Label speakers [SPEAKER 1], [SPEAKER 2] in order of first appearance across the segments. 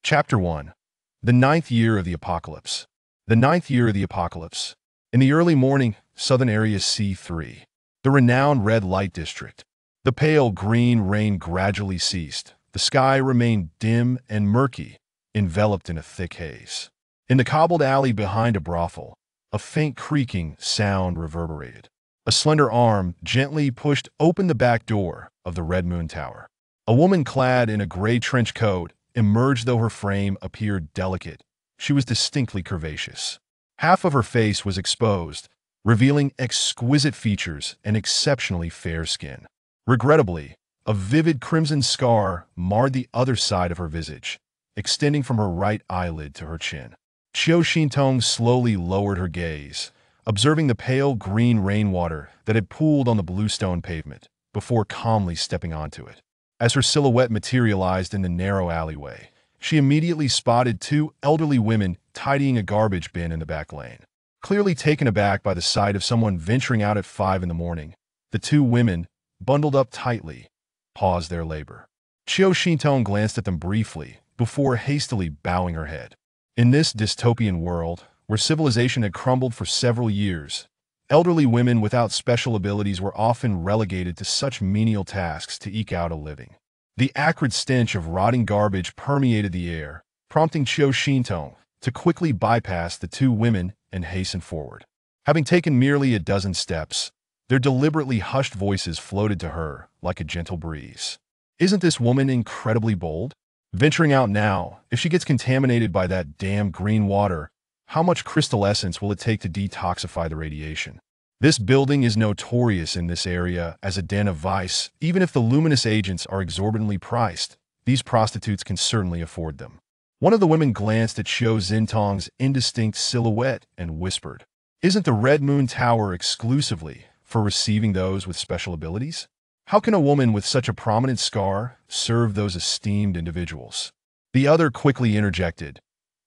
[SPEAKER 1] Chapter 1. The Ninth Year of the Apocalypse. The Ninth Year of the Apocalypse. In the early morning, Southern Area C3, the renowned red light district. The pale green rain gradually ceased. The sky remained dim and murky, enveloped in a thick haze. In the cobbled alley behind a brothel, a faint creaking sound reverberated. A slender arm gently pushed open the back door of the Red Moon Tower. A woman clad in a gray trench coat emerged. Though her frame appeared delicate, she was distinctly curvaceous. Half of her face was exposed, revealing exquisite features and exceptionally fair skin. Regrettably, a vivid crimson scar marred the other side of her visage, extending from her right eyelid to her chin. Qiu Xintong slowly lowered her gaze, observing the pale green rainwater that had pooled on the bluestone pavement, before calmly stepping onto it. As her silhouette materialized in the narrow alleyway, she immediately spotted two elderly women tidying a garbage bin in the back lane. Clearly taken aback by the sight of someone venturing out at 5 in the morning, the two women, bundled up tightly, paused their labor. Qiu Xintong glanced at them briefly, before hastily bowing her head. In this dystopian world, where civilization had crumbled for several years, elderly women without special abilities were often relegated to such menial tasks to eke out a living. The acrid stench of rotting garbage permeated the air, prompting Qiu Xintong to quickly bypass the two women and hasten forward. Having taken merely a dozen steps, their deliberately hushed voices floated to her like a gentle breeze. Isn't this woman incredibly bold? Venturing out now, if she gets contaminated by that damn green water, how much crystal essence will it take to detoxify the radiation? This building is notorious in this area as a den of vice. Even if the luminous agents are exorbitantly priced, these prostitutes can certainly afford them. One of the women glanced at Qiu Xintong's indistinct silhouette and whispered, "Isn't the Red Moon Tower exclusively for receiving those with special abilities? How can a woman with such a prominent scar serve those esteemed individuals?" The other quickly interjected,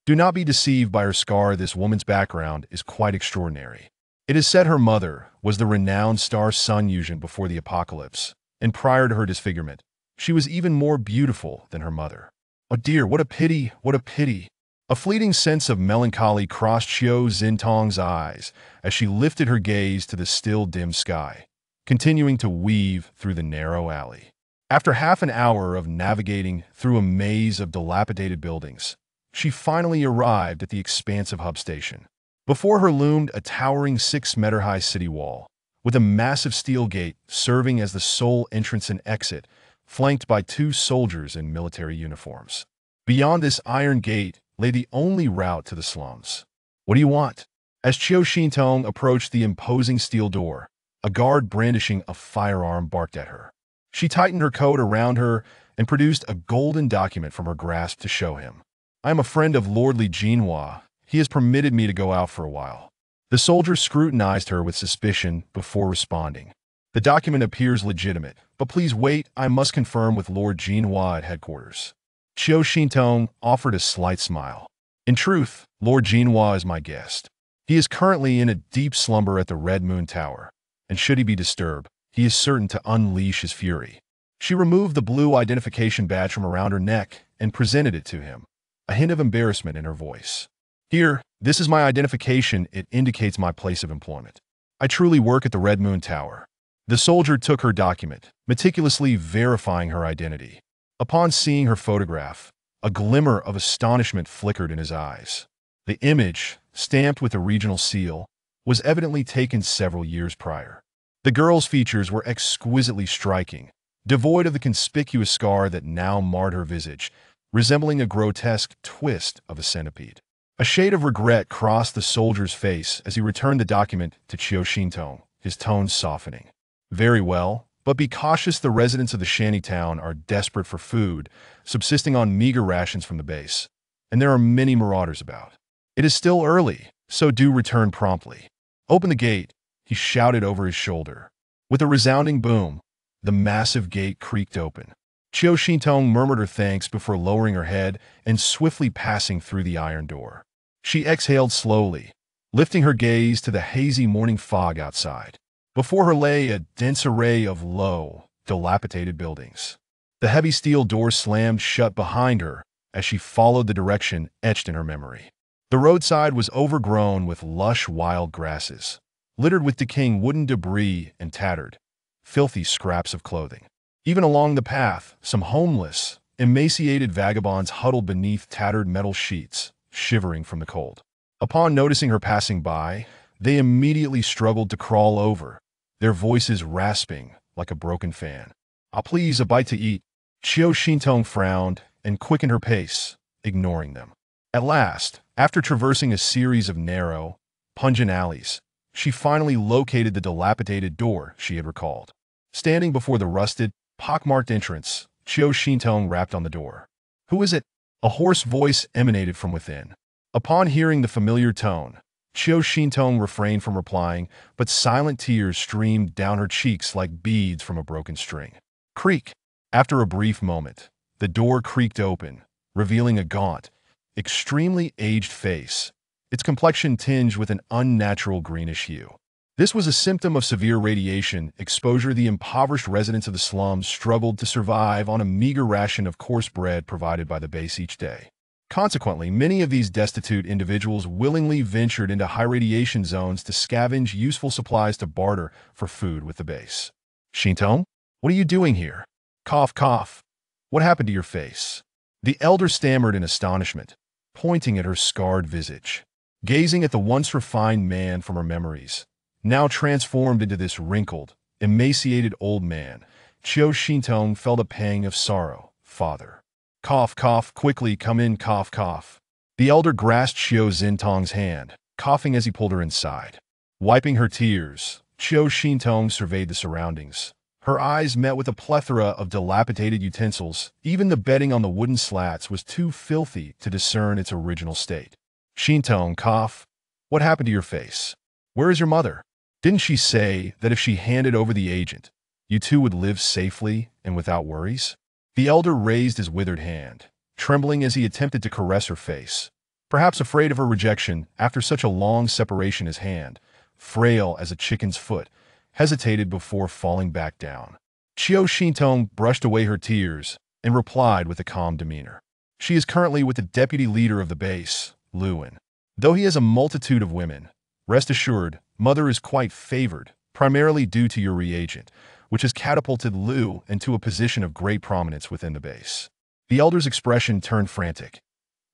[SPEAKER 1] "Do not be deceived by her scar. This woman's background is quite extraordinary. It is said her mother was the renowned star Sun Yuzhen before the apocalypse, and prior to her disfigurement, she was even more beautiful than her mother." "Oh dear, what a pity, what a pity." A fleeting sense of melancholy crossed Qiu Xintong's eyes as she lifted her gaze to the still dim sky, continuing to weave through the narrow alley. After half an hour of navigating through a maze of dilapidated buildings, she finally arrived at the expansive hub station. Before her loomed a towering 6-meter-high city wall, with a massive steel gate serving as the sole entrance and exit, flanked by two soldiers in military uniforms. Beyond this iron gate lay the only route to the slums. "What do you want?" As Qiu Xintong approached the imposing steel door, a guard brandishing a firearm barked at her. She tightened her coat around her and produced a golden document from her grasp to show him. "I am a friend of Lord Li Jinhua. He has permitted me to go out for a while." The soldier scrutinized her with suspicion before responding. "The document appears legitimate, but please wait. I must confirm with Lord Jinhua at headquarters." Qiu Xintong offered a slight smile. "In truth, Lord Jinhua is my guest. He is currently in a deep slumber at the Red Moon Tower, and should he be disturbed, he is certain to unleash his fury." She removed the blue identification badge from around her neck and presented it to him, a hint of embarrassment in her voice. "Here, this is my identification. It indicates my place of employment. I truly work at the Red Moon Tower." The soldier took her document, meticulously verifying her identity. Upon seeing her photograph, a glimmer of astonishment flickered in his eyes. The image, stamped with a regional seal, was evidently taken several years prior. The girl's features were exquisitely striking, devoid of the conspicuous scar that now marred her visage, resembling a grotesque twist of a centipede. A shade of regret crossed the soldier's face as he returned the document to Qiu Xintong, his tone softening. "Very well, but be cautious. The residents of the shanty town are desperate for food, subsisting on meager rations from the base, and there are many marauders about. It is still early, so do return promptly. Open the gate," he shouted over his shoulder. With a resounding boom, the massive gate creaked open. Qiu Xintong murmured her thanks before lowering her head and swiftly passing through the iron door. She exhaled slowly, lifting her gaze to the hazy morning fog outside. Before her lay a dense array of low, dilapidated buildings. The heavy steel door slammed shut behind her, as she followed the direction etched in her memory. The roadside was overgrown with lush wild grasses, littered with decaying wooden debris and tattered, filthy scraps of clothing. Even along the path, some homeless, emaciated vagabonds huddled beneath tattered metal sheets, shivering from the cold. Upon noticing her passing by, they immediately struggled to crawl over, their voices rasping like a broken fan. Please, a bite to eat." Qiu Xintong frowned and quickened her pace, ignoring them. At last, after traversing a series of narrow, pungent alleys, she finally located the dilapidated door she had recalled. Standing before the rusted, pockmarked entrance, Qiu Xintong rapped on the door. "Who is it?" A hoarse voice emanated from within. Upon hearing the familiar tone, Qiu Xintong refrained from replying, but silent tears streamed down her cheeks like beads from a broken string. Creak! After a brief moment, the door creaked open, revealing a gaunt, extremely aged face, its complexion tinged with an unnatural greenish hue. This was a symptom of severe radiation exposure. The impoverished residents of the slums struggled to survive on a meager ration of coarse bread provided by the base each day. Consequently, many of these destitute individuals willingly ventured into high-radiation zones to scavenge useful supplies to barter for food with the base. "Xintong, what are you doing here?" Cough, cough. "What happened to your face?" The elder stammered in astonishment, pointing at her scarred visage. Gazing at the once refined man from her memories, now transformed into this wrinkled, emaciated old man, Qiu Xintong felt a pang of sorrow. "Father." Cough, cough, "Quickly, come in, cough, cough." The elder grasped Qiu Xintong's hand, coughing as he pulled her inside. Wiping her tears, Qiu Xintong surveyed the surroundings. Her eyes met with a plethora of dilapidated utensils. Even the bedding on the wooden slats was too filthy to discern its original state. "Xintong, cough. What happened to your face? Where is your mother? Didn't she say that if she handed over the agent, you two would live safely and without worries?" The elder raised his withered hand, trembling as he attempted to caress her face. Perhaps afraid of her rejection after such a long separation, his hand, frail as a chicken's foot, hesitated before falling back down. Qiu Xintong brushed away her tears and replied with a calm demeanor. "She is currently with the deputy leader of the base, Luin. Though he has a multitude of women, rest assured, Mother is quite favored, primarily due to your reagent, which has catapulted Lu into a position of great prominence within the base." The elder's expression turned frantic.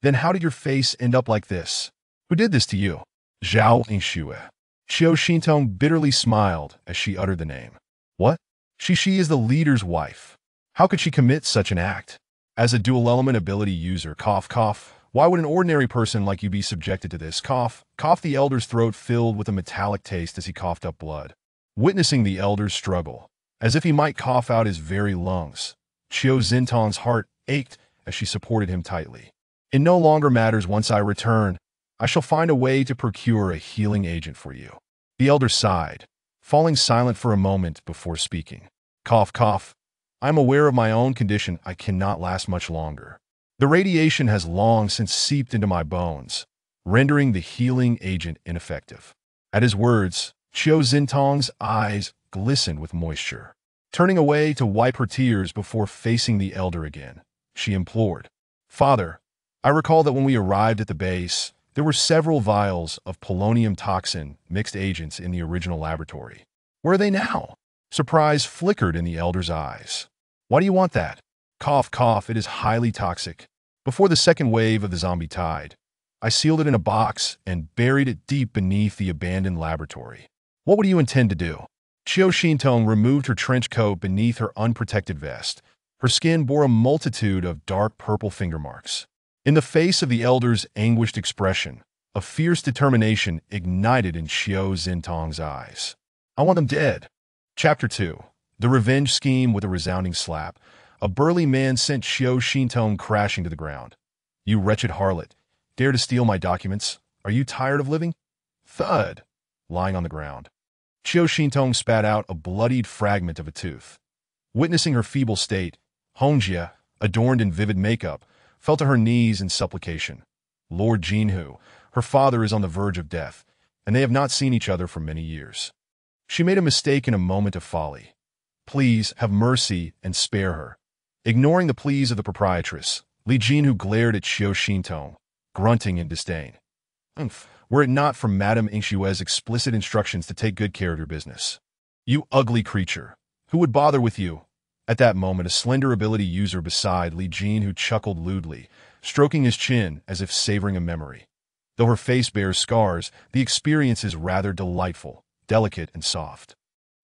[SPEAKER 1] "Then how did your face end up like this? Who did this to you?" "Zhao Yingxue." Qiu Xintong bitterly smiled as she uttered the name. "What? She is the leader's wife. How could she commit such an act? As a dual-element ability user, cough, cough, why would an ordinary person like you be subjected to this?" Cough, cough. The elder's throat filled with a metallic taste as he coughed up blood. Witnessing the elder's struggle, as if he might cough out his very lungs, Qiu Xintong's heart ached as she supported him tightly. "It no longer matters. Once I return, I shall find a way to procure a healing agent for you." The elder sighed, falling silent for a moment before speaking. Cough, cough. "I am aware of my own condition. I cannot last much longer. The radiation has long since seeped into my bones, rendering the healing agent ineffective." At his words, Qiu Xintong's eyes glistened with moisture. Turning away to wipe her tears before facing the elder again, she implored, "Father, I recall that when we arrived at the base, there were several vials of polonium toxin mixed agents in the original laboratory. Where are they now?" Surprise flickered in the elder's eyes. "Why do you want that?" Cough, cough. "It is highly toxic. Before the second wave of the zombie tide, I sealed it in a box and buried it deep beneath the abandoned laboratory." "What would you intend to do?" Qiu Xintong removed her trench coat beneath her unprotected vest. Her skin bore a multitude of dark purple finger marks. In the face of the elder's anguished expression, a fierce determination ignited in Qiu Xintong's eyes. "I want them dead." Chapter 2. The Revenge Scheme. With a resounding slap, a burly man sent Qiu Xintong crashing to the ground. "You wretched harlot, dare to steal my documents? Are you tired of living?" Thud. Lying on the ground, Qiu Xintong spat out a bloodied fragment of a tooth. Witnessing her feeble state, Hongjia, adorned in vivid makeup, fell to her knees in supplication. "Lord Jinhu, her father is on the verge of death, and they have not seen each other for many years. She made a mistake in a moment of folly. Please have mercy and spare her." Ignoring the pleas of the proprietress, Li Jinhu glared at Xiao Xintong, grunting in disdain. Were it not for Madame Yingshue's explicit instructions to take good care of your business. You ugly creature. Who would bother with you? At that moment, a slender ability user beside Li Jinhu chuckled lewdly, stroking his chin as if savoring a memory. Though her face bears scars, the experience is rather delightful, delicate and soft.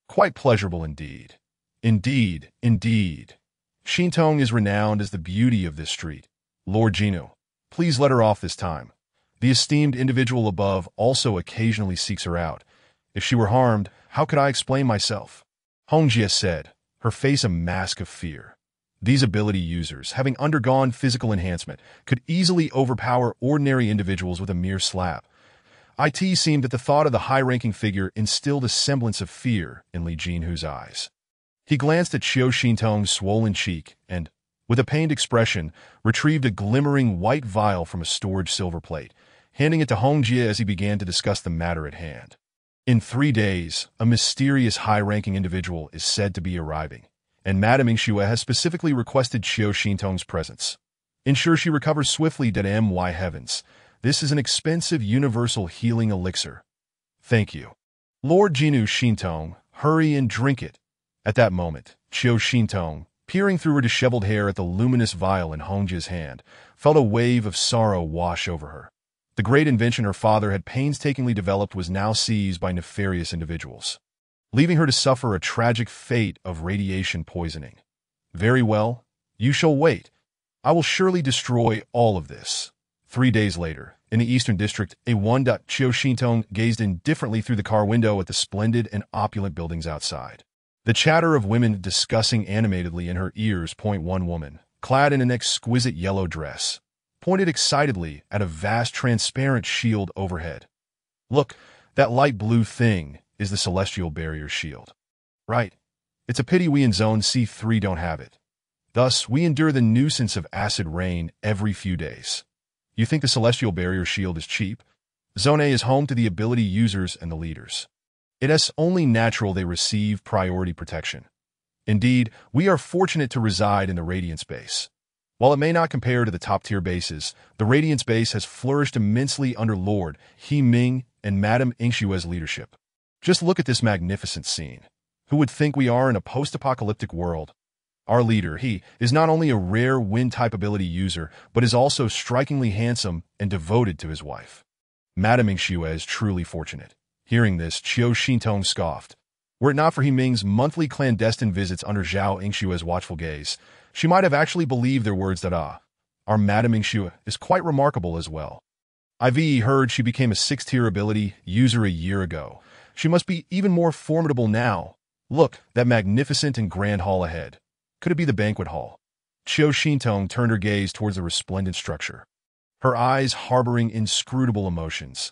[SPEAKER 1] Quite pleasurable indeed. Indeed, indeed. Xintong is renowned as the beauty of this street. Lord Jinhu, please let her off this time. The esteemed individual above also occasionally seeks her out. If she were harmed, how could I explain myself? Hongjie said, her face a mask of fear. These ability users, having undergone physical enhancement, could easily overpower ordinary individuals with a mere slap. It seemed that the thought of the high-ranking figure instilled a semblance of fear in Li Jinhu's eyes. He glanced at Xiao Xintong's swollen cheek and, with a pained expression, retrieved a glimmering white vial from a storage silver plate, handing it to Hongjie as he began to discuss the matter at hand. In 3 days, a mysterious high-ranking individual is said to be arriving, and Madame Yingxue has specifically requested Xiao Xintong's presence. Ensure she recovers swiftly. My heavens, this is an expensive universal healing elixir. Thank you. Lord Jinhu Xintong, hurry and drink it. At that moment, Xiao Xintong, peering through her disheveled hair at the luminous vial in Hongjie's hand, felt a wave of sorrow wash over her. The great invention her father had painstakingly developed was now seized by nefarious individuals, leaving her to suffer a tragic fate of radiation poisoning. Very well, you shall wait. I will surely destroy all of this. 3 days later, in the Eastern District, Xiao Xintong gazed indifferently through the car window at the splendid and opulent buildings outside. The chatter of women discussing animatedly in her ears. One woman, clad in an exquisite yellow dress, pointed excitedly at a vast transparent shield overhead. Look, that light blue thing is the celestial barrier shield. Right. It's a pity we in Zone C3 don't have it. Thus, we endure the nuisance of acid rain every few days. You think the celestial barrier shield is cheap? Zone A is home to the ability users and the leaders. It is only natural they receive priority protection. Indeed, we are fortunate to reside in the Radiance base. While it may not compare to the top-tier bases, the Radiance base has flourished immensely under Lord He Ming and Madame Yingshue's leadership. Just look at this magnificent scene. Who would think we are in a post-apocalyptic world? Our leader, he, is not only a rare wind-type ability user, but is also strikingly handsome and devoted to his wife. Madame Yingxue is truly fortunate. Hearing this, Xiao Xintong scoffed. Were it not for He Ming's monthly clandestine visits under Zhao Yingshue's watchful gaze, she might have actually believed their words that, our Madame Yingxue is quite remarkable as well. I've heard she became a 6th-tier ability user a year ago. She must be even more formidable now. Look, that magnificent and grand hall ahead. Could it be the banquet hall? Xiao Xintong turned her gaze towards the resplendent structure, her eyes harboring inscrutable emotions.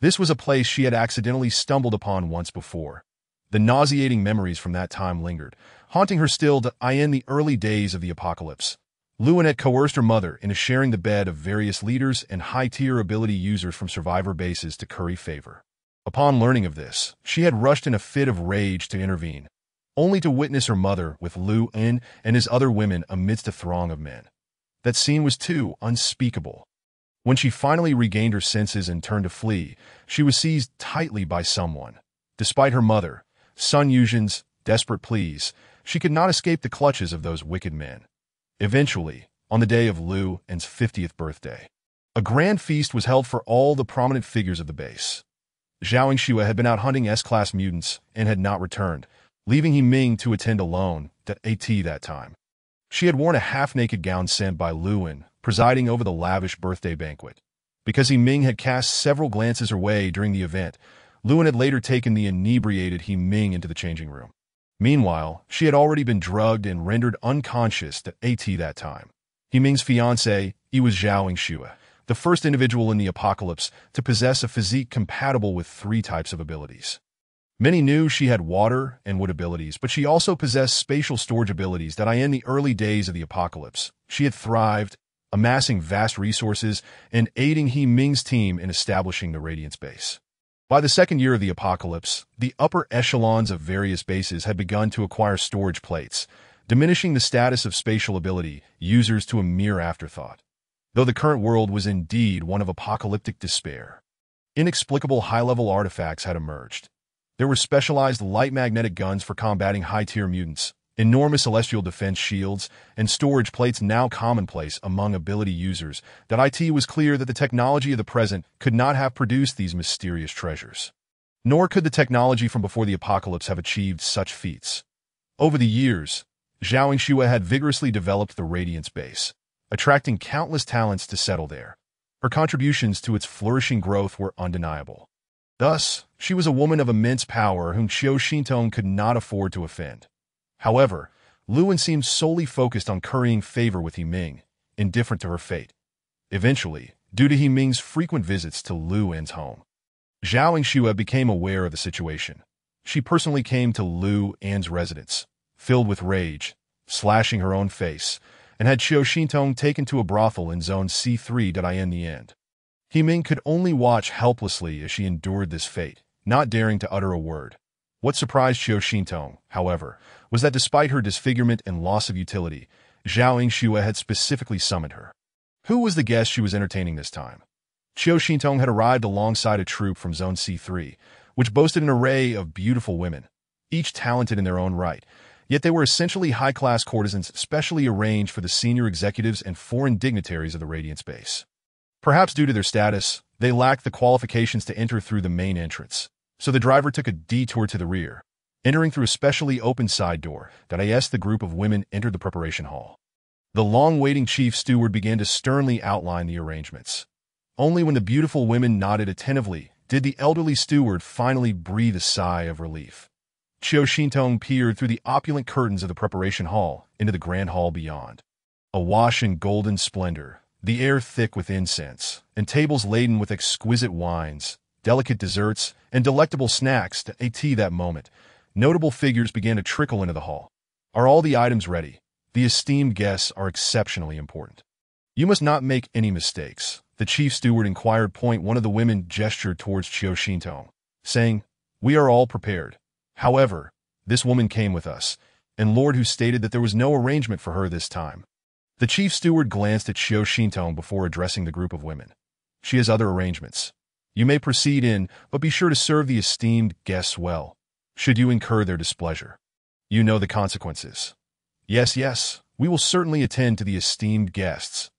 [SPEAKER 1] This was a place she had accidentally stumbled upon once before. The nauseating memories from that time lingered, haunting her still in the early days of the apocalypse. Luan had coerced her mother into sharing the bed of various leaders and high-tier ability users from survivor bases to curry favor. Upon learning of this, she had rushed in a fit of rage to intervene, only to witness her mother with Lu En and his other women amidst a throng of men. That scene was too unspeakable. When she finally regained her senses and turned to flee, she was seized tightly by someone. Despite her mother, Sun Yuzhen's desperate pleas, she could not escape the clutches of those wicked men. Eventually, on the day of Lu En's 50th birthday, a grand feast was held for all the prominent figures of the base. Zhao Yingxue had been out hunting S-class mutants and had not returned, leaving He Ming to attend alone that time. She had worn a half-naked gown sent by Lu En, presiding over the lavish birthday banquet. Because He Ming had cast several glances her way during the event, Lu En had later taken the inebriated He Ming into the changing room. Meanwhile, she had already been drugged and rendered unconscious that time. He Ming's fiancée, was Zhao Yingxue, the first individual in the apocalypse to possess a physique compatible with 3 types of abilities. Many knew she had water and wood abilities, but she also possessed spatial storage abilities that in the early days of the apocalypse, she had thrived, amassing vast resources and aiding He Ming's team in establishing the Radiance base. By the 2nd year of the apocalypse, the upper echelons of various bases had begun to acquire storage plates. diminishing the status of spatial ability users to a mere afterthought. Though the current world was indeed one of apocalyptic despair, inexplicable high-level artifacts had emerged. There were specialized light magnetic guns for combating high-tier mutants, enormous celestial defense shields, and storage plates now commonplace among ability users. That it was clear that the technology of the present could not have produced these mysterious treasures. Nor could the technology from before the apocalypse have achieved such feats. Over the years, Zhao Xue had vigorously developed the Radiance base, attracting countless talents to settle there. Her contributions to its flourishing growth were undeniable. Thus, she was a woman of immense power whom Qiu Xintong could not afford to offend. However, Luan seemed solely focused on currying favor with Yiming, indifferent to her fate. Eventually, due to Yiming's frequent visits to Luan's home, Zhao Xue became aware of the situation. She personally came to Luan's residence, filled with rage, slashing her own face, and had Qiu Xintong taken to a brothel in Zone C3. In the end, Yiming could only watch helplessly as she endured this fate, not daring to utter a word. What surprised Qiu Xintong, however, was that despite her disfigurement and loss of utility, Zhao Xue had specifically summoned her. Who was the guest she was entertaining this time? Qiu Xintong had arrived alongside a troop from Zone C3, which boasted an array of beautiful women, each talented in their own right. Yet they were essentially high-class courtesans specially arranged for the senior executives and foreign dignitaries of the Radiance base. Perhaps due to their status, they lacked the qualifications to enter through the main entrance, so the driver took a detour to the rear, entering through a specially opened side door. As the group of women entered the preparation hall, the long-waiting chief steward began to sternly outline the arrangements. Only when the beautiful women nodded attentively did the elderly steward finally breathe a sigh of relief. Qiu Xintong peered through the opulent curtains of the preparation hall into the grand hall beyond. Awash in golden splendor, the air thick with incense, and tables laden with exquisite wines, delicate desserts, and delectable snacks. That moment, notable figures began to trickle into the hall. Are all the items ready? The esteemed guests are exceptionally important. You must not make any mistakes, the chief steward inquired. One of the women gestured towards Qiu Xintong, saying, "We are all prepared." However, this woman came with us, and Lord who stated that there was no arrangement for her this time. The chief steward glanced at Qiu Xintong before addressing the group of women. She has other arrangements. You may proceed in, but be sure to serve the esteemed guests well, should you incur their displeasure. You know the consequences. Yes, we will certainly attend to the esteemed guests.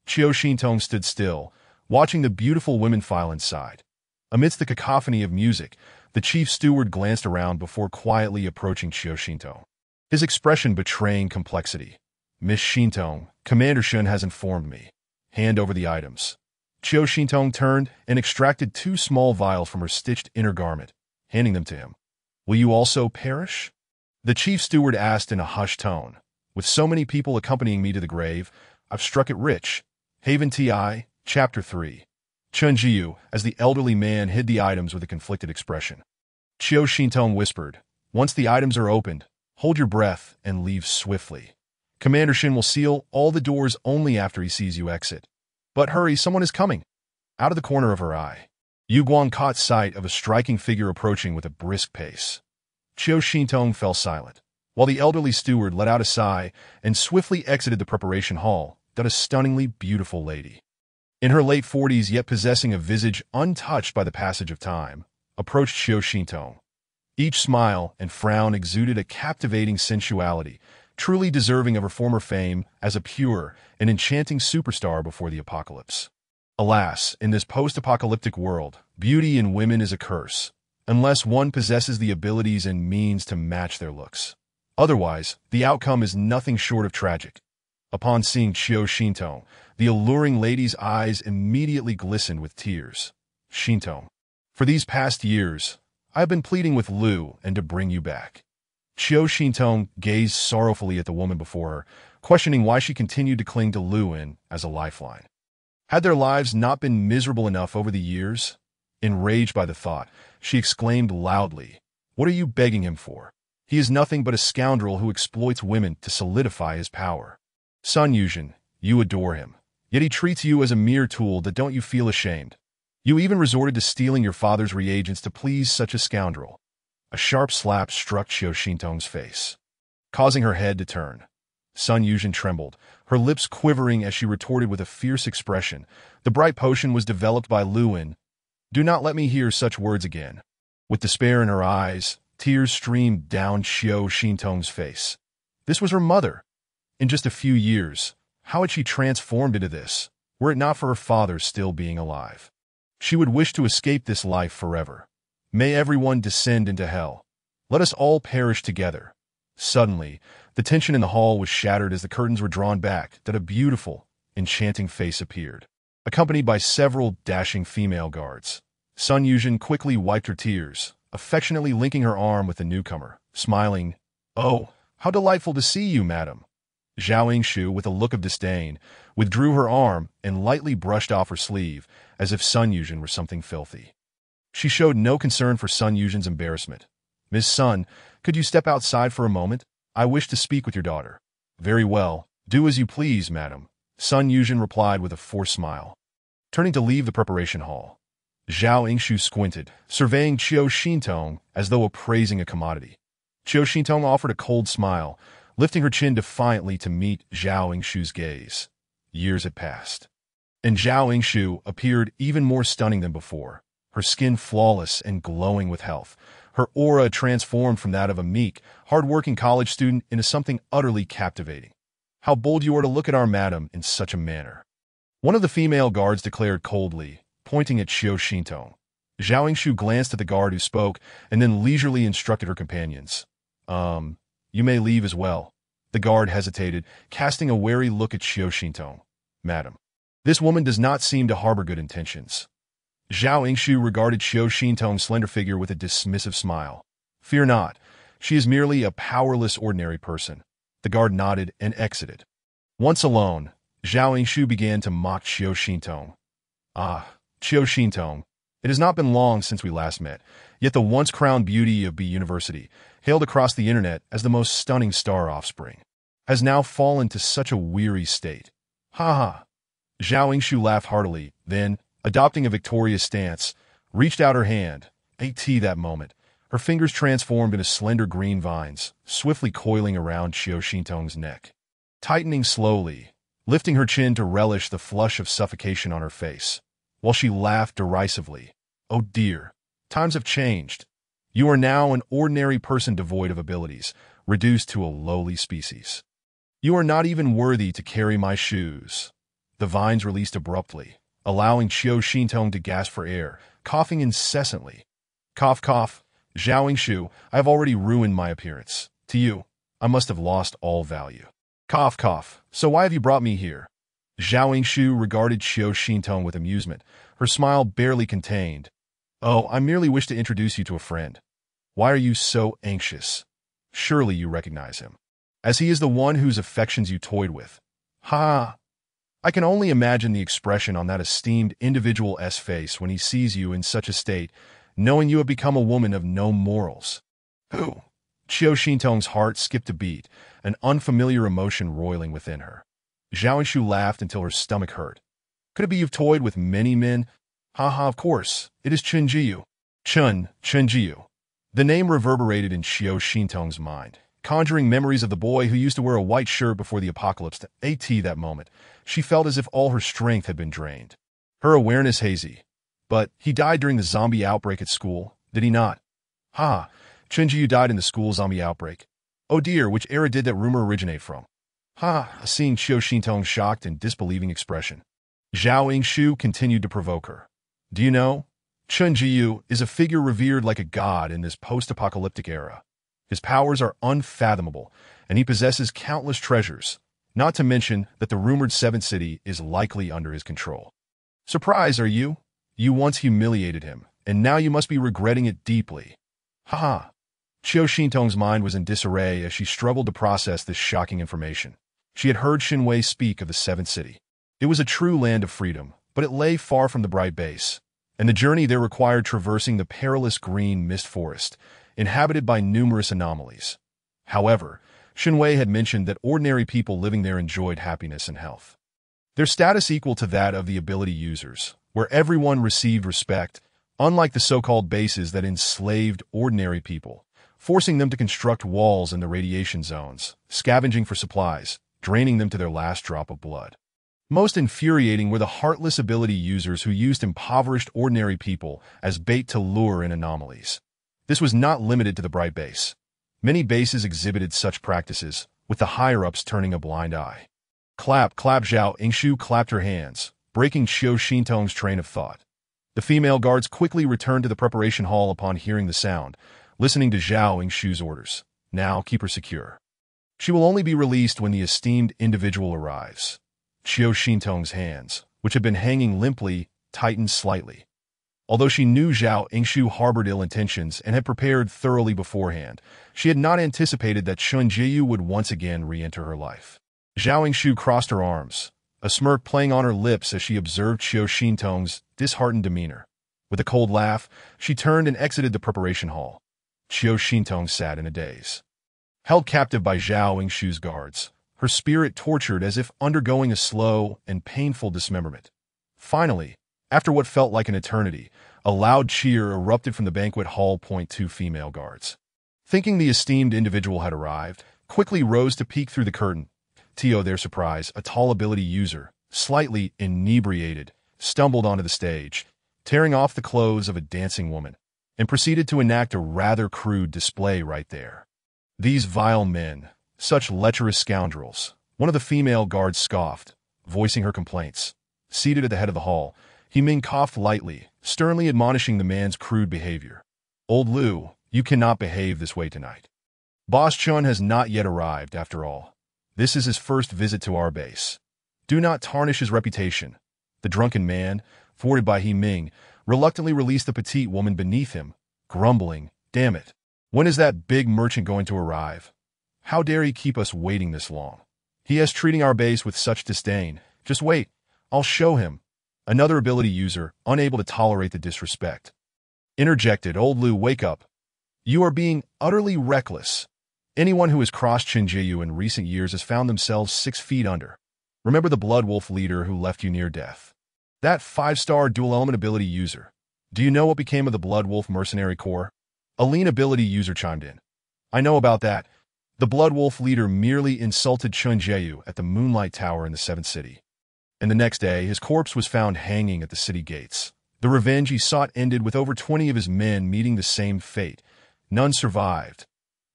[SPEAKER 1] Qiu Xintong stood still, watching the beautiful women file inside. Amidst the cacophony of music, the chief steward glanced around before quietly approaching Qiu Xintong, his expression betraying complexity. "Miss Xintong, Commander Shun has informed me. Hand over the items." Qiu Xintong turned and extracted 2 small vials from her stitched inner garment, handing them to him. "Will you also perish?" The chief steward asked in a hushed tone. "With so many people accompanying me to the grave, I've struck it rich." Haven Ti, Chapter 3. Chun Jiu, as the elderly man hid the items with a conflicted expression. Qiu Xintong whispered, "Once the items are opened, hold your breath and leave swiftly. Commander Shin will seal all the doors only after he sees you exit. But hurry, someone is coming." Out of the corner of her eye, Yu Guang caught sight of a striking figure approaching with a brisk pace. Qiu Xintong fell silent, while the elderly steward let out a sigh and swiftly exited the preparation hall. A stunningly beautiful lady, in her late 40s yet possessing a visage untouched by the passage of time, approached Qiu Xintong. Each smile and frown exuded a captivating sensuality, truly deserving of her former fame as a pure and enchanting superstar before the apocalypse. Alas, in this post-apocalyptic world, beauty in women is a curse, unless one possesses the abilities and means to match their looks. Otherwise, the outcome is nothing short of tragic. Upon seeing Qiu Xintong, the alluring lady's eyes immediately glistened with tears. "Xintong, for these past years, I have been pleading with Lu and to bring you back." Qiu Xintong gazed sorrowfully at the woman before her, questioning why she continued to cling to Luan as a lifeline. Had their lives not been miserable enough over the years? Enraged by the thought, she exclaimed loudly, "What are you begging him for? He is nothing but a scoundrel who exploits women to solidify his power. Sun Yuzhen, you adore him, yet he treats you as a mere tool. Don't you feel ashamed? You even resorted to stealing your father's reagents to please such a scoundrel." A sharp slap struck Qiu Xintong's face. causing her head to turn. Sun Yuzhen trembled, her lips quivering as she retorted with a fierce expression. The bright potion was developed by Luin. Do not let me hear such words again. With despair in her eyes, tears streamed down Qiu Xintong's face. This was her mother. In just a few years, how had she transformed into this, were it not for her father still being alive? She would wish to escape this life forever. May everyone descend into hell. Let us all perish together. Suddenly, the tension in the hall was shattered as the curtains were drawn back, that a beautiful, enchanting face appeared, accompanied by several dashing female guards. Sun Yuzhen quickly wiped her tears, affectionately linking her arm with the newcomer, smiling. Oh, how delightful to see you, madam. Zhao Yingshu, with a look of disdain, withdrew her arm and lightly brushed off her sleeve, as if Sun Yuzhen were something filthy. She showed no concern for Sun Yuzhen's embarrassment. Miss Sun, could you step outside for a moment? I wish to speak with your daughter. Very well, do as you please, madam, Sun Yuzhen replied with a forced smile. Turning to leave the preparation hall, Zhao Yingshu squinted, surveying Qiu Xintong as though appraising a commodity. Qiu Xintong offered a cold smile, lifting her chin defiantly to meet Zhao Yingshu's gaze. Years had passed, and Zhao Yingshu appeared even more stunning than before, her skin flawless and glowing with health, her aura transformed from that of a meek, hard-working college student into something utterly captivating. How bold you are to look at our madam in such a manner. One of the female guards declared coldly, pointing at Qiu Xintong. Zhao Yingshu glanced at the guard who spoke and then leisurely instructed her companions. You may leave as well. The guard hesitated, casting a wary look at Qiu Xintong. Madam, this woman does not seem to harbor good intentions. Zhao Yingshu regarded Qiu Xintong's slender figure with a dismissive smile. Fear not, she is merely a powerless ordinary person. The guard nodded and exited. Once alone, Zhao Yingshu began to mock Qiu Xintong. Ah, Qiu Xintong, it has not been long since we last met, yet the once-crowned beauty of B University, hailed across the internet as the most stunning star offspring, has now fallen to such a weary state. Ha ha. Zhao Yingshu laughed heartily, then, adopting a victorious stance, reached out her hand. That moment, her fingers transformed into slender green vines, swiftly coiling around Qiu Xintong's neck. Tightening slowly, lifting her chin to relish the flush of suffocation on her face, while she laughed derisively. Oh dear, times have changed. You are now an ordinary person devoid of abilities, reduced to a lowly species. You are not even worthy to carry my shoes. The vines released abruptly, allowing Qiu Xintong to gasp for air, coughing incessantly. Cough, cough. Zhao Yingshu, I have already ruined my appearance. To you, I must have lost all value. Cough, cough. So why have you brought me here? Zhao Yingshu regarded Qiu Xintong with amusement, her smile barely contained. Oh, I merely wish to introduce you to a friend. Why are you so anxious? Surely you recognize him, as he is the one whose affections you toyed with. Ha! I can only imagine the expression on that esteemed individual's face when he sees you in such a state, knowing you have become a woman of no morals. Who? Qiu Xintong's heart skipped a beat, an unfamiliar emotion roiling within her. Zhao Yingshu laughed until her stomach hurt. Could it be you've toyed with many men? Ha ha, of course. It is Chen Jiu. Chen Jiu. The name reverberated in Qiu Xintong's mind, conjuring memories of the boy who used to wear a white shirt before the apocalypse. That moment, she felt as if all her strength had been drained. Her awareness hazy. But he died during the zombie outbreak at school, did he not? Ha! Chen Jiu died in the school zombie outbreak. Oh dear, which era did that rumor originate from? Ha! Seeing Qiu Xintong's shocked and disbelieving expression, Zhao Yingshu continued to provoke her. Do you know? Chen Jiu is a figure revered like a god in this post-apocalyptic era. His powers are unfathomable, and he possesses countless treasures, not to mention that the rumored Seventh City is likely under his control. Surprised, are you? You once humiliated him, and now you must be regretting it deeply. Ha ha! Qiu Xintong's mind was in disarray as she struggled to process this shocking information. She had heard Xinwei speak of the Seventh City. It was a true land of freedom, but it lay far from the bright base, and the journey there required traversing the perilous green mist forest, inhabited by numerous anomalies. However, Xinwei had mentioned that ordinary people living there enjoyed happiness and health. Their status equal to that of the ability users, where everyone received respect, unlike the so-called bases that enslaved ordinary people, forcing them to construct walls in the radiation zones, scavenging for supplies, draining them to their last drop of blood. Most infuriating were the heartless ability users who used impoverished ordinary people as bait to lure in anomalies. This was not limited to the Bright base. Many bases exhibited such practices, with the higher-ups turning a blind eye. Clap, clap, Zhao Yingshu clapped her hands, breaking Xiao Xintong's train of thought. The female guards quickly returned to the preparation hall upon hearing the sound, listening to Zhao Yingshu's orders. Now keep her secure. She will only be released when the esteemed individual arrives. Xiao Xintong's hands, which had been hanging limply, tightened slightly. Although she knew Zhao Yingshu harbored ill intentions and had prepared thoroughly beforehand, she had not anticipated that Chun Jiyu would once again re-enter her life. Zhao Yingshu crossed her arms, a smirk playing on her lips as she observed Xiao Xintong's disheartened demeanor. With a cold laugh, she turned and exited the preparation hall. Xiao Xintong sat in a daze. Held captive by Zhao Yingshu's guards, her spirit tortured as if undergoing a slow and painful dismemberment. Finally, after what felt like an eternity, a loud cheer erupted from the banquet hall. Two female guards, thinking the esteemed individual had arrived, quickly rose to peek through the curtain. To their surprise, a tall ability user, slightly inebriated, stumbled onto the stage, tearing off the clothes of a dancing woman, and proceeded to enact a rather crude display right there. These vile men, such lecherous scoundrels, one of the female guards scoffed, voicing her complaints. Seated at the head of the hall, Ming coughed lightly, sternly admonishing the man's crude behavior. Old Liu, you cannot behave this way tonight. Boss Chun has not yet arrived, after all. This is his first visit to our base. Do not tarnish his reputation. The drunken man, thwarted by Ming, reluctantly released the petite woman beneath him, grumbling, "Damn it. When is that big merchant going to arrive? How dare he keep us waiting this long? He is treating our base with such disdain. Just wait. I'll show him." Another ability user, unable to tolerate the disrespect, interjected, "Old Liu, wake up. You are being utterly reckless. Anyone who has crossed Qinjiyu in recent years has found themselves 6 feet under. Remember the Blood Wolf leader who left you near death? That 5-star dual-element ability user. Do you know what became of the Blood Wolf Mercenary Corps?" A lean ability user chimed in. "I know about that. The Blood Wolf leader merely insulted Chunjiu at the Moonlight Tower in the 7th city. And the next day, his corpse was found hanging at the city gates. The revenge he sought ended with over 20 of his men meeting the same fate. None survived.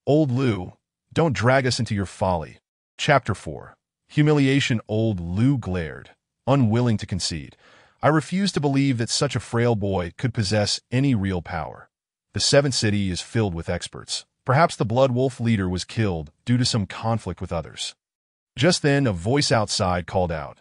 [SPEAKER 1] Old Liu, don't drag us into your folly." Chapter 4. Humiliation. Old Liu glared, unwilling to concede. "I refuse to believe that such a frail boy could possess any real power. The 7th city is filled with experts. Perhaps the Blood Wolf leader was killed due to some conflict with others." Just then, a voice outside called out,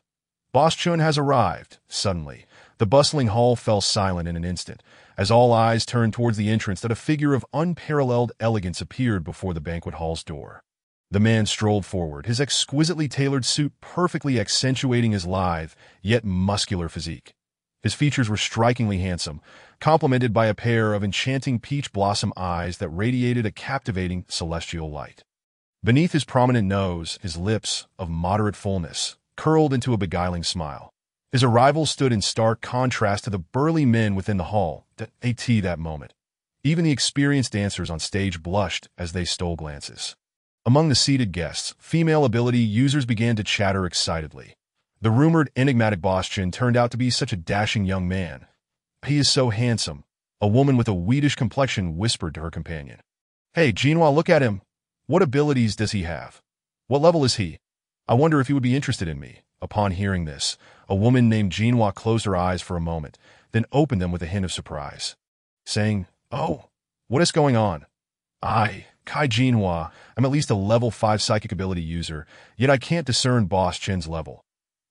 [SPEAKER 1] "Boss Chun has arrived." Suddenly, the bustling hall fell silent in an instant, as all eyes turned towards the entrance that a figure of unparalleled elegance appeared before the banquet hall's door. The man strolled forward, his exquisitely tailored suit perfectly accentuating his lithe, yet muscular physique. His features were strikingly handsome, complemented by a pair of enchanting peach blossom eyes that radiated a captivating celestial light. Beneath his prominent nose, his lips, of moderate fullness, curled into a beguiling smile. His arrival stood in stark contrast to the burly men within the hall that moment. Even the experienced dancers on stage blushed as they stole glances. Among the seated guests, female ability users began to chatter excitedly. The rumored enigmatic Boss Chun turned out to be such a dashing young man. "He is so handsome," a woman with a wheatish complexion whispered to her companion. "Hey, Jinhua, look at him. What abilities does he have? What level is he? I wonder if he would be interested in me." Upon hearing this, a woman named Jinhua closed her eyes for a moment, then opened them with a hint of surprise, saying, "Oh, what is going on? Kai Jinhua, I'm at least a level 5 psychic ability user, yet I can't discern Boss Chen's level.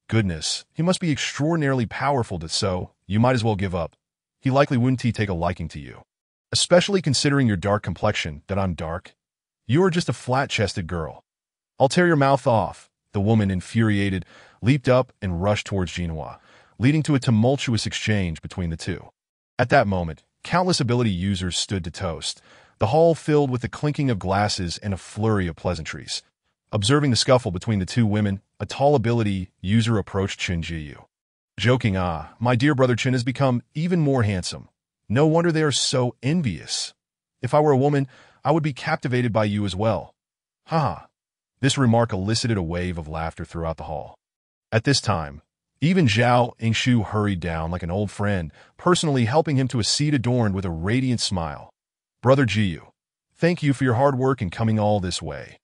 [SPEAKER 1] Goodness, he must be extraordinarily powerful so you might as well give up. He likely wouldn't take a liking to you. Especially considering your dark complexion, that I'm dark. You are just a flat-chested girl. I'll tear your mouth off." The woman, infuriated, leaped up and rushed towards Jinhua, leading to a tumultuous exchange between the two. At that moment, countless ability users stood to toast, the hall filled with the clinking of glasses and a flurry of pleasantries. Observing the scuffle between the two women, a tall ability user approached Chun Jiyu. Joking, my dear brother Chun has become even more handsome. No wonder they are so envious. If I were a woman, I would be captivated by you as well. Haha. This remark elicited a wave of laughter throughout the hall. At this time, even Zhao Yingshu hurried down like an old friend, personally helping him to a seat adorned with a radiant smile. Brother Jiyu, thank you for your hard work in coming all this way.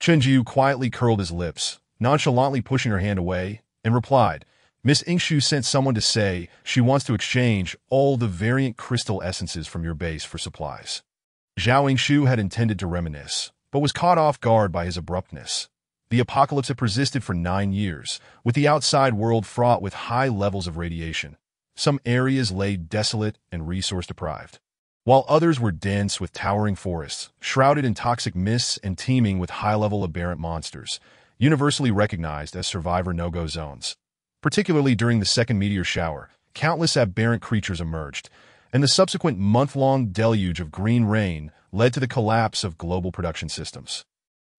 [SPEAKER 1] Chen Jiyu quietly curled his lips, nonchalantly pushing her hand away, and replied, Miss Yingshu sent someone to say she wants to exchange all the variant crystal essences from your base for supplies. Zhao Yingshu had intended to reminisce, but was caught off guard by his abruptness. The apocalypse had persisted for 9 years, with the outside world fraught with high levels of radiation. Some areas lay desolate and resource-deprived, while others were dense with towering forests, shrouded in toxic mists and teeming with high-level aberrant monsters, universally recognized as survivor no-go zones. Particularly during the second meteor shower, countless aberrant creatures emerged, and the subsequent month-long deluge of green rain led to the collapse of global production systems.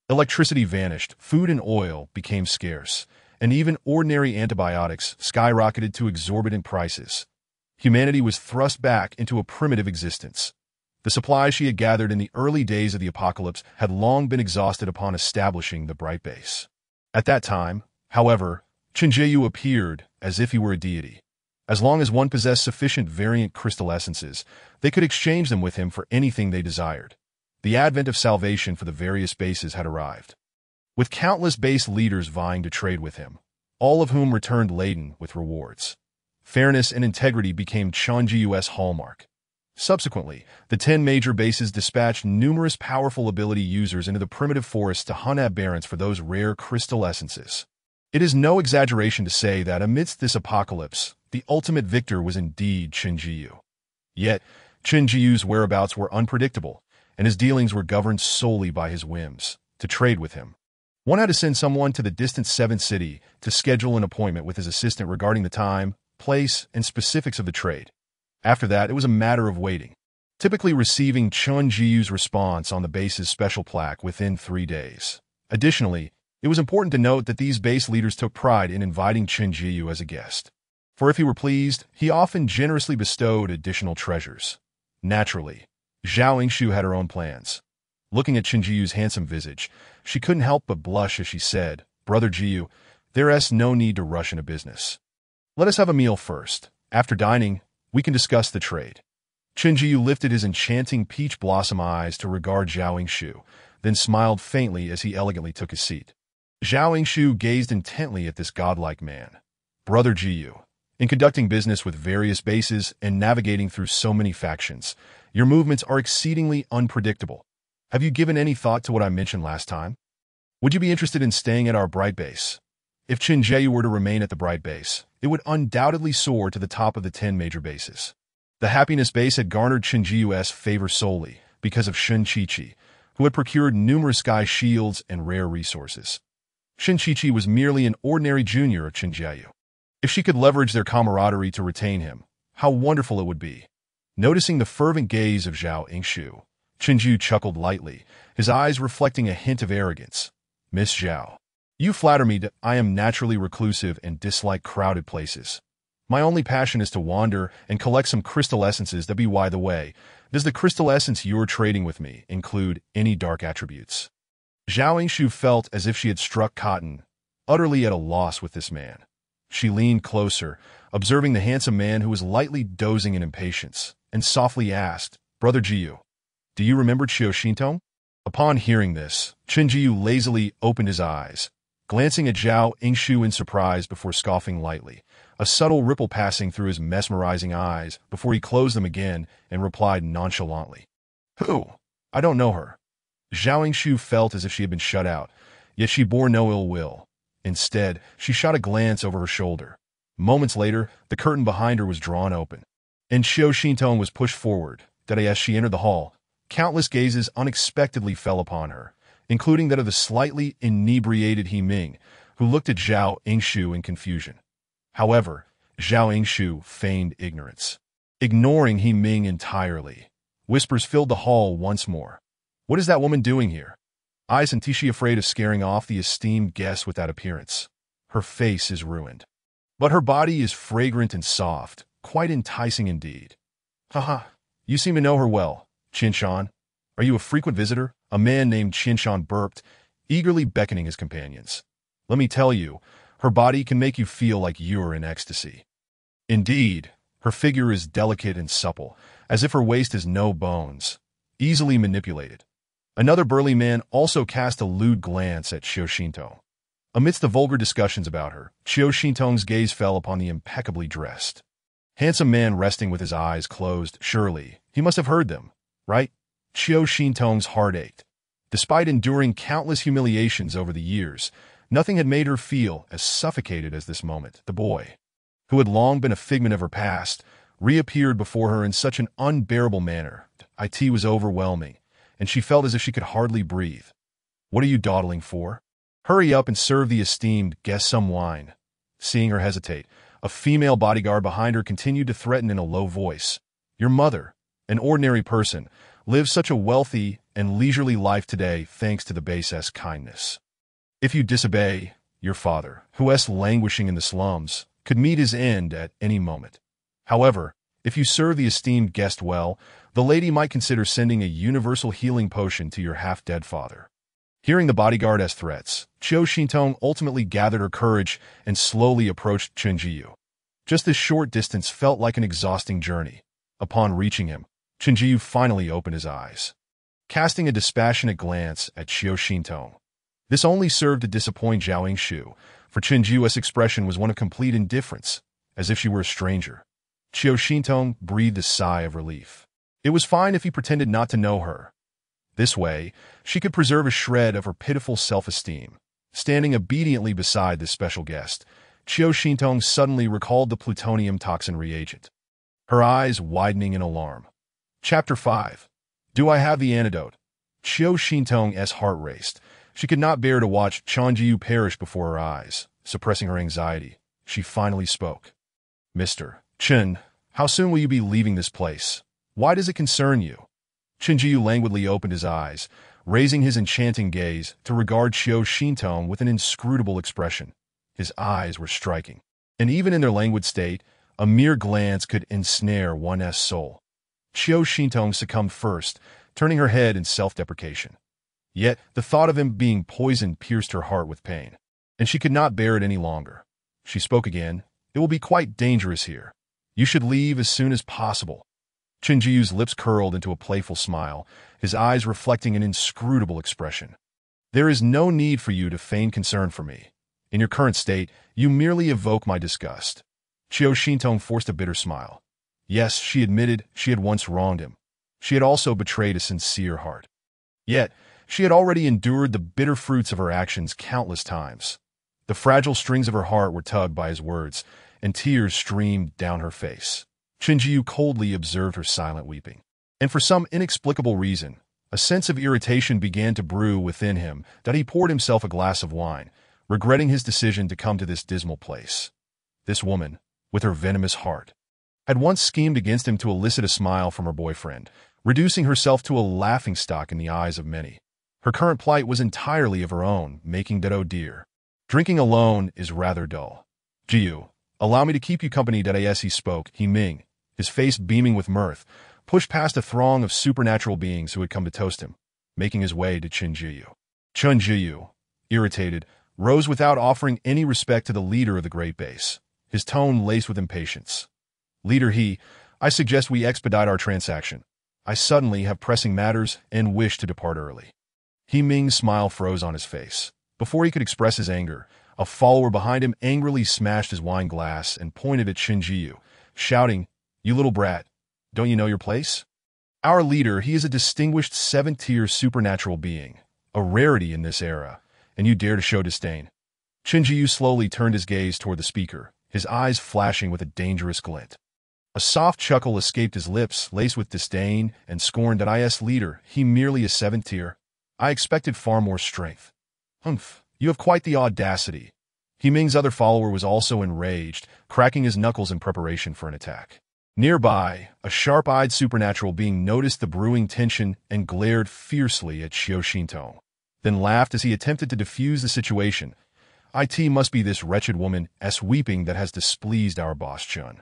[SPEAKER 1] Electricity vanished, food and oil became scarce, and even ordinary antibiotics skyrocketed to exorbitant prices. Humanity was thrust back into a primitive existence. The supplies she had gathered in the early days of the apocalypse had long been exhausted upon establishing the Bright Base. At that time, however, Chenjiu appeared as if he were a deity. As long as one possessed sufficient variant crystal essences, they could exchange them with him for anything they desired. The advent of salvation for the various bases had arrived, with countless base leaders vying to trade with him, all of whom returned laden with rewards. Fairness and integrity became Chenjiu's hallmark. Subsequently, the 10 major bases dispatched numerous powerful ability users into the primitive forests to hunt aberrants for those rare crystal essences. It is no exaggeration to say that amidst this apocalypse, the ultimate victor was indeed Chenjiu. Yet, Chenjiu's whereabouts were unpredictable, and his dealings were governed solely by his whims. To trade with him, one had to send someone to the distant 7th city to schedule an appointment with his assistant regarding the time, place, and specifics of the trade. After that, it was a matter of waiting, typically receiving Chenjiu's response on the base's special plaque within 3 days. Additionally, it was important to note that these base leaders took pride in inviting Chenjiu as a guest, for if he were pleased, he often generously bestowed additional treasures. Naturally, Zhao Yingshu had her own plans. Looking at Chenjiu's handsome visage, she couldn't help but blush as she said, Brother Jiyu, there's no need to rush into business. Let us have a meal first. After dining, we can discuss the trade. Chenjiu lifted his enchanting peach blossom eyes to regard Zhao Yingshu, then smiled faintly as he elegantly took his seat. Zhao Yingshu gazed intently at this godlike man. Brother Jiyu, in conducting business with various bases and navigating through so many factions, your movements are exceedingly unpredictable. Have you given any thought to what I mentioned last time? Would you be interested in staying at our Bright Base? If Chenjiu were to remain at the Bright Base, it would undoubtedly soar to the top of the 10 major bases. The Happiness Base had garnered Chenjiu's favor solely because of Shen Qiqi, who had procured numerous sky shields and rare resources. Shen Qiqi was merely an ordinary junior of Chenjiu. If she could leverage their camaraderie to retain him, how wonderful it would be. Noticing the fervent gaze of Zhao Yingshu, Chenjiu chuckled lightly, his eyes reflecting a hint of arrogance. Miss Zhao, you flatter me that I am naturally reclusive and dislike crowded places. My only passion is to wander and collect some crystal essences that be by the way. Does the crystal essence you're trading with me include any dark attributes? Zhao Yingshu felt as if she had struck cotton, utterly at a loss with this man. She leaned closer, observing the handsome man who was lightly dozing in impatience, and softly asked, Brother Jiyu, do you remember Shinto? Upon hearing this, Chenjiu lazily opened his eyes, glancing at Zhao Yingshu in surprise before scoffing lightly, a subtle ripple passing through his mesmerizing eyes before he closed them again and replied nonchalantly, Who? I don't know her. Zhao Yingshu felt as if she had been shut out, yet she bore no ill will. Instead, she shot a glance over her shoulder. Moments later, the curtain behind her was drawn open, and Shinto was pushed forward, that as she entered the hall, countless gazes unexpectedly fell upon her, including that of the slightly inebriated He Ming, who looked at Zhao Yingshu in confusion. However, Zhao Yingshu feigned ignorance, ignoring He Ming entirely. Whispers filled the hall once more. What is that woman doing here? Isn't she afraid of scaring off the esteemed guest with that appearance? Her face is ruined, but her body is fragrant and soft, quite enticing indeed. Haha, you seem to know her well, Qinshan. Are you a frequent visitor? A man named Qinshan burped, eagerly beckoning his companions. Let me tell you, her body can make you feel like you're in ecstasy. Indeed, her figure is delicate and supple, as if her waist has no bones, easily manipulated. Another burly man also cast a lewd glance at Qiu Xintong. Amidst the vulgar discussions about her, Qiu Xintong's gaze fell upon the impeccably dressed, handsome man resting with his eyes closed. Surely, he must have heard them, right? Qiu Xintong's heart ached. Despite enduring countless humiliations over the years, nothing had made her feel as suffocated as this moment. The boy, who had long been a figment of her past, reappeared before her in such an unbearable manner. It was overwhelming, and she felt as if she could hardly breathe. What are you dawdling for? Hurry up and serve the esteemed guest some wine. Seeing her hesitate, a female bodyguard behind her continued to threaten in a low voice. Your mother, an ordinary person, lives such a wealthy and leisurely life today thanks to the base's kindness. If you disobey, your father, who is languishing in the slums, could meet his end at any moment. However, if you serve the esteemed guest well, the lady might consider sending a universal healing potion to your half-dead father. Hearing the bodyguard's threats, Qiu Xintong ultimately gathered her courage and slowly approached Chen Jiyu. Just this short distance felt like an exhausting journey. Upon reaching him, Chen Jiyu finally opened his eyes, casting a dispassionate glance at Qiu Xintong. This only served to disappoint Zhao Yingshu, for Chen Jiyu's expression was one of complete indifference, as if she were a stranger. Qiu Xintong breathed a sigh of relief. It was fine if he pretended not to know her. This way, she could preserve a shred of her pitiful self-esteem. Standing obediently beside this special guest, Qiu Xintong suddenly recalled the plutonium toxin reagent, her eyes widening in alarm. Chapter 5. Do I have the antidote? Qiu Xintong's heart raced. She could not bear to watch Chen Jiyu perish before her eyes. Suppressing her anxiety, she finally spoke. Mr. Chen, how soon will you be leaving this place? Why does it concern you? Chen Jiyu languidly opened his eyes, raising his enchanting gaze to regard Qiu Xintong with an inscrutable expression. His eyes were striking, and even in their languid state, a mere glance could ensnare one's soul. Qiu Xintong succumbed first, turning her head in self-deprecation. Yet, the thought of him being poisoned pierced her heart with pain, and she could not bear it any longer. She spoke again. It will be quite dangerous here. You should leave as soon as possible. Chen Jiyu's lips curled into a playful smile, his eyes reflecting an inscrutable expression. There is no need for you to feign concern for me. In your current state, you merely evoke my disgust. Qiu Xintong forced a bitter smile. Yes, she admitted she had once wronged him. She had also betrayed a sincere heart. Yet, she had already endured the bitter fruits of her actions countless times. The fragile strings of her heart were tugged by his words, and tears streamed down her face. Chen Jiyu coldly observed her silent weeping, and for some inexplicable reason, a sense of irritation began to brew within him that he poured himself a glass of wine, regretting his decision to come to this dismal place. This woman, with her venomous heart, had once schemed against him to elicit a smile from her boyfriend, reducing herself to a laughingstock in the eyes of many. Her current plight was entirely of her own, making that oh dear. Drinking alone is rather dull. Jiyu, allow me to keep you company. As he spoke, He Ming, his face beaming with mirth, pushed past a throng of supernatural beings who had come to toast him, making his way to Chen Jiyu. Chen Jiyu, irritated, rose without offering any respect to the leader of the great base, his tone laced with impatience. Leader I suggest we expedite our transaction. I suddenly have pressing matters and wish to depart early. He Ming's smile froze on his face. Before he could express his anger, a follower behind him angrily smashed his wine glass and pointed at Chen Jiyu, shouting, You little brat, don't you know your place? Our leader, he is a distinguished 7th-tier supernatural being, a rarity in this era, and you dare to show disdain. Chen Jiyu slowly turned his gaze toward the speaker, his eyes flashing with a dangerous glint. A soft chuckle escaped his lips, laced with disdain and scorn. Leader, he merely a 7th tier. I expected far more strength. Humph, you have quite the audacity. He Ming's other follower was also enraged, cracking his knuckles in preparation for an attack. Nearby, a sharp-eyed supernatural being noticed the brewing tension and glared fiercely at Qiu Xintong, then laughed as he attempted to defuse the situation. It must be this wretched woman's weeping that has displeased our boss Chun.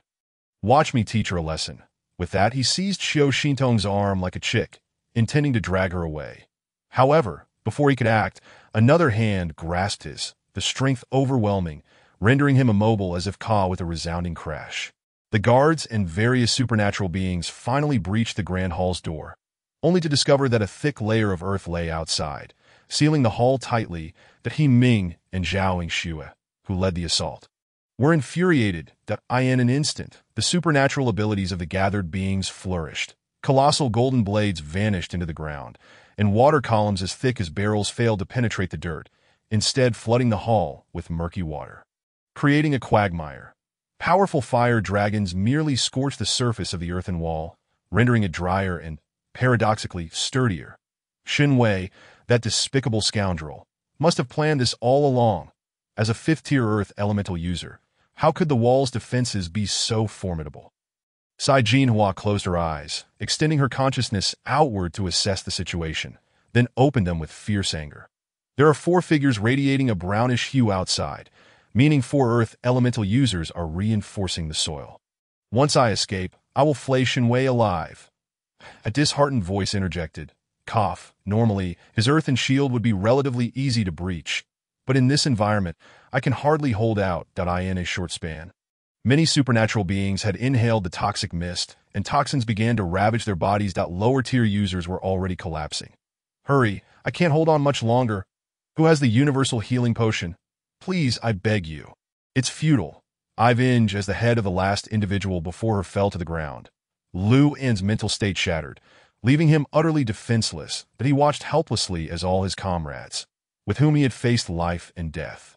[SPEAKER 1] Watch me teach her a lesson. With that, he seized Qiu Xintong's arm like a chick, intending to drag her away. However, before he could act, another hand grasped his, the strength overwhelming, rendering him immobile as if caught with a resounding crash. The guards and various supernatural beings finally breached the Grand Hall's door, only to discover that a thick layer of earth lay outside, sealing the hall tightly. That He Ming and Zhao Xue, who led the assault, were infuriated that in an instant the supernatural abilities of the gathered beings flourished. Colossal golden blades vanished into the ground, and water columns as thick as barrels failed to penetrate the dirt, instead flooding the hall with murky water, creating a quagmire. Powerful fire dragons merely scorched the surface of the earthen wall, rendering it drier and, paradoxically, sturdier. Shen Wei, that despicable scoundrel, must have planned this all along. As a fifth-tier earth elemental user, how could the wall's defenses be so formidable? Sai Jinhua closed her eyes, extending her consciousness outward to assess the situation, then opened them with fierce anger. There are 4 figures radiating a brownish hue outside, meaning 4 earth elemental users are reinforcing the soil. Once I escape, I will flay Shen Wei alive. A disheartened voice interjected. Cough. Normally, his earthen shield would be relatively easy to breach, but in this environment, I can hardly hold out in a short span. Many supernatural beings had inhaled the toxic mist, and toxins began to ravage their bodies. Lower-tier users were already collapsing. Hurry, I can't hold on much longer. Who has the universal healing potion? Please, I beg you. It's futile. I've Inge as the head of the last individual before her fell to the ground. Lu En's mental state shattered, leaving him utterly defenseless, that he watched helplessly as all his comrades, with whom he had faced life and death,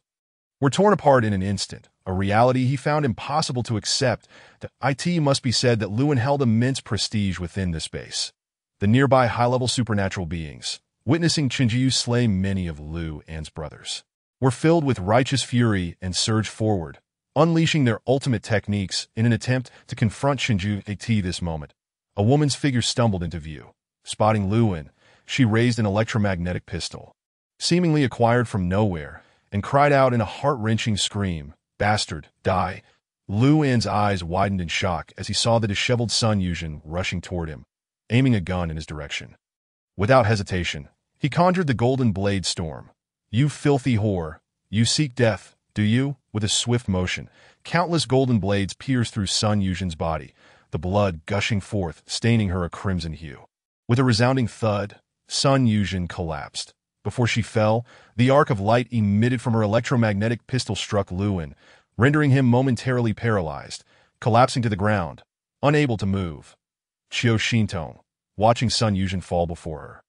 [SPEAKER 1] were torn apart in an instant, a reality he found impossible to accept. It must be said that Luan held immense prestige within this space. The nearby high-level supernatural beings, witnessing Chenjiu slay many of Lu An's brothers, were filled with righteous fury and surged forward, unleashing their ultimate techniques in an attempt to confront Chenjiu. At this moment, a woman's figure stumbled into view. Spotting Luan, she raised an electromagnetic pistol, seemingly acquired from nowhere, and cried out in a heart-wrenching scream, "Bastard, die!" Lu An's eyes widened in shock as he saw the disheveled Sun Yuzhen rushing toward him, aiming a gun in his direction. Without hesitation, he conjured the golden blade storm. "You filthy whore! You seek death, do you?" With a swift motion, countless golden blades pierced through Sun Yuzhen's body, the blood gushing forth, staining her a crimson hue. With a resounding thud, Sun Yuzhen collapsed. Before she fell, the arc of light emitted from her electromagnetic pistol struck Luan, rendering him momentarily paralyzed, collapsing to the ground, unable to move. Qiu Xintong, watching Sun Yuzhen fall before her,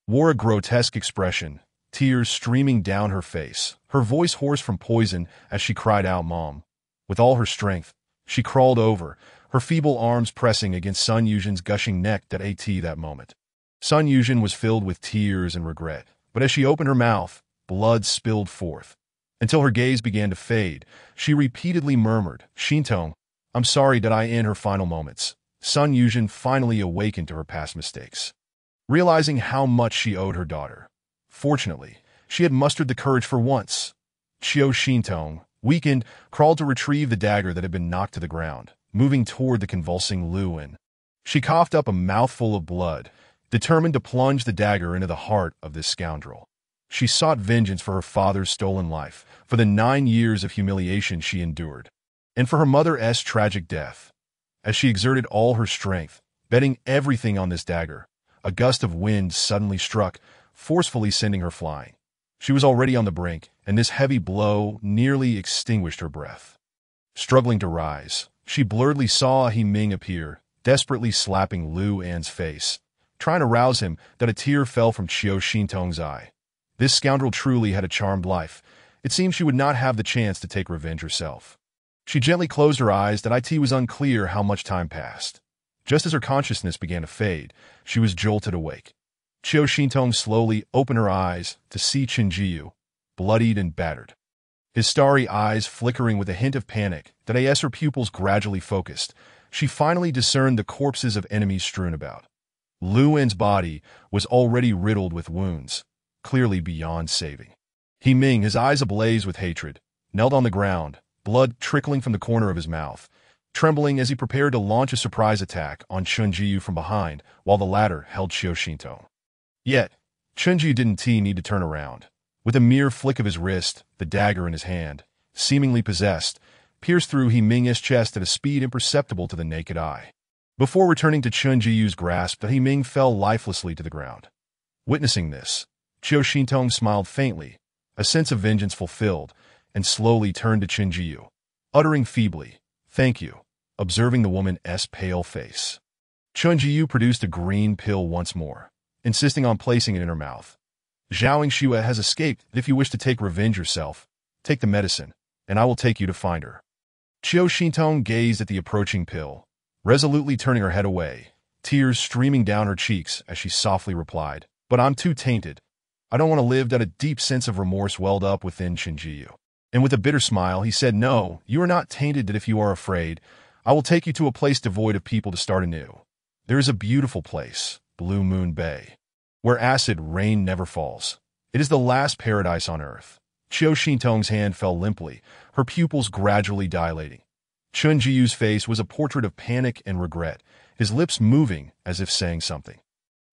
[SPEAKER 1] wore a grotesque expression, tears streaming down her face, her voice hoarse from poison as she cried out, "Mom." With all her strength, she crawled over, her feeble arms pressing against Sun Yuzhen's gushing neck. That moment, Sun Yuzhen was filled with tears and regret, but as she opened her mouth, blood spilled forth. Until her gaze began to fade, she repeatedly murmured, "Xintong, I'm sorry." In her final moments, Sun Yuzhen finally awakened to her past mistakes, realizing how much she owed her daughter. Fortunately, she had mustered the courage for once. Qiu Xintong, weakened, crawled to retrieve the dagger that had been knocked to the ground, moving toward the convulsing Luan. She coughed up a mouthful of blood, determined to plunge the dagger into the heart of this scoundrel. She sought vengeance for her father's stolen life, for the 9 years of humiliation she endured, and for her mother's tragic death. As she exerted all her strength, betting everything on this dagger, a gust of wind suddenly struck, forcefully sending her flying. She was already on the brink, and this heavy blow nearly extinguished her breath. Struggling to rise, she blurredly saw He Ming appear, desperately slapping Lu An's face, trying to rouse him. A tear fell from Qiu Xintong's eye. This scoundrel truly had a charmed life. It seemed she would not have the chance to take revenge herself. She gently closed her eyes. It was unclear how much time passed. Just as her consciousness began to fade, she was jolted awake. Qiu Xintong slowly opened her eyes to see Chenjiu, bloodied and battered, his starry eyes flickering with a hint of panic. As her pupils gradually focused, she finally discerned the corpses of enemies strewn about. Luan's body was already riddled with wounds, clearly beyond saving. He Ming, his eyes ablaze with hatred, knelt on the ground, blood trickling from the corner of his mouth. trembling as he prepared to launch a surprise attack on Chunjiyu from behind while the latter held Xiao. Yet, Chunjiyu didn't need to turn around. With a mere flick of his wrist, the dagger in his hand, seemingly possessed, pierced through He Ming's chest at a speed imperceptible to the naked eye. Before returning to Chunjiyu's grasp, He Ming fell lifelessly to the ground. Witnessing this, Xiao smiled faintly, a sense of vengeance fulfilled, and slowly turned to Chunjiyu, uttering feebly, "Thank you," observing the woman's pale face. Chunjiyu produced a green pill once more, insisting on placing it in her mouth. "Zhao Xue has escaped. If you wish to take revenge yourself, take the medicine, and I will take you to find her." Xiao gazed at the approaching pill, resolutely turning her head away, tears streaming down her cheeks as she softly replied, "But I'm too tainted. I don't want to live." That a deep sense of remorse welled up within Chunjiyu. And with a bitter smile, he said, "No, you are not tainted. That if you are afraid, I will take you to a place devoid of people to start anew. There is a beautiful place, Blue Moon Bay, where acid rain never falls. It is the last paradise on earth." Xiao hand fell limply, her pupils gradually dilating. Chunjiyu's face was a portrait of panic and regret, his lips moving as if saying something.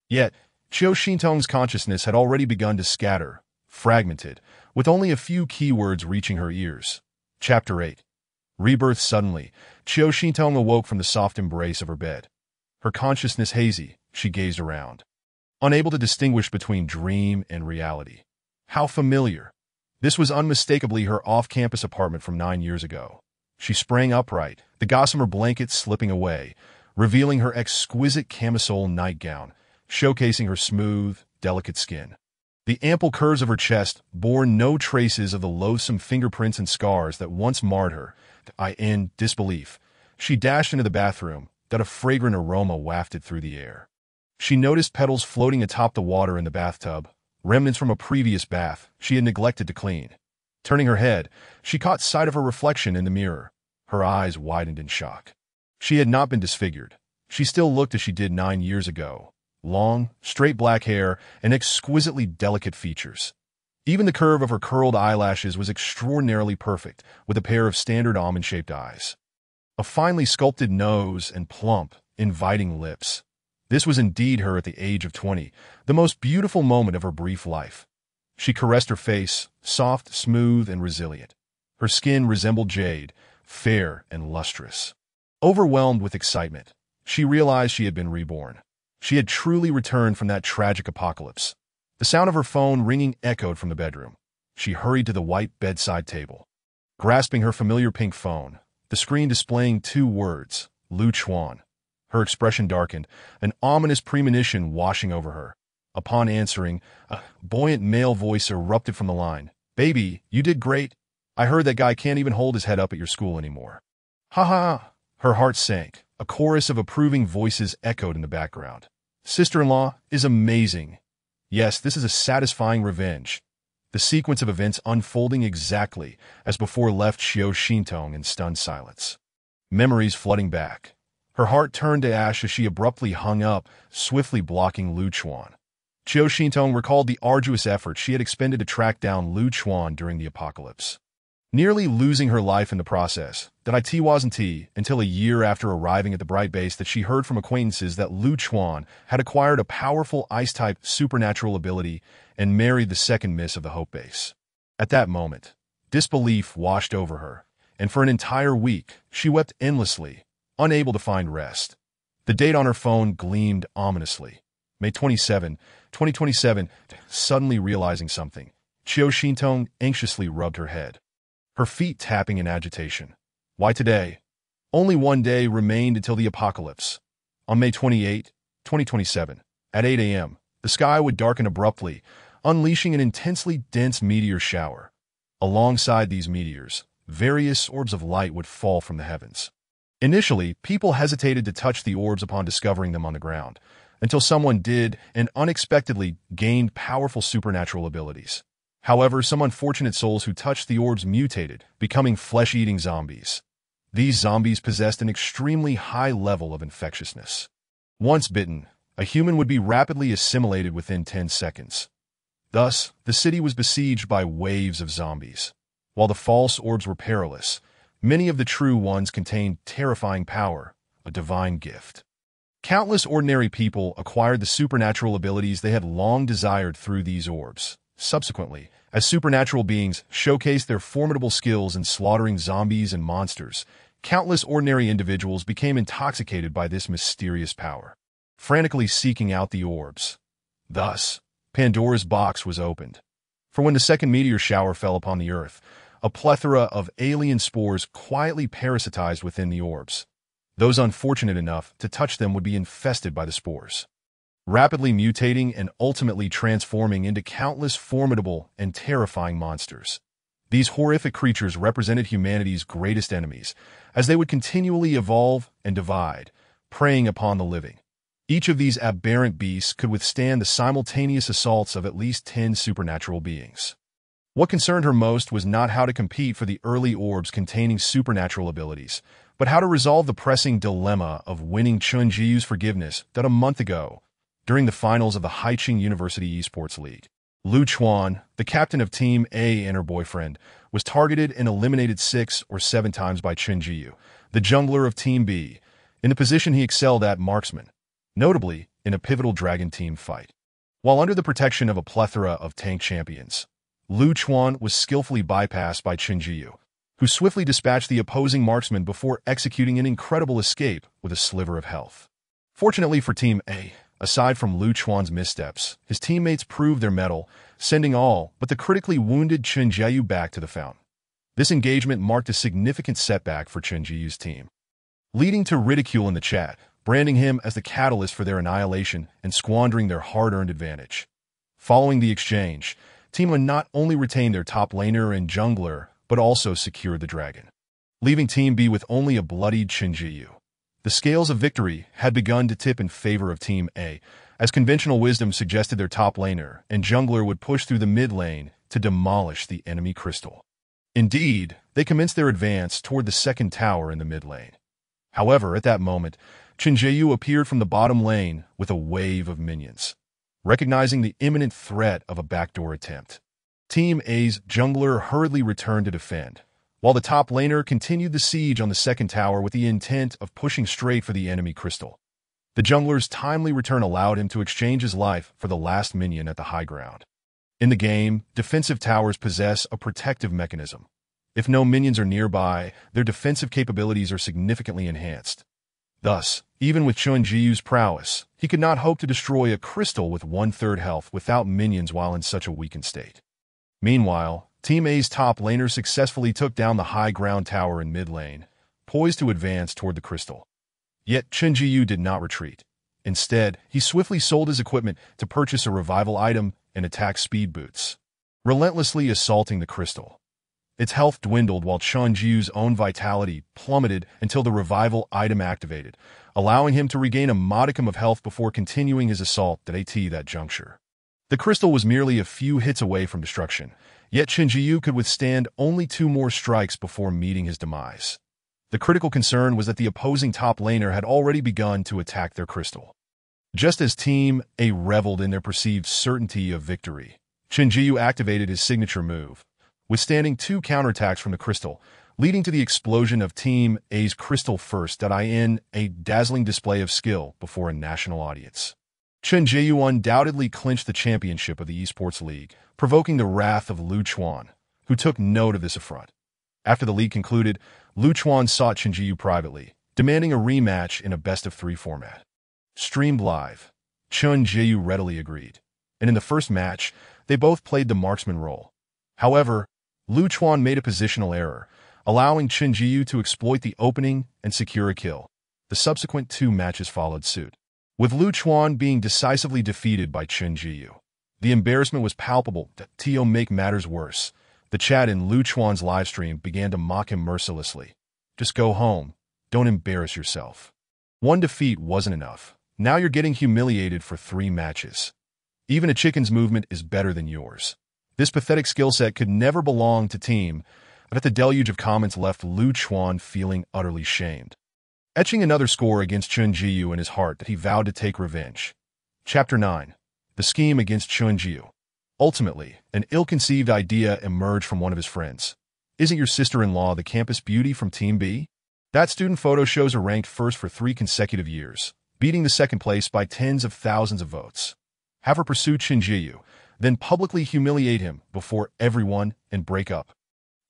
[SPEAKER 1] Yet, Xiao consciousness had already begun to scatter, fragmented, with only a few keywords reaching her ears. Chapter 8. Rebirth. Suddenly, Xiao awoke from the soft embrace of her bed. Her consciousness hazy, she gazed around, unable to distinguish between dream and reality. How familiar! This was unmistakably her off-campus apartment from 9 years ago. She sprang upright, the gossamer blanket slipping away, revealing her exquisite camisole nightgown, showcasing her smooth, delicate skin. The ample curves of her chest bore no traces of the loathsome fingerprints and scars that once marred her. In disbelief, she dashed into the bathroom, that a fragrant aroma wafted through the air. She noticed petals floating atop the water in the bathtub, remnants from a previous bath she had neglected to clean. Turning her head, she caught sight of her reflection in the mirror. Her eyes widened in shock. She had not been disfigured. She still looked as she did 9 years ago. Long, straight black hair, and exquisitely delicate features. Even the curve of her curled eyelashes was extraordinarily perfect, with a pair of standard almond-shaped eyes. A finely sculpted nose and plump, inviting lips. This was indeed her at the age of 20, the most beautiful moment of her brief life. She caressed her face, soft, smooth, and resilient. Her skin resembled jade, fair and lustrous. Overwhelmed with excitement, she realized she had been reborn. She had truly returned from that tragic apocalypse. The sound of her phone ringing echoed from the bedroom. She hurried to the white bedside table. Grasping her familiar pink phone, the screen displaying 2 words, Lu Chuan. Her expression darkened, an ominous premonition washing over her. Upon answering, a buoyant male voice erupted from the line. "Baby, you did great. I heard that guy can't even hold his head up at your school anymore." "Ha ha!" Her heart sank. A chorus of approving voices echoed in the background. "Sister-in-law is amazing. Yes, this is a satisfying revenge." The sequence of events unfolding exactly as before left Xiao in stunned silence. Memories flooding back. Her heart turned to ash as she abruptly hung up, swiftly blocking Lu Chuan. Xiao recalled the arduous effort she had expended to track down Lu Chuan during the apocalypse. Nearly losing her life in the process, that it wasn't until a year after arriving at the Bright Base that she heard from acquaintances that Lu Chuan had acquired a powerful ice-type supernatural ability and married the second miss of the Hope Base. At that moment, disbelief washed over her, and for an entire week, she wept endlessly, unable to find rest. The date on her phone gleamed ominously. May 27, 2027, suddenly realizing something. Xiao anxiously rubbed her head, her feet tapping in agitation. Why today? Only one day remained until the apocalypse. On May 28, 2027, at 8 a.m., the sky would darken abruptly, unleashing an intensely dense meteor shower. Alongside these meteors, various orbs of light would fall from the heavens. Initially, people hesitated to touch the orbs upon discovering them on the ground, until someone did and unexpectedly gained powerful supernatural abilities. However, some unfortunate souls who touched the orbs mutated, becoming flesh-eating zombies. These zombies possessed an extremely high level of infectiousness. Once bitten, a human would be rapidly assimilated within 10 seconds. Thus, the city was besieged by waves of zombies. While the false orbs were perilous, Many of the true ones contained terrifying power, a divine gift. Countless ordinary people acquired the supernatural abilities they had long desired through these orbs. Subsequently, as supernatural beings showcased their formidable skills in slaughtering zombies and monsters, countless ordinary individuals became intoxicated by this mysterious power, frantically seeking out the orbs. Thus, Pandora's box was opened. For when the second meteor shower fell upon the Earth, a plethora of alien spores quietly parasitized within the orbs. Those unfortunate enough to touch them would be infested by the spores, rapidly mutating and ultimately transforming into countless formidable and terrifying monsters. These horrific creatures represented humanity's greatest enemies, as they would continually evolve and divide, preying upon the living. Each of these aberrant beasts could withstand the simultaneous assaults of at least 10 supernatural beings. What concerned her most was not how to compete for the early orbs containing supernatural abilities, but how to resolve the pressing dilemma of winning Chun Jiyu's forgiveness that a month ago, during the finals of the Haiching University Esports League, Lu Chuan, the captain of Team A and her boyfriend, was targeted and eliminated 6 or 7 times by Chun Jiyu, the jungler of Team B, in the position he excelled at, marksman, notably in a pivotal dragon team fight. While under the protection of a plethora of tank champions, Lu Chuan was skillfully bypassed by Chun Jiyu, who swiftly dispatched the opposing marksman before executing an incredible escape with a sliver of health. Fortunately for Team A, aside from Lu Chuan's missteps, his teammates proved their mettle, sending all but the critically wounded Chun Jiyu back to the fountain. This engagement marked a significant setback for Chun Jiyu's team, leading to ridicule in the chat, branding him as the catalyst for their annihilation and squandering their hard-earned advantage. Following the exchange, Team A not only retained their top laner and jungler, but also secured the dragon, leaving Team B with only a bloodied Chun Jiyu. The scales of victory had begun to tip in favor of Team A, as conventional wisdom suggested their top laner and jungler would push through the mid lane to demolish the enemy crystal. Indeed, they commenced their advance toward the second tower in the mid lane. However, at that moment, Chun Jiyu appeared from the bottom lane with a wave of minions. Recognizing the imminent threat of a backdoor attempt, Team A's jungler hurriedly returned to defend, while the top laner continued the siege on the second tower with the intent of pushing straight for the enemy crystal. The jungler's timely return allowed him to exchange his life for the last minion at the high ground. In the game, defensive towers possess a protective mechanism. If no minions are nearby, their defensive capabilities are significantly enhanced. Thus, even with Chun Jiyu's prowess, he could not hope to destroy a crystal with 1/3 health without minions while in such a weakened state. Meanwhile, Team A's top laner successfully took down the high ground tower in mid lane, poised to advance toward the crystal. Yet Chun Jiyu did not retreat. Instead, he swiftly sold his equipment to purchase a revival item and attack speed boots, relentlessly assaulting the crystal. Its health dwindled while Chun Jiyu's own vitality plummeted until the revival item activated, allowing him to regain a modicum of health before continuing his assault at that juncture. The crystal was merely a few hits away from destruction, yet Chun Jiyu could withstand only 2 more strikes before meeting his demise. The critical concern was that the opposing top laner had already begun to attack their crystal. Just as Team A reveled in their perceived certainty of victory, Chun Jiyu activated his signature move, withstanding 2 counterattacks from the crystal, leading to the explosion of Team A's crystal first in a dazzling display of skill before a national audience. Chun Jiyu undoubtedly clinched the championship of the Esports League, provoking the wrath of Lu Chuan, who took note of this affront. After the league concluded, Lu Chuan sought Chun Jiyu privately, demanding a rematch in a best-of-3 format. Streamed live, Chun Jiyu readily agreed, and in the first match, they both played the marksman role. However, Lu Chuan made a positional error, allowing Chun Jiyu to exploit the opening and secure a kill. The subsequent 2 matches followed suit, with Lu Chuan being decisively defeated by Chun Jiyu. The embarrassment was palpable. To make matters worse, the chat in Lu Chuan's livestream began to mock him mercilessly. Just go home. Don't embarrass yourself. 1 defeat wasn't enough. Now you're getting humiliated for 3 matches. Even a chicken's movement is better than yours. This pathetic skill set could never belong to Team, but the deluge of comments left Lu Chuan feeling utterly shamed, etching another score against Chun Jiyu in his heart that he vowed to take revenge. Chapter 9. The Scheme Against Chun Jiyu. Ultimately, an ill-conceived idea emerged from one of his friends. Isn't your sister-in-law the campus beauty from Team B? That student photo shows her ranked first for 3 consecutive years, beating the second place by tens of thousands of votes. Have her pursue Chen Jiyu, then publicly humiliate him before everyone and break up.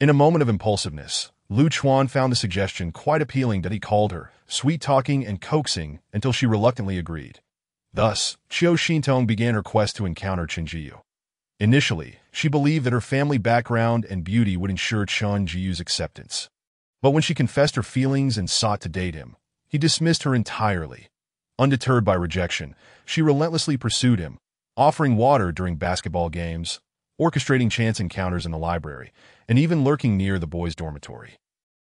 [SPEAKER 1] In a moment of impulsiveness, Lu Chuan found the suggestion quite appealing that he called her, sweet-talking and coaxing until she reluctantly agreed. Thus, Qiu Xintong began her quest to encounter Chen Jiyu. Initially, she believed that her family background and beauty would ensure Chen Jiyu's acceptance. But when she confessed her feelings and sought to date him, he dismissed her entirely. Undeterred by rejection, she relentlessly pursued him, offering water during basketball games, orchestrating chance encounters in the library, and even lurking near the boys' dormitory.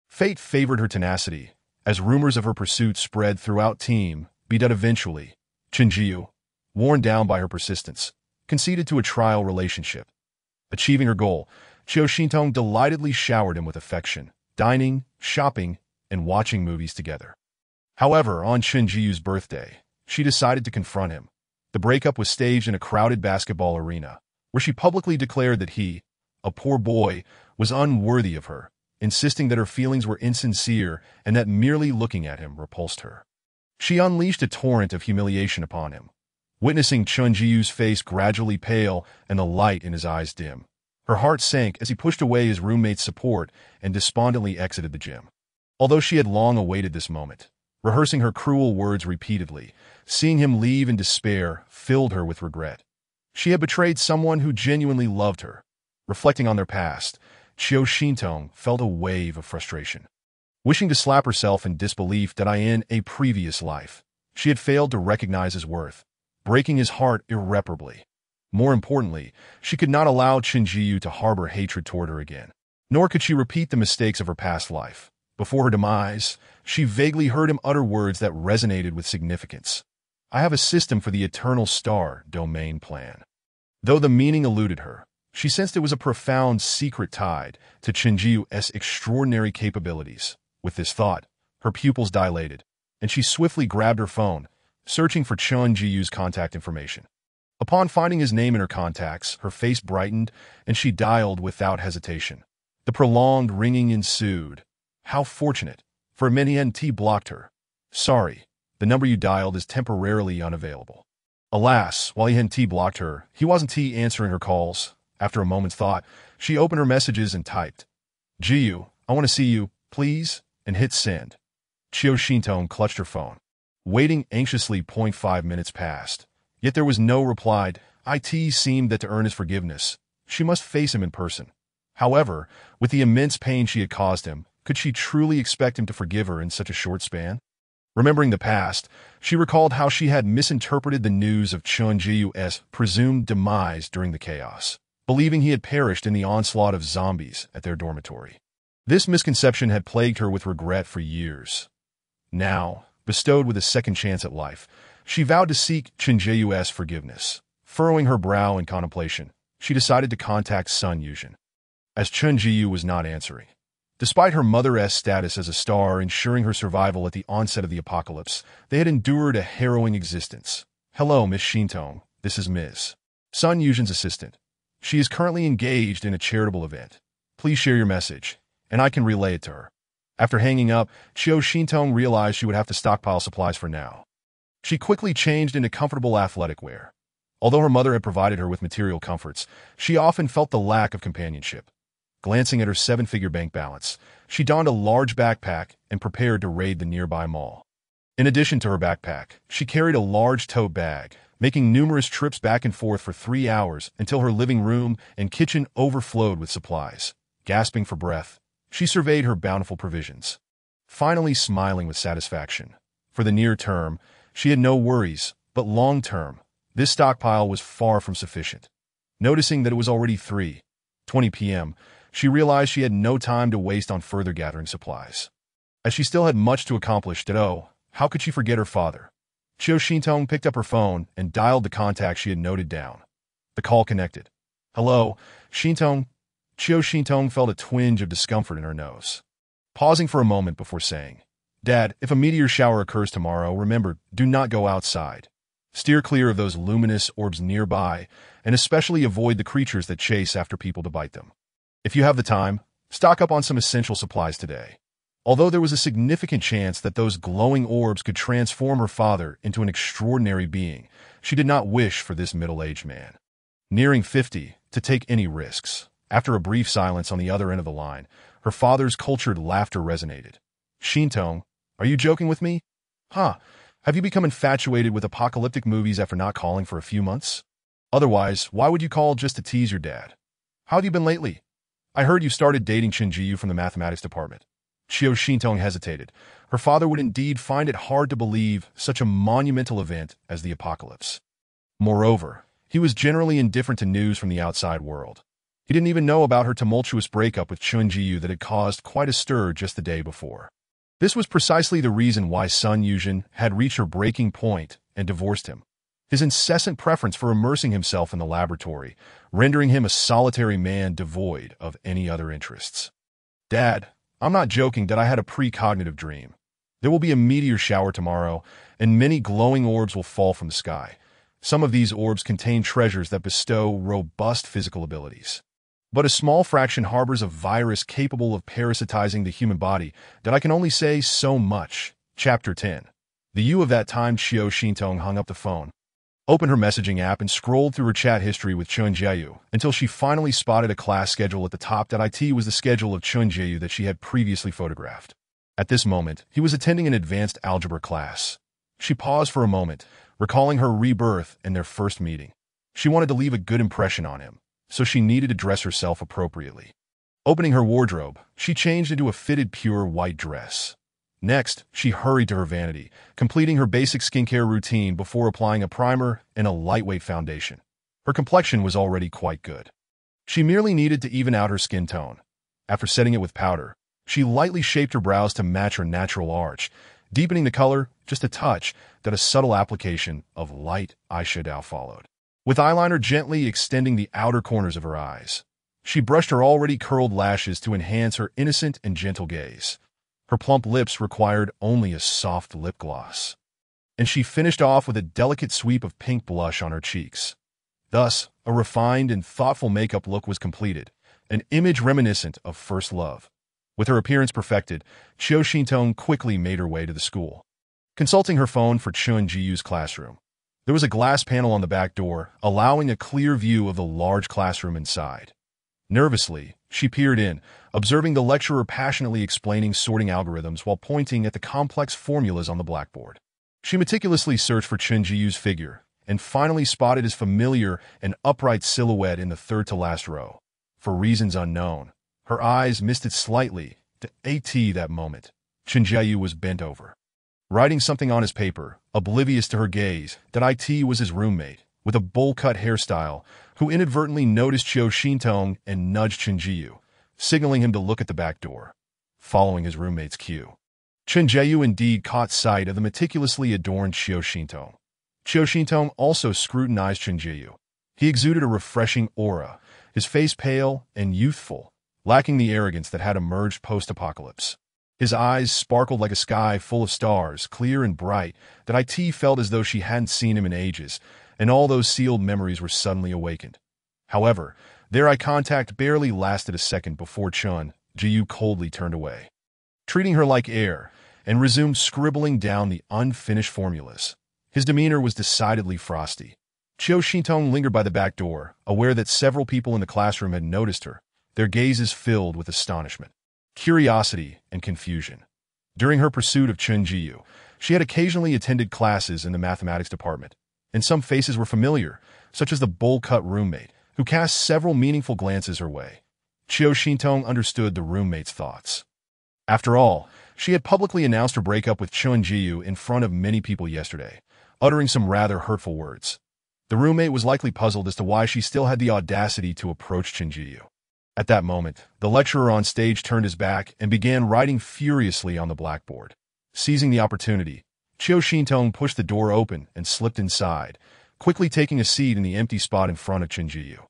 [SPEAKER 1] Fate favored her tenacity, as rumors of her pursuit spread throughout Team B that eventually, Chen Jiyu, worn down by her persistence, conceded to a trial relationship. Achieving her goal, Qiu Xintong delightedly showered him with affection, dining, shopping, and watching movies together. However, on Chen Jiyu's birthday, she decided to confront him. The breakup was staged in a crowded basketball arena, where she publicly declared that he, a poor boy, was unworthy of her, insisting that her feelings were insincere and that merely looking at him repulsed her. She unleashed a torrent of humiliation upon him. Witnessing Chen Jiyu's face gradually pale and the light in his eyes dim, her heart sank as he pushed away his roommate's support and despondently exited the gym. Although she had long awaited this moment, rehearsing her cruel words repeatedly, seeing him leave in despair filled her with regret. She had betrayed someone who genuinely loved her. Reflecting on their past, Qiu Xintong felt a wave of frustration. Wishing to slap herself in disbelief that in a previous life, she had failed to recognize his worth, breaking his heart irreparably. More importantly, she could not allow Chen Jiyu to harbor hatred toward her again. Nor could she repeat the mistakes of her past life. Before her demise, she vaguely heard him utter words that resonated with significance. I have a system for the eternal star domain plan. Though the meaning eluded her, she sensed it was a profound secret tied to Chen Jiyu's extraordinary capabilities. With this thought, her pupils dilated, and she swiftly grabbed her phone, searching for Chen Jiyu's contact information. Upon finding his name in her contacts, her face brightened, and she dialed without hesitation. The prolonged ringing ensued. How fortunate, for a minute he hadn't blocked her. Sorry, the number you dialed is temporarily unavailable. Alas, while he hadn't blocked her, he wasn't answering her calls. After a moment's thought, she opened her messages and typed, Jiyu, I want to see you, please, and hit send. Qiu Xintong clutched her phone. Waiting anxiously, 0.5 minutes passed. Yet there was no reply. It seemed that to earn his forgiveness, she must face him in person. However, with the immense pain she had caused him, could she truly expect him to forgive her in such a short span? Remembering the past, she recalled how she had misinterpreted the news of Chen Jiyu's presumed demise during the chaos, believing he had perished in the onslaught of zombies at their dormitory. This misconception had plagued her with regret for years. Now, bestowed with a second chance at life, she vowed to seek Chen Jiyu's forgiveness. Furrowing her brow in contemplation, she decided to contact Sun Yuzhen. As Chen Jiyu was not answering, despite her mother's status as a star ensuring her survival at the onset of the apocalypse, they had endured a harrowing existence. Hello, Miss Xintong, this is Ms. Sun Yuzhen's assistant. She is currently engaged in a charitable event. Please share your message, and I can relay it to her. After hanging up, Qiu Xintong realized she would have to stockpile supplies for now. She quickly changed into comfortable athletic wear. Although her mother had provided her with material comforts, she often felt the lack of companionship. Glancing at her 7-figure bank balance, she donned a large backpack and prepared to raid the nearby mall. In addition to her backpack, she carried a large tote bag, making numerous trips back and forth for 3 hours until her living room and kitchen overflowed with supplies. Gasping for breath, she surveyed her bountiful provisions, finally smiling with satisfaction. For the near term, she had no worries, but long term, this stockpile was far from sufficient. Noticing that it was already 3:20 p.m., she realized she had no time to waste on further gathering supplies. As she still had much to accomplish, how could she forget her father? Qiu Xintong picked up her phone and dialed the contact she had noted down. The call connected. Hello, Xintong. Qiu Xintong felt a twinge of discomfort in her nose. Pausing for a moment before saying, Dad, if a meteor shower occurs tomorrow, remember, do not go outside. Steer clear of those luminous orbs nearby, and especially avoid the creatures that chase after people to bite them. If you have the time, Stock up on some essential supplies today. Although there was a significant chance that those glowing orbs could transform her father into an extraordinary being, she did not wish for this middle-aged man, nearing 50, to take any risks. After a brief silence on the other end of the line, her father's cultured laughter resonated. Shintong, are you joking with me? Huh, have you become infatuated with apocalyptic movies after not calling for a few months? Otherwise, why would you call just to tease your dad? How have you been lately? I heard you started dating Chen Jiyu from the mathematics department. Qiu Shintong hesitated. Her father would indeed find it hard to believe such a monumental event as the apocalypse. Moreover, he was generally indifferent to news from the outside world. He didn't even know about her tumultuous breakup with Chen Jiyu that had caused quite a stir just the day before. This was precisely the reason why Sun Yuzhen had reached her breaking point and divorced him. His incessant preference for immersing himself in the laboratory, rendering him a solitary man devoid of any other interests. Dad, I'm not joking that I had a precognitive dream. There will be a meteor shower tomorrow, and many glowing orbs will fall from the sky. Some of these orbs contain treasures that bestow robust physical abilities. But a small fraction harbors a virus capable of parasitizing the human body that I can only say so much. Chapter 10. The you of that time. Qiu Shintong hung up the phone, opened her messaging app, and scrolled through her chat history with Chen Jiyu until she finally spotted a class schedule at the top. That it was the schedule of Chen Jiyu that she had previously photographed. At this moment, he was attending an advanced algebra class. She paused for a moment, recalling her rebirth and their first meeting. She wanted to leave a good impression on him, so she needed to dress herself appropriately. Opening her wardrobe, she changed into a fitted pure white dress. Next, she hurried to her vanity, completing her basic skincare routine before applying a primer and a lightweight foundation. Her complexion was already quite good. She merely needed to even out her skin tone. After setting it with powder, she lightly shaped her brows to match her natural arch, deepening the color just a touch that a subtle application of light eyeshadow followed, with eyeliner gently extending the outer corners of her eyes. She brushed her already curled lashes to enhance her innocent and gentle gaze. Her plump lips required only a soft lip gloss, and she finished off with a delicate sweep of pink blush on her cheeks. Thus, a refined and thoughtful makeup look was completed, an image reminiscent of first love. With her appearance perfected, Qiu Shintong quickly made her way to the school. Consulting her phone for Chen Jiyu's classroom, there was a glass panel on the back door, allowing a clear view of the large classroom inside. Nervously, she peered in, observing the lecturer passionately explaining sorting algorithms while pointing at the complex formulas on the blackboard. She meticulously searched for Chen Jiyu's figure, and finally spotted his familiar and upright silhouette in the third-to-last row. For reasons unknown, her eyes misted slightly. That moment, Chen Jiyu was bent over, writing something on his paper, oblivious to her gaze that it was his roommate, with a bowl-cut hairstyle, who inadvertently noticed Qiu Shintong and nudged Chen Jiyu, signaling him to look at the back door. Following his roommate's cue, Chen Jiyu indeed caught sight of the meticulously adorned Qiu Shintong. Qiu Shintong also scrutinized Chen Jiyu. He exuded a refreshing aura, his face pale and youthful, lacking the arrogance that had emerged post-apocalypse. His eyes sparkled like a sky full of stars, clear and bright, that it felt as though she hadn't seen him in ages, and all those sealed memories were suddenly awakened. However, their eye contact barely lasted a second before Chen Jiyu coldly turned away, treating her like air, and resumed scribbling down the unfinished formulas. His demeanor was decidedly frosty. Qiu Shintong lingered by the back door, aware that several people in the classroom had noticed her, their gazes filled with astonishment, curiosity, and confusion. During her pursuit of Chen Jiyu, she had occasionally attended classes in the mathematics department, and some faces were familiar, such as the bowl-cut roommate, who cast several meaningful glances her way. Qiu Shintong understood the roommate's thoughts. After all, she had publicly announced her breakup with Chen Jiyu in front of many people yesterday, uttering some rather hurtful words. The roommate was likely puzzled as to why she still had the audacity to approach Chen Jiyu. At that moment, the lecturer on stage turned his back and began writing furiously on the blackboard. Seizing the opportunity, Qiu Shintong pushed the door open and slipped inside, quickly taking a seat in the empty spot in front of Chen Jiyu.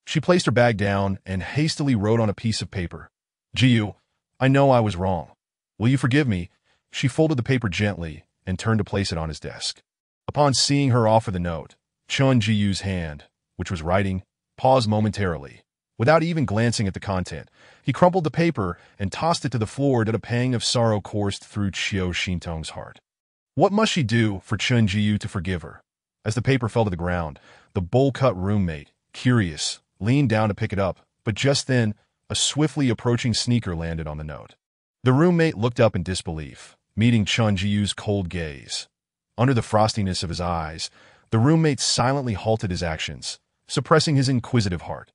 [SPEAKER 1] She placed her bag down and hastily wrote on a piece of paper, "Jiyu, I know I was wrong. Will you forgive me?" She folded the paper gently and turned to place it on his desk. Upon seeing her offer the note, Chen Jiyu's hand, which was writing, paused momentarily, Without even glancing at the content, he crumpled the paper and tossed it to the floor that a pang of sorrow coursed through Chiu Shintong's heart. What must she do for Chun Ji-yu to forgive her? As the paper fell to the ground, the bowl-cut roommate, curious, leaned down to pick it up, but just then, a swiftly approaching sneaker landed on the note. The roommate looked up in disbelief, meeting Chun Ji-yu's cold gaze. Under the frostiness of his eyes, the roommate silently halted his actions, suppressing his inquisitive heart.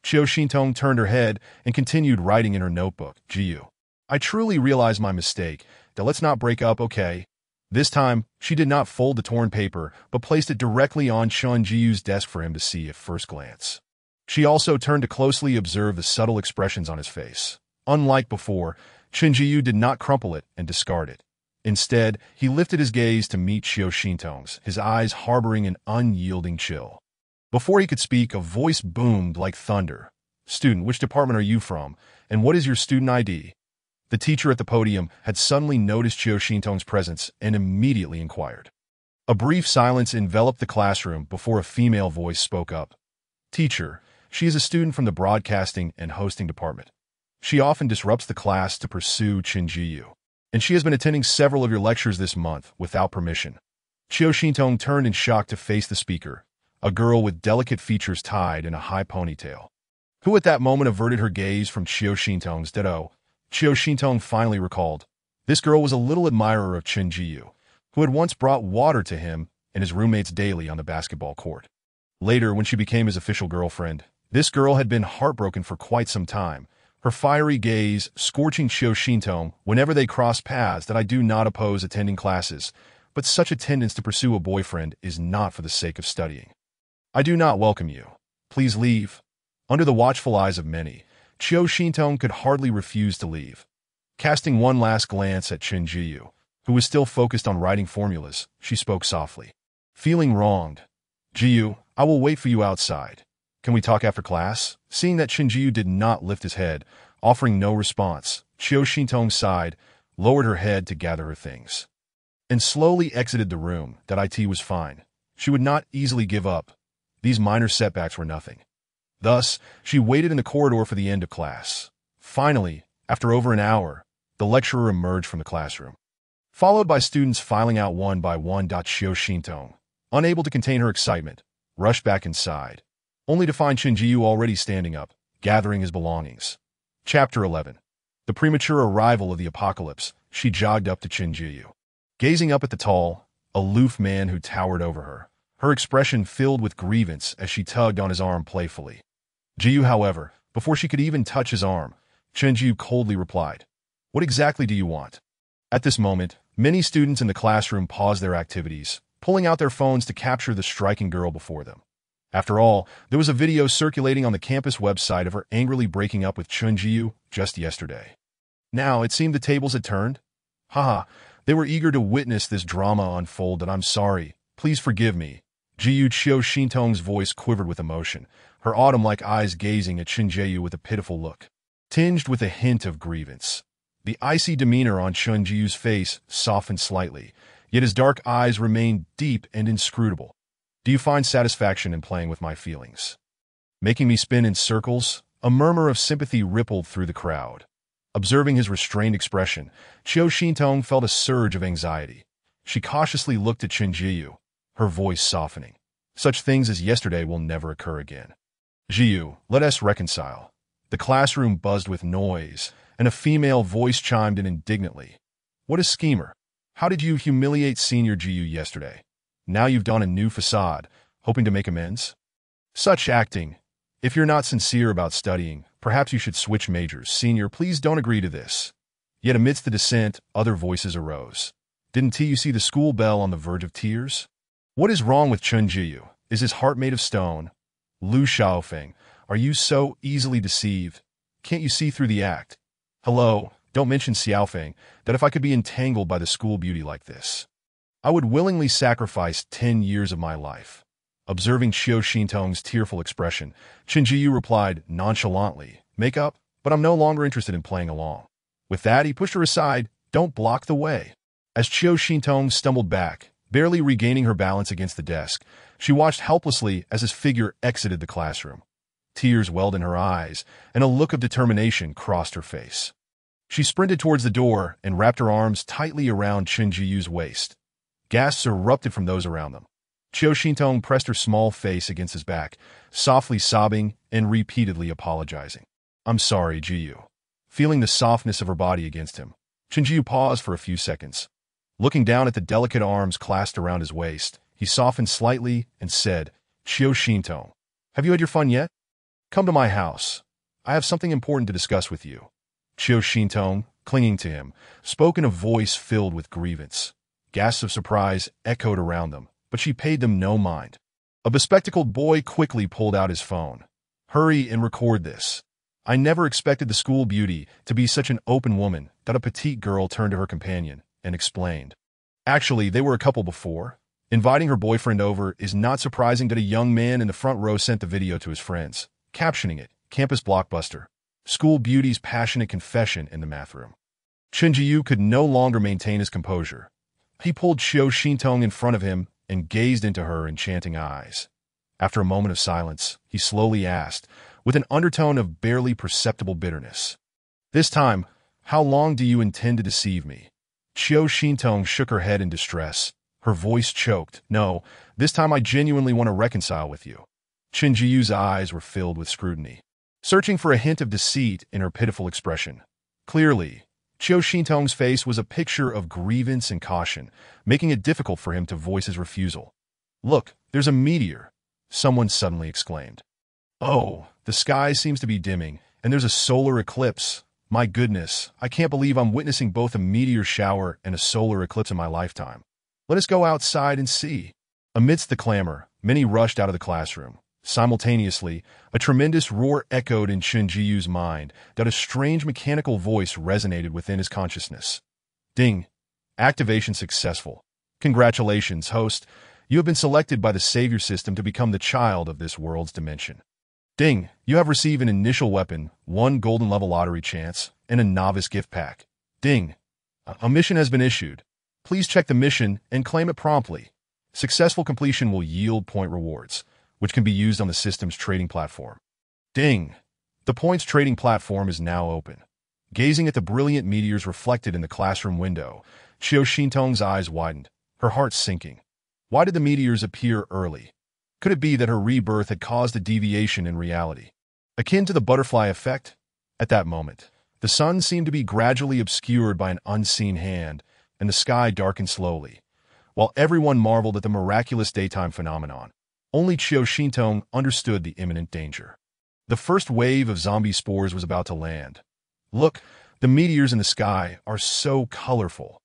[SPEAKER 1] Chiu Shintong turned her head and continued writing in her notebook. Ji-yu, I truly realize my mistake. Now let's not break up, okay? This time, she did not fold the torn paper, but placed it directly on Chun Ji-yu's desk for him to see at first glance. She also turned to closely observe the subtle expressions on his face. Unlike before, Chun Ji-yu did not crumple it and discard it. Instead, he lifted his gaze to meet Chiu Shintong's, his eyes harboring an unyielding chill. Before he could speak, a voice boomed like thunder. Student, which department are you from, and what is your student ID? The teacher at the podium had suddenly noticed Chiu Shintong's presence and immediately inquired. A brief silence enveloped the classroom before a female voice spoke up. Teacher, she is a student from the broadcasting and hosting department. She often disrupts the class to pursue Chun Ji-yu, and she has been attending several of your lectures this month without permission. Chiu Shintong turned in shock to face the speaker, a girl with delicate features tied in a high ponytail, who at that moment averted her gaze from Chiu Shintong's ditto. Chiu Shintong finally recalled. This girl was a little admirer of Chun Ji-yu, who had once brought water to him and his roommates daily on the basketball court. Later, when she became his official girlfriend, this girl had been heartbroken for quite some time, her fiery gaze scorching Chiu Shintong whenever they crossed paths. That I do not oppose attending classes, but such attendance to pursue a boyfriend is not for the sake of studying. I do not welcome you. Please leave. Under the watchful eyes of many, Chiu Shintong could hardly refuse to leave. Casting one last glance at Chun Ji-yu, who was still focused on writing formulas, she spoke softly. Feeling wronged. Ji-yu, I will wait for you outside. Can we talk after class? Seeing that Chun Ji-yu did not lift his head, offering no response, Chiu Shintong sighed, lowered her head to gather her things, and slowly exited the room. That it was fine. She would not easily give up. These minor setbacks were nothing. Thus, she waited in the corridor for the end of class. Finally, after over an hour, the lecturer emerged from the classroom, followed by students filing out one by one. Chiu Shintong, unable to contain her excitement, rushed back inside, only to find Chun Ji-yu already standing up, gathering his belongings. Chapter 11. The premature arrival of the apocalypse. She jogged up to Chun Ji-yu, gazing up at the tall, aloof man who towered over her, her expression filled with grievance as she tugged on his arm playfully. Ji-yu, however, before she could even touch his arm, Chun Ji-yu coldly replied, What exactly do you want? At this moment, many students in the classroom paused their activities, pulling out their phones to capture the striking girl before them. After all, there was a video circulating on the campus website of her angrily breaking up with Chun Ji-yu just yesterday. Now, it seemed the tables had turned. Haha, they were eager to witness this drama unfold. And I'm sorry. Please forgive me. Ji-yu. Chiu Shintong's voice quivered with emotion, her autumn-like eyes gazing at Chun Ji-yu with a pitiful look, tinged with a hint of grievance. The icy demeanor on Chun Ji-yu's face softened slightly, yet his dark eyes remained deep and inscrutable. Do you find satisfaction in playing with my feelings? Making me spin in circles? A murmur of sympathy rippled through the crowd. Observing his restrained expression, Chiu Shintong felt a surge of anxiety. She cautiously looked at Chun Ji-yu, her voice softening. Such things as yesterday will never occur again. Ji-yu, let us reconcile. The classroom buzzed with noise, and a female voice chimed in indignantly. What a schemer. How did you humiliate senior Ji-yu yesterday? Now you've donned a new facade, hoping to make amends? Such acting. If you're not sincere about studying, perhaps you should switch majors. Senior, please don't agree to this. Yet amidst the dissent, other voices arose. Didn't you see the school bell on the verge of tears? What is wrong with Chun Ji-yu? Is his heart made of stone? Lu Xiaofeng, are you so easily deceived? Can't you see through the act? Hello, don't mention Xiaofeng, that if I could be entangled by the school beauty like this, I would willingly sacrifice 10 years of my life. Observing Chiu Shintong's tearful expression, Chun Ji-yu replied nonchalantly, Make up, but I'm no longer interested in playing along. With that, he pushed her aside. Don't block the way. As Chiu Shintong stumbled back, barely regaining her balance against the desk, she watched helplessly as his figure exited the classroom. Tears welled in her eyes, and a look of determination crossed her face. She sprinted towards the door and wrapped her arms tightly around Chen Jiyu's waist. Gasps erupted from those around them. Qiu Xintong pressed her small face against his back, softly sobbing and repeatedly apologizing. "I'm sorry, Jiyu." Feeling the softness of her body against him, Chen Jiyu paused for a few seconds. Looking down at the delicate arms clasped around his waist, he softened slightly and said, "Qiu Xintong, have you had your fun yet? Come to my house. I have something important to discuss with you." Qiu Xintong, clinging to him, spoke in a voice filled with grievance. Gasps of surprise echoed around them, but she paid them no mind. A bespectacled boy quickly pulled out his phone. "Hurry and record this. I never expected the school beauty to be such an open woman." That a petite girl turned to her companion and explained. Actually, they were a couple before. Inviting her boyfriend over is not surprising that a young man in the front row sent the video to his friends, captioning it, "Campus Blockbuster. School Beauty's Passionate Confession in the Math Room." Chen Jiyu could no longer maintain his composure. He pulled Qiu Xintong in front of him and gazed into her enchanting eyes. After a moment of silence, he slowly asked, with an undertone of barely perceptible bitterness, "This time, how long do you intend to deceive me?" Qiu Xintong shook her head in distress. Her voice choked. "No, this time I genuinely want to reconcile with you." Chen Jiyu's eyes were filled with scrutiny, searching for a hint of deceit in her pitiful expression. Clearly, Qiu Xintong's face was a picture of grievance and caution, making it difficult for him to voice his refusal. "Look, there's a meteor," someone suddenly exclaimed. "Oh, the sky seems to be dimming, and there's a solar eclipse. My goodness, I can't believe I'm witnessing both a meteor shower and a solar eclipse in my lifetime. Let us go outside and see." Amidst the clamor, many rushed out of the classroom. Simultaneously, a tremendous roar echoed in Chen Jiyu's mind that a strange mechanical voice resonated within his consciousness. "Ding! Activation successful. Congratulations, host. You have been selected by the Savior System to become the child of this world's dimension. Ding! You have received an initial weapon, 1 golden level lottery chance, and a novice gift pack. Ding! A mission has been issued. Please check the mission and claim it promptly. Successful completion will yield point rewards, which can be used on the system's trading platform. Ding! The points trading platform is now open." Gazing at the brilliant meteors reflected in the classroom window, Qiu Xintong's eyes widened, her heart sinking. Why did the meteors appear early? Could it be that her rebirth had caused a deviation in reality, akin to the butterfly effect? At that moment, the sun seemed to be gradually obscured by an unseen hand, and the sky darkened slowly. While everyone marveled at the miraculous daytime phenomenon, only Qiu Xintong understood the imminent danger. The first wave of zombie spores was about to land. Look, the meteors in the sky are so colorful.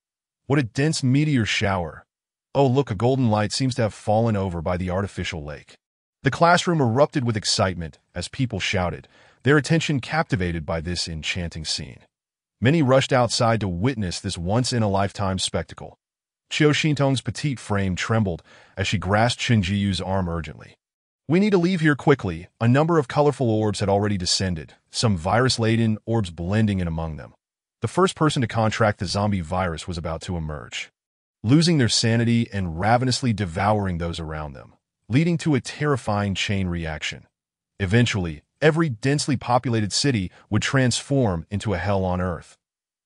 [SPEAKER 1] What a dense meteor shower. Oh, look, a golden light seems to have fallen over by the artificial lake. The classroom erupted with excitement as people shouted, their attention captivated by this enchanting scene. Many rushed outside to witness this once-in-a-lifetime spectacle. Qiu Xintong's petite frame trembled as she grasped Chen Jiyu's arm urgently. "We need to leave here quickly." A number of colorful orbs had already descended, some virus-laden orbs blending in among them. The first person to contract the zombie virus was about to emerge, losing their sanity and ravenously devouring those around them, leading to a terrifying chain reaction. Eventually, every densely populated city would transform into a hell on earth.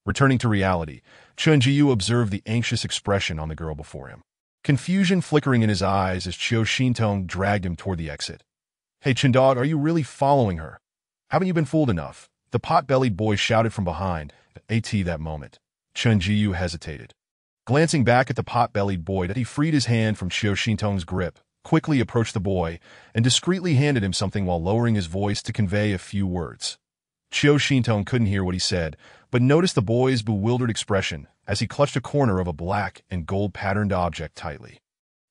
[SPEAKER 1] Returning to reality, Chen Jiyu observed the anxious expression on the girl before him, confusion flickering in his eyes as Qiu Xintong dragged him toward the exit. "Hey, Chendog, are you really following her? Haven't you been fooled enough?" The pot-bellied boy shouted from behind. At that moment, Chen Jiyu hesitated. Glancing back at the pot-bellied boy, he freed his hand from Qiu Xintong's grip, quickly approached the boy, and discreetly handed him something while lowering his voice to convey a few words. Qiu Xintong couldn't hear what he said, but noticed the boy's bewildered expression as he clutched a corner of a black and gold-patterned object tightly.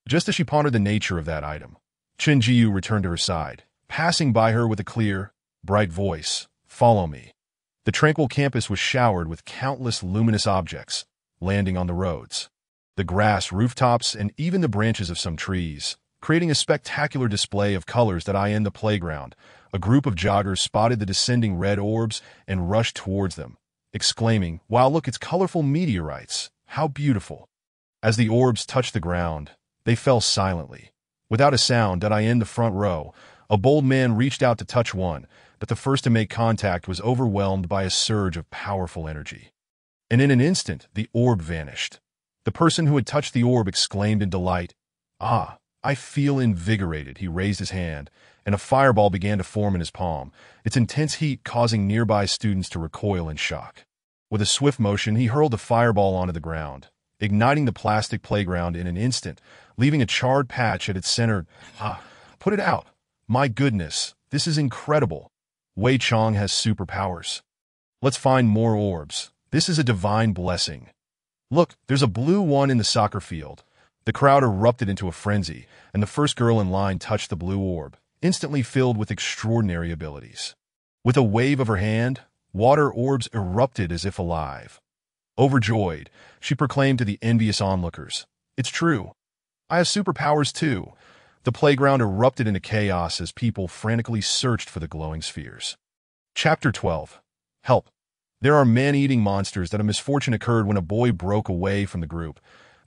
[SPEAKER 1] Just as she pondered the nature of that item, Chen Jiyu returned to her side, passing by her with a clear, bright voice, "Follow me." The tranquil campus was showered with countless luminous objects, landing on the roads, the grass, rooftops, and even the branches of some trees, creating a spectacular display of colors that in the playground. A group of joggers spotted the descending red orbs and rushed towards them, exclaiming, "Wow, look, it's colorful meteorites. How beautiful." As the orbs touched the ground, they fell silently. Without a sound, in the front row, A bold man reached out to touch one, but the first to make contact was overwhelmed by a surge of powerful energy. And in an instant, the orb vanished. The person who had touched the orb exclaimed in delight, "Ah, I feel invigorated." He raised his hand, and a fireball began to form in his palm, its intense heat causing nearby students to recoil in shock. With a swift motion, he hurled the fireball onto the ground, igniting the plastic playground in an instant, leaving a charred patch at its center. "Ah, put it out. My goodness, this is incredible. Wei Chong has superpowers. Let's find more orbs. This is a divine blessing. Look, there's a blue one in the soccer field." The crowd erupted into a frenzy, and the first girl in line touched the blue orb, instantly filled with extraordinary abilities. With a wave of her hand, water orbs erupted as if alive. Overjoyed, she proclaimed to the envious onlookers, "It's true. I have superpowers too." The playground erupted into chaos as people frantically searched for the glowing spheres. Chapter 12. Help. There are man-eating monsters that a misfortune occurred when a boy broke away from the group,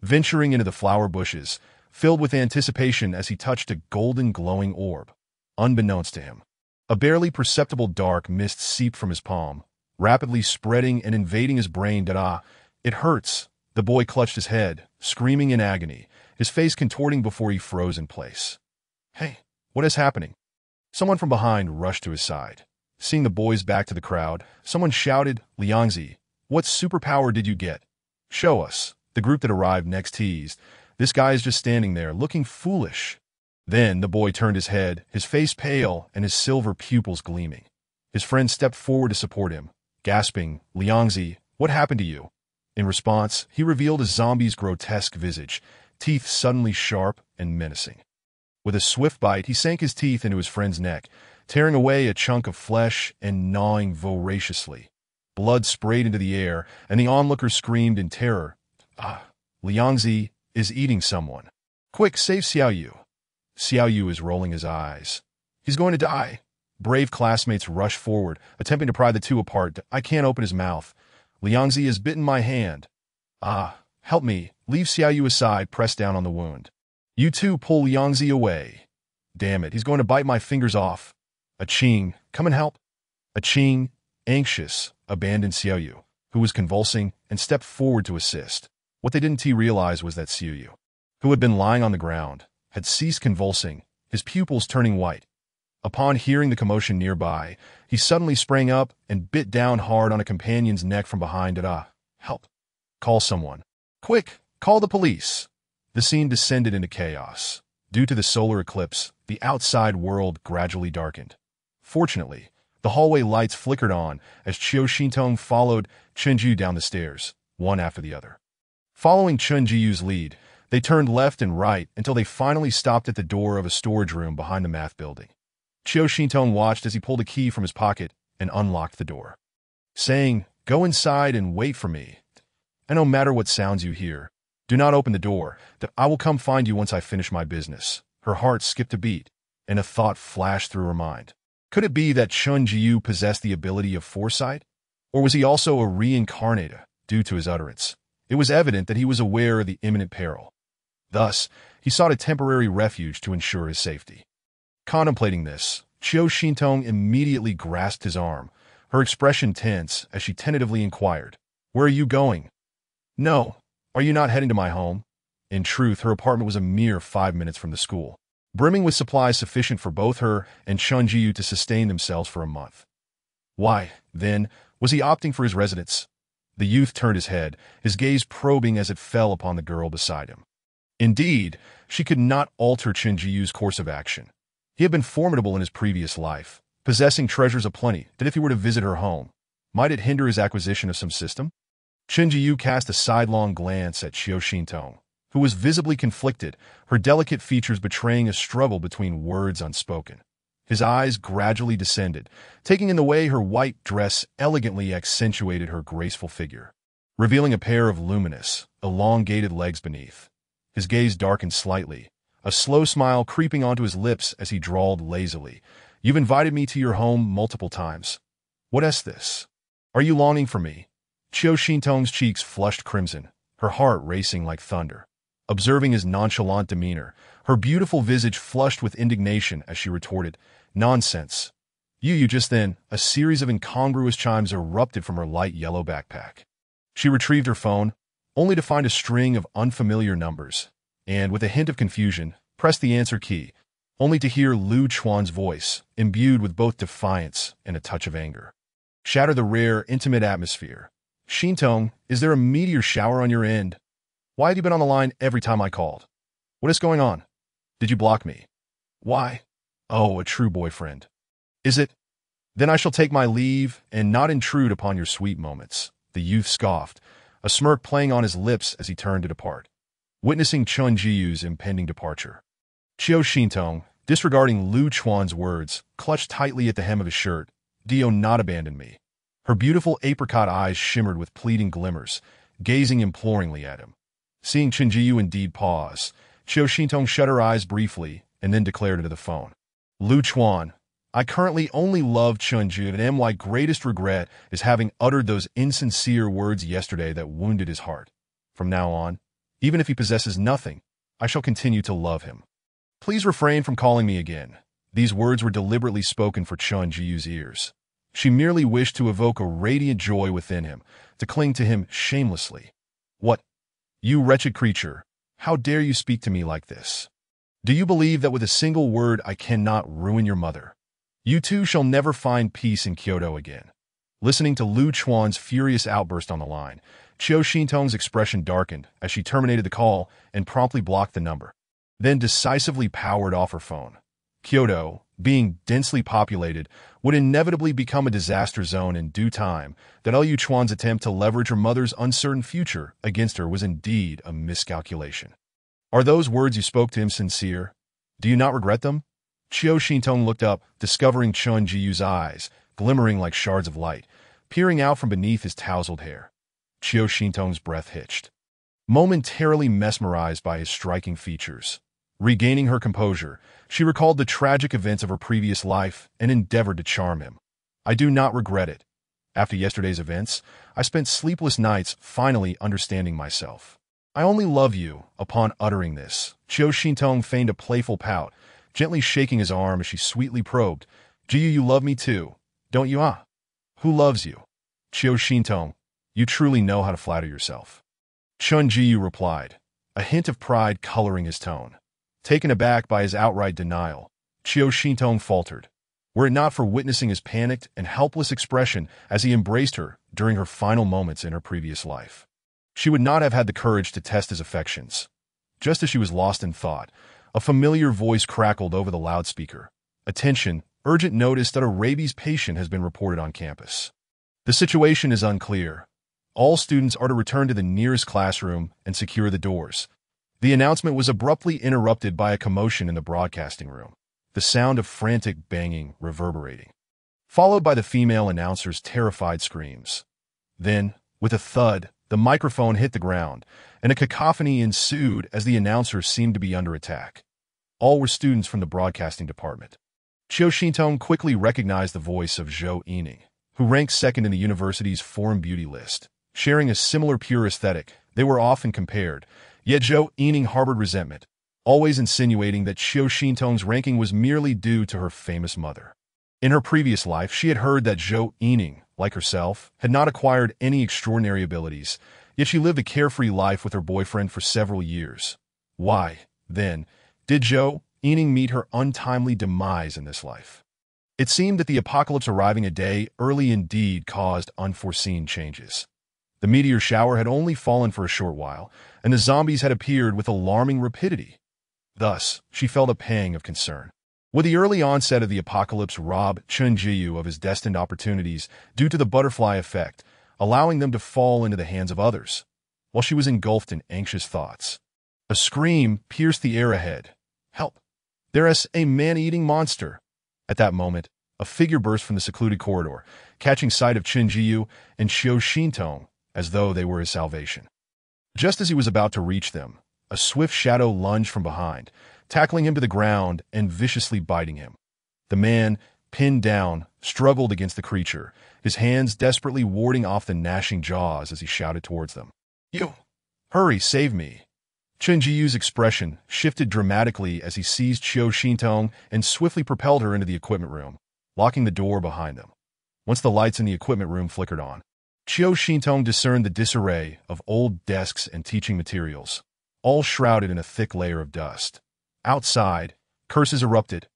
[SPEAKER 1] venturing into the flower bushes, filled with anticipation as he touched a golden glowing orb. Unbeknownst to him, a barely perceptible dark mist seeped from his palm, rapidly spreading and invading his brain. It hurts. The boy clutched his head, screaming in agony, his face contorting before he froze in place. "Hey, what is happening?" Someone from behind rushed to his side. Seeing the boy's back to the crowd, someone shouted, "Liangzi, what superpower did you get? Show us." The group that arrived next teased, "This guy is just standing there, looking foolish." Then the boy turned his head, his face pale and his silver pupils gleaming. His friend stepped forward to support him, gasping, "Liangzi, what happened to you?" In response, he revealed a zombie's grotesque visage, teeth suddenly sharp and menacing. With a swift bite, he sank his teeth into his friend's neck, tearing away a chunk of flesh and gnawing voraciously. Blood sprayed into the air, and the onlookers screamed in terror. "Ah, Liangzi is eating someone. Quick, save Xiao Yu." Xiao Yu is rolling his eyes. "He's going to die." Brave classmates rush forward, attempting to pry the two apart. "I can't open his mouth. Liangzi has bitten my hand." "Ah, help me." Leave Xiao Yu aside, press down on the wound. "You two pull Liangzi away." "Damn it, he's going to bite my fingers off." "Aching, come and help." Aching, anxious, abandoned Xiao Yu, who was convulsing, and stepped forward to assist. What they didn't realize was that Xiao Yu, who had been lying on the ground, had ceased convulsing, his pupils turning white. Upon hearing the commotion nearby, he suddenly sprang up and bit down hard on a companion's neck from behind. "Help. Call someone. Quick, call the police." The scene descended into chaos. Due to the solar eclipse, the outside world gradually darkened. Fortunately, the hallway lights flickered on as Qiu Xintong followed Chen Jiu down the stairs, one after the other. Following Chen Jiu's lead, they turned left and right until they finally stopped at the door of a storage room behind the math building. Qiu Xintong watched as he pulled a key from his pocket and unlocked the door, saying, "Go inside and wait for me. And no matter what sounds you hear, do not open the door, that I will come find you once I finish my business." Her heart skipped a beat, and a thought flashed through her mind. Could it be that Chen Jiu possessed the ability of foresight? Or was he also a reincarnator due to his utterance? It was evident that he was aware of the imminent peril. Thus, he sought a temporary refuge to ensure his safety. Contemplating this, Qiu Xintong immediately grasped his arm, her expression tense as she tentatively inquired, "Where are you going?" "No. Are you not heading to my home?" In truth, her apartment was a mere 5 minutes from the school, brimming with supplies sufficient for both her and Chen Jiu to sustain themselves for a month. Why, then, was he opting for his residence? The youth turned his head, his gaze probing as it fell upon the girl beside him. Indeed, she could not alter Chen Jiu's course of action. He had been formidable in his previous life, possessing treasures aplenty that if he were to visit her home, might it hinder his acquisition of some system? Chen Jiu cast a sidelong glance at Qiu Xintong, who was visibly conflicted, her delicate features betraying a struggle between words unspoken. His eyes gradually descended, taking in the way her white dress elegantly accentuated her graceful figure, revealing a pair of luminous, elongated legs beneath. His gaze darkened slightly, a slow smile creeping onto his lips as he drawled lazily, "You've invited me to your home multiple times. What is this? Are you longing for me?" Qiu Xintong's cheeks flushed crimson, her heart racing like thunder. Observing his nonchalant demeanor, her beautiful visage flushed with indignation as she retorted, "Nonsense. You just then," a series of incongruous chimes erupted from her light yellow backpack. She retrieved her phone, only to find a string of unfamiliar numbers, and, with a hint of confusion, pressed the answer key, only to hear Lu Chuan's voice, imbued with both defiance and a touch of anger. "Shatter the rare, intimate atmosphere. Shintong, is there a meteor shower on your end? Why have you been on the line every time I called? What is going on? Did you block me? Why? Oh, a true boyfriend. Is it? Then I shall take my leave and not intrude upon your sweet moments," the youth scoffed, a smirk playing on his lips as he turned to depart. Witnessing Chun Jiyu's impending departure, Qiu Shintong, disregarding Lu Chuan's words, clutched tightly at the hem of his shirt. "Do not abandon me." Her beautiful apricot eyes shimmered with pleading glimmers, gazing imploringly at him. Seeing Chun Jiyu indeed pause, Qiu Shintong shut her eyes briefly and then declared into the phone, "Lu Chuan, I currently only love Chun Jiyu, and my greatest regret is having uttered those insincere words yesterday that wounded his heart. From now on, even if he possesses nothing, I shall continue to love him. Please refrain from calling me again." These words were deliberately spoken for Chun Jiyu's ears. She merely wished to evoke a radiant joy within him, to cling to him shamelessly. "What? You wretched creature, how dare you speak to me like this? Do you believe that with a single word I cannot ruin your mother? You too shall never find peace in Kyoto again." Listening to Lu Chuan's furious outburst on the line, Qiu Shintong's expression darkened as she terminated the call and promptly blocked the number, then decisively powered off her phone. Kyoto, being densely populated, would inevitably become a disaster zone in due time. That Lu Chuan's attempt to leverage her mother's uncertain future against her was indeed a miscalculation. "Are those words you spoke to him sincere? Do you not regret them?" Qiu Shintong looked up, discovering Chun Jiyu's eyes, glimmering like shards of light, peering out from beneath his tousled hair. Qiu Shintong's breath hitched, momentarily mesmerized by his striking features. Regaining her composure, she recalled the tragic events of her previous life and endeavored to charm him. "I do not regret it. After yesterday's events, I spent sleepless nights finally understanding myself. I only love you." Upon uttering this, Qiu Shintong feigned a playful pout, gently shaking his arm as she sweetly probed, "Jiyu, you love me too, don't you? Ah? Who loves you?" "Qiu Shintong, you truly know how to flatter yourself." Chun Jiyu replied, a hint of pride coloring his tone. Taken aback by his outright denial, Qiu Shintong faltered, were it not for witnessing his panicked and helpless expression as he embraced her during her final moments in her previous life. She would not have had the courage to test his affections. Just as she was lost in thought, a familiar voice crackled over the loudspeaker. "Attention, urgent notice that a rabies patient has been reported on campus. The situation is unclear. All students are to return to the nearest classroom and secure the doors." The announcement was abruptly interrupted by a commotion in the broadcasting room, the sound of frantic banging reverberating, followed by the female announcer's terrified screams. Then, with a thud, the microphone hit the ground, and a cacophony ensued as the announcer seemed to be under attack. All were students from the broadcasting department. Qiu Shintong quickly recognized the voice of Zhou Yining, who ranked second in the university's foreign beauty list. Sharing a similar pure aesthetic, they were often compared, yet Zhou Yining harbored resentment, always insinuating that Qiu Shintong's ranking was merely due to her famous mother. In her previous life, she had heard that Zhou Yining, like herself, had not acquired any extraordinary abilities, yet she lived a carefree life with her boyfriend for several years. Why, then, did Zhou Yining meet her untimely demise in this life? It seemed that the apocalypse arriving a day early indeed caused unforeseen changes. The meteor shower had only fallen for a short while, and the zombies had appeared with alarming rapidity. Thus, she felt a pang of concern. Would the early onset of the apocalypse rob Chun Jiyu of his destined opportunities due to the butterfly effect, allowing them to fall into the hands of others? While she was engulfed in anxious thoughts, a scream pierced the air ahead. "Help! There is a man-eating monster!" At that moment, a figure burst from the secluded corridor, catching sight of Chun Jiyu and Qiu Shintong as though they were his salvation. Just as he was about to reach them, a swift shadow lunged from behind, tackling him to the ground and viciously biting him. The man, pinned down, struggled against the creature, his hands desperately warding off the gnashing jaws as he shouted towards them. "You! Hurry, save me!" Chen Jiyu's expression shifted dramatically as he seized Qiu Xintong and swiftly propelled her into the equipment room, locking the door behind them. Once the lights in the equipment room flickered on, Qiu Xintong discerned the disarray of old desks and teaching materials, all shrouded in a thick layer of dust. Outside, curses erupted.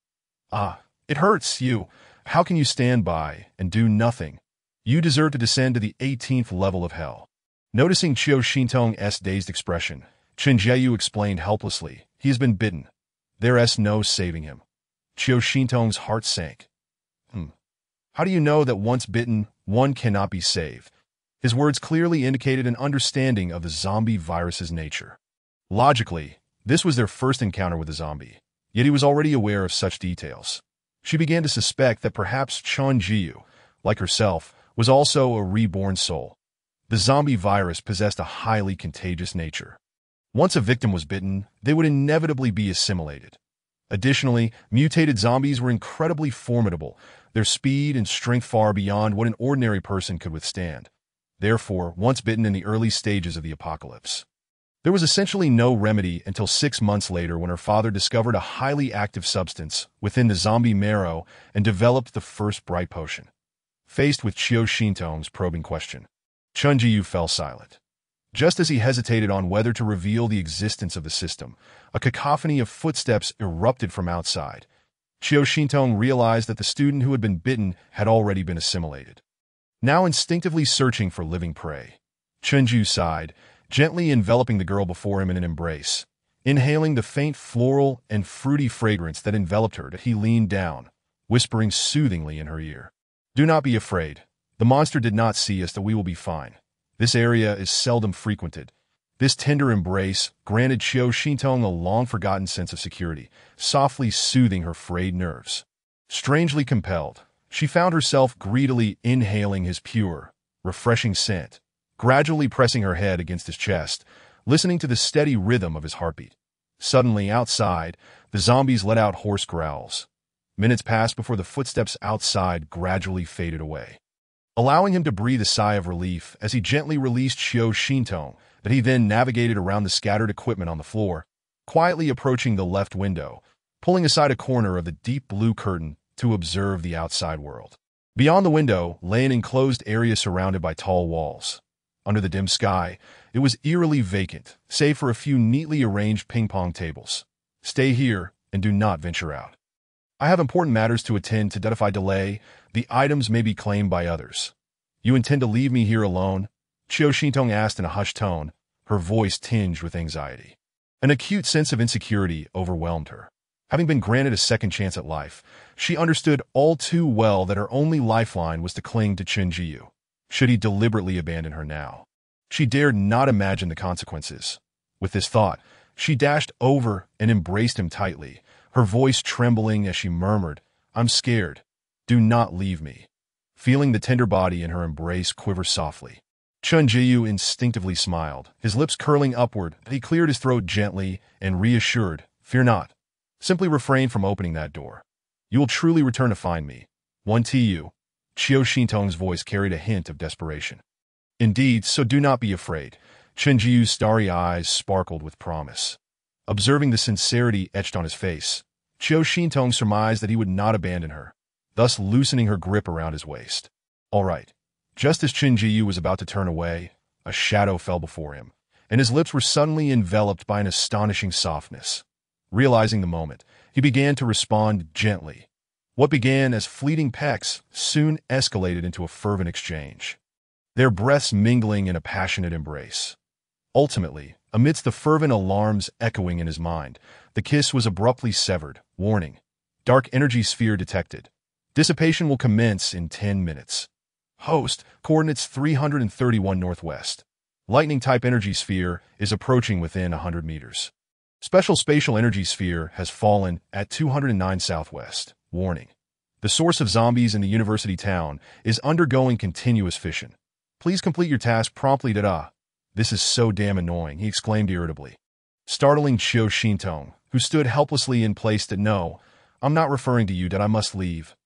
[SPEAKER 1] "Ah, it hurts, you. How can you stand by and do nothing? You deserve to descend to the 18th level of hell." Noticing Qiu Xintong's dazed expression, Chen Jieyu explained helplessly, "He has been bitten. There's no saving him." Qiu Xintong's heart sank. How do you know that once bitten, one cannot be saved?" His words clearly indicated an understanding of the zombie virus's nature. Logically, this was their first encounter with a zombie, yet he was already aware of such details. She began to suspect that perhaps Chen Jiyu, like herself, was also a reborn soul. The zombie virus possessed a highly contagious nature. Once a victim was bitten, they would inevitably be assimilated. Additionally, mutated zombies were incredibly formidable, their speed and strength far beyond what an ordinary person could withstand. Therefore, once bitten in the early stages of the apocalypse, there was essentially no remedy until 6 months later when her father discovered a highly active substance within the zombie marrow and developed the first bright potion. Faced with Qiu Xintong's probing question, Chen Jiyu fell silent. Just as he hesitated on whether to reveal the existence of the system, a cacophony of footsteps erupted from outside. Qiu Xintong realized that the student who had been bitten had already been assimilated. Now instinctively searching for living prey, Chen Jiyu sighed, gently enveloping the girl before him in an embrace. Inhaling the faint floral and fruity fragrance that enveloped her, he leaned down, whispering soothingly in her ear, "Do not be afraid. The monster did not see us, that we will be fine. This area is seldom frequented." This tender embrace granted Qiu Xintong a long-forgotten sense of security, softly soothing her frayed nerves. Strangely compelled, she found herself greedily inhaling his pure, refreshing scent, gradually pressing her head against his chest, listening to the steady rhythm of his heartbeat. Suddenly, outside, the zombies let out hoarse growls. Minutes passed before the footsteps outside gradually faded away, allowing him to breathe a sigh of relief as he gently released Qiu Xintong, that he then navigated around the scattered equipment on the floor, quietly approaching the left window, pulling aside a corner of the deep blue curtain to observe the outside world. Beyond the window lay an enclosed area surrounded by tall walls. Under the dim sky, it was eerily vacant, save for a few neatly arranged ping-pong tables. "Stay here and do not venture out. I have important matters to attend to. If I delay, the items may be claimed by others." "You intend to leave me here alone?" Qiu Xintong asked in a hushed tone, her voice tinged with anxiety. An acute sense of insecurity overwhelmed her. Having been granted a second chance at life, she understood all too well that her only lifeline was to cling to Chen Jiyu. Should he deliberately abandon her now? She dared not imagine the consequences. With this thought, she dashed over and embraced him tightly, her voice trembling as she murmured, "I'm scared. Do not leave me." Feeling the tender body in her embrace quiver softly, Chen Jiyu instinctively smiled, his lips curling upward. He cleared his throat gently and reassured, "Fear not. Simply refrain from opening that door. You will truly return to find me. One Tu." Qiu Xintong's voice carried a hint of desperation. "Indeed, so do not be afraid." Chen Jiyu's starry eyes sparkled with promise. Observing the sincerity etched on his face, Qiu Xintong surmised that he would not abandon her, thus loosening her grip around his waist. "All right." Just as Chen Jiyu was about to turn away, a shadow fell before him, and his lips were suddenly enveloped by an astonishing softness. Realizing the moment, he began to respond gently. What began as fleeting pecks soon escalated into a fervent exchange, their breaths mingling in a passionate embrace. Ultimately, amidst the fervent alarms echoing in his mind, the kiss was abruptly severed. Warning: dark energy sphere detected. Dissipation will commence in 10 minutes. Host, coordinates 331 northwest. Lightning-type energy sphere is approaching within 100 meters. Special spatial energy sphere has fallen at 209 southwest. Warning: the source of zombies in the university town is undergoing continuous fission. Please complete your task promptly. This is so damn annoying, he exclaimed irritably, startling Qiu Xintong, who stood helplessly in place. "No, I'm not referring to you. I must leave.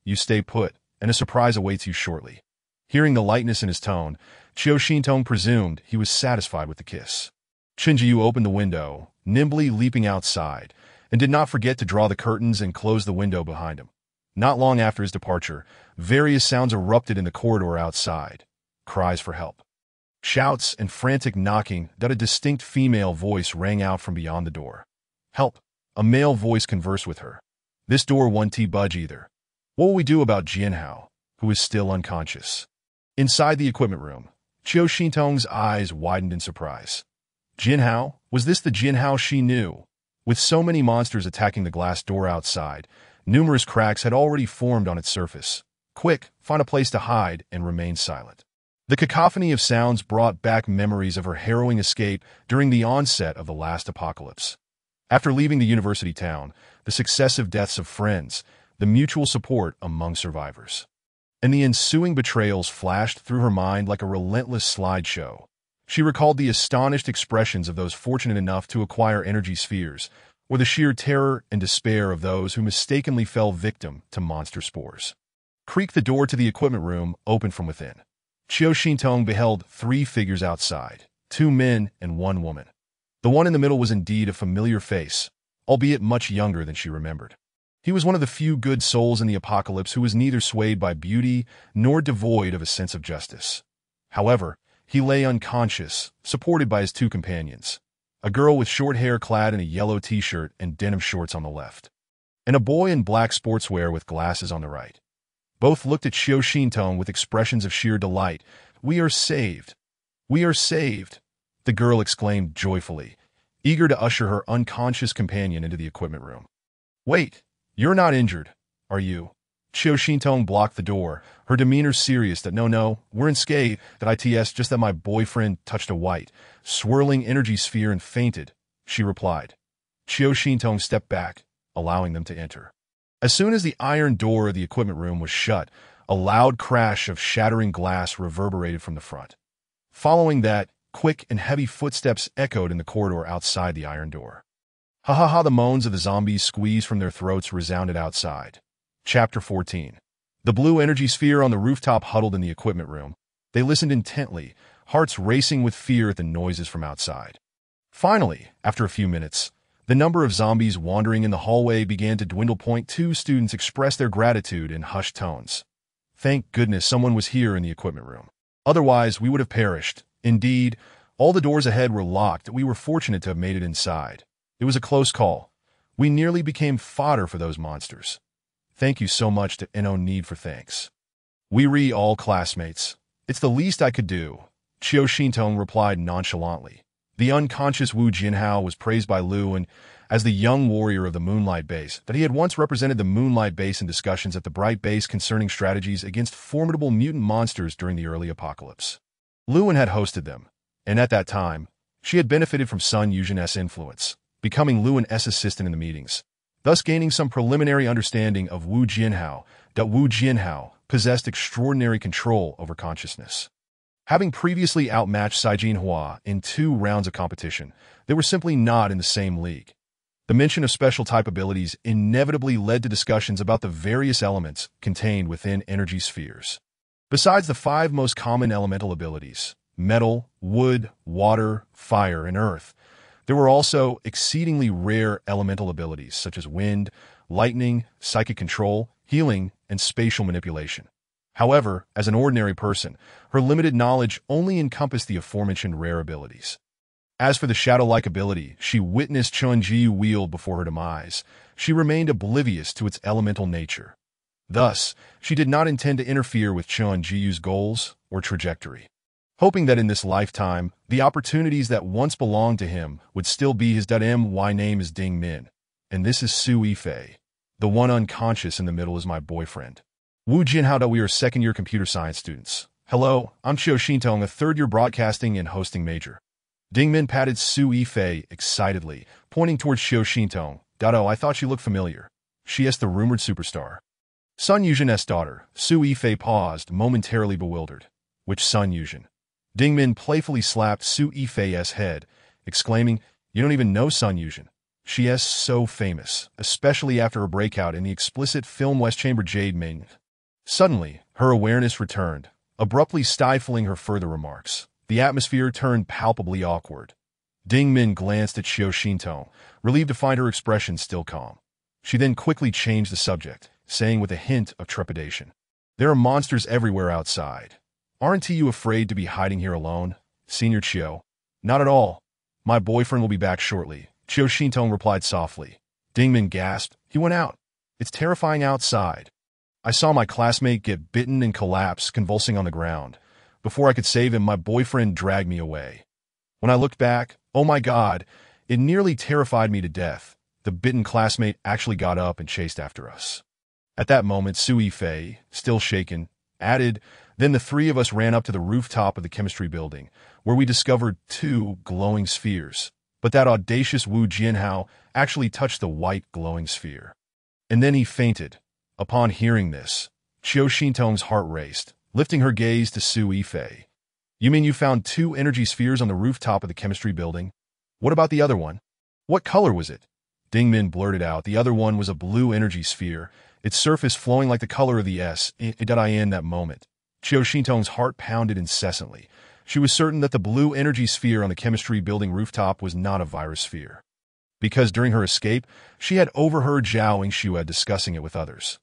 [SPEAKER 1] You stay put, and a surprise awaits you shortly." Hearing the lightness in his tone, Qiu Xintong presumed he was satisfied with the kiss. Chinjiu opened the window, nimbly leaping outside, and did not forget to draw the curtains and close the window behind him. Not long after his departure, various sounds erupted in the corridor outside. Cries for help, shouts, and frantic knocking that a distinct female voice rang out from beyond the door. Help! A male voice conversed with her. This door won't budge either. What will we do about Jianhao, who is still unconscious? Inside the equipment room, Qiu Xintong's eyes widened in surprise. Jianhao? Was this the Jianhao she knew? With so many monsters attacking the glass door outside, numerous cracks had already formed on its surface. Quick, find a place to hide and remain silent. The cacophony of sounds brought back memories of her harrowing escape during the onset of the last apocalypse. After leaving the university town, the successive deaths of friends, the mutual support among survivors, and the ensuing betrayals flashed through her mind like a relentless slideshow. She recalled the astonished expressions of those fortunate enough to acquire energy spheres, or the sheer terror and despair of those who mistakenly fell victim to monster spores. Creak, the door to the equipment room opened from within. Qiu Xintong beheld 3 figures outside, 2 men and 1 woman. The one in the middle was indeed a familiar face, albeit much younger than she remembered. He was one of the few good souls in the apocalypse who was neither swayed by beauty nor devoid of a sense of justice. However, he lay unconscious, supported by his 2 companions, a girl with short hair clad in a yellow t-shirt and denim shorts on the left, and a boy in black sportswear with glasses on the right. Both looked at Qiu Xintong with expressions of sheer delight. "We are saved! We are saved!" the girl exclaimed joyfully, eager to usher her unconscious companion into the equipment room. "Wait, you're not injured, are you?" Qiu Xintong blocked the door, her demeanor serious. "That no, we're unscathed, that it's just that my boyfriend touched a white, swirling energy sphere and fainted," she replied. Qiu Xintong stepped back, allowing them to enter. As soon as the iron door of the equipment room was shut, a loud crash of shattering glass reverberated from the front. Following that, quick and heavy footsteps echoed in the corridor outside the iron door. Ha ha ha! The moans of the zombies squeezed from their throats resounded outside. Chapter 14. The blue energy sphere on the rooftop huddled in the equipment room. They listened intently, hearts racing with fear at the noises from outside. Finally, after a few minutes, the number of zombies wandering in the hallway began to dwindle. 2 students expressed their gratitude in hushed tones. "Thank goodness someone was here in the equipment room. Otherwise, we would have perished. Indeed, all the doors ahead were locked. We were fortunate to have made it inside. It was a close call. We nearly became fodder for those monsters. Thank you so much to no need for thanks. We all classmates. It's the least I could do," Qiu Xintong replied nonchalantly. The unconscious Wu Jianhao was praised by Luan as the young warrior of the Moonlight Base, that he had once represented the Moonlight Base in discussions at the Bright Base concerning strategies against formidable mutant monsters during the early apocalypse. Luan had hosted them, and at that time, she had benefited from Sun Yuzhen's influence, becoming Luan's assistant in the meetings, thus gaining some preliminary understanding of Wu Jianhao. That Wu Jianhao possessed extraordinary control over consciousness. Having previously outmatched Cai Jinhua in 2 rounds of competition, they were simply not in the same league. The mention of special type abilities inevitably led to discussions about the various elements contained within energy spheres. Besides the 5 most common elemental abilities, metal, wood, water, fire, and earth, there were also exceedingly rare elemental abilities such as wind, lightning, psychic control, healing, and spatial manipulation. However, as an ordinary person, her limited knowledge only encompassed the aforementioned rare abilities. As for the shadow-like ability she witnessed Chunjiu wield before her demise, she remained oblivious to its elemental nature. Thus, she did not intend to interfere with Chunjiu's goals or trajectory. Hoping that in this lifetime, the opportunities that once belonged to him would still be his. My name is Ding Min, and this is Su Yifei. The one unconscious in the middle is my boyfriend. Wu Jianhao. We are second-year computer science students. Hello, I'm Qiu Xintong, a third-year broadcasting and hosting major. Ding Min patted Su Yifei excitedly, pointing towards Qiu Xintong. Oh, I thought she looked familiar. She is the rumored superstar. Sun Yuzhen's daughter. Su Yifei paused, momentarily bewildered. Which Sun Yuzhen? Ding Min playfully slapped Su Yifei's head, exclaiming, "You don't even know Sun Yuzhen. She is so famous, especially after her breakout in the explicit film West Chamber Jade Ming." Suddenly, her awareness returned, abruptly stifling her further remarks. The atmosphere turned palpably awkward. Ding Min glanced at Xiao Xintong, relieved to find her expression still calm. She then quickly changed the subject, saying with a hint of trepidation, "There are monsters everywhere outside. Aren't you afraid to be hiding here alone, Senior Qiu?" "Not at all. My boyfriend will be back shortly," Qiu Xintong replied softly. Ding Min gasped. "He went out. It's terrifying outside. I saw my classmate get bitten and collapse, convulsing on the ground. Before I could save him, my boyfriend dragged me away. When I looked back, oh my God, it nearly terrified me to death. The bitten classmate actually got up and chased after us." At that moment, Su Yifei, still shaken, added, "Then the three of us ran up to the rooftop of the chemistry building, where we discovered 2 glowing spheres. But that audacious Wu Jianhao actually touched the white glowing sphere. And then he fainted." Upon hearing this, Qiu Xintong's heart raced, lifting her gaze to Su Yifei. "You mean you found 2 energy spheres on the rooftop of the chemistry building? What about the other one? What color was it?" Ding Min blurted out. "The other one was a blue energy sphere, its surface flowing like the color of the S.I.N. that moment." Qiu Xintong's heart pounded incessantly. She was certain that the blue energy sphere on the chemistry building rooftop was not a virus sphere, because during her escape, she had overheard Zhao Yingxue discussing it with others.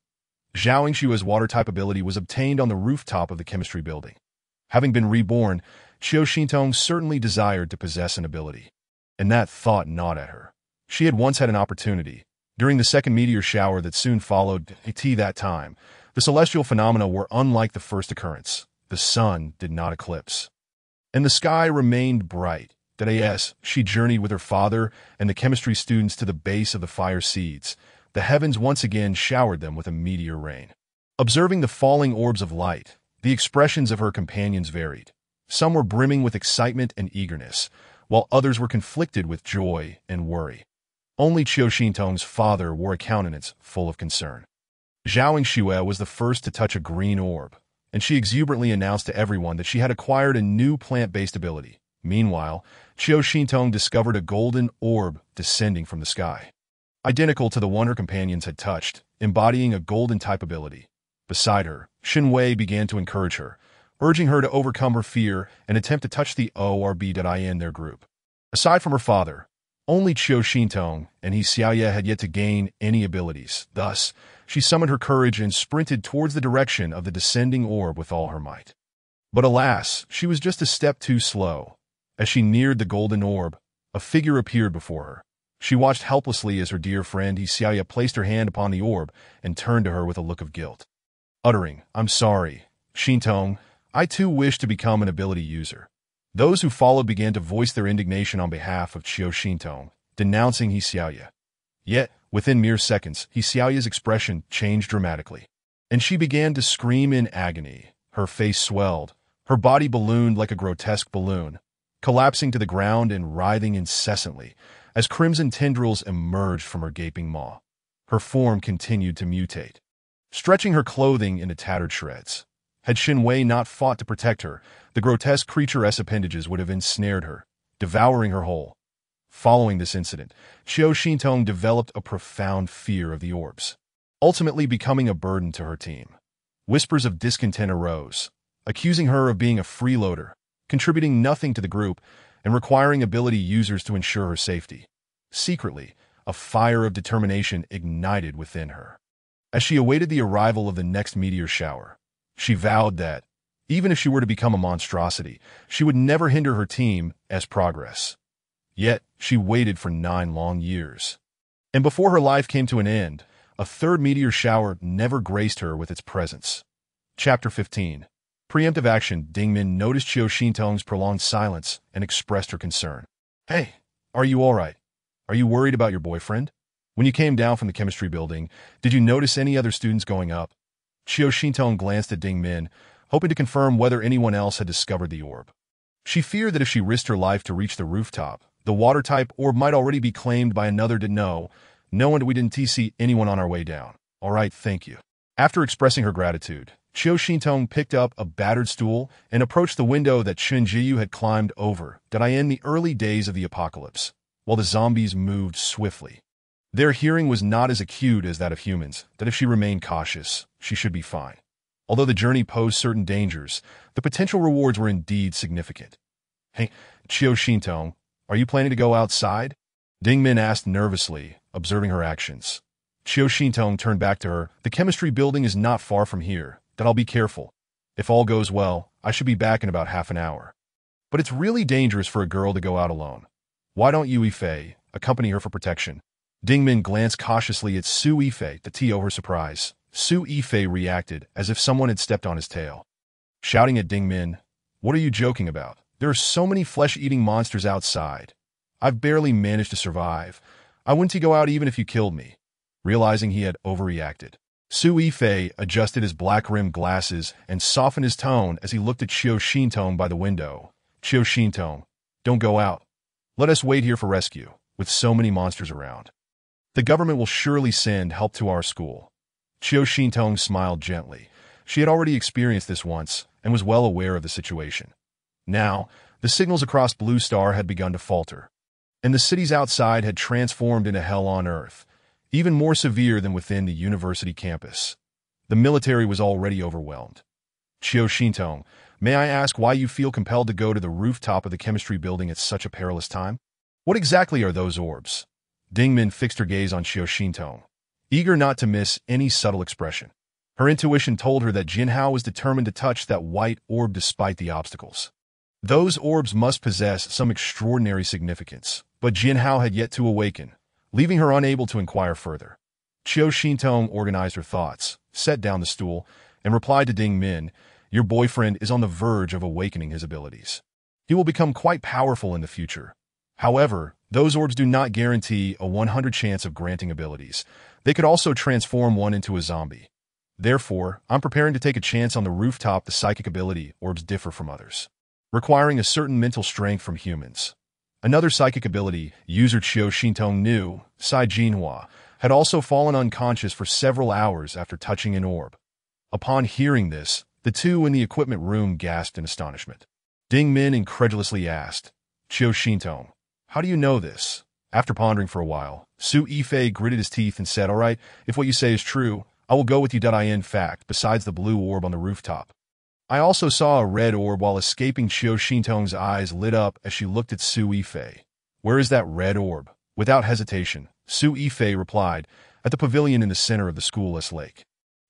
[SPEAKER 1] Zhao Yingxue's water-type ability was obtained on the rooftop of the chemistry building. Having been reborn, Qiu Xintong certainly desired to possess an ability. And that thought gnawed at her. She had once had an opportunity. During the second meteor shower that soon followed that time, the celestial phenomena were unlike the first occurrence. The sun did not eclipse, and the sky remained bright. As she journeyed with her father and the chemistry students to the base of the fire seeds, the heavens once again showered them with a meteor rain. Observing the falling orbs of light, the expressions of her companions varied. Some were brimming with excitement and eagerness, while others were conflicted with joy and worry. Only Qiu Xintong's father wore a countenance full of concern. Zhao Yingxue was the first to touch a green orb, and she exuberantly announced to everyone that she had acquired a new plant-based ability. Meanwhile, Qiu Xintong discovered a golden orb descending from the sky, identical to the one her companions had touched, embodying a golden-type ability. Beside her, Xin Wei began to encourage her, urging her to overcome her fear and attempt to touch the orb in their group. Aside from her father, only Qiu Xintong and He Xiaoye had yet to gain any abilities. Thus, she summoned her courage and sprinted towards the direction of the descending orb with all her might. But alas, she was just a step too slow. As she neared the golden orb, a figure appeared before her. She watched helplessly as her dear friend He Xiaoye placed her hand upon the orb and turned to her with a look of guilt. Uttering, "I'm sorry, Xintong, I too wish to become an ability user." Those who followed began to voice their indignation on behalf of Qiu Xintong, denouncing He Xiaoye. Yet, within mere seconds, He Xiaoye's expression changed dramatically, and she began to scream in agony. Her face swelled, her body ballooned like a grotesque balloon, collapsing to the ground and writhing incessantly as crimson tendrils emerged from her gaping maw. Her form continued to mutate, stretching her clothing into tattered shreds. Had Xin Wei not fought to protect her, the grotesque creaturesse appendages would have ensnared her, devouring her whole. Following this incident, Qiu Xintong developed a profound fear of the orbs, ultimately becoming a burden to her team. Whispers of discontent arose, accusing her of being a freeloader, contributing nothing to the group, and requiring ability users to ensure her safety. Secretly, a fire of determination ignited within her. As she awaited the arrival of the next meteor shower, she vowed that, even if she were to become a monstrosity, she would never hinder her team's progress. Yet, she waited for 9 long years. And before her life came to an end, a third meteor shower never graced her with its presence. Chapter 15. Preemptive Action. Ding Min noticed Qiu Xintong's prolonged silence and expressed her concern. "Hey, are you all right? Are you worried about your boyfriend? When you came down from the chemistry building, did you notice any other students going up?" Qiu Xintong glanced at Ding Min, hoping to confirm whether anyone else had discovered the orb. She feared that if she risked her life to reach the rooftop, the water-type orb might already be claimed by another. No one, we didn't see anyone on our way down. All right, thank you. After expressing her gratitude, Qiu Xintong picked up a battered stool and approached the window that Chen Jiyu had climbed over in the early days of the apocalypse, while the zombies moved swiftly. Their hearing was not as acute as that of humans, that if she remained cautious, she should be fine. Although the journey posed certain dangers, the potential rewards were indeed significant. "Hey, Qiu Xintong, Are you planning to go outside? Dingmin asked nervously, observing her actions. Qiu Xintong turned back to her. The chemistry building is not far from here. Then I'll be careful. If all goes well, I should be back in about half an hour. But it's really dangerous for a girl to go out alone. Why don't you, Yifei, accompany her for protection? Dingmin glanced cautiously at Su Yifei to her surprise. Su Yifei reacted as if someone had stepped on his tail. Shouting at Dingmin, "What are you joking about? There are so many flesh-eating monsters outside. I've barely managed to survive. I wouldn't go out even if you killed me." Realizing he had overreacted, Su Yifei adjusted his black-rimmed glasses and softened his tone as he looked at Qiu Xintong by the window. "Qiu Xintong, don't go out. Let us wait here for rescue, with so many monsters around. The government will surely send help to our school." Qiu Xintong smiled gently. She had already experienced this once and was well aware of the situation. Now, the signals across Blue Star had begun to falter, and the cities outside had transformed into hell on earth, even more severe than within the university campus. The military was already overwhelmed. "Qiu Xintong, may I ask why you feel compelled to go to the rooftop of the chemistry building at such a perilous time? What exactly are those orbs?" Dingmin fixed her gaze on Qiu Xintong, eager not to miss any subtle expression. Her intuition told her that Jinhao was determined to touch that white orb despite the obstacles. Those orbs must possess some extraordinary significance, but Jinhao had yet to awaken, leaving her unable to inquire further. Qiu Xintong organized her thoughts, set down the stool, and replied to Ding Min, "Your boyfriend is on the verge of awakening his abilities. He will become quite powerful in the future. However, those orbs do not guarantee a 100 chance of granting abilities. They could also transform one into a zombie. Therefore, I'm preparing to take a chance on the rooftop. The psychic ability orbs differ from others, requiring a certain mental strength from humans. Another psychic ability user Qiu Xintong knew, Sai Jinhua, had also fallen unconscious for several hours after touching an orb. Upon hearing this, the two in the equipment room gasped in astonishment. Ding Min incredulously asked, "Qiu Xintong, how do you know this?" After pondering for a while, Su Yifei gritted his teeth and said, "All right, if what you say is true, I will go with you. In fact, besides the blue orb on the rooftop, I also saw a red orb while escaping." Qiu Xintong's eyes lit up as she looked at Su Yifei. "Where is that red orb?" Without hesitation, Su Yifei replied, "At the pavilion in the center of the schoolless lake."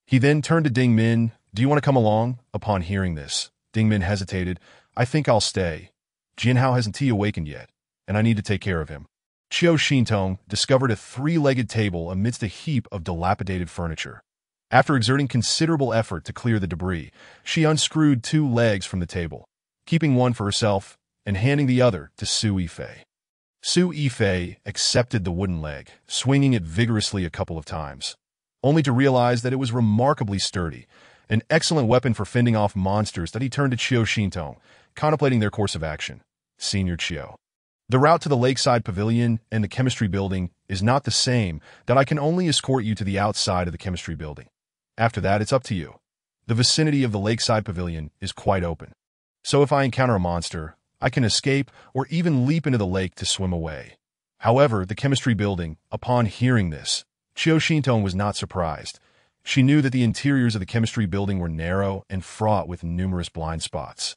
[SPEAKER 1] He then turned to Ding Min, "Do you want to come along?" Upon hearing this, Ding Min hesitated. "I think I'll stay. Jinhao hasn't awakened yet, and I need to take care of him." Qiu Xintong discovered a three-legged table amidst a heap of dilapidated furniture. After exerting considerable effort to clear the debris, she unscrewed two legs from the table, keeping one for herself and handing the other to Su Yifei. Su Yifei accepted the wooden leg, swinging it vigorously a couple of times, only to realize that it was remarkably sturdy, an excellent weapon for fending off monsters. That he turned to Qiu Xintong, contemplating their course of action. "Senior Qiu, the route to the lakeside pavilion and the chemistry building is not the same. That I can only escort you to the outside of the chemistry building. After that, it's up to you. The vicinity of the lakeside pavilion is quite open, so if I encounter a monster, I can escape or even leap into the lake to swim away." However, the chemistry building, upon hearing this, Qiu Xintong was not surprised. She knew that the interiors of the chemistry building were narrow and fraught with numerous blind spots.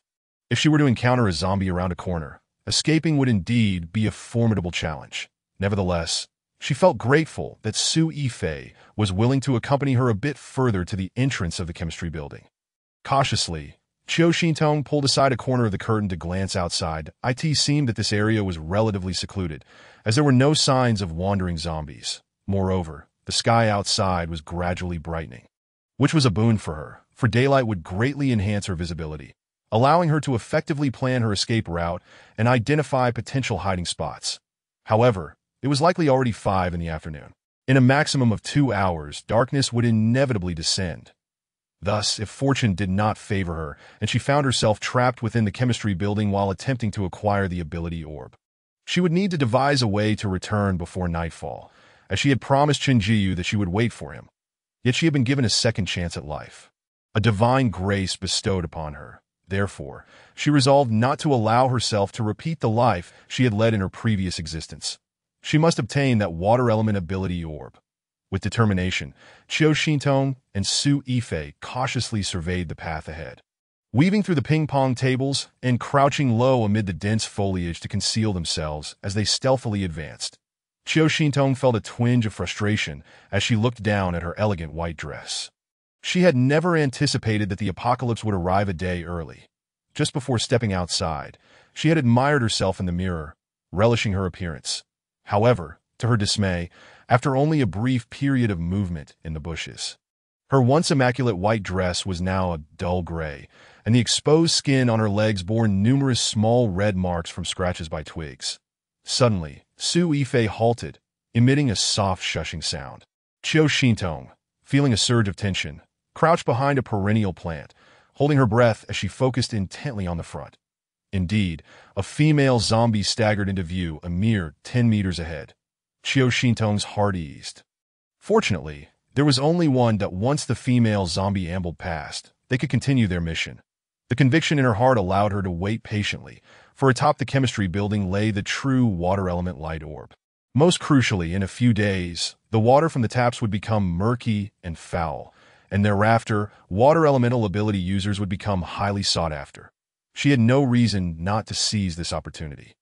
[SPEAKER 1] If she were to encounter a zombie around a corner, escaping would indeed be a formidable challenge. Nevertheless, she felt grateful that Su Yifei was willing to accompany her a bit further to the entrance of the chemistry building. Cautiously, Qiu Xintong pulled aside a corner of the curtain to glance outside. It seemed that this area was relatively secluded, as there were no signs of wandering zombies. Moreover, the sky outside was gradually brightening, which was a boon for her, for daylight would greatly enhance her visibility, allowing her to effectively plan her escape route and identify potential hiding spots. However, it was likely already 5 in the afternoon. In a maximum of 2 hours, darkness would inevitably descend. Thus, if fortune did not favor her, and she found herself trapped within the chemistry building while attempting to acquire the ability orb, she would need to devise a way to return before nightfall, as she had promised Chen Jiyu that she would wait for him. Yet she had been given a second chance at life, a divine grace bestowed upon her. Therefore, she resolved not to allow herself to repeat the life she had led in her previous existence. She must obtain that water element ability orb. With determination, Qiu Xintong and Su Yifei cautiously surveyed the path ahead. weaving through the ping-pong tables and crouching low amid the dense foliage to conceal themselves as they stealthily advanced. Qiu Xintong felt a twinge of frustration as she looked down at her elegant white dress. She had never anticipated that the apocalypse would arrive a day early. Just before stepping outside, she had admired herself in the mirror, relishing her appearance. However, to her dismay, after only a brief period of movement in the bushes, her once immaculate white dress was now a dull gray, and the exposed skin on her legs bore numerous small red marks from scratches by twigs. Suddenly, Su Yifei halted, emitting a soft shushing sound. Qiu Xintong, feeling a surge of tension, crouched behind a perennial plant, holding her breath as she focused intently on the front. Indeed, a female zombie staggered into view a mere 10 meters ahead. Qiu Xintong's heart eased. Fortunately, there was only one that once the female zombie ambled past, they could continue their mission. The conviction in her heart allowed her to wait patiently, for atop the chemistry building lay the true water element light orb. Most crucially, in a few days, the water from the taps would become murky and foul, and thereafter, water elemental ability users would become highly sought after. She had no reason not to seize this opportunity.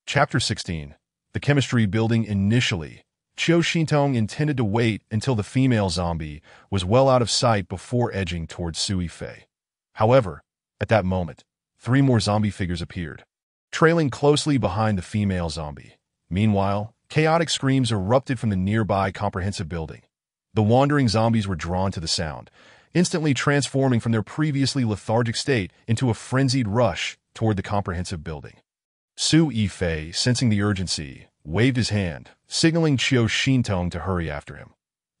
[SPEAKER 1] Chapter 16. The Chemistry Building. Initially, Qiu Xintong intended to wait until the female zombie was well out of sight before edging towards Su Yifei. However, at that moment, 3 more zombie figures appeared, trailing closely behind the female zombie. Meanwhile, chaotic screams erupted from the nearby comprehensive building. The wandering zombies were drawn to the sound, instantly transforming from their previously lethargic state into a frenzied rush toward the comprehensive building. Su Yifei, sensing the urgency, waved his hand, signaling Qiu Xintong to hurry after him.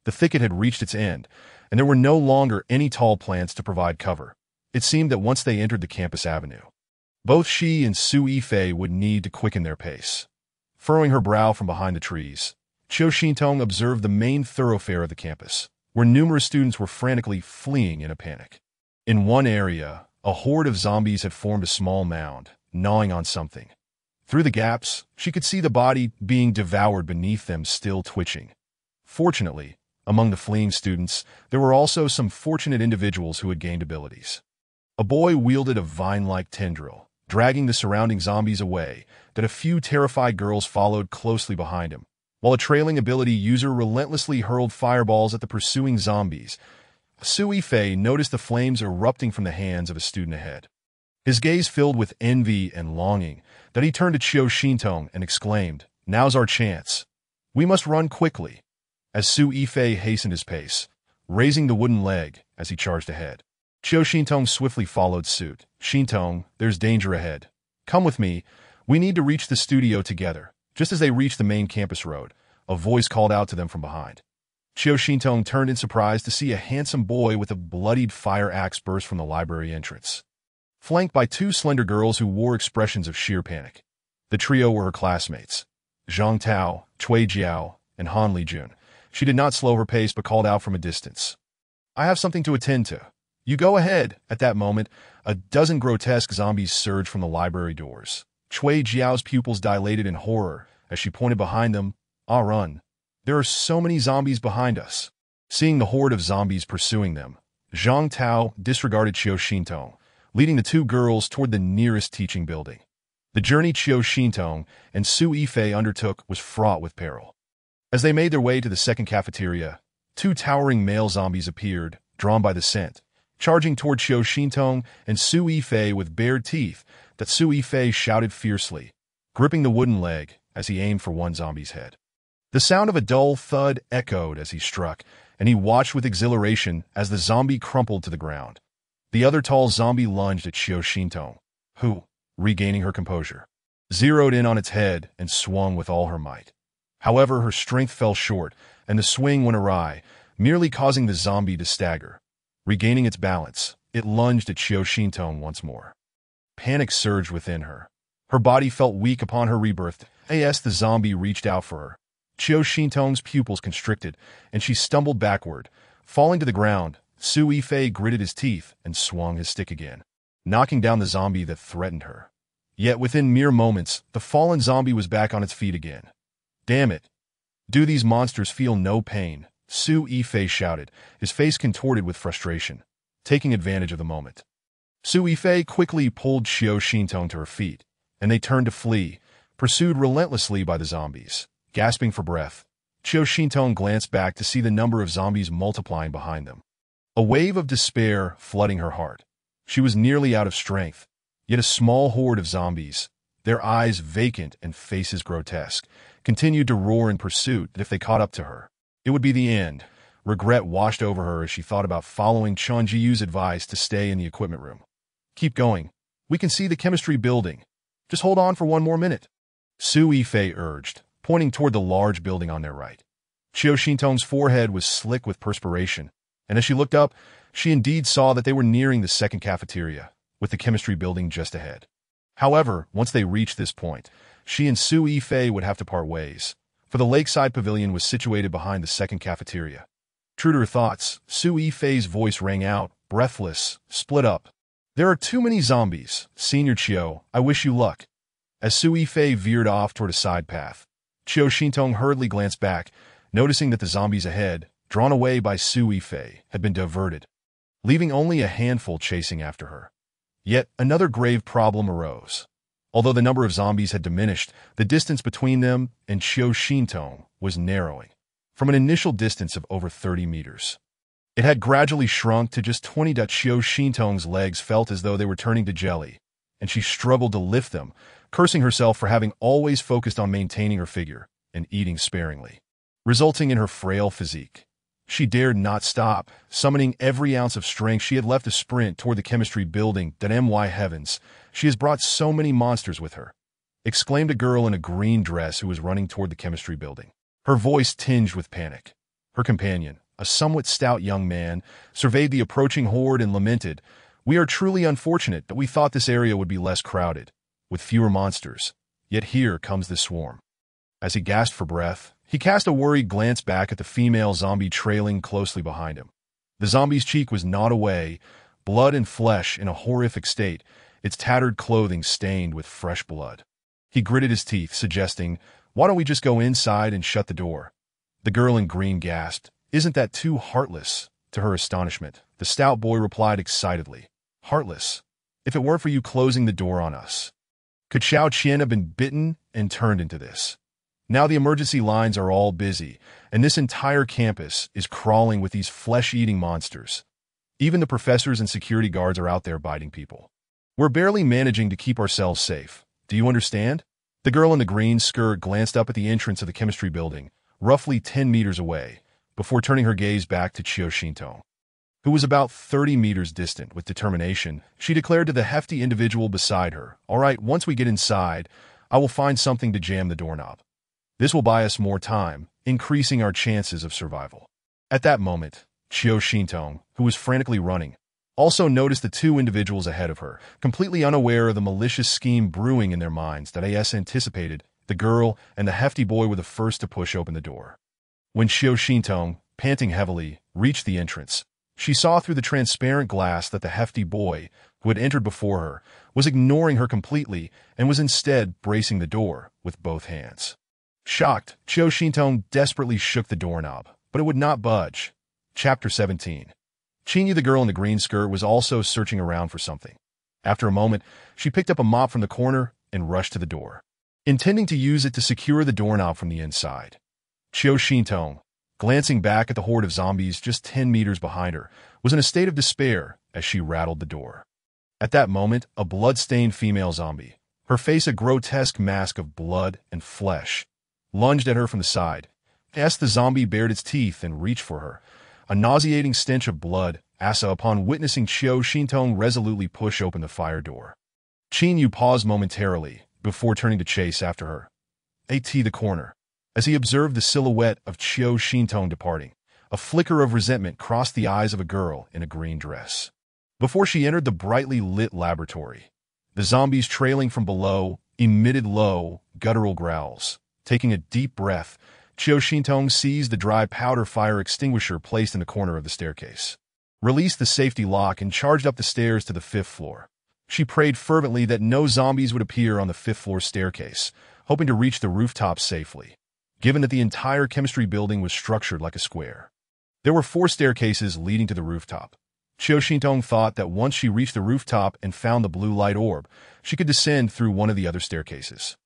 [SPEAKER 1] The thicket had reached its end, and there were no longer any tall plants to provide cover. It seemed that once they entered the campus avenue, both she and Su Yifei would need to quicken their pace. Furrowing her brow from behind the trees, Qiu Xintong observed the main thoroughfare of the campus, where numerous students were frantically fleeing in a panic. In one area, a horde of zombies had formed a small mound, gnawing on something. Through the gaps, she could see the body being devoured beneath them, still twitching. Fortunately, among the fleeing students, there were also some fortunate individuals who had gained abilities. A boy wielded a vine-like tendril, dragging the surrounding zombies away, that a few terrified girls followed closely behind him, while a trailing ability user relentlessly hurled fireballs at the pursuing zombies. Su Yifei noticed the flames erupting from the hands of a student ahead. His gaze filled with envy and longing, that he turned to Qiu Xintong and exclaimed, "Now's our chance. We must run quickly." As Su Yifei hastened his pace, raising the wooden leg as he charged ahead, Qiu Xintong swiftly followed suit. "Xintong, there's danger ahead. Come with me. We need to reach the studio together." Just as they reached the main campus road, a voice called out to them from behind. Qiu Xintong turned in surprise to see a handsome boy with a bloodied fire axe burst from the library entrance, flanked by 2 slender girls who wore expressions of sheer panic. The trio were her classmates, Zhang Tao, Cui Jiao, and Han Lijun. She did not slow her pace but called out from a distance, "I have something to attend to. You go ahead." At that moment, a dozen grotesque zombies surged from the library doors. Cui Jiao's pupils dilated in horror as she pointed behind them. "Ah, run. There are so many zombies behind us." Seeing the horde of zombies pursuing them, Zhang Tao disregarded Qiu Xintong, leading the 2 girls toward the nearest teaching building. The journey Qiu Xintong and Su Yifei undertook was fraught with peril. As they made their way to the second cafeteria, 2 towering male zombies appeared, drawn by the scent, charging toward Qiu Xintong and Su Yifei with bared teeth. That Su Yifei shouted fiercely, gripping the wooden leg as he aimed for one zombie's head. The sound of a dull thud echoed as he struck, and he watched with exhilaration as the zombie crumpled to the ground. The other tall zombie lunged at Qiu Xintong, who, regaining her composure, zeroed in on its head and swung with all her might. However, her strength fell short, and the swing went awry, merely causing the zombie to stagger. Regaining its balance, it lunged at Qiu Xintong once more. Panic surged within her. Her body felt weak upon her rebirth. As the zombie reached out for her, Qiu Xintong's pupils constricted, and she stumbled backward. Falling to the ground, Su Yifei gritted his teeth and swung his stick again, knocking down the zombie that threatened her. Yet within mere moments, the fallen zombie was back on its feet again. "Damn it! Do these monsters feel no pain?" Su Yifei shouted, his face contorted with frustration, taking advantage of the moment. Su Yifei quickly pulled Xiao Xintong to her feet, and they turned to flee, pursued relentlessly by the zombies. Gasping for breath, Xiao Xintong glanced back to see the number of zombies multiplying behind them. A wave of despair flooding her heart. She was nearly out of strength, yet a small horde of zombies, their eyes vacant and faces grotesque, continued to roar in pursuit that if they caught up to her, it would be the end. Regret washed over her as she thought about following Chan Jiyu's advice to stay in the equipment room. Keep going. We can see the chemistry building. Just hold on for one more minute. Su Yifei urged, pointing toward the large building on their right. Xiao Xintong's forehead was slick with perspiration, and as she looked up, she indeed saw that they were nearing the second cafeteria, with the chemistry building just ahead. However, once they reached this point, she and Su Yifei would have to part ways, for the lakeside pavilion was situated behind the second cafeteria. True to her thoughts, Su Yifei's voice rang out, breathless, split up. There are too many zombies. Senior Qiu, I wish you luck. As Su Yifei veered off toward a side path, Xiao Xintong hurriedly glanced back, noticing that the zombies ahead, drawn away by Su Yifei, had been diverted, leaving only a handful chasing after her. Yet another grave problem arose. Although the number of zombies had diminished, the distance between them and Xiao Xintong was narrowing, from an initial distance of over 30 meters. It had gradually shrunk to just 20. Xiao Xintong's legs felt as though they were turning to jelly, and she struggled to lift them, cursing herself for having always focused on maintaining her figure and eating sparingly, resulting in her frail physique. She dared not stop, summoning every ounce of strength she had left to sprint toward the chemistry building. My heavens, she has brought so many monsters with her, exclaimed a girl in a green dress who was running toward the chemistry building, her voice tinged with panic. Her companion, a somewhat stout young man, surveyed the approaching horde and lamented, "We are truly unfortunate that we thought this area would be less crowded, with fewer monsters, yet here comes this swarm." As he gasped for breath, he cast a worried glance back at the female zombie trailing closely behind him. The zombie's cheek was gnawed away, blood and flesh in a horrific state, its tattered clothing stained with fresh blood. He gritted his teeth, suggesting, "Why don't we just go inside and shut the door?" The girl in green gasped, "Isn't that too heartless?" To her astonishment, the stout boy replied excitedly, "Heartless? If it weren't for you closing the door on us. Could Xiao Qian have been bitten and turned into this? Now the emergency lines are all busy, and this entire campus is crawling with these flesh-eating monsters. Even the professors and security guards are out there biting people. We're barely managing to keep ourselves safe. Do you understand?" The girl in the green skirt glanced up at the entrance of the chemistry building, roughly 10 meters away, before turning her gaze back to Xiao Xintong, who was about 30 meters distant. With determination, she declared to the hefty individual beside her, "All right, once we get inside, I will find something to jam the doorknob. This will buy us more time, increasing our chances of survival." At that moment, Xiao Xintong, who was frantically running, also noticed the two individuals ahead of her, completely unaware of the malicious scheme brewing in their minds. That AS anticipated, the girl and the hefty boy were the first to push open the door. When Xiao Xintong, panting heavily, reached the entrance, she saw through the transparent glass that the hefty boy, who had entered before her, was ignoring her completely and was instead bracing the door with both hands. Shocked, Xiao Xintong desperately shook the doorknob, but it would not budge. Chapter 17. Qinyu, the girl in the green skirt, was also searching around for something. After a moment, she picked up a mop from the corner and rushed to the door, intending to use it to secure the doorknob from the inside. Xiao Xintong, glancing back at the horde of zombies just 10 meters behind her, was in a state of despair as she rattled the door. At that moment, a blood-stained female zombie, her face a grotesque mask of blood and flesh, lunged at her from the side. As the zombie bared its teeth and reached for her, a nauseating stench of blood, Asa, upon witnessing Xiao Xintong resolutely push open the fire door. Qinyu paused momentarily before turning to chase after her. The corner. As he observed the silhouette of Xiao Xintong departing, a flicker of resentment crossed the eyes of a girl in a green dress. Before she entered the brightly lit laboratory, the zombies trailing from below emitted low, guttural growls. Taking a deep breath, Xiao Xintong seized the dry powder fire extinguisher placed in the corner of the staircase, released the safety lock, and charged up the stairs to the 5th floor. She prayed fervently that no zombies would appear on the 5th floor staircase, hoping to reach the rooftop safely, given that the entire chemistry building was structured like a square. There were 4 staircases leading to the rooftop, Chiu Shintong thought that once she reached the rooftop and found the blue light orb, she could descend through one of the other staircases.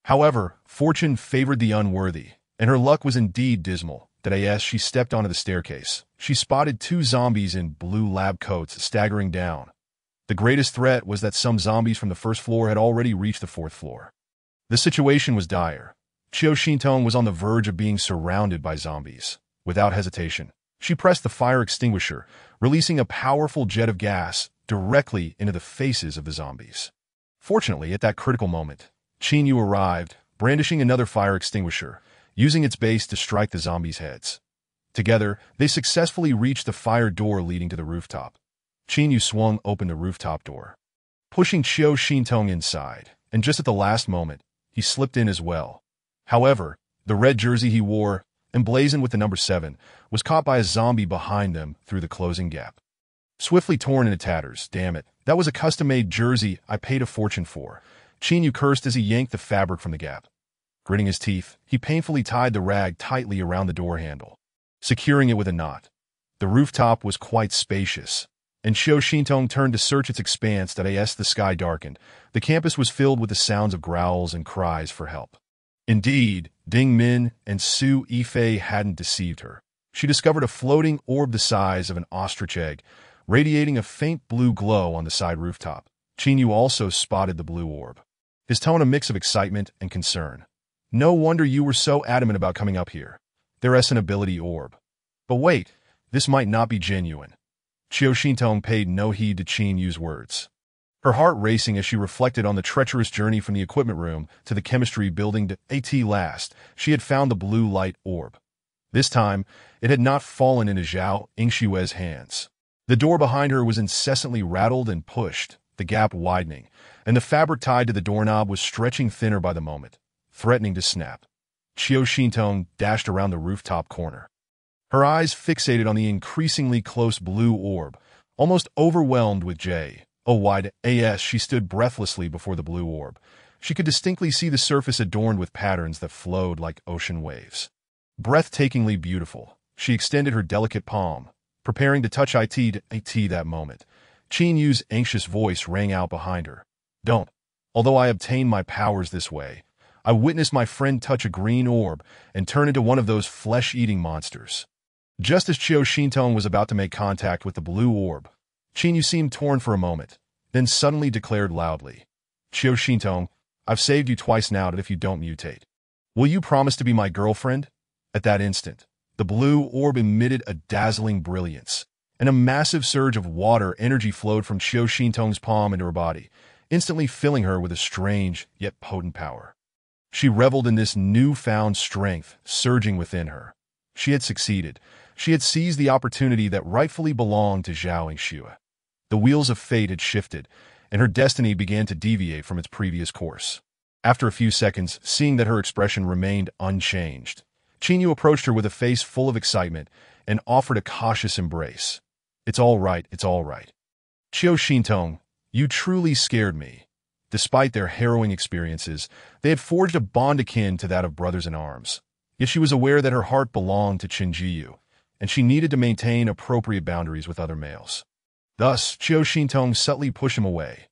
[SPEAKER 1] However, fortune favored the unworthy, and her luck was indeed dismal. That as she stepped onto the staircase, she spotted two zombies in blue lab coats staggering down. The greatest threat was that some zombies from the first floor had already reached the fourth floor. The situation was dire. Chiu Shintong was on the verge of being surrounded by zombies. Without hesitation, she pressed the fire extinguisher, releasing a powerful jet of gas directly into the faces of the zombies. Fortunately, at that critical moment, Qin Yu arrived, brandishing another fire extinguisher, using its base to strike the zombies' heads. Together, they successfully reached the fire door leading to the rooftop. Qin Yu swung open the rooftop door, pushing Chiu Shintong inside, and just at the last moment, he slipped in as well. However, the red jersey he wore, emblazoned with the number 7, was caught by a zombie behind them through the closing gap. Swiftly torn into tatters, damn it, that was a custom-made jersey I paid a fortune for. Qin Yu cursed as he yanked the fabric from the gap. Gritting his teeth, he painfully tied the rag tightly around the door handle, securing it with a knot. The rooftop was quite spacious, and Chiu Shintong turned to search its expanse as the sky darkened. The campus was filled with the sounds of growls and cries for help. Indeed, Ding Min and Su Yifei hadn't deceived her. She discovered a floating orb the size of an ostrich egg, radiating a faint blue glow on the side rooftop. Qin Yu also spotted the blue orb, his tone a mix of excitement and concern. No wonder you were so adamant about coming up here. There's an ability orb. But wait, this might not be genuine. Chiu Shintong paid no heed to Qin Yu's words, her heart racing as she reflected on the treacherous journey from the equipment room to the chemistry building to at last. She had found the blue light orb. This time, it had not fallen into Zhao Yingshue's hands. The door behind her was incessantly rattled and pushed, the gap widening, and the fabric tied to the doorknob was stretching thinner by the moment, threatening to snap. Chiu Shintong dashed around the rooftop corner, her eyes fixated on the increasingly close blue orb, almost overwhelmed with J. Oh, wide as she stood breathlessly before the blue orb. She could distinctly see the surface adorned with patterns that flowed like ocean waves. Breathtakingly beautiful, she extended her delicate palm, preparing to touch it that moment. Qin Yu's anxious voice rang out behind her. Don't. Although I obtained my powers this way, I witnessed my friend touch a green orb and turn into one of those flesh-eating monsters. Just as Chiu Shintong was about to make contact with the blue orb, Qin Yu seemed torn for a moment, then suddenly declared loudly, Chiu Shintong, I've saved you twice now if you don't mutate. Will you promise to be my girlfriend? At that instant, the blue orb emitted a dazzling brilliance, and a massive surge of water energy flowed from Chiu Shintong's palm into her body, instantly filling her with a strange yet potent power. She reveled in this newfound strength surging within her. She had succeeded. She had seized the opportunity that rightfully belonged to Zhao Yingxue. The wheels of fate had shifted, and her destiny began to deviate from its previous course. After a few seconds, seeing that her expression remained unchanged, Qin Yu approached her with a face full of excitement and offered a cautious embrace. It's all right, it's all right. Chiu Shintong, you truly scared me. Despite their harrowing experiences, they had forged a bond akin to that of brothers in arms. Yet she was aware that her heart belonged to Qin Jiyu, and she needed to maintain appropriate boundaries with other males. Thus, Chiu Shintong subtly pushed him away.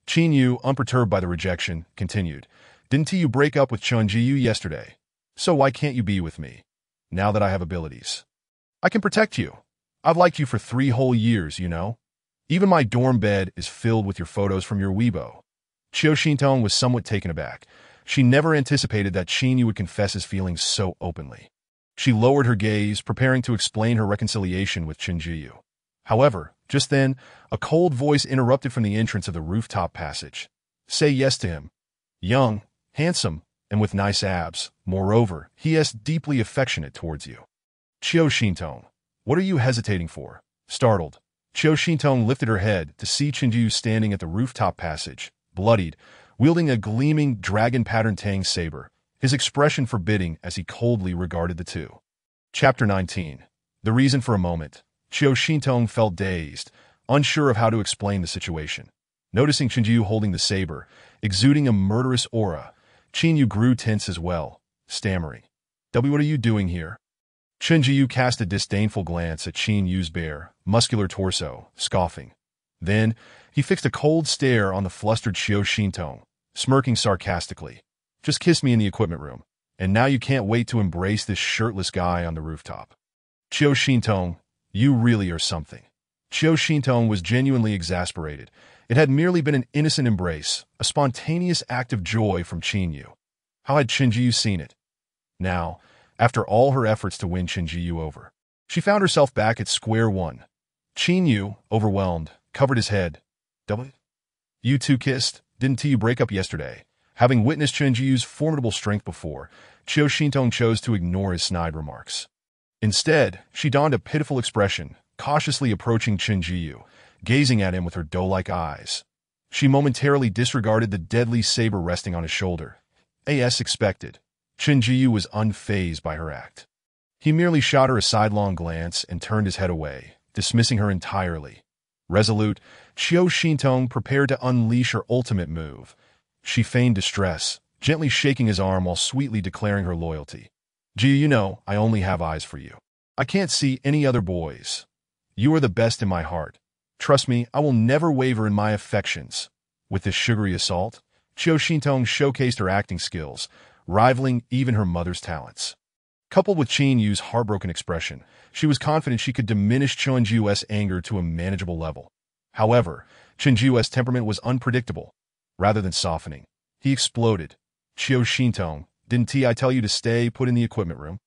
[SPEAKER 1] Qin Yu, unperturbed by the rejection, continued, Didn't you break up with Qin Jiyu yesterday? So why can't you be with me, now that I have abilities? I can protect you. I've liked you for 3 whole years, you know. Even my dorm bed is filled with your photos from your Weibo. Chiu Shintong was somewhat taken aback. She never anticipated that Qin Yu would confess his feelings so openly. She lowered her gaze, preparing to explain her reconciliation with Qin Jiyu. However, just then, a cold voice interrupted from the entrance of the rooftop passage. Say yes to him. Young, handsome, and with nice abs. Moreover, he is deeply affectionate towards you. Chiu Shintong, what are you hesitating for? Startled, Chiu Shintong lifted her head to see Qin Jiyu standing at the rooftop passage, bloodied, wielding a gleaming dragon-patterned tang saber, his expression forbidding as he coldly regarded the two. Chapter 19. The reason. For a moment, Chiu Shintong felt dazed, unsure of how to explain the situation. Noticing Qin Jiyu holding the saber, exuding a murderous aura, Qin Yu grew tense as well, stammering, What are you doing here? Chen Jiyu cast a disdainful glance at Qin Yu's bare, muscular torso, scoffing. Then, he fixed a cold stare on the flustered Qiu Xintong, smirking sarcastically. Just kiss me in the equipment room, and now you can't wait to embrace this shirtless guy on the rooftop. Qiu Xintong, you really are something. Qiu Xintong was genuinely exasperated. It had merely been an innocent embrace, a spontaneous act of joy from Qin Yu. How had Chen Jiyu seen it? Now, after all her efforts to win Chen Jiyu over, she found herself back at square one. Qin Yu, overwhelmed, covered his head. You two kissed, didn't you break up yesterday? Having witnessed Chen Jiyu's formidable strength before, Qiu Xintong chose to ignore his snide remarks. Instead, she donned a pitiful expression, cautiously approaching Chen Jiyu, gazing at him with her doe-like eyes. She momentarily disregarded the deadly saber resting on his shoulder. As expected, Chen Jiyu was unfazed by her act. He merely shot her a sidelong glance and turned his head away, dismissing her entirely. Resolute, Qiu Xintong prepared to unleash her ultimate move. She feigned distress, gently shaking his arm while sweetly declaring her loyalty. Jiyu, you know, I only have eyes for you. I can't see any other boys. You are the best in my heart. Trust me, I will never waver in my affections. With this sugary assault, Qiu Xintong showcased her acting skills, rivaling even her mother's talents. Coupled with Qin Yu's heartbroken expression, she was confident she could diminish Chen Jiyu's anger to a manageable level. However, Chen Jiyu's temperament was unpredictable. Rather than softening, he exploded. Qiu Xintong, didn't I tell you to stay put in the equipment room?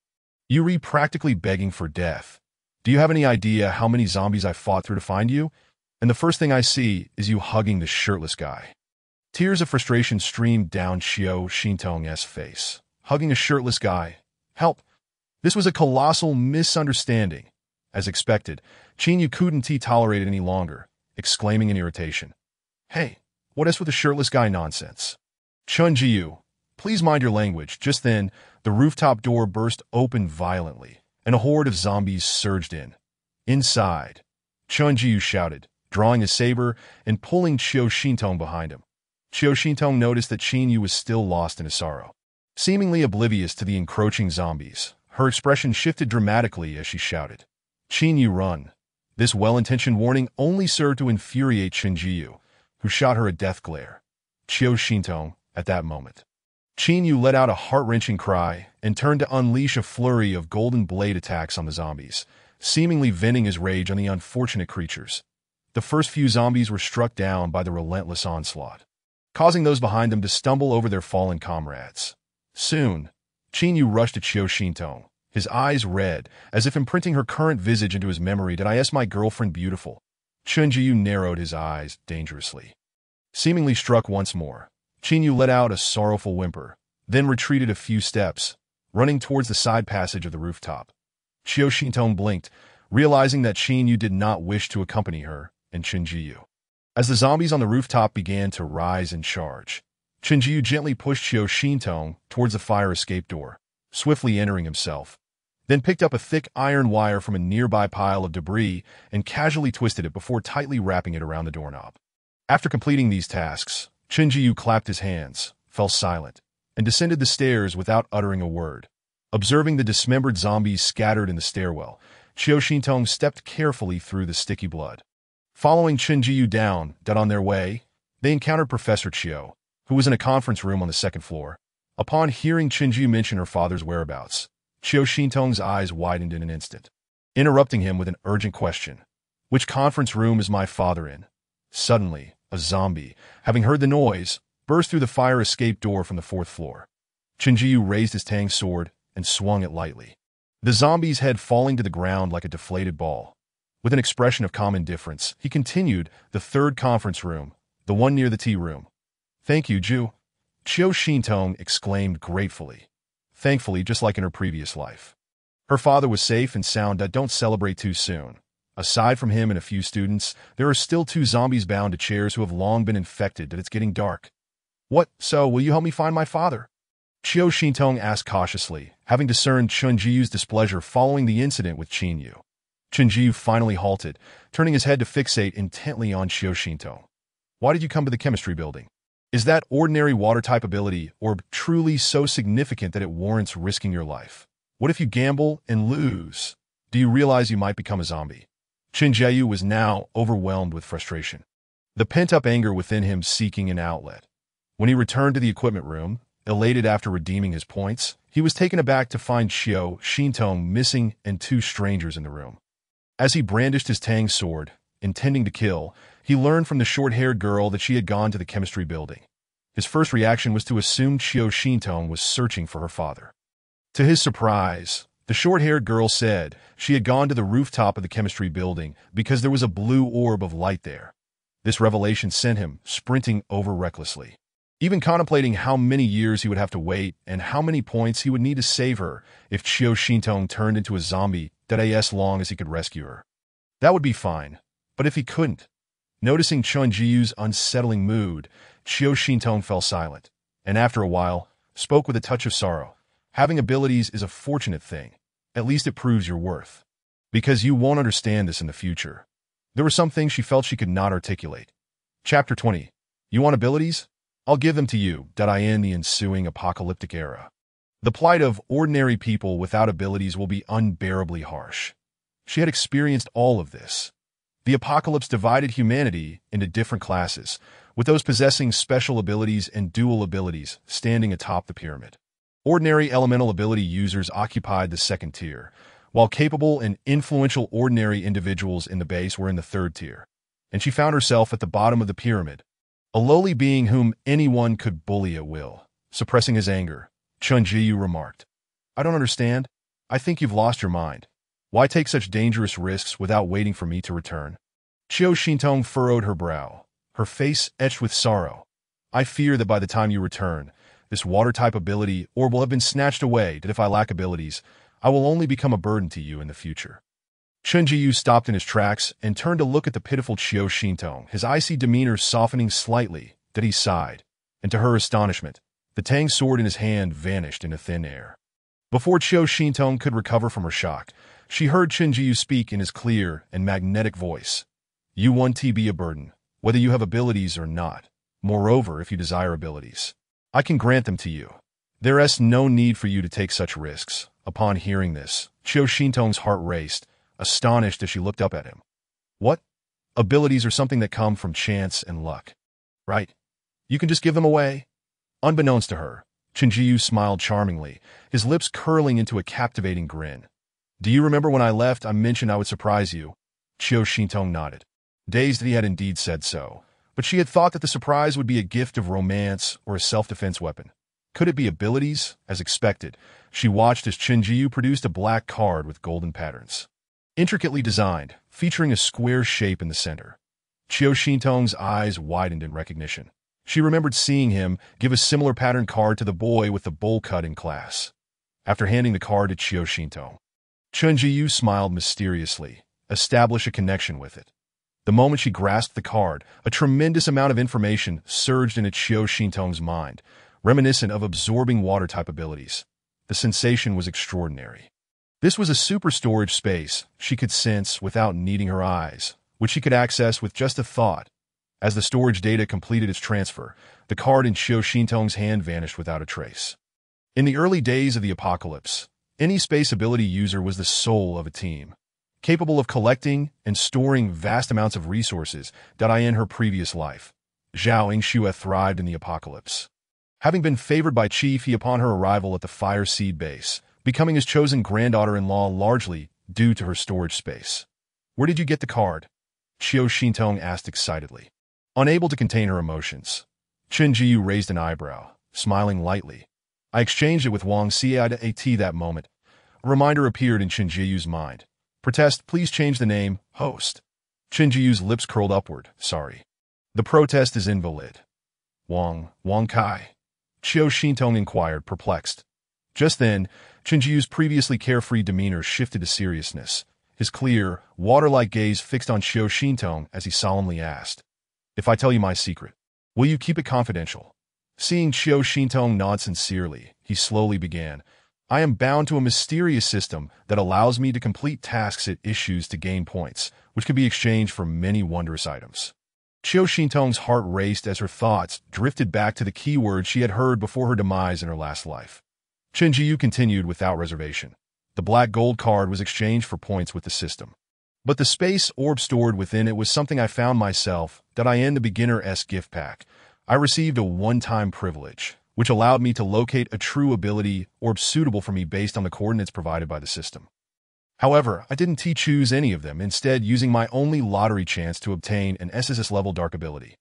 [SPEAKER 1] You re practically begging for death. Do you have any idea how many zombies I fought through to find you? And the first thing I see is you hugging the shirtless guy. Tears of frustration streamed down Qiu Xintong's face. Hugging a shirtless guy. Help! This was a colossal misunderstanding. As expected, Qin Yu couldn't tolerate it any longer, exclaiming in irritation. Hey, what is with the shirtless guy nonsense? Chen Jiyu, please mind your language. Just then, the rooftop door burst open violently, and a horde of zombies surged in. Inside, Chen Jiyu shouted, drawing his saber and pulling Qiu Xintong behind him. Qiu Xintong noticed that Qin Yu was still lost in his sorrow. Seemingly oblivious to the encroaching zombies, her expression shifted dramatically as she shouted, Qin Yu, run. This well-intentioned warning only served to infuriate Chen Jiyu, who shot her a death glare. Qiu Xintong, at that moment. Qin Yu let out a heart-wrenching cry and turned to unleash a flurry of golden blade attacks on the zombies, seemingly venting his rage on the unfortunate creatures. The first few zombies were struck down by the relentless onslaught, causing those behind them to stumble over their fallen comrades. Soon, Qin Yu rushed at Qiu Xintong, his eyes red, as if imprinting her current visage into his memory. Did I ask my girlfriend beautiful? Chen Jiyu narrowed his eyes dangerously. Seemingly struck once more, Qin Yu let out a sorrowful whimper, then retreated a few steps, running towards the side passage of the rooftop. Qiu Xintong blinked, realizing that Qin Yu did not wish to accompany her and Chen Jiyu. As the zombies on the rooftop began to rise and charge, Chen Jiyu gently pushed Qiu Xintong towards the fire escape door, swiftly entering himself, then picked up a thick iron wire from a nearby pile of debris and casually twisted it before tightly wrapping it around the doorknob. After completing these tasks, Chen Jiyu clapped his hands, fell silent, and descended the stairs without uttering a word. Observing the dismembered zombies scattered in the stairwell, Qiu Xintong stepped carefully through the sticky blood. Following Chen Jiyu down, on their way, they encountered Professor Qiu, who was in a conference room on the second floor. Upon hearing Chen Jiyu mention her father's whereabouts, Qiu Xintong's eyes widened in an instant, interrupting him with an urgent question. Which conference room is my father in? Suddenly, a zombie, having heard the noise, burst through the fire escape door from the fourth floor. Chen Jiyu raised his tang sword and swung it lightly, the zombie's head falling to the ground like a deflated ball. With an expression of calm indifference, he continued, the third conference room, the one near the tea room. Thank you, Ju. Qiu Xintong exclaimed gratefully. Thankfully, just like in her previous life, her father was safe and sound. Don't celebrate too soon. Aside from him and a few students, there are still 2 zombies bound to chairs who have long been infected. It's getting dark. What, so will you help me find my father? Qiu Xintong asked cautiously, having discerned Chen Jiyu's displeasure following the incident with Qin Yu. Chen Jiyu finally halted, turning his head to fixate intently on Qiu Xintong. Why did you come to the chemistry building? Is that ordinary water-type ability or truly so significant that it warrants risking your life? What if you gamble and lose? Do you realize you might become a zombie? Chen Jiayu was now overwhelmed with frustration, the pent-up anger within him seeking an outlet. When he returned to the equipment room, elated after redeeming his points, he was taken aback to find Xiao Xintong missing and two strangers in the room. As he brandished his Tang sword, intending to kill, he learned from the short-haired girl that she had gone to the chemistry building. His first reaction was to assume Xiao Xintong was searching for her father. To his surprise, the short-haired girl said she had gone to the rooftop of the chemistry building because there was a blue orb of light there. This revelation sent him sprinting over recklessly, even contemplating how many years he would have to wait and how many points he would need to save her if Xiao Xintong turned into a zombie that as long as he could rescue her. That would be fine, but if he couldn't? Noticing Chen Jiyu's unsettling mood, Xiao Xintong fell silent, and after a while, spoke with a touch of sorrow. Having abilities is a fortunate thing. At least it proves your worth. Because you won't understand this in the future. There were some things she felt she could not articulate. Chapter 20. You want abilities? I'll give them to you. In the ensuing apocalyptic era, the plight of ordinary people without abilities will be unbearably harsh. She had experienced all of this. The apocalypse divided humanity into different classes, with those possessing special abilities and dual abilities standing atop the pyramid. Ordinary elemental ability users occupied the second tier, while capable and influential ordinary individuals in the base were in the third tier. And she found herself at the bottom of the pyramid, a lowly being whom anyone could bully at will. Suppressing his anger, Chen Jiyu remarked, I don't understand. I think you've lost your mind. Why take such dangerous risks without waiting for me to return? Xiao Xintong furrowed her brow, her face etched with sorrow. I fear that by the time you return, this water-type ability or will have been snatched away, that if I lack abilities, I will only become a burden to you in the future. Chen Jiyu stopped in his tracks and turned to look at the pitiful Xiao Xintong, his icy demeanor softening slightly, that he sighed, and to her astonishment, the Tang sword in his hand vanished into thin air. Before Xiao Xintong could recover from her shock, she heard Chen Jiyu speak in his clear and magnetic voice. You want to be a burden, whether you have abilities or not. Moreover, if you desire abilities, I can grant them to you. There is no need for you to take such risks. Upon hearing this, Xiao Xintong's heart raced, astonished as she looked up at him. What? Abilities are something that come from chance and luck, right? You can just give them away? Unbeknownst to her, Chen Jiyu smiled charmingly, his lips curling into a captivating grin. Do you remember when I left I mentioned I would surprise you? Xiao Xintong nodded. Dazed that he had indeed said so, but she had thought that the surprise would be a gift of romance or a self-defense weapon. Could it be abilities? As expected, she watched as Chen Jiyu produced a black card with golden patterns, intricately designed, featuring a square shape in the center. Xiao Xintong's eyes widened in recognition. She remembered seeing him give a similar pattern card to the boy with the bowl cut in class. After handing the card to Xiao Xintong, Chen Jiyu smiled mysteriously, establish a connection with it. The moment she grasped the card, a tremendous amount of information surged into Xiao Xintong's mind, reminiscent of absorbing water-type abilities. The sensation was extraordinary. This was a super storage space she could sense without needing her eyes, which she could access with just a thought. As the storage data completed its transfer, the card in Xiao Xintong's hand vanished without a trace. In the early days of the apocalypse, any space ability user was the soul of a team, capable of collecting and storing vast amounts of resources. In her previous life, Zhao Yingxue thrived in the apocalypse, having been favored by Chief He upon her arrival at the Fire Seed base, becoming his chosen granddaughter-in-law largely due to her storage space. Where did you get the card? Xiao Xintong asked excitedly. Unable to contain her emotions, Chen Jiyu raised an eyebrow, smiling lightly. I exchanged it with Wang Xiaoda that moment. A reminder appeared in Chen Jiyu's mind. Protest, please change the name, host. Chen Jiyu's lips curled upward, sorry. The protest is invalid. Wang Kai? Xiao Xintong inquired, perplexed. Just then, Chen Jiyu's previously carefree demeanor shifted to seriousness, his clear, water-like gaze fixed on Xiao Xintong as he solemnly asked, if I tell you my secret, will you keep it confidential? Seeing Xiao Xintong nod sincerely, he slowly began, I am bound to a mysterious system that allows me to complete tasks it issues to gain points, which can be exchanged for many wondrous items. Xiao Xintong's heart raced as her thoughts drifted back to the keywords she had heard before her demise in her last life. Chen Jiyu continued without reservation. The black gold card was exchanged for points with the system. But the space orb stored within it was something I found myself, that I in the beginner-esque gift pack. I received a one-time privilege, which allowed me to locate a true ability orb suitable for me based on the coordinates provided by the system. However, I didn't choose any of them, instead using my only lottery chance to obtain an SSS-level dark ability.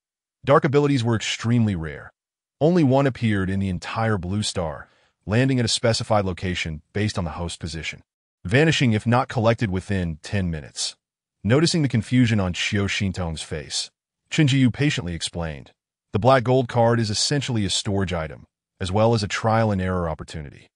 [SPEAKER 1] Dark abilities were extremely rare. Only one appeared in the entire blue star, landing at a specified location based on the host position, vanishing if not collected within 10 minutes. Noticing the confusion on Qiu Xintong's face, Qinjiyu patiently explained, "The black gold card is essentially a storage item, as well as a trial-and-error opportunity.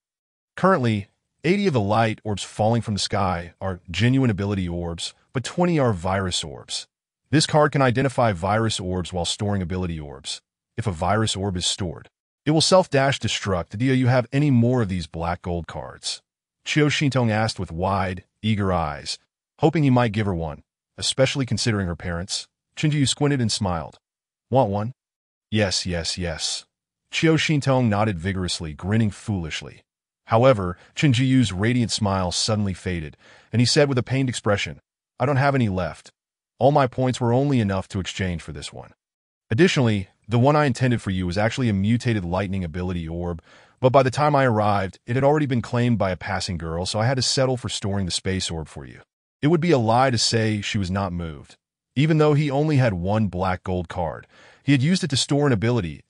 [SPEAKER 1] Currently, 80 of the light orbs falling from the sky are genuine ability orbs, but 20 are virus orbs. This card can identify virus orbs while storing ability orbs. If a virus orb is stored, it will self-destruct. Do you have any more of these black gold cards?" Qiu Xintong asked with wide, eager eyes, hoping he might give her one, especially considering her parents. Qinjiyu squinted and smiled. "Want one?" Yes. Qiu Xintong nodded vigorously, grinning foolishly. However, Qinjiyu's radiant smile suddenly faded, and he said with a pained expression, "I don't have any left. All my points were only enough to exchange for this one. Additionally, the one I intended for you was actually a mutated lightning ability orb, but by the time I arrived, it had already been claimed by a passing girl, so I had to settle for storing the space orb for you." It would be a lie to say she was not moved. Even though he only had one black gold card, he had used it to store an ability.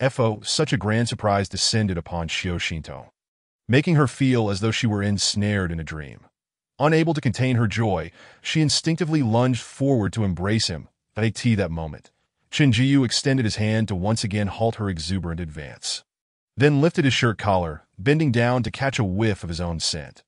[SPEAKER 1] Such a grand surprise descended upon Qiu Xintong, making her feel as though she were ensnared in a dream. Unable to contain her joy, she instinctively lunged forward to embrace him. At that moment, Qinjiyu extended his hand to once again halt her exuberant advance, then lifted his shirt collar, bending down to catch a whiff of his own scent.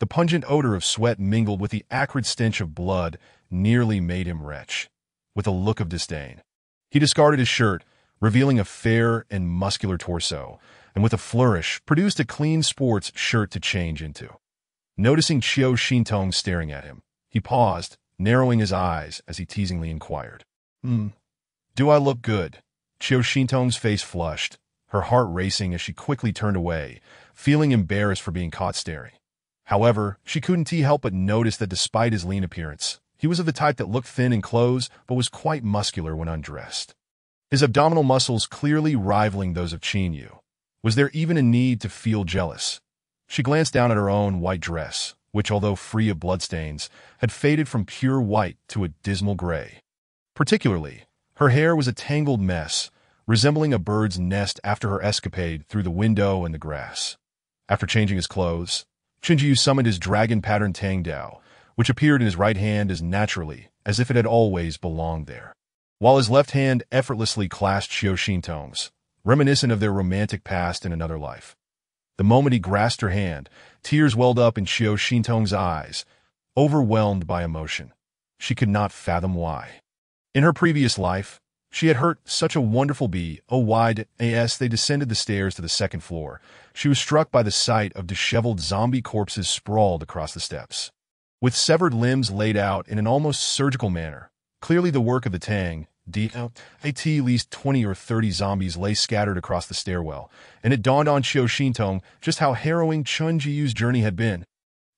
[SPEAKER 1] The pungent odor of sweat mingled with the acrid stench of blood nearly made him retch. With a look of disdain, he discarded his shirt, revealing a fair and muscular torso, and with a flourish produced a clean sports shirt to change into. Noticing Qiu Xintong staring at him, he paused, narrowing his eyes as he teasingly inquired, "Do I look good?" Qiu Xintong's face flushed, her heart racing as she quickly turned away, feeling embarrassed for being caught staring. However, she couldn't help but notice that despite his lean appearance, he was of the type that looked thin in clothes but was quite muscular when undressed, his abdominal muscles clearly rivaling those of Qinyu. Was there even a need to feel jealous? She glanced down at her own white dress, which, although free of bloodstains, had faded from pure white to a dismal gray. Particularly, her hair was a tangled mess, resembling a bird's nest after her escapade through the window and the grass. After changing his clothes, Qinjiyu summoned his dragon-patterned Tang Dao, which appeared in his right hand as naturally as if it had always belonged there, while his left hand effortlessly clasped Qiu Xintong's, reminiscent of their romantic past in another life. The moment he grasped her hand, tears welled up in Qiu Xintong's eyes, overwhelmed by emotion. She could not fathom why. In her previous life, she had hurt such a wonderful bee. As they descended the stairs to the second floor, she was struck by the sight of disheveled zombie corpses sprawled across the steps, with severed limbs laid out in an almost surgical manner. Clearly the work of the Tang. At least 20 or 30 zombies lay scattered across the stairwell, and it dawned on Qiu Xintong just how harrowing Qinjiyu's journey had been.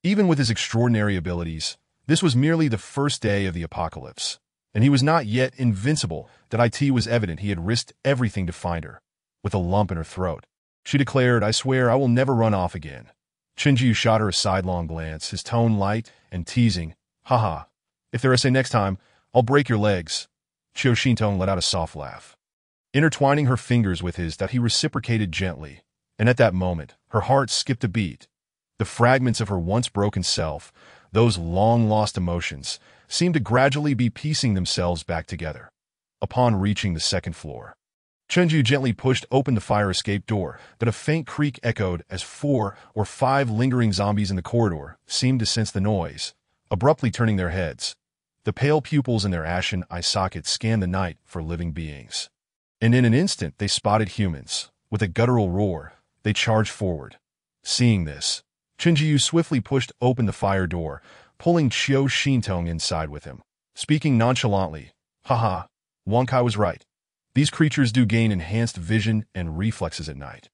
[SPEAKER 1] Even with his extraordinary abilities, this was merely the first day of the apocalypse, and he was not yet invincible. That it was evident he had risked everything to find her. With a lump in her throat, she declared, "I swear I will never run off again." Qinjiyu shot her a sidelong glance, his tone light and teasing. "Haha, if there is a next time, I'll break your legs." Qiu Xintong let out a soft laugh, intertwining her fingers with his that he reciprocated gently, and at that moment, her heart skipped a beat. The fragments of her once broken self, those long-lost emotions, seemed to gradually be piecing themselves back together. Upon reaching the second floor, Qinjiyu gently pushed open the fire escape door, that a faint creak echoed as 4 or 5 lingering zombies in the corridor seemed to sense the noise, abruptly turning their heads. The pale pupils in their ashen eye sockets scanned the night for living beings. And in an instant they spotted humans. With a guttural roar, they charged forward. Seeing this, Qinjiyu swiftly pushed open the fire door, pulling Qiu Xintong inside with him, speaking nonchalantly, "Haha, Wang Kai was right. These creatures do gain enhanced vision and reflexes at night.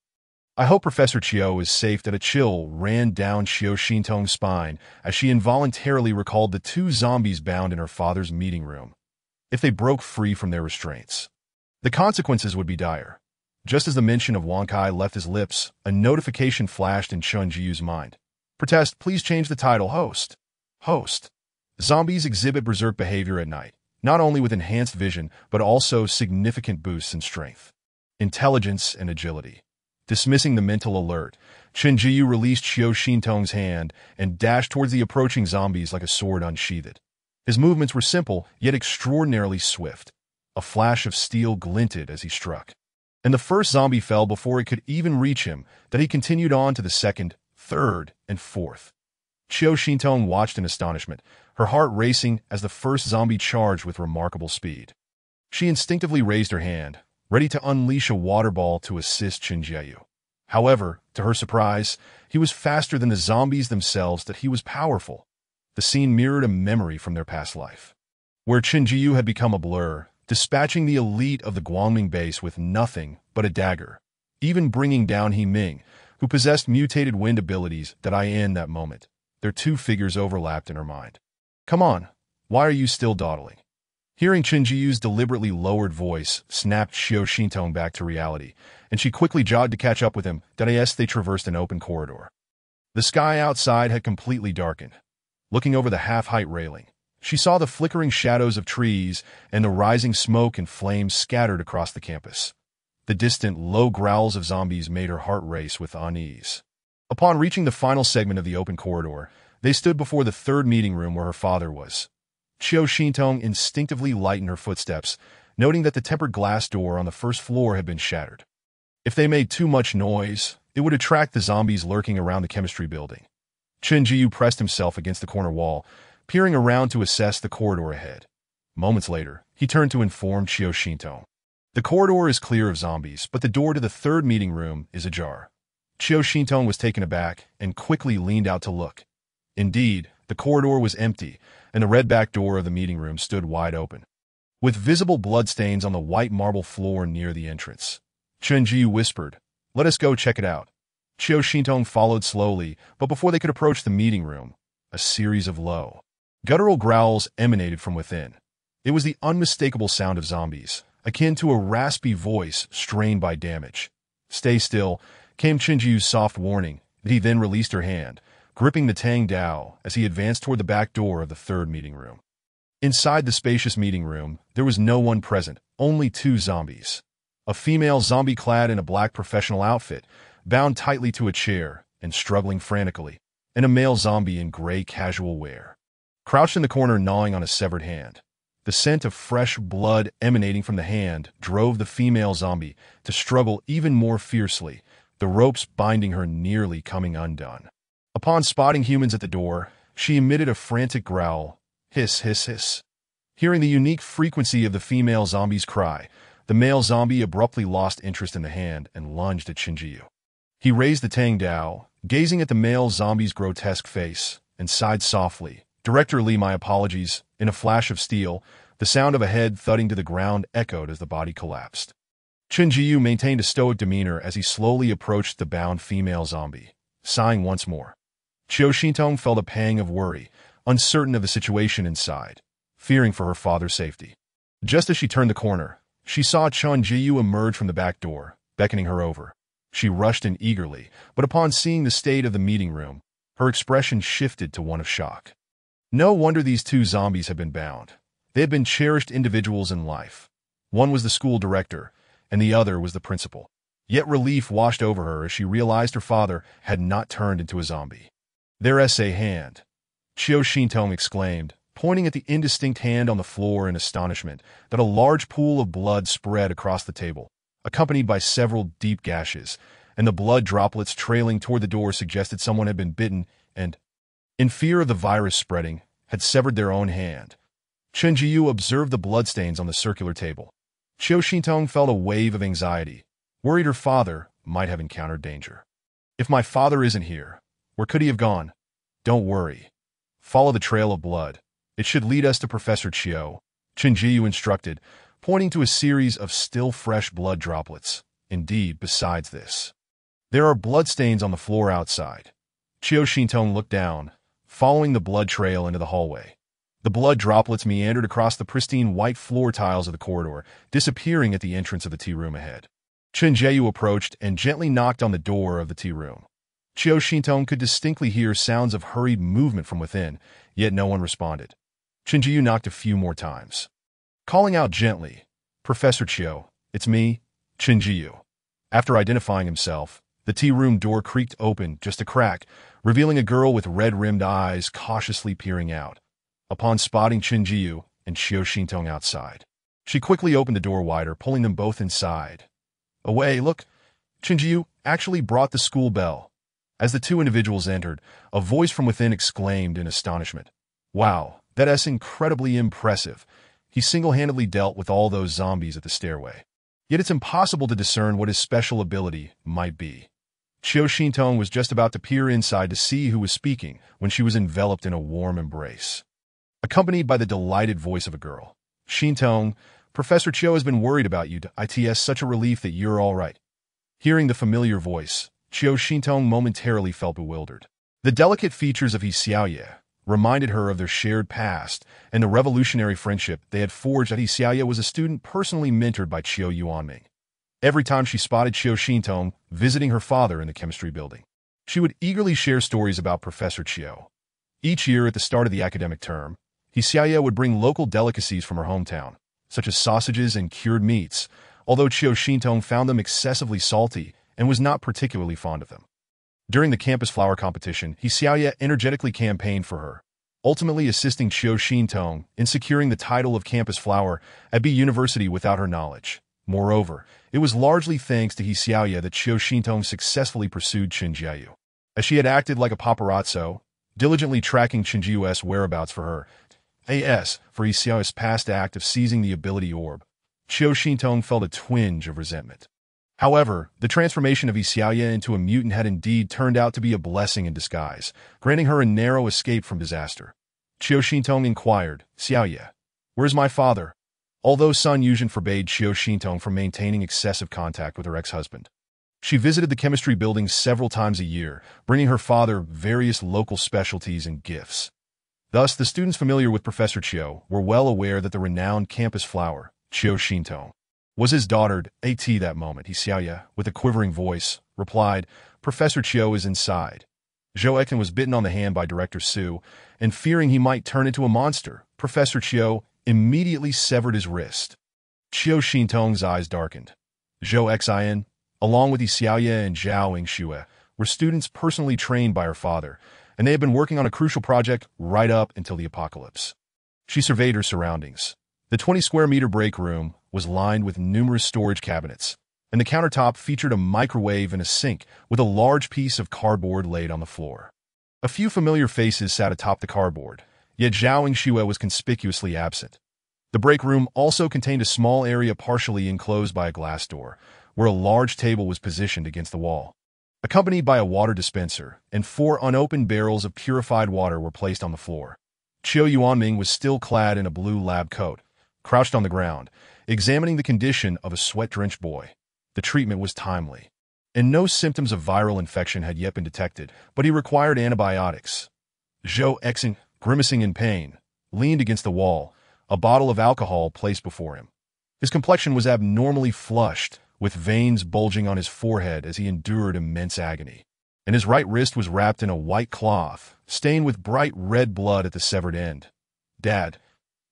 [SPEAKER 1] I hope Professor Chiu is safe. That a chill ran down Xiao Xintong's spine as she involuntarily recalled the two zombies bound in her father's meeting room. If they broke free from their restraints, the consequences would be dire. Just as the mention of Wang Kai left his lips, a notification flashed in Chun Jiu's mind. Protest, please change the title. Host. Host. Zombies exhibit berserk behavior at night, not only with enhanced vision, but also significant boosts in strength, intelligence, and agility. Dismissing the mental alert, Chen Jiu released Xiao Xintong's hand and dashed towards the approaching zombies like a sword unsheathed. His movements were simple, yet extraordinarily swift. A flash of steel glinted as he struck, and the first zombie fell before it could even reach him. That he continued on to the second, third, and fourth. Xiao Xintong watched in astonishment, her heart racing as the first zombie charged with remarkable speed. She instinctively raised her hand, ready to unleash a water ball to assist Chen Jiu. However, to her surprise, he was faster than the zombies themselves. That he was powerful. The scene mirrored a memory from their past life, where Chen Jiu had become a blur, dispatching the elite of the Guangming base with nothing but a dagger, even bringing down He Ming, who possessed mutated wind abilities. That in that moment, their two figures overlapped in her mind. Come on, why are you still dawdling? Hearing Chen Jiu's deliberately lowered voice snapped Xiao Xintong back to reality, and she quickly jogged to catch up with him. As they traversed an open corridor, the sky outside had completely darkened. Looking over the half-height railing, she saw the flickering shadows of trees and the rising smoke and flames scattered across the campus. The distant, low growls of zombies made her heart race with unease. Upon reaching the final segment of the open corridor, they stood before the third meeting room where her father was. Xiao Xintong instinctively lightened her footsteps, noting that the tempered glass door on the first floor had been shattered. If they made too much noise, it would attract the zombies lurking around the chemistry building. Chen Jiu pressed himself against the corner wall, peering around to assess the corridor ahead. Moments later, he turned to inform Xiao Xintong. The corridor is clear of zombies, but the door to the third meeting room is ajar. Xiao Xintong was taken aback and quickly leaned out to look. Indeed, the corridor was empty, and the red back door of the meeting room stood wide open, with visible bloodstains on the white marble floor near the entrance. Chen Jiu whispered, "Let us go check it out." Xiao Xintong followed slowly, but before they could approach the meeting room, a series of low, guttural growls emanated from within. It was the unmistakable sound of zombies, akin to a raspy voice strained by damage. "Stay still," came Chen Jiu's soft warning. He then released her hand, gripping the Tang Dao as he advanced toward the back door of the third meeting room. Inside the spacious meeting room, there was no one present, only two zombies. A female zombie clad in a black professional outfit, bound tightly to a chair and struggling frantically, and a male zombie in gray casual wear, crouched in the corner gnawing on a severed hand. The scent of fresh blood emanating from the hand drove the female zombie to struggle even more fiercely, the ropes binding her nearly coming undone. Upon spotting humans at the door, she emitted a frantic growl. Hiss, hiss, hiss. Hearing the unique frequency of the female zombie's cry, the male zombie abruptly lost interest in the hand and lunged at Chen Jiu. He raised the Tang Dao, gazing at the male zombie's grotesque face, and sighed softly. "Director Lee, my apologies." In a flash of steel, the sound of a head thudding to the ground echoed as the body collapsed. Chen Jiu maintained a stoic demeanor as he slowly approached the bound female zombie, sighing once more. Xiao Xintong felt a pang of worry, uncertain of the situation inside, fearing for her father's safety. Just as she turned the corner, she saw Chen Jiu emerge from the back door, beckoning her over. She rushed in eagerly, but upon seeing the state of the meeting room, her expression shifted to one of shock. No wonder these two zombies had been bound. They had been cherished individuals in life. One was the school director, and the other was the principal. Yet relief washed over her as she realized her father had not turned into a zombie. "Their SA hand," Xiao Xintong exclaimed, pointing at the indistinct hand on the floor in astonishment. That a large pool of blood spread across the table, accompanied by several deep gashes, and the blood droplets trailing toward the door suggested someone had been bitten and, in fear of the virus spreading, had severed their own hand. Chen Jiu observed the bloodstains on the circular table. Xiao Xintong felt a wave of anxiety, worried her father might have encountered danger. "If my father isn't here, where could he have gone?" "Don't worry. Follow the trail of blood. It should lead us to Professor Chiu," Chen Jiu instructed, pointing to a series of still fresh blood droplets. "Indeed, besides this, There are bloodstains on the floor outside. Chiao Shintong looked down, following the blood trail into the hallway. The blood droplets meandered across the pristine white floor tiles of the corridor, disappearing at the entrance of the tea room ahead. Chen Jiayu approached and gently knocked on the door of the tea room. Chiao Shintong could distinctly hear sounds of hurried movement from within, yet no one responded. Chen Jiayu knocked a few more times. Calling out gently, "Professor Chiao, it's me, Chen Jiayu." After identifying himself, the tea room door creaked open just a crack, revealing a girl with red-rimmed eyes cautiously peering out. Upon spotting Chen Jiayu and Chiao Shintong outside, she quickly opened the door wider, pulling them both inside. "Away, look!" Chen Jiayu actually brought the school bell. As the two individuals entered, a voice from within exclaimed in astonishment, "Wow, that's incredibly impressive. He single-handedly dealt with all those zombies at the stairway. Yet it's impossible to discern what his special ability might be." Chiao Shintong was just about to peer inside to see who was speaking when she was enveloped in a warm embrace, accompanied by the delighted voice of a girl. "Shintong, Professor Chiao has been worried about you. It's such a relief that you're all right." Hearing the familiar voice, Chiao Shintong momentarily felt bewildered. The delicate features of He Xiaoye reminded her of their shared past and the revolutionary friendship they had forged. He Xiaoye was a student personally mentored by Chiao Yuanming. Every time she spotted Chiao Shintong visiting her father in the chemistry building, she would eagerly share stories about Professor Chiao. Each year at the start of the academic term, He Xiaoye would bring local delicacies from her hometown, such as sausages and cured meats, although Chiao Shintong found them excessively salty and was not particularly fond of them. During the campus flower competition, He Xiaoye energetically campaigned for her, ultimately assisting Chiao Shintong in securing the title of campus flower at B University without her knowledge. Moreover, it was largely thanks to He Xiaoye that Chiao Shintong successfully pursued Chen Jiayu, as she had acted like a paparazzo, diligently tracking Chen Jiayu's whereabouts for her. For He Xiaoye's past act of seizing the ability orb, Chiao Shintong felt a twinge of resentment. However, the transformation of He Xiaoye into a mutant had indeed turned out to be a blessing in disguise, granting her a narrow escape from disaster. Chiao Shintong inquired, "Xiaoye, where's my father?" Although Sun Yuzhen forbade Chiao Shintong from maintaining excessive contact with her ex-husband, she visited the chemistry building several times a year, bringing her father various local specialties and gifts. Thus, the students familiar with Professor Chiao were well aware that the renowned campus flower, Chiao Shintong, was his daughter. That moment, He Xiaoye, with a quivering voice, replied, "Professor Chiao is inside." Zhou Ekton was bitten on the hand by Director Su, and fearing he might turn into a monster, Professor Chiao immediately severed his wrist. Chiao Shintong's eyes darkened. Zhou Xin, along with He Xiaoye and Zhao Yingxue, were students personally trained by her father, and they had been working on a crucial project right up until the apocalypse. She surveyed her surroundings. The 20-square-meter break room was lined with numerous storage cabinets, and the countertop featured a microwave and a sink with a large piece of cardboard laid on the floor. A few familiar faces sat atop the cardboard, yet Zhao Yingxue was conspicuously absent. The break room also contained a small area partially enclosed by a glass door, where a large table was positioned against the wall. Accompanied by a water dispenser, and 4 unopened barrels of purified water were placed on the floor. Chiao Yuanming was still clad in a blue lab coat, crouched on the ground, examining the condition of a sweat-drenched boy. The treatment was timely, and no symptoms of viral infection had yet been detected, but he required antibiotics. Zhou Exing, grimacing in pain, leaned against the wall, a bottle of alcohol placed before him. His complexion was abnormally flushed, with veins bulging on his forehead as he endured immense agony, and his right wrist was wrapped in a white cloth, stained with bright red blood at the severed end. "Dad."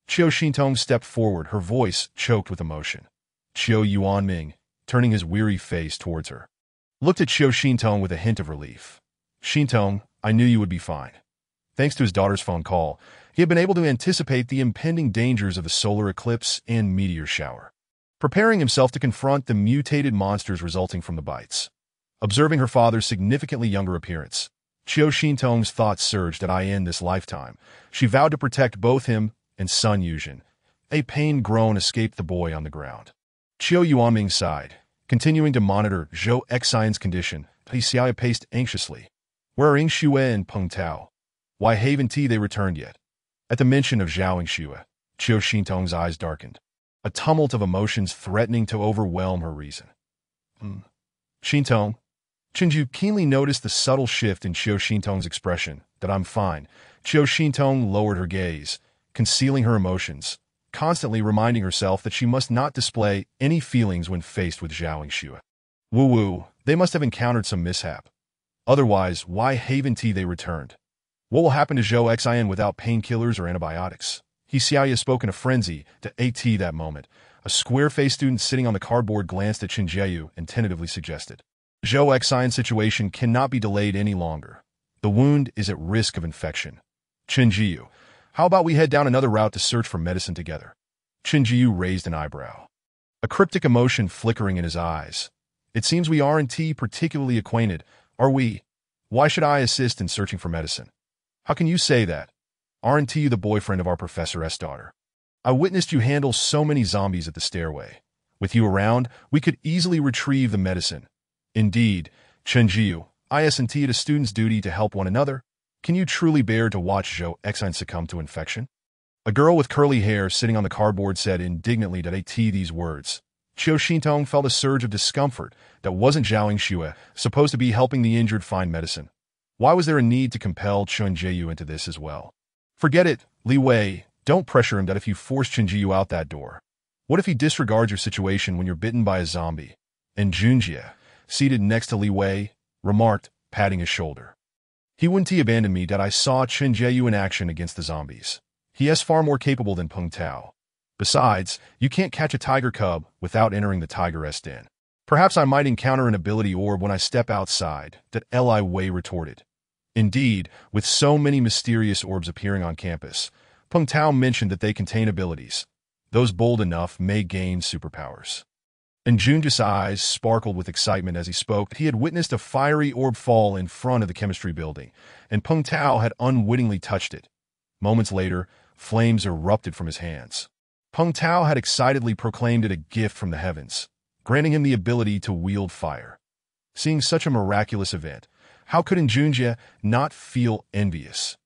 [SPEAKER 1] Chiao Shintong stepped forward, her voice choked with emotion. Chiao Yuanming, turning his weary face towards her, looked at Chiao Shintong with a hint of relief. "Shintong, I knew you would be fine." Thanks to his daughter's phone call, he had been able to anticipate the impending dangers of a solar eclipse and meteor shower, preparing himself to confront the mutated monsters resulting from the bites. Observing her father's significantly younger appearance, Chiao Shintong's thoughts surged that in this lifetime, she vowed to protect both him and Sun Yuzhen. A pained groan escaped the boy on the ground. Chiao Yuanming sighed, continuing to monitor Zhou Xion's condition. He Xiaoye paced anxiously. "Where are Yingxue and Peng Tao? Why haven't they returned yet?" At the mention of Zhao Yingxue, Chiao Shintong's eyes darkened, a tumult of emotions threatening to overwhelm her reason. "Shintong." Chenju keenly noticed the subtle shift in Qiu Xintong's expression. That I'm fine. Qiu Xintong lowered her gaze, concealing her emotions, constantly reminding herself that she must not display any feelings when faced with Zhao Xue. Woo-woo, they must have encountered some mishap. Otherwise, why haven tea they returned? What will happen to Zhou Xian without painkillers or antibiotics? He Xiaoya spoke in a frenzy to AT that moment. A square-faced student sitting on the cardboard glanced at Chen Jieyu and tentatively suggested, Zhou Xian's situation cannot be delayed any longer. The wound is at risk of infection. Chen Jiu, how about we head down another route to search for medicine together? Chen Jiu raised an eyebrow, a cryptic emotion flickering in his eyes. It seems we aren't particularly acquainted, are we? Why should I assist in searching for medicine? How can you say that? Aren't you the boyfriend of our professor's daughter? I witnessed you handle so many zombies at the stairway. With you around, we could easily retrieve the medicine. Indeed, Chen Jiu, isn't it a student's duty to help one another? Can you truly bear to watch Zhou Xian succumb to infection? A girl with curly hair sitting on the cardboard said indignantly to AT these words. Qiu Xintong felt a surge of discomfort that wasn't Zhao Xue, supposed to be helping the injured find medicine. Why was there a need to compel Chen Jiu into this as well? Forget it, Li Wei. Don't pressure him that if you force Chen Jiu out that door. What if he disregards your situation when you're bitten by a zombie? And Junjie, seated next to Li Wei, remarked, patting his shoulder. He wouldn't abandon me that I saw Chen Jiu in action against the zombies. He is far more capable than Peng Tao. Besides, you can't catch a tiger cub without entering the tiger's den. Perhaps I might encounter an ability orb when I step outside, that Li Wei retorted. Indeed, with so many mysterious orbs appearing on campus, Peng Tao mentioned that they contain abilities. Those bold enough may gain superpowers. And Junji's eyes sparkled with excitement as he spoke. He had witnessed a fiery orb fall in front of the chemistry building, and Peng Tao had unwittingly touched it. Moments later, flames erupted from his hands. Peng Tao had excitedly proclaimed it a gift from the heavens, granting him the ability to wield fire. Seeing such a miraculous event, how could Junjie not feel envious?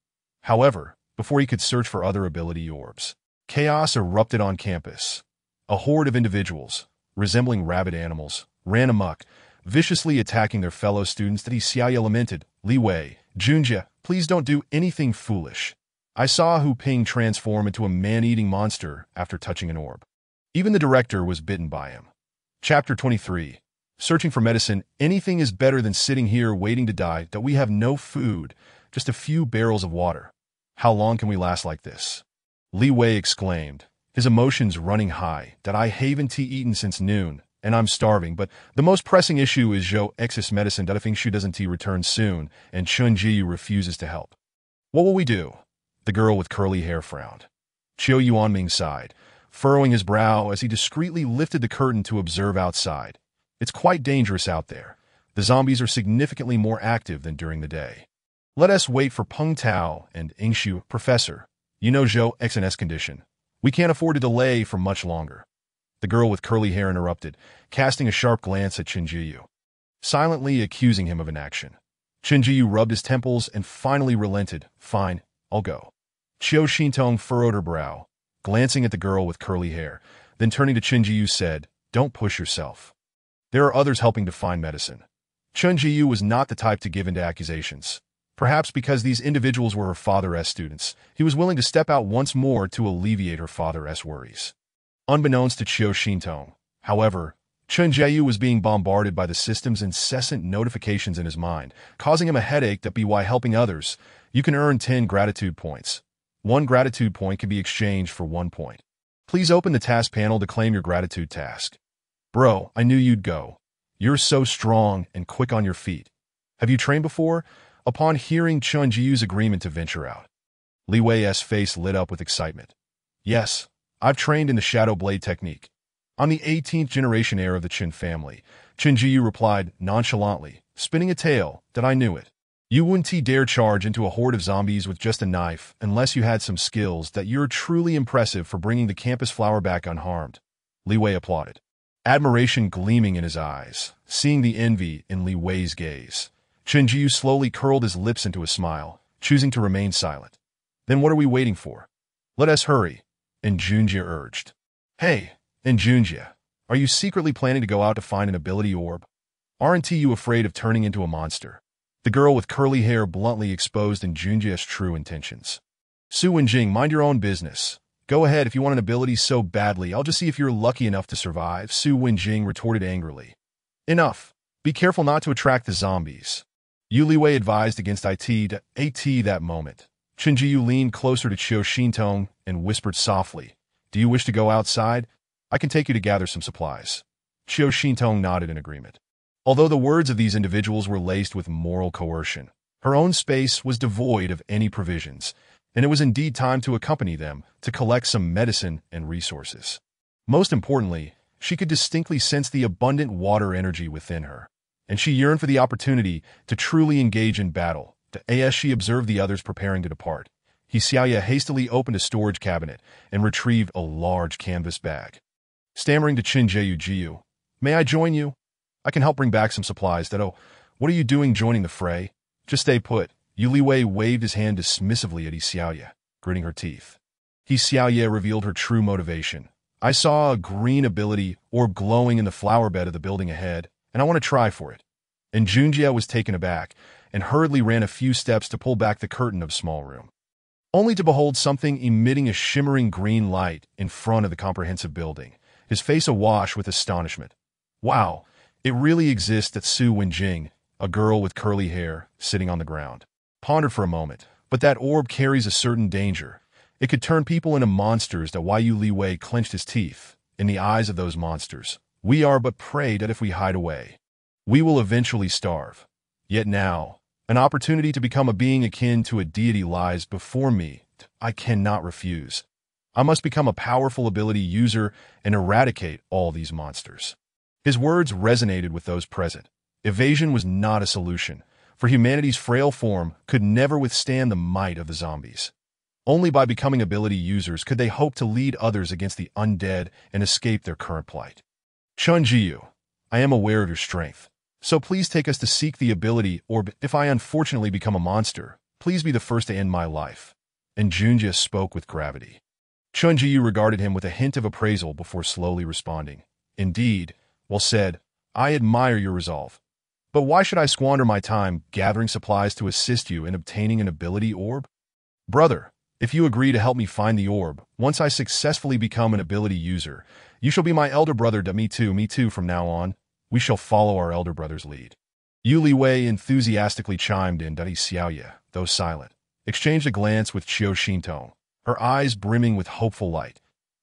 [SPEAKER 1] However, before he could search for other ability orbs, chaos erupted on campus. A horde of individuals, resembling rabid animals, ran amok, viciously attacking their fellow students. That Xiaoya lamented, Li Wei, Junjie, please don't do anything foolish. I saw Hu Ping transform into a man-eating monster after touching an orb. Even the director was bitten by him. Chapter 23. Searching for medicine. Anything is better than sitting here waiting to die. That we have no food, just a few barrels of water. How long can we last like this? Li Wei exclaimed, his emotions running high. That I haven't eaten since noon, and I'm starving, but the most pressing issue is Zhou Xi's medicine. That if Xu doesn't return soon, and Chen Ji refuses to help. What will we do? The girl with curly hair frowned. Qiu Yuanming sighed, furrowing his brow as he discreetly lifted the curtain to observe outside. It's quite dangerous out there. The zombies are significantly more active than during the day. Let us wait for Peng Tao and Xu. Professor, you know Zhou Xian's condition. We can't afford to delay for much longer. The girl with curly hair interrupted, casting a sharp glance at Chen Jiu, silently accusing him of inaction. Chen Jiu rubbed his temples and finally relented. Fine, I'll go. Qiu Xintong furrowed her brow, glancing at the girl with curly hair, then turning to Chen Jiu said, Don't push yourself. There are others helping to find medicine. Chen Jiu was not the type to give in to accusations. Perhaps because these individuals were her father's students, he was willing to step out once more to alleviate her father's worries. Unbeknownst to Qiu Xintong, however, Chen Jiu was being bombarded by the system's incessant notifications in his mind, causing him a headache. That by helping others, you can earn 10 gratitude points. 1 gratitude point can be exchanged for 1 point. Please open the task panel to claim your gratitude task. Bro, I knew you'd go. You're so strong and quick on your feet. Have you trained before? Upon hearing Chen Jiu's agreement to venture out, Li Wei's face lit up with excitement. Yes, I've trained in the Shadow Blade technique. I'm the 18th generation heir of the Chen family, Chen Jiu replied nonchalantly, spinning a tale. That I knew it. You wouldn't dare charge into a horde of zombies with just a knife unless you had some skills. That you're truly impressive for bringing the campus flower back unharmed. Li Wei applauded, admiration gleaming in his eyes, seeing the envy in Li Wei's gaze. Chen Jiu slowly curled his lips into a smile, choosing to remain silent. Then what are we waiting for? Let us hurry, Junjie urged. Hey, Junjie, are you secretly planning to go out to find an ability orb? Aren't you afraid of turning into a monster? The girl with curly hair bluntly exposed in Junjia's true intentions. Su Wenjing, mind your own business. Go ahead if you want an ability so badly, I'll just see if you're lucky enough to survive, Su Wenjing retorted angrily. Enough. Be careful not to attract the zombies. Yu Liwei advised against AT that moment. Chen Jiyu leaned closer to Qiu Xintong and whispered softly, Do you wish to go outside? I can take you to gather some supplies. Qiu Xintong nodded in agreement. Although the words of these individuals were laced with moral coercion, her own space was devoid of any provisions, and it was indeed time to accompany them to collect some medicine and resources. Most importantly, she could distinctly sense the abundant water energy within her, and she yearned for the opportunity to truly engage in battle. As she observed the others preparing to depart, Xiaoya hastily opened a storage cabinet and retrieved a large canvas bag. Stammering to Qin Jiu, May I join you? I can help bring back some supplies. What are you doing joining the fray? Just stay put. Yu Liwei waved his hand dismissively at Xiaoya, gritting her teeth. Xiaoya revealed her true motivation. I saw a green ability orb glowing in the flower bed of the building ahead, and I want to try for it. And Junjia was taken aback and hurriedly ran a few steps to pull back the curtain of a small room, only to behold something emitting a shimmering green light in front of the comprehensive building, his face awash with astonishment. Wow, it really exists at Su Wenjing, a girl with curly hair, sitting on the ground. Pondered for a moment, but that orb carries a certain danger. It could turn people into monsters. Yu Liwei clenched his teeth. In the eyes of those monsters, we are but prey that if we hide away, we will eventually starve. Yet now, an opportunity to become a being akin to a deity lies before me. I cannot refuse. I must become a powerful ability user and eradicate all these monsters. His words resonated with those present. Evasion was not a solution, for humanity's frail form could never withstand the might of the zombies. Only by becoming ability users could they hope to lead others against the undead and escape their current plight. Chun Jiu, I am aware of your strength, so please take us to seek the ability, or if I unfortunately become a monster, please be the first to end my life. And Junjia spoke with gravity. Chun Jiu regarded him with a hint of appraisal before slowly responding. Indeed, well said, I admire your resolve. But why should I squander my time gathering supplies to assist you in obtaining an ability orb? Brother, if you agree to help me find the orb, once I successfully become an ability user, you shall be my elder brother. Me too from now on. We shall follow our elder brother's lead. Yu Liwei enthusiastically chimed in. Xiaoya, though silent, exchanged a glance with Qiu Xintong, her eyes brimming with hopeful light.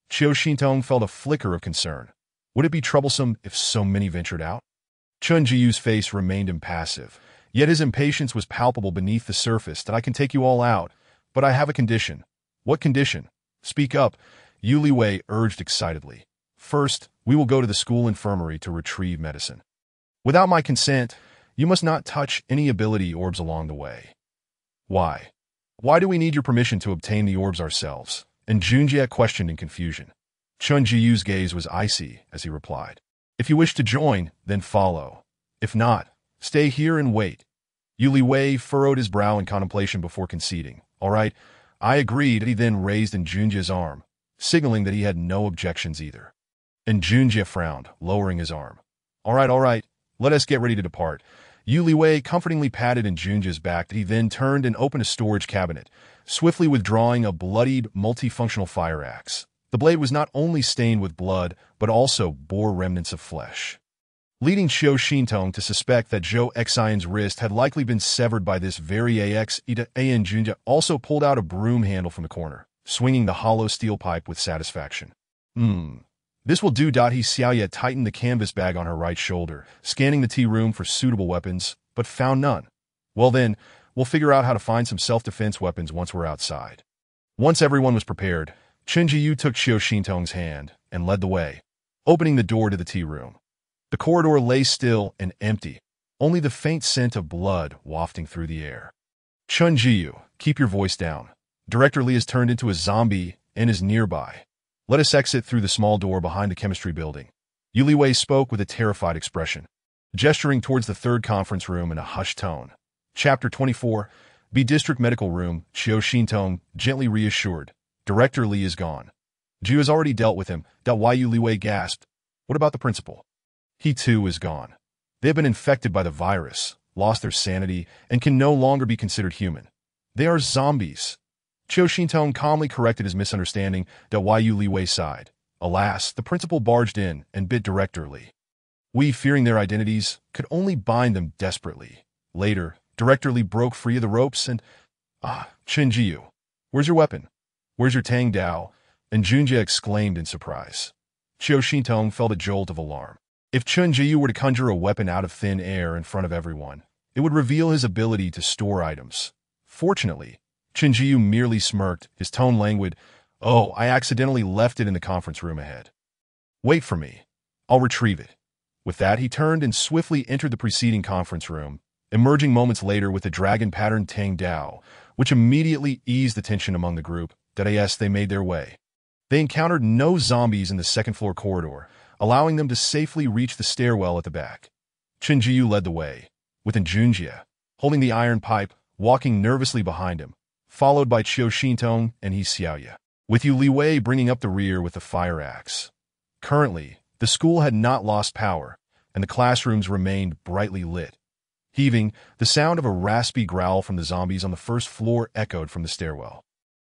[SPEAKER 1] Qiu Xintong felt a flicker of concern. Would it be troublesome if so many ventured out? Chun Jiu's face remained impassive, yet his impatience was palpable beneath the surface. I can take you all out, but I have a condition. What condition? Speak up, Yu Liwei urged excitedly. First, we will go to the school infirmary to retrieve medicine. Without my consent, you must not touch any ability orbs along the way. Why? Why do we need your permission to obtain the orbs ourselves? And Junjia questioned in confusion. Chun Jiu's gaze was icy as he replied. If you wish to join, then follow. If not, stay here and wait. Yu Liwei furrowed his brow in contemplation before conceding. All right, I agreed. He then raised in Junjia's arm, signaling that he had no objections either. And Junjia frowned, lowering his arm. All right, let us get ready to depart. Yu Liwei comfortingly patted in Junjia's back. He then turned and opened a storage cabinet, swiftly withdrawing a bloodied, multifunctional fire axe. The blade was not only stained with blood, but also bore remnants of flesh, leading Qiu Xintong to suspect that Zhou Xian's wrist had likely been severed by this very axe. And Junjia also pulled out a broom handle from the corner, swinging the hollow steel pipe with satisfaction. This will do. Xiaoya tightened the canvas bag on her right shoulder, scanning the tea room for suitable weapons, but found none. Well then, we'll figure out how to find some self-defense weapons once we're outside. Once everyone was prepared, Chen Jiu took Qiu Xintong's hand and led the way, opening the door to the tea room. The corridor lay still and empty, only the faint scent of blood wafting through the air. Chun Jiu, keep your voice down. Director Li has turned into a zombie and is nearby. Let us exit through the small door behind the chemistry building. Yu Liwei spoke with a terrified expression, gesturing towards the third conference room in a hushed tone. Chapter 24, B District Medical Room. Qiu Xintong gently reassured. Director Li is gone. Jiu has already dealt with him. Yu Liwei gasped. What about the principal? He too is gone. They have been infected by the virus, lost their sanity, and can no longer be considered human. They are zombies. Qiu Xintong calmly corrected his misunderstanding. Yu Liwei sighed. Alas, the principal barged in and bit Director Li. We, fearing their identities, could only bind them desperately. Later, Director Li broke free of the ropes and... Chen Jiyu, where's your weapon? Where's your Tang Dao? And Junjie exclaimed in surprise. Qiu Xintong felt a jolt of alarm. If Chen Jiyu were to conjure a weapon out of thin air in front of everyone, it would reveal his ability to store items. Fortunately, Chen Jiyu merely smirked, his tone languid. Oh, I accidentally left it in the conference room ahead. Wait for me. I'll retrieve it. With that, he turned and swiftly entered the preceding conference room, emerging moments later with the dragon-patterned Tang Dao, which immediately eased the tension among the group. As they made their way. They encountered no zombies in the second-floor corridor, allowing them to safely reach the stairwell at the back. Chen Jiyu led the way, with Junjie, holding the iron pipe, walking nervously behind him, followed by Qiu Xintong and He Xiaoye, with Yu Liwei bringing up the rear with the fire axe. Currently, the school had not lost power, and the classrooms remained brightly lit. Heaving, the sound of a raspy growl from the zombies on the first floor echoed from the stairwell,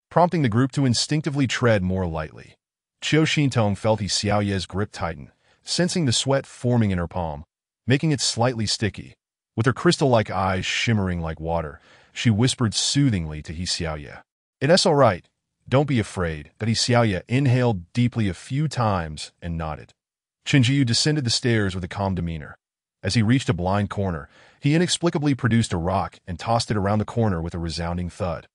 [SPEAKER 1] prompting the group to instinctively tread more lightly. Qiu Xintong felt He Xiaoye's grip tighten, sensing the sweat forming in her palm, making it slightly sticky. With her crystal-like eyes shimmering like water, she whispered soothingly to He Xiaoye. It's all right. Don't be afraid. He Xiaoye inhaled deeply a few times and nodded. Chen Jiyu descended the stairs with a calm demeanor. As he reached a blind corner, he inexplicably produced a rock and tossed it around the corner with a resounding thud.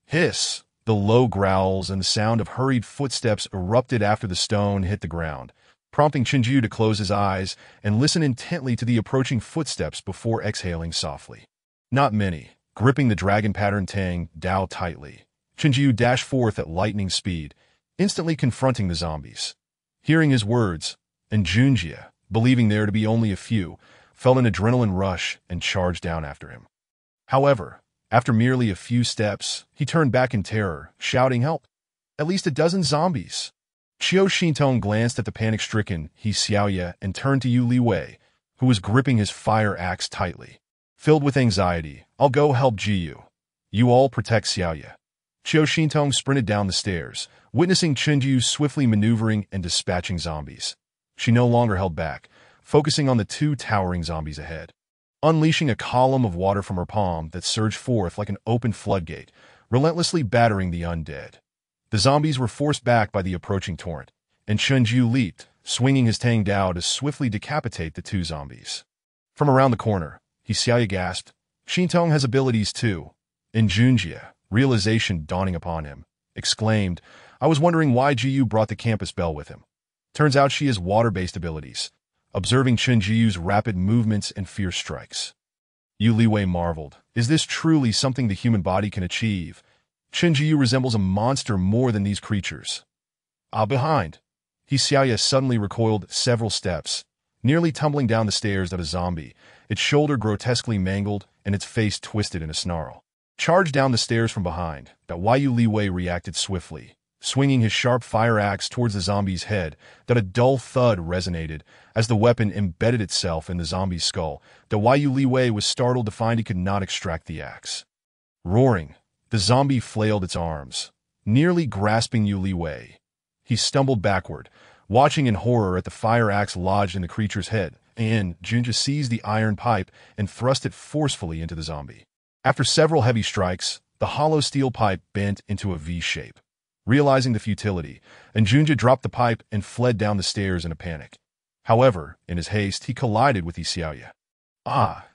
[SPEAKER 1] Hiss! The low growls and the sound of hurried footsteps erupted after the stone hit the ground, prompting Chen Jiyu to close his eyes and listen intently to the approaching footsteps before exhaling softly. Not many, gripping the dragon-patterned Tang Dao tightly. Chen Jiyu dashed forth at lightning speed, instantly confronting the zombies. Hearing his words, and Junjie, believing there to be only a few, felt an adrenaline rush and charged down after him. However, after merely a few steps, he turned back in terror, shouting help. At least a dozen zombies. Qiu Xintong glanced at the panic-stricken He Xiaoye and turned to Yu Liwei, who was gripping his fire axe tightly. Filled with anxiety, I'll go help Jiyu. You all protect Xiaoye. Qiu Xintong sprinted down the stairs, witnessing Chen Jiyu swiftly maneuvering and dispatching zombies. She no longer held back, focusing on the two towering zombies ahead. Unleashing a column of water from her palm that surged forth like an open floodgate, relentlessly battering the undead. The zombies were forced back by the approaching torrent, and Chen Jiyu leaped, swinging his Tang Dao to swiftly decapitate the two zombies. From around the corner, He Xiaoye gasped, Xintong has abilities too. And Junjie, realization dawning upon him, exclaimed, I was wondering why Jiyu brought the campus bell with him. Turns out she has water-based abilities. Observing Chen Jiyu's rapid movements and fierce strikes, Yu Liwei marveled. Is this truly something the human body can achieve? Chen Jiyu resembles a monster more than these creatures. Behind. He Xiaoye suddenly recoiled several steps, nearly tumbling down the stairs of a zombie, its shoulder grotesquely mangled and its face twisted in a snarl. Charged down the stairs from behind, Yu Liwei reacted swiftly, swinging his sharp fire axe towards the zombie's head. A dull thud resonated as the weapon embedded itself in the zombie's skull. Yu Liwei was startled to find he could not extract the axe. Roaring, the zombie flailed its arms, nearly grasping Yu Liwei. He stumbled backward, watching in horror at the fire axe lodged in the creature's head, and Junjie seized the iron pipe and thrust it forcefully into the zombie. After several heavy strikes, the hollow steel pipe bent into a V shape. Realizing the futility, and Junjie dropped the pipe and fled down the stairs in a panic. However, in his haste, he collided with He Xiaoye.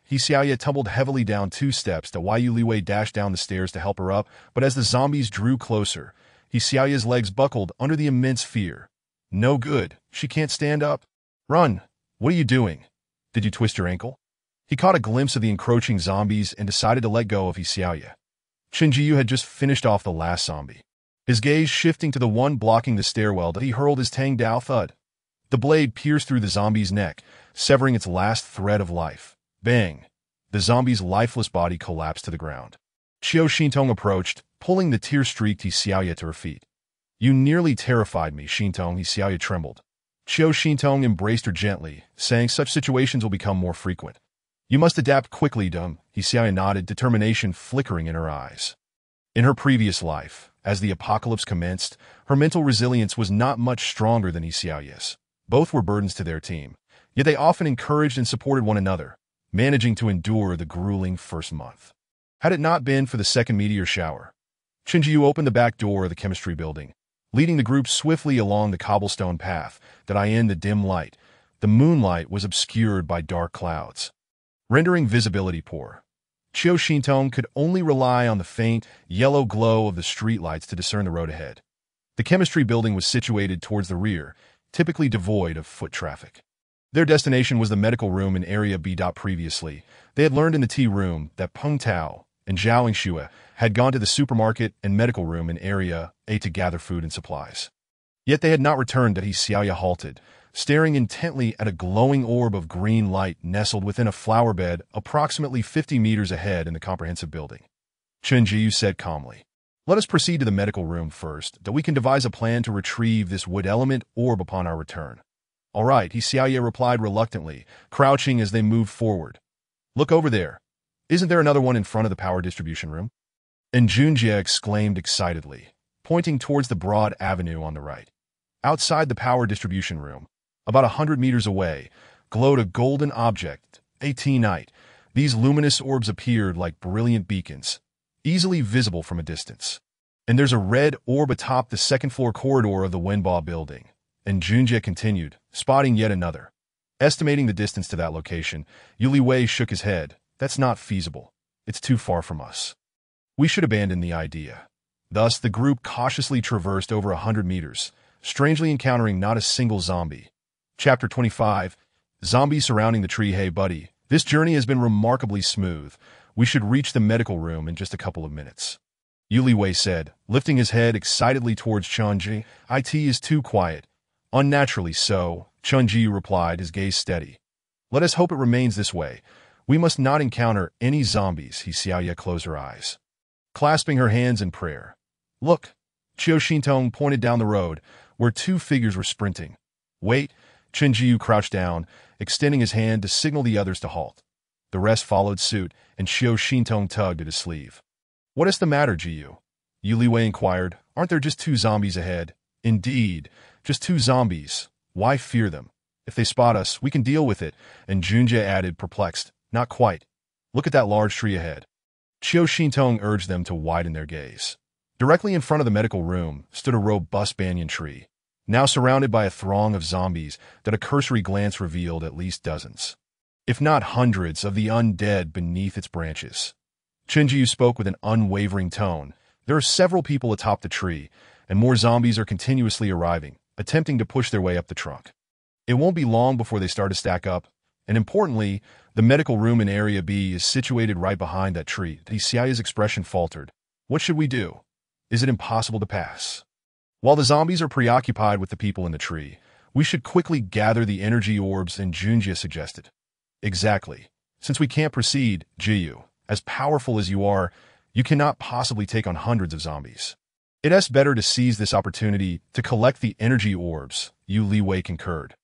[SPEAKER 1] He Xiaoye tumbled heavily down 2 steps. Yu Liwei dashed down the stairs to help her up, but as the zombies drew closer, He Xiaoye's legs buckled under the immense fear. No good. She can't stand up. Run. What are you doing? Did you twist your ankle? He caught a glimpse of the encroaching zombies and decided to let go of He Xiaoye. Chen Jiyu had just finished off the last zombie. His gaze shifting to the one blocking the stairwell, he hurled his Tang Dao thud. The blade pierced through the zombie's neck, severing its last thread of life. Bang! The zombie's lifeless body collapsed to the ground. Qiu Xintong approached, pulling the tear-streaked He Xiaoye to her feet. You nearly terrified me, Xintong. He Xiaoye trembled. Qiu Xintong embraced her gently, saying such situations will become more frequent. You must adapt quickly, Dum, Xiaoya nodded, determination flickering in her eyes. In her previous life, as the apocalypse commenced, her mental resilience was not much stronger than Xiaoya's. Both were burdens to their team, yet they often encouraged and supported one another, managing to endure the grueling first month. Had it not been for the second meteor shower, Chenjiu opened the back door of the chemistry building, leading the group swiftly along the cobblestone path that in the dim light. The moonlight was obscured by dark clouds, rendering visibility poor. Qiu Xintong could only rely on the faint, yellow glow of the streetlights to discern the road ahead. The chemistry building was situated towards the rear, typically devoid of foot traffic. Their destination was the medical room in Area B. Previously, they had learned in the tea room that Peng Tao and Zhao Yingxue had gone to the supermarket and medical room in Area A to gather food and supplies. Yet they had not returned. That Xiaoya halted, staring intently at a glowing orb of green light nestled within a flower bed approximately 50 meters ahead in the comprehensive building. Chen Jiu said calmly, "Let us proceed to the medical room first, that we can devise a plan to retrieve this wood element orb upon our return." "All right," Xiaoya replied reluctantly, crouching as they moved forward. "Look over there. Isn't there another one in front of the power distribution room?" And Junjie exclaimed excitedly, pointing towards the broad avenue on the right. Outside the power distribution room, about 100 meters away, glowed a golden object, a T-night. These luminous orbs appeared like brilliant beacons, easily visible from a distance. "And there's a red orb atop the second-floor corridor of the Wenba building." And Junjie continued, spotting yet another. Estimating the distance to that location, Yuli Wei shook his head. "That's not feasible. It's too far from us. We should abandon the idea." Thus, the group cautiously traversed over 100 meters, strangely encountering not a single zombie. Chapter 25. Zombies surrounding the tree. "Hey, buddy, this journey has been remarkably smooth. We should reach the medical room in just a couple of minutes," Yuli Wei said, lifting his head excitedly towards Chunji. "It is too quiet." "Unnaturally so," Chunji replied, his gaze steady. "Let us hope it remains this way. We must not encounter any zombies." Xiaoya closed her eyes, clasping her hands in prayer. "Look," Qiu Xintong pointed down the road, where two figures were sprinting. "Wait." Chenjiu crouched down, extending his hand to signal the others to halt. The rest followed suit, and Qiu Xintong tugged at his sleeve. "What is the matter, Jiu?" Yuli Wei inquired. "Aren't there just two zombies ahead?" "Indeed, just two zombies. Why fear them? If they spot us, we can deal with it." And Junjie added, perplexed, "Not quite. Look at that large tree ahead." Qiu Xintong urged them to widen their gaze. Directly in front of the medical room stood a robust banyan tree, now surrounded by a throng of zombies that a cursory glance revealed at least dozens, if not hundreds, of the undead beneath its branches. Chenjiu spoke with an unwavering tone. "There are several people atop the tree, and more zombies are continuously arriving, attempting to push their way up the trunk. It won't be long before they start to stack up, and importantly, the medical room in Area B is situated right behind that tree." Xiaoya's expression faltered. "What should we do? Is it impossible to pass?" "While the zombies are preoccupied with the people in the tree, we should quickly gather the energy orbs," and Junjie suggested. "Exactly. Since we can't proceed, Jiu, as powerful as you are, you cannot possibly take on hundreds of zombies. It's better to seize this opportunity to collect the energy orbs," Yu Li Wei concurred.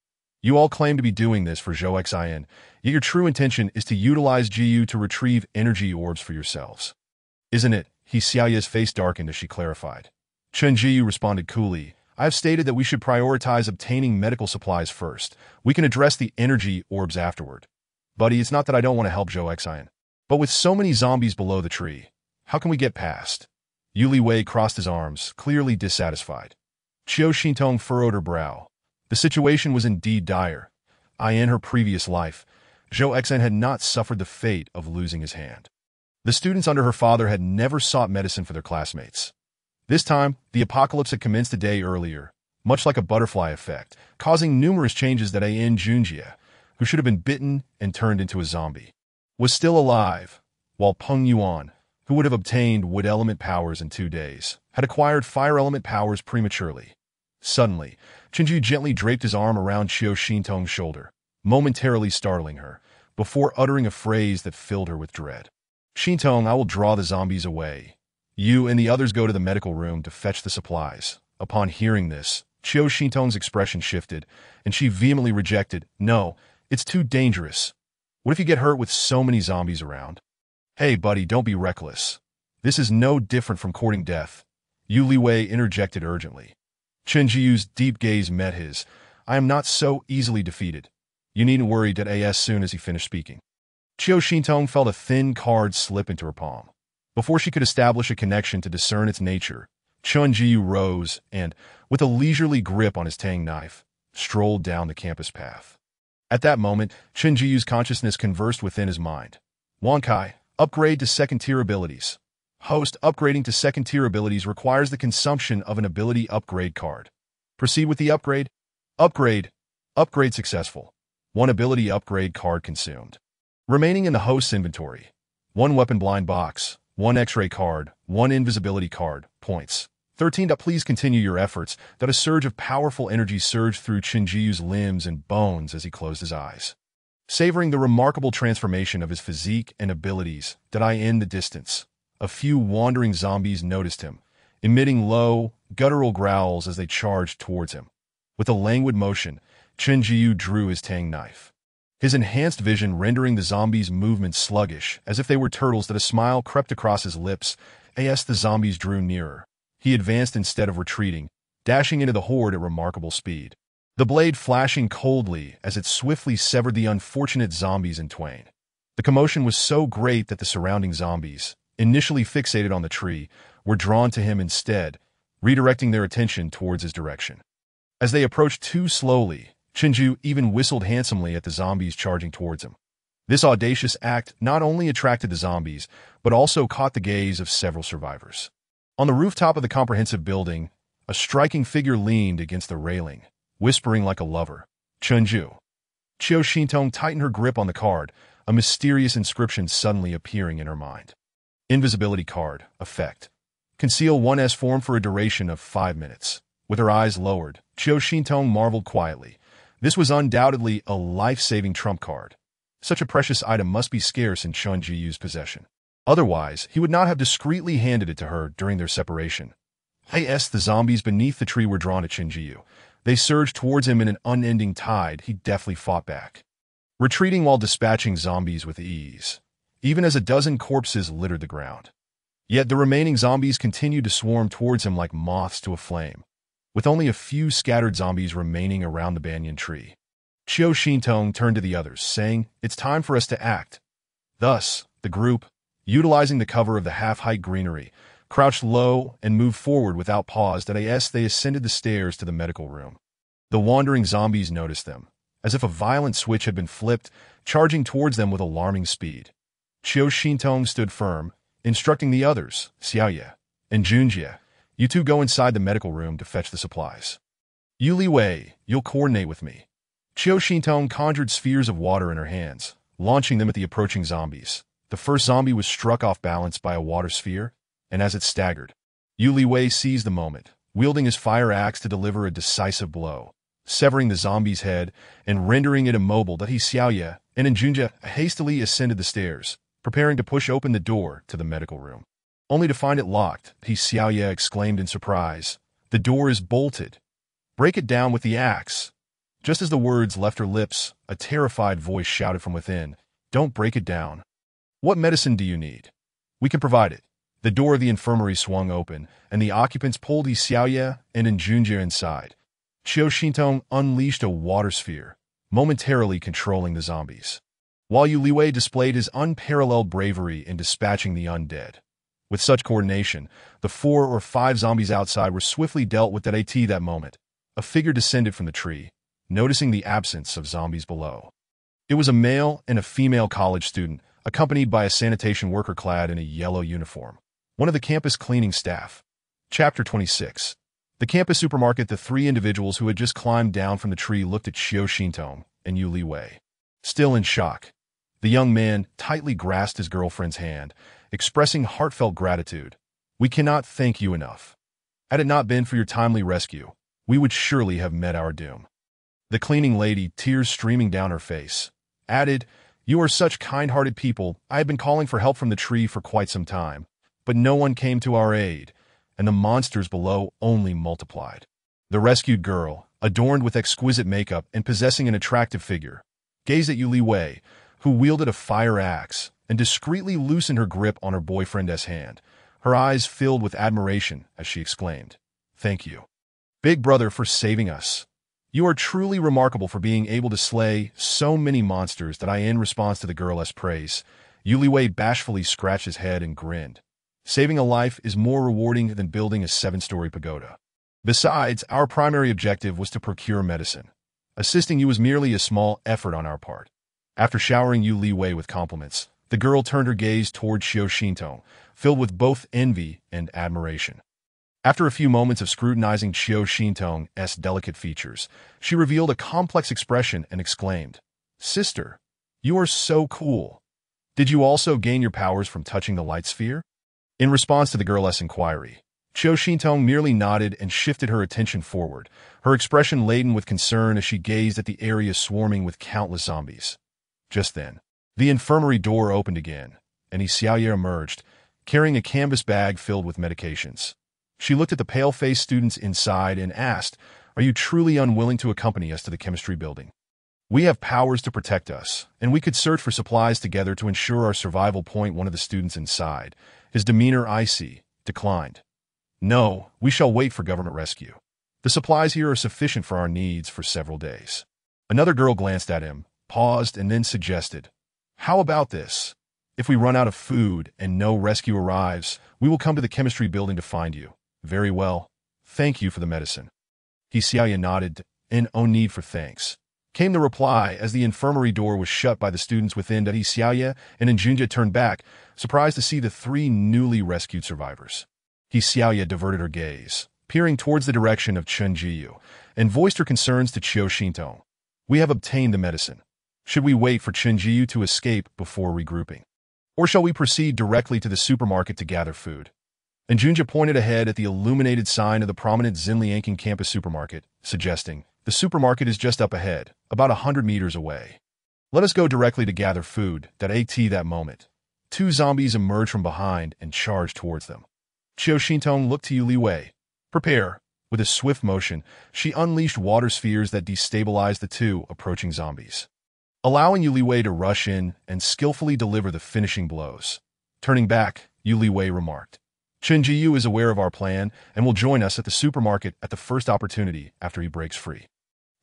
[SPEAKER 1] "You all claim to be doing this for Zhou Xin, yet your true intention is to utilize Jiu to retrieve energy orbs for yourselves. Isn't it?" Xiaoya's face darkened as she clarified. Chen Jiu responded coolly. "I have stated that we should prioritize obtaining medical supplies first. We can address the energy orbs afterward. Buddy, it's not that I don't want to help Zhou Xin, but with so many zombies below the tree, how can we get past?" Yuli Wei crossed his arms, clearly dissatisfied. Qiu Xintong furrowed her brow. The situation was indeed dire. In her previous life, Zhou Xin had not suffered the fate of losing his hand. The students under her father had never sought medicine for their classmates. This time, the apocalypse had commenced a day earlier, much like a butterfly effect, causing numerous changes. That Junjie, who should have been bitten and turned into a zombie, was still alive, while Peng Yuan, who would have obtained wood element powers in 2 days, had acquired fire element powers prematurely. Suddenly, Chenju gently draped his arm around Qiu Xintong's shoulder, momentarily startling her, before uttering a phrase that filled her with dread. "Xintong, I will draw the zombies away. You and the others go to the medical room to fetch the supplies." Upon hearing this, Chiu Shintong's expression shifted, and she vehemently rejected, "No, it's too dangerous. What if you get hurt with so many zombies around?" "Hey, buddy, don't be reckless. This is no different from courting death," Yu Liwei interjected urgently. Chen Jiyu's deep gaze met his. "I am not so easily defeated. You needn't worry," as soon as he finished speaking. Chiu Shintong felt a thin card slip into her palm. Before she could establish a connection to discern its nature, Chen Jiyu rose and, with a leisurely grip on his tang knife, strolled down the campus path. At that moment, Chen Jiyu's consciousness conversed within his mind. Wankai, upgrade to second-tier abilities. Host, upgrading to second-tier abilities requires the consumption of an ability upgrade card. Proceed with the upgrade. Upgrade. Upgrade successful. One ability upgrade card consumed. Remaining in the host's inventory: 1 weapon blind box, 1 X-ray card, 1 invisibility card, points. 13. Please continue your efforts. That a surge of powerful energy surged through Chen Jiyu's limbs and bones as he closed his eyes. Savoring the remarkable transformation of his physique and abilities, in the distance, a few wandering zombies noticed him, emitting low, guttural growls as they charged towards him. With a languid motion, Chen Jiyu drew his tang knife. His enhanced vision rendering the zombies' movements sluggish, as if they were turtles. A smile crept across his lips as the zombies drew nearer. He advanced instead of retreating, dashing into the horde at remarkable speed. The blade flashing coldly as it swiftly severed the unfortunate zombies in twain. The commotion was so great that the surrounding zombies, initially fixated on the tree, were drawn to him instead, redirecting their attention towards his direction. As they approached too slowly, Chenju even whistled handsomely at the zombies charging towards him. This audacious act not only attracted the zombies, but also caught the gaze of several survivors. On the rooftop of the comprehensive building, a striking figure leaned against the railing, whispering like a lover. Chenju. Chiu Shintong tightened her grip on the card, a mysterious inscription suddenly appearing in her mind. Invisibility card, effect. Conceal 1S form for a duration of 5 minutes. With her eyes lowered, Chiu Shintong marveled quietly. This was undoubtedly a life-saving trump card. Such a precious item must be scarce in Chen Jiyu's possession. Otherwise, he would not have discreetly handed it to her during their separation. The zombies beneath the tree were drawn to Chen Jiyu. They surged towards him in an unending tide. He deftly fought back, retreating while dispatching zombies with ease, even as a dozen corpses littered the ground. Yet the remaining zombies continued to swarm towards him like moths to a flame, with only a few scattered zombies remaining around the banyan tree. Chiu Shintong turned to the others, saying, "It's time for us to act." Thus, the group, utilizing the cover of the half-height greenery, crouched low and moved forward without pause as they ascended the stairs to the medical room. The wandering zombies noticed them, as if a violent switch had been flipped, charging towards them with alarming speed. Chiu Shintong stood firm, instructing the others, Xiaoye and Junjie, "You two go inside the medical room to fetch the supplies. Yu Liwei, you'll coordinate with me." Chiu Shintong conjured spheres of water in her hands, launching them at the approaching zombies. The first zombie was struck off balance by a water sphere, and as it staggered, Yu Liwei seized the moment, wielding his fire axe to deliver a decisive blow, severing the zombie's head and rendering it immobile. Xiaoye and Junjie hastily ascended the stairs, preparing to push open the door to the medical room. Only to find it locked, Xiaoye exclaimed in surprise, "The door is bolted. Break it down with the axe." Just as the words left her lips, a terrified voice shouted from within, "Don't break it down. What medicine do you need? We can provide it." The door of the infirmary swung open, and the occupants pulled Xiaoye and Junjie inside. Chiu Shintong unleashed a water sphere, momentarily controlling the zombies, while Yu Liwei displayed his unparalleled bravery in dispatching the undead. With such coordination, the 4 or 5 zombies outside were swiftly dealt with. At that moment, a figure descended from the tree, noticing the absence of zombies below. It was a male and a female college student, accompanied by a sanitation worker clad in a yellow uniform, one of the campus cleaning staff. Chapter 26. The campus supermarket. The 3 individuals who had just climbed down from the tree looked at Chiu Shintong and Yu Liwei, still in shock. The young man tightly grasped his girlfriend's hand, expressing heartfelt gratitude. "We cannot thank you enough. Had it not been for your timely rescue, we would surely have met our doom." The cleaning lady, tears streaming down her face, added, "You are such kind-hearted people. I have been calling for help from the tree for quite some time, but no one came to our aid, and the monsters below only multiplied." The rescued girl, adorned with exquisite makeup and possessing an attractive figure, gazed at Yu Li Wei, who wielded a fire axe, and discreetly loosened her grip on her boyfriend's hand. Her eyes filled with admiration as she exclaimed, "Thank you, Big Brother, for saving us. You are truly remarkable for being able to slay so many monsters." That in response to the girl's praise, Yu Li Wei bashfully scratched his head and grinned. Saving a life is more rewarding than building a 7-story pagoda. Besides, our primary objective was to procure medicine. Assisting you was merely a small effort on our part. After showering Yu Li Wei with compliments, the girl turned her gaze toward Xiao Xintong, filled with both envy and admiration. After a few moments of scrutinizing Xiao Xintong's delicate features, she revealed a complex expression and exclaimed, "Sister, you are so cool. Did you also gain your powers from touching the light sphere?" In response to the girl's inquiry, Xiao Xintong merely nodded and shifted her attention forward, her expression laden with concern as she gazed at the area swarming with countless zombies. Just then, the infirmary door opened again, and Xiaoye emerged, carrying a canvas bag filled with medications. She looked at the pale-faced students inside and asked, "Are you truly unwilling to accompany us to the chemistry building? We have powers to protect us, and we could search for supplies together to ensure our survival." One of the students inside, his demeanor icy, declined. "No, we shall wait for government rescue. The supplies here are sufficient for our needs for several days." Another girl glanced at him, paused, and then suggested, "How about this? If we run out of food and no rescue arrives, we will come to the chemistry building to find you." "Very well. Thank you for the medicine." Xiaoye nodded, and "No need for thanks," came the reply as the infirmary door was shut by the students within. Xiaoye and Junjie turned back, surprised to see the 3 newly rescued survivors. Xiaoye diverted her gaze, peering towards the direction of Chen Jiyu, and voiced her concerns to Qiu Xintong. "We have obtained the medicine. Should we wait for Chen Jiyu to escape before regrouping? Or shall we proceed directly to the supermarket to gather food?" And Junjie pointed ahead at the illuminated sign of the prominent Xinliangking campus supermarket, suggesting, "The supermarket is just up ahead, about 100 meters away. Let us go directly to gather food." At that moment, 2 zombies emerged from behind and charged towards them. Qiu Xintong looked to Yu Li Wei. "Prepare." With a swift motion, she unleashed water spheres that destabilized the 2 approaching zombies, allowing Yu Li Wei to rush in and skillfully deliver the finishing blows. Turning back, Yu Li Wei remarked, "Chen Jiyu is aware of our plan and will join us at the supermarket at the first opportunity after he breaks free."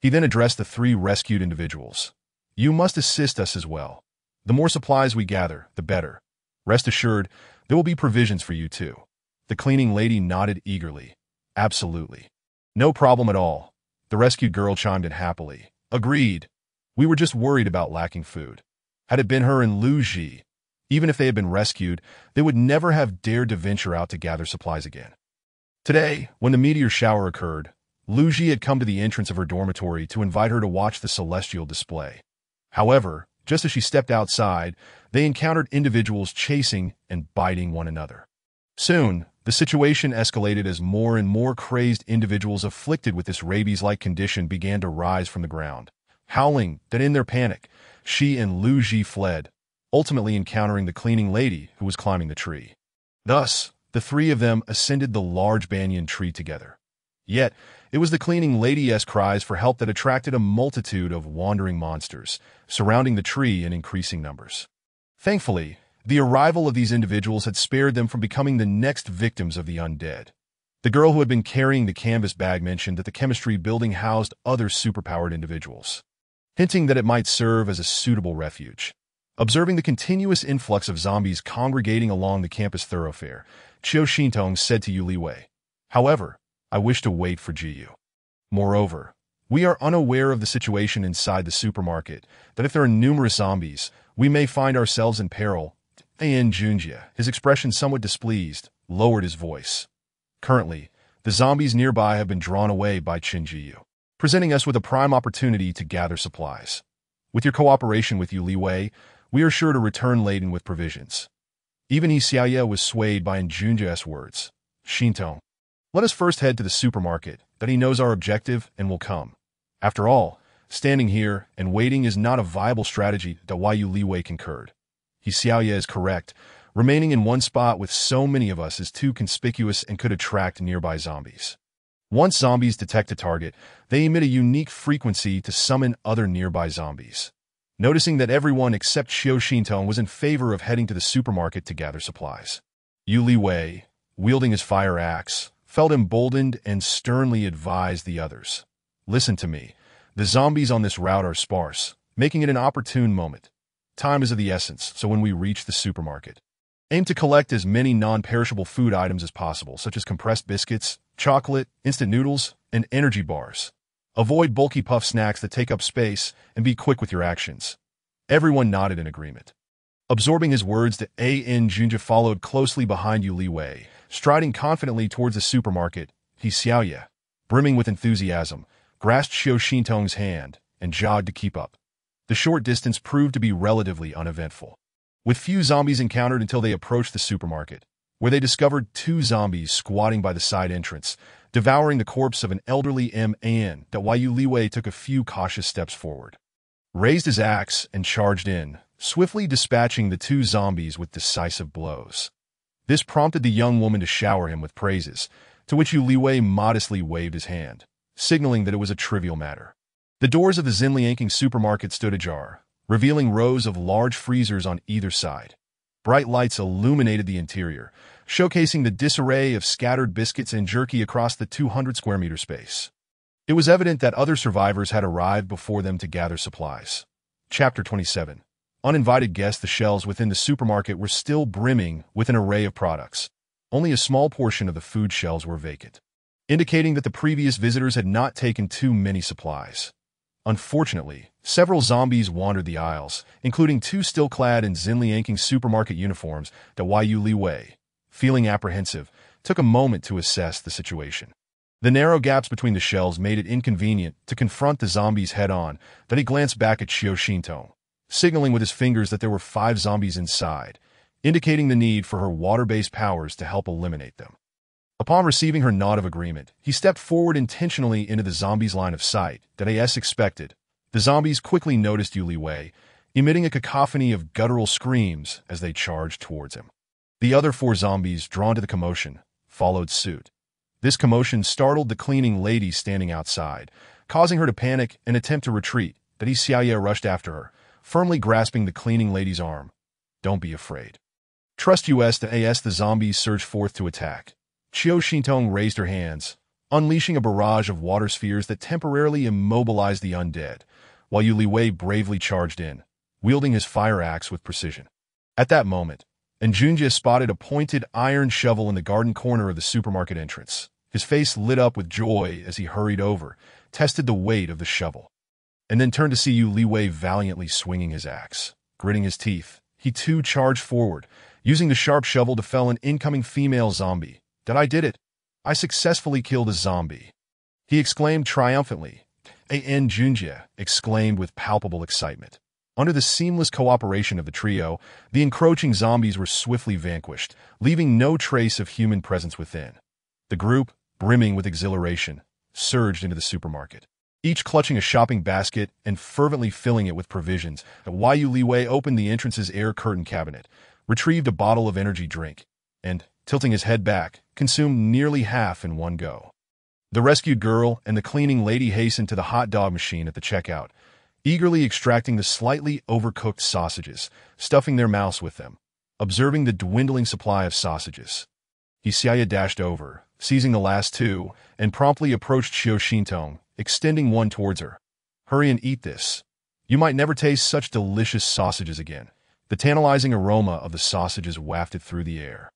[SPEAKER 1] He then addressed the 3 rescued individuals. "You must assist us as well. The more supplies we gather, the better. Rest assured, there will be provisions for you too." The cleaning lady nodded eagerly. "Absolutely. No problem at all." The rescued girl chimed in happily. "Agreed. We were just worried about lacking food. Had it been her and Lu Ji, even if they had been rescued, they would never have dared to venture out to gather supplies again." Today, when the meteor shower occurred, Lu Ji had come to the entrance of her dormitory to invite her to watch the celestial display. However, just as she stepped outside, they encountered individuals chasing and biting one another. Soon, the situation escalated as more and more crazed individuals afflicted with this rabies-like condition began to rise from the ground. Howling that in their panic, she and Lu Ji fled, ultimately encountering the cleaning lady who was climbing the tree. Thus, the 3 of them ascended the large banyan tree together. Yet, it was the cleaning lady's cries for help that attracted a multitude of wandering monsters, surrounding the tree in increasing numbers. Thankfully, the arrival of these individuals had spared them from becoming the next victims of the undead. The girl who had been carrying the canvas bag mentioned that the chemistry building housed other superpowered individuals, hinting that it might serve as a suitable refuge. Observing the continuous influx of zombies congregating along the campus thoroughfare, Qiu Xintong said to Yu Li Wei, "However, I wish to wait for Jiyu. Moreover, we are unaware of the situation inside the supermarket, that if there are numerous zombies, we may find ourselves in peril." And Junjie, his expression somewhat displeased, lowered his voice. "Currently, the zombies nearby have been drawn away by Chen Jiyu, presenting us with a prime opportunity to gather supplies. With your cooperation with Yu Li Wei, we are sure to return laden with provisions." Even Xiaoye was swayed by Junjie's words. "Xintong, let us first head to the supermarket, that he knows our objective and will come. After all, standing here and waiting is not a viable strategy." Yu Li Wei concurred. Xiaoye is correct. Remaining in one spot with so many of us is too conspicuous and could attract nearby zombies. Once zombies detect a target, they emit a unique frequency to summon other nearby zombies. Noticing that everyone except Xiao Xintong was in favor of heading to the supermarket to gather supplies, Yu Li Wei, wielding his fire axe, felt emboldened and sternly advised the others. Listen to me. The zombies on this route are sparse, making it an opportune moment. Time is of the essence, so when we reach the supermarket, aim to collect as many non-perishable food items as possible, such as compressed biscuits, chocolate, instant noodles, and energy bars. Avoid bulky puff snacks that take up space, and be quick with your actions. Everyone nodded in agreement. Absorbing his words, the A.N. Junja followed closely behind Yu Li Wei, striding confidently towards the supermarket. He Xiaoye, brimming with enthusiasm, grasped Xiao Xintong's hand and jogged to keep up. The short distance proved to be relatively uneventful, with few zombies encountered until they approached the supermarket, where they discovered two zombies squatting by the side entrance, devouring the corpse of an elderly man. Yu Li Wei took a few cautious steps forward, raised his axe, and charged in, swiftly dispatching the two zombies with decisive blows. This prompted the young woman to shower him with praises, to which Yu Li Wei modestly waved his hand, signaling that it was a trivial matter. The doors of the Xinliangking supermarket stood ajar, revealing rows of large freezers on either side. Bright lights illuminated the interior, showcasing the disarray of scattered biscuits and jerky across the 200-square-meter space. It was evident that other survivors had arrived before them to gather supplies. Chapter 27. Uninvited guests. The shelves within the supermarket were still brimming with an array of products. Only a small portion of the food shelves were vacant, indicating that the previous visitors had not taken too many supplies. Unfortunately, several zombies wandered the aisles, including two still clad in Xinliangking supermarket uniforms. Yu Li Wei, feeling apprehensive, took a moment to assess the situation. The narrow gaps between the shelves made it inconvenient to confront the zombies head-on. He glanced back at Xiao Xintong, signaling with his fingers that there were 5 zombies inside, indicating the need for her water-based powers to help eliminate them. Upon receiving her nod of agreement, he stepped forward intentionally into the zombies' line of sight. As expected, the zombies quickly noticed Yu Li Wei, emitting a cacophony of guttural screams as they charged towards him. The other 4 zombies, drawn to the commotion, followed suit. This commotion startled the cleaning lady standing outside, causing her to panic and attempt to retreat. Xiaoye rushed after her, firmly grasping the cleaning lady's arm. Don't be afraid. Trust us. The zombies surged forth to attack. Xiao Xintong raised her hands, unleashing a barrage of water spheres that temporarily immobilized the undead, while Yu Li Wei bravely charged in, wielding his fire axe with precision. At that moment, Njunjie spotted a pointed iron shovel in the garden corner of the supermarket entrance. His face lit up with joy as he hurried over, tested the weight of the shovel, and then turned to see Yu Li Wei valiantly swinging his axe. Gritting his teeth, he too charged forward, using the sharp shovel to fell an incoming female zombie. I did it. I successfully killed a zombie, he exclaimed triumphantly. A.N. Junjie exclaimed with palpable excitement. Under the seamless cooperation of the trio, the encroaching zombies were swiftly vanquished, leaving no trace of human presence within. The group, brimming with exhilaration, surged into the supermarket, each clutching a shopping basket and fervently filling it with provisions. Yu Li Wei opened the entrance's air curtain cabinet, retrieved a bottle of energy drink, and, tilting his head back, consumed nearly half in one go. The rescued girl and the cleaning lady hastened to the hot dog machine at the checkout, eagerly extracting the slightly overcooked sausages, stuffing their mouths with them. Observing the dwindling supply of sausages, Xiaoye dashed over, seizing the last 2, and promptly approached Xiao Xintong, extending one towards her. Hurry and eat this. You might never taste such delicious sausages again. The tantalizing aroma of the sausages wafted through the air.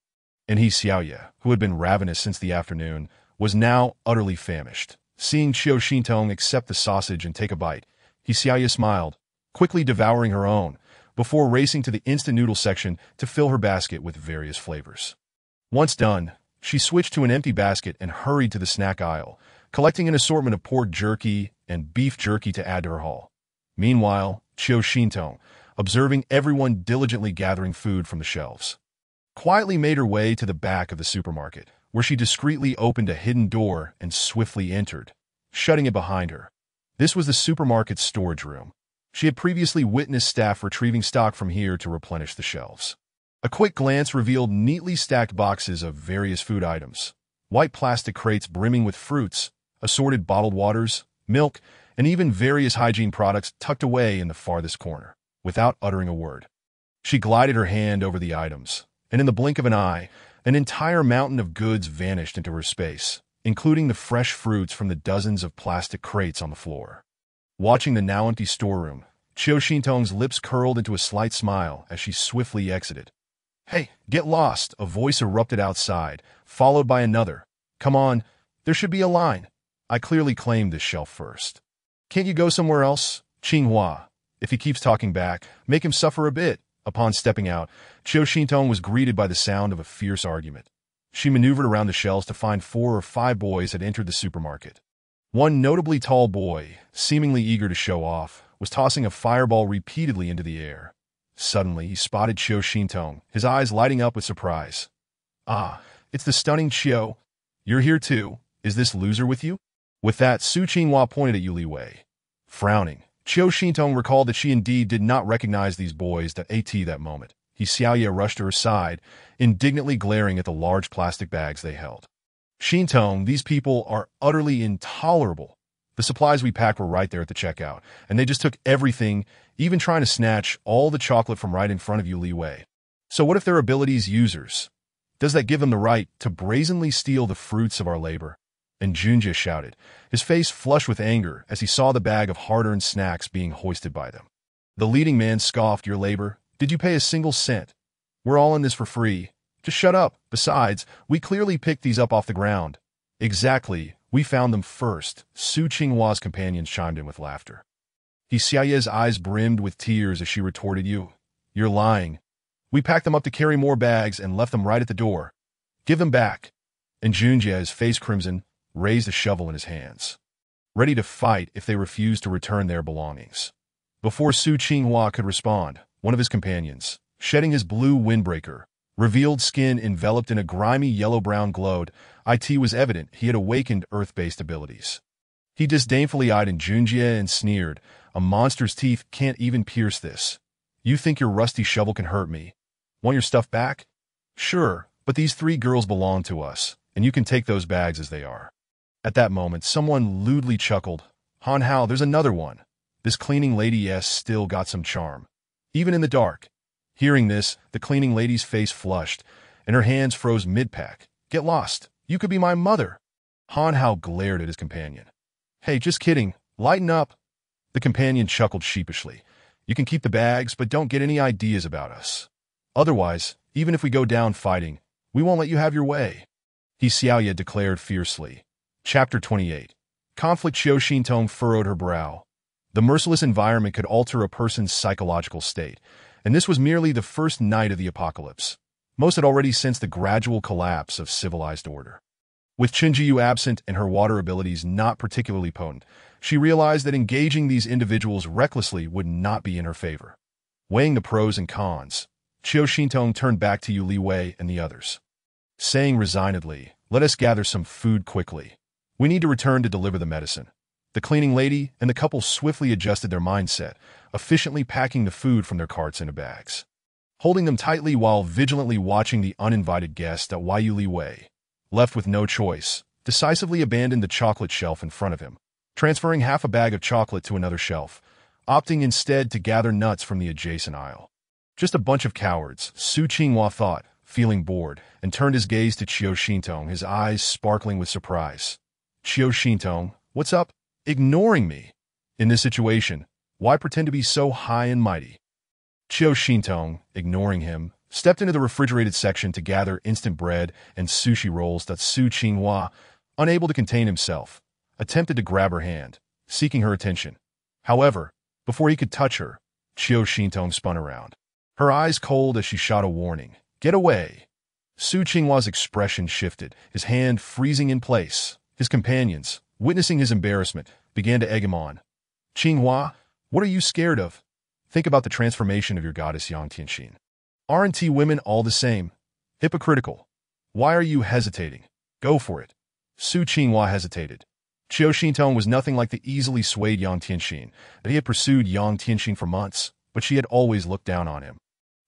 [SPEAKER 1] And Xiaoye, who had been ravenous since the afternoon, was now utterly famished. Seeing Xiao Xintong accept the sausage and take a bite, Xiaoye smiled, quickly devouring her own, before racing to the instant noodle section to fill her basket with various flavors. Once done, she switched to an empty basket and hurried to the snack aisle, collecting an assortment of pork jerky and beef jerky to add to her haul. Meanwhile, Xiao Xintong, observing everyone diligently gathering food from the shelves, quietly made her way to the back of the supermarket, where she discreetly opened a hidden door and swiftly entered, shutting it behind her. This was the supermarket's storage room. She had previously witnessed staff retrieving stock from here to replenish the shelves. A quick glance revealed neatly stacked boxes of various food items, white plastic crates brimming with fruits, assorted bottled waters, milk, and even various hygiene products tucked away in the farthest corner. Without uttering a word, she glided her hand over the items, and in the blink of an eye, an entire mountain of goods vanished into her space, including the fresh fruits from the dozens of plastic crates on the floor. Watching the now empty storeroom, Qiu Xintong's lips curled into a slight smile as she swiftly exited. "Hey, get lost," a voice erupted outside, followed by another. "Come on, there should be a line. I clearly claimed this shelf first. Can't you go somewhere else?" Qinghua. If he keeps talking back, make him suffer a bit. Upon stepping out, Qiu Xintong was greeted by the sound of a fierce argument. She maneuvered around the shelves to find 4 or 5 boys had entered the supermarket. One notably tall boy, seemingly eager to show off, was tossing a fireball repeatedly into the air. Suddenly, he spotted Qiu Xintong, his eyes lighting up with surprise. "Ah, it's the stunning Qiu. You're here too. Is this loser with you?" With that, Su Qinghua pointed at Yu Li Wei. Frowning, Qiu Xintong recalled that she indeed did not recognize these boys that moment. Xiaoye rushed to her side, indignantly glaring at the large plastic bags they held. "Xintong, these people are utterly intolerable. The supplies we packed were right there at the checkout, and they just took everything, even trying to snatch all the chocolate from right in front of Yu Li Wei. So what if they're abilities users? Does that give them the right to brazenly steal the fruits of our labor?" And Junjie shouted, his face flushed with anger as he saw the bag of hard-earned snacks being hoisted by them. The leading man scoffed, "Your labor? Did you pay a single cent? We're all in this for free. Just shut up. Besides, we clearly picked these up off the ground." "Exactly. We found them first," Su Qinghua's companions chimed in with laughter. Xiaoye's eyes brimmed with tears as she retorted, You're lying. We packed them up to carry more bags and left them right at the door. Give them back." And Junjie, his face crimson, raised a shovel in his hands, ready to fight if they refused to return their belongings. Before Su Qinghua could respond, one of his companions, shedding his blue windbreaker, revealed skin enveloped in a grimy yellow-brown glow. It was evident he had awakened earth-based abilities. He disdainfully eyed Junjie and sneered, "A monster's teeth can't even pierce this. You think your rusty shovel can hurt me? Want your stuff back? Sure, but these 3 girls belong to us, and you can take those bags as they are." At that moment, someone lewdly chuckled, "Han Hao, there's another one. This cleaning lady still got some charm, even in the dark." Hearing this, the cleaning lady's face flushed, and her hands froze mid-pack. "Get lost. You could be my mother." Han Hao glared at his companion. "Hey, just kidding. Lighten up." The companion chuckled sheepishly. "You can keep the bags, but don't get any ideas about us. Otherwise, even if we go down fighting, we won't let you have your way." Xiaoye declared fiercely. Chapter 28. Conflict. Qiu Xintong furrowed her brow. The merciless environment could alter a person's psychological state, and this was merely the first night of the apocalypse. Most had already sensed the gradual collapse of civilized order. With Qinjiu absent and her water abilities not particularly potent, she realized that engaging these individuals recklessly would not be in her favor. Weighing the pros and cons, Qiu Xintong turned back to Yu Li Wei and the others, saying resignedly, "Let us gather some food quickly. We need to return to deliver the medicine." The cleaning lady and the couple swiftly adjusted their mindset, efficiently packing the food from their carts into bags. Holding them tightly while vigilantly watching the uninvited guest at Yu Li Wei, left with no choice, decisively abandoned the chocolate shelf in front of him, transferring half a bag of chocolate to another shelf, opting instead to gather nuts from the adjacent aisle. Just a bunch of cowards, Su Qinghua thought, feeling bored, and turned his gaze to Qiu Xintong, his eyes sparkling with surprise. "Qiu Xintong, what's up? Ignoring me? In this situation, why pretend to be so high and mighty?" Qiu Xintong, ignoring him, stepped into the refrigerated section to gather instant bread and sushi rolls. Su Qinghua, unable to contain himself, attempted to grab her hand, seeking her attention. However, before he could touch her, Qiu Xintong spun around, her eyes cold as she shot a warning, "Get away." Su Qinghua's expression shifted, his hand freezing in place. His companions, witnessing his embarrassment, began to egg him on. "Qinghua, what are you scared of? Think about the transformation of your goddess Yang Tianxin. Aren't women all the same? Hypocritical. Why are you hesitating? Go for it." Su Qinghua hesitated. Qiu Xintong was nothing like the easily swayed Yang Tianxin. He had pursued Yang Tianxin for months, but she had always looked down on him.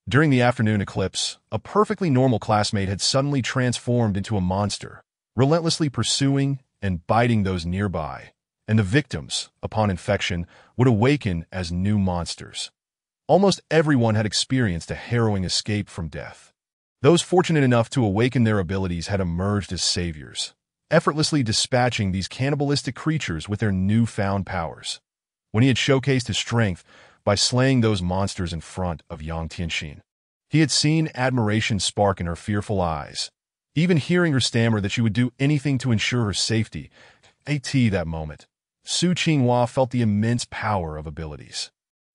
[SPEAKER 1] During the afternoon eclipse, a perfectly normal classmate had suddenly transformed into a monster, relentlessly pursuing and biting those nearby, and the victims, upon infection, would awaken as new monsters. Almost everyone had experienced a harrowing escape from death. Those fortunate enough to awaken their abilities had emerged as saviors, effortlessly dispatching these cannibalistic creatures with their newfound powers. When he had showcased his strength by slaying those monsters in front of Yang Tianxin, he had seen admiration spark in her fearful eyes, even hearing her stammer that she would do anything to ensure her safety. That moment, Su Qinghua felt the immense power of abilities.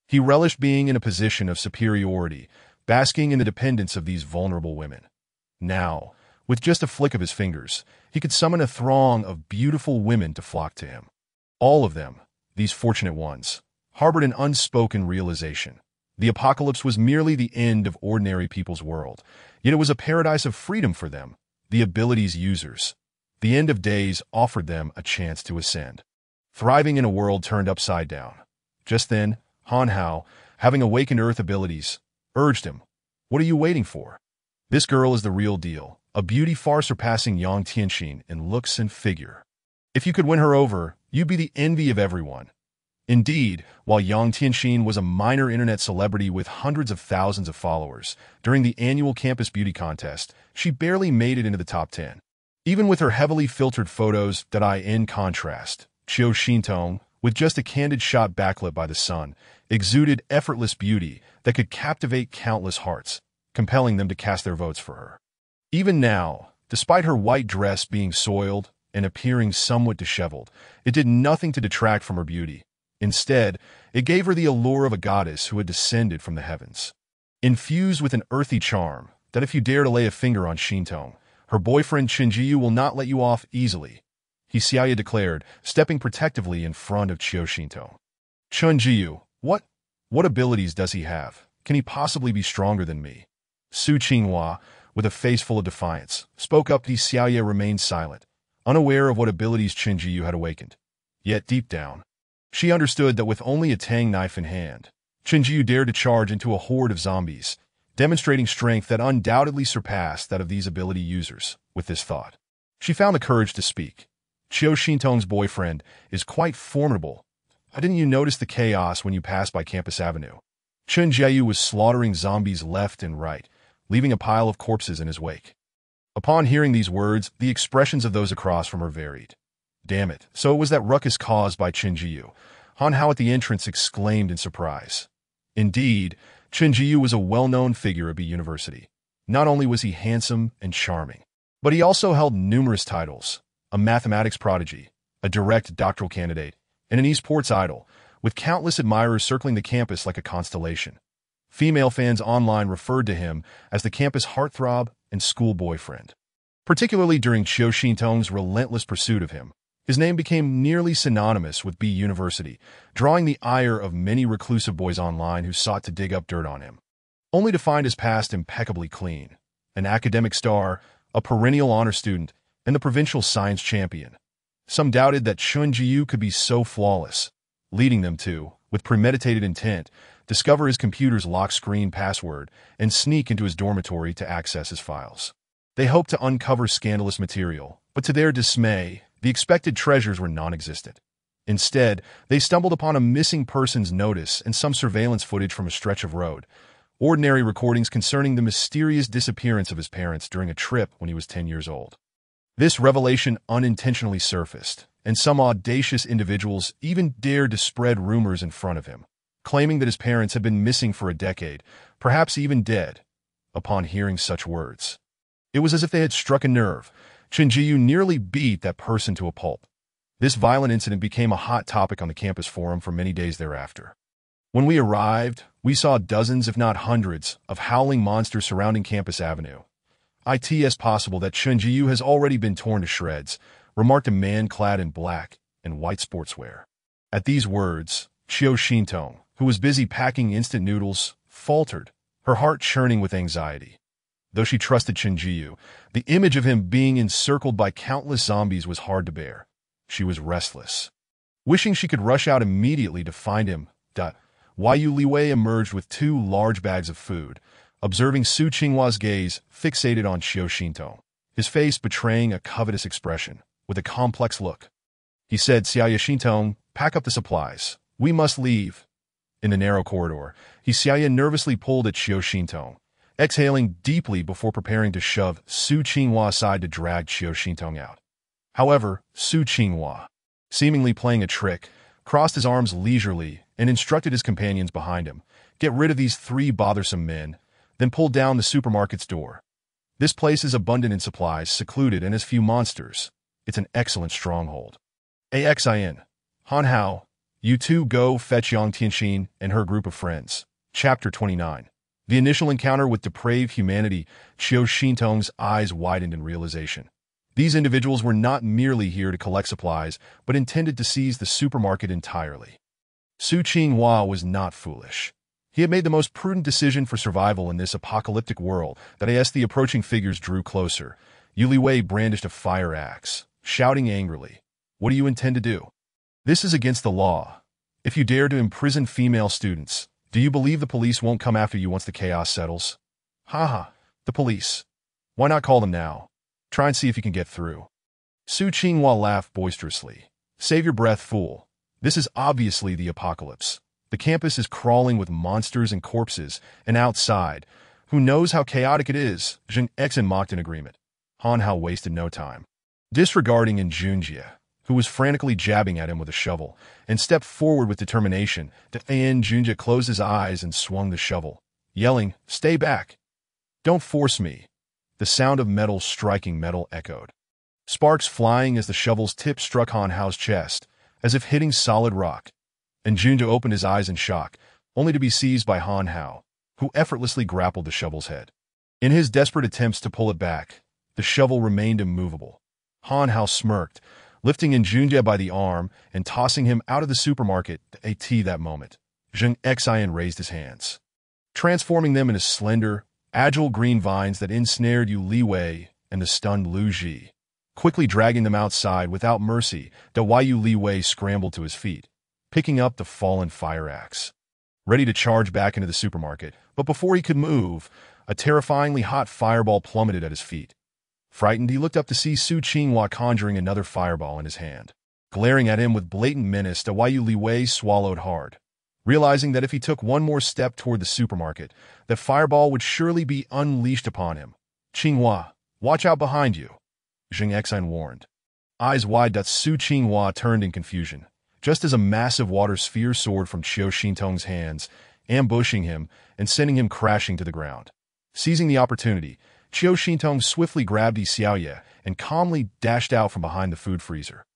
[SPEAKER 1] He relished being in a position of superiority, basking in the dependence of these vulnerable women. Now, with just a flick of his fingers, he could summon a throng of beautiful women to flock to him. All of them, these fortunate ones, harbored an unspoken realization. The apocalypse was merely the end of ordinary people's world, yet it was a paradise of freedom for them, the abilities users. The end of days offered them a chance to ascend, thriving in a world turned upside down. Just then, Han Hao, having awakened Earth abilities, urged him, "What are you waiting for? This girl is the real deal, a beauty far surpassing Yang Tianxin in looks and figure. If you could win her over, you'd be the envy of everyone." Indeed, while Yang Tianxin was a minor internet celebrity with hundreds of thousands of followers, during the annual campus beauty contest, she barely made it into the top 10. Even with her heavily filtered photos in contrast, Qiu Xintong, with just a candid shot backlit by the sun, exuded effortless beauty that could captivate countless hearts, compelling them to cast their votes for her. Even now, despite her white dress being soiled and appearing somewhat disheveled, it did nothing to detract from her beauty. Instead, it gave her the allure of a goddess who had descended from the heavens. Infused with an earthy charm that if you dare to lay a finger on Xintong, her boyfriend Chen Jiyu will not let you off easily, he Xiaoya declared, stepping protectively in front of Qiu Xintong. "Chen Jiyu, what abilities does he have? Can he possibly be stronger than me?" Su Qinghua, with a face full of defiance, spoke up. Xiaoya remained silent, unaware of what abilities Chen Jiyu had awakened. Yet deep down, she understood that with only a tang knife in hand, Chen Jiyu dared to charge into a horde of zombies, demonstrating strength that undoubtedly surpassed that of these ability users. With this thought, she found the courage to speak. "Qiu Xintong's boyfriend is quite formidable. Didn't you notice the chaos when you passed by Campus Avenue? Chen Jiyu was slaughtering zombies left and right, leaving a pile of corpses in his wake." Upon hearing these words, the expressions of those across from her varied. "Damn it, so it was that ruckus caused by Chen Jiyu," Han Hao at the entrance exclaimed in surprise. Indeed, Chen Jiyu was a well-known figure at B University. Not only was he handsome and charming, but he also held numerous titles: a mathematics prodigy, a direct doctoral candidate, and an esports idol, with countless admirers circling the campus like a constellation. Female fans online referred to him as the campus heartthrob and school boyfriend. Particularly during Qiu Xintong's relentless pursuit of him, his name became nearly synonymous with B University, drawing the ire of many reclusive boys online who sought to dig up dirt on him, only to find his past impeccably clean. An academic star, a perennial honor student, and the provincial science champion. Some doubted that Chen Jiyu could be so flawless, leading them to, with premeditated intent, discover his computer's lock screen password and sneak into his dormitory to access his files. They hoped to uncover scandalous material, but to their dismay, the expected treasures were non-existent. Instead, they stumbled upon a missing persons notice and some surveillance footage from a stretch of road, ordinary recordings concerning the mysterious disappearance of his parents during a trip when he was 10 years old. This revelation unintentionally surfaced, and some audacious individuals even dared to spread rumors in front of him, claiming that his parents had been missing for a decade, perhaps even dead. Upon hearing such words, it was as if they had struck a nerve. Chen Jiyu nearly beat that person to a pulp. This violent incident became a hot topic on the campus forum for many days thereafter. When we arrived, we saw dozens, if not hundreds, of howling monsters surrounding Campus Avenue. "It's possible that Chen Jiyu has already been torn to shreds," remarked a man clad in black and white sportswear. At these words, Qiu Xintong, who was busy packing instant noodles, faltered, her heart churning with anxiety. Though she trusted Chen Jiyu, the image of him being encircled by countless zombies was hard to bear. She was restless, wishing she could rush out immediately to find him. Yu Liwei emerged with 2 large bags of food, observing Su Qinghua's gaze fixated on Qiu Xintong. his face betraying a covetous expression, with a complex look. He said, "Xiaoya Xintong, pack up the supplies. We must leave." In the narrow corridor, Xiaoya nervously pulled at Xiao Xintong, exhaling deeply before preparing to shove Su Qinghua aside to drag Xiao Xintong out. However, Su Qinghua, seemingly playing a trick, crossed his arms leisurely and instructed his companions behind him, "Get rid of these 3 bothersome men," then pulled down the supermarket's door. This place is abundant in supplies, secluded, and has few monsters. It's an excellent stronghold. AXIN. Han Hao, you two go fetch Yang Tianxin and her group of friends. Chapter 29. The initial encounter with depraved humanity, Xiao Xintong's eyes widened in realization. These individuals were not merely here to collect supplies, but intended to seize the supermarket entirely. Su Qinghua was not foolish. He had made the most prudent decision for survival in this apocalyptic world. That as the approaching figures drew closer, Yu Liwei brandished a fire axe, shouting angrily, "What do you intend to do? This is against the law. If you dare to imprison female students, do you believe the police won't come after you once the chaos settles?" "Haha, the police. Why not call them now? Try and see if you can get through." Su Qinghua laughed boisterously. "Save your breath, fool. This is obviously the apocalypse. The campus is crawling with monsters and corpses, and outside, who knows how chaotic it is?" Zheng Exin mocked in agreement. Han Hao wasted no time. Disregarding Junjie, who was frantically jabbing at him with a shovel, and stepped forward with determination, Junjie closed his eyes and swung the shovel, yelling, "Stay back! Don't force me!" The sound of metal striking metal echoed. Sparks flying as the shovel's tip struck Han Hao's chest, as if hitting solid rock. And Junjie opened his eyes in shock, only to be seized by Han Hao, who effortlessly grappled the shovel's head. In his desperate attempts to pull it back, the shovel remained immovable. Han Hao smirked, lifting Junjie by the arm and tossing him out of the supermarket. At that moment, Zheng Xian raised his hands, transforming them into slender, agile green vines that ensnared Yu Liwei and the stunned Lu Ji, quickly dragging them outside without mercy. Yu Liwei scrambled to his feet, picking up the fallen fire axe, ready to charge back into the supermarket, but before he could move, a terrifyingly hot fireball plummeted at his feet. Frightened, he looked up to see Su Qinghua conjuring another fireball in his hand. Glaring at him with blatant menace, Yu Liwei swallowed hard, realizing that if he took one more step toward the supermarket, that fireball would surely be unleashed upon him. "Qinghua, watch out behind you," Zheng Exin warned. Eyes wide, Su Qinghua turned in confusion, just as a massive water sphere soared from Xiao Xintong's hands, ambushing him and sending him crashing to the ground. Seizing the opportunity, Xiao Xintong swiftly grabbed Xiaoya and calmly dashed out from behind the food freezer.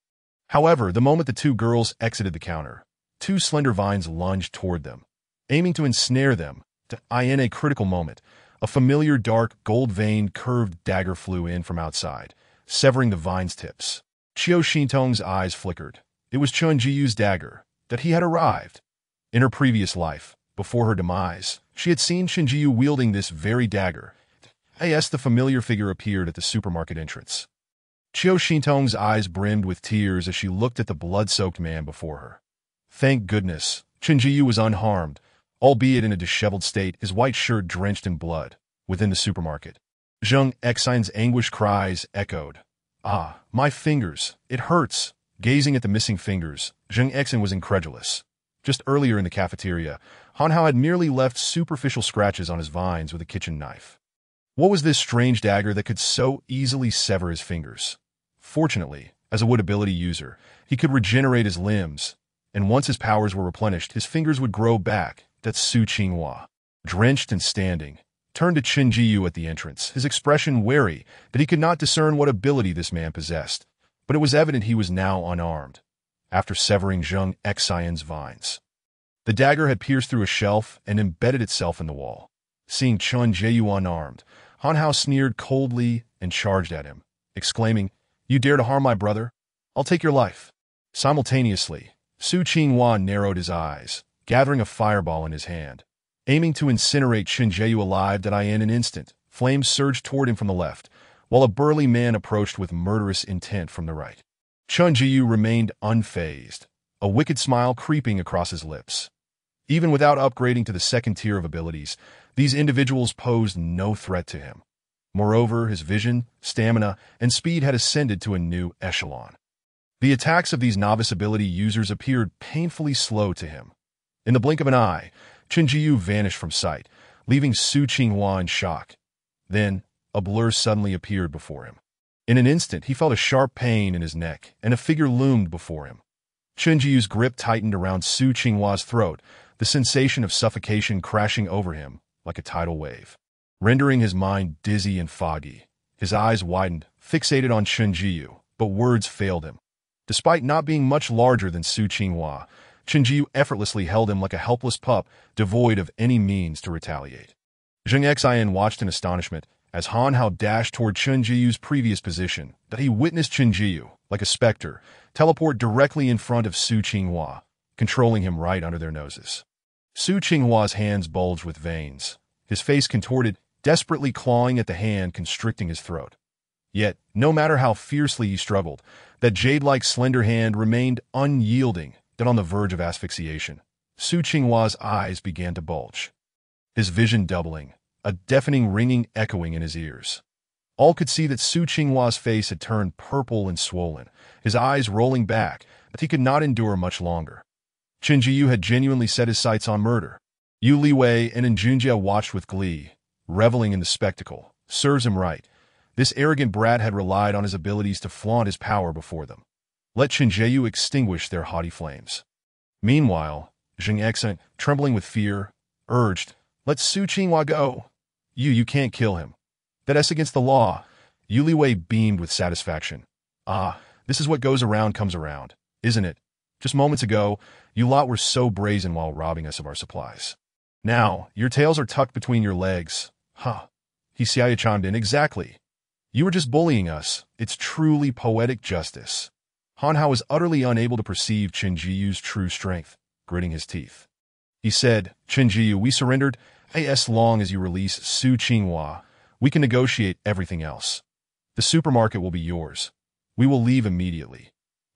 [SPEAKER 1] However, the moment the two girls exited the counter, 2 slender vines lunged toward them, aiming to ensnare them. In a critical moment, a familiar dark, gold-veined, curved dagger flew in from outside, severing the vine's tips. Xiao Xintong's eyes flickered. It was Chun Jiyu's dagger. That he had arrived. In her previous life, before her demise, she had seen Chun Jiyu wielding this very dagger. The familiar figure appeared at the supermarket entrance. Xiao Xintong's eyes brimmed with tears as she looked at the blood-soaked man before her. Thank goodness, Chun Jiyu was unharmed, albeit in a disheveled state, his white shirt drenched in blood, within the supermarket. Zheng Xin's anguished cries echoed. "Ah, my fingers, it hurts." Gazing at the missing fingers, Zheng Xin was incredulous. Just earlier in the cafeteria, Han Hao had merely left superficial scratches on his vines with a kitchen knife. What was this strange dagger that could so easily sever his fingers? Fortunately, as a wood ability user, he could regenerate his limbs, and once his powers were replenished, his fingers would grow back. That's Su Qinghua, drenched and standing, turned to Chun Jiyu at the entrance, his expression wary that he could not discern what ability this man possessed, but it was evident he was now unarmed, after severing Zheng Xian's vines. The dagger had pierced through a shelf and embedded itself in the wall. Seeing Chun Jiyu unarmed, Han Hao sneered coldly and charged at him, exclaiming, "You dare to harm my brother? I'll take your life." Simultaneously, Su Qinghua narrowed his eyes, gathering a fireball in his hand. Aiming to incinerate Chun Jiyu alive, in an instant, flames surged toward him from the left, while a burly man approached with murderous intent from the right. Chun Jiyu remained unfazed, a wicked smile creeping across his lips. Even without upgrading to the second tier of abilities, these individuals posed no threat to him. Moreover, his vision, stamina, and speed had ascended to a new echelon. The attacks of these novice ability users appeared painfully slow to him. In the blink of an eye, Chen Jiyu vanished from sight, leaving Su Qinghua in shock. Then, a blur suddenly appeared before him. In an instant, he felt a sharp pain in his neck, and a figure loomed before him. Chen Jiyu's grip tightened around Su Qinghua's throat, the sensation of suffocation crashing over him like a tidal wave, rendering his mind dizzy and foggy. His eyes widened, fixated on Chen Jiyu, but words failed him. Despite not being much larger than Su Qinghua, Chen Jiyu effortlessly held him like a helpless pup, devoid of any means to retaliate. Zheng Xian watched in astonishment as Han Hao dashed toward Chen Jiyu's previous position, that he witnessed Chen Jiyu, like a specter, teleport directly in front of Su Qinghua, controlling him right under their noses. Su Qinghua's hands bulged with veins, his face contorted, desperately clawing at the hand constricting his throat. Yet, no matter how fiercely he struggled, that jade-like slender hand remained unyielding, dead on the verge of asphyxiation. Su Qinghua's eyes began to bulge, his vision doubling, a deafening ringing echoing in his ears. All could see that Su Qinghua's face had turned purple and swollen, his eyes rolling back, but he could not endure much longer. Chen Jiyu had genuinely set his sights on murder. Yu Liwei and Njunjia watched with glee, reveling in the spectacle. Serves him right. This arrogant brat had relied on his abilities to flaunt his power before them. Let Chen Jiyu extinguish their haughty flames. Meanwhile, Zheng Xian, trembling with fear, urged, "Let Su Qinghua go. You can't kill him. That's against the law." Yu Liwei beamed with satisfaction. "Ah, this is what goes around comes around, isn't it? Just moments ago, you lot were so brazen while robbing us of our supplies. Now, your tails are tucked between your legs. Huh." He chimed in, "Exactly. You were just bullying us. It's truly poetic justice." Han Hao was utterly unable to perceive Chen Jiyu's true strength, gritting his teeth. He said, "Chen Jiyu, we surrendered. As long as you release Su Qinghua, we can negotiate everything else. The supermarket will be yours. We will leave immediately."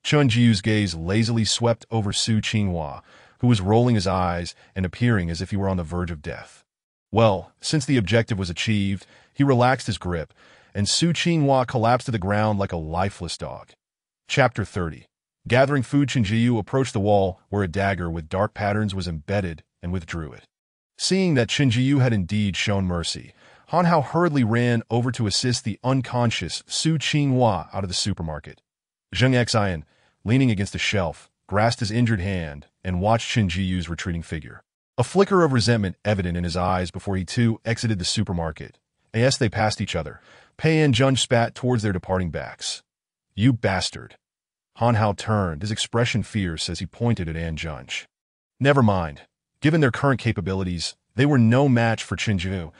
[SPEAKER 1] Chen Jiyu's gaze lazily swept over Su Qinghua, who was rolling his eyes and appearing as if he were on the verge of death. Well, since the objective was achieved, he relaxed his grip, and Su Qinghua collapsed to the ground like a lifeless dog. Chapter 30. Gathering food, Chen Jiyu approached the wall where a dagger with dark patterns was embedded and withdrew it. Seeing that Chen Jiyu had indeed shown mercy, Han Hao hurriedly ran over to assist the unconscious Su Qinghua out of the supermarket. Zheng Xian, leaning against a shelf, grasped his injured hand and watched Chen Jiyu's retreating figure. A flicker of resentment evident in his eyes before he too exited the supermarket. As they passed each other, Pei and Jun spat towards their departing backs. "You bastard." Han Hao turned, his expression fierce as he pointed at An Junj. Never mind. Given their current capabilities, they were no match for Chen Jiyu.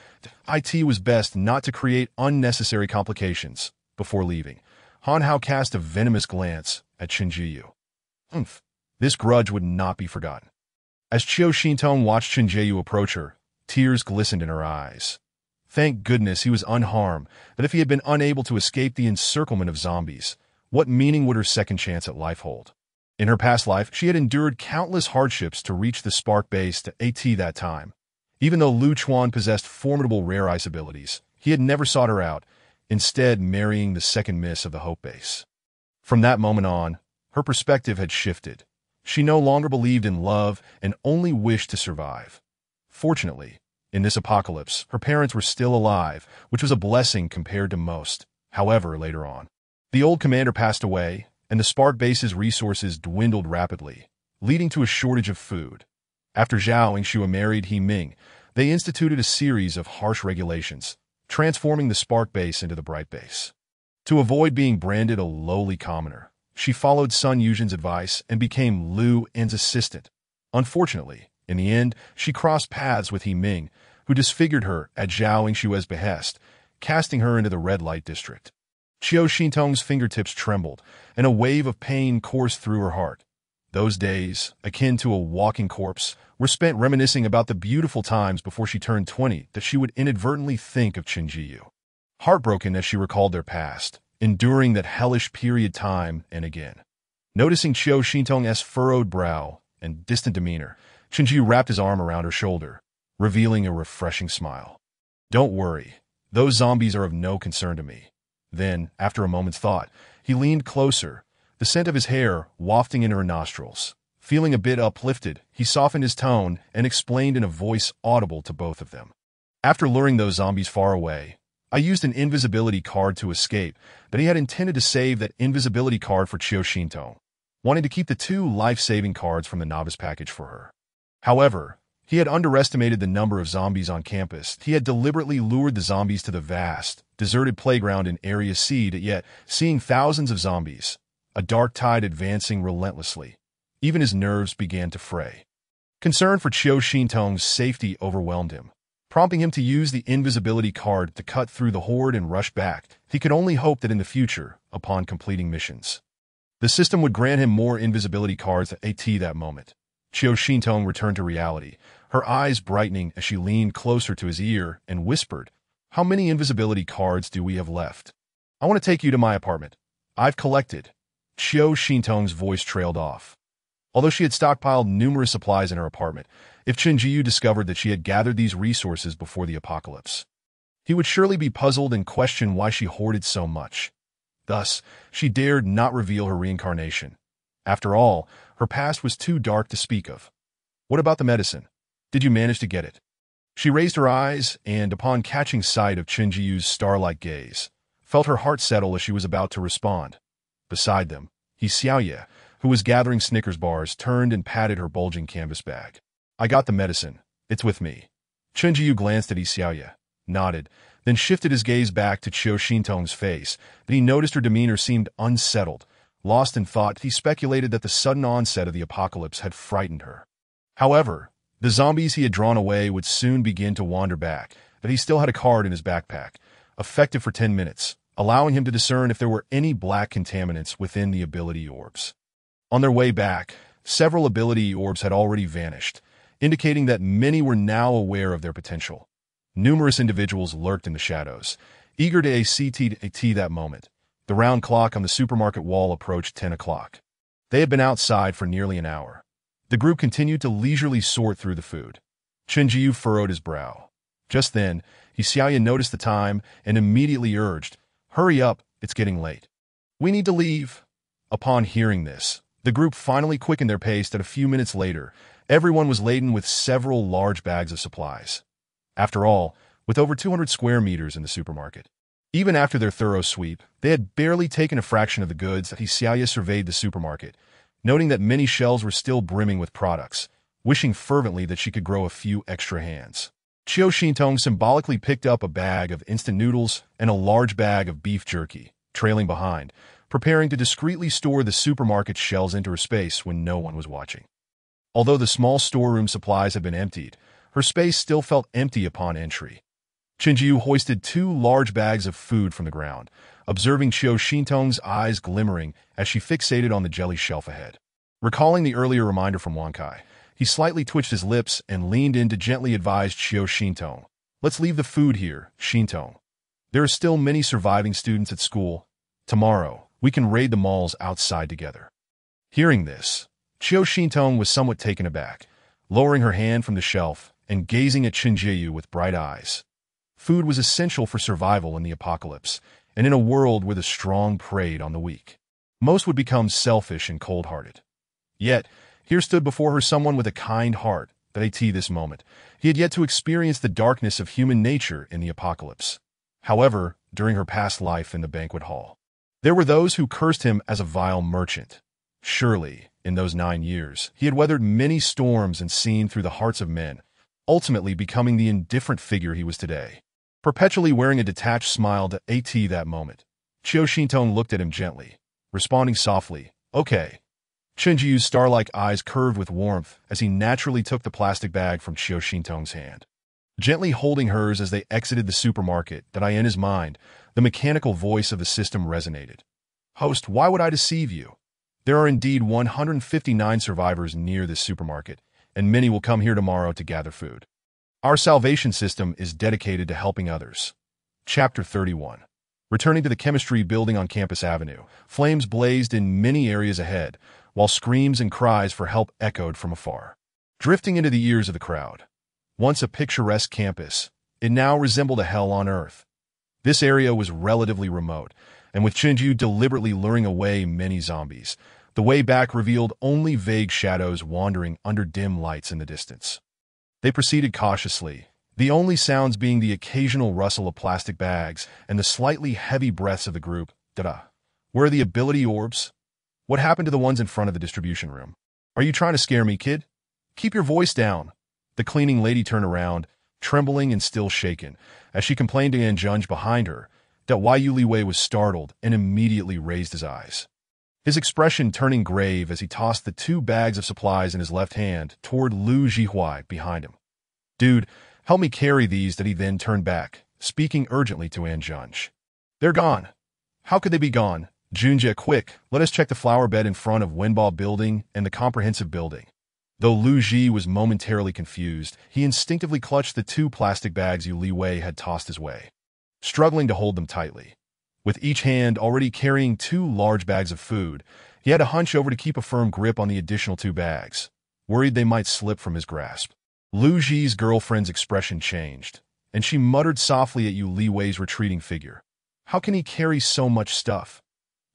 [SPEAKER 1] It was best not to create unnecessary complications. Before leaving, Han Hao cast a venomous glance at Chen Jiyu. This grudge would not be forgotten. As Qiu Xintong watched Chen Jiyu approach her, tears glistened in her eyes. Thank goodness he was unharmed, but if he had been unable to escape the encirclement of zombies, what meaning would her second chance at life hold? In her past life, she had endured countless hardships to reach the Spark base to AT that time. Even though Lu Chuan possessed formidable rare ice abilities, he had never sought her out, instead marrying the second miss of the Hope base. From that moment on, her perspective had shifted. She no longer believed in love and only wished to survive. Fortunately, in this apocalypse, her parents were still alive, which was a blessing compared to most. However, later on, the old commander passed away, and the Spark base's resources dwindled rapidly, leading to a shortage of food. After Zhao Yingxue married He Ming, they instituted a series of harsh regulations, transforming the Spark base into the Bright base. To avoid being branded a lowly commoner, she followed Sun Yuzhen's advice and became Lu En's assistant. Unfortunately, in the end, she crossed paths with He Ming, who disfigured her at Zhao Yingxue's behest, casting her into the red light district. Qiu Xintong's fingertips trembled, and a wave of pain coursed through her heart. Those days, akin to a walking corpse, were spent reminiscing about the beautiful times before she turned 20 that she would inadvertently think of Chen Jiyu. Heartbroken as she recalled their past, enduring that hellish period time and again. Noticing Qiu Xintong's furrowed brow and distant demeanor, Chen Jiyu wrapped his arm around her shoulder, revealing a refreshing smile. "Don't worry. Those zombies are of no concern to me. Then, after a moment's thought, he leaned closer, the scent of his hair wafting into her nostrils. Feeling a bit uplifted, he softened his tone and explained in a voice audible to both of them. After luring those zombies far away, I used an invisibility card to escape, but he had intended to save that invisibility card for Chiu Shintong, wanting to keep the 2 life-saving cards from the novice package for her. However, he had underestimated the number of zombies on campus. He had deliberately lured the zombies to the vast, deserted playground in Area C, yet seeing thousands of zombies, a dark tide advancing relentlessly. Even his nerves began to fray. Concern for Chiu Shintong's safety overwhelmed him, prompting him to use the invisibility card to cut through the horde and rush back. He could only hope that in the future, upon completing missions, the system would grant him more invisibility cards at that moment. Chiu Shintong returned to reality, her eyes brightening as she leaned closer to his ear and whispered, "How many invisibility cards do we have left? I want to take you to my apartment. I've collected." Chiu Shintong's voice trailed off. Although she had stockpiled numerous supplies in her apartment, if Chen Jiyu discovered that she had gathered these resources before the apocalypse, he would surely be puzzled and question why she hoarded so much. Thus, she dared not reveal her reincarnation. After all, her past was too dark to speak of. "What about the medicine? Did you manage to get it?" She raised her eyes and, upon catching sight of Chen Jiyu's star-like gaze, felt her heart settle as she was about to respond. Beside them, Xiaoye, who was gathering Snickers bars, turned and patted her bulging canvas bag. "I got the medicine. It's with me." Chen Jiyu glanced at Xiaoye, nodded, then shifted his gaze back to Chiu Shintong's face, but he noticed her demeanor seemed unsettled. Lost in thought, he speculated that the sudden onset of the apocalypse had frightened her. However, the zombies he had drawn away would soon begin to wander back, but he still had a card in his backpack, effective for 10 minutes, allowing him to discern if there were any black contaminants within the ability orbs. On their way back, several ability orbs had already vanished, indicating that many were now aware of their potential. Numerous individuals lurked in the shadows, eager to ACT that moment. The round clock on the supermarket wall approached 10 o'clock. They had been outside for nearly an hour. The group continued to leisurely sort through the food. Chen Jiyu furrowed his brow. Just then, Xiaoye noticed the time and immediately urged, "Hurry up, it's getting late. We need to leave." Upon hearing this, the group finally quickened their pace that a few minutes later, everyone was laden with several large bags of supplies. After all, with over 200 square meters in the supermarket, even after their thorough sweep, they had barely taken a fraction of the goods. Xiaoye surveyed the supermarket, noting that many shelves were still brimming with products, wishing fervently that she could grow a few extra hands. Chiu Shintong symbolically picked up a bag of instant noodles and a large bag of beef jerky, trailing behind, preparing to discreetly store the supermarket shelves into her space when no one was watching. Although the small storeroom supplies had been emptied, her space still felt empty upon entry. Chen Jiyu hoisted 2 large bags of food from the ground, observing Chiu Shintong's eyes glimmering as she fixated on the jelly shelf ahead. Recalling the earlier reminder from Wankai, he slightly twitched his lips and leaned in to gently advise Chiu Shintong, "Let's leave the food here, Shintong. There are still many surviving students at school. Tomorrow, we can raid the malls outside together." Hearing this, Chiu Shintong was somewhat taken aback, lowering her hand from the shelf and gazing at Chen Jiyu with bright eyes. Food was essential for survival in the apocalypse, and in a world where the strong preyed on the weak, most would become selfish and cold-hearted. Yet, here stood before her someone with a kind heart that at this moment, he had yet to experience the darkness of human nature in the apocalypse. However, during her past life in the banquet hall, there were those who cursed him as a vile merchant. Surely, in those 9 years, he had weathered many storms and seen through the hearts of men, ultimately becoming the indifferent figure he was today. Perpetually wearing a detached smile to that moment, Chiu Shintong looked at him gently, responding softly, "Okay." Chen Jiyu's star-like eyes curved with warmth as he naturally took the plastic bag from Chiu Shintong's hand. Gently holding hers as they exited the supermarket, in his mind, the mechanical voice of the system resonated. "Host, why would I deceive you? There are indeed 159 survivors near this supermarket, and many will come here tomorrow to gather food. Our salvation system is dedicated to helping others." Chapter 31. Returning to the chemistry building on Campus Avenue, flames blazed in many areas ahead, while screams and cries for help echoed from afar, drifting into the ears of the crowd. Once a picturesque campus, it now resembled a hell on earth. This area was relatively remote, and with Chinju deliberately luring away many zombies, the way back revealed only vague shadows wandering under dim lights in the distance. They proceeded cautiously, the only sounds being the occasional rustle of plastic bags and the slightly heavy breaths of the group. Da-da. Where are the ability orbs? What happened to the ones in front of the distribution room? Are you trying to scare me, kid? Keep your voice down. The cleaning lady turned around, trembling and still shaken, as she complained to Anjunj behind her that Yu Liwei was startled and immediately raised his eyes. His expression turning grave as he tossed the 2 bags of supplies in his left hand toward Lu Jihuai behind him. Dude, help me carry these, that he then turned back, speaking urgently to Anjunj. They're gone. How could they be gone? Junjie, quick, let us check the flower bed in front of Wenbao building and the comprehensive building. Though Lu Ji was momentarily confused, he instinctively clutched the 2 plastic bags Yu Liwei had tossed his way, struggling to hold them tightly. With each hand already carrying 2 large bags of food, he had to hunch over to keep a firm grip on the additional 2 bags, worried they might slip from his grasp. Lu Ji's girlfriend's expression changed, and she muttered softly at Yu Liwei's retreating figure. How can he carry so much stuff?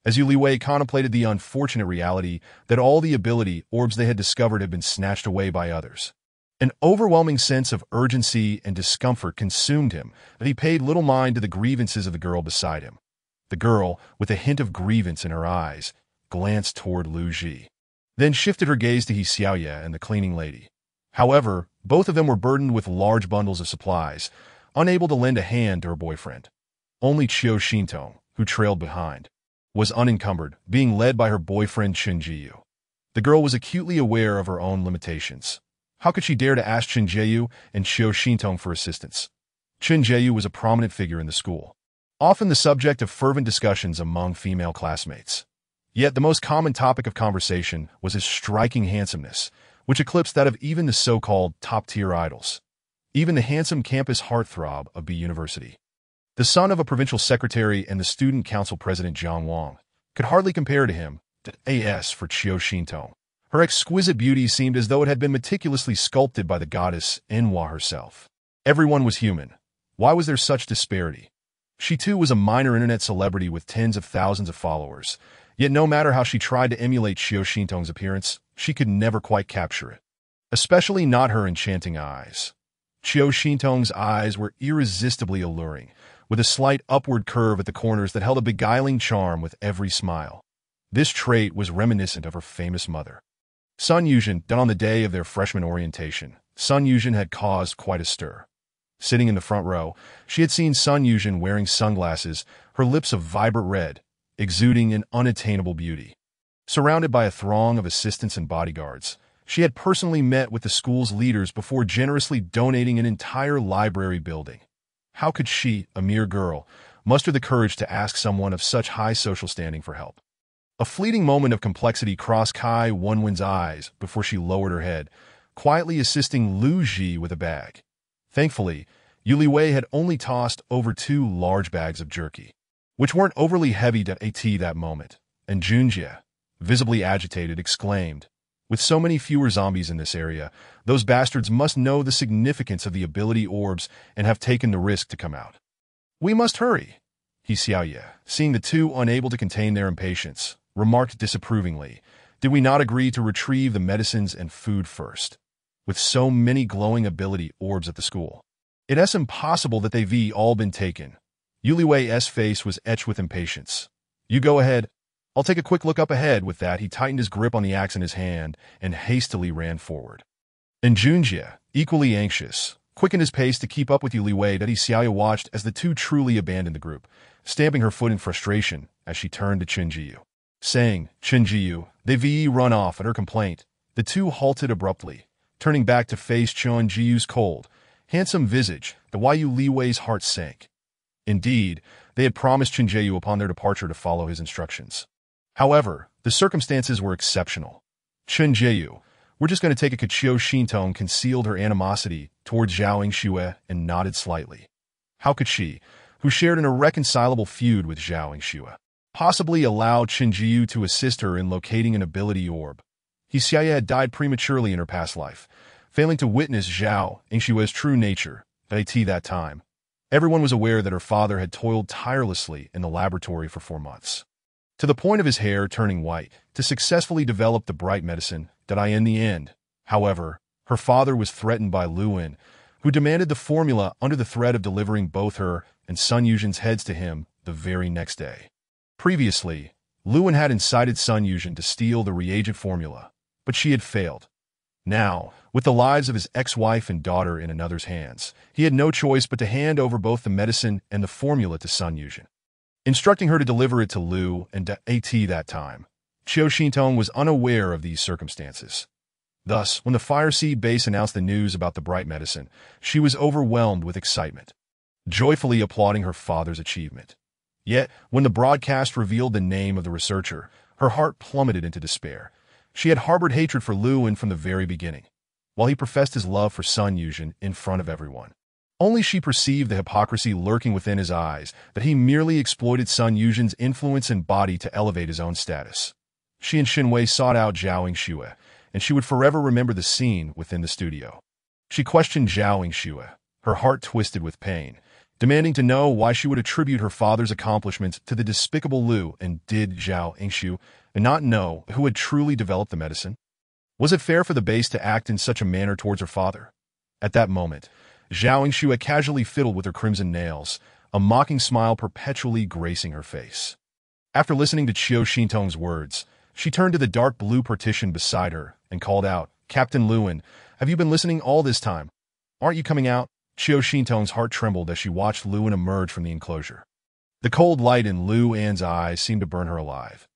[SPEAKER 1] As Yu Liwei contemplated the unfortunate reality that all the ability orbs they had discovered had been snatched away by others, an overwhelming sense of urgency and discomfort consumed him that he paid little mind to the grievances of the girl beside him. The girl, with a hint of grievance in her eyes, glanced toward Lu Ji, then shifted her gaze to He Xiaoye and the cleaning lady. However, both of them were burdened with large bundles of supplies, unable to lend a hand to her boyfriend. Only Qiu Xintong, who trailed behind, was unencumbered, being led by her boyfriend Chen Jiyu. The girl was acutely aware of her own limitations. How could she dare to ask Chen Jiyu and Qiu Xintong for assistance? Chen Jiyu was a prominent figure in the school, often the subject of fervent discussions among female classmates. Yet the most common topic of conversation was his striking handsomeness, which eclipsed that of even the so-called top-tier idols, even the handsome campus heartthrob of B University. The son of a provincial secretary and the student council president Zhang Wang could hardly compare to him. As for Qiu Xintong, her exquisite beauty seemed as though it had been meticulously sculpted by the goddess Enhua herself. Everyone was human. Why was there such disparity? She too was a minor internet celebrity with tens of thousands of followers, yet no matter how she tried to emulate Qiu Xintong's appearance, she could never quite capture it. Especially not her enchanting eyes. Qiu Xintong's eyes were irresistibly alluring, with a slight upward curve at the corners that held a beguiling charm with every smile. This trait was reminiscent of her famous mother. Sun Yuzhen, done on the day of their freshman orientation, Sun Yuzhen had caused quite a stir. Sitting in the front row, she had seen Sun Yuzhen wearing sunglasses, her lips a vibrant red, exuding an unattainable beauty. Surrounded by a throng of assistants and bodyguards, she had personally met with the school's leaders before generously donating an entire library building. How could she, a mere girl, muster the courage to ask someone of such high social standing for help? A fleeting moment of complexity crossed Kai Wenwen's eyes before she lowered her head, quietly assisting Lu Ji with a bag. Thankfully, Yu Liwei had only tossed over 2 large bags of jerky, which weren't overly heavy to AT that moment, and Junjie, visibly agitated, exclaimed, "With so many fewer zombies in this area, those bastards must know the significance of the ability orbs and have taken the risk to come out. We must hurry." He Xiaoye, seeing the 2 unable to contain their impatience, remarked disapprovingly, "Did we not agree to retrieve the medicines and food first? With so many glowing ability orbs at the school, it is impossible that they've all been taken." Yu Liwei's face was etched with impatience. "You go ahead. I'll take a quick look up ahead." With that, he tightened his grip on the axe in his hand and hastily ran forward. And Junjie, equally anxious, quickened his pace to keep up with Yu Liwei. He Xiaoye watched as the 2 truly abandoned the group, stamping her foot in frustration as she turned to Chen Jiyu, saying, "Chen Jiyu, they've run off." At her complaint, the 2 halted abruptly, turning back to face Chen Jiyu's cold, handsome visage. The Yu Liwei's heart sank. Indeed, they had promised Chen Jiyu upon their departure to follow his instructions. However, the circumstances were exceptional. Chen Jiyu, "We're just going to take a." Qiu Xintong concealed her animosity towards Zhao Xue and nodded slightly. How could she, who shared an irreconcilable feud with Zhao Xue, possibly allow Chen Jiyu to assist her in locating an ability orb? He Xiaoye had died prematurely in her past life, failing to witness Zhao Xue's true nature at that time. Everyone was aware that her father had toiled tirelessly in the laboratory for 4 months, to the point of his hair turning white, to successfully develop the bright medicine that in the end. However, her father was threatened by Lewin, who demanded the formula under the threat of delivering both her and Sun Yuzhen's heads to him the very next day. Previously, Lewin had incited Sun Yuzhen to steal the reagent formula, but she had failed. Now, with the lives of his ex-wife and daughter in another's hands, he had no choice but to hand over both the medicine and the formula to Sun Yuzhen. Instructing her to deliver it to Lu and to AT that time, Qiu Xintong was unaware of these circumstances. Thus, when the Fireseed base announced the news about the bright medicine, she was overwhelmed with excitement, joyfully applauding her father's achievement. Yet, when the broadcast revealed the name of the researcher, her heart plummeted into despair. She had harbored hatred for Lewin from the very beginning, while he professed his love for Sun Yuzhen in front of everyone. Only she perceived the hypocrisy lurking within his eyes, that he merely exploited Sun Yuzhen's influence and body to elevate his own status. She and Xinwei sought out Zhao Yingxue, and she would forever remember the scene within the studio. She questioned Zhao Yingxue, her heart twisted with pain, demanding to know why she would attribute her father's accomplishments to the despicable Lu and did Zhao Yingxue and not know who had truly developed the medicine. Was it fair for the base to act in such a manner towards her father? At that moment, Zhao Yingxue had casually fiddled with her crimson nails, a mocking smile perpetually gracing her face. After listening to Qiu Xintong's words, she turned to the dark blue partition beside her and called out, "Captain Lewin, have you been listening all this time? Aren't you coming out?" Qiu Xintong's heart trembled as she watched Lewin emerge from the enclosure. The cold light in Lu An's eyes seemed to burn her alive.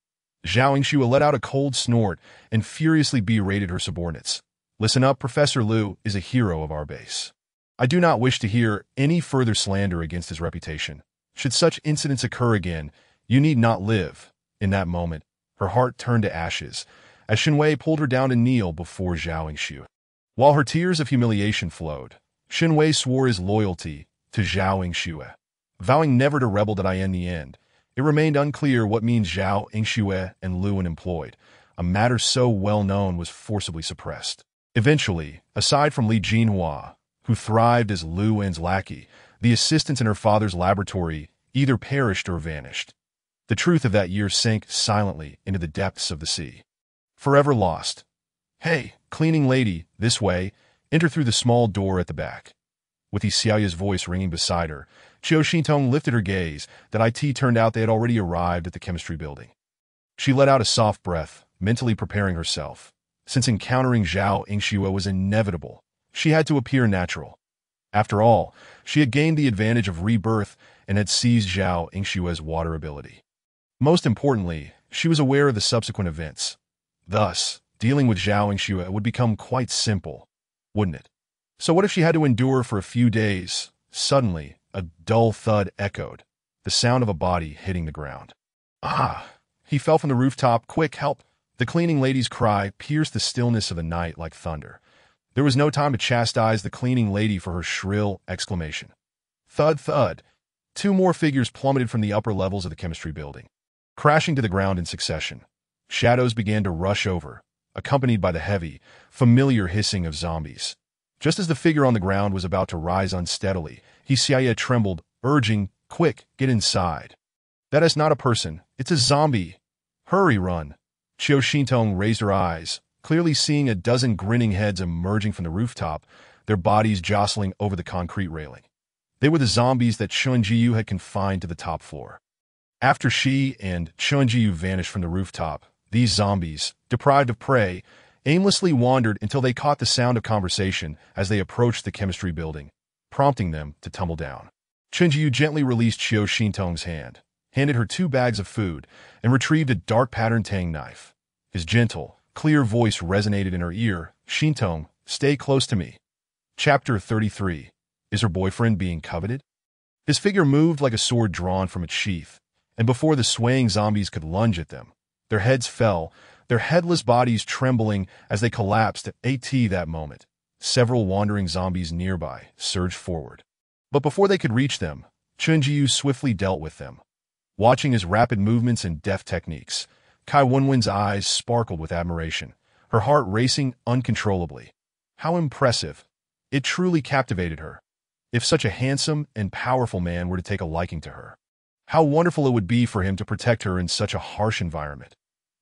[SPEAKER 1] Zhao Yingxue let out a cold snort and furiously berated her subordinates. "Listen up, Professor Lu is a hero of our base. I do not wish to hear any further slander against his reputation. Should such incidents occur again, you need not live." In that moment, her heart turned to ashes, as Xinwei pulled her down to kneel before Zhao Yingxue. While her tears of humiliation flowed, Xinwei swore his loyalty to Zhao Yingxue, vowing never to rebel in the end. It remained unclear what means Zhao Yingxue and Lewin employed. A matter so well known was forcibly suppressed. Eventually, aside from Li Jinhua, who thrived as Lu An's lackey, the assistants in her father's laboratory either perished or vanished. The truth of that year sank silently into the depths of the sea. Forever lost. "Hey, cleaning lady, this way," enter through the small door at the back. With Xiaoya's voice ringing beside her, Qiu Xintong lifted her gaze. That IT turned out they had already arrived at the chemistry building. She let out a soft breath, mentally preparing herself. Since encountering Zhao Yingxue was inevitable, she had to appear natural. After all, she had gained the advantage of rebirth and had seized Zhao Yingxue's water ability. Most importantly, she was aware of the subsequent events. Thus, dealing with Zhao Yingxue would become quite simple, wouldn't it? So what if she had to endure for a few days? Suddenly, a dull thud echoed, the sound of a body hitting the ground. "Ah!" He fell from the rooftop. "Quick, help!" The cleaning lady's cry pierced the stillness of the night like thunder. There was no time to chastise the cleaning lady for her shrill exclamation. Thud, thud. Two more figures plummeted from the upper levels of the chemistry building, crashing to the ground in succession. Shadows began to rush over, accompanied by the heavy, familiar hissing of zombies. Just as the figure on the ground was about to rise unsteadily, Xiaya trembled, urging, "Quick, get inside. That is not a person, it's a zombie. Hurry, run." Qiu Xintong raised her eyes, clearly seeing a dozen grinning heads emerging from the rooftop, their bodies jostling over the concrete railing. They were the zombies that Chunjiyu had confined to the top floor. After she and Chunjiyu vanished from the rooftop, these zombies, deprived of prey, aimlessly wandered until they caught the sound of conversation as they approached the chemistry building, prompting them to tumble down. Chunjiyu gently released Qiu Xintong's hand, handed her 2 bags of food, and retrieved a dark-patterned tang knife. His gentle, clear voice resonated in her ear. "Xintong, stay close to me." Chapter 33. Is her boyfriend being coveted? His figure moved like a sword drawn from its sheath, and before the swaying zombies could lunge at them, their heads fell, their headless bodies trembling as they collapsed at that moment. Several wandering zombies nearby surged forward. But before they could reach them, Chunjiyu swiftly dealt with them. Watching his rapid movements and deft techniques, Kai Wenwen's eyes sparkled with admiration, her heart racing uncontrollably. How impressive! It truly captivated her. If such a handsome and powerful man were to take a liking to her, how wonderful it would be for him to protect her in such a harsh environment.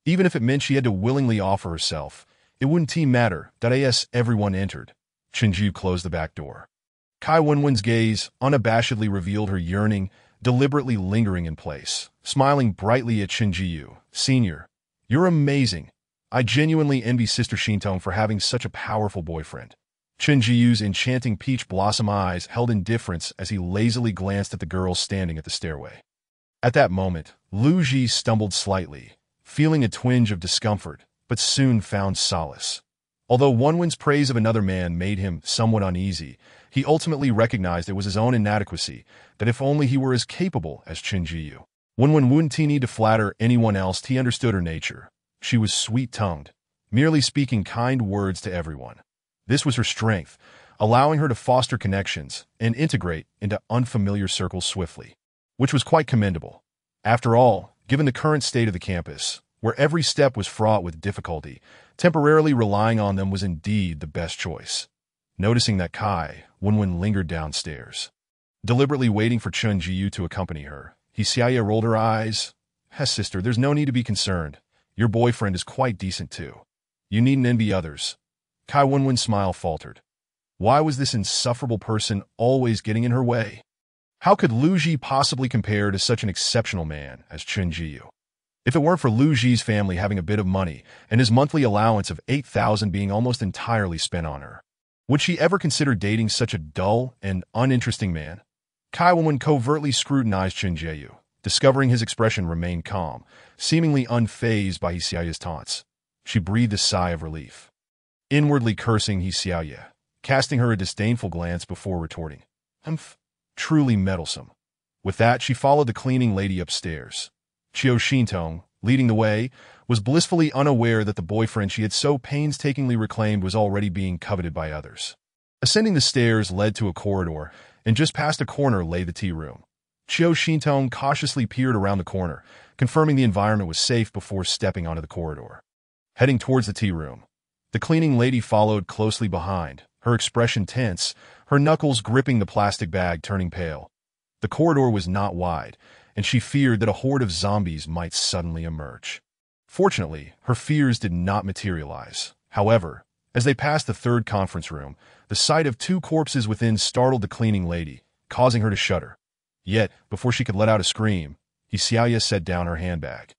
[SPEAKER 1] Even if it meant she had to willingly offer herself, it wouldn't matter that as everyone entered. Chinju closed the back door. Kai Wenwen's gaze unabashedly revealed her yearning, deliberately lingering in place, smiling brightly at Chinjiu. Senior, you're amazing. I genuinely envy Sister Shintong for having such a powerful boyfriend. Chinjiu's enchanting peach blossom eyes held indifference as he lazily glanced at the girl standing at the stairway. At that moment, Lu Ji stumbled slightly, feeling a twinge of discomfort, but soon found solace. Although Wenwen's praise of another man made him somewhat uneasy, he ultimately recognized it was his own inadequacy, that if only he were as capable as Chinjiu. Wenwen wouldn't need to flatter anyone else. He understood her nature. She was sweet-tongued, merely speaking kind words to everyone. This was her strength, allowing her to foster connections and integrate into unfamiliar circles swiftly, which was quite commendable. After all, given the current state of the campus, where every step was fraught with difficulty, temporarily relying on them was indeed the best choice. Noticing that Kai, Wenwen lingered downstairs, deliberately waiting for Chun Jiu to accompany her, Xiaoya rolled her eyes. Sister, there's no need to be concerned. Your boyfriend is quite decent too. You needn't envy others. Kai Wenwen's smile faltered. Why was this insufferable person always getting in her way? How could Lu Ji possibly compare to such an exceptional man as Chun Jiu? If it weren't for Lu Ji's family having a bit of money and his monthly allowance of 8,000 being almost entirely spent on her, would she ever consider dating such a dull and uninteresting man? Kai Wenwen covertly scrutinized Chun Jiu, discovering his expression remained calm, seemingly unfazed by Xiaoya's taunts. She breathed a sigh of relief, inwardly cursing Xiaoya, casting her a disdainful glance before retorting, truly meddlesome. With that, she followed the cleaning lady upstairs. Chiu Shintong, leading the way, was blissfully unaware that the boyfriend she had so painstakingly reclaimed was already being coveted by others. Ascending the stairs led to a corridor, and just past a corner lay the tea room. Chiu Shintong cautiously peered around the corner, confirming the environment was safe before stepping onto the corridor. Heading towards the tea room, the cleaning lady followed closely behind, her expression tense, her knuckles gripping the plastic bag, turning pale. The corridor was not wide, and she feared that a horde of zombies might suddenly emerge. Fortunately, her fears did not materialize. However, as they passed the third conference room, the sight of two corpses within startled the cleaning lady, causing her to shudder. Yet, before she could let out a scream, Xiaoya set down her handbag,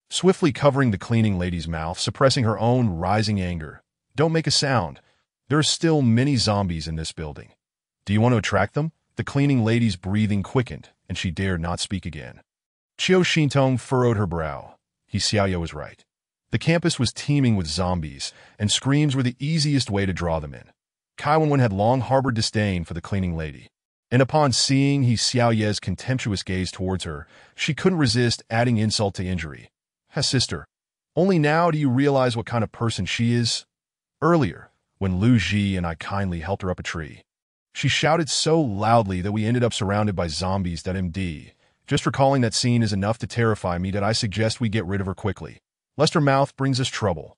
[SPEAKER 1] swiftly covering the cleaning lady's mouth, suppressing her own rising anger. Don't make a sound. There are still many zombies in this building. Do you want to attract them? The cleaning lady's breathing quickened, and she dared not speak again. Chiu Shintong furrowed her brow. Xiaoya was right. The campus was teeming with zombies, and screams were the easiest way to draw them in. Kai Wenwen had long harbored disdain for the cleaning lady, and upon seeing Xiaoya's contemptuous gaze towards her, she couldn't resist adding insult to injury. Sister, only now do you realize what kind of person she is? Earlier, when Lu Ji and I kindly helped her up a tree, she shouted so loudly that we ended up surrounded by zombies. MD. Just recalling that scene is enough to terrify me that I suggest we get rid of her quickly, lest her mouth brings us trouble.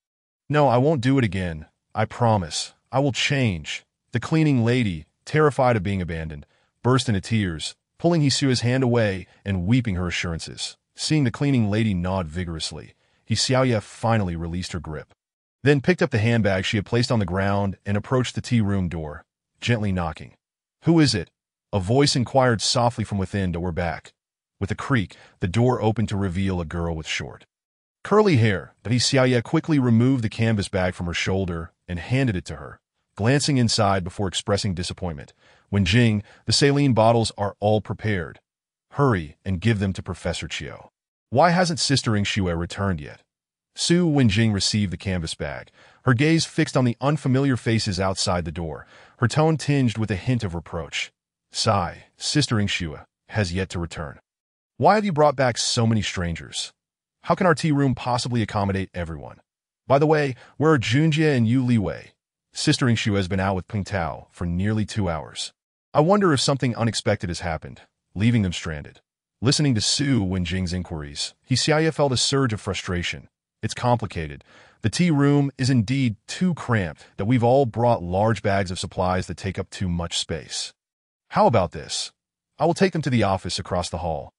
[SPEAKER 1] No, I won't do it again. I promise. I will change. The cleaning lady, terrified of being abandoned, burst into tears, pulling Xiaoya's hand away and weeping her assurances. Seeing the cleaning lady nod vigorously, Xiaoya finally released her grip, then picked up the handbag she had placed on the ground and approached the tea room door, gently knocking. Who is it? A voice inquired softly from within. We're back. With a creak, the door opened to reveal a girl with short, curly hair. Xiaoya quickly removed the canvas bag from her shoulder and handed it to her, glancing inside before expressing disappointment. Wenjing, the saline bottles are all prepared. Hurry and give them to Professor Chiu. Why hasn't Sister Xue returned yet? Su Wenjing received the canvas bag, her gaze fixed on the unfamiliar faces outside the door, her tone tinged with a hint of reproach. Sigh, Sister Xue has yet to return. Why have you brought back so many strangers? How can our tea room possibly accommodate everyone? By the way, where are Junjie and Yu Liwei? Sister Xue has been out with Ping Tao for nearly 2 hours. I wonder if something unexpected has happened, leaving them stranded. Listening to Su Wenjing's inquiries, Xiaoya felt a surge of frustration. It's complicated. The tea room is indeed too cramped that we've all brought large bags of supplies that take up too much space. How about this? I will take them to the office across the hall.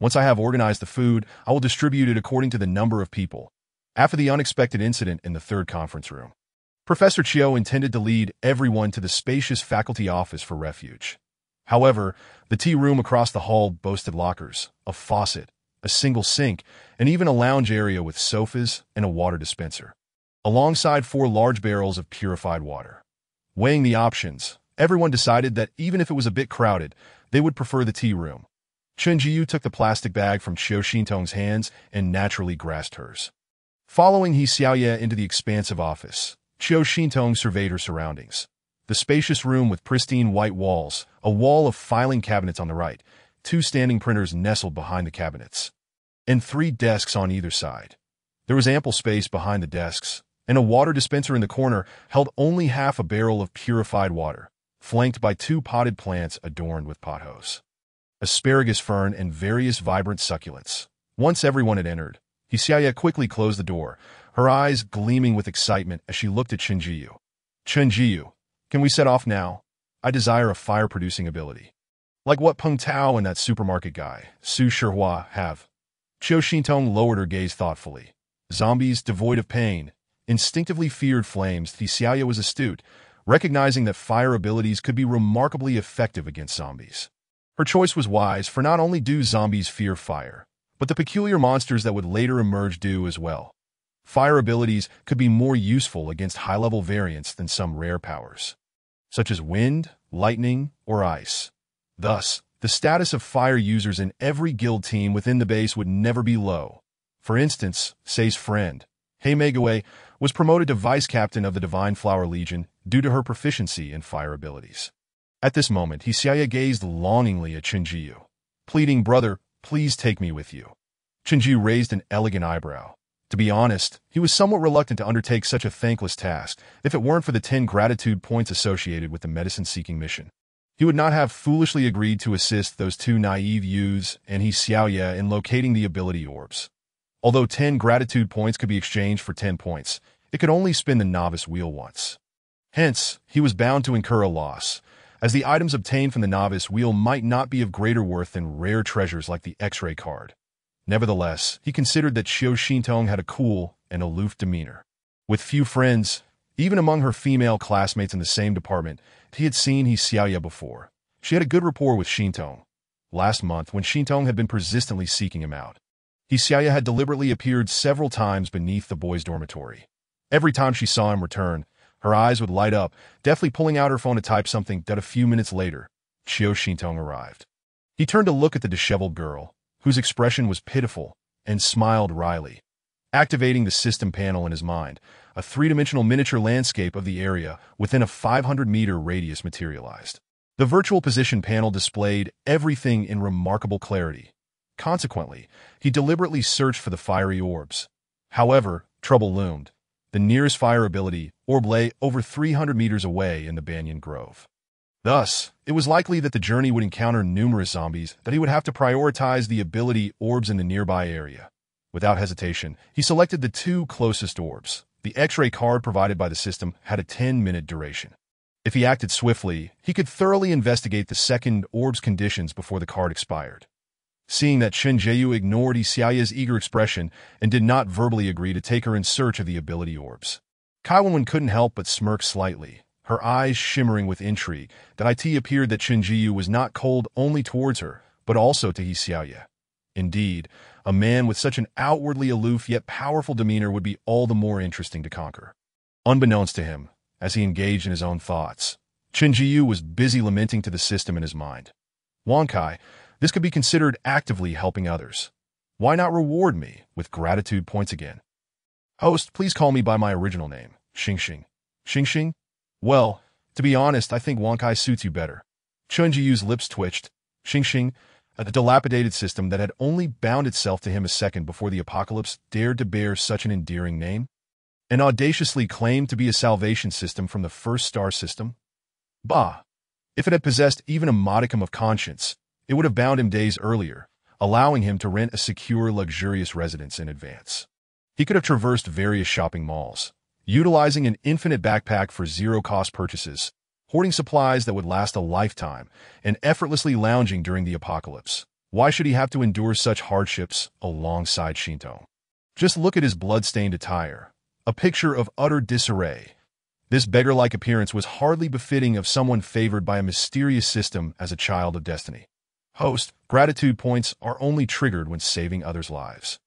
[SPEAKER 1] Once I have organized the food, I will distribute it according to the number of people. After the unexpected incident in the third conference room, Professor Chiu intended to lead everyone to the spacious faculty office for refuge. However, the tea room across the hall boasted lockers, a faucet, a single sink, and even a lounge area with sofas and a water dispenser, alongside 4 large barrels of purified water. Weighing the options, everyone decided that even if it was a bit crowded, they would prefer the tea room. Chen Jiu took the plastic bag from Qiu Xintong's hands and naturally grasped hers. Following He Xiaoye into the expansive office, Qiu Xintong surveyed her surroundings. The spacious room with pristine white walls, a wall of filing cabinets on the right, 2 standing printers nestled behind the cabinets, and 3 desks on either side. There was ample space behind the desks, and a water dispenser in the corner held only half a barrel of purified water, flanked by 2 potted plants adorned with pothos, asparagus fern, and various vibrant succulents. Once everyone had entered, He Xiaoye quickly closed the door, her eyes gleaming with excitement as she looked at Chen Jiu. Chen Jiu, can we set off now? I desire a fire-producing ability, like what Peng Tao and that supermarket guy, Su Shihua, have. Qiu Xintong lowered her gaze thoughtfully. Zombies devoid of pain instinctively feared flames. He Xiaoye was astute, recognizing that fire abilities could be remarkably effective against zombies. Her choice was wise, for not only do zombies fear fire, but the peculiar monsters that would later emerge do as well. Fire abilities could be more useful against high-level variants than some rare powers, such as wind, lightning, or ice. Thus, the status of fire users in every guild team within the base would never be low. For instance, Sei's friend, Hei Meguei, was promoted to vice captain of the Divine Flower Legion due to her proficiency in fire abilities. At this moment, He Xiaoye gazed longingly at Chen Jiu, pleading, "Brother, please take me with you." Chen Jiu raised an elegant eyebrow. To be honest, he was somewhat reluctant to undertake such a thankless task if it weren't for the 10 gratitude points associated with the medicine-seeking mission. He would not have foolishly agreed to assist those 2 naive youths and He Xiaoye in locating the ability orbs. Although 10 gratitude points could be exchanged for 10 points, it could only spin the novice wheel once. Hence, he was bound to incur a loss, as the items obtained from the novice wheel might not be of greater worth than rare treasures like the X-ray card. Nevertheless, he considered that Qiu Xintong had a cool and aloof demeanor. With few friends, even among her female classmates in the same department, he had seen He Xiaoye before. She had a good rapport with Xintong. Last month, when Xintong had been persistently seeking him out, He Xiaoye had deliberately appeared several times beneath the boys' dormitory. Every time she saw him return, her eyes would light up, deftly pulling out her phone to type something that a few minutes later, Qiu Xintong arrived. He turned to look at the disheveled girl, whose expression was pitiful, and smiled wryly. Activating the system panel in his mind, a 3-dimensional miniature landscape of the area within a 500-meter radius materialized. The virtual position panel displayed everything in remarkable clarity. Consequently, he deliberately searched for the fiery orbs. However, trouble loomed. The nearest fire ability orb lay over 300 meters away in the banyan grove. Thus, it was likely that the journey would encounter numerous zombies, that he would have to prioritize the ability orbs in the nearby area. Without hesitation, he selected the 2 closest orbs. The X-ray card provided by the system had a 10-minute duration. If he acted swiftly, he could thoroughly investigate the second orb's conditions before the card expired. Seeing that Chen Jiu ignored He Xiaoye's eager expression and did not verbally agree to take her in search of the ability orbs, Kai Wenwen couldn't help but smirk slightly, her eyes shimmering with intrigue. That it appeared that Chen Jiu was not cold only towards her, but also to He Xiaoye. Indeed, a man with such an outwardly aloof yet powerful demeanor would be all the more interesting to conquer. Unbeknownst to him, as he engaged in his own thoughts, Chen Jiu was busy lamenting to the system in his mind. "Wankai, this could be considered actively helping others. Why not reward me with gratitude points again? Host, please call me by my original name, Xingxing." "Xingxing? Well, to be honest, I think Wankai suits you better." Chen Jiu's lips twitched. Xingxing, a dilapidated system that had only bound itself to him a second before the apocalypse, dared to bear such an endearing name? And audaciously claimed to be a salvation system from the first star system? Bah! If it had possessed even a modicum of conscience, it would have bound him days earlier, allowing him to rent a secure, luxurious residence in advance. He could have traversed various shopping malls, utilizing an infinite backpack for zero-cost purchases, hoarding supplies that would last a lifetime, and effortlessly lounging during the apocalypse. Why should he have to endure such hardships alongside Shinto? Just look at his blood-stained attire, a picture of utter disarray. This beggar-like appearance was hardly befitting of someone favored by a mysterious system as a child of destiny. Host, gratitude points are only triggered when saving others' lives.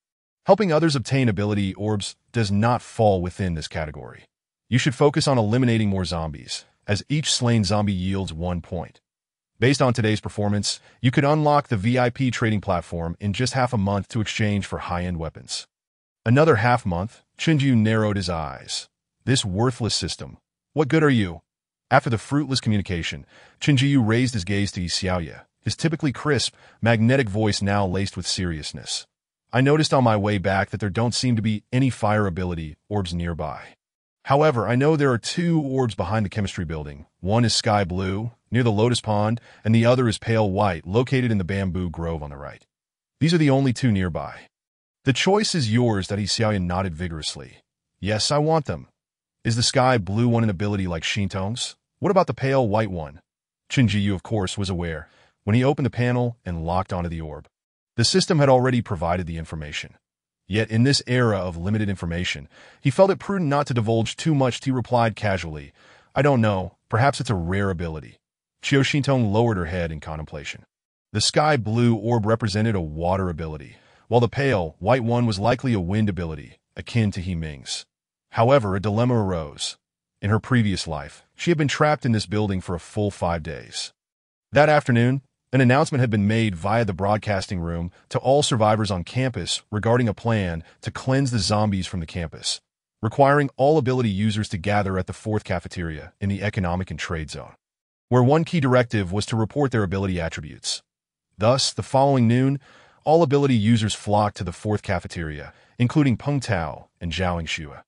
[SPEAKER 1] Helping others obtain ability orbs does not fall within this category. You should focus on eliminating more zombies, as each slain zombie yields 1 point. Based on today's performance, you could unlock the VIP trading platform in just half a month to exchange for high-end weapons. Another half month, Chinju narrowed his eyes. This worthless system. What good are you? After the fruitless communication, Chinju raised his gaze to Xiaoye, his typically crisp, magnetic voice now laced with seriousness. I noticed on my way back that there don't seem to be any fire ability orbs nearby. However, I know there are 2 orbs behind the chemistry building. One is sky blue, near the lotus pond, and the other is pale white, located in the bamboo grove on the right. These are the only 2 nearby. The choice is yours, that Xiaoyan nodded vigorously. Yes, I want them. Is the sky blue one an ability like Shinto's? What about the pale white one? Chinjiyu, of course, was aware when he opened the panel and locked onto the orb. The system had already provided the information. Yet in this era of limited information, he felt it prudent not to divulge too much. He replied casually, I don't know, perhaps it's a rare ability. Chio Shintong lowered her head in contemplation. The sky blue orb represented a water ability, while the pale white one was likely a wind ability, akin to He Ming's. However, a dilemma arose. In her previous life, she had been trapped in this building for a full 5 days. That afternoon, an announcement had been made via the broadcasting room to all survivors on campus regarding a plan to cleanse the zombies from the campus, requiring all ability users to gather at the 4th cafeteria in the Economic and Trade Zone, where one key directive was to report their ability attributes. Thus, the following noon, all ability users flocked to the 4th cafeteria, including Peng Tao and Zhao Yingxue.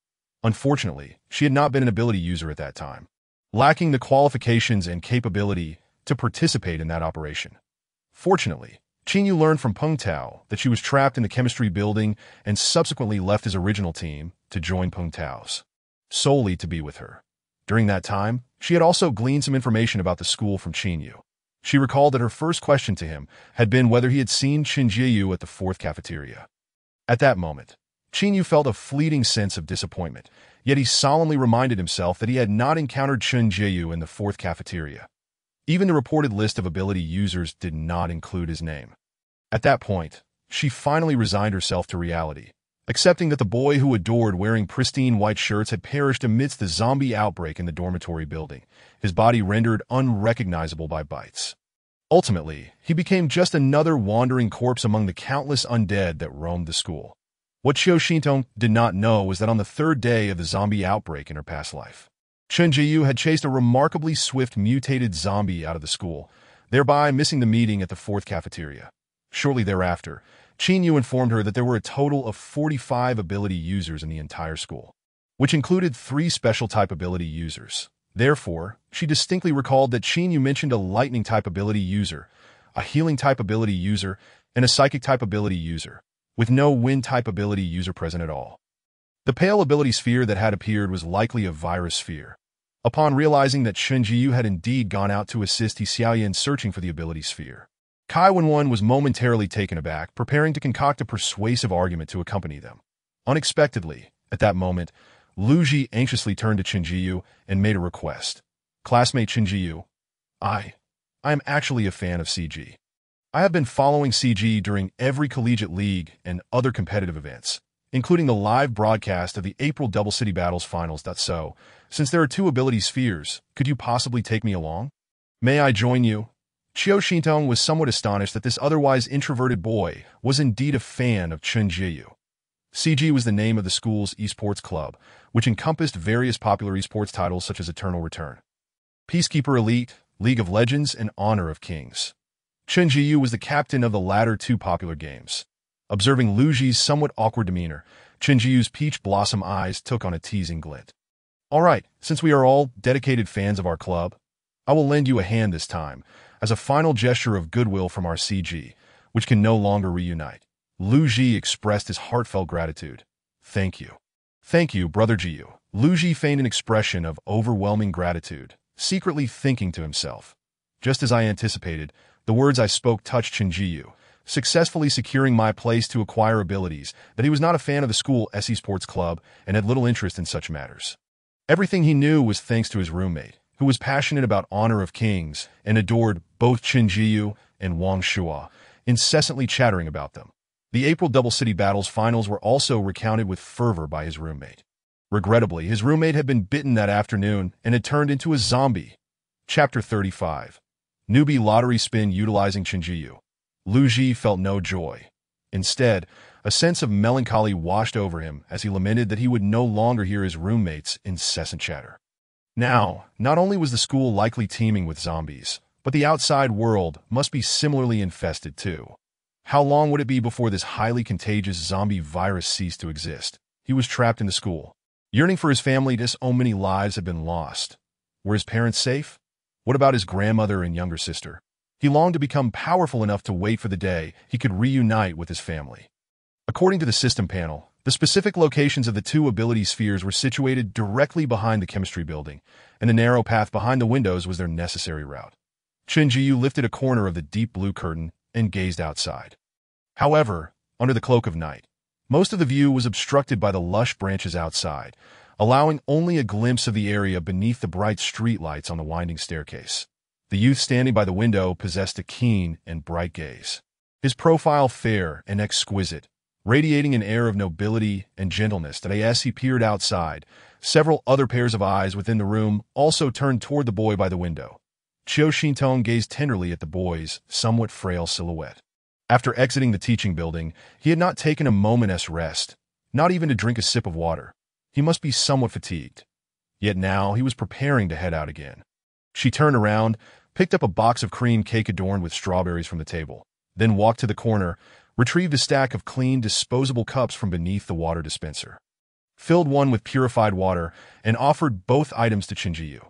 [SPEAKER 1] Unfortunately, she had not been an ability user at that time, lacking the qualifications and capability to participate in that operation. Fortunately, Qinyu learned from Peng Tao that she was trapped in the chemistry building and subsequently left his original team to join Peng Tao's, solely to be with her. During that time, she had also gleaned some information about the school from Qinyu. She recalled that her first question to him had been whether he had seen Qin Jiyu at the 4th cafeteria. At that moment, Qinyu felt a fleeting sense of disappointment, yet he solemnly reminded himself that he had not encountered Qin Jiyu in the 4th cafeteria. Even the reported list of ability users did not include his name. At that point, she finally resigned herself to reality, accepting that the boy who adored wearing pristine white shirts had perished amidst the zombie outbreak in the dormitory building, his body rendered unrecognizable by bites. Ultimately, he became just another wandering corpse among the countless undead that roamed the school. What Qiu Xintong did not know was that on the 3rd day of the zombie outbreak in her past life, Chen Jiyu had chased a remarkably swift mutated zombie out of the school, thereby missing the meeting at the 4th cafeteria. Shortly thereafter, Qin Yu informed her that there were a total of 45 ability users in the entire school, which included 3 special type ability users. Therefore, she distinctly recalled that Qin Yu mentioned a lightning type ability user, a healing type ability user, and a psychic type ability user, with no wind type ability user present at all. The pale ability sphere that had appeared was likely a virus sphere. Upon realizing that Shen Jiyu had indeed gone out to assist Xiaoyan in searching for the ability sphere, Kai Wenwen was momentarily taken aback, preparing to concoct a persuasive argument to accompany them. Unexpectedly, at that moment, Lu Ji anxiously turned to Chen Jiyu and made a request. Classmate Chen Jiyu, I am actually a fan of CG. I have been following CG during every collegiate league and other competitive events, including the live broadcast of the April Double City Battles Finals. So, since there are 2 ability spheres, could you possibly take me along? May I join you? Qiu Xintong was somewhat astonished that this otherwise introverted boy was indeed a fan of Chen Jiyu. CG was the name of the school's esports club, which encompassed various popular esports titles such as Eternal Return, Peacekeeper Elite, League of Legends, and Honor of Kings. Chen Jiyu was the captain of the latter 2 popular games. Observing Lu Ji's somewhat awkward demeanor, Chen Jiyu's peach blossom eyes took on a teasing glint. All right, since we are all dedicated fans of our club, I will lend you a hand this time, as a final gesture of goodwill from our CG, which can no longer reunite. Lu Ji expressed his heartfelt gratitude. Thank you. Thank you, Brother Jiyu. Lu Ji feigned an expression of overwhelming gratitude, secretly thinking to himself. Just as I anticipated, the words I spoke touched Chinjiyu, successfully securing my place to acquire abilities that he was not a fan of the school SE Sports Club and had little interest in such matters. Everything he knew was thanks to his roommate, who was passionate about honor of kings and adored both Chinjiyu and Wang Shua, incessantly chattering about them. The April Double City Battles finals were also recounted with fervor by his roommate. Regrettably, his roommate had been bitten that afternoon and had turned into a zombie. Chapter 35. Newbie Lottery Spin Utilizing Chinjiyu. Lu Ji felt no joy. Instead, a sense of melancholy washed over him as he lamented that he would no longer hear his roommate's incessant chatter. Now, not only was the school likely teeming with zombies, but the outside world must be similarly infested too. How long would it be before this highly contagious zombie virus ceased to exist? He was trapped in the school, yearning for his family as so many lives had been lost. Were his parents safe? What about his grandmother and younger sister? He longed to become powerful enough to wait for the day he could reunite with his family. According to the system panel, the specific locations of the two ability spheres were situated directly behind the chemistry building, and the narrow path behind the windows was their necessary route. Chinjiyu lifted a corner of the deep blue curtain and gazed outside. However, under the cloak of night, most of the view was obstructed by the lush branches outside, allowing only a glimpse of the area beneath the bright streetlights on the winding staircase. The youth standing by the window possessed a keen and bright gaze. His profile fair and exquisite, radiating an air of nobility and gentleness that as he peered outside, several other pairs of eyes within the room also turned toward the boy by the window. Chiu Shintong gazed tenderly at the boy's somewhat frail silhouette. After exiting the teaching building, he had not taken a moment's rest, not even to drink a sip of water. He must be somewhat fatigued. Yet now he was preparing to head out again. She turned around, picked up a box of cream cake adorned with strawberries from the table, then walked to the corner, retrieved a stack of clean, disposable cups from beneath the water dispenser, filled one with purified water, and offered both items to Chinjiyu.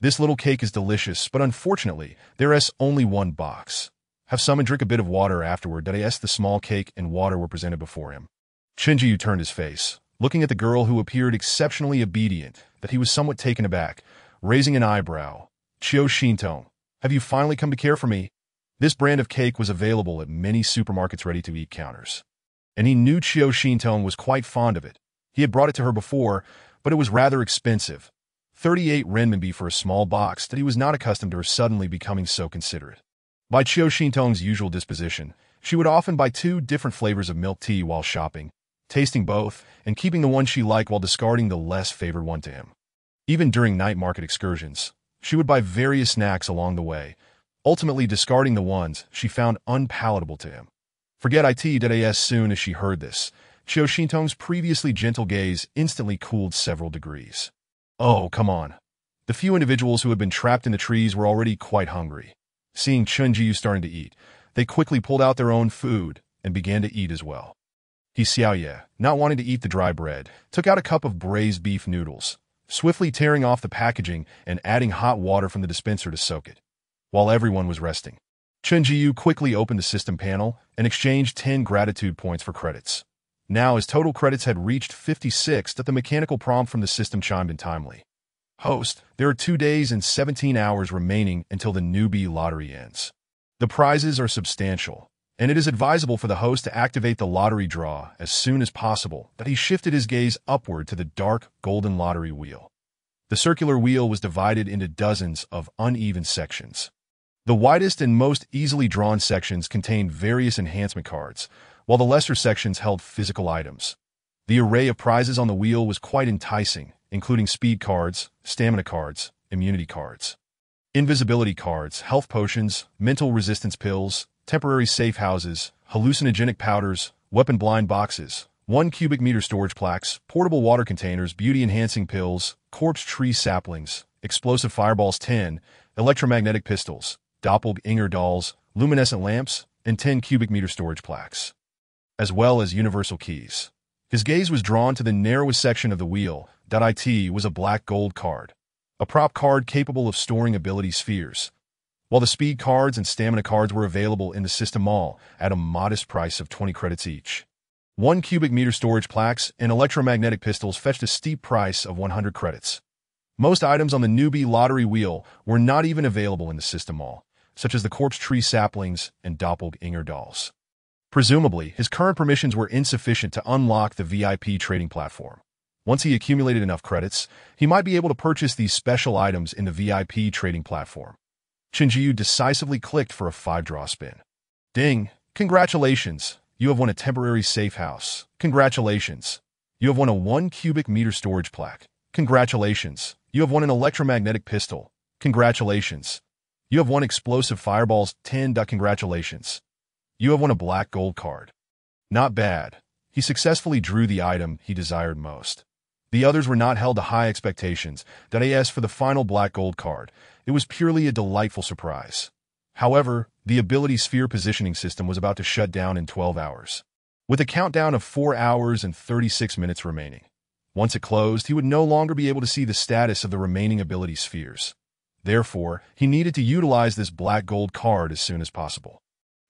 [SPEAKER 1] This little cake is delicious, but unfortunately, there is only one box. Have some and drink a bit of water afterward. As the small cake and water were presented before him, Chinjiyu turned his face, looking at the girl who appeared exceptionally obedient, that he was somewhat taken aback, raising an eyebrow. Chiu Shintong, have you finally come to care for me? This brand of cake was available at many supermarkets' ready-to-eat counters, and he knew Chiu Shintong was quite fond of it. He had brought it to her before, but it was rather expensive. 38 renminbi for a small box that he was not accustomed to her suddenly becoming so considerate. By Chiu Shintong's usual disposition, she would often buy 2 different flavors of milk tea while shopping, tasting both and keeping the one she liked while discarding the less favored one to him. Even during night market excursions, she would buy various snacks along the way, ultimately discarding the ones she found unpalatable to him. Forget it as soon as she heard this, Chiu Shintong's previously gentle gaze instantly cooled several degrees. Oh, come on. The few individuals who had been trapped in the trees were already quite hungry. Seeing Chinjiyu starting to eat, they quickly pulled out their own food and began to eat as well. He Xiaoye, not wanting to eat the dry bread, took out a cup of braised beef noodles, swiftly tearing off the packaging and adding hot water from the dispenser to soak it. While everyone was resting, Chinjiyu quickly opened the system panel and exchanged 10 gratitude points for credits. Now, his total credits had reached 56, that the mechanical prompt from the system chimed in timely. Host, there are 2 days and 17 hours remaining until the newbie lottery ends. The prizes are substantial, and it is advisable for the host to activate the lottery draw as soon as possible. That he shifted his gaze upward to the dark, golden lottery wheel. The circular wheel was divided into dozens of uneven sections. The widest and most easily drawn sections contained various enhancement cards, while the lesser sections held physical items. The array of prizes on the wheel was quite enticing, including speed cards, stamina cards, immunity cards, invisibility cards, health potions, mental resistance pills, temporary safe houses, hallucinogenic powders, weapon blind boxes, 1 cubic meter storage plaques, portable water containers, beauty-enhancing pills, corpse tree saplings, explosive fireballs 10, electromagnetic pistols, doppelganger dolls, luminescent lamps, and 10 cubic meter storage plaques, as well as universal keys. His gaze was drawn to the narrowest section of the wheel. It was a black gold card, a prop card capable of storing ability spheres, while the speed cards and stamina cards were available in the system mall at a modest price of 20 credits each. 1 cubic meter storage plaques and electromagnetic pistols fetched a steep price of 100 credits. Most items on the newbie lottery wheel were not even available in the system mall, such as the corpse tree saplings and doppelganger dolls. Presumably, his current permissions were insufficient to unlock the VIP trading platform. Once he accumulated enough credits, he might be able to purchase these special items in the VIP trading platform. Qin Jiyu decisively clicked for a 5-draw spin. Ding! Congratulations! You have won a temporary safe house. Congratulations! You have won a 1 cubic meter storage plaque. Congratulations! You have won an electromagnetic pistol. Congratulations! You have won explosive fireballs. 10. Congratulations! You have won a black gold card. Not bad. He successfully drew the item he desired most. The others were not held to high expectations. As for the final black gold card, it was purely a delightful surprise. However, the ability sphere positioning system was about to shut down in 12 hours. With a countdown of 4 hours and 36 minutes remaining. Once it closed, he would no longer be able to see the status of the remaining ability spheres. Therefore, he needed to utilize this black gold card as soon as possible.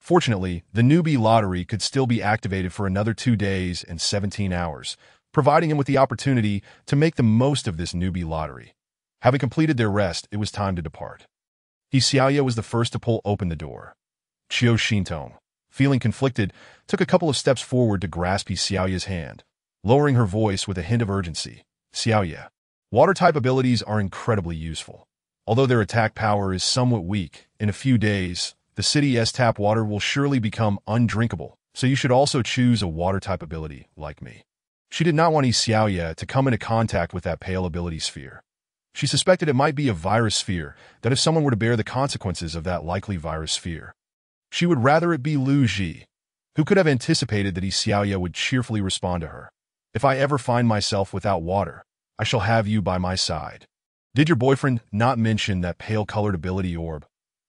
[SPEAKER 1] Fortunately, the newbie lottery could still be activated for another 2 days and 17 hours, providing him with the opportunity to make the most of this newbie lottery. Having completed their rest, it was time to depart. Xiaoya was the first to pull open the door. Qiu Xintong, feeling conflicted, took a couple of steps forward to grasp Xiaoya's hand, lowering her voice with a hint of urgency. Xiaoya, water-type abilities are incredibly useful. Although their attack power is somewhat weak, in a few days, the city's tap water will surely become undrinkable, so you should also choose a water-type ability like me. She did not want Xiaoya to come into contact with that pale ability sphere. She suspected it might be a virus sphere, that if someone were to bear the consequences of that likely virus sphere, she would rather it be Lu Ji, who could have anticipated that Xiaoya would cheerfully respond to her. If I ever find myself without water, I shall have you by my side. Did your boyfriend not mention that pale-colored ability orb?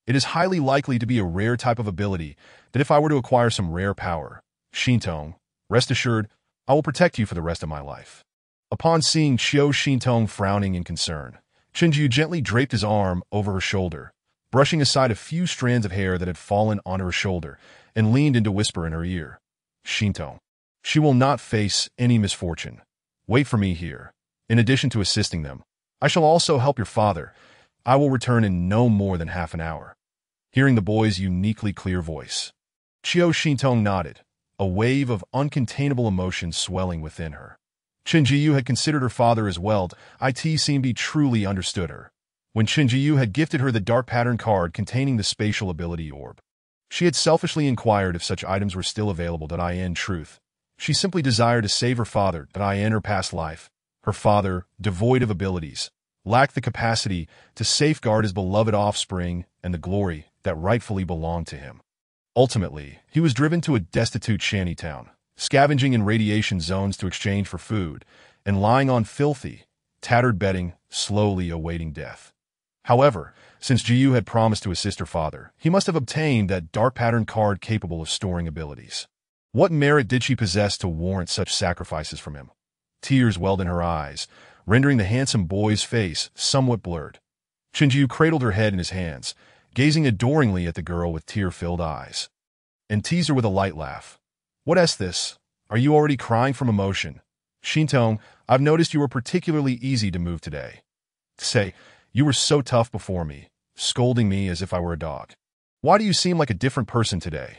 [SPEAKER 1] It is highly likely to be a rare type of ability that if I were to acquire some rare power, Xintong, rest assured, I will protect you for the rest of my life. Upon seeing Qiu Xintong frowning in concern, Qin Jiyu gently draped his arm over her shoulder, brushing aside a few strands of hair that had fallen onto her shoulder, and leaned in to whisper in her ear. Xintong, she will not face any misfortune. Wait for me here. In addition to assisting them, I shall also help your father. I will return in no more than half an hour. Hearing the boy's uniquely clear voice, Qiu Xintong nodded, a wave of uncontainable emotion swelling within her. Qin Jiyu had considered her father as well. It seemed he truly understood her. When Qin Jiyu had gifted her the dark pattern card containing the spatial ability orb, she had selfishly inquired if such items were still available. In truth, she simply desired to save her father. In her past life, her father, devoid of abilities, lacked the capacity to safeguard his beloved offspring and the glory that rightfully belonged to him. Ultimately, he was driven to a destitute shantytown, scavenging in radiation zones to exchange for food, and lying on filthy, tattered bedding, slowly awaiting death. However, since Jiyu had promised to assist her father, he must have obtained that dark pattern card capable of storing abilities. What merit did she possess to warrant such sacrifices from him? Tears welled in her eyes, rendering the handsome boy's face somewhat blurred. Qin Jiyu cradled her head in his hands, gazing adoringly at the girl with tear-filled eyes, and teased her with a light laugh. What's this? Are you already crying from emotion? Xintong, I've noticed you were particularly easy to move today. Say, you were so tough before me, scolding me as if I were a dog. Why do you seem like a different person today?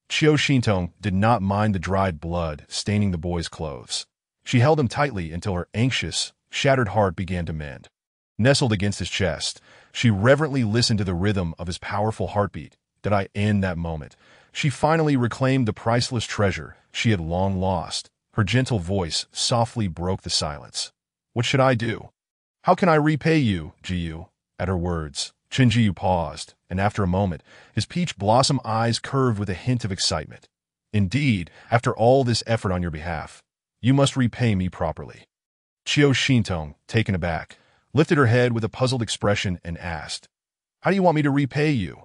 [SPEAKER 1] Qiu Xintong did not mind the dried blood staining the boy's clothes. She held him tightly until her anxious, shattered heart began to mend. Nestled against his chest, she reverently listened to the rhythm of his powerful heartbeat. In that moment, she finally reclaimed the priceless treasure she had long lost. Her gentle voice softly broke the silence. What should I do? How can I repay you, Jiyu? At her words, Qin Jiyu paused, and after a moment, his peach blossom eyes curved with a hint of excitement. Indeed, after all this effort on your behalf, you must repay me properly. Qiu Xintong, taken aback, lifted her head with a puzzled expression and asked, How do you want me to repay you?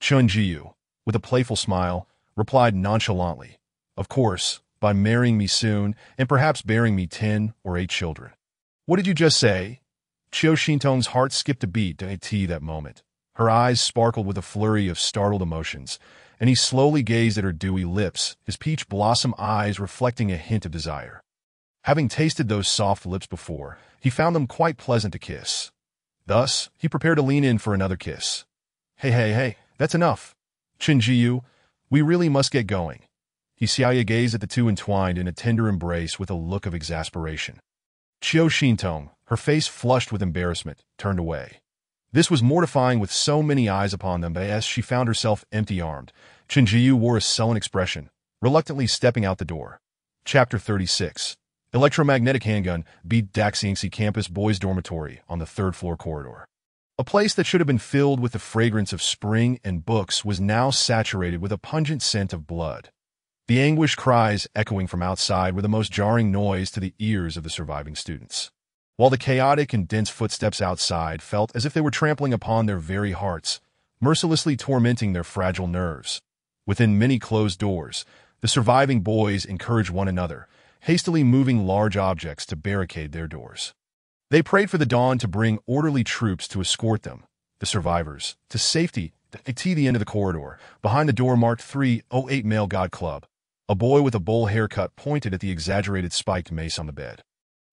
[SPEAKER 1] Qin Jiyu, with a playful smile, replied nonchalantly, Of course, by marrying me soon and perhaps bearing me 10 or 8 children. What did you just say? Qiu Xintong's heart skipped a beat at that moment. Her eyes sparkled with a flurry of startled emotions, and he slowly gazed at her dewy lips, his peach blossom eyes reflecting a hint of desire. Having tasted those soft lips before, he found them quite pleasant to kiss. Thus, he prepared to lean in for another kiss. Hey, that's enough. Chin-Ji-yu, we really must get going. Xiaoya gazed at the two entwined in a tender embrace with a look of exasperation. Qiu Xintong, her face flushed with embarrassment, turned away. This was mortifying with so many eyes upon them, but as she found herself empty-armed, Chin-Ji-yu wore a sullen expression, reluctantly stepping out the door. Chapter 36. Electromagnetic handgun beat Daxiangsi campus boys' dormitory on the third-floor corridor. A place that should have been filled with the fragrance of spring and books was now saturated with a pungent scent of blood. The anguished cries echoing from outside were the most jarring noise to the ears of the surviving students, while the chaotic and dense footsteps outside felt as if they were trampling upon their very hearts, mercilessly tormenting their fragile nerves. Within many closed doors, the surviving boys encouraged one another, hastily moving large objects to barricade their doors. They prayed for the dawn to bring orderly troops to escort them, the survivors, to safety at the end of the corridor. Behind the door marked 308 Male God Club. A boy with a bowl haircut pointed at the exaggerated spiked mace on the bed,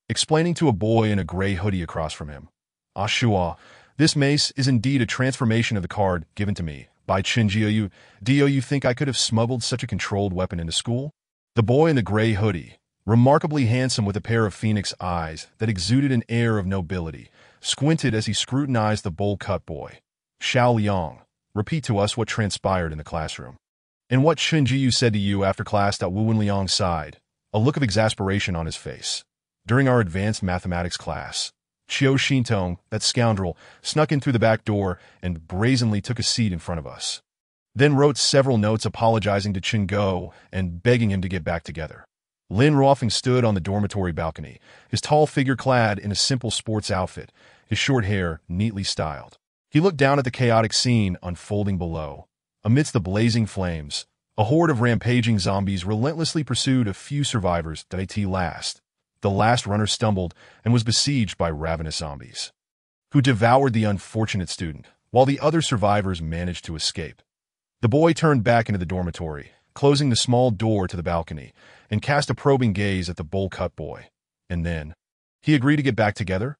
[SPEAKER 1] explaining to a boy in a gray hoodie across from him. Ah Shua, this mace is indeed a transformation of the card given to me by Chin-Ji-Yu. Do you think I could have smuggled such a controlled weapon into school? The boy in the gray hoodie, remarkably handsome with a pair of phoenix eyes that exuded an air of nobility, squinted as he scrutinized the bowl-cut boy. Xiao Liang, repeat to us what transpired in the classroom. And what Chin-Ji-Yu said to you after class. Wu Wenliang sighed, a look of exasperation on his face. During our advanced mathematics class, Qiu Xintong, that scoundrel, snuck in through the back door and brazenly took a seat in front of us. Then wrote several notes apologizing to Chin Go and begging him to get back together. Lin Ruofing stood on the dormitory balcony, his tall figure clad in a simple sports outfit, his short hair neatly styled. He looked down at the chaotic scene unfolding below. Amidst the blazing flames, a horde of rampaging zombies relentlessly pursued a few survivors at last. The last runner stumbled and was besieged by ravenous zombies, who devoured the unfortunate student, while the other survivors managed to escape. The boy turned back into the dormitory, closing the small door to the balcony, and cast a probing gaze at the bowl-cut boy. And then, he agreed to get back together?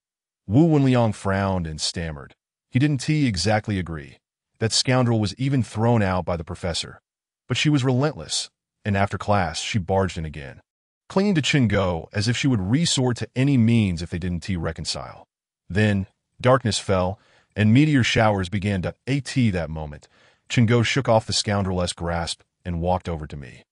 [SPEAKER 1] Wu Wenliang frowned and stammered. He didn't exactly agree. That scoundrel was even thrown out by the professor. But she was relentless, and after class she barged in again, clinging to Chin Go as if she would resort to any means if they didn't reconcile. Then, darkness fell, and meteor showers began to that moment. Chin Go shook off the scoundrel-esque grasp and walked over to me,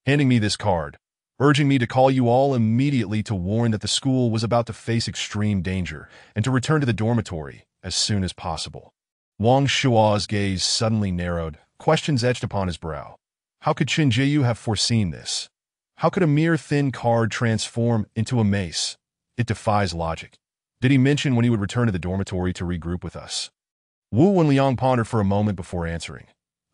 [SPEAKER 1] handing me this card, urging me to call you all immediately to warn that the school was about to face extreme danger and to return to the dormitory as soon as possible. Wang Shua's gaze suddenly narrowed, questions etched upon his brow. How could Chin-Ji-Yu have foreseen this? How could a mere thin card transform into a mace? It defies logic. Did he mention when he would return to the dormitory to regroup with us? Wu Wenliang pondered for a moment before answering.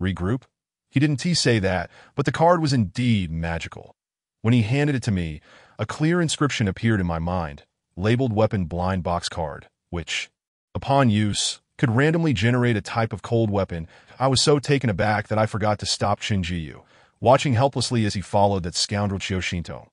[SPEAKER 1] Regroup? He didn't say that, but the card was indeed magical. When he handed it to me, a clear inscription appeared in my mind, labeled Weapon Blind Box Card, which, upon use, could randomly generate a type of cold weapon. I was so taken aback that I forgot to stop Chin-Ji-Yu, watching helplessly as he followed that scoundrel Qiu Xintong.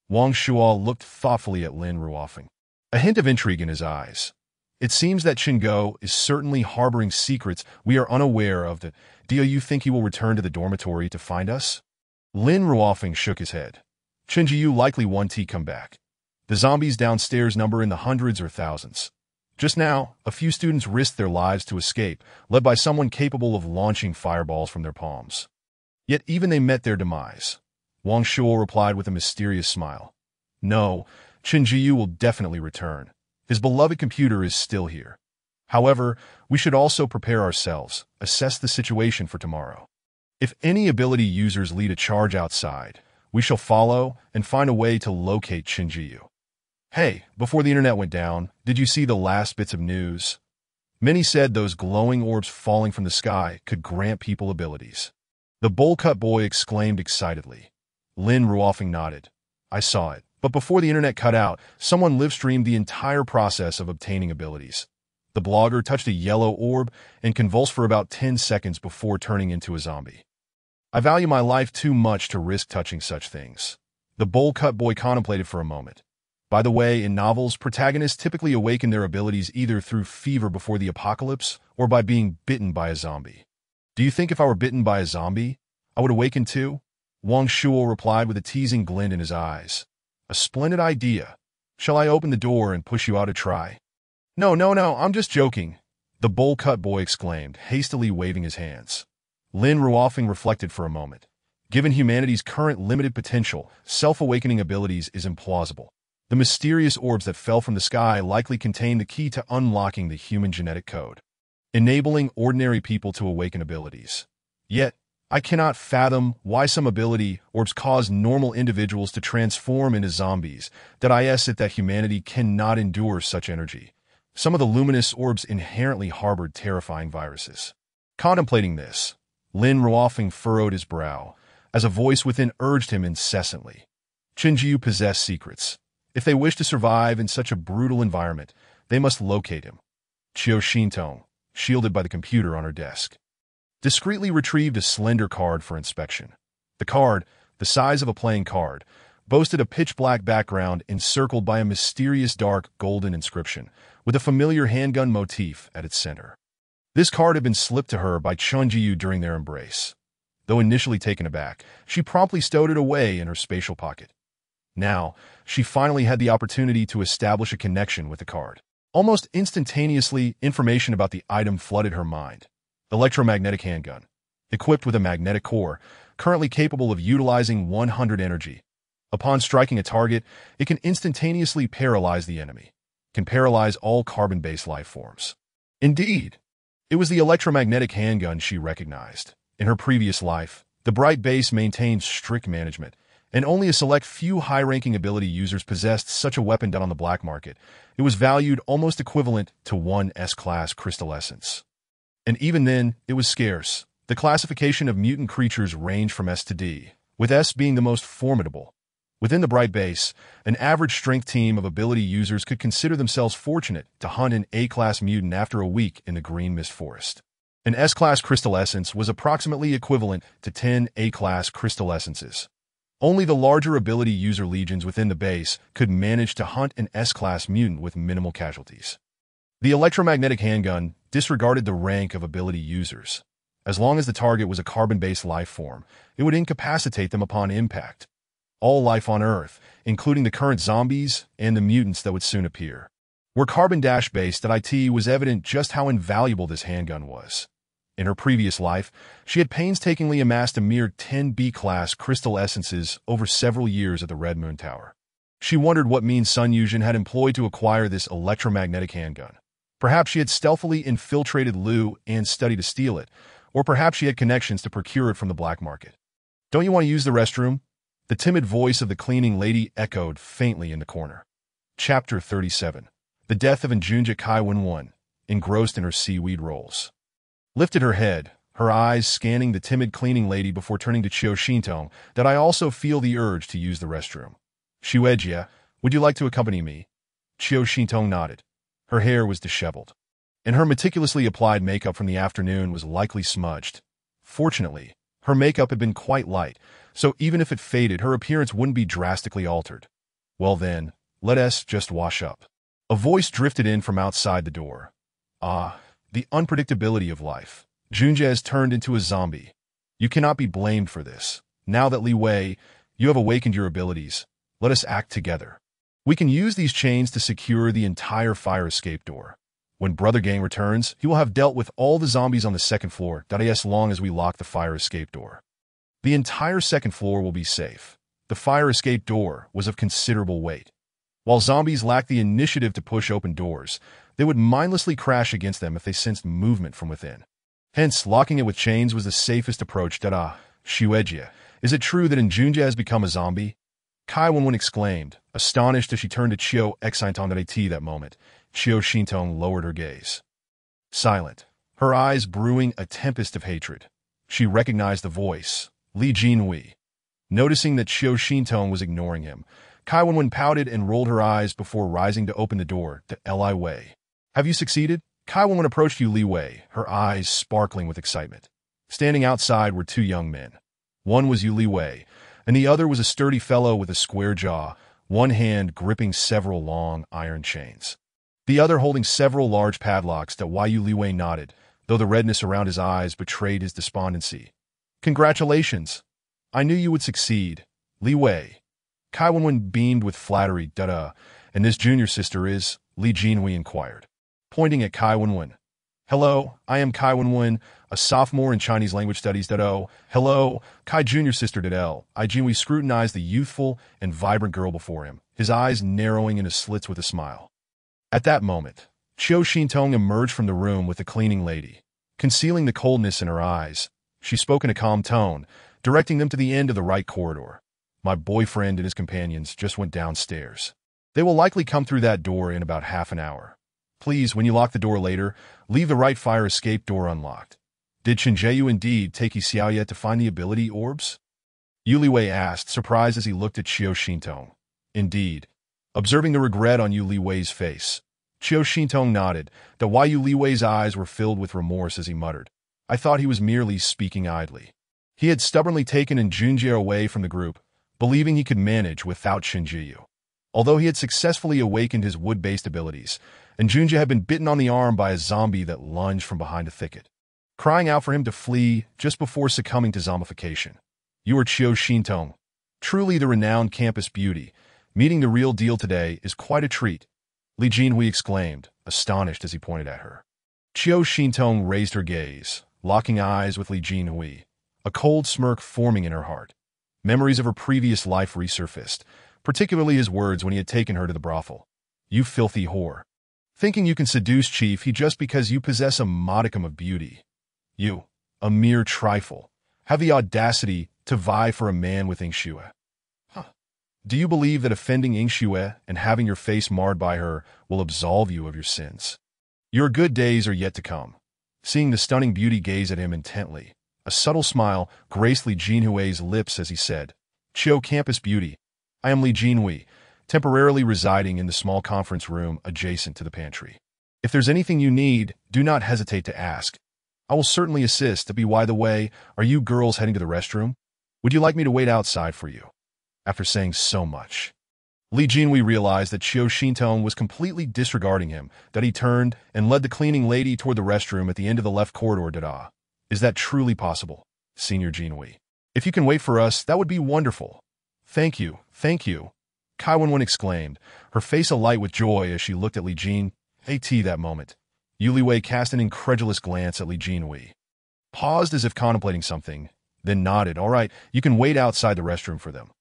[SPEAKER 1] Wang Shuo looked thoughtfully at Lin Ruofing, a hint of intrigue in his eyes. It seems that Chin Go is certainly harboring secrets we are unaware of. Do you think he will return to the dormitory to find us? Lin Ruofing shook his head. Chin-Ji-Yu likely won't come back. The zombies downstairs number in the hundreds or thousands. Just now, a few students risked their lives to escape, led by someone capable of launching fireballs from their palms. Yet even they met their demise. Wang Shuo replied with a mysterious smile. No, Chin-Ji-Yu will definitely return. His beloved computer is still here. However, we should also prepare ourselves, assess the situation for tomorrow. If any ability users lead a charge outside, we shall follow and find a way to locate Chin-Ji-Yu. Hey, before the internet went down, did you see the last bits of news? Many said those glowing orbs falling from the sky could grant people abilities. The bowl-cut boy exclaimed excitedly. Lin Ruofing nodded. I saw it, but before the internet cut out, someone live-streamed the entire process of obtaining abilities. The blogger touched a yellow orb and convulsed for about 10 seconds before turning into a zombie. I value my life too much to risk touching such things. The bowl-cut boy contemplated for a moment. By the way, in novels, protagonists typically awaken their abilities either through fever before the apocalypse or by being bitten by a zombie. Do you think if I were bitten by a zombie, I would awaken too? Wang Shuo replied with a teasing glint in his eyes. A splendid idea. Shall I open the door and push you out to try? No, I'm just joking, the bowl-cut boy exclaimed, hastily waving his hands. Lin Ruofeng reflected for a moment. Given humanity's current limited potential, self-awakening abilities is implausible. The mysterious orbs that fell from the sky likely contain the key to unlocking the human genetic code, enabling ordinary people to awaken abilities. Yet, I cannot fathom why some ability orbs cause normal individuals to transform into zombies. That is it that humanity cannot endure such energy. Some of the luminous orbs inherently harbored terrifying viruses. Contemplating this, Lin Ruofeng furrowed his brow, as a voice within urged him incessantly. Qinjiu possessed secrets. If they wish to survive in such a brutal environment, they must locate him. Qiu Xintong, shielded by the computer on her desk, discreetly retrieved a slender card for inspection. The card, the size of a playing card, boasted a pitch-black background encircled by a mysterious dark golden inscription, with a familiar handgun motif at its center. This card had been slipped to her by Chunjiu during their embrace. Though initially taken aback, she promptly stowed it away in her spatial pocket. Now, she finally had the opportunity to establish a connection with the card. Almost instantaneously, information about the item flooded her mind. Electromagnetic handgun, equipped with a magnetic core, currently capable of utilizing 100 energy. Upon striking a target, it can instantaneously paralyze the enemy. Can paralyze all carbon-based life forms. Indeed, it was the electromagnetic handgun she recognized. In her previous life, the Bright Base maintained strict management, and only a select few high-ranking ability users possessed such a weapon done on the black market. It was valued almost equivalent to one S-class crystal essence. And even then, it was scarce. The classification of mutant creatures ranged from S to D, with S being the most formidable. Within the Bright Base, an average strength team of ability users could consider themselves fortunate to hunt an A-class mutant after a week in the Green Mist Forest. An S-class crystal essence was approximately equivalent to 10 A-class crystal essences. Only the larger ability user legions within the base could manage to hunt an S-class mutant with minimal casualties. The electromagnetic handgun disregarded the rank of ability users. As long as the target was a carbon-based life form, it would incapacitate them upon impact. All life on Earth, including the current zombies and the mutants that would soon appear, were carbon-based. It was evident just how invaluable this handgun was. In her previous life, she had painstakingly amassed a mere 10 B-class crystal essences over several years at the Red Moon Tower. She wondered what means Sun Yuzhen had employed to acquire this electromagnetic handgun. Perhaps she had stealthily infiltrated Lu and studied to steal it, or perhaps she had connections to procure it from the black market. Don't you want to use the restroom? The timid voice of the cleaning lady echoed faintly in the corner. Chapter 37. The Death of Njunja Kaiwen-1, engrossed in her seaweed rolls, lifted her head, her eyes scanning the timid cleaning lady before turning to Qiu Xintong. That I also feel the urge to use the restroom. Xuejia, would you like to accompany me? Qiu Xintong nodded. Her hair was disheveled, and her meticulously applied makeup from the afternoon was likely smudged. Fortunately, her makeup had been quite light, so even if it faded, her appearance wouldn't be drastically altered. Well then, let us just wash up. A voice drifted in from outside the door. Ah, the unpredictability of life. Junja has turned into a zombie. You cannot be blamed for this. Now that Li Wei, you have awakened your abilities, let us act together. We can use these chains to secure the entire fire escape door. When Brother Gang returns, he will have dealt with all the zombies on the second floor, as long as we lock the fire escape door. The entire second floor will be safe. The fire escape door was of considerable weight. While zombies lacked the initiative to push open doors, they would mindlessly crash against them if they sensed movement from within. Hence, locking it with chains was the safest approach. Xuejia, is it true that Njunja has become a zombie? Kai Wenwen exclaimed, astonished as she turned to Qiu Xintong. That moment, Qiu Xintong lowered her gaze. Silent, her eyes brewing a tempest of hatred. She recognized the voice, Li Jinhui. Noticing that Qiu Xintong was ignoring him, Kai Wenwen pouted and rolled her eyes before rising to open the door to Li Wei. Have you succeeded? Kai Wenwen approached Li Wei, her eyes sparkling with excitement. Standing outside were two young men. One was Li Wei, and the other was a sturdy fellow with a square jaw, one hand gripping several long iron chains, the other holding several large padlocks. That Yu Liwei nodded, though the redness around his eyes betrayed his despondency. Congratulations. I knew you would succeed, Li Wei. Kai Wenwen beamed with flattery. And this junior sister is? Li Jinhui inquired, pointing at Kai Wenwen. Hello, I am Kai Wenwen, a sophomore in Chinese language studies. Hello, Kai junior sister. I Jinhui scrutinized the youthful and vibrant girl before him, his eyes narrowing into slits with a smile. At that moment, Qiu Xintong emerged from the room with the cleaning lady. Concealing the coldness in her eyes, she spoke in a calm tone, directing them to the end of the right corridor. My boyfriend and his companions just went downstairs. They will likely come through that door in about half an hour. Please, when you lock the door later, leave the right fire escape door unlocked. Did Chen Jieyu indeed take Yi Xiaoye to find the ability orbs? Yu Liwei asked, surprised as he looked at Qiu Xintong. Indeed. Observing the regret on Yu Liwei's face, Qiu Xintong nodded, that Yu Liwei's eyes were filled with remorse as he muttered. I thought he was merely speaking idly. He had stubbornly taken Junjie away from the group, believing he could manage without Chen Jieyu. Although he had successfully awakened his wood-based abilities, and Junjie had been bitten on the arm by a zombie that lunged from behind a thicket, crying out for him to flee just before succumbing to zombification. You are Qiu Xintong, truly the renowned campus beauty. Meeting the real deal today is quite a treat, Li Jinhui exclaimed, astonished as he pointed at her. Qiu Xintong raised her gaze, locking eyes with Li Jinhui, a cold smirk forming in her heart. Memories of her previous life resurfaced, particularly his words when he had taken her to the brothel. You filthy whore. Thinking you can seduce Chief he just because you possess a modicum of beauty. You, a mere trifle, have the audacity to vie for a man with Yingxue. Do you believe that offending Yingxue and having your face marred by her will absolve you of your sins? Your good days are yet to come. Seeing the stunning beauty gaze at him intently, a subtle smile graced Li Jinhui's lips as he said, Qiu Campus Beauty, I am Li Jinhui, temporarily residing in the small conference room adjacent to the pantry. If there's anything you need, do not hesitate to ask. I will certainly assist. By the way, are you girls heading to the restroom? Would you like me to wait outside for you? After saying so much, Li Jinhui realized that Qiu Xintong was completely disregarding him, that he turned and led the cleaning lady toward the restroom at the end of the left corridor. Is that truly possible, Senior Jinhui? If you can wait for us, that would be wonderful. Thank you, thank you, Kai Wenwen exclaimed, her face alight with joy as she looked at Li Jin. That moment, Yu Liwei cast an incredulous glance at Li Jinhui, paused as if contemplating something, then nodded. All right, you can wait outside the restroom for them.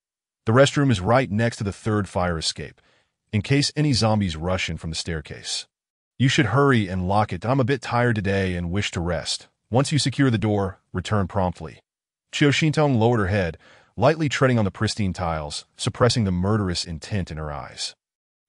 [SPEAKER 1] The restroom is right next to the third fire escape, in case any zombies rush in from the staircase. You should hurry and lock it. I'm a bit tired today and wish to rest. Once you secure the door, return promptly. Qiu Xintong lowered her head, lightly treading on the pristine tiles, suppressing the murderous intent in her eyes.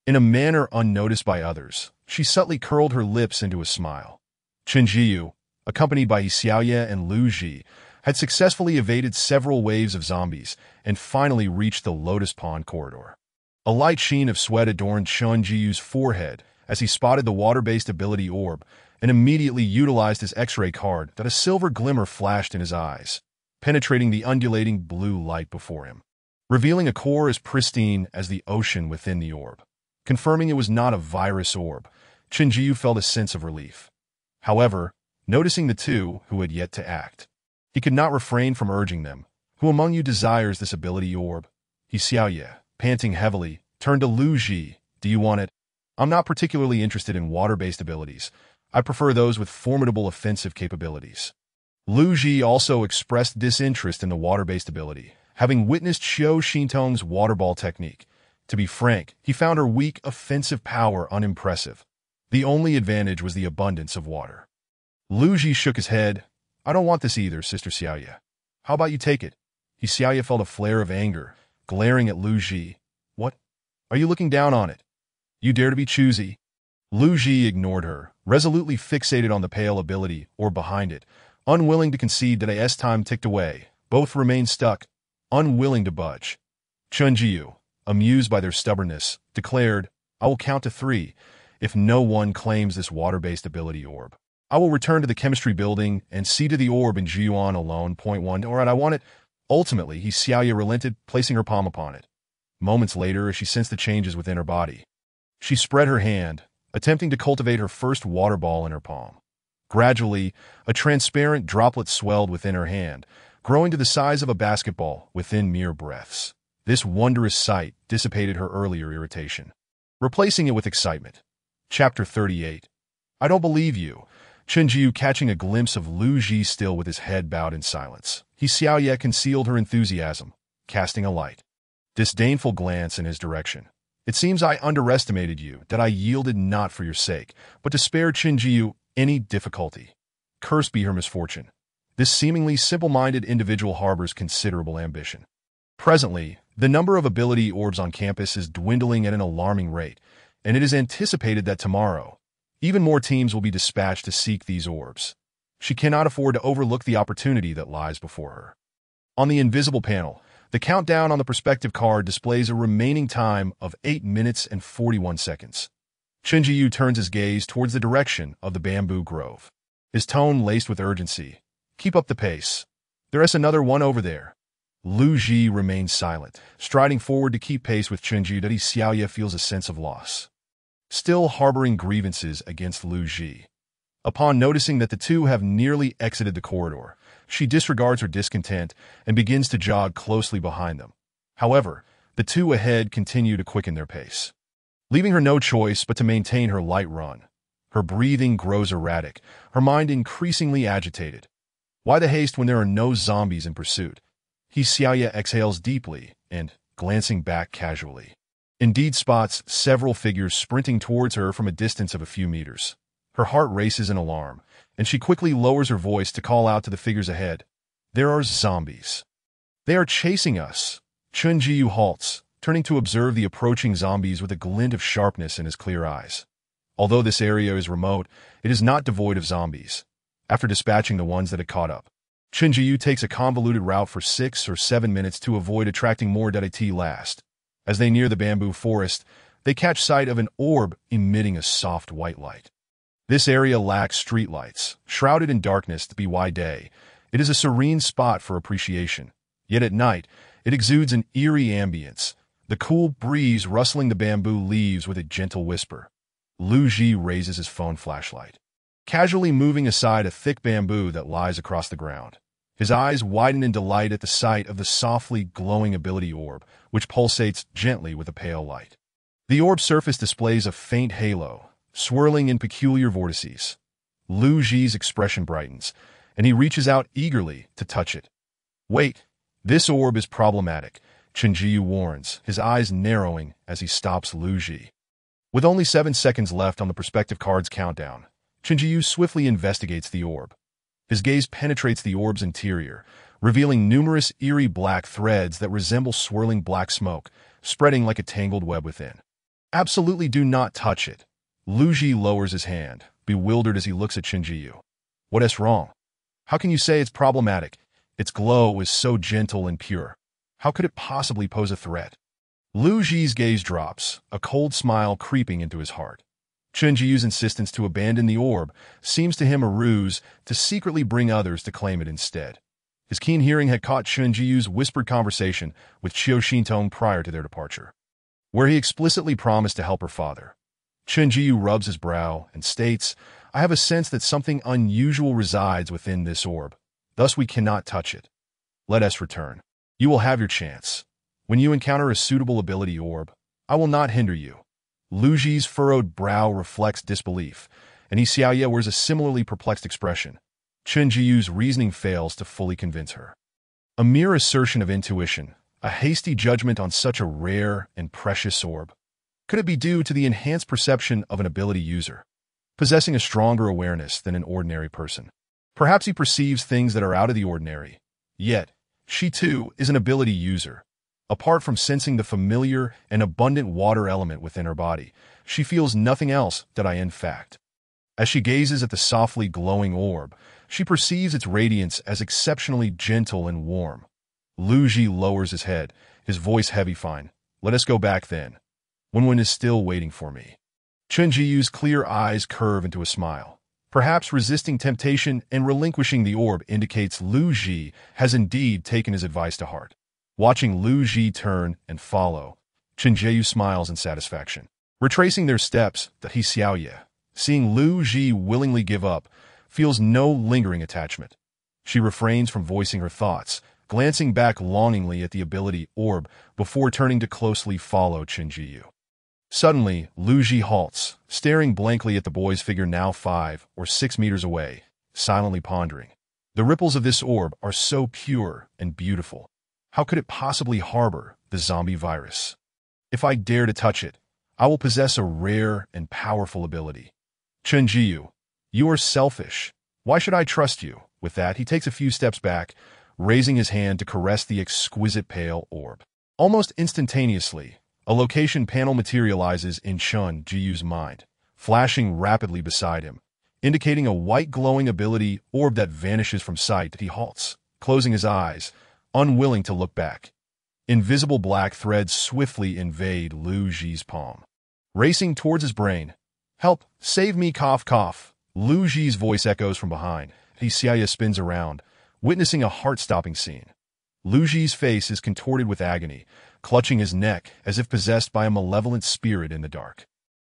[SPEAKER 1] In a manner unnoticed by others, she subtly curled her lips into a smile. Chen Jieyu, accompanied by Yi Xiaoye and Lu Ji, had successfully evaded several waves of zombies and finally reached the Lotus Pond corridor. A light sheen of sweat adorned Chen Jiu's forehead as he spotted the water-based ability orb and immediately utilized his X-ray card. That a silver glimmer flashed in his eyes, penetrating the undulating blue light before him, revealing a core as pristine as the ocean within the orb. Confirming it was not a virus orb, Chen Jiu felt a sense of relief. However, noticing the two who had yet to act, he could not refrain from urging them. Who among you desires this ability orb? Yi Xiaoye, panting heavily, turned to Lu Ji. Do you want it? I'm not particularly interested in water-based abilities. I prefer those with formidable offensive capabilities. Lu Ji also expressed disinterest in the water-based ability, having witnessed Qiu Xintong's water ball technique. To be frank, he found her weak offensive power unimpressive. The only advantage was the abundance of water. Lu Ji shook his head. I don't want this either, Sister Xiaoye. How about you take it? Yi Xiaoye felt a flare of anger, glaring at Lu Ji. What? Are you looking down on it? You dare to be choosy? Lu Ji ignored her, resolutely fixated on the pale ability or behind it, unwilling to concede that as time ticked away. Both remained stuck, unwilling to budge. Chen Jiu, amused by their stubbornness, declared, I will count to 3. If no one claims this water-based ability orb, I will return to the chemistry building and see to the orb in Jiyuan alone. Point 1. All right, I want it. Ultimately, Yi Xiaoye relented, placing her palm upon it. moments later as she sensed the changes within her body. She spread her hand, attempting to cultivate her first water ball in her palm. Gradually, a transparent droplet swelled within her hand, growing to the size of a basketball within mere breaths. This wondrous sight dissipated her earlier irritation, replacing it with excitement. Chapter 38. I don't believe you. Chen Jiu catching a glimpse of Lu Ji still with his head bowed in silence. He Xiaoye concealed her enthusiasm, casting a light, disdainful glance in his direction. It seems I underestimated you, that I yielded not for your sake, but to spare Chen Jiu any difficulty. Cursed be her misfortune. This seemingly simple-minded individual harbors considerable ambition. Presently, the number of ability orbs on campus is dwindling at an alarming rate, and it is anticipated that tomorrow, even more teams will be dispatched to seek these orbs. She cannot afford to overlook the opportunity that lies before her. On the invisible panel, the countdown on the perspective card displays a remaining time of 8 minutes and 41 seconds. Chen Jiu turns his gaze towards the direction of the bamboo grove. His tone laced with urgency. Keep up the pace. There is another one over there. Lu Ji remains silent, striding forward to keep pace with Chen Jiu. That Xiaoye feels a sense of loss, still harboring grievances against Lu Ji. Upon noticing that the two have nearly exited the corridor, she disregards her discontent and begins to jog closely behind them. However, the two ahead continue to quicken their pace, leaving her no choice but to maintain her light run. Her breathing grows erratic, her mind increasingly agitated. Why the haste when there are no zombies in pursuit? Xiaoye exhales deeply and, glancing back casually, indeed spots several figures sprinting towards her from a distance of a few meters. Her heart races in alarm, and she quickly lowers her voice to call out to the figures ahead. There are zombies. They are chasing us. Chen Jiu halts, turning to observe the approaching zombies with a glint of sharpness in his clear eyes. Although this area is remote, it is not devoid of zombies. After dispatching the ones that had caught up, Chen Jiu takes a convoluted route for 6 or 7 minutes to avoid attracting more dead last. As they near the bamboo forest, they catch sight of an orb emitting a soft white light. This area lacks streetlights, shrouded in darkness by day. It is a serene spot for appreciation. Yet at night, it exudes an eerie ambience, the cool breeze rustling the bamboo leaves with a gentle whisper. Lu Ji raises his phone flashlight, casually moving aside a thick bamboo that lies across the ground. His eyes widen in delight at the sight of the softly glowing ability orb, which pulsates gently with a pale light. The orb's surface displays a faint halo, swirling in peculiar vortices. Lu Ji's expression brightens, and he reaches out eagerly to touch it. Wait, this orb is problematic, Chen Jiu warns, his eyes narrowing as he stops Lu Ji. With only 7 seconds left on the perspective card's countdown, Chen Jiu swiftly investigates the orb. His gaze penetrates the orb's interior, revealing numerous eerie black threads that resemble swirling black smoke, spreading like a tangled web within. Absolutely do not touch it. Lu Ji lowers his hand, bewildered as he looks at Chen Jiu. What is wrong? How can you say it's problematic? Its glow is so gentle and pure. How could it possibly pose a threat? Lu Ji's gaze drops, a cold smile creeping into his heart. Chen Jiu's insistence to abandon the orb seems to him a ruse to secretly bring others to claim it instead. His keen hearing had caught Chen Jiu's whispered conversation with Qiu Xintong prior to their departure, where he explicitly promised to help her father. Chen Jiu rubs his brow and states, I have a sense that something unusual resides within this orb. Thus we cannot touch it. Let us return. You will have your chance. When you encounter a suitable ability orb, I will not hinder you. Lu Ji's furrowed brow reflects disbelief, and Xiaoye wears a similarly perplexed expression. Chen Jiu's reasoning fails to fully convince her. A mere assertion of intuition, a hasty judgment on such a rare and precious orb. Could it be due to the enhanced perception of an ability user, possessing a stronger awareness than an ordinary person? Perhaps he perceives things that are out of the ordinary. Yet, she too is an ability user. Apart from sensing the familiar and abundant water element within her body, she feels nothing else in fact. As she gazes at the softly glowing orb, she perceives its radiance as exceptionally gentle and warm. Lu Ji lowers his head, his voice heavy fine. Let us go back then. Wenwen is still waiting for me. Chen Jiu's clear eyes curve into a smile. Perhaps resisting temptation and relinquishing the orb indicates Lu Ji has indeed taken his advice to heart. Watching Lu Ji turn and follow, Chen Jieyu smiles in satisfaction. Retracing their steps, he Xiaoye, seeing Lu Ji willingly give up, feels no lingering attachment. She refrains from voicing her thoughts, glancing back longingly at the ability orb before turning to closely follow Chen Jieyu. Suddenly, Lu Ji halts, staring blankly at the boy's figure now 5 or 6 meters away, silently pondering. The ripples of this orb are so pure and beautiful. How could it possibly harbor the zombie virus? If I dare to touch it, I will possess a rare and powerful ability. Chen Jieyu, you are selfish. Why should I trust you? With that, he takes a few steps back, raising his hand to caress the exquisite pale orb. Almost instantaneously, a location panel materializes in Chen Jieyu's mind, flashing rapidly beside him, indicating a white glowing ability orb that vanishes from sight. He halts, closing his eyes, unwilling to look back. Invisible black threads swiftly invade Lu Ji's palm. Racing towards his brain. Help! Save me! Cough, cough. Lu Ji's voice echoes from behind. Xiaoye spins around, witnessing a heart-stopping scene. Lu Ji's face is contorted with agony, clutching his neck as if possessed by a malevolent spirit in the dark.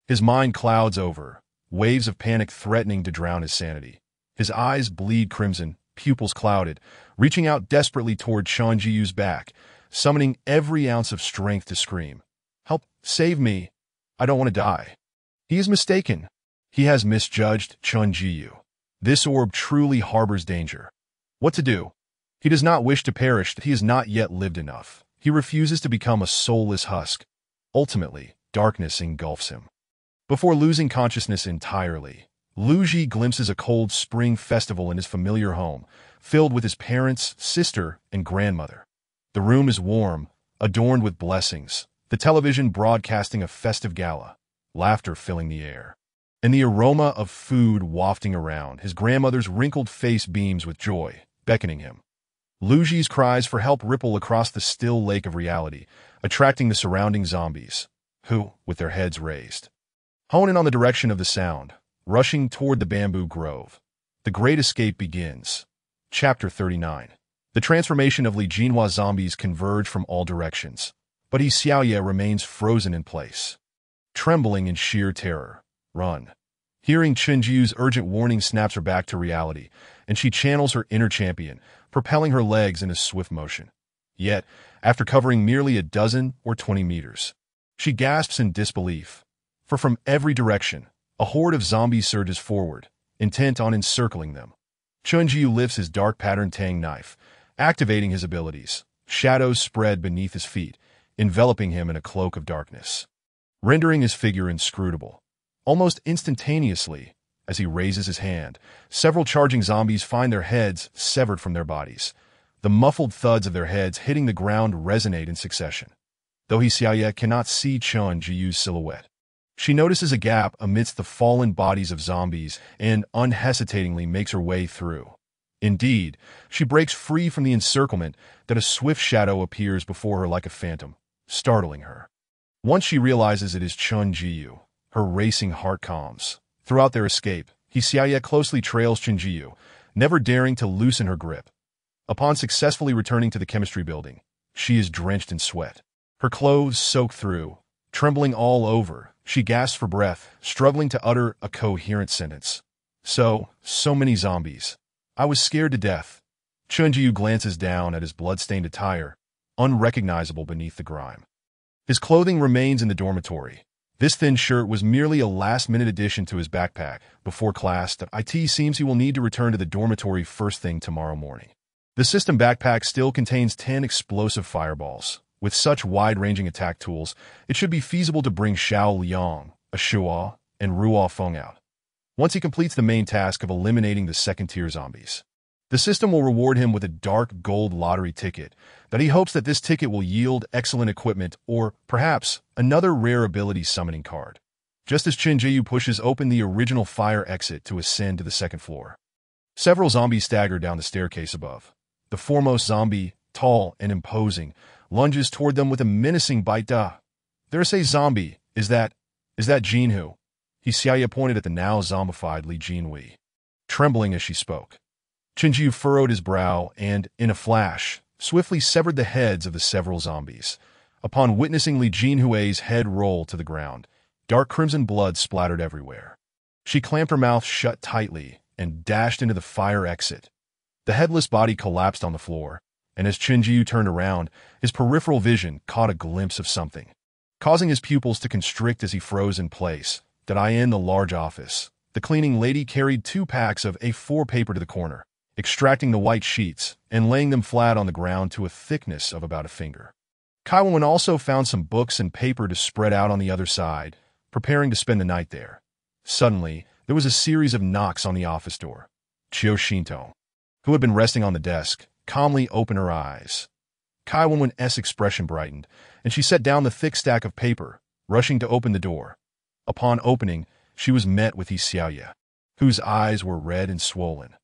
[SPEAKER 1] His mind clouds over, waves of panic threatening to drown his sanity. His eyes bleed crimson, pupils clouded, reaching out desperately toward Chen Jiyu's back, summoning every ounce of strength to scream. Help! Save me! I don't want to die. He is mistaken. He has misjudged Chen Jiyu. This orb truly harbors danger. What to do? He does not wish to perish. He has not yet lived enough. He refuses to become a soulless husk. Ultimately, darkness engulfs him. Before losing consciousness entirely, Lu Ji glimpses a cold spring festival in his familiar home, filled with his parents, sister, and grandmother. The room is warm, adorned with blessings, the television broadcasting a festive gala, laughter filling the air, and the aroma of food wafting around. His grandmother's wrinkled face beams with joy, beckoning him. Lu Ji's cries for help ripple across the still lake of reality, attracting the surrounding zombies, who, with their heads raised, hone in on the direction of the sound, rushing toward the bamboo grove. The Great Escape begins. Chapter 39. The transformation of Li Jinhua's zombies converge from all directions, but Yi Xiaoye remains frozen in place. Trembling in sheer terror. Run. Hearing Chen Jiyu's urgent warning snaps her back to reality, and she channels her inner champion, propelling her legs in a swift motion. Yet, after covering merely a dozen or 20 meters, she gasps in disbelief. For from every direction, a horde of zombies surges forward, intent on encircling them. Chen Jiyu lifts his dark patterned tang knife, activating his abilities. Shadows spread beneath his feet, enveloping him in a cloak of darkness, rendering his figure inscrutable. Almost instantaneously, as he raises his hand, several charging zombies find their heads severed from their bodies. The muffled thuds of their heads hitting the ground resonate in succession. Though Yi Xiaoye cannot see Chen Jiyu's silhouette, she notices a gap amidst the fallen bodies of zombies and unhesitatingly makes her way through. Indeed, she breaks free from the encirclement that a swift shadow appears before her like a phantom, startling her. Once she realizes it is Chen Jiyu, her racing heart calms. Throughout their escape, Yi Xiaoye closely trails Chen Jiyu, never daring to loosen her grip. Upon successfully returning to the chemistry building, she is drenched in sweat. Her clothes soaked through. Trembling all over, she gasps for breath, struggling to utter a coherent sentence. So many zombies. I was scared to death. Chen Jiyu glances down at his blood-stained attire, unrecognizable beneath the grime. His clothing remains in the dormitory. This thin shirt was merely a last-minute addition to his backpack. Before class, it seems he will need to return to the dormitory first thing tomorrow morning. The system backpack still contains 10 explosive fireballs. With such wide-ranging attack tools, it should be feasible to bring Xiao Liang, Ashua, and Ruo Feng out, once he completes the main task of eliminating the second-tier zombies. The system will reward him with a dark gold lottery ticket that he hopes that this ticket will yield excellent equipment or, perhaps, another rare ability summoning card. Just as Chen Jiyu pushes open the original fire exit to ascend to the second floor, several zombies stagger down the staircase above. The foremost zombie, tall and imposing, lunges toward them with a menacing bite. There's a zombie. Is that Jinhu? Yi Xiaoye pointed at the now zombified Li Jinhui, trembling as she spoke. Chen Jiyu furrowed his brow and, in a flash, swiftly severed the heads of the several zombies. Upon witnessing Li Jinhui's head roll to the ground, dark crimson blood splattered everywhere. She clamped her mouth shut tightly and dashed into the fire exit. The headless body collapsed on the floor, and as Chen Jiu turned around, his peripheral vision caught a glimpse of something, causing his pupils to constrict as he froze in place. That I in the large office, the cleaning lady carried 2 packs of A4 paper to the corner, extracting the white sheets and laying them flat on the ground to a thickness of about a finger. Kai Wen also found some books and paper to spread out on the other side, preparing to spend the night there. Suddenly, there was a series of knocks on the office door. Qiu Xintong, who had been resting on the desk, calmly opened her eyes. Kai Wen's expression brightened, and she set down the thick stack of paper, rushing to open the door. Upon opening, she was met with He Xiaoye, whose eyes were red and swollen.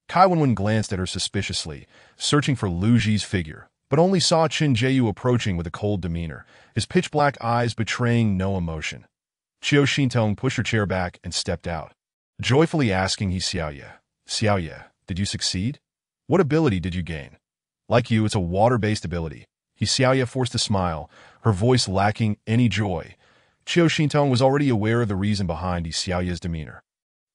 [SPEAKER 1] Kai Wen glanced at her suspiciously, searching for Lu Ji's figure, but only saw Chen Jiu approaching with a cold demeanor, his pitch-black eyes betraying no emotion. Qiu Xintong pushed her chair back and stepped out, joyfully asking He Xiaoye, "Xiaoye, did you succeed? What ability did you gain?" "Like you, it's a water-based ability." He Xiaoye forced a smile, her voice lacking any joy. Qiu Xintong was already aware of the reason behind He Xiaoye's demeanor.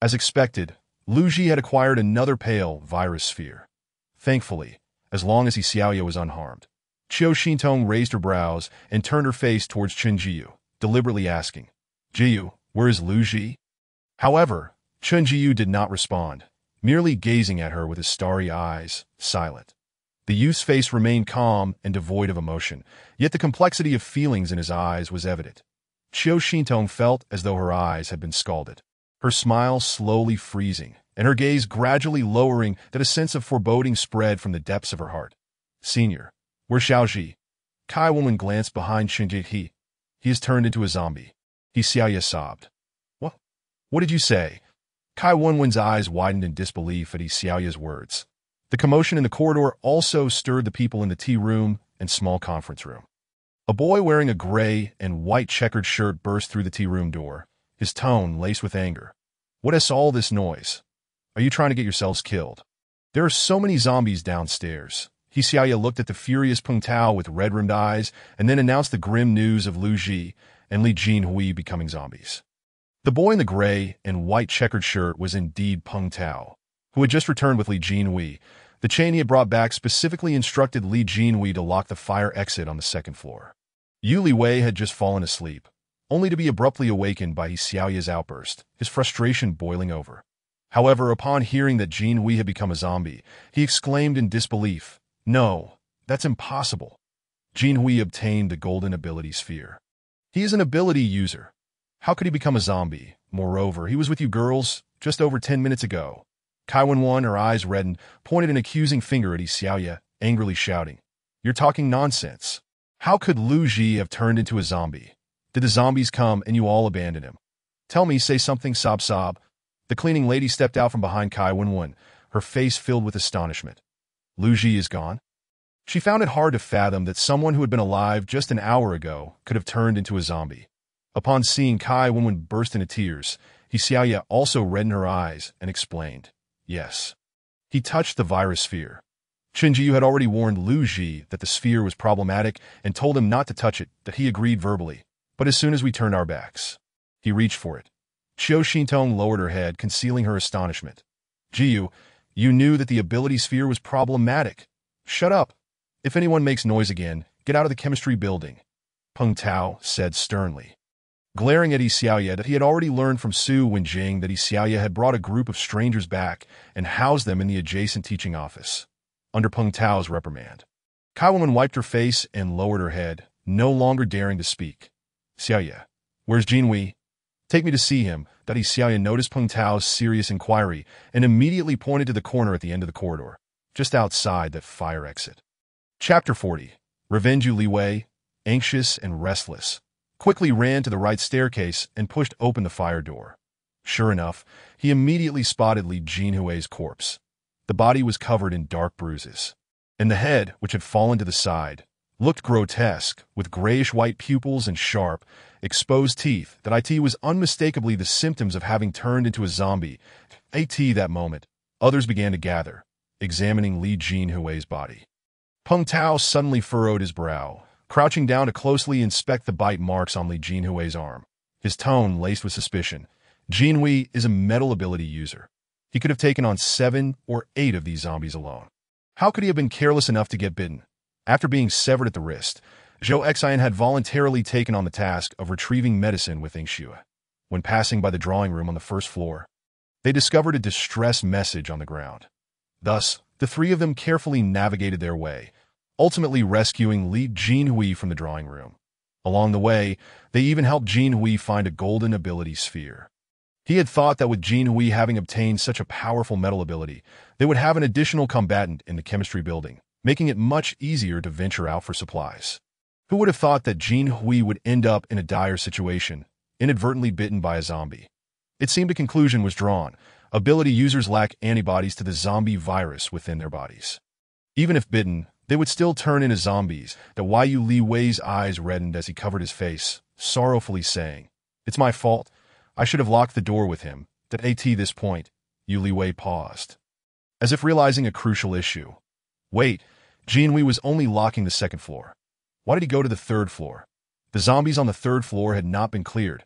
[SPEAKER 1] As expected, Lu Ji had acquired another pale virus sphere. Thankfully, as long as He Xiaoye was unharmed. Qiu Xintong raised her brows and turned her face towards Chen Jiu, deliberately asking, "Jiu, where is Lu Ji?" However, Chen Jiu did not respond, merely gazing at her with his starry eyes, silent. The youth's face remained calm and devoid of emotion, yet the complexity of feelings in his eyes was evident. Qiu Xintong felt as though her eyes had been scalded, her smile slowly freezing, and her gaze gradually lowering that a sense of foreboding spread from the depths of her heart. "Senior, where's Xiaoji?" Kai Wen glanced behind Chen Jiu. He has turned into a zombie." He Xiaoye sobbed. What did you say?" Kai Wen's eyes widened in disbelief at He Xiaoye's words. The commotion in the corridor also stirred the people in the tea room and small conference room. A boy wearing a gray and white checkered shirt burst through the tea room door, his tone laced with anger. "What is all this noise? Are you trying to get yourselves killed? There are so many zombies downstairs." He Xiaoye looked at the furious Peng Tao with red-rimmed eyes and then announced the grim news of Lu Ji and Li Jinhui becoming zombies. The boy in the gray and white checkered shirt was indeed Peng Tao, who had just returned with Li Jinhui. The chain he had brought back specifically instructed Li Jinhui to lock the fire exit on the 2nd floor. Yu Liwei had just fallen asleep, only to be abruptly awakened by He Xiaoye's outburst, his frustration boiling over. However, upon hearing that Jinhui had become a zombie, he exclaimed in disbelief, "No, that's impossible." Jinhui obtained the golden ability sphere. He is an ability user. How could he become a zombie? Moreover, he was with you girls just over 10 minutes ago. Kai Wen, her eyes reddened, pointed an accusing finger at He Xiaoye, angrily shouting, "You're talking nonsense. How could Lu Ji have turned into a zombie? Did the zombies come and you all abandon him? Tell me, say something, sob sob." The cleaning lady stepped out from behind Kai Wen, her face filled with astonishment. "Lu Ji is gone?" She found it hard to fathom that someone who had been alive just an hour ago could have turned into a zombie. Upon seeing Kai Wen burst into tears, He Xiaoye also reddened her eyes and explained, "Yes." He touched the virus sphere. Chen Jiu had already warned Lu Ji that the sphere was problematic and told him not to touch it, that he agreed verbally. But as soon as we turned our backs, he reached for it. Qiu Xintong lowered her head, concealing her astonishment. "Jiu, you knew that the ability sphere was problematic. Shut up. If anyone makes noise again, get out of the chemistry building," Peng Tao said sternly. Glaring at He Xiaoye that he had already learned from Su Wenjing that He Xiaoye had brought a group of strangers back and housed them in the adjacent teaching office. Under Peng Tao's reprimand, Kai Wen wiped her face and lowered her head, no longer daring to speak. "Xiaoye, where's Jinhui? Take me to see him." That He Xiaoye noticed Peng Tao's serious inquiry and immediately pointed to the corner at the end of the corridor, just outside that fire exit. Chapter 40. Revenge. Yu Liwei, anxious and restless, quickly ran to the right staircase and pushed open the fire door. Sure enough, he immediately spotted Li Jinhui's corpse. The body was covered in dark bruises, and the head, which had fallen to the side, looked grotesque, with grayish-white pupils and sharp, exposed teeth. That was unmistakably the symptoms of having turned into a zombie. That moment, others began to gather, examining Li Jinhui's body. Peng Tao suddenly furrowed his brow, crouching down to closely inspect the bite marks on Li Jinhui's arm. His tone laced with suspicion. Jinhui is a metal ability user. He could have taken on 7 or 8 of these zombies alone. How could he have been careless enough to get bitten? After being severed at the wrist, Zhou Xian had voluntarily taken on the task of retrieving medicine with Yingxue. When passing by the drawing room on the first floor, they discovered a distress message on the ground. Thus, the three of them carefully navigated their way, ultimately rescuing Li Jinhui from the drawing room. Along the way, they even helped Jinhui find a golden ability sphere. He had thought that with Jinhui having obtained such a powerful metal ability, they would have an additional combatant in the chemistry building, making it much easier to venture out for supplies. Who would have thought that Jinhui would end up in a dire situation, inadvertently bitten by a zombie? It seemed a conclusion was drawn. Ability users lack antibodies to the zombie virus within their bodies. Even if bitten, they would still turn into zombies. That Yu Li Wei's eyes reddened as he covered his face, sorrowfully saying, "It's my fault. I should have locked the door with him." At this point, Yu Li Wei paused, as if realizing a crucial issue. Wait, Jinhui was only locking the second floor. Why did he go to the third floor? The zombies on the third floor had not been cleared.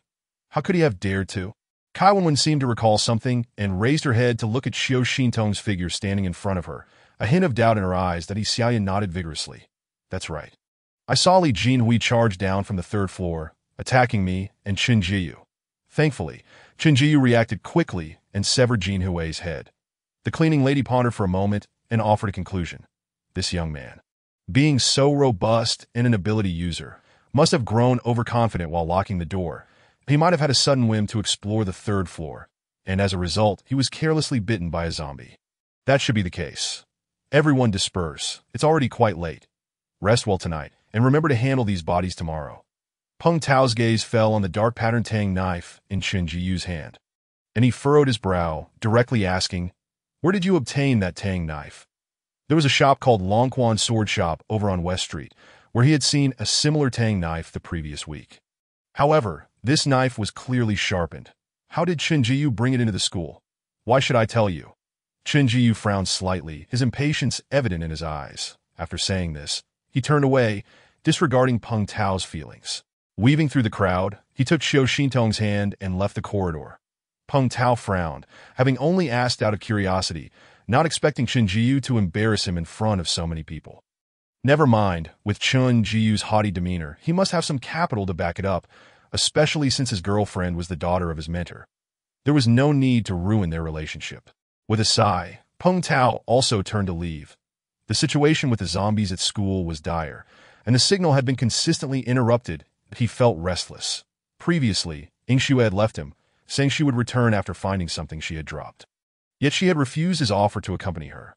[SPEAKER 1] How could he have dared to? Kai Wenwen seemed to recall something and raised her head to look at Xiao Xintong's figure standing in front of her, a hint of doubt in her eyes that Xiaoyan nodded vigorously. That's right. I saw Li Jinhui charge down from the third floor, attacking me and Chen Jiyu. Thankfully, Chen Jiyu reacted quickly and severed Jinhui's head. The cleaning lady pondered for a moment and offered a conclusion. This young man, being so robust and an ability user, must have grown overconfident while locking the door. He might have had a sudden whim to explore the third floor, and as a result, he was carelessly bitten by a zombie. That should be the case. Everyone disperse. It's already quite late. Rest well tonight, and remember to handle these bodies tomorrow. Peng Tao's gaze fell on the dark patterned tang knife in Chen Jiyu's hand, and he furrowed his brow, directly asking, "Where did you obtain that tang knife?" There was a shop called Longquan Sword Shop over on West Street, where he had seen a similar tang knife the previous week. However, this knife was clearly sharpened. How did Chen Jiyu bring it into the school? Why should I tell you? Chen Jiyu frowned slightly, his impatience evident in his eyes. After saying this, he turned away, disregarding Peng Tao's feelings. Weaving through the crowd, he took Xiao Xintong's hand and left the corridor. Peng Tao frowned, having only asked out of curiosity, not expecting Chen Jiyu to embarrass him in front of so many people. Never mind, with Chen Jiyu's haughty demeanor, he must have some capital to back it up, especially since his girlfriend was the daughter of his mentor. There was no need to ruin their relationship. With a sigh, Peng Tao also turned to leave. The situation with the zombies at school was dire, and the signal had been consistently interrupted. He felt restless. Previously, Yingxue had left him, saying she would return after finding something she had dropped. Yet she had refused his offer to accompany her.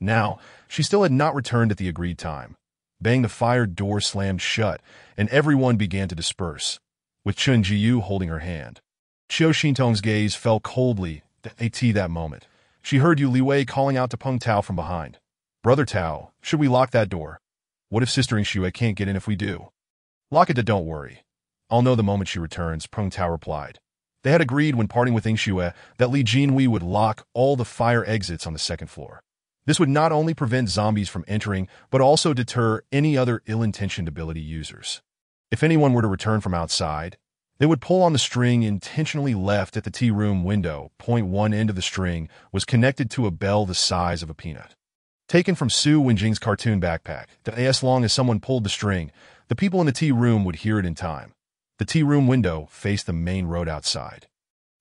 [SPEAKER 1] Now, she still had not returned at the agreed time. Bang, the fire door slammed shut, and everyone began to disperse, with Chen Jiyu holding her hand. Xiao Xintong's gaze fell coldly at that moment. She heard Yu Li Wei calling out to Peng Tao from behind. "Brother Tao, should we lock that door? What if Sister Yingxue can't get in if we do?" "Lock it, don't worry. I'll know the moment she returns," Peng Tao replied. They had agreed when parting with Yingxue that Li Jinhui would lock all the fire exits on the second floor. This would not only prevent zombies from entering, but also deter any other ill-intentioned ability users. If anyone were to return from outside, they would pull on the string intentionally left at the tea room window. One end of the string was connected to a bell the size of a peanut. Taken from Su Wenjing's cartoon backpack, as long as someone pulled the string, the people in the tea room would hear it in time. The tea room window faced the main road outside,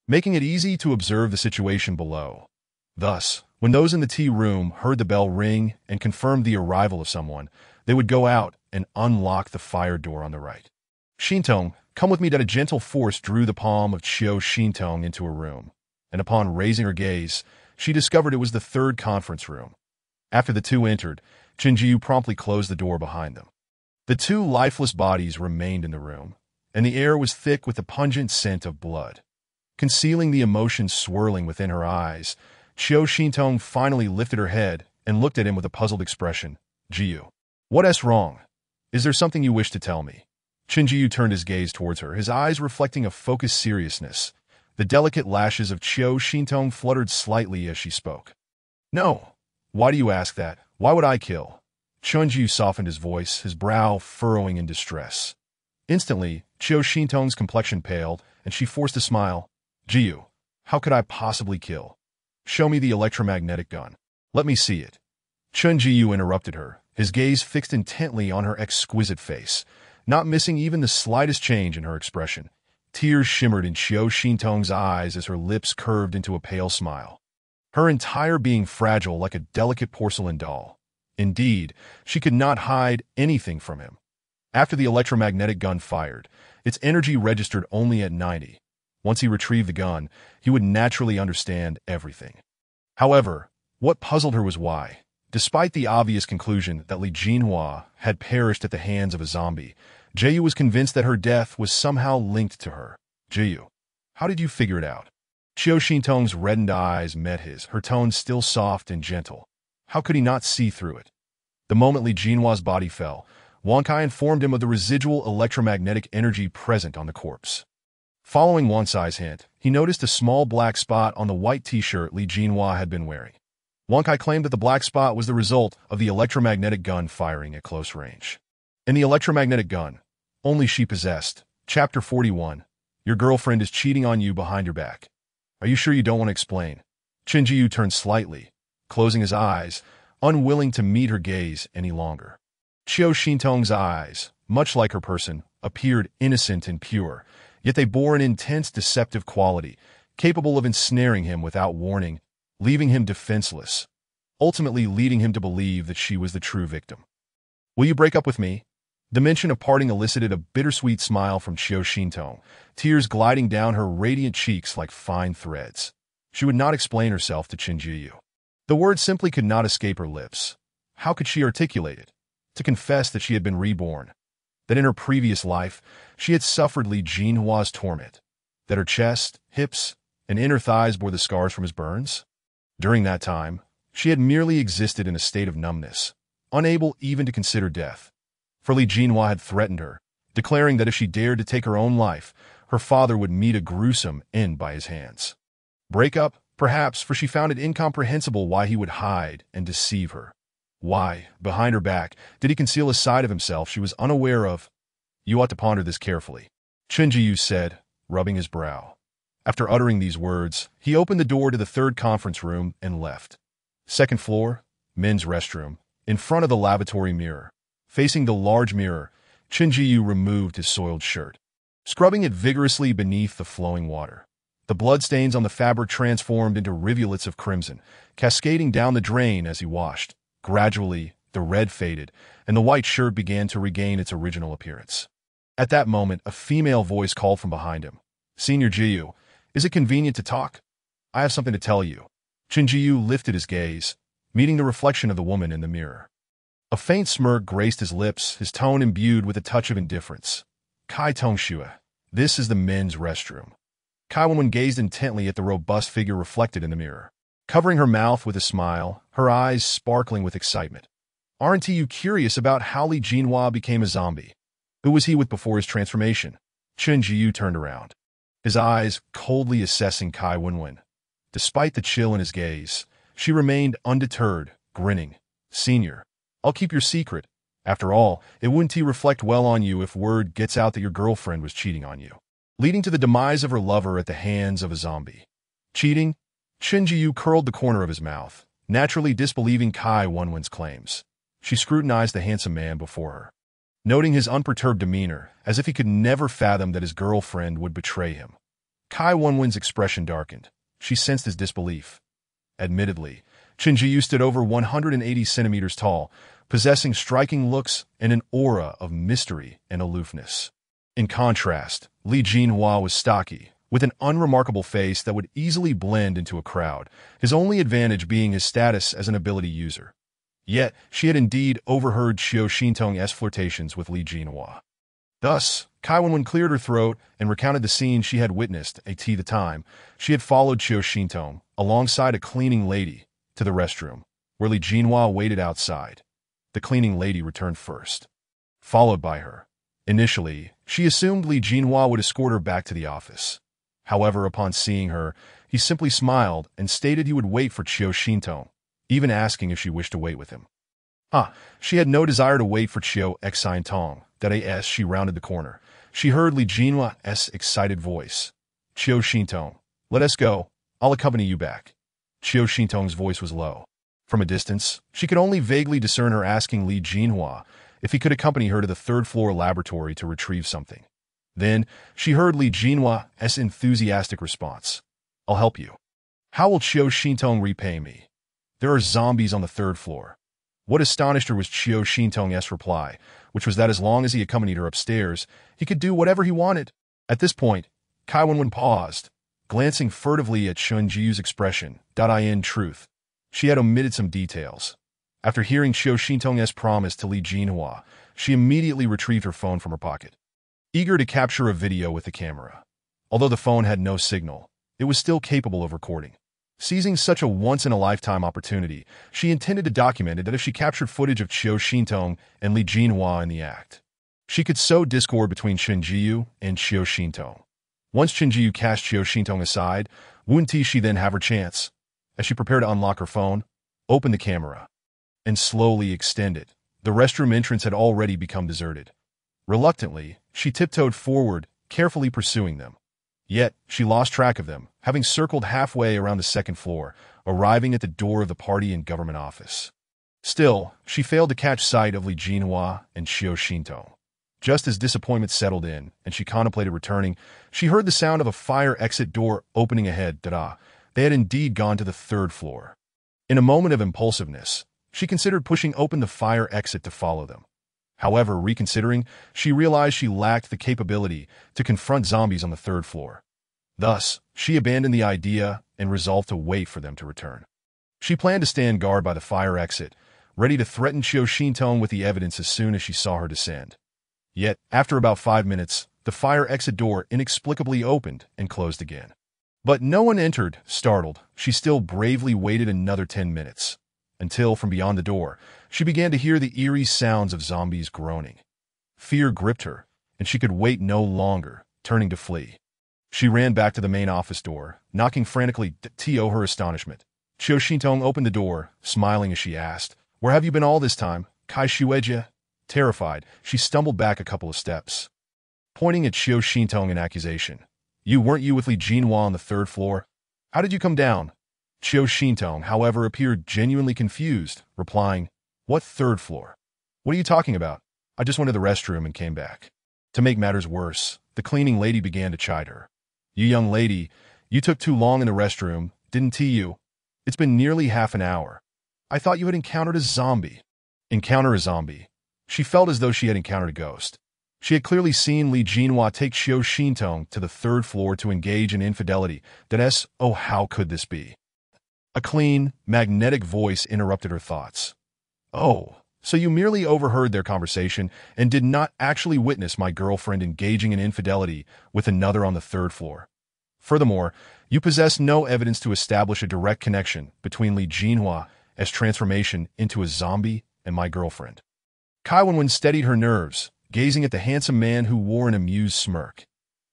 [SPEAKER 1] making it easy to observe the situation below. Thus, when those in the tea room heard the bell ring and confirmed the arrival of someone, they would go out and unlock the fire door on the right. "Xintong, come with me." That a gentle force drew the palm of Xiao Xintong into a room, and upon raising her gaze, she discovered it was the third conference room. After the two entered, Chen Jiyu promptly closed the door behind them. The two lifeless bodies remained in the room, and the air was thick with the pungent scent of blood. Concealing the emotions swirling within her eyes, Xiao Xintong finally lifted her head and looked at him with a puzzled expression. "Jiyu, what's wrong? Is there something you wish to tell me?" Chen Jiyu turned his gaze towards her, his eyes reflecting a focused seriousness. The delicate lashes of Xiao Xintong fluttered slightly as she spoke. "No. Why do you ask that? Why would I kill?" Chunju softened his voice, his brow furrowing in distress. Instantly, Chiu Shintong's complexion paled, and she forced a smile. Jiu, how could I possibly kill? Show me the electromagnetic gun. Let me see it. Chun Jiu interrupted her, his gaze fixed intently on her exquisite face, not missing even the slightest change in her expression. Tears shimmered in Chiu Shintong's eyes as her lips curved into a pale smile. Her entire being fragile like a delicate porcelain doll. Indeed, she could not hide anything from him. After the electromagnetic gun fired, its energy registered only at 90. Once he retrieved the gun, he would naturally understand everything. However, what puzzled her was why, despite the obvious conclusion that Li Jinhua had perished at the hands of a zombie, Jiu was convinced that her death was somehow linked to her. Jiu, how did you figure it out? Chiu Shintong's reddened eyes met his, her tone still soft and gentle. How could he not see through it? The moment Li Jinhua's body fell, Wang Kai informed him of the residual electromagnetic energy present on the corpse. Following Wang Kai's hint, he noticed a small black spot on the white t-shirt Li Jinhua had been wearing. Wang Kai claimed that the black spot was the result of the electromagnetic gun firing at close range. In the electromagnetic gun, only she possessed. Chapter 41. Your girlfriend is cheating on you behind your back. Are you sure you don't want to explain? Qin Jiu turned slightly, closing his eyes, unwilling to meet her gaze any longer. Chiu Shintong's eyes, much like her person, appeared innocent and pure, yet they bore an intense deceptive quality, capable of ensnaring him without warning, leaving him defenseless, ultimately leading him to believe that she was the true victim. Will you break up with me? The mention of parting elicited a bittersweet smile from Chiu Shintong, tears gliding down her radiant cheeks like fine threads. She would not explain herself to Qin Jiu. The word simply could not escape her lips. How could she articulate it? To confess that she had been reborn, that in her previous life she had suffered Li Jinhua's torment, that her chest, hips, and inner thighs bore the scars from his burns? During that time, she had merely existed in a state of numbness, unable even to consider death. For Li Jinhua had threatened her, declaring that if she dared to take her own life, her father would meet a gruesome end by his hands. Break up, perhaps, for she found it incomprehensible why he would hide and deceive her. Why, behind her back, did he conceal a side of himself she was unaware of? You ought to ponder this carefully, Qin Jiu said, rubbing his brow. After uttering these words, he opened the door to the third conference room and left. Second floor, men's restroom, in front of the lavatory mirror. Facing the large mirror, Qin Jiu removed his soiled shirt, scrubbing it vigorously beneath the flowing water. The bloodstains on the fabric transformed into rivulets of crimson, cascading down the drain as he washed. Gradually, the red faded, and the white shirt began to regain its original appearance. At that moment, a female voice called from behind him. Senior Jiu, is it convenient to talk? I have something to tell you. Qin Jiu lifted his gaze, meeting the reflection of the woman in the mirror. A faint smirk graced his lips, his tone imbued with a touch of indifference. Kai Tongxue, this is the men's restroom. Kai Wenwen gazed intently at the robust figure reflected in the mirror, covering her mouth with a smile, her eyes sparkling with excitement. Aren't you curious about how Li Jinhua became a zombie? Who was he with before his transformation? Qin Jiu turned around, his eyes coldly assessing Kai Wenwen. Despite the chill in his gaze, she remained undeterred, grinning. Senior, I'll keep your secret. After all, it wouldn't reflect well on you if word gets out that your girlfriend was cheating on you, leading to the demise of her lover at the hands of a zombie. Cheating? Qin Jiu curled the corner of his mouth, naturally disbelieving Kai Wenwen's claims. She scrutinized the handsome man before her, noting his unperturbed demeanor, as if he could never fathom that his girlfriend would betray him. Kai Wenwen's expression darkened. She sensed his disbelief. Admittedly, Qin Jiu stood over 180 centimeters tall, possessing striking looks and an aura of mystery and aloofness. In contrast, Li Jinhua was stocky, with an unremarkable face that would easily blend into a crowd, his only advantage being his status as an ability user. Yet, she had indeed overheard Chiu Shintong's flirtations with Li Jinhua. Thus, Kai Wenwen cleared her throat and recounted the scene she had witnessed at the time. She had followed Chiu Shintong, alongside a cleaning lady, to the restroom, where Li Jinhua waited outside. The cleaning lady returned first, followed by her. Initially, she assumed Li Jinhua would escort her back to the office. However, upon seeing her, he simply smiled and stated he would wait for Chiu Shintong, even asking if she wished to wait with him. She had no desire to wait for Chiu Xiantong. That as she rounded the corner, she heard Li Jinhua's excited voice. Chiu Xintong, let us go. I'll accompany you back. Chiu Xintong's voice was low. From a distance, she could only vaguely discern her asking Li Jinhua if he could accompany her to the third-floor laboratory to retrieve something. Then, she heard Li Jinhua's enthusiastic response. I'll help you. How will Chiu Xintong repay me? There are zombies on the third floor. What astonished her was Chiu Xintong's reply, which was that as long as he accompanied her upstairs, he could do whatever he wanted. At this point, Kai Wenwen paused, glancing furtively at Chun Jiyu's expression. In truth, she had omitted some details. After hearing Chiu Xintong's promise to Li Jinhua, she immediately retrieved her phone from her pocket, eager to capture a video with the camera. Although the phone had no signal, it was still capable of recording. Seizing such a once-in-a-lifetime opportunity, she intended to document it that if she captured footage of Chiu Xintong and Li Jinhua in the act, she could sow discord between Chun Jiyu and Chiu Xintong. Once Chun Jiyu cast Chiu Xintong aside, wouldn't she then have her chance? As she prepared to unlock her phone, open the camera, and slowly extend it, the restroom entrance had already become deserted. Reluctantly, she tiptoed forward, carefully pursuing them. Yet, she lost track of them, having circled halfway around the second floor, arriving at the door of the party and government office. Still, she failed to catch sight of Li Jinhua and Chiu Xintong. Just as disappointment settled in, and she contemplated returning, she heard the sound of a fire exit door opening ahead. They had indeed gone to the third floor. In a moment of impulsiveness, she considered pushing open the fire exit to follow them. However, reconsidering, she realized she lacked the capability to confront zombies on the third floor. Thus, she abandoned the idea and resolved to wait for them to return. She planned to stand guard by the fire exit, ready to threaten Chiu Xintong with the evidence as soon as she saw her descend. Yet, after about 5 minutes, the fire exit door inexplicably opened and closed again. But no one entered. Startled, she still bravely waited another 10 minutes. Until, from beyond the door, she began to hear the eerie sounds of zombies groaning. Fear gripped her, and she could wait no longer, turning to flee. She ran back to the main office door, knocking frantically to her astonishment. Chiu Xintong opened the door, smiling as she asked, "Where have you been all this time, Kai Shueji?" Terrified, she stumbled back a couple of steps, pointing at Chiu Xintong in accusation. Weren't you with Li Jinhua on the third floor? How did you come down?" Chiu Xintong, however, appeared genuinely confused, replying, "What third floor? What are you talking about? I just went to the restroom and came back." To make matters worse, the cleaning lady began to chide her. "You young lady, you took too long in the restroom, didn't you? It's been nearly half an hour. I thought you had encountered a zombie." Encounter a zombie. She felt as though she had encountered a ghost. She had clearly seen Li Jinhua take Chiu Xintong to the third floor to engage in infidelity. Oh, how could this be? A clean, magnetic voice interrupted her thoughts. "Oh, so you merely overheard their conversation and did not actually witness my girlfriend engaging in infidelity with another on the third floor. Furthermore, you possess no evidence to establish a direct connection between Li Jinhua's transformation into a zombie and my girlfriend." Kai Wenwen steadied her nerves, gazing at the handsome man who wore an amused smirk.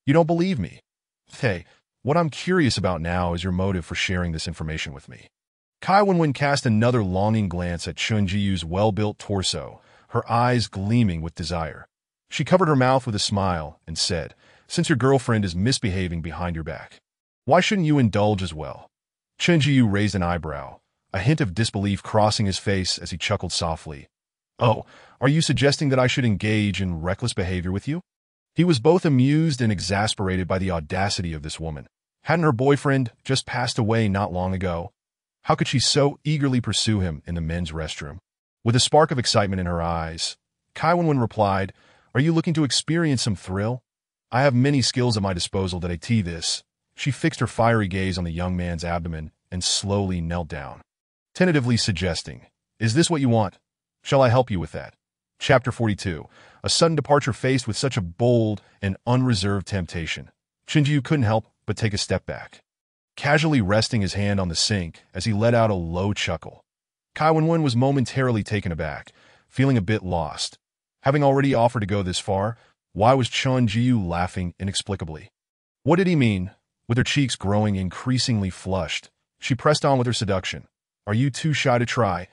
[SPEAKER 1] "You don't believe me? Hey, what I'm curious about now is your motive for sharing this information with me." Kai Wenwen cast another longing glance at Chun Jiyu's well-built torso, her eyes gleaming with desire. She covered her mouth with a smile and said, "Since your girlfriend is misbehaving behind your back, why shouldn't you indulge as well?" Chun Jiyu raised an eyebrow, a hint of disbelief crossing his face as he chuckled softly. "Oh, are you suggesting that I should engage in reckless behavior with you?" He was both amused and exasperated by the audacity of this woman. Hadn't her boyfriend just passed away not long ago? How could she so eagerly pursue him in the men's restroom? With a spark of excitement in her eyes, Kai Wenwen replied, "Are you looking to experience some thrill? I have many skills at my disposal that I this." She fixed her fiery gaze on the young man's abdomen and slowly knelt down, tentatively suggesting, "Is this what you want? Shall I help you with that?" Chapter 42. A sudden departure faced with such a bold and unreserved temptation. Shinju couldn't help but take a step back, casually resting his hand on the sink as he let out a low chuckle. Kai Wenwen was momentarily taken aback, feeling a bit lost. Having already offered to go this far, why was Chun Jiyu laughing inexplicably? What did he mean? With her cheeks growing increasingly flushed, she pressed on with her seduction. "Are you too shy to try?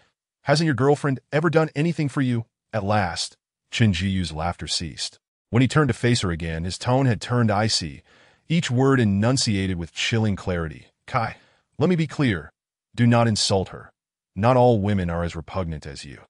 [SPEAKER 1] Hasn't your girlfriend ever done anything for you? At last, Chen Jiyu's laughter ceased. When he turned to face her again, his tone had turned icy, each word enunciated with chilling clarity. Kai, let me be clear. Do not insult her. Not all women are as repugnant as you.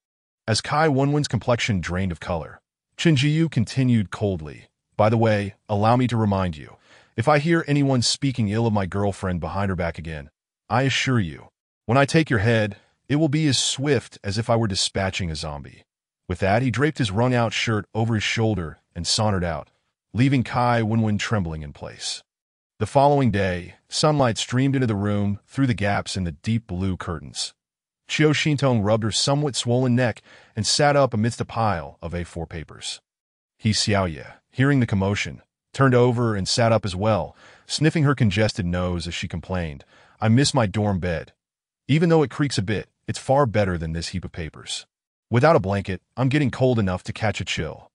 [SPEAKER 1] As Kai Wenwen's complexion drained of color, Chen Jiyu continued coldly. By the way, allow me to remind you, if I hear anyone speaking ill of my girlfriend behind her back again, I assure you, when I take your head, it will be as swift as if I were dispatching a zombie. With that, he draped his wrung-out shirt over his shoulder and sauntered out, leaving Kai Wenwen trembling in place. The following day, sunlight streamed into the room through the gaps in the deep blue curtains. Qiu Xintong rubbed her somewhat swollen neck and sat up amidst a pile of A4 papers. He Xiaoye, hearing the commotion, turned over and sat up as well, sniffing her congested nose as she complained, I miss my dorm bed. Even though it creaks a bit, it's far better than this heap of papers. Without a blanket, I'm getting cold enough to catch a chill.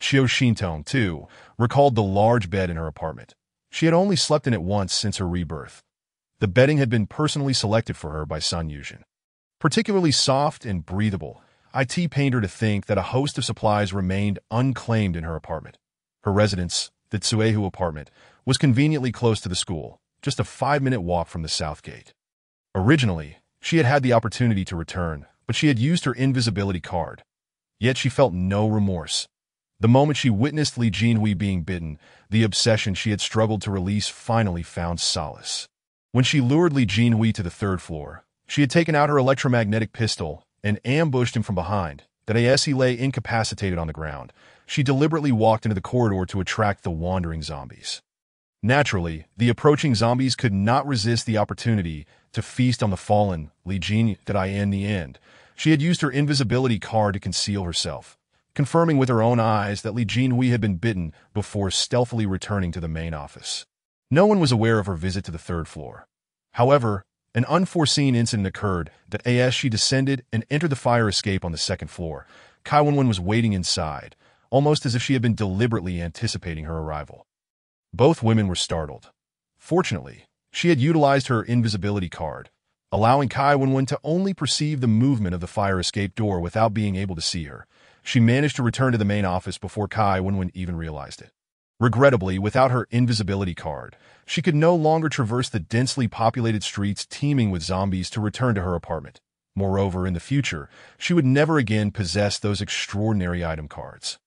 [SPEAKER 1] Qiu Xintong, too, recalled the large bed in her apartment. She had only slept in it once since her rebirth. The bedding had been personally selected for her by Sun Yuzhen. Particularly soft and breathable, it pained her to think that a host of supplies remained unclaimed in her apartment. Her residence, the Tsuehu apartment, was conveniently close to the school, just a 5-minute walk from the south gate. Originally, she had had the opportunity to return, but she had used her invisibility card. Yet she felt no remorse. The moment she witnessed Li Jinhui being bitten, the obsession she had struggled to release finally found solace. When she lured Li Jinhui to the 3rd floor, she had taken out her electromagnetic pistol and ambushed him from behind. That as he lay incapacitated on the ground, she deliberately walked into the corridor to attract the wandering zombies. Naturally, the approaching zombies could not resist the opportunity to feast on the fallen Li Jin. In the end, she had used her invisibility card to conceal herself, confirming with her own eyes that Li Jinhui had been bitten before stealthily returning to the main office. No one was aware of her visit to the 3rd floor. However, an unforeseen incident occurred that as she descended and entered the fire escape on the 2nd floor, Kai Wenwen was waiting inside, almost as if she had been deliberately anticipating her arrival. Both women were startled. Fortunately, she had utilized her invisibility card, allowing Kai Wenwen to only perceive the movement of the fire escape door without being able to see her. She managed to return to the main office before Kai Wenwen even realized it. Regrettably, without her invisibility card, she could no longer traverse the densely populated streets teeming with zombies to return to her apartment. Moreover, in the future, she would never again possess those extraordinary item cards.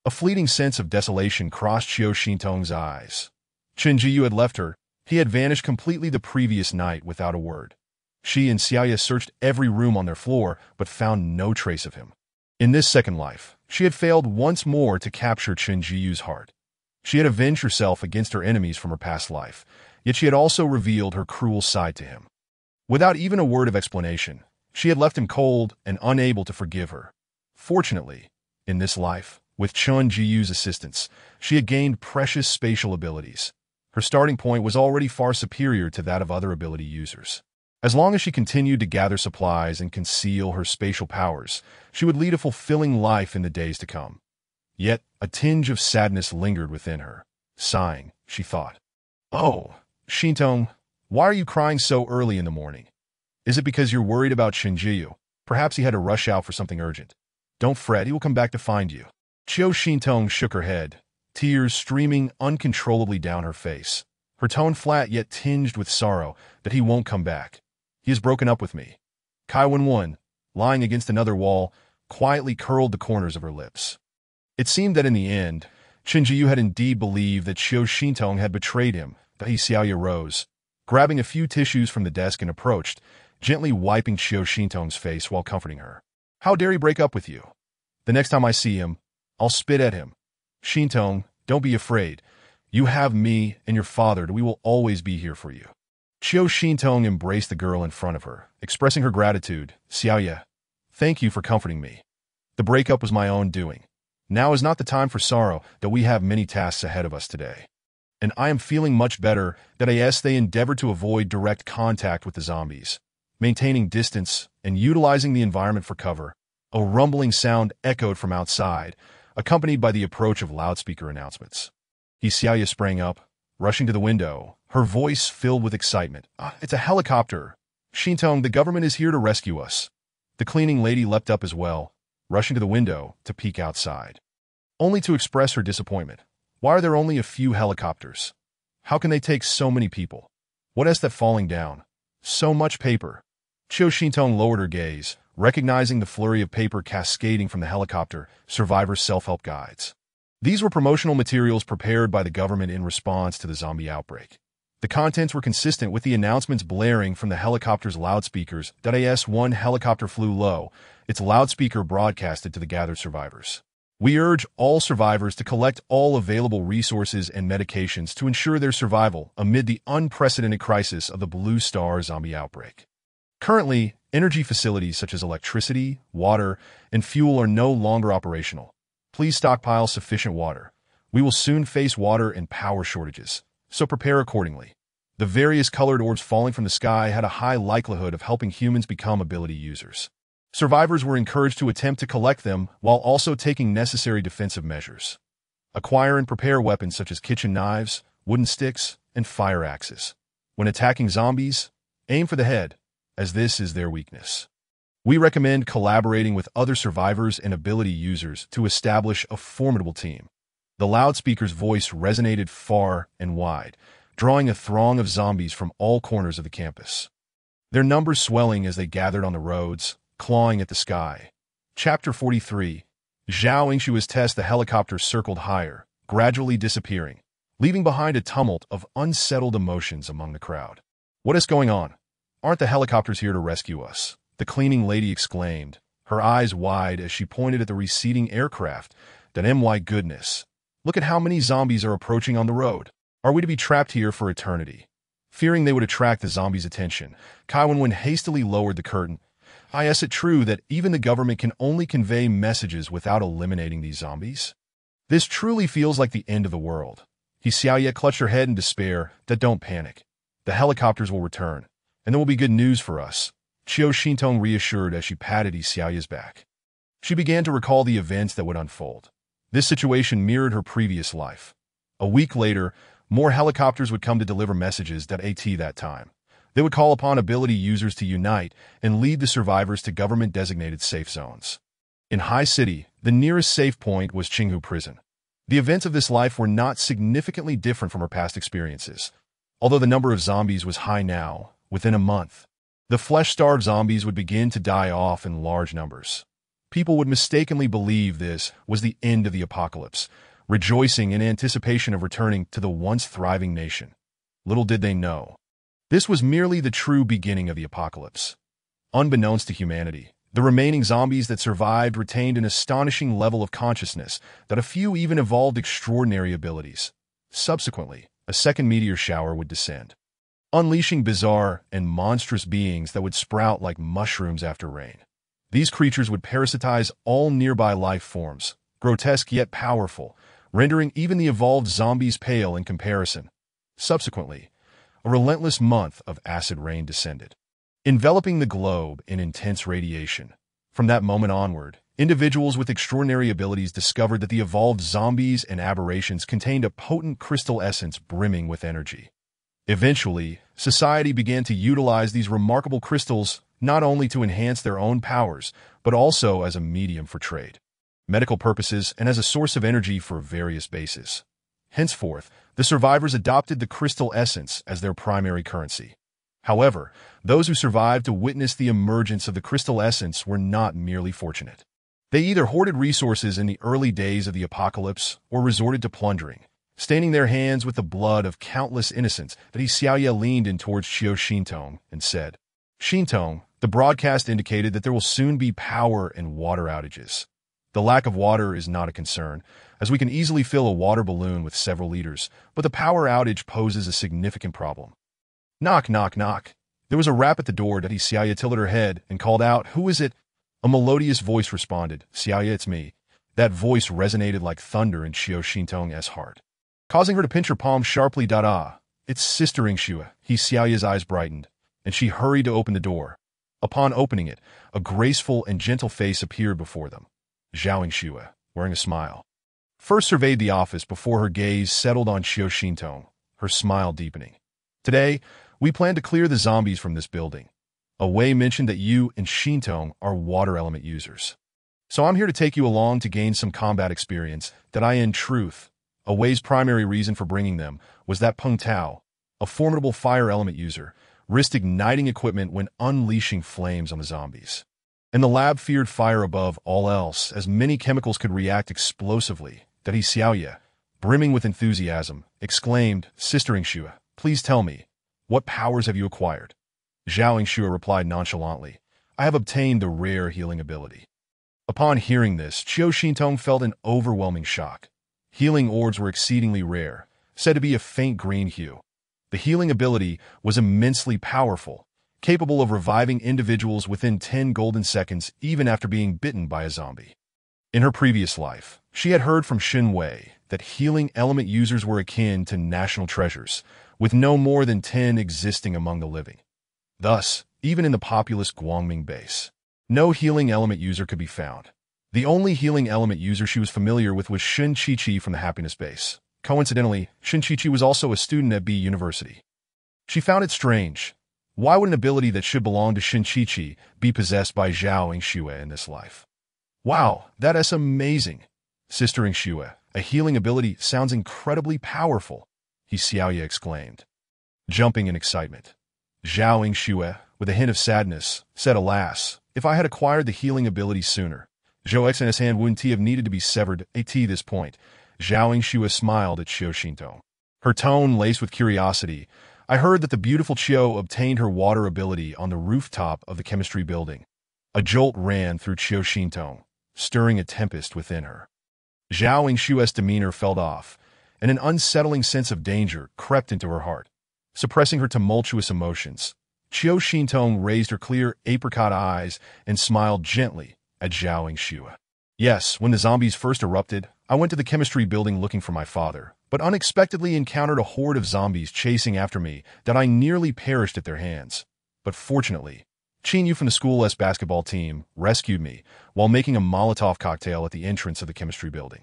[SPEAKER 1] A fleeting sense of desolation crossed Qiu Xintong's eyes. Chen Jiyu had left her. He had vanished completely the previous night without a word. She and Xiaoye searched every room on their floor, but found no trace of him. In this second life, she had failed once more to capture Chen Jiyu's heart. She had avenged herself against her enemies from her past life, yet she had also revealed her cruel side to him. Without even a word of explanation, she had left him cold and unable to forgive her. Fortunately, in this life, with Chen Jiyu's assistance, she had gained precious spatial abilities. Her starting point was already far superior to that of other ability users. As long as she continued to gather supplies and conceal her spatial powers, she would lead a fulfilling life in the days to come. Yet, a tinge of sadness lingered within her. Sighing, she thought, Oh, Xintong, why are you crying so early in the morning? Is it because you're worried about Chen Jiyu? Perhaps he had to rush out for something urgent. Don't fret, he will come back to find you. Qiu Xintong shook her head, tears streaming uncontrollably down her face, her tone flat yet tinged with sorrow that he won't come back. He has broken up with me. Kai Wenwen, lying against another wall, quietly curled the corners of her lips. It seemed that in the end, Chen Jiyu had indeed believed that Qiu Xintong had betrayed him. He Xiaoye rose, grabbing a few tissues from the desk and approached, gently wiping Qiu Xintong's face while comforting her. How dare he break up with you? The next time I see him, I'll spit at him. Xintong, don't be afraid. You have me and your father, and we will always be here for you. Qiu Xintong embraced the girl in front of her, expressing her gratitude. Xiaoye, thank you for comforting me. The breakup was my own doing. Now is not the time for sorrow, that we have many tasks ahead of us today. And I am feeling much better that as they endeavored to avoid direct contact with the zombies, maintaining distance and utilizing the environment for cover. A rumbling sound echoed from outside, accompanied by the approach of loudspeaker announcements. Xiaoye sprang up, rushing to the window, her voice filled with excitement. It's a helicopter. Xintong, the government is here to rescue us. The cleaning lady leapt up as well, rushing to the window to peek outside, only to express her disappointment. Why are there only a few helicopters? How can they take so many people? What is that falling down? So much paper. Chiu Shintong lowered her gaze, recognizing the flurry of paper cascading from the helicopter survivors' self-help guides. These were promotional materials prepared by the government in response to the zombie outbreak. The contents were consistent with the announcements blaring from the helicopter's loudspeakers. As one helicopter flew low, its loudspeaker broadcasted to the gathered survivors. We urge all survivors to collect all available resources and medications to ensure their survival amid the unprecedented crisis of the Blue Star zombie outbreak. Currently, energy facilities such as electricity, water, and fuel are no longer operational. Please stockpile sufficient water. We will soon face water and power shortages, so prepare accordingly. The various colored orbs falling from the sky had a high likelihood of helping humans become ability users. Survivors were encouraged to attempt to collect them while also taking necessary defensive measures. Acquire and prepare weapons such as kitchen knives, wooden sticks, and fire axes. When attacking zombies, aim for the head, as this is their weakness. We recommend collaborating with other survivors and ability users to establish a formidable team. The loudspeaker's voice resonated far and wide, drawing a throng of zombies from all corners of the campus. Their numbers swelling as they gathered on the roads, clawing at the sky. Chapter 43. Zhao Yingshua's test. The helicopter circled higher, gradually disappearing, leaving behind a tumult of unsettled emotions among the crowd. What is going on? Aren't the helicopters here to rescue us? The cleaning lady exclaimed, her eyes wide as she pointed at the receding aircraft. My goodness. Look at how many zombies are approaching on the road. Are we to be trapped here for eternity? Fearing they would attract the zombies' attention, Kai Wen hastily lowered the curtain. Is it true that even the government can only convey messages without eliminating these zombies? This truly feels like the end of the world. Xiaoye clutched her head in despair. Don't panic. The helicopters will return, and there will be good news for us. Chiu Shintong reassured as she patted Xiaoye's back. She began to recall the events that would unfold. This situation mirrored her previous life. A week later, more helicopters would come to deliver messages. That time, they would call upon ability users to unite and lead the survivors to government-designated safe zones. In High City, the nearest safe point was Qinghu Prison. The events of this life were not significantly different from her past experiences. Although the number of zombies was high now, within a month, the flesh-starved zombies would begin to die off in large numbers. People would mistakenly believe this was the end of the apocalypse, rejoicing in anticipation of returning to the once thriving nation. Little did they know, this was merely the true beginning of the apocalypse. Unbeknownst to humanity, the remaining zombies that survived retained an astonishing level of consciousness that a few even evolved extraordinary abilities. Subsequently, a second meteor shower would descend, unleashing bizarre and monstrous beings that would sprout like mushrooms after rain. These creatures would parasitize all nearby life forms, grotesque yet powerful, rendering even the evolved zombies pale in comparison. Subsequently, a relentless month of acid rain descended, enveloping the globe in intense radiation. From that moment onward, individuals with extraordinary abilities discovered that the evolved zombies and aberrations contained a potent crystal essence brimming with energy. Eventually, society began to utilize these remarkable crystals not only to enhance their own powers, but also as a medium for trade, medical purposes, and as a source of energy for various bases. Henceforth, the survivors adopted the crystal essence as their primary currency. However, those who survived to witness the emergence of the crystal essence were not merely fortunate. They either hoarded resources in the early days of the apocalypse or resorted to plundering, staining their hands with the blood of countless innocents. Xiaoye leaned in towards Chiu Shintong and said, Shintong, the broadcast indicated that there will soon be power and water outages. The lack of water is not a concern, as we can easily fill a water balloon with several liters, but the power outage poses a significant problem. Knock, knock, knock. There was a rap at the door. Xiaoye tilted her head and called out, Who is it? A melodious voice responded, Xiaoye, it's me. That voice resonated like thunder in Chiu Shintong's heart, causing her to pinch her palm sharply. It's Sister Yingxue. Xiaoye's eyes brightened, and she hurried to open the door. Upon opening it, a graceful and gentle face appeared before them. Zhao Yingxue, wearing a smile, first surveyed the office before her gaze settled on Chiu Shintong, her smile deepening. Today, we plan to clear the zombies from this building. Wei mentioned that you and Shintong are water element users. So I'm here to take you along to gain some combat experience that in truth. Wei's primary reason for bringing them was that Peng Tao, a formidable fire element user, risked igniting equipment when unleashing flames on the zombies. And the lab feared fire above all else, as many chemicals could react explosively, that Xiaoye, brimming with enthusiasm, exclaimed, "Sister Xue, please tell me, what powers have you acquired?" Zhao Xue replied nonchalantly, "I have obtained the rare healing ability." Upon hearing this, Qiu Xintong felt an overwhelming shock. Healing orbs were exceedingly rare, said to be a faint green hue. The healing ability was immensely powerful, capable of reviving individuals within 10 golden seconds even after being bitten by a zombie. In her previous life, she had heard from Xin Wei that healing element users were akin to national treasures, with no more than 10 existing among the living. Thus, even in the populous Guangming base, no healing element user could be found. The only healing element user she was familiar with was Shin Chi-Chi from the Happiness Base. Coincidentally, Shin Chi-Chi was also a student at B University. She found it strange. Why would an ability that should belong to Shin Chi-Chi be possessed by Zhao Xue in this life? Wow, that is amazing. Sister Xue, a healing ability sounds incredibly powerful, Xiaoye exclaimed, jumping in excitement. Zhao Xue, with a hint of sadness, said, "Alas, if I had acquired the healing ability sooner, Zhou X's hand wouldn't have needed to be severed at this point." Zhao Xue smiled at Qiu Xintong. Her tone laced with curiosity. "I heard that the beautiful Qiu obtained her water ability on the rooftop of the chemistry building." A jolt ran through Qiu Xintong, stirring a tempest within her. Zhao Xue's demeanor fell off, and an unsettling sense of danger crept into her heart. Suppressing her tumultuous emotions, Qiu Xintong raised her clear apricot eyes and smiled gently at Zhao Xue. "Yes, when the zombies first erupted, I went to the chemistry building looking for my father, but unexpectedly encountered a horde of zombies chasing after me that I nearly perished at their hands. But fortunately, Qin Yu from the School S basketball team rescued me while making a Molotov cocktail at the entrance of the chemistry building.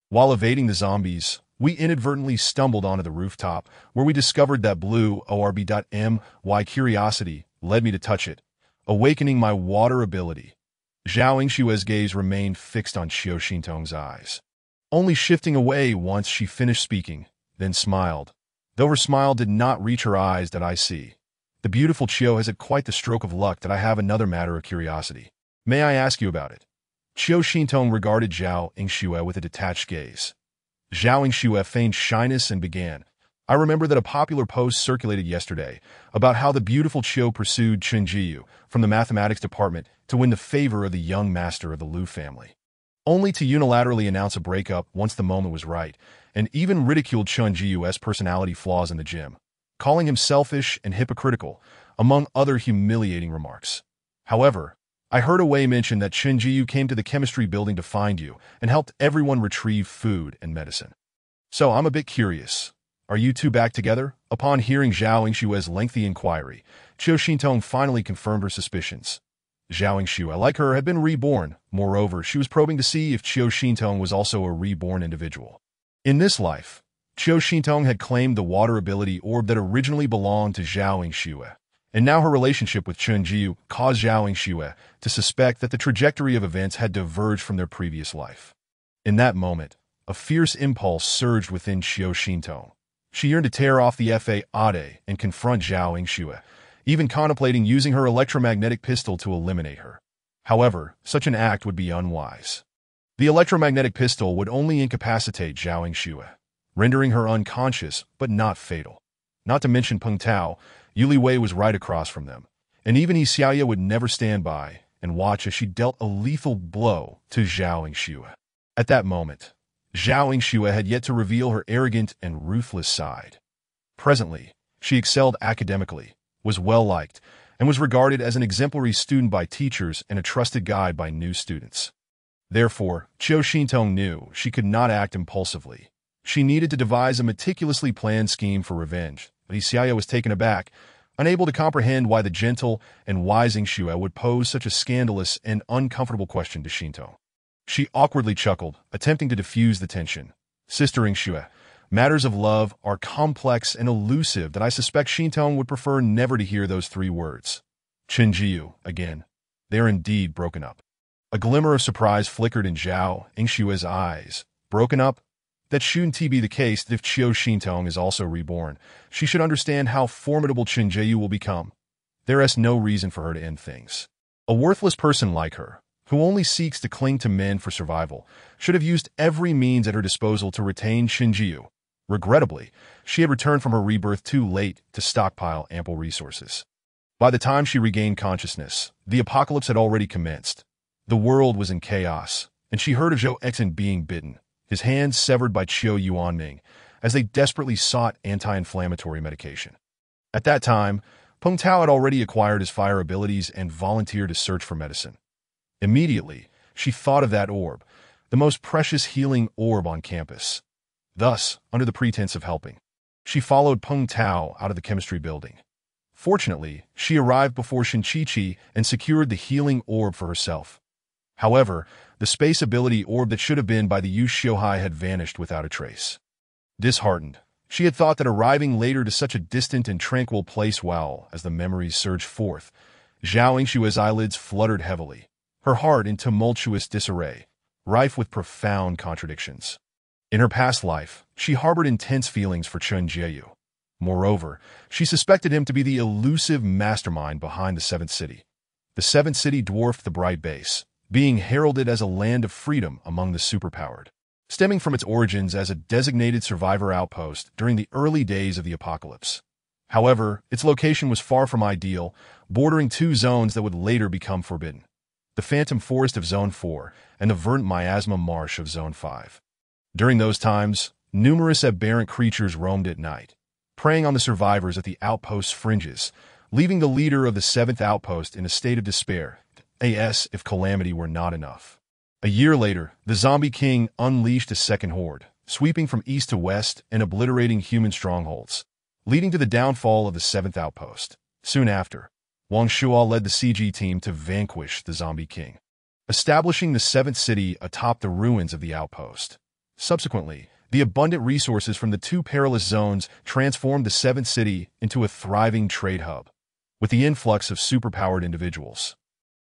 [SPEAKER 1] While evading the zombies, we inadvertently stumbled onto the rooftop, where we discovered that blue orb.my curiosity led me to touch it, awakening my water ability." Zhao Xue's gaze remained fixed on Qiu Xintong's eyes, only shifting away once she finished speaking, then smiled. Though her smile did not reach her eyes, that I see. "The beautiful Qiu has had quite the stroke of luck that I have another matter of curiosity. May I ask you about it?" Qiu Xintong regarded Zhao Xue with a detached gaze. Zhao Xue feigned shyness and began, "I remember that a popular post circulated yesterday about how the beautiful Qiu pursued Chen Jiyu from the mathematics department to win the favor of the young master of the Liu family, only to unilaterally announce a breakup once the moment was right, and even ridiculed Chen Jiyu's personality flaws in the gym, calling him selfish and hypocritical, among other humiliating remarks. However, I heard Wei mention that Chen Jiyu came to the chemistry building to find you and helped everyone retrieve food and medicine. So I'm a bit curious. Are you two back together?" Upon hearing Zhao Xue's lengthy inquiry, Qiu Xintong finally confirmed her suspicions. Zhao Xue, like her, had been reborn. Moreover, she was probing to see if Qiu Xintong was also a reborn individual. In this life, Qiu Xintong had claimed the water ability orb that originally belonged to Zhao Xue, and now her relationship with Chen Jiu caused Zhao Xue to suspect that the trajectory of events had diverged from their previous life. In that moment, a fierce impulse surged within Qiu Xintong. She yearned to tear off the Fade and confront Zhao Xue, even contemplating using her electromagnetic pistol to eliminate her. However, such an act would be unwise. The electromagnetic pistol would only incapacitate Zhao Xue, rendering her unconscious but not fatal. Not to mention Peng Tao, Yuli Wei was right across from them, and even Xiaoye would never stand by and watch as she dealt a lethal blow to Zhao Xue. At that moment, Zhao Xue had yet to reveal her arrogant and ruthless side. Presently, she excelled academically, was well-liked, and was regarded as an exemplary student by teachers and a trusted guide by new students. Therefore, Qiu Xintong knew she could not act impulsively. She needed to devise a meticulously planned scheme for revenge, but Xiaoye was taken aback, unable to comprehend why the gentle and wise Xue would pose such a scandalous and uncomfortable question to Xintong. She awkwardly chuckled, attempting to diffuse the tension. "Sister Xue, matters of love are complex and elusive that I suspect Xintong would prefer never to hear those 3 words." Chenjiu, again. They are indeed broken up. A glimmer of surprise flickered in Zhao Yingshua's eyes. Broken up? That shouldn't be the case if Qiu Xintong is also reborn. She should understand how formidable Chenjiu will become. There is no reason for her to end things. A worthless person like her, who only seeks to cling to men for survival, should have used every means at her disposal to retain Chenjiu. Regrettably, she had returned from her rebirth too late to stockpile ample resources. By the time she regained consciousness, the apocalypse had already commenced. The world was in chaos, and she heard of Zhou Exin being bitten, his hands severed by Qiu Yuanming, as they desperately sought anti-inflammatory medication. At that time, Peng Tao had already acquired his fire abilities and volunteered to search for medicine. Immediately, she thought of that orb, the most precious healing orb on campus. Thus, under the pretense of helping, she followed Peng Tao out of the chemistry building. Fortunately, she arrived before Shinqiqi and secured the healing orb for herself. However, the space ability orb that should have been by the Yu Xiuhai had vanished without a trace. Disheartened, she had thought that arriving later to such a distant and tranquil place while, as the memories surged forth, Zhao Yingshua's eyelids fluttered heavily, her heart in tumultuous disarray, rife with profound contradictions. In her past life, she harbored intense feelings for Chen Jieyu. Moreover, she suspected him to be the elusive mastermind behind the Seventh City. The Seventh City dwarfed the Bright Base, being heralded as a land of freedom among the superpowered, stemming from its origins as a designated survivor outpost during the early days of the apocalypse. However, its location was far from ideal, bordering two zones that would later become forbidden: the Phantom Forest of Zone 4 and the verdant miasma marsh of Zone 5. During those times, numerous aberrant creatures roamed at night, preying on the survivors at the outpost's fringes, leaving the leader of the 7th outpost in a state of despair, as if calamity were not enough. A year later, the Zombie King unleashed a second horde, sweeping from east to west and obliterating human strongholds, leading to the downfall of the 7th outpost. Soon after, Wang Shuo led the CG team to vanquish the Zombie King, establishing the 7th city atop the ruins of the outpost. Subsequently, the abundant resources from the two perilous zones transformed the 7th city into a thriving trade hub, with the influx of superpowered individuals.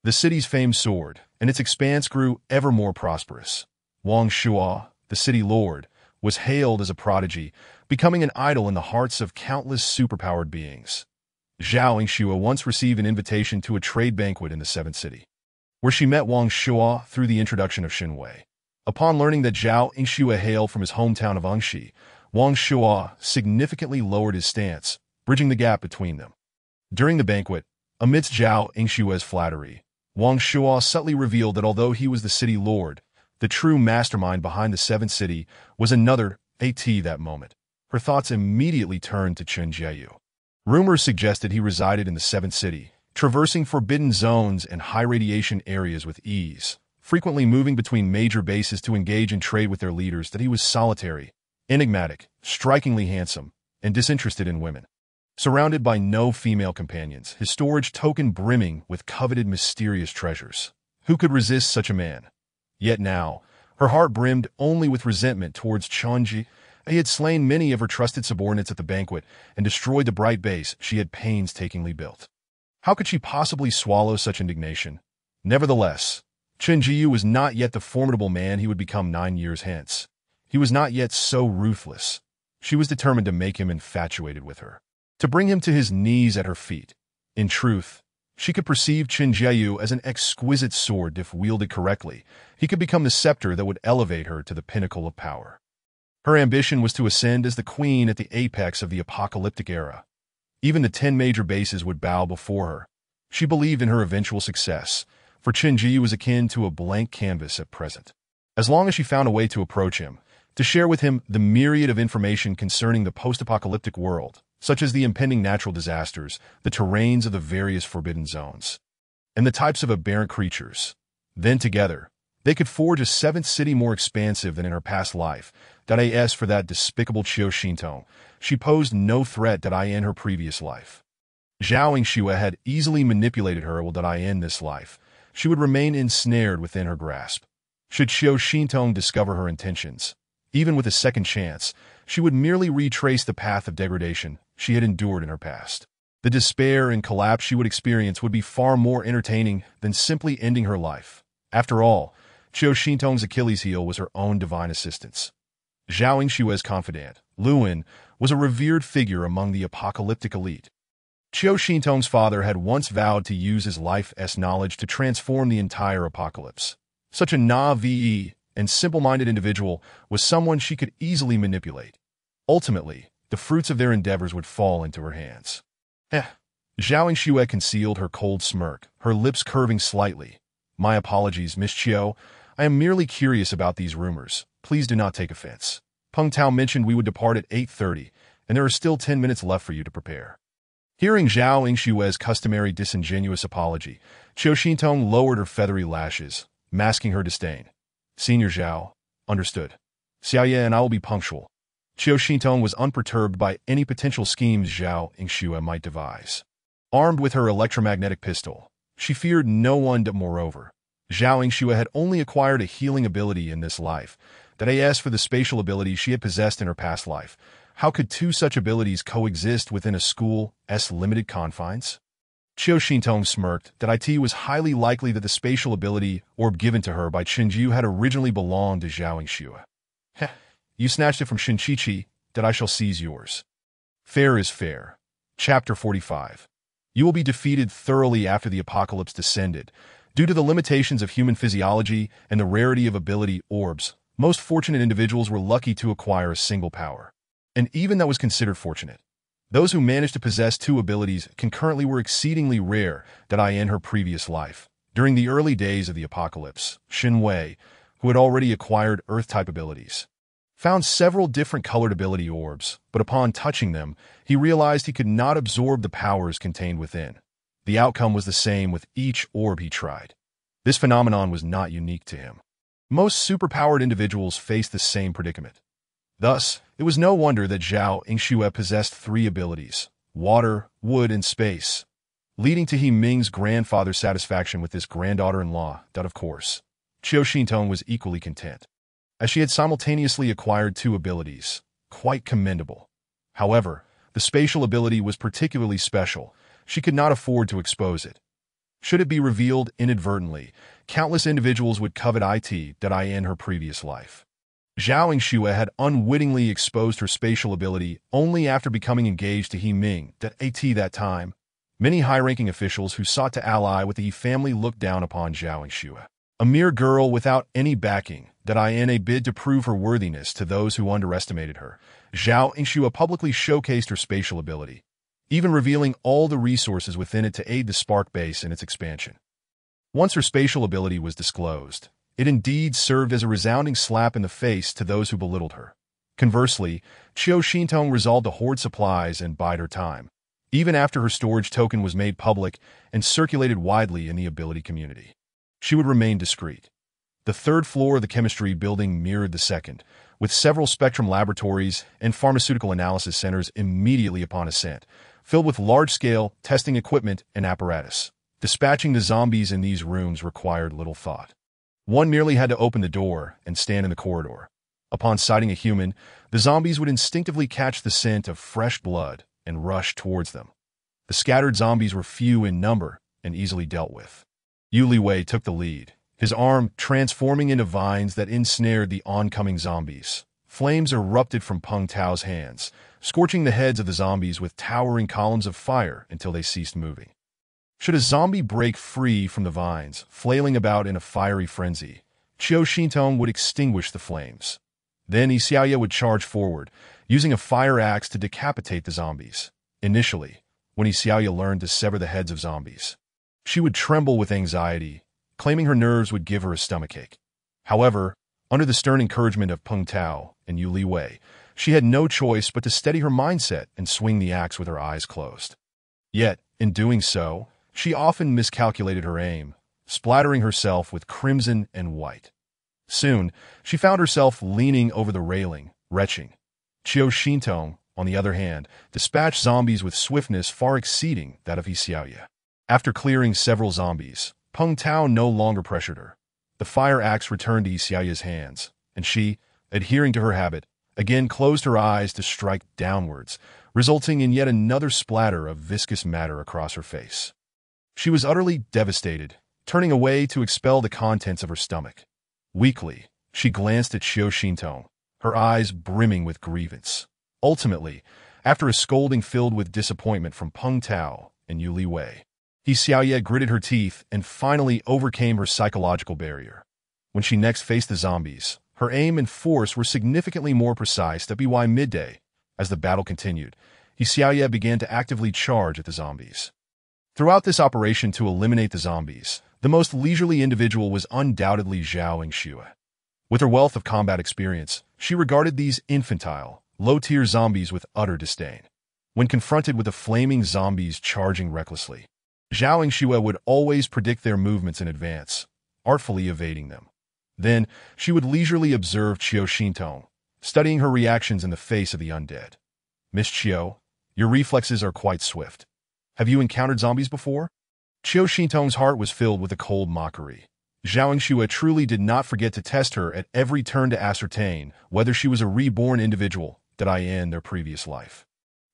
[SPEAKER 1] The city's fame soared, and its expanse grew ever more prosperous. Wang Shuo, the city lord, was hailed as a prodigy, becoming an idol in the hearts of countless superpowered beings. Zhao Yingxua once received an invitation to a trade banquet in the 7th city, where she met Wang Shuo through the introduction of Xin Wei. Upon learning that Zhao Yingxua hailed from his hometown of Angxi, Wang Shuo significantly lowered his stance, bridging the gap between them. During the banquet, amidst Zhao Yingshua's flattery, Wang Shuo subtly revealed that although he was the city lord, the true mastermind behind the 7th city was another AT that moment. Her thoughts immediately turned to Chen Jieyu. Rumors suggested he resided in the 7th city, traversing forbidden zones and high-radiation areas with ease, frequently moving between major bases to engage in trade with their leaders. That he was solitary, enigmatic, strikingly handsome, and disinterested in women. Surrounded by no female companions, his storage token brimming with coveted mysterious treasures. Who could resist such a man? Yet now, her heart brimmed only with resentment towards Changji. He had slain many of her trusted subordinates at the banquet and destroyed the bright base she had painstakingly built. How could she possibly swallow such indignation? Nevertheless, Chen Jiyu was not yet the formidable man he would become 9 years hence. He was not yet so ruthless. She was determined to make him infatuated with her, to bring him to his knees at her feet. In truth, she could perceive Chen Jiyu as an exquisite sword. If wielded correctly, he could become the scepter that would elevate her to the pinnacle of power. Her ambition was to ascend as the queen at the apex of the apocalyptic era. Even the 10 major bases would bow before her. She believed in her eventual success, for Chen Jiyu was akin to a blank canvas at present. As long as she found a way to approach him, to share with him the myriad of information concerning the post-apocalyptic world, such as the impending natural disasters, the terrains of the various forbidden zones, and the types of aberrant creatures, then together, they could forge a 7th city more expansive than in her past life. As for that despicable Qiu Xintong, she posed no threat in her previous life. Zhao Yingxua had easily manipulated her in this life. She would remain ensnared within her grasp. Should Qiu Xintong discover her intentions, even with a second chance, she would merely retrace the path of degradation she had endured in her past. The despair and collapse she would experience would be far more entertaining than simply ending her life. After all, Qiu Xintong's Achilles heel was her own divine assistance. Zhao Yingshue's confidant, Luan, was a revered figure among the apocalyptic elite. Qiu Xintong's father had once vowed to use his life's knowledge to transform the entire apocalypse. Such a naive and simple-minded individual was someone she could easily manipulate. Ultimately, the fruits of their endeavors would fall into her hands. Zhao Yingxue concealed her cold smirk, her lips curving slightly. My apologies, Miss Qiu. I am merely curious about these rumors. Please do not take offense. Peng Tao mentioned we would depart at 8:30, and there are still 10 minutes left for you to prepare. Hearing Zhao Yingshue's customary disingenuous apology, Qiu Xintong lowered her feathery lashes, masking her disdain. Senior Zhao, understood. Xiaoye and I will be punctual. Qiu Xintong was unperturbed by any potential schemes Zhao Yingxue might devise. Armed with her electromagnetic pistol, she feared no one. Moreover, Zhao Yingxue had only acquired a healing ability in this life. That as for the spatial ability she had possessed in her past life, how could two such abilities coexist within a school's limited confines? Qiu Xintong smirked that it was highly likely that the spatial ability orb given to her by Qinju had originally belonged to Zhao Yingxue. Heh, you snatched it from Shinqiqi, that I shall seize yours. Fair is fair. Chapter 45. You will be defeated thoroughly after the apocalypse descended. Due to the limitations of human physiology and the rarity of ability orbs, most fortunate individuals were lucky to acquire a single power. And even that was considered fortunate. Those who managed to possess two abilities concurrently were exceedingly rare. In her previous life, during the early days of the apocalypse, Xin Wei, who had already acquired Earth-type abilities, found several different colored ability orbs, but upon touching them, he realized he could not absorb the powers contained within. The outcome was the same with each orb he tried. This phenomenon was not unique to him. Most superpowered individuals faced the same predicament. Thus, it was no wonder that Zhao Yingxue possessed three abilities: water, wood, and space, leading to He Ming's grandfather's satisfaction with this granddaughter-in-law. Of course, Qiu Xintong was equally content, as she had simultaneously acquired two abilities. Quite commendable. However, the spatial ability was particularly special. She could not afford to expose it. Should it be revealed inadvertently, countless individuals would covet it. In her previous life, Zhao Yingxue had unwittingly exposed her spatial ability only after becoming engaged to He Ming. That time, many high-ranking officials who sought to ally with the He family looked down upon Zhao Yingxue, a mere girl without any backing. In a bid to prove her worthiness to those who underestimated her, Zhao Yingxue publicly showcased her spatial ability, even revealing all the resources within it to aid the Spark base in its expansion. Once her spatial ability was disclosed, it indeed served as a resounding slap in the face to those who belittled her. Conversely, Qiu Xintong resolved to hoard supplies and bide her time, even after her storage token was made public and circulated widely in the ability community. She would remain discreet. The third floor of the chemistry building mirrored the second, with several spectrum laboratories and pharmaceutical analysis centers immediately upon ascent, filled with large-scale testing equipment and apparatus. Dispatching the zombies in these rooms required little thought. One merely had to open the door and stand in the corridor. Upon sighting a human, the zombies would instinctively catch the scent of fresh blood and rush towards them. The scattered zombies were few in number and easily dealt with. Yu Liwei took the lead, his arm transforming into vines that ensnared the oncoming zombies. Flames erupted from Peng Tao's hands, scorching the heads of the zombies with towering columns of fire until they ceased moving. Should a zombie break free from the vines, flailing about in a fiery frenzy, Qiu Xintong would extinguish the flames. Then Xiaoye would charge forward, using a fire axe to decapitate the zombies. Initially, when Xiaoye learned to sever the heads of zombies, she would tremble with anxiety, claiming her nerves would give her a stomachache. However, under the stern encouragement of Peng Tao and Yu Liwei, she had no choice but to steady her mindset and swing the axe with her eyes closed. Yet, in doing so, she often miscalculated her aim, splattering herself with crimson and white. Soon, she found herself leaning over the railing, retching. Qiu Xintong, on the other hand, dispatched zombies with swiftness far exceeding that of Xiaoye. After clearing several zombies, Peng Tao no longer pressured her. The fire axe returned to Xiaoye's hands, and she, adhering to her habit, again closed her eyes to strike downwards, resulting in yet another splatter of viscous matter across her face. She was utterly devastated, turning away to expel the contents of her stomach. Weakly, she glanced at Xiao Xintong, her eyes brimming with grievance. Ultimately, after a scolding filled with disappointment from Peng Tao and Yu Li Wei, Xiaoye gritted her teeth and finally overcame her psychological barrier. When she next faced the zombies, her aim and force were significantly more precise. At by midday, as the battle continued, Xiaoye began to actively charge at the zombies. Throughout this operation to eliminate the zombies, the most leisurely individual was undoubtedly Zhao Yingxue. With her wealth of combat experience, she regarded these infantile, low-tier zombies with utter disdain. When confronted with the flaming zombies charging recklessly, Zhao Yingxue would always predict their movements in advance, artfully evading them. Then, she would leisurely observe Qiao Xintong, studying her reactions in the face of the undead. "Miss Qiao, your reflexes are quite swift. Have you encountered zombies before?" Qiao Xintong's heart was filled with a cold mockery. Zhao Yingxue truly did not forget to test her at every turn to ascertain whether she was a reborn individual in their previous life.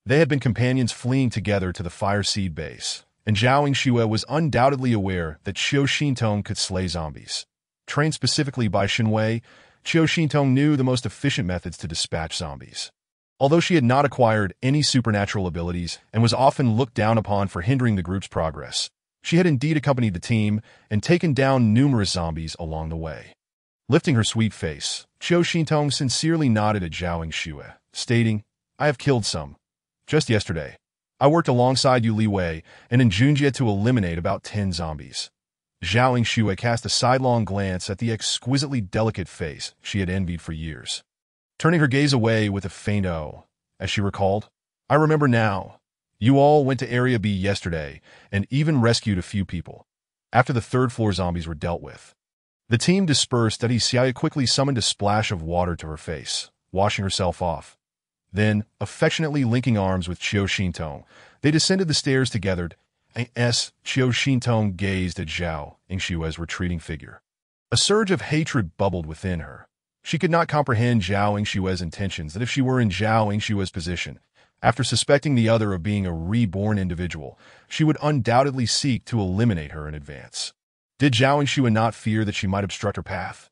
[SPEAKER 1] They had been companions fleeing together to the Fire Seed base, and Zhao Yingxue was undoubtedly aware that Qiao Xintong could slay zombies. Trained specifically by Xinwei, Qiao Xintong knew the most efficient methods to dispatch zombies. Although she had not acquired any supernatural abilities and was often looked down upon for hindering the group's progress, she had indeed accompanied the team and taken down numerous zombies along the way. Lifting her sweet face, Qiao Xintong sincerely nodded at Zhao Yingxue, stating, "I have killed some. Just yesterday, I worked alongside Yu Li Wei and in Junjie to eliminate about 10 zombies." Zhao Yingxue cast a sidelong glance at the exquisitely delicate face she had envied for years. Turning her gaze away with a faint "oh," as she recalled, "I remember now. You all went to Area B yesterday and even rescued a few people. After the third-floor zombies were dealt with, the team dispersed. That Xiaoye quickly summoned a splash of water to her face, washing herself off. Then, affectionately linking arms with Qiao Xintong, they descended the stairs together. Qiao Xintong gazed at Zhao Yingxue's retreating figure. A surge of hatred bubbled within her. She could not comprehend Zhao Yingxue's intentions that if she were in Zhao Yingxue's position, after suspecting the other of being a reborn individual, she would undoubtedly seek to eliminate her in advance. Did Zhao Yingxue not fear that she might obstruct her path?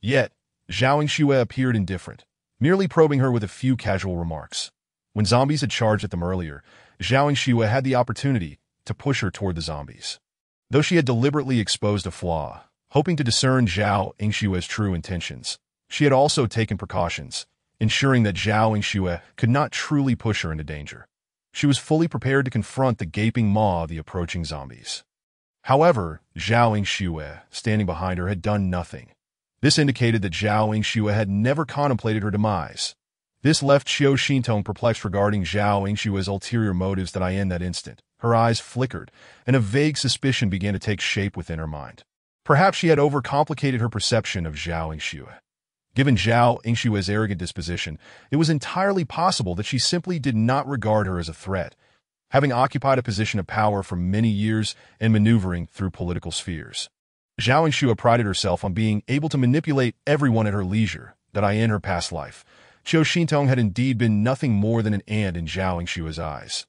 [SPEAKER 1] Yet, Zhao Yingxue appeared indifferent, merely probing her with a few casual remarks. When zombies had charged at them earlier, Zhao Yingxue had the opportunity to push her toward the zombies. Though she had deliberately exposed a flaw, hoping to discern Zhao Yingxue's true intentions, she had also taken precautions, ensuring that Zhao Yingxue could not truly push her into danger. She was fully prepared to confront the gaping maw of the approaching zombies. However, Zhao Yingxue, standing behind her, had done nothing. This indicated that Zhao Yingxue had never contemplated her demise. This left Qiao Xintong perplexed regarding Zhao Yingxue's ulterior motives. In that instant, her eyes flickered, and a vague suspicion began to take shape within her mind. Perhaps she had overcomplicated her perception of Zhao Yingxue. Given Zhao Yingxue's arrogant disposition, it was entirely possible that she simply did not regard her as a threat, having occupied a position of power for many years and maneuvering through political spheres. Zhao Yingxue prided herself on being able to manipulate everyone at her leisure. In her past life, Qiao Xintong had indeed been nothing more than an ant in Zhao Yingxue's eyes.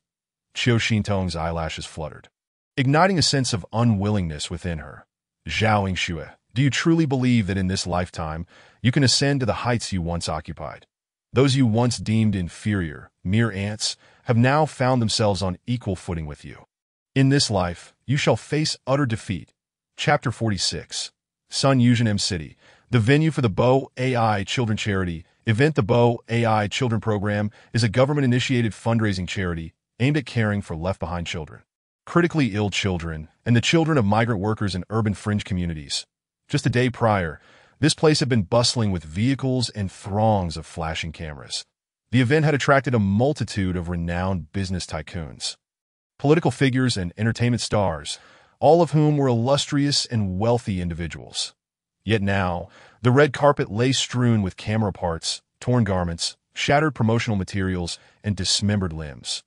[SPEAKER 1] Qiao Xintong's eyelashes fluttered, igniting a sense of unwillingness within her. "Zhao Yingxue, do you truly believe that in this lifetime you can ascend to the heights you once occupied? Those you once deemed inferior, mere ants, have now found themselves on equal footing with you. In this life, you shall face utter defeat." Chapter 46. Sun Yuzhen M City, the venue for the Bo AI Children Charity event. The Bo AI Children Program is a government-initiated fundraising charity aimed at caring for left-behind children, critically ill children, and the children of migrant workers in urban fringe communities. Just a day prior, this place had been bustling with vehicles and throngs of flashing cameras. The event had attracted a multitude of renowned business tycoons, political figures, and entertainment stars, all of whom were illustrious and wealthy individuals. Yet now, the red carpet lay strewn with camera parts, torn garments, shattered promotional materials, and dismembered limbs.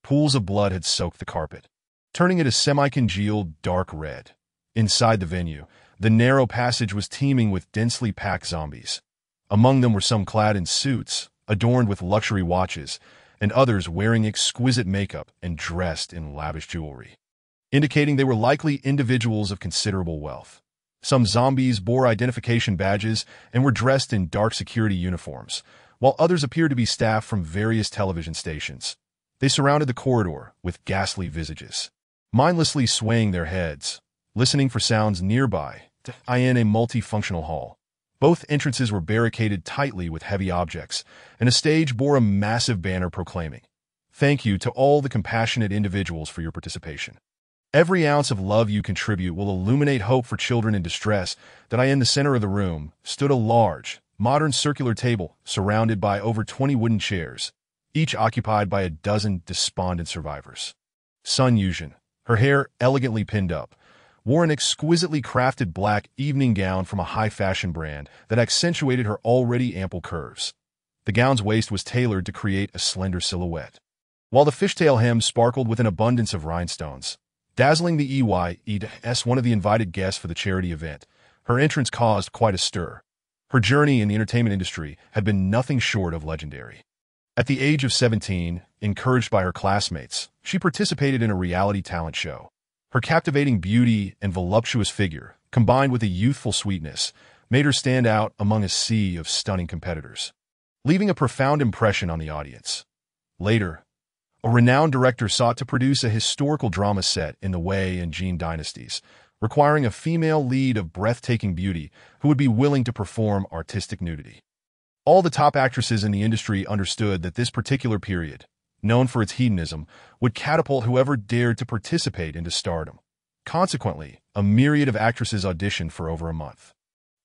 [SPEAKER 1] Pools of blood had soaked the carpet, turning it a semi-congealed dark red. Inside the venue, the narrow passage was teeming with densely packed zombies. Among them were some clad in suits, adorned with luxury watches, and others wearing exquisite makeup and dressed in lavish jewelry, indicating they were likely individuals of considerable wealth. Some zombies bore identification badges and were dressed in dark security uniforms, while others appeared to be staff from various television stations. They surrounded the corridor with ghastly visages, mindlessly swaying their heads, listening for sounds nearby. In a multifunctional hall, both entrances were barricaded tightly with heavy objects, and a stage bore a massive banner proclaiming, "Thank you to all the compassionate individuals for your participation. Every ounce of love you contribute will illuminate hope for children in distress." In the center of the room stood a large, modern circular table surrounded by over 20 wooden chairs, each occupied by a dozen despondent survivors. Sun Yuzhen, her hair elegantly pinned up, wore an exquisitely crafted black evening gown from a high-fashion brand that accentuated her already ample curves. The gown's waist was tailored to create a slender silhouette, while the fishtail hem sparkled with an abundance of rhinestones. Dazzling the EYES, one of the invited guests for the charity event, her entrance caused quite a stir. Her journey in the entertainment industry had been nothing short of legendary. At the age of 17, encouraged by her classmates, she participated in a reality talent show. Her captivating beauty and voluptuous figure, combined with a youthful sweetness, made her stand out among a sea of stunning competitors, leaving a profound impression on the audience. Later, a renowned director sought to produce a historical drama set in the Wei and Jin dynasties, requiring a female lead of breathtaking beauty who would be willing to perform artistic nudity. All the top actresses in the industry understood that this particular period, known for its hedonism, would catapult whoever dared to participate into stardom. Consequently, a myriad of actresses auditioned for over a month.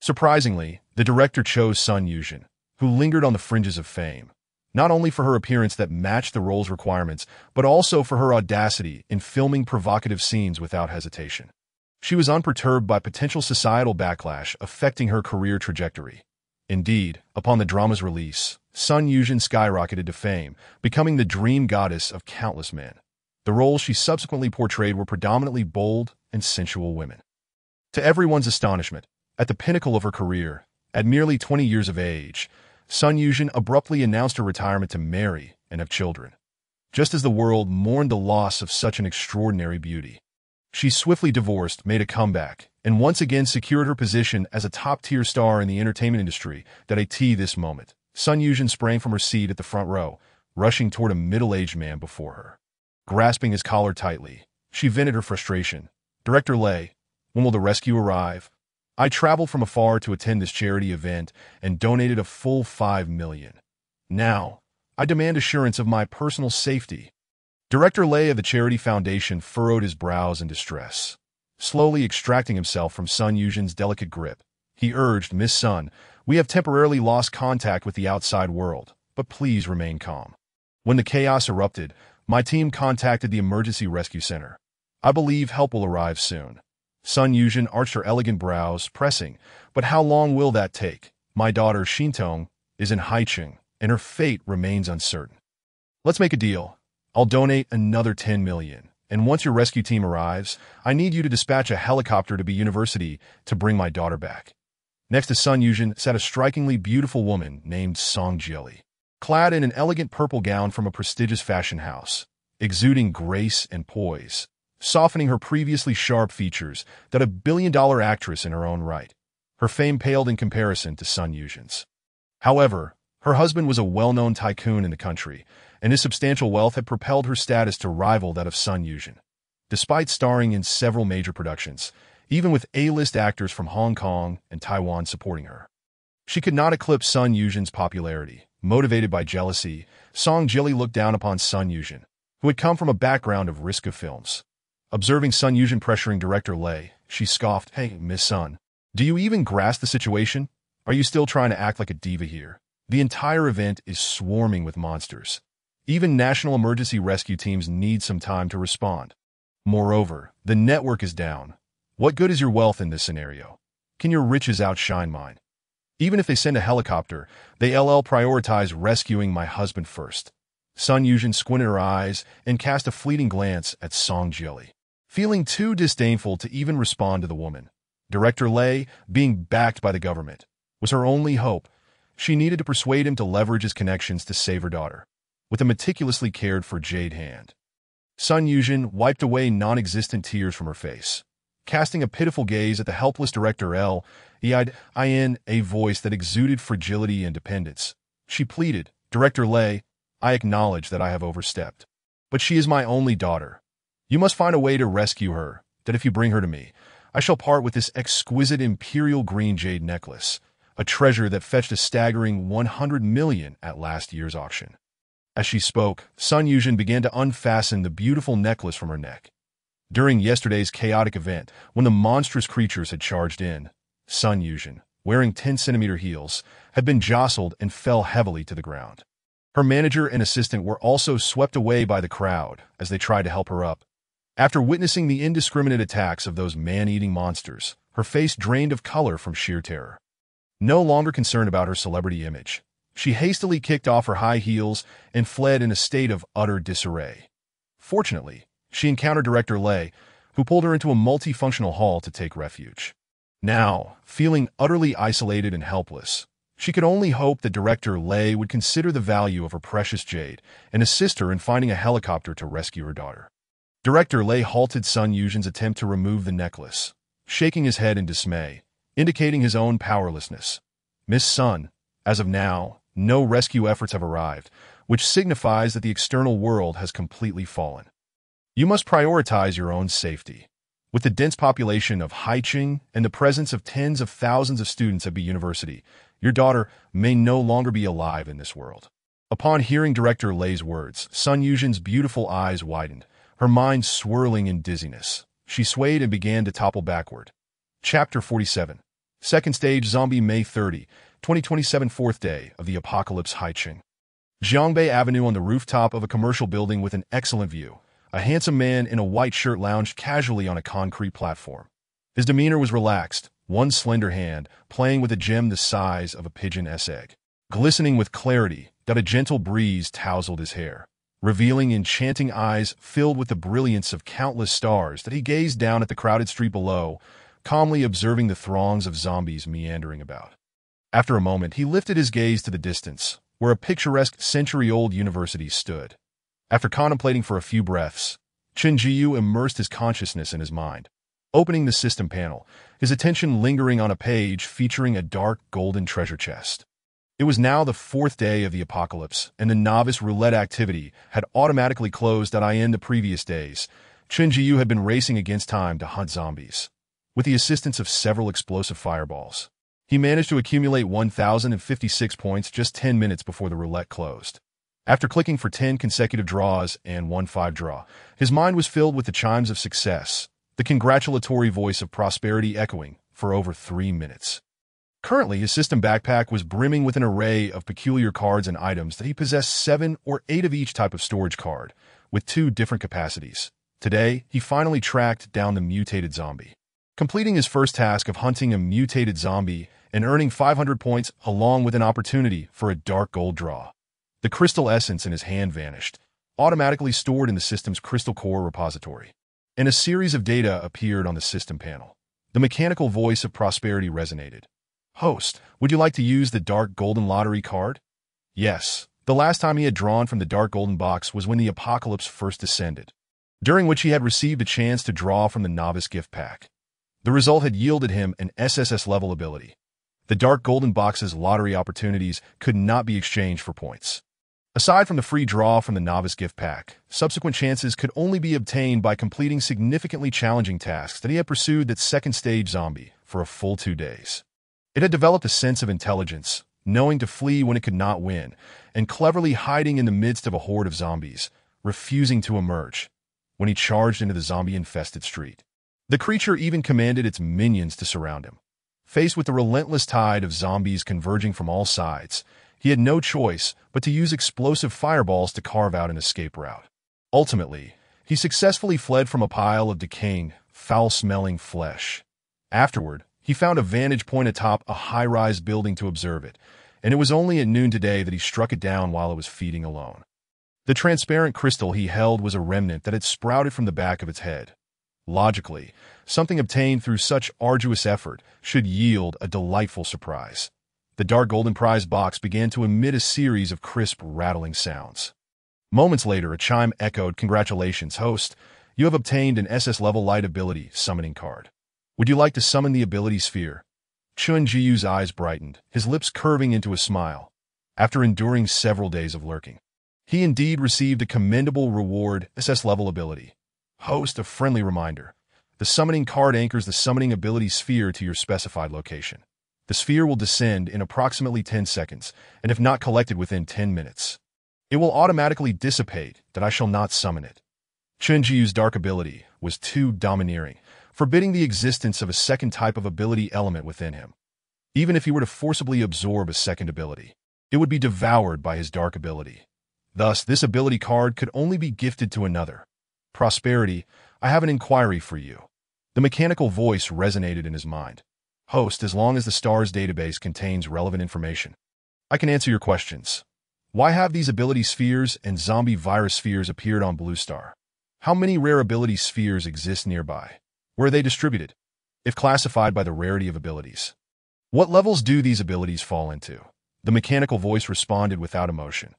[SPEAKER 1] Surprisingly, the director chose Sun Yuzhen, who lingered on the fringes of fame, not only for her appearance that matched the role's requirements, but also for her audacity in filming provocative scenes without hesitation. She was unperturbed by potential societal backlash affecting her career trajectory. Indeed, upon the drama's release, Sun Yuzhen skyrocketed to fame, becoming the dream goddess of countless men. The roles she subsequently portrayed were predominantly bold and sensual women. To everyone's astonishment, at the pinnacle of her career, at merely 20 years of age, Sun Yuzhen abruptly announced her retirement to marry and have children. Just as the world mourned the loss of such an extraordinary beauty, she swiftly divorced, made a comeback, and once again secured her position as a top-tier star in the entertainment industry. At this moment, Sun Yuzhen sprang from her seat at the front row, rushing toward a middle-aged man before her. Grasping his collar tightly, she vented her frustration. "Director Lei, when will the rescue arrive? I traveled from afar to attend this charity event and donated a full 5 million. Now, I demand assurance of my personal safety." Director Lei of the charity foundation furrowed his brows in distress. Slowly extracting himself from Sun Yuzhen's delicate grip, he urged, "Miss Sun, we have temporarily lost contact with the outside world, but please remain calm." When the chaos erupted, my team contacted the emergency rescue center. I believe help will arrive soon. Sun Yuzhen arched her elegant brows, pressing, "But how long will that take? My daughter Xintong is in Haicheng, and her fate remains uncertain. Let's make a deal. I'll donate another 10 million, and once your rescue team arrives, I need you to dispatch a helicopter to the university to bring my daughter back." Next to Sun Yuzhen sat a strikingly beautiful woman named Song Jieli, clad in an elegant purple gown from a prestigious fashion house, exuding grace and poise, softening her previously sharp features. A billion-dollar actress in her own right, her fame paled in comparison to Sun Yuzhen's. However, her husband was a well-known tycoon in the country, and his substantial wealth had propelled her status to rival that of Sun Yuzhen. Despite starring in several major productions, even with A-list actors from Hong Kong and Taiwan supporting her, she could not eclipse Sun Yuzhen's popularity. Motivated by jealousy, Song Jieli looked down upon Sun Yuzhen, who had come from a background of risk of films. Observing Sun Yuzhen pressuring director Lei, she scoffed, "Hey, Miss Sun, do you even grasp the situation? Are you still trying to act like a diva here? The entire event is swarming with monsters. Even national emergency rescue teams need some time to respond. Moreover, the network is down. What good is your wealth in this scenario? Can your riches outshine mine? Even if they send a helicopter, they prioritize rescuing my husband first." Sun Yuzhen squinted her eyes and cast a fleeting glance at Song Jieli, feeling too disdainful to even respond to the woman. Director Lei, being backed by the government, was her only hope. She needed to persuade him to leverage his connections to save her daughter. with a meticulously cared-for jade hand. Sun Yuzhen wiped away non-existent tears from her face, casting a pitiful gaze at the helpless Director L. in a voice that exuded fragility and dependence. She pleaded, "Director Lei, I acknowledge that I have overstepped. But she is my only daughter. You must find a way to rescue her, that if you bring her to me, I shall part with this exquisite imperial green jade necklace, a treasure that fetched a staggering 100 million at last year's auction." As she spoke, Sun Yuzhen began to unfasten the beautiful necklace from her neck. During yesterday's chaotic event, when the monstrous creatures had charged in, Sun Yuzhen, wearing 10-centimeter heels, had been jostled and fell heavily to the ground. Her manager and assistant were also swept away by the crowd as they tried to help her up. After witnessing the indiscriminate attacks of those man-eating monsters, her face drained of color from sheer terror. No longer concerned about her celebrity image, she hastily kicked off her high heels and fled in a state of utter disarray. Fortunately, she encountered Director Lei, who pulled her into a multifunctional hall to take refuge. Now, feeling utterly isolated and helpless, she could only hope that Director Lei would consider the value of her precious jade and assist her in finding a helicopter to rescue her daughter. Director Lei halted Sun Yuzhen's attempt to remove the necklace, shaking his head in dismay, indicating his own powerlessness. "Miss Sun, as of now, no rescue efforts have arrived, which signifies that the external world has completely fallen. You must prioritize your own safety. With the dense population of Haiqing and the presence of tens of thousands of students at the university, your daughter may no longer be alive in this world." Upon hearing Director Lei's words, Sun Yuzhen's beautiful eyes widened, her mind swirling in dizziness. She swayed and began to topple backward. Chapter 47. Second Stage Zombie, May 30, 2027, fourth day of the Apocalypse, Haiqing. Jiangbei Avenue, on the rooftop of a commercial building with an excellent view, a handsome man in a white shirt lounged casually on a concrete platform. His demeanor was relaxed, one slender hand playing with a gem the size of a pigeon's egg. Glistening with clarity, that a gentle breeze tousled his hair, revealing enchanting eyes filled with the brilliance of countless stars that he gazed down at the crowded street below, calmly observing the throngs of zombies meandering about. After a moment, he lifted his gaze to the distance, where a picturesque century-old university stood. After contemplating for a few breaths, Chen Jiyu immersed his consciousness in his mind, opening the system panel, his attention lingering on a page featuring a dark golden treasure chest. It was now the fourth day of the apocalypse, and the novice roulette activity had automatically closed in the previous days. Chen Jiyu had been racing against time to hunt zombies. With the assistance of several explosive fireballs, he managed to accumulate 1,056 points just 10 minutes before the roulette closed. After clicking for 10 consecutive draws and 1-5 draw, his mind was filled with the chimes of success, the congratulatory voice of prosperity echoing for over 3 minutes. Currently, his system backpack was brimming with an array of peculiar cards and items that he possessed 7 or 8 of each type of storage card, with 2 different capacities. Today, he finally tracked down the mutated zombie, completing his first task of hunting a mutated zombie and earning 500 points along with an opportunity for a dark gold draw. The crystal essence in his hand vanished, automatically stored in the system's crystal core repository, and a series of data appeared on the system panel. The mechanical voice of prosperity resonated. "Host, would you like to use the dark golden lottery card?" Yes. The last time he had drawn from the dark golden box was when the apocalypse first descended, during which he had received a chance to draw from the novice gift pack. The result had yielded him an SSS level ability. The dark golden box's lottery opportunities could not be exchanged for points. Aside from the free draw from the novice gift pack, subsequent chances could only be obtained by completing significantly challenging tasks that he had pursued that second stage zombie for a full 2 days. It had developed a sense of intelligence, knowing to flee when it could not win, and cleverly hiding in the midst of a horde of zombies, refusing to emerge when he charged into the zombie-infested street. The creature even commanded its minions to surround him. Faced with the relentless tide of zombies converging from all sides, he had no choice but to use explosive fireballs to carve out an escape route. Ultimately, he successfully fled from a pile of decaying, foul-smelling flesh. Afterward, he found a vantage point atop a high-rise building to observe it, and it was only at noon today that he struck it down while it was feeding alone. The transparent crystal he held was a remnant that had sprouted from the back of its head. Logically, something obtained through such arduous effort should yield a delightful surprise. The dark golden prize box began to emit a series of crisp, rattling sounds. Moments later, a chime echoed, "Congratulations, host. You have obtained an SS-level light ability summoning card. Would you like to summon the ability sphere?" Chun Jiyu's eyes brightened, his lips curving into a smile. After enduring several days of lurking, he indeed received a commendable reward, SS-level ability. Host, a friendly reminder. The summoning card anchors the summoning ability sphere to your specified location. The sphere will descend in approximately 10 seconds, and if not collected within 10 minutes, it will automatically dissipate, that I shall not summon it. Chun Jiyu's dark ability was too domineering, forbidding the existence of a second type of ability element within him. Even if he were to forcibly absorb a second ability, it would be devoured by his dark ability. Thus, this ability card could only be gifted to another. Prosperity, I have an inquiry for you. The mechanical voice resonated in his mind. Host, as long as the star's database contains relevant information, I can answer your questions. Why have these ability spheres and zombie virus spheres appeared on Blue Star? How many rare ability spheres exist nearby? Where are they distributed? If classified by the rarity of abilities, what levels do these abilities fall into? The mechanical voice responded without emotion.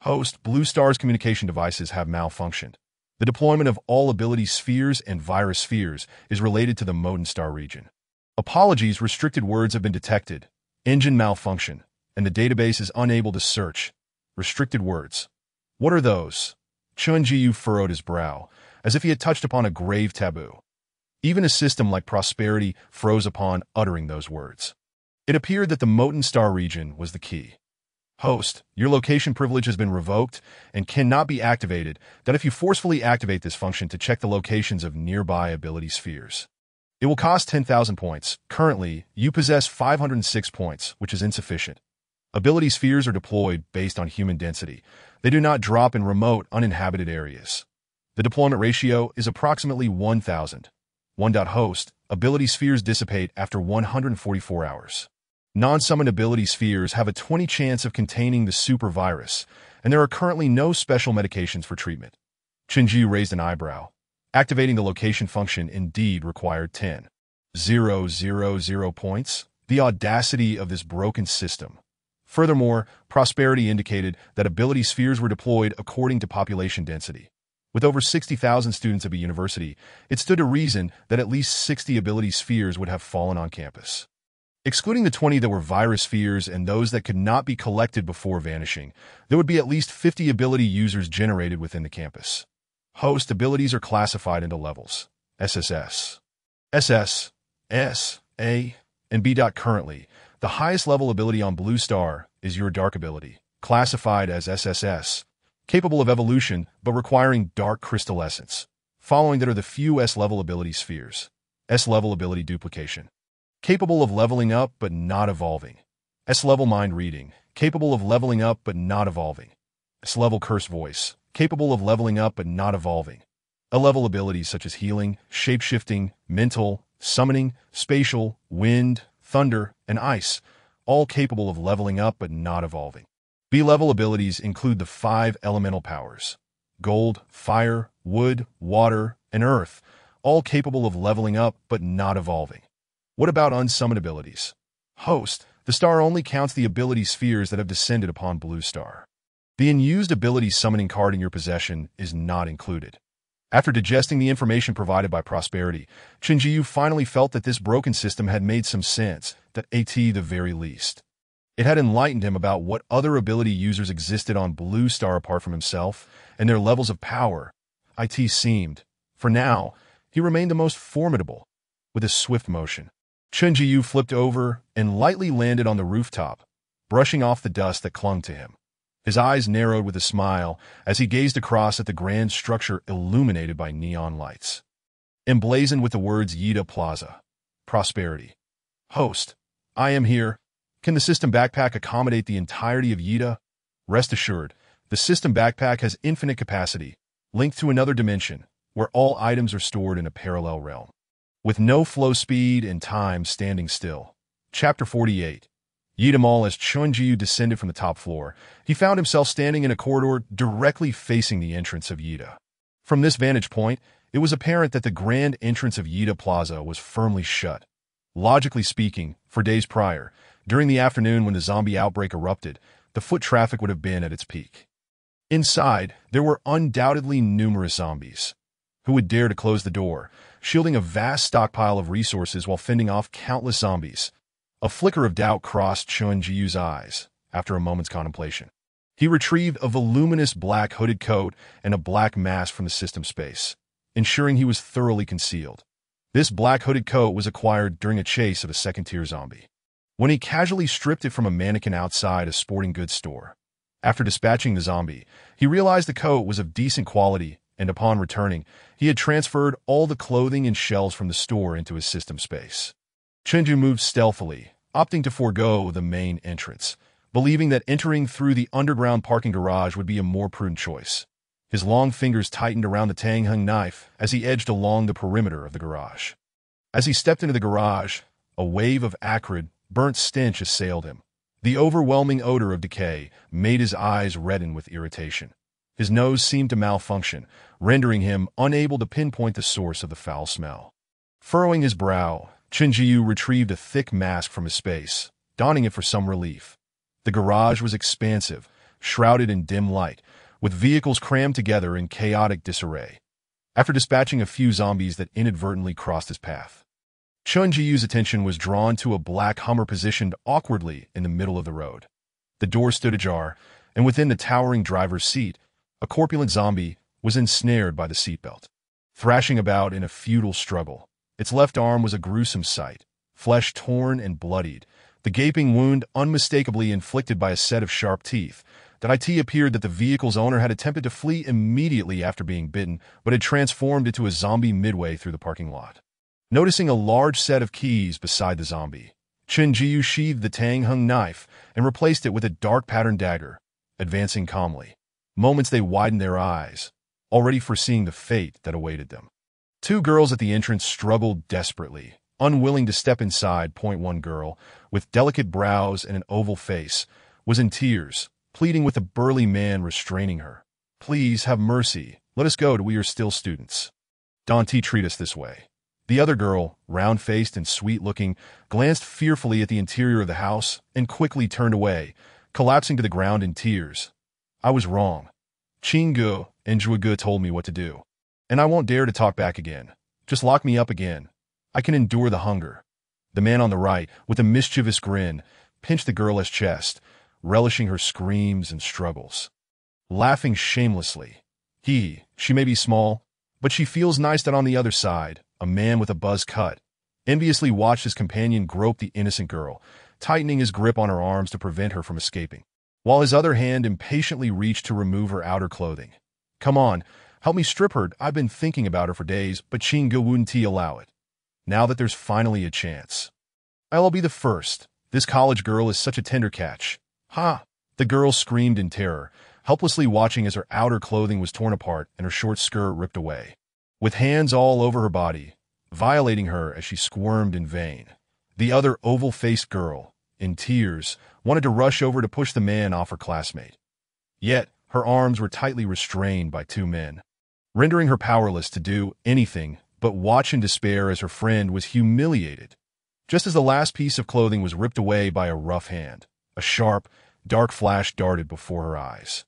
[SPEAKER 1] Host, Blue Star's communication devices have malfunctioned. The deployment of all ability spheres and virus spheres is related to the Moten Star region. Apologies, restricted words have been detected. Engine malfunction, and the database is unable to search. Restricted words. What are those? Chun Jiyu furrowed his brow, as if he had touched upon a grave taboo. Even a system like Prosperity froze upon uttering those words. It appeared that the Moten Star region was the key. Host, your location privilege has been revoked and cannot be activated, that if you forcefully activate this function to check the locations of nearby ability spheres. It will cost 10,000 points. Currently, you possess 506 points, which is insufficient. Ability spheres are deployed based on human density. They do not drop in remote, uninhabited areas. The deployment ratio is approximately 1,000. Host, ability spheres dissipate after 144 hours. Non-summoned ability spheres have a 20 chance of containing the super virus, and there are currently no special medications for treatment. Chinji raised an eyebrow. Activating the location function indeed required 10,000 points. The audacity of this broken system. Furthermore, Prosperity indicated that ability spheres were deployed according to population density. With over 60,000 students of a university, it stood to reason that at least 60 ability spheres would have fallen on campus. Excluding the 20 that were virus spheres and those that could not be collected before vanishing, there would be at least 50 ability users generated within the campus. Host abilities are classified into levels: SSS, SS, S, A, and B. Currently, the highest level ability on Blue Star is your Dark ability, classified as SSS, capable of evolution but requiring Dark Crystal Essence. Following that are the few S-level ability spheres. S-level ability duplication, capable of leveling up but not evolving. S-level mind reading, capable of leveling up but not evolving. S-level curse voice, capable of leveling up but not evolving. A-level abilities such as healing, shape-shifting, mental, summoning, spatial, wind, thunder, and ice, all capable of leveling up but not evolving. B-level abilities include the 5 elemental powers: gold, fire, wood, water, and earth, all capable of leveling up but not evolving. What about unsummoned abilities? Host, the star only counts the ability spheres that have descended upon Blue Star. The unused ability summoning card in your possession is not included. After digesting the information provided by Prosperity, Chinjiyu finally felt that this broken system had made some sense, that at the very least. It had enlightened him about what other ability users existed on Blue Star apart from himself, and their levels of power. It seemed, for now, he remained the most formidable. With a swift motion, Chinjiyu flipped over and lightly landed on the rooftop, brushing off the dust that clung to him. His eyes narrowed with a smile as he gazed across at the grand structure illuminated by neon lights. Emblazoned with the words Yida Plaza. Prosperity. Host, I am here. Can the system backpack accommodate the entirety of Yida? Rest assured, the system backpack has infinite capacity, linked to another dimension, where all items are stored in a parallel realm. With no flow speed and time standing still. Chapter 48. Yida Mall. As Chunjiyu descended from the top floor, he found himself standing in a corridor directly facing the entrance of Yida. From this vantage point, it was apparent that the grand entrance of Yida Plaza was firmly shut. Logically speaking, for days prior, during the afternoon when the zombie outbreak erupted, the foot traffic would have been at its peak. Inside, there were undoubtedly numerous zombies. Who would dare to close the door, shielding a vast stockpile of resources while fending off countless zombies? A flicker of doubt crossed Chun Jiyu's eyes after a moment's contemplation. He retrieved a voluminous black hooded coat and a black mask from the system space, ensuring he was thoroughly concealed. This black hooded coat was acquired during a chase of a second-tier zombie, when he casually stripped it from a mannequin outside a sporting goods store. After dispatching the zombie, he realized the coat was of decent quality, and upon returning, he had transferred all the clothing and shells from the store into his system space. Chenju moved stealthily, opting to forego the main entrance, believing that entering through the underground parking garage would be a more prudent choice. His long fingers tightened around the Tang Hung knife as he edged along the perimeter of the garage. As he stepped into the garage, a wave of acrid, burnt stench assailed him. The overwhelming odor of decay made his eyes redden with irritation. His nose seemed to malfunction, rendering him unable to pinpoint the source of the foul smell. Furrowing his brow, Chen Jiyu retrieved a thick mask from his space, donning it for some relief. The garage was expansive, shrouded in dim light, with vehicles crammed together in chaotic disarray. After dispatching a few zombies that inadvertently crossed his path, Chun Jiyu's attention was drawn to a black Hummer positioned awkwardly in the middle of the road. The door stood ajar, and within the towering driver's seat, a corpulent zombie was ensnared by the seatbelt, thrashing about in a futile struggle. Its left arm was a gruesome sight, flesh torn and bloodied, the gaping wound unmistakably inflicted by a set of sharp teeth. It appeared that the vehicle's owner had attempted to flee immediately after being bitten, but had transformed into a zombie midway through the parking lot. Noticing a large set of keys beside the zombie, Chen Jiyu sheathed the Tang Hung knife and replaced it with a dark patterned dagger, advancing calmly. Moments they widened their eyes, already foreseeing the fate that awaited them. Two girls at the entrance struggled desperately, unwilling to step inside. One girl, with delicate brows and an oval face, was in tears, pleading with a burly man restraining her. "Please have mercy. Let us go. We are still students. Don't treat us this way." The other girl, round-faced and sweet-looking, glanced fearfully at the interior of the house and quickly turned away, collapsing to the ground in tears. "I was wrong. Qinggu and Zhuge told me what to do, and I won't dare to talk back again. Just lock me up again. I can endure the hunger." The man on the right, with a mischievous grin, pinched the girl's chest, relishing her screams and struggles. Laughing shamelessly. She may be small, but she feels nice. That on the other side, a man with a buzz cut, enviously watched his companion grope the innocent girl, tightening his grip on her arms to prevent her from escaping, while his other hand impatiently reached to remove her outer clothing. "Come on, help me strip her. I've been thinking about her for days, but Qinggu wouldn't allow it. Now that there's finally a chance, I'll be the first. This college girl is such a tender catch." "Ha!" The girl screamed in terror, helplessly watching as her outer clothing was torn apart and her short skirt ripped away, with hands all over her body, violating her as she squirmed in vain. The other oval-faced girl, in tears, wanted to rush over to push the man off her classmate. Yet, her arms were tightly restrained by two men, rendering her powerless to do anything but watch in despair as her friend was humiliated. Just as the last piece of clothing was ripped away by a rough hand, a sharp, dark flash darted before her eyes.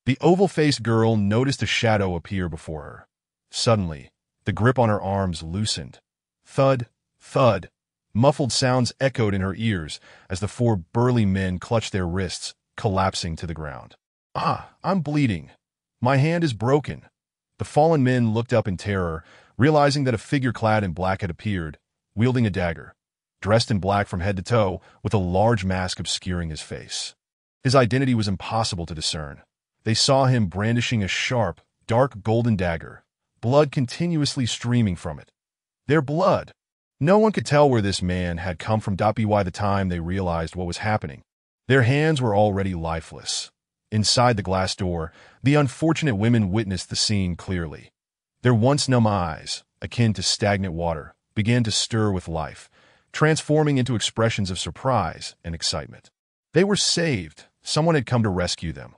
[SPEAKER 1] The oval-faced girl noticed a shadow appear before her. Suddenly, the grip on her arms loosened. Thud, thud. Muffled sounds echoed in her ears as the four burly men clutched their wrists, collapsing to the ground. "Ah, I'm bleeding. My hand is broken." The fallen men looked up in terror, realizing that a figure clad in black had appeared, wielding a dagger, dressed in black from head to toe, with a large mask obscuring his face. His identity was impossible to discern. They saw him brandishing a sharp, dark golden dagger, blood continuously streaming from it. Their blood! No one could tell where this man had come from. By the time they realized what was happening, their hands were already lifeless. Inside the glass door, the unfortunate women witnessed the scene clearly. Their once numb eyes, akin to stagnant water, began to stir with life, transforming into expressions of surprise and excitement. They were saved. Someone had come to rescue them.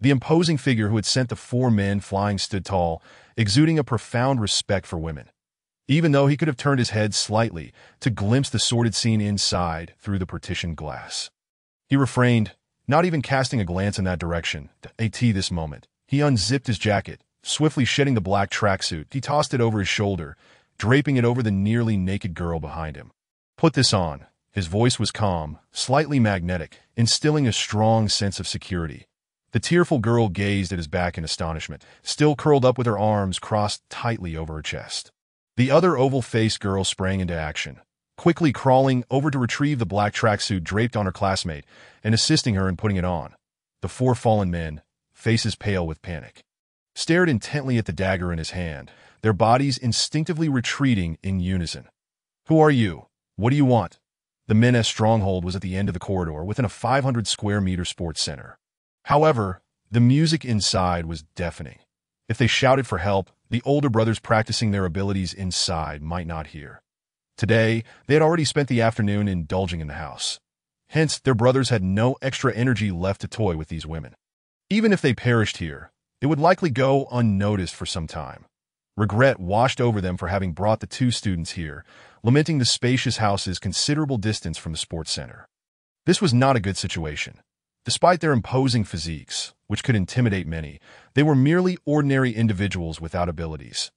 [SPEAKER 1] The imposing figure who had sent the four men flying stood tall, exuding a profound respect for women, even though he could have turned his head slightly to glimpse the sordid scene inside through the partitioned glass. He refrained, not even casting a glance in that direction. At this moment, He unzipped his jacket, swiftly shedding the black tracksuit. He tossed it over his shoulder, draping it over the nearly naked girl behind him. "Put this on." His voice was calm, slightly magnetic, instilling a strong sense of security. The tearful girl gazed at his back in astonishment, still curled up with her arms crossed tightly over her chest. The other oval-faced girl sprang into action, quickly crawling over to retrieve the black tracksuit draped on her classmate and assisting her in putting it on. The four fallen men, faces pale with panic, stared intently at the dagger in his hand, their bodies instinctively retreating in unison. "Who are you? What do you want?" The men's stronghold was at the end of the corridor within a 500-square-meter sports center. However, the music inside was deafening. If they shouted for help, the older brothers practicing their abilities inside might not hear. Today, they had already spent the afternoon indulging in the house. Hence, their brothers had no extra energy left to toy with these women. Even if they perished here, it would likely go unnoticed for some time. Regret washed over them for having brought the two students here, lamenting the spacious house's considerable distance from the sports center. This was not a good situation. Despite their imposing physiques, which could intimidate many, they were merely ordinary individuals without abilities.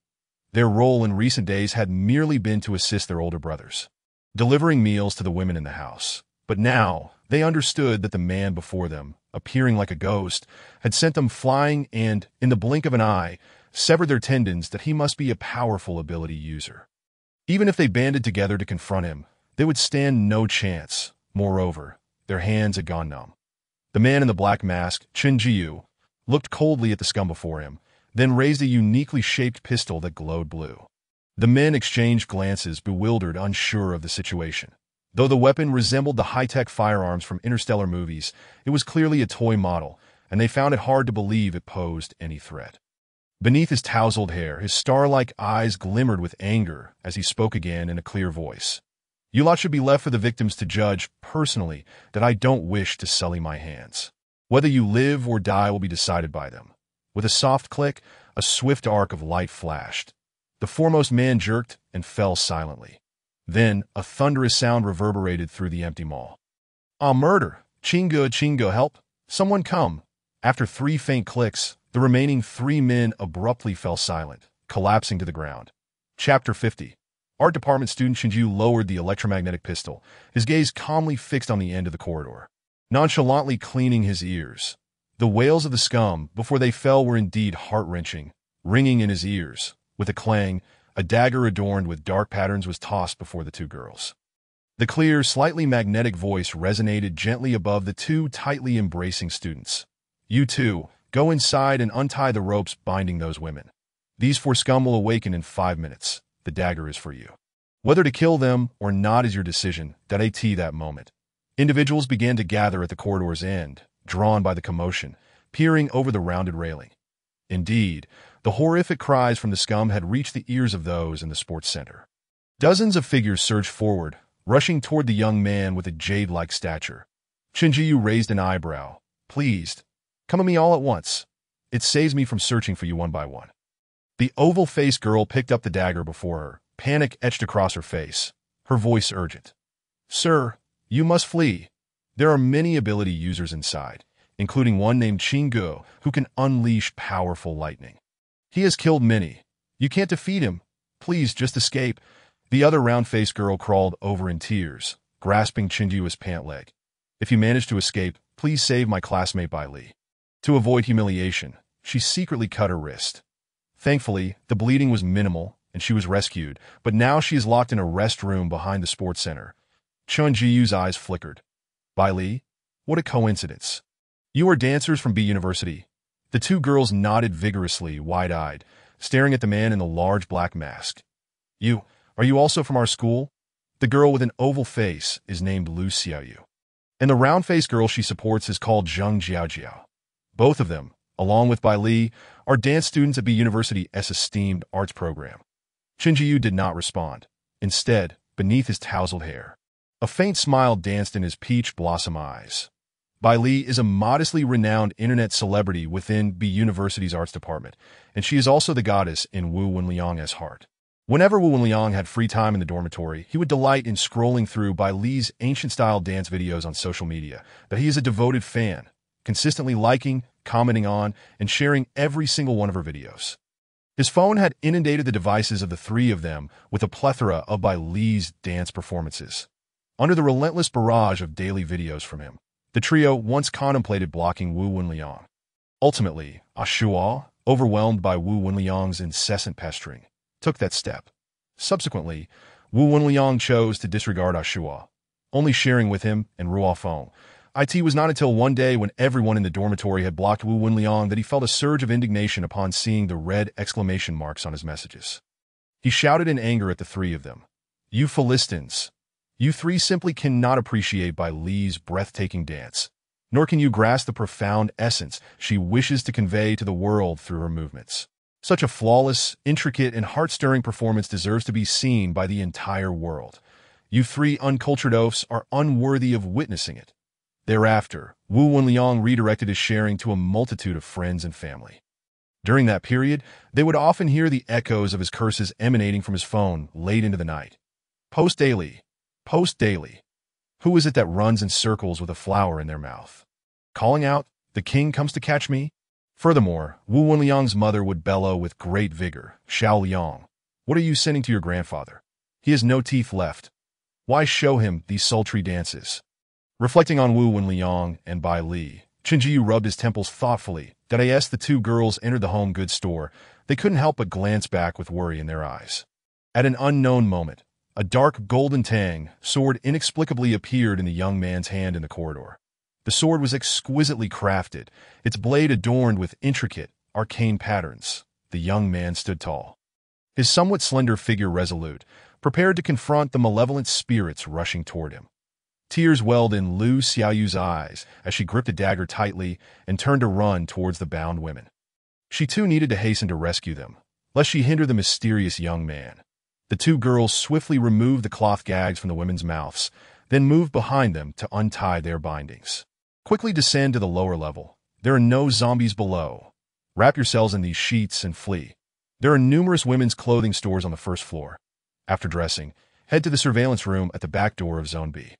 [SPEAKER 1] Their role in recent days had merely been to assist their older brothers, delivering meals to the women in the house. But now, they understood that the man before them, appearing like a ghost, had sent them flying and, in the blink of an eye, severed their tendons. That he must be a powerful ability user. Even if they banded together to confront him, they would stand no chance. Moreover, their hands had gone numb. The man in the black mask, Chen Jiu, looked coldly at the scum before him, then raised a uniquely shaped pistol that glowed blue. The men exchanged glances, bewildered, unsure of the situation. Though the weapon resembled the high-tech firearms from interstellar movies, it was clearly a toy model, and they found it hard to believe it posed any threat. Beneath his tousled hair, his star-like eyes glimmered with anger as he spoke again in a clear voice. "You lot should be left for the victims to judge, personally, that I don't wish to sully my hands. Whether you live or die will be decided by them." With a soft click, a swift arc of light flashed. The foremost man jerked and fell silently. Then, a thunderous sound reverberated through the empty mall. "Ah, murder! Chingo, help! Someone come!" After 3 faint clicks, the remaining 3 men abruptly fell silent, collapsing to the ground. Chapter 50. Art Department student Shinju lowered the electromagnetic pistol, his gaze calmly fixed on the end of the corridor, nonchalantly cleaning his ears. The wails of the scum, before they fell, were indeed heart-wrenching, ringing in his ears. With a clang, a dagger adorned with dark patterns was tossed before the two girls. The clear, slightly magnetic voice resonated gently above the two tightly embracing students. "You two, go inside and untie the ropes binding those women. These 4 scum will awaken in 5 minutes. The dagger is for you. Whether to kill them or not is your decision." That moment, individuals began to gather at the corridor's end, drawn by the commotion, peering over the rounded railing. Indeed, the horrific cries from the scum had reached the ears of those in the sports center. Dozens of figures surged forward, rushing toward the young man with a jade-like stature. Shinjiyu raised an eyebrow. "Pleased. Come at me all at once. It saves me from searching for you one by one." The oval-faced girl picked up the dagger before her, panic etched across her face, her voice urgent. "Sir, you must flee. There are many ability users inside, including one named Chingo, who can unleash powerful lightning. He has killed many. You can't defeat him. Please, just escape." The other round-faced girl crawled over in tears, grasping Chinju's pant leg. "If you manage to escape, please save my classmate Bai Li." To avoid humiliation, she secretly cut her wrist. Thankfully, the bleeding was minimal, and she was rescued, but now she is locked in a rest room behind the sports center. Chun Jiyu's eyes flickered. "Bai Li? What a coincidence. You are dancers from B University." The two girls nodded vigorously, wide-eyed, staring at the man in the large black mask. Are you also from our school?" The girl with an oval face is named Lu Xiaoyu, and the round-faced girl she supports is called Zheng Jiaojiao. Both of them, along with Bai Li, are dance students at B University's esteemed arts program. Chinjiyu did not respond. Instead, beneath his tousled hair, a faint smile danced in his peach blossom eyes. Bai Li is a modestly renowned internet celebrity within B University's arts department, and she is also the goddess in Wu Wenliang's heart. Whenever Wu Wenliang had free time in the dormitory, he would delight in scrolling through Bai Li's ancient-style dance videos on social media, but he is a devoted fan, consistently liking, commenting on and sharing every single one of her videos. His phone had inundated the devices of the three of them with a plethora of by Lee's dance performances. Under the relentless barrage of daily videos from him, the trio once contemplated blocking Wu Wenliang. Ultimately, Ashua, overwhelmed by Wu Wenliang's incessant pestering, took that step. Subsequently, Wu Wenliang chose to disregard Ashua, only sharing with him and Ruofeng. It was not until one day when everyone in the dormitory had blocked Wu Wenliang that he felt a surge of indignation upon seeing the red exclamation marks on his messages. He shouted in anger at the three of them. "You Philistines! You three simply cannot appreciate Bai Li's breathtaking dance, nor can you grasp the profound essence she wishes to convey to the world through her movements. Such a flawless, intricate, and heart-stirring performance deserves to be seen by the entire world. You three uncultured oafs are unworthy of witnessing it." Thereafter, Wu Wenliang redirected his sharing to a multitude of friends and family. During that period, they would often hear the echoes of his curses emanating from his phone late into the night. Post daily. Post daily. Who is it that runs in circles with a flower in their mouth? Calling out, "The king comes to catch me?" Furthermore, Wu Wenliang's mother would bellow with great vigor, "Xiao Liang, what are you sending to your grandfather? He has no teeth left. Why show him these sultry dances?" Reflecting on Wu Wenliang and Bai Li, Qinjiyu rubbed his temples thoughtfully. As the two girls entered the home goods store, they couldn't help but glance back with worry in their eyes. At an unknown moment, a dark golden tang sword inexplicably appeared in the young man's hand in the corridor. The sword was exquisitely crafted, its blade adorned with intricate, arcane patterns. The young man stood tall, his somewhat slender figure resolute, prepared to confront the malevolent spirits rushing toward him. Tears welled in Lu Xiaoyu's eyes as she gripped the dagger tightly and turned to run towards the bound women. She too needed to hasten to rescue them, lest she hinder the mysterious young man. The two girls swiftly removed the cloth gags from the women's mouths, then moved behind them to untie their bindings. "Quickly descend to the lower level. There are no zombies below. Wrap yourselves in these sheets and flee. There are numerous women's clothing stores on the first floor. After dressing, head to the surveillance room at the back door of Zone B.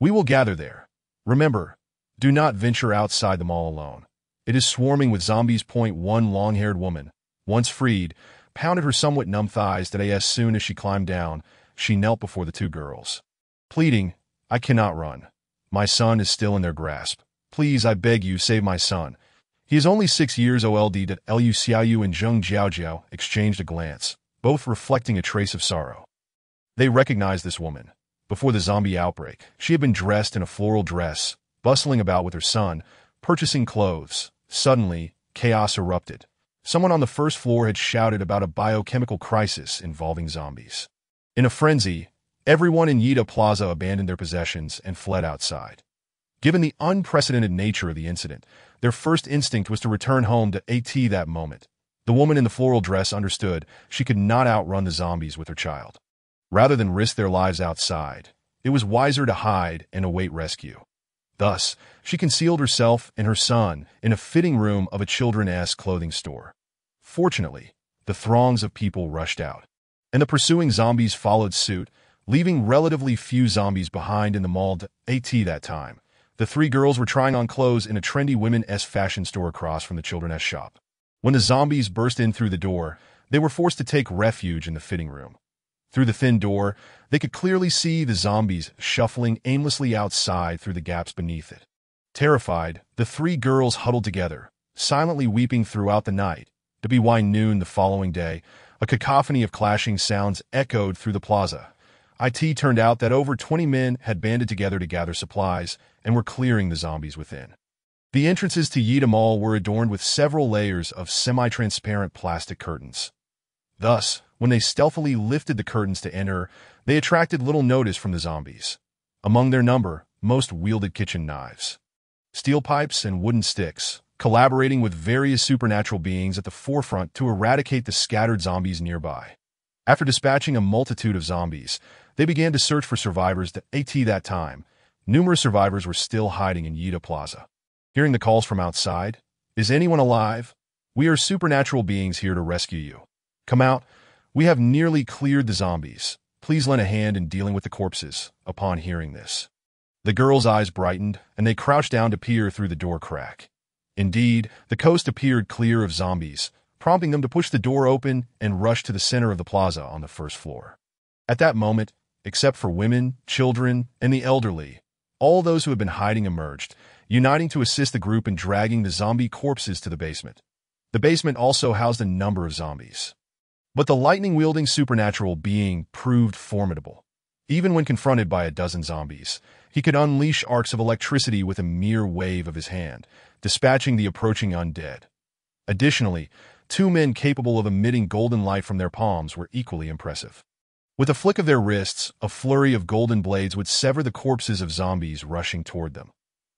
[SPEAKER 1] We will gather there. Remember, do not venture outside the mall alone. It is swarming with zombies." One long-haired woman, once freed, pounded her somewhat numb thighs that as soon as she climbed down, she knelt before the two girls, pleading, "I cannot run. My son is still in their grasp. Please, I beg you, save my son. He is only 6 years old." Lu Xiaoyu and Zheng Jiaojiao exchanged a glance, both reflecting a trace of sorrow. They recognized this woman. Before the zombie outbreak, she had been dressed in a floral dress, bustling about with her son, purchasing clothes. Suddenly, chaos erupted. Someone on the first floor had shouted about a biochemical crisis involving zombies. In a frenzy, everyone in Yida Plaza abandoned their possessions and fled outside. Given the unprecedented nature of the incident, their first instinct was to return home to AT that moment. The woman in the floral dress understood she could not outrun the zombies with her child. Rather than risk their lives outside, it was wiser to hide and await rescue. Thus, she concealed herself and her son in a fitting room of a children's clothing store. Fortunately, the throngs of people rushed out, and the pursuing zombies followed suit, leaving relatively few zombies behind in the mall. At that time, the three girls were trying on clothes in a trendy women's fashion store across from the children's shop. When the zombies burst in through the door, they were forced to take refuge in the fitting room. Through the thin door, they could clearly see the zombies shuffling aimlessly outside through the gaps beneath it. Terrified, the three girls huddled together, silently weeping throughout the night. By noon the following day, a cacophony of clashing sounds echoed through the plaza. It turned out that over 20 men had banded together to gather supplies and were clearing the zombies within. The entrances to Yida Mall were adorned with several layers of semi-transparent plastic curtains. Thus, when they stealthily lifted the curtains to enter, they attracted little notice from the zombies. Among their number, most wielded kitchen knives, steel pipes, and wooden sticks, collaborating with various supernatural beings at the forefront to eradicate the scattered zombies nearby. After dispatching a multitude of zombies, they began to search for survivors. At that time, numerous survivors were still hiding in Yida Plaza. Hearing the calls from outside, "Is anyone alive? We are supernatural beings here to rescue you. Come out. We have nearly cleared the zombies. Please lend a hand in dealing with the corpses." Upon hearing this, the girls' eyes brightened, and they crouched down to peer through the door crack. Indeed, the coast appeared clear of zombies, prompting them to push the door open and rush to the center of the plaza on the first floor. At that moment, except for women, children, and the elderly, all those who had been hiding emerged, uniting to assist the group in dragging the zombie corpses to the basement. The basement also housed a number of zombies. But the lightning-wielding supernatural being proved formidable. Even when confronted by a dozen zombies, he could unleash arcs of electricity with a mere wave of his hand, dispatching the approaching undead. Additionally, two men capable of emitting golden light from their palms were equally impressive. With a flick of their wrists, a flurry of golden blades would sever the corpses of zombies rushing toward them.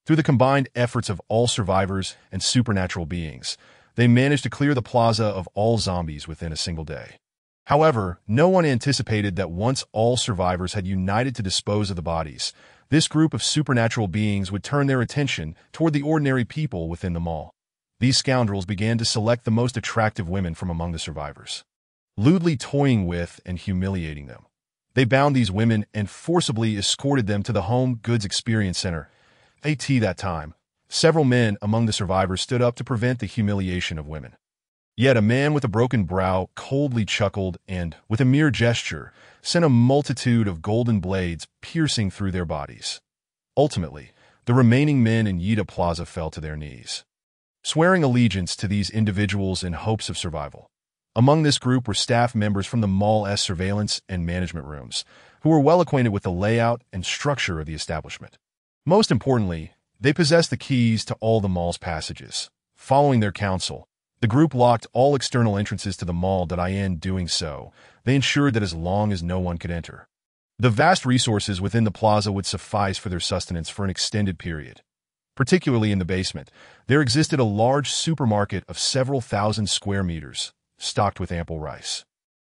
[SPEAKER 1] Through the combined efforts of all survivors and supernatural beings, they managed to clear the plaza of all zombies within a single day. However, no one anticipated that once all survivors had united to dispose of the bodies, this group of supernatural beings would turn their attention toward the ordinary people within the mall. These scoundrels began to select the most attractive women from among the survivors, lewdly toying with and humiliating them. They bound these women and forcibly escorted them to the Home Goods Experience Center. That time, several men among the survivors stood up to prevent the humiliation of women. Yet a man with a broken brow coldly chuckled and, with a mere gesture, sent a multitude of golden blades piercing through their bodies. Ultimately, the remaining men in Yida Plaza fell to their knees, swearing allegiance to these individuals in hopes of survival. Among this group were staff members from the mall's surveillance and management rooms, who were well acquainted with the layout and structure of the establishment. Most importantly, they possessed the keys to all the mall's passages. Following their counsel, the group locked all external entrances to the mall. In doing so, they ensured that as long as no one could enter, the vast resources within the plaza would suffice for their sustenance for an extended period. Particularly in the basement, there existed a large supermarket of several thousand square meters, stocked with ample rice,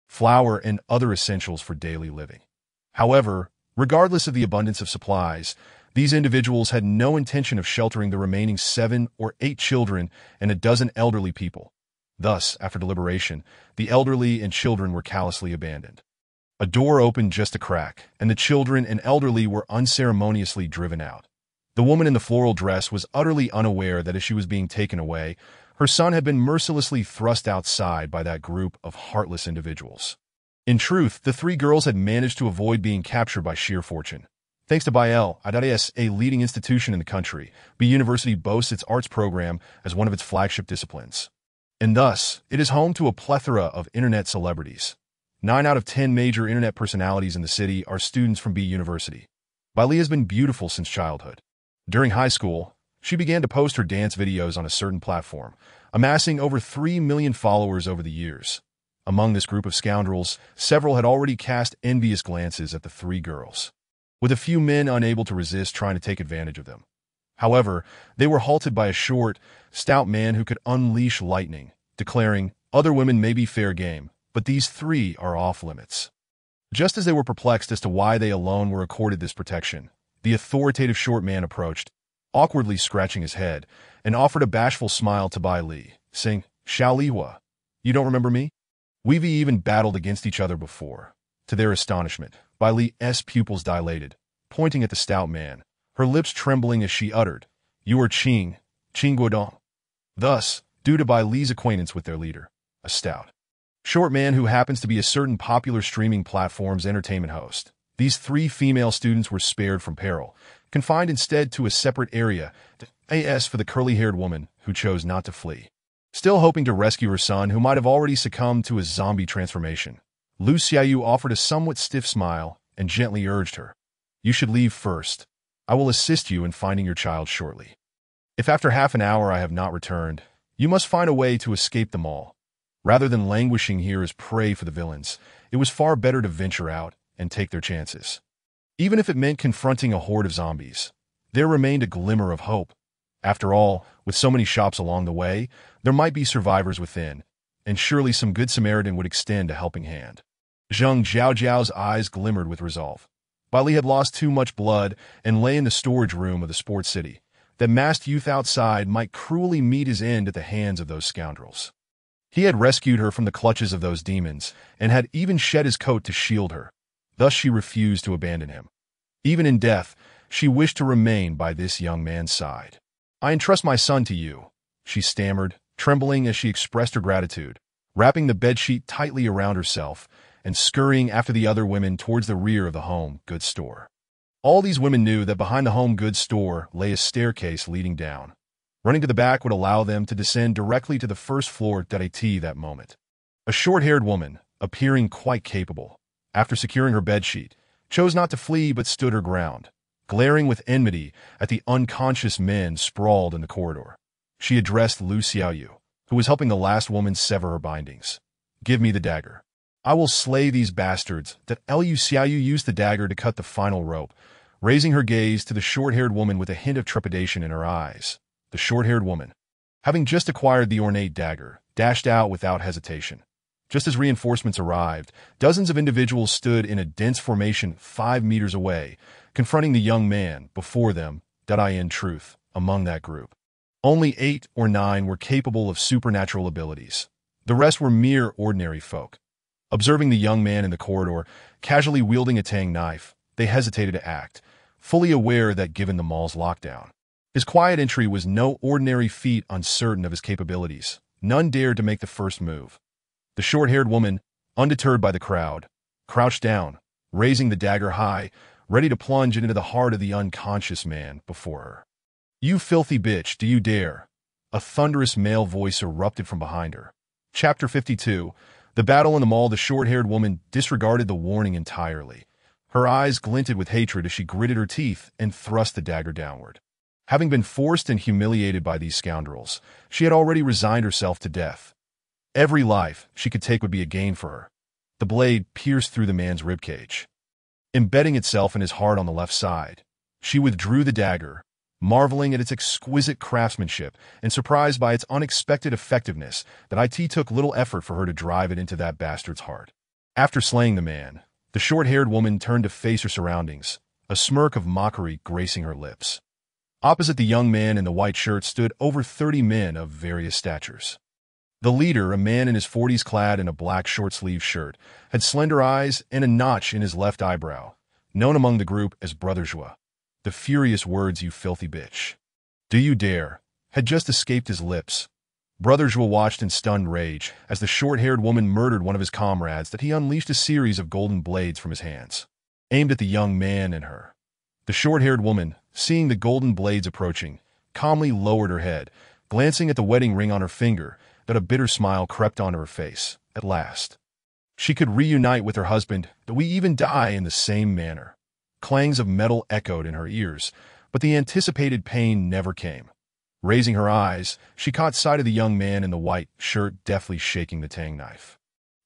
[SPEAKER 1] flour, and other essentials for daily living. However, regardless of the abundance of supplies, these individuals had no intention of sheltering the remaining 7 or 8 children and a dozen elderly people. Thus, after deliberation, the elderly and children were callously abandoned. A door opened just a crack, and the children and elderly were unceremoniously driven out. The woman in the floral dress was utterly unaware that as she was being taken away, her son had been mercilessly thrust outside by that group of heartless individuals. In truth, the 3 girls had managed to avoid being captured by sheer fortune. Thanks to Biel, IDS, a leading institution in the country, B University boasts its arts program as one of its flagship disciplines. And thus, it is home to a plethora of internet celebrities. 9 out of 10 major internet personalities in the city are students from B University. Bailey has been beautiful since childhood. During high school, she began to post her dance videos on a certain platform, amassing over 3 million followers over the years. Among this group of scoundrels, several had already cast envious glances at the 3 girls, with a few men unable to resist trying to take advantage of them. However, they were halted by a short, stout man who could unleash lightning, declaring, "Other women may be fair game, but these 3 are off limits." Just as they were perplexed as to why they alone were accorded this protection, the authoritative short man approached, awkwardly scratching his head, and offered a bashful smile to Bai Li, saying, "Xiao Lihua, you don't remember me? We've even battled against each other before." To their astonishment, Bai Li's pupils dilated, pointing at the stout man, her lips trembling as she uttered, "You are Qing Guodong." Thus, due to Bai Li's acquaintance with their leader, a stout, short man who happens to be a certain popular streaming platform's entertainment host, these 3 female students were spared from peril, confined instead to a separate area, as for the curly-haired woman who chose not to flee. Still hoping to rescue her son, who might have already succumbed to his zombie transformation, Lu Xiaoyu offered a somewhat stiff smile and gently urged her, "You should leave first. I will assist you in finding your child shortly. If after half an hour I have not returned, you must find a way to escape the mall. Rather than languishing here as prey for the villains, it was far better to venture out and take their chances." Even if it meant confronting a horde of zombies, there remained a glimmer of hope. After all, with so many shops along the way, there might be survivors within, and surely some good Samaritan would extend a helping hand. Zheng Zhaojiao's eyes glimmered with resolve. Bai Li had lost too much blood and lay in the storage room of the sports city. That masked youth outside might cruelly meet his end at the hands of those scoundrels. He had rescued her from the clutches of those demons, and had even shed his coat to shield her. Thus she refused to abandon him. Even in death, she wished to remain by this young man's side. "I entrust my son to you," she stammered, trembling as she expressed her gratitude, wrapping the bedsheet tightly around herself and scurrying after the other women towards the rear of the home goods store. All these women knew that behind the home goods store lay a staircase leading down. Running to the back would allow them to descend directly to the first floor that moment. A short-haired woman, appearing quite capable, after securing her bedsheet, chose not to flee but stood her ground, glaring with enmity at the unconscious men sprawled in the corridor. She addressed Lu Xiaoyu, who was helping the last woman sever her bindings. "Give me the dagger. I will slay these bastards." Lu Xiaoyu used the dagger to cut the final rope, raising her gaze to the short-haired woman with a hint of trepidation in her eyes. The short-haired woman, having just acquired the ornate dagger, dashed out without hesitation. Just as reinforcements arrived, dozens of individuals stood in a dense formation 5 meters away, confronting the young man before them. In truth, among that group, only 8 or 9 were capable of supernatural abilities. The rest were mere ordinary folk. Observing the young man in the corridor, casually wielding a tang knife, they hesitated to act, fully aware that given the mall's lockdown, his quiet entry was no ordinary feat. Uncertain of his capabilities, none dared to make the first move. The short-haired woman, undeterred by the crowd, crouched down, raising the dagger high, ready to plunge it into the heart of the unconscious man before her. "You filthy bitch, do you dare?" A thunderous male voice erupted from behind her. Chapter 52. The battle in the mall. The short-haired woman disregarded the warning entirely. Her eyes glinted with hatred as she gritted her teeth and thrust the dagger downward. Having been forced and humiliated by these scoundrels, she had already resigned herself to death. Every life she could take would be a gain for her. The blade pierced through the man's ribcage, embedding itself in his heart on the left side. She withdrew the dagger, marveling at its exquisite craftsmanship and surprised by its unexpected effectiveness. It took little effort for her to drive it into that bastard's heart. After slaying the man, the short-haired woman turned to face her surroundings, a smirk of mockery gracing her lips. Opposite the young man in the white shirt stood over 30 men of various statures. The leader, a man in his 40s clad in a black short-sleeved shirt, had slender eyes and a notch in his left eyebrow, known among the group as Brother Zhua. The furious words, "You filthy bitch, do you dare?" had just escaped his lips. Brother Zhua watched in stunned rage as the short-haired woman murdered one of his comrades. He unleashed a series of golden blades from his hands, aimed at the young man and her. The short-haired woman, seeing the golden blades approaching, calmly lowered her head, glancing at the wedding ring on her finger. A bitter smile crept onto her face. At last, she could reunite with her husband. "We even die in the same manner." Clangs of metal echoed in her ears, but the anticipated pain never came. Raising her eyes, she caught sight of the young man in the white shirt deftly shaking the tang knife.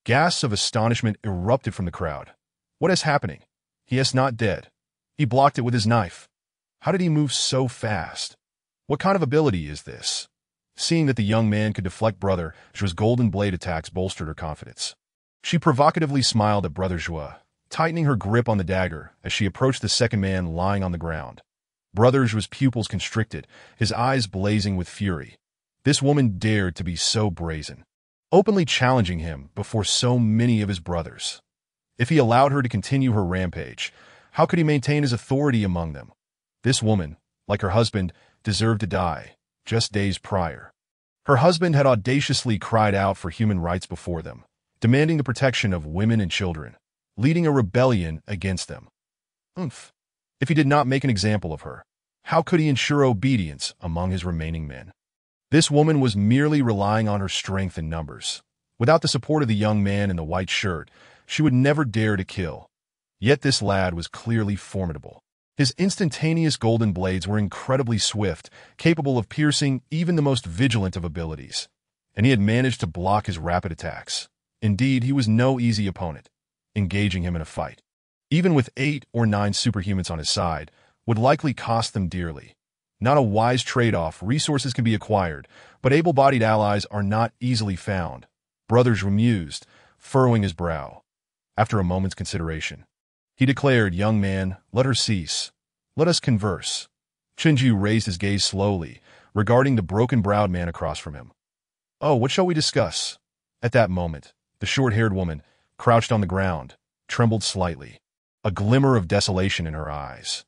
[SPEAKER 1] Gasps of astonishment erupted from the crowd. "What is happening? He is not dead. He blocked it with his knife. How did he move so fast? What kind of ability is this?" Seeing that the young man could deflect Brother Zhua's golden blade attacks bolstered her confidence. She provocatively smiled at Brother Zhua, tightening her grip on the dagger as she approached the second man lying on the ground. Brother Zhua's pupils constricted, his eyes blazing with fury. This woman dared to be so brazen, openly challenging him before so many of his brothers. If he allowed her to continue her rampage, how could he maintain his authority among them? This woman, like her husband, deserved to die. Just days prior, her husband had audaciously cried out for human rights before them, demanding the protection of women and children, leading a rebellion against them. If he did not make an example of her, how could he ensure obedience among his remaining men? This woman was merely relying on her strength and numbers. Without the support of the young man in the white shirt, she would never dare to kill. Yet this lad was clearly formidable. His instantaneous golden blades were incredibly swift, capable of piercing even the most vigilant of abilities, and he had managed to block his rapid attacks. Indeed, he was no easy opponent. Engaging him in a fight, even with 8 or 9 superhumans on his side, would likely cost them dearly. Not a wise trade-off. Resources can be acquired, but able-bodied allies are not easily found. Brother Zhua mused, furrowing his brow. After a moment's consideration, he declared, "Young man, let her cease. Let us converse." Chenju raised his gaze slowly, regarding the broken-browed man across from him. "Oh, what shall we discuss?" At that moment, the short-haired woman, crouched on the ground, trembled slightly, a glimmer of desolation in her eyes.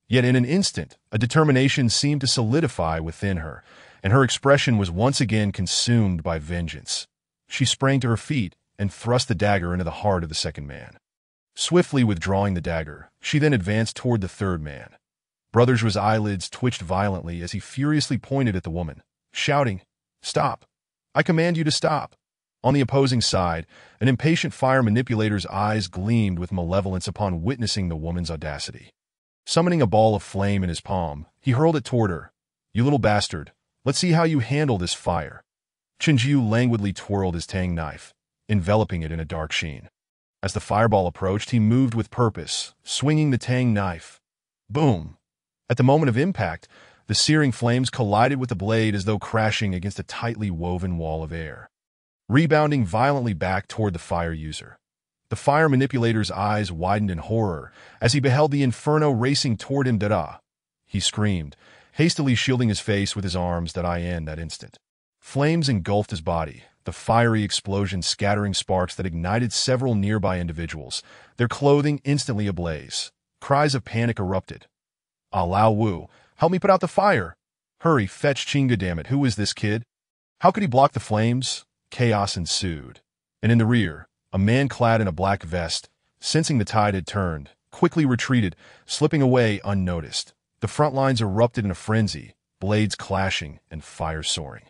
[SPEAKER 1] Yet in an instant, a determination seemed to solidify within her, and her expression was once again consumed by vengeance. She sprang to her feet and thrust the dagger into the heart of the second man. Swiftly withdrawing the dagger, she then advanced toward the third man. Brother Zhua's eyelids twitched violently as he furiously pointed at the woman, shouting, "Stop! I command you to stop!" On the opposing side, an impatient fire manipulator's eyes gleamed with malevolence upon witnessing the woman's audacity. Summoning a ball of flame in his palm, he hurled it toward her. "You little bastard, let's see how you handle this fire." Chenjiu languidly twirled his tang knife, enveloping it in a dark sheen. As the fireball approached, he moved with purpose, swinging the tang knife. Boom! At the moment of impact, the searing flames collided with the blade as though crashing against a tightly woven wall of air, rebounding violently back toward the fire user. The fire manipulator's eyes widened in horror as he beheld the inferno racing toward him. "Dada!" he screamed, hastily shielding his face with his arms. In that instant, flames engulfed his body, the fiery explosion scattering sparks that ignited several nearby individuals, their clothing instantly ablaze. Cries of panic erupted. "Ah, Lao Wu, help me put out the fire! Hurry, fetch Chinga, dammit, who is this kid? How could he block the flames?" Chaos ensued, and in the rear, a man clad in a black vest, sensing the tide had turned, quickly retreated, slipping away unnoticed. The front lines erupted in a frenzy, blades clashing and fire soaring.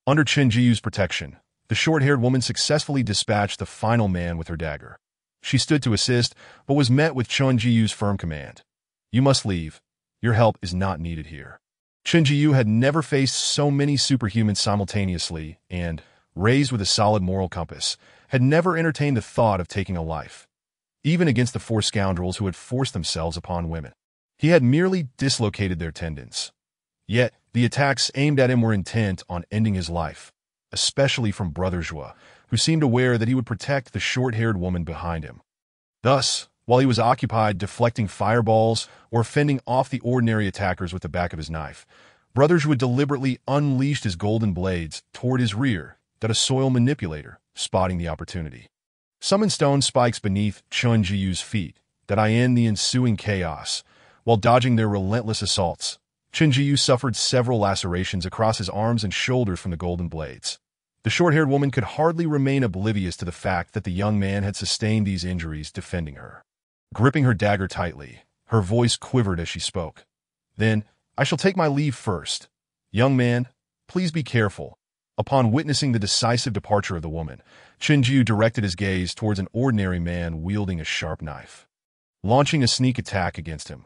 [SPEAKER 1] Under Chenjiu's protection, the short-haired woman successfully dispatched the final man with her dagger. She stood to assist, but was met with Chenjiu's firm command. "You must leave. Your help is not needed here." Chenjiu had never faced so many superhumans simultaneously and, raised with a solid moral compass, had never entertained the thought of taking a life, even against the four scoundrels who had forced themselves upon women. He had merely dislocated their tendons. Yet, the attacks aimed at him were intent on ending his life, especially from Brother Zhua, who seemed aware that he would protect the short-haired woman behind him. Thus, while he was occupied deflecting fireballs or fending off the ordinary attackers with the back of his knife, Brother Zhua deliberately unleashed his golden blades toward his rear, that a soil manipulator, spotting the opportunity, summoned stone spikes beneath Chenjiu's feet, that in the ensuing chaos, while dodging their relentless assaults, Chenjiu suffered several lacerations across his arms and shoulders from the golden blades. The short-haired woman could hardly remain oblivious to the fact that the young man had sustained these injuries defending her. Gripping her dagger tightly, her voice quivered as she spoke. "Then, I shall take my leave first. Young man, please be careful." Upon witnessing the decisive departure of the woman, Chenjiu directed his gaze towards an ordinary man wielding a sharp knife, launching a sneak attack against him.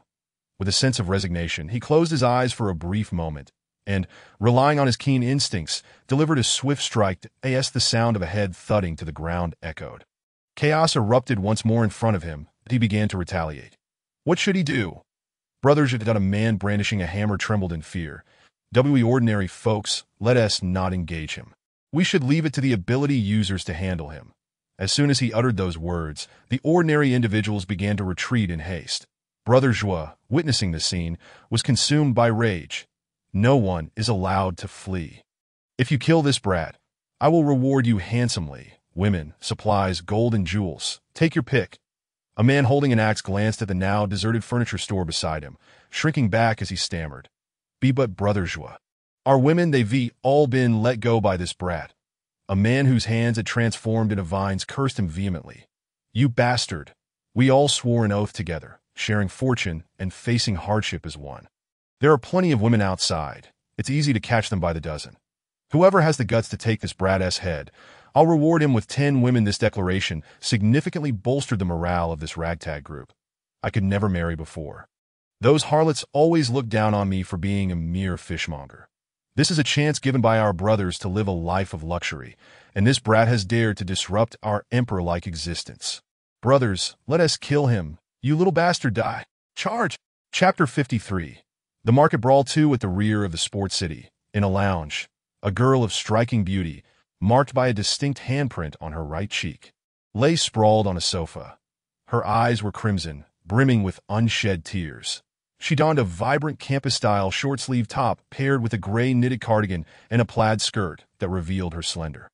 [SPEAKER 1] With a sense of resignation, he closed his eyes for a brief moment, and, relying on his keen instincts, delivered a swift strike as the sound of a head thudding to the ground echoed. Chaos erupted once more in front of him, but he began to retaliate. What should he do? Brother Zhua, a man brandishing a hammer, trembled in fear. "We ordinary folks, let us not engage him. We should leave it to the ability users to handle him." As soon as he uttered those words, the ordinary individuals began to retreat in haste. Brother Zhua, witnessing the scene, was consumed by rage. "No one is allowed to flee. If you kill this brat, I will reward you handsomely. Women, supplies, gold and jewels. Take your pick." A man holding an axe glanced at the now deserted furniture store beside him, shrinking back as he stammered. But Brother Zhua, our women, they've all been let go by this brat." A man whose hands had transformed into vines cursed him vehemently. "You bastard." We all swore an oath together, sharing fortune and facing hardship as one. There are plenty of women outside. It's easy to catch them by the dozen. Whoever has the guts to take this brat-ass head, I'll reward him with 10 women. This declaration significantly bolstered the morale of this ragtag group. I could never marry before. Those harlots always looked down on me for being a mere fishmonger. This is a chance given by our brothers to live a life of luxury, and this brat has dared to disrupt our emperor-like existence. Brothers, let us kill him. You little bastard, die. Charge! Chapter 53. The Market Brawl 2. At the rear of the sports city, in a lounge, a girl of striking beauty, marked by a distinct handprint on her right cheek, lay sprawled on a sofa. Her eyes were crimson, brimming with unshed tears. She donned a vibrant campus-style short-sleeved top paired with a gray knitted cardigan and a plaid skirt that revealed her slender,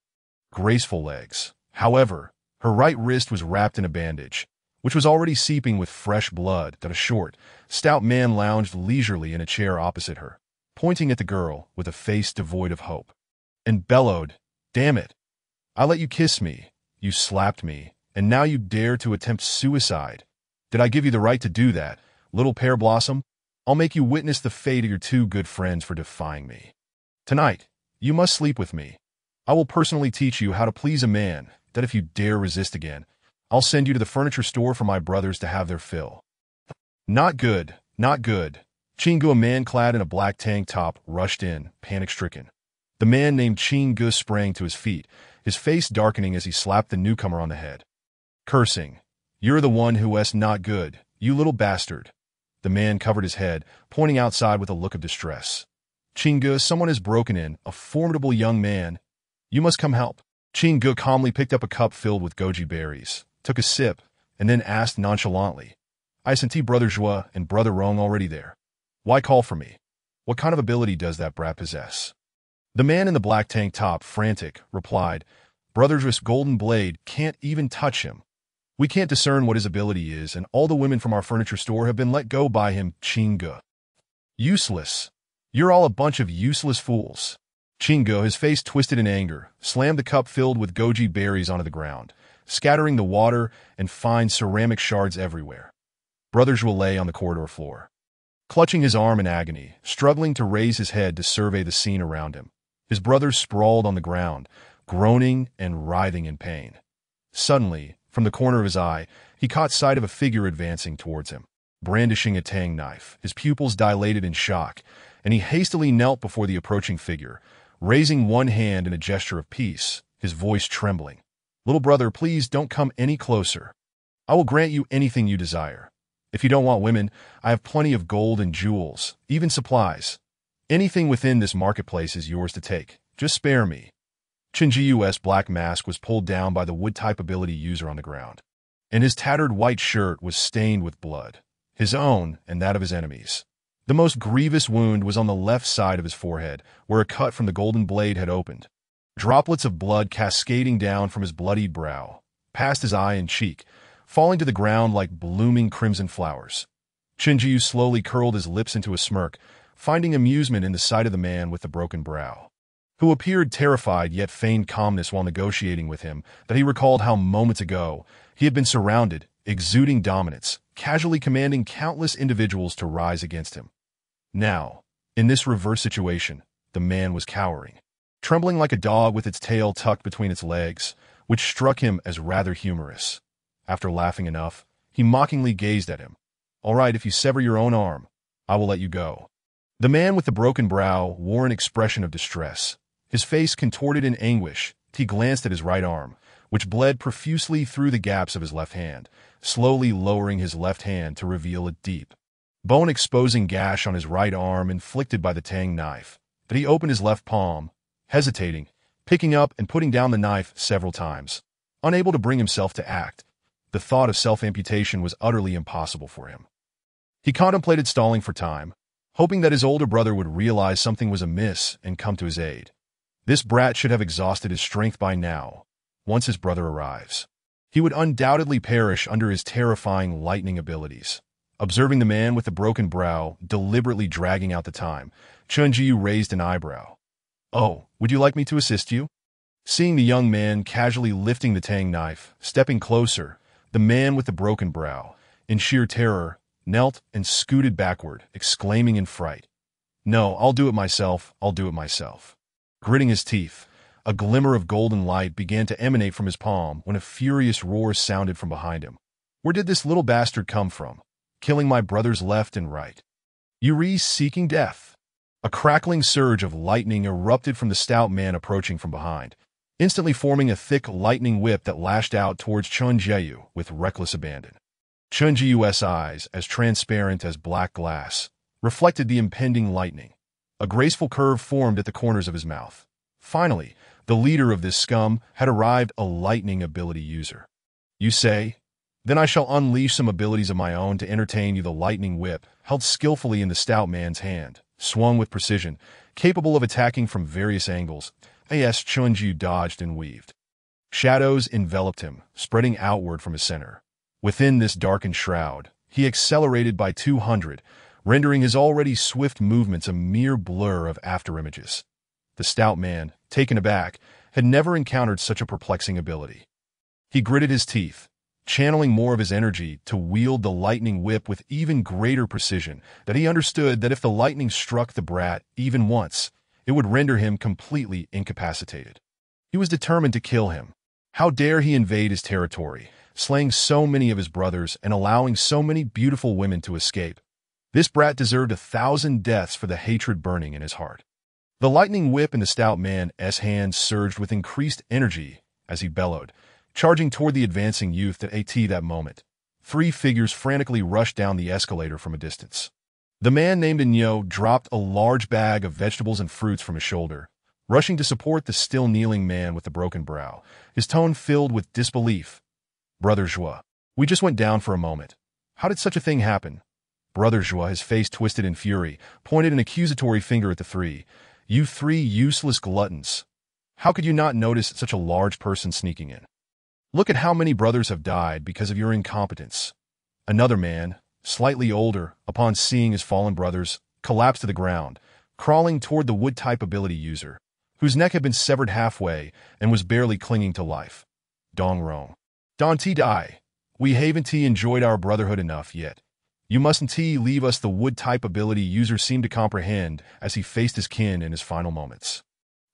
[SPEAKER 1] graceful legs. However, her right wrist was wrapped in a bandage, which was already seeping with fresh blood. That a short, stout man lounged leisurely in a chair opposite her, pointing at the girl with a face devoid of hope, and bellowed, "Damn it! I let you kiss me, you slapped me, and now you dare to attempt suicide. Did I give you the right to do that, little pear blossom? I'll make you witness the fate of your two good friends for defying me. Tonight, you must sleep with me. I will personally teach you how to please a man, that if you dare resist again, I'll send you to the furniture store for my brothers to have their fill." Not good, not good. Chingu, a man clad in a black tank top, rushed in, panic-stricken. The man named Chingu sprang to his feet, his face darkening as he slapped the newcomer on the head. Cursing, "You're the one who's not good, you little bastard." The man covered his head, pointing outside with a look of distress. "Chingu, someone has broken in, a formidable young man. You must come help." Chingu calmly picked up a cup filled with goji berries, took a sip, and then asked nonchalantly, "I see Brother Zhua and Brother Rong already there. Why call for me? What kind of ability does that brat possess?" The man in the black tank top, frantic, replied, "Brother Zhua's golden blade can't even touch him. We can't discern what his ability is, and all the women from our furniture store have been let go by him." Chingu. "Useless. You're all a bunch of useless fools." Chingu, his face twisted in anger, slammed the cup filled with goji berries onto the ground, scattering the water and fine ceramic shards everywhere. Brother Zhua lay on the corridor floor, clutching his arm in agony, struggling to raise his head to survey the scene around him. His brothers sprawled on the ground, groaning and writhing in pain. Suddenly, from the corner of his eye, he caught sight of a figure advancing towards him, brandishing a tang knife. His pupils dilated in shock, and he hastily knelt before the approaching figure, raising one hand in a gesture of peace, his voice trembling. "Little brother, please don't come any closer. I will grant you anything you desire. If you don't want women, I have plenty of gold and jewels, even supplies. Anything within this marketplace is yours to take. Just spare me." Chinjiu's black mask was pulled down by the wood-type ability user on the ground, and his tattered white shirt was stained with blood, his own and that of his enemies. The most grievous wound was on the left side of his forehead, where a cut from the golden blade had opened. Droplets of blood cascading down from his bloodied brow, past his eye and cheek, falling to the ground like blooming crimson flowers. Chinjiu slowly curled his lips into a smirk, finding amusement in the sight of the man with the broken brow, who appeared terrified yet feigned calmness while negotiating with him, that he recalled how moments ago he had been surrounded, exuding dominance, casually commanding countless individuals to rise against him. Now, in this reverse situation, the man was cowering, trembling like a dog with its tail tucked between its legs, which struck him as rather humorous. After laughing enough, he mockingly gazed at him. "All right, if you sever your own arm, I will let you go." The man with the broken brow wore an expression of distress. His face contorted in anguish. He glanced at his right arm, which bled profusely through the gaps of his left hand, slowly lowering his left hand to reveal a deep, bone-exposing gash on his right arm inflicted by the tang knife. But he opened his left palm, hesitating, picking up and putting down the knife several times. Unable to bring himself to act, the thought of self-amputation was utterly impossible for him. He contemplated stalling for time, hoping that his older brother would realize something was amiss and come to his aid. This brat should have exhausted his strength by now. Once his brother arrives, he would undoubtedly perish under his terrifying lightning abilities. Observing the man with the broken brow deliberately dragging out the time, Chunjiu raised an eyebrow. "Oh, would you like me to assist you?" Seeing the young man casually lifting the tang knife, stepping closer, the man with the broken brow, in sheer terror, knelt and scooted backward, exclaiming in fright, "No, I'll do it myself, I'll do it myself." Gritting his teeth, a glimmer of golden light began to emanate from his palm when a furious roar sounded from behind him. "Where did this little bastard come from? Killing my brothers left and right. Yuri's seeking death." A crackling surge of lightning erupted from the stout man approaching from behind, instantly forming a thick lightning whip that lashed out towards Chunjiu with reckless abandon. Chunjiu's eyes, as transparent as black glass, reflected the impending lightning. A graceful curve formed at the corners of his mouth. Finally, the leader of this scum had arrived, a lightning ability user. "You say? Then I shall unleash some abilities of my own to entertain you." The lightning whip, held skillfully in the stout man's hand, swung with precision, capable of attacking from various angles. As Chunjiu dodged and weaved, shadows enveloped him, spreading outward from his center. Within this darkened shroud, he accelerated by 200, rendering his already swift movements a mere blur of afterimages. The stout man, taken aback, had never encountered such a perplexing ability. He gritted his teeth, channeling more of his energy to wield the lightning whip with even greater precision, that he understood that if the lightning struck the brat even once, it would render him completely incapacitated. He was determined to kill him. How dare he invade his territory, slaying so many of his brothers and allowing so many beautiful women to escape? This brat deserved 1,000 deaths for the hatred burning in his heart. The lightning whip in the stout man's hand surged with increased energy as he bellowed, charging toward the advancing youth at that moment. 3 figures frantically rushed down the escalator from a distance. The man named Inyo dropped a large bag of vegetables and fruits from his shoulder, rushing to support the still kneeling man with the broken brow, his tone filled with disbelief. "Brother Joie, we just went down for a moment. How did such a thing happen?" Brother Joie, his face twisted in fury, pointed an accusatory finger at the 3. "You 3 useless gluttons. How could you not notice such a large person sneaking in? Look at how many brothers have died because of your incompetence." Another man, slightly older, upon seeing his fallen brothers, collapsed to the ground, crawling toward the wood-type ability user, whose neck had been severed halfway and was barely clinging to life. "Dong Rong. Don T die. We haven't enjoyed our brotherhood enough yet. You mustn't leave us." The wood-type ability user seemed to comprehend as he faced his kin in his final moments.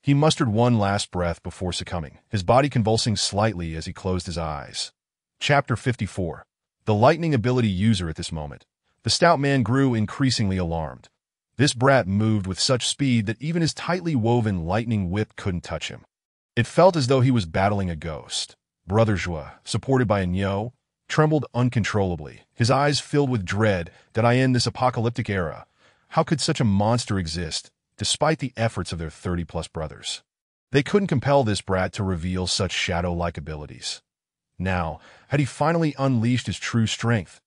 [SPEAKER 1] He mustered one last breath before succumbing, his body convulsing slightly as he closed his eyes. Chapter 54. The lightning ability user. At this moment, the stout man grew increasingly alarmed. This brat moved with such speed that even his tightly woven lightning whip couldn't touch him. It felt as though he was battling a ghost. Brother Joie, supported by Inyo, trembled uncontrollably, his eyes filled with dread. Did I end this apocalyptic era? How could such a monster exist, despite the efforts of their 30-plus brothers? They couldn't compel this brat to reveal such shadow-like abilities. Now, had he finally unleashed his true strength?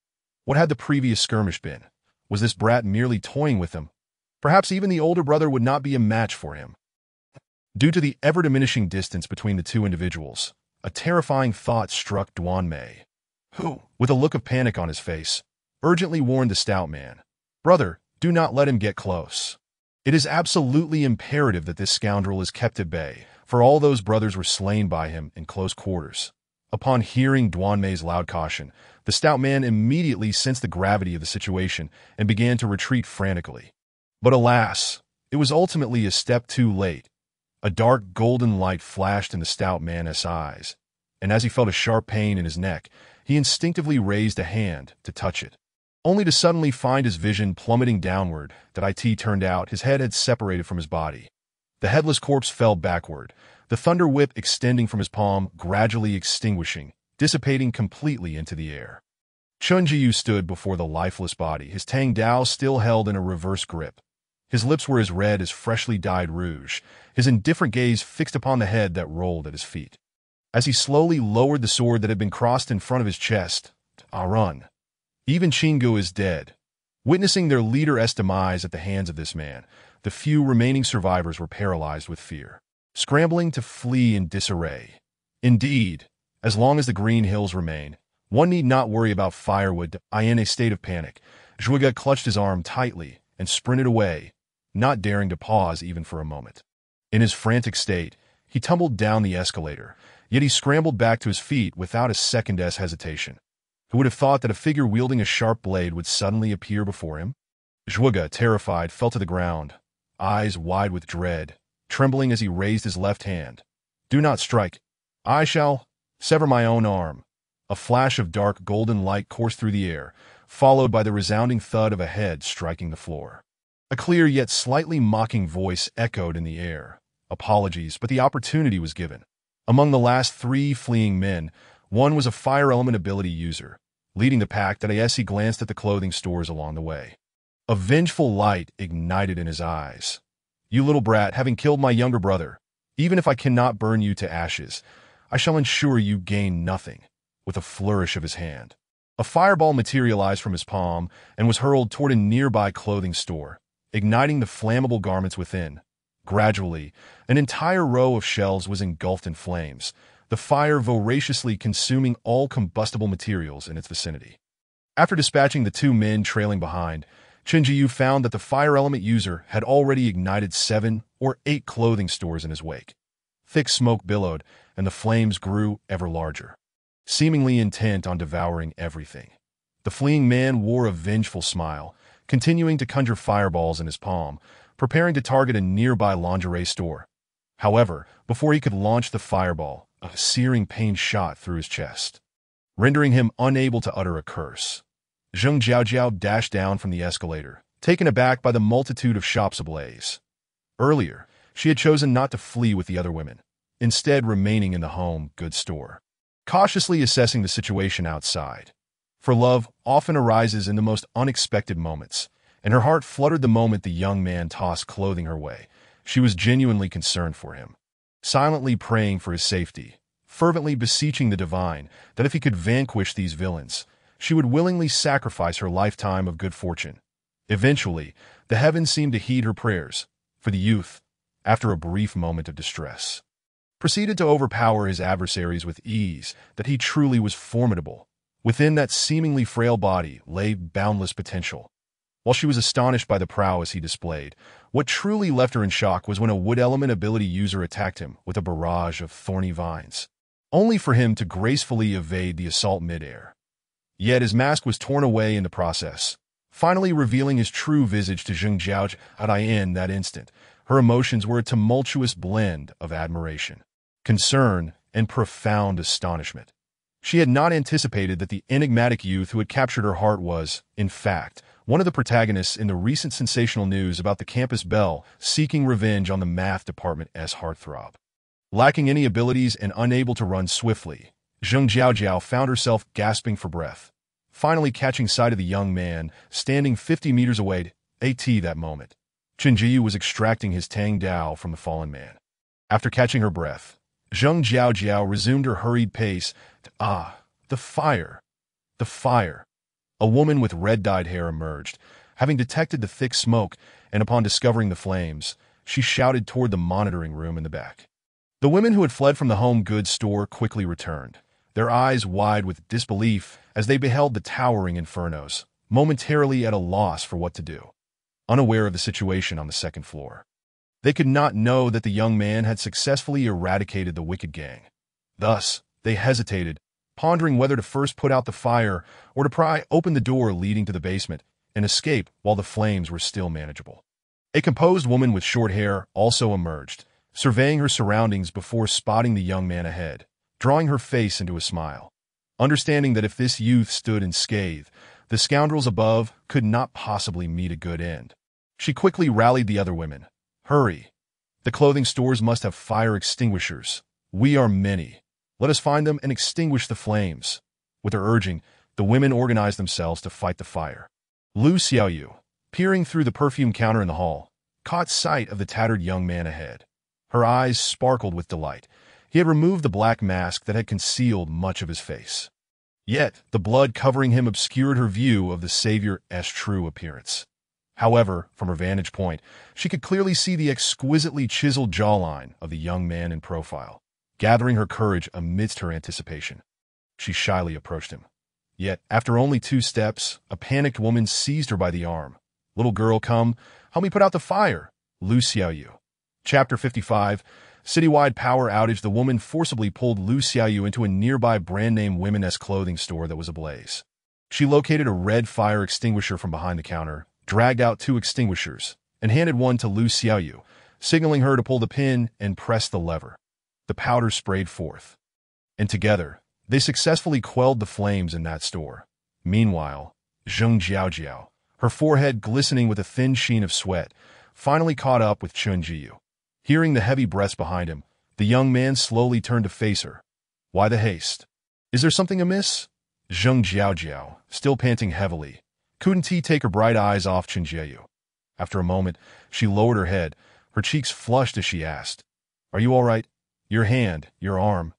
[SPEAKER 1] What had the previous skirmish been? Was this brat merely toying with him? Perhaps even the older brother would not be a match for him. Due to the ever-diminishing distance between the two individuals, a terrifying thought struck Duanmei, who, with a look of panic on his face, urgently warned the stout man, "Brother, do not let him get close. It is absolutely imperative that this scoundrel is kept at bay, for all those brothers were slain by him in close quarters." Upon hearing Duanmei's loud caution, the stout man immediately sensed the gravity of the situation and began to retreat frantically. But alas, it was ultimately a step too late. A dark golden light flashed in the stout man's eyes, and as he felt a sharp pain in his neck, he instinctively raised a hand to touch it, only to suddenly find his vision plummeting downward. That turned out his head had separated from his body. The headless corpse fell backward, the thunder whip extending from his palm gradually extinguishing, dissipating completely into the air. Chun Jiu stood before the lifeless body, his Tang Dao still held in a reverse grip. His lips were as red as freshly dyed rouge, his indifferent gaze fixed upon the head that rolled at his feet. As he slowly lowered the sword that had been crossed in front of his chest, "Run. Even Chingu is dead." Witnessing their leader's demise at the hands of this man, the few remaining survivors were paralyzed with fear, scrambling to flee in disarray. Indeed, as long as the green hills remain, one need not worry about firewood. In a state of panic, Zhuge clutched his arm tightly and sprinted away, not daring to pause even for a moment. In his frantic state, he tumbled down the escalator, yet he scrambled back to his feet without a second's hesitation. Who would have thought that a figure wielding a sharp blade would suddenly appear before him? Zhuge, terrified, fell to the ground, eyes wide with dread, trembling as he raised his left hand. "Do not strike. I shall sever my own arm." A flash of dark golden light coursed through the air, followed by the resounding thud of a head striking the floor. A clear yet slightly mocking voice echoed in the air. "Apologies, but the opportunity was given." Among the last 3 fleeing men, one was a fire element ability user. Leading the pack, he glanced at the clothing stores along the way. A vengeful light ignited in his eyes. "You little brat, having killed my younger brother, even if I cannot burn you to ashes, I shall ensure you gain nothing." With a flourish of his hand, a fireball materialized from his palm and was hurled toward a nearby clothing store, igniting the flammable garments within. Gradually, an entire row of shelves was engulfed in flames, the fire voraciously consuming all combustible materials in its vicinity. After dispatching the 2 men trailing behind, Chen Jiyu found that the fire element user had already ignited 7 or 8 clothing stores in his wake. Thick smoke billowed, and the flames grew ever larger, seemingly intent on devouring everything. The fleeing man wore a vengeful smile, continuing to conjure fireballs in his palm, preparing to target a nearby lingerie store. However, before he could launch the fireball, a searing pain shot through his chest, rendering him unable to utter a curse. Zheng Jiaojiao dashed down from the escalator, taken aback by the multitude of shops ablaze. Earlier, she had chosen not to flee with the other women, instead remaining in the home goods store, cautiously assessing the situation outside. For love often arises in the most unexpected moments, and her heart fluttered the moment the young man tossed clothing her way. She was genuinely concerned for him, silently praying for his safety, fervently beseeching the divine that if he could vanquish these villains, she would willingly sacrifice her lifetime of good fortune. Eventually, the heavens seemed to heed her prayers, for the youth, after a brief moment of distress, proceeded to overpower his adversaries with ease that he truly was formidable. Within that seemingly frail body lay boundless potential. While she was astonished by the prowess he displayed, what truly left her in shock was when a wood element ability user attacked him with a barrage of thorny vines, only for him to gracefully evade the assault midair. Yet his mask was torn away in the process, finally revealing his true visage to Zheng Jiao. In that instant, her emotions were a tumultuous blend of admiration, concern, and profound astonishment. She had not anticipated that the enigmatic youth who had captured her heart was, in fact, one of the protagonists in the recent sensational news about the campus belle seeking revenge on the math department's heartthrob. Lacking any abilities and unable to run swiftly, Zheng Jiaojiao found herself gasping for breath, finally catching sight of the young man standing 50 meters away. That moment, Chen Jiyu was extracting his Tang Dao from the fallen man. After catching her breath, Zheng Jiaojiao resumed her hurried pace. The fire! The fire! A woman with red-dyed hair emerged, having detected the thick smoke, and upon discovering the flames, she shouted toward the monitoring room in the back. The women who had fled from the home goods store quickly returned, their eyes wide with disbelief as they beheld the towering infernos, momentarily at a loss for what to do, unaware of the situation on the second floor. They could not know that the young man had successfully eradicated the wicked gang. Thus, they hesitated, pondering whether to first put out the fire or to pry open the door leading to the basement and escape while the flames were still manageable. A composed woman with short hair also emerged, surveying her surroundings before spotting the young man ahead, drawing her face into a smile. Understanding that if this youth stood unscathed, the scoundrels above could not possibly meet a good end, she quickly rallied the other women. Hurry! The clothing stores must have fire extinguishers. We are many. Let us find them and extinguish the flames. With her urging, the women organized themselves to fight the fire. Lu Xiaoyu, peering through the perfume counter in the hall, caught sight of the tattered young man ahead. Her eyes sparkled with delight. He had removed the black mask that had concealed much of his face. Yet, the blood covering him obscured her view of the savior's true appearance. However, from her vantage point, she could clearly see the exquisitely chiseled jawline of the young man in profile. Gathering her courage amidst her anticipation, she shyly approached him. Yet, after only 2 steps, a panicked woman seized her by the arm. Little girl, come, help me put out the fire. Lu Xiaoyu. Chapter 55. Citywide power outage. The woman forcibly pulled Lu Xiaoyu into a nearby brand-name women's clothing store that was ablaze. She located a red fire extinguisher from behind the counter, dragged out 2 extinguishers, and handed one to Lu Xiaoyu, signaling her to pull the pin and press the lever. The powder sprayed forth, and together, they successfully quelled the flames in that store. Meanwhile, Zheng Jiaojiao, her forehead glistening with a thin sheen of sweat, finally caught up with Chen Jiyu. Hearing the heavy breaths behind him, the young man slowly turned to face her. Why the haste? Is there something amiss? Zheng Jiaojiao, still panting heavily, couldn't take her bright eyes off Chen Jiyu. After a moment, she lowered her head, her cheeks flushed as she asked, Are you all right? Your hand, your arm,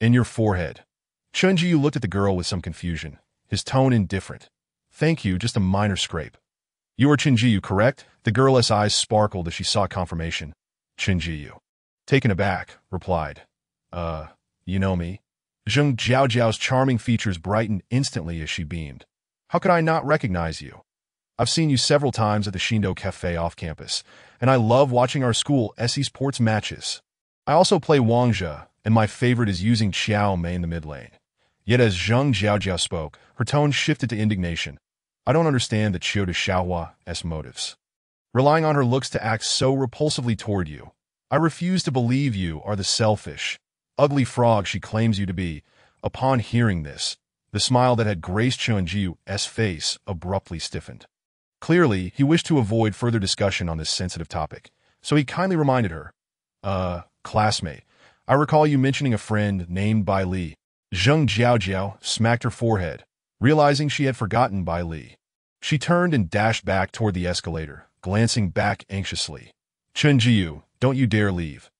[SPEAKER 1] and your forehead. Chen Jiyu looked at the girl with some confusion, his tone indifferent. Thank you, just a minor scrape. You are Chen Jiyu, correct? The girl's eyes sparkled as she sought confirmation. Chen Jiyu, taken aback, replied, you know me? Zheng Jiaojiao's charming features brightened instantly as she beamed. How could I not recognize you? I've seen you several times at the Shindo Cafe off campus, and I love watching our school SE sports matches. I also play Wangzhe, and my favorite is using Xiao Mei in the mid lane. Yet as Zheng Jiaojiao spoke, her tone shifted to indignation. I don't understand the Chiota Xiaohua's motives. Relying on her looks to act so repulsively toward you. I refuse to believe you are the selfish, ugly frog she claims you to be. Upon hearing this, the smile that had graced Chunjiu's face abruptly stiffened. Clearly, he wished to avoid further discussion on this sensitive topic, so he kindly reminded her, classmate, I recall you mentioning a friend named Bai Li. Zheng Jiaojiao smacked her forehead, realizing she had forgotten Bai Li. She turned and dashed back toward the escalator, glancing back anxiously. Chunjiu, don't you dare leave.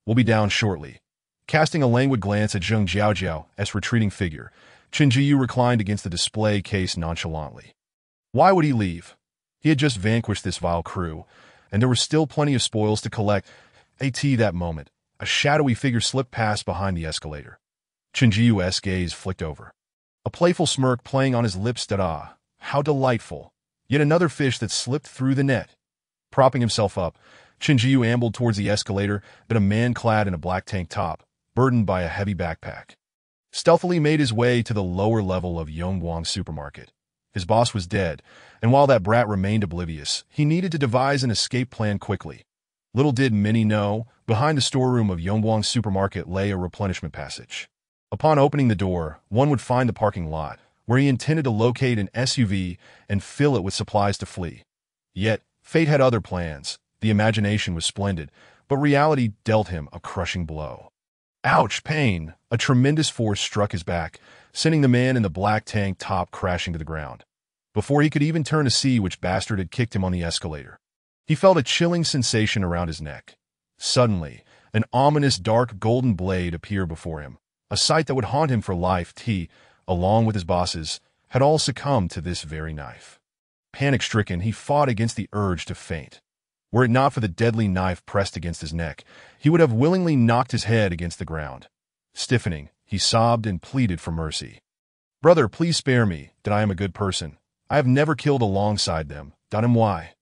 [SPEAKER 1] We'll be down shortly. Casting a languid glance at Zheng Jiaojiao's retreating figure, Chunjiu reclined against the display case nonchalantly. Why would he leave? He had just vanquished this vile crew, and there were still plenty of spoils to collect. At that moment, a shadowy figure slipped past behind the escalator. Chunjiu's gaze flicked over. A playful smirk playing on his lips. How delightful. Yet another fish that slipped through the net. Propping himself up, Chunjiu ambled towards the escalator, but a man clad in a black tank top, burdened by a heavy backpack, stealthily made his way to the lower level of Yongguang supermarket. His boss was dead, and while that brat remained oblivious, he needed to devise an escape plan quickly. Little did many know, behind the storeroom of Yongguang supermarket lay a replenishment passage. Upon opening the door, one would find the parking lot, where he intended to locate an SUV and fill it with supplies to flee. Yet, fate had other plans. The imagination was splendid, but reality dealt him a crushing blow. Ouch, pain! A tremendous force struck his back, sending the man in the black tank top crashing to the ground. Before he could even turn to see which bastard had kicked him on the escalator, he felt a chilling sensation around his neck. Suddenly, an ominous dark golden blade appeared before him, a sight that would haunt him for life. He, along with his bosses, had all succumbed to this very knife. Panic-stricken, he fought against the urge to faint. Were it not for the deadly knife pressed against his neck, he would have willingly knocked his head against the ground. Stiffening, he sobbed and pleaded for mercy. Brother, please spare me, that I am a good person. I have never killed alongside them. Why?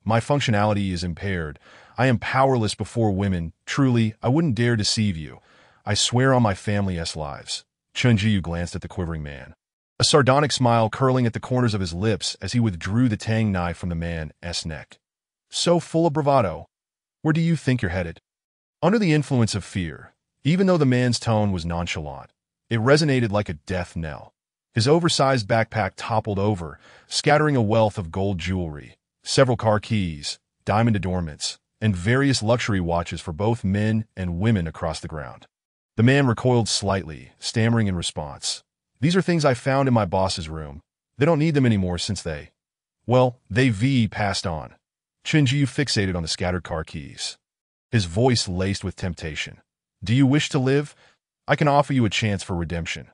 [SPEAKER 1] My functionality is impaired. I am powerless before women. Truly, I wouldn't dare deceive you. I swear on my family's lives. Chunjiu glanced at the quivering man, a sardonic smile curling at the corners of his lips as he withdrew the tang knife from the man's neck. So full of bravado. Where do you think you're headed? Under the influence of fear, even though the man's tone was nonchalant, it resonated like a death knell. His oversized backpack toppled over, scattering a wealth of gold jewelry, several car keys, diamond adornments, and various luxury watches for both men and women across the ground. The man recoiled slightly, stammering in response. These are things I found in my boss's room. They don't need them anymore since they passed on. Chunjiu fixated on the scattered car keys, his voice laced with temptation. Do you wish to live? I can offer you a chance for redemption.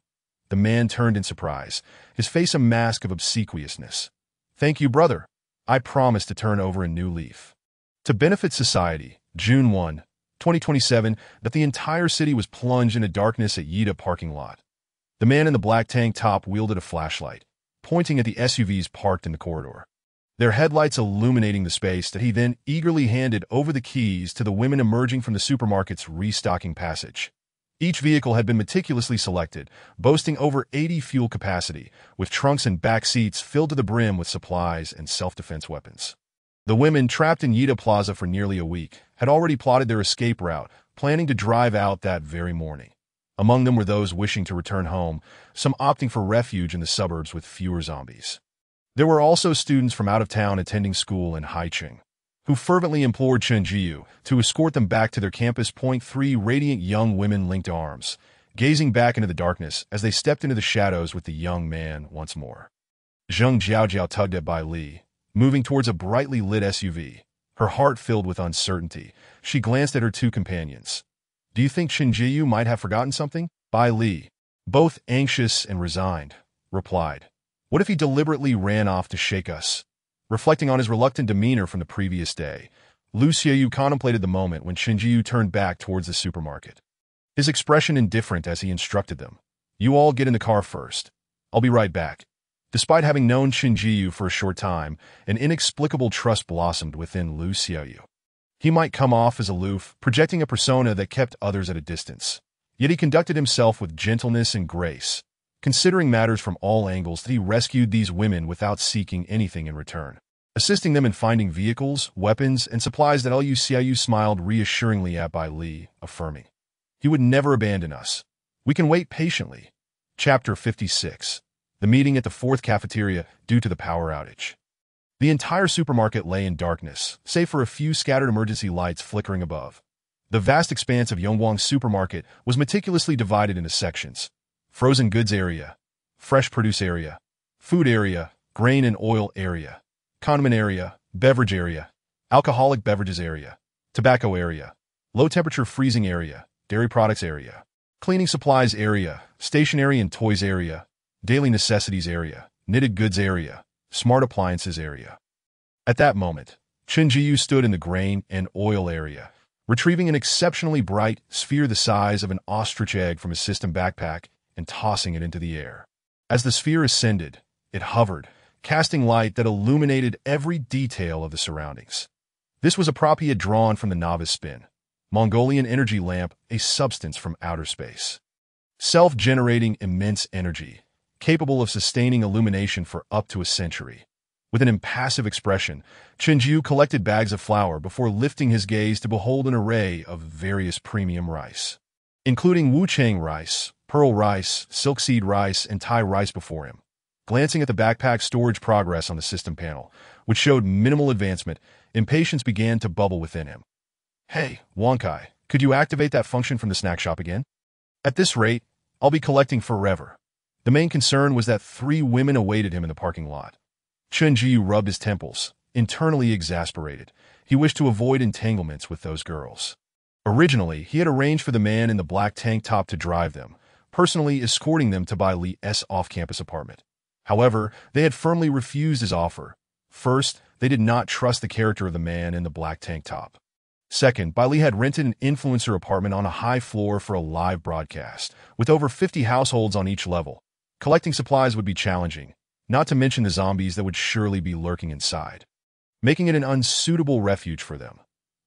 [SPEAKER 1] The man turned in surprise, his face a mask of obsequiousness. Thank you, brother. I promise to turn over a new leaf. To benefit society, June 1, 2027, that the entire city was plunged into darkness at Yida parking lot. The man in the black tank top wielded a flashlight, pointing at the SUVs parked in the corridor, their headlights illuminating the space that he then eagerly handed over the keys to the women emerging from the supermarket's restocking passage. Each vehicle had been meticulously selected, boasting over 80 fuel capacity, with trunks and back seats filled to the brim with supplies and self-defense weapons. The women, trapped in Yida Plaza for nearly a week, had already plotted their escape route, planning to drive out that very morning. Among them were those wishing to return home, some opting for refuge in the suburbs with fewer zombies. There were also students from out of town attending school in Haicheng, who fervently implored Chunjiu to escort them back to their campus. 3 radiant young women linked arms, gazing back into the darkness as they stepped into the shadows with the young man once more. Zheng Jiaojiao tugged at Bai Li, moving towards a brightly lit SUV. Her heart filled with uncertainty, she glanced at her 2 companions. Do you think Chunjiu might have forgotten something? Bai Li, both anxious and resigned, replied. What if he deliberately ran off to shake us? Reflecting on his reluctant demeanor from the previous day, Lu Xiaoyu contemplated the moment when Chunjiu turned back towards the supermarket, his expression indifferent as he instructed them. You all get in the car first. I'll be right back. Despite having known Qin Jiyu for a short time, an inexplicable trust blossomed within Lu Xiaoyu. He might come off as aloof, projecting a persona that kept others at a distance. Yet he conducted himself with gentleness and grace, considering matters from all angles that he rescued these women without seeking anything in return, assisting them in finding vehicles, weapons, and supplies that Lu Xiaoyu smiled reassuringly at Bai Li, affirming, "He would never abandon us. We can wait patiently." Chapter 56. The meeting at the fourth cafeteria due to the power outage. The entire supermarket lay in darkness, save for a few scattered emergency lights flickering above. The vast expanse of Yongguang supermarket was meticulously divided into sections: frozen goods area, fresh produce area, food area, grain and oil area, condiment area, beverage area, alcoholic beverages area, tobacco area, low-temperature freezing area, dairy products area, cleaning supplies area, stationery and toys area, daily necessities area, knitted goods area, smart appliances area. At that moment, Qin Jiyu stood in the grain and oil area, retrieving an exceptionally bright sphere the size of an ostrich egg from his system backpack and tossing it into the air. As the sphere ascended, it hovered, casting light that illuminated every detail of the surroundings. This was a prop he had drawn from the novice spin, Mongolian energy lamp, a substance from outer space. Self-generating immense energy, capable of sustaining illumination for up to a century. With an impassive expression, Qin Jiyu collected bags of flour before lifting his gaze to behold an array of various premium rice, including Wuchang rice, pearl rice, silk-seed rice, and Thai rice before him. Glancing at the backpack storage progress on the system panel, which showed minimal advancement, impatience began to bubble within him. "Hey, Wankai, could you activate that function from the snack shop again? At this rate, I'll be collecting forever." The main concern was that 3 women awaited him in the parking lot. Qin Jiyu rubbed his temples, internally exasperated. He wished to avoid entanglements with those girls. Originally, he had arranged for the man in the black tank top to drive them, personally escorting them to Bai Li's off-campus apartment. However, they had firmly refused his offer. First, they did not trust the character of the man in the black tank top. Second, Bai Li had rented an influencer apartment on a high floor for a live broadcast, with over 50 households on each level. Collecting supplies would be challenging, not to mention the zombies that would surely be lurking inside, making it an unsuitable refuge for them.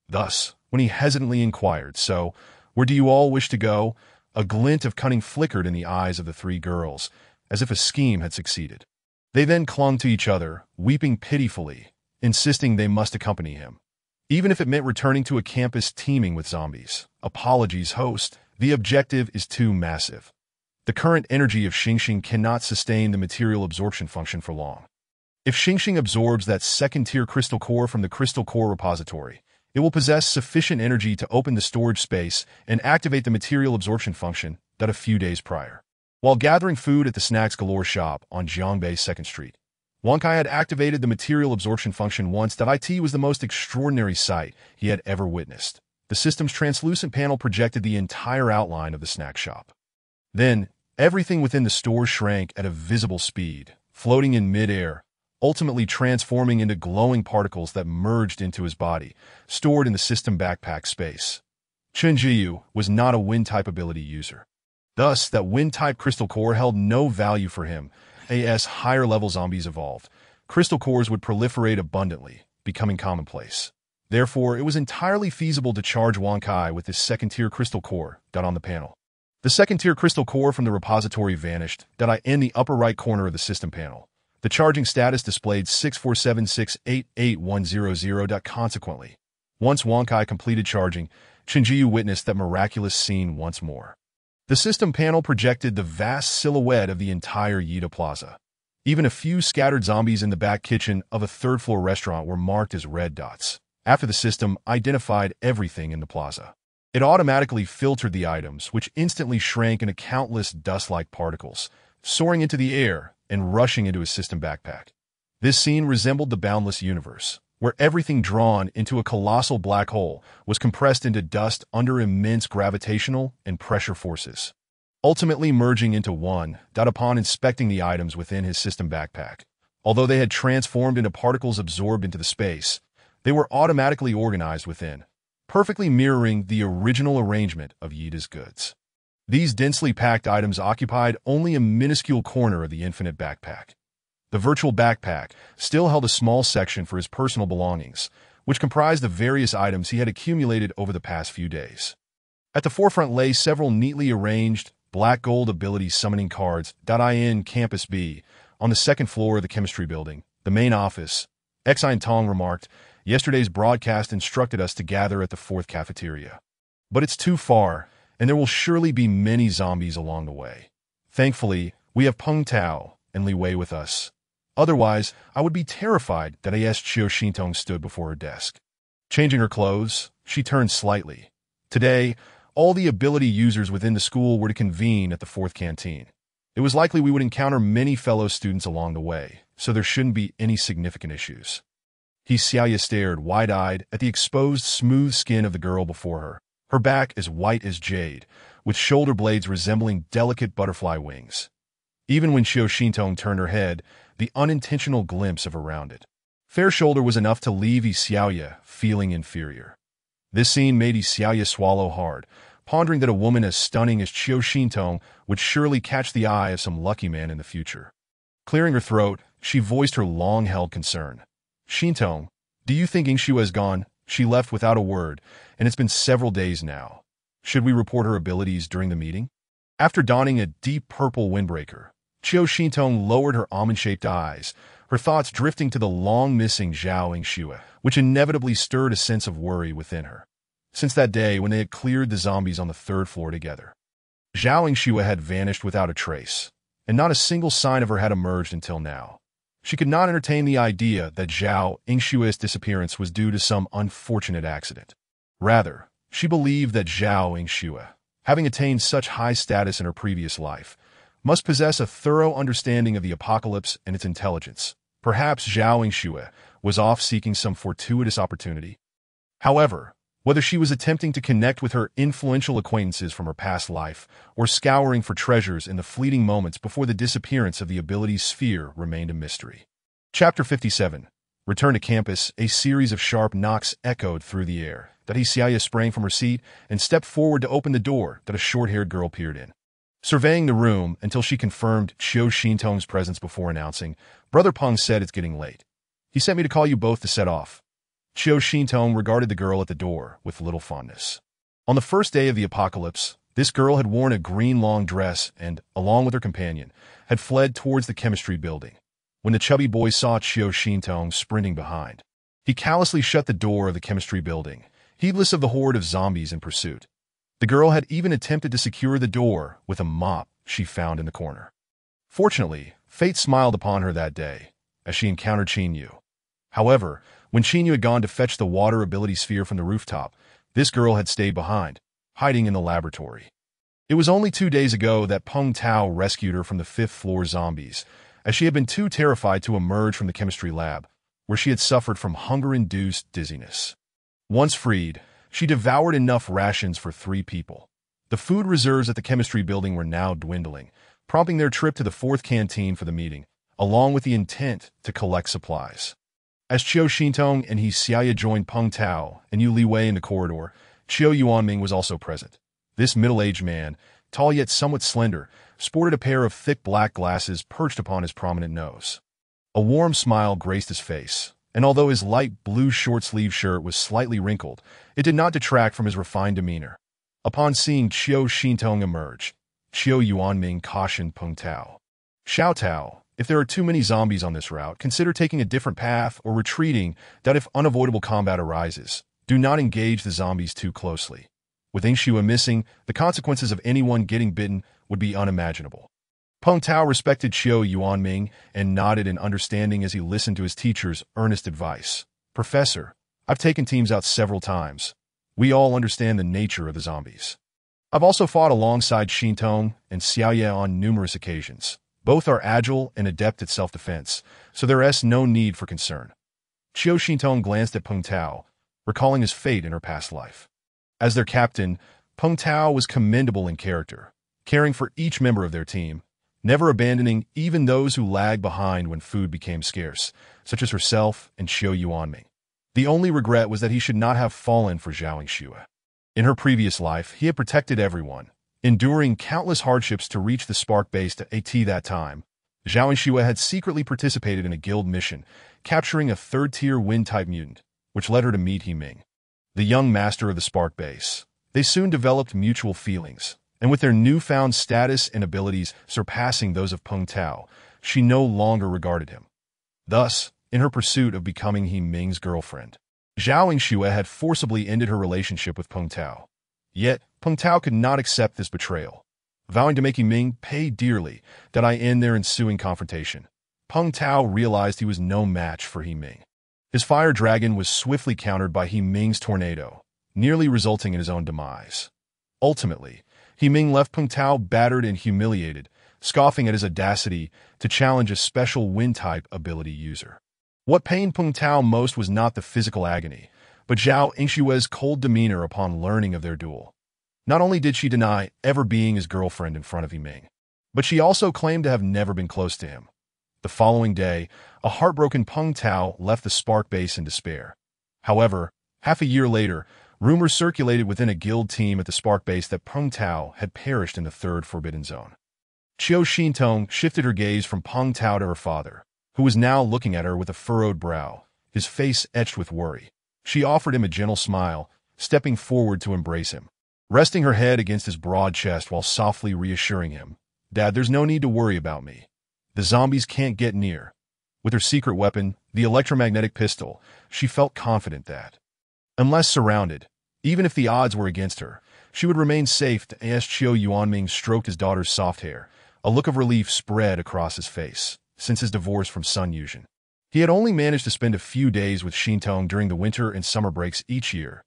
[SPEAKER 1] Thus, when he hesitantly inquired, "So, where do you all wish to go?" a glint of cunning flickered in the eyes of the 3 girls, as if a scheme had succeeded. They then clung to each other, weeping pitifully, insisting they must accompany him, even if it meant returning to a campus teeming with zombies. "Apologies, host. The objective is too massive. The current energy of Xingxing cannot sustain the material absorption function for long. If Xingxing absorbs that second-tier crystal core from the crystal core repository, it will possess sufficient energy to open the storage space and activate the material absorption function that a few days prior. While gathering food at the Snacks Galore shop on Jiangbei 2nd Street, Wankai had activated the material absorption function once. It was the most extraordinary sight he had ever witnessed. The system's translucent panel projected the entire outline of the snack shop. Then, everything within the store shrank at a visible speed, floating in mid-air, ultimately transforming into glowing particles that merged into his body, stored in the system backpack space. Qin Jiyu was not a wind-type ability user. Thus, that wind-type crystal core held no value for him. As higher-level zombies evolved, crystal cores would proliferate abundantly, becoming commonplace. Therefore, it was entirely feasible to charge Wankai with this second-tier crystal core on the panel. The second-tier crystal core from the repository vanished in the upper right corner of the system panel. The charging status displayed 647688100. Consequently, once Wankai completed charging, Qin Jiyu witnessed that miraculous scene once more. The system panel projected the vast silhouette of the entire Yida Plaza. Even a few scattered zombies in the back kitchen of a third-floor restaurant were marked as red dots, after the system identified everything in the plaza. It automatically filtered the items, which instantly shrank into countless dust-like particles, soaring into the air and rushing into his system backpack. This scene resembled the boundless universe, where everything drawn into a colossal black hole was compressed into dust under immense gravitational and pressure forces, ultimately merging into one. Upon inspecting the items within his system backpack, although they had transformed into particles absorbed into the space, they were automatically organized within, perfectly mirroring the original arrangement of Yida's goods. These densely packed items occupied only a minuscule corner of the infinite backpack. The virtual backpack still held a small section for his personal belongings, which comprised the various items he had accumulated over the past few days. At the forefront lay several neatly arranged black gold ability summoning cards. In Campus B, on the second floor of the chemistry building, the main office, Exine Tong remarked, "Yesterday's broadcast instructed us to gather at the fourth cafeteria. But it's too far, and there will surely be many zombies along the way. Thankfully, we have Peng Tao and Li Wei with us. Otherwise, I would be terrified that Chiu Shintong stood before her desk." Changing her clothes, she turned slightly. Today, all the ability users within the school were to convene at the fourth canteen. It was likely we would encounter many fellow students along the way, so there shouldn't be any significant issues. Xiaoya stared wide-eyed at the exposed smooth skin of the girl before her, her back as white as jade, with shoulder blades resembling delicate butterfly wings. Even when Chiu Shintong turned her head, the unintentional glimpse of her rounded, fair shoulder was enough to leave Xiaoya feeling inferior. This scene made Xiaoya swallow hard, pondering that a woman as stunning as Chiu Shintong would surely catch the eye of some lucky man in the future. Clearing her throat, she voiced her long-held concern. "Shintong, do you think Xue has gone? She left without a word, and it's been several days now. Should we report her abilities during the meeting?" After donning a deep purple windbreaker, Chiu Shintong lowered her almond-shaped eyes, her thoughts drifting to the long-missing Zhao Xue, which inevitably stirred a sense of worry within her. Since that day when they had cleared the zombies on the third floor together, Zhao Xue had vanished without a trace, and not a single sign of her had emerged until now. She could not entertain the idea that Zhao Xue's disappearance was due to some unfortunate accident. Rather, she believed that Zhao Xue, having attained such high status in her previous life, must possess a thorough understanding of the apocalypse and its intelligence. Perhaps Zhao Xue was off seeking some fortuitous opportunity. However, whether she was attempting to connect with her influential acquaintances from her past life or scouring for treasures in the fleeting moments before the disappearance of the ability sphere remained a mystery. Chapter 57. Return to campus. A series of sharp knocks echoed through the air. Xiaoya sprang from her seat and stepped forward to open the door that a short-haired girl peered in. Surveying the room until she confirmed Chiu Shintong's presence before announcing, "Brother Peng said it's getting late. He sent me to call you both to set off." Chiu Shintong regarded the girl at the door with little fondness. On the first day of the apocalypse, this girl had worn a green long dress and, along with her companion, had fled towards the chemistry building. When the chubby boy saw Chiu Shintong sprinting behind, he callously shut the door of the chemistry building, heedless of the horde of zombies in pursuit. The girl had even attempted to secure the door with a mop she found in the corner. Fortunately, fate smiled upon her that day, as she encountered Qinyu. However, when Qinyu had gone to fetch the water ability sphere from the rooftop, this girl had stayed behind, hiding in the laboratory. It was only 2 days ago that Peng Tao rescued her from the fifth-floor zombies, as she had been too terrified to emerge from the chemistry lab, where she had suffered from hunger-induced dizziness. Once freed, she devoured enough rations for 3 people. The food reserves at the chemistry building were now dwindling, prompting their trip to the fourth canteen for the meeting, along with the intent to collect supplies. As Chiu Shintong and Xiaoya joined Peng Tao and Yu Li Wei in the corridor, Chiu Yuanming was also present. This middle-aged man, tall yet somewhat slender, sported a pair of thick black glasses perched upon his prominent nose. A warm smile graced his face, and although his light blue short-sleeved shirt was slightly wrinkled, it did not detract from his refined demeanor. Upon seeing Chiu Shintong emerge, Chiu Yuanming cautioned Peng Tao. "Xiao Tao, if there are too many zombies on this route, consider taking a different path or retreating, that if unavoidable combat arises, do not engage the zombies too closely. With Xue missing, the consequences of anyone getting bitten would be unimaginable." Peng Tao respected Chiu Yuanming and nodded in understanding as he listened to his teacher's earnest advice. "Professor, I've taken teams out several times. We all understand the nature of the zombies. I've also fought alongside Shintong and Xiaoya on numerous occasions. Both are agile and adept at self-defense, so there is no need for concern." Chiu Shintong glanced at Peng Tao, recalling his fate in her past life. As their captain, Peng Tao was commendable in character, caring for each member of their team, never abandoning even those who lagged behind when food became scarce, such as herself and Chiu Yuanming. The only regret was that he should not have fallen for Zhao Xue. In her previous life, he had protected everyone, enduring countless hardships to reach the Spark base at that time. Zhao and Shue had secretly participated in a guild mission, capturing a third-tier wind-type mutant, which led her to meet He Ming, the young master of the Spark Base. They soon developed mutual feelings, and with their newfound status and abilities surpassing those of Peng Tao, she no longer regarded him. Thus, in her pursuit of becoming He Ming's girlfriend, Zhao and Shue had forcibly ended her relationship with Peng Tao. Yet, Peng Tao could not accept this betrayal. Vowing to make He Ming pay dearly that I end their ensuing confrontation, Peng Tao realized he was no match for He Ming. His fire dragon was swiftly countered by He Ming's tornado, nearly resulting in his own demise. Ultimately, He Ming left Peng Tao battered and humiliated, scoffing at his audacity to challenge a special wind-type ability user. What pained Peng Tao most was not the physical agony, but Zhao Yingshue's cold demeanor upon learning of their duel. Not only did she deny ever being his girlfriend in front of He Ming, but she also claimed to have never been close to him. The following day, a heartbroken Peng Tao left the Spark Base in despair. However, half a year later, rumors circulated within a guild team at the Spark Base that Peng Tao had perished in the Third Forbidden Zone. Qiu Xintong shifted her gaze from Peng Tao to her father, who was now looking at her with a furrowed brow, his face etched with worry. She offered him a gentle smile, stepping forward to embrace him, resting her head against his broad chest while softly reassuring him, "Dad, there's no need to worry about me. The zombies can't get near." With her secret weapon, the electromagnetic pistol, she felt confident that, unless surrounded, even if the odds were against her, she would remain safe. As Qiu Yuanming stroked his daughter's soft hair, a look of relief spread across his face. Since his divorce from Sun Yuzhen, he had only managed to spend a few days with Xintong during the winter and summer breaks each year.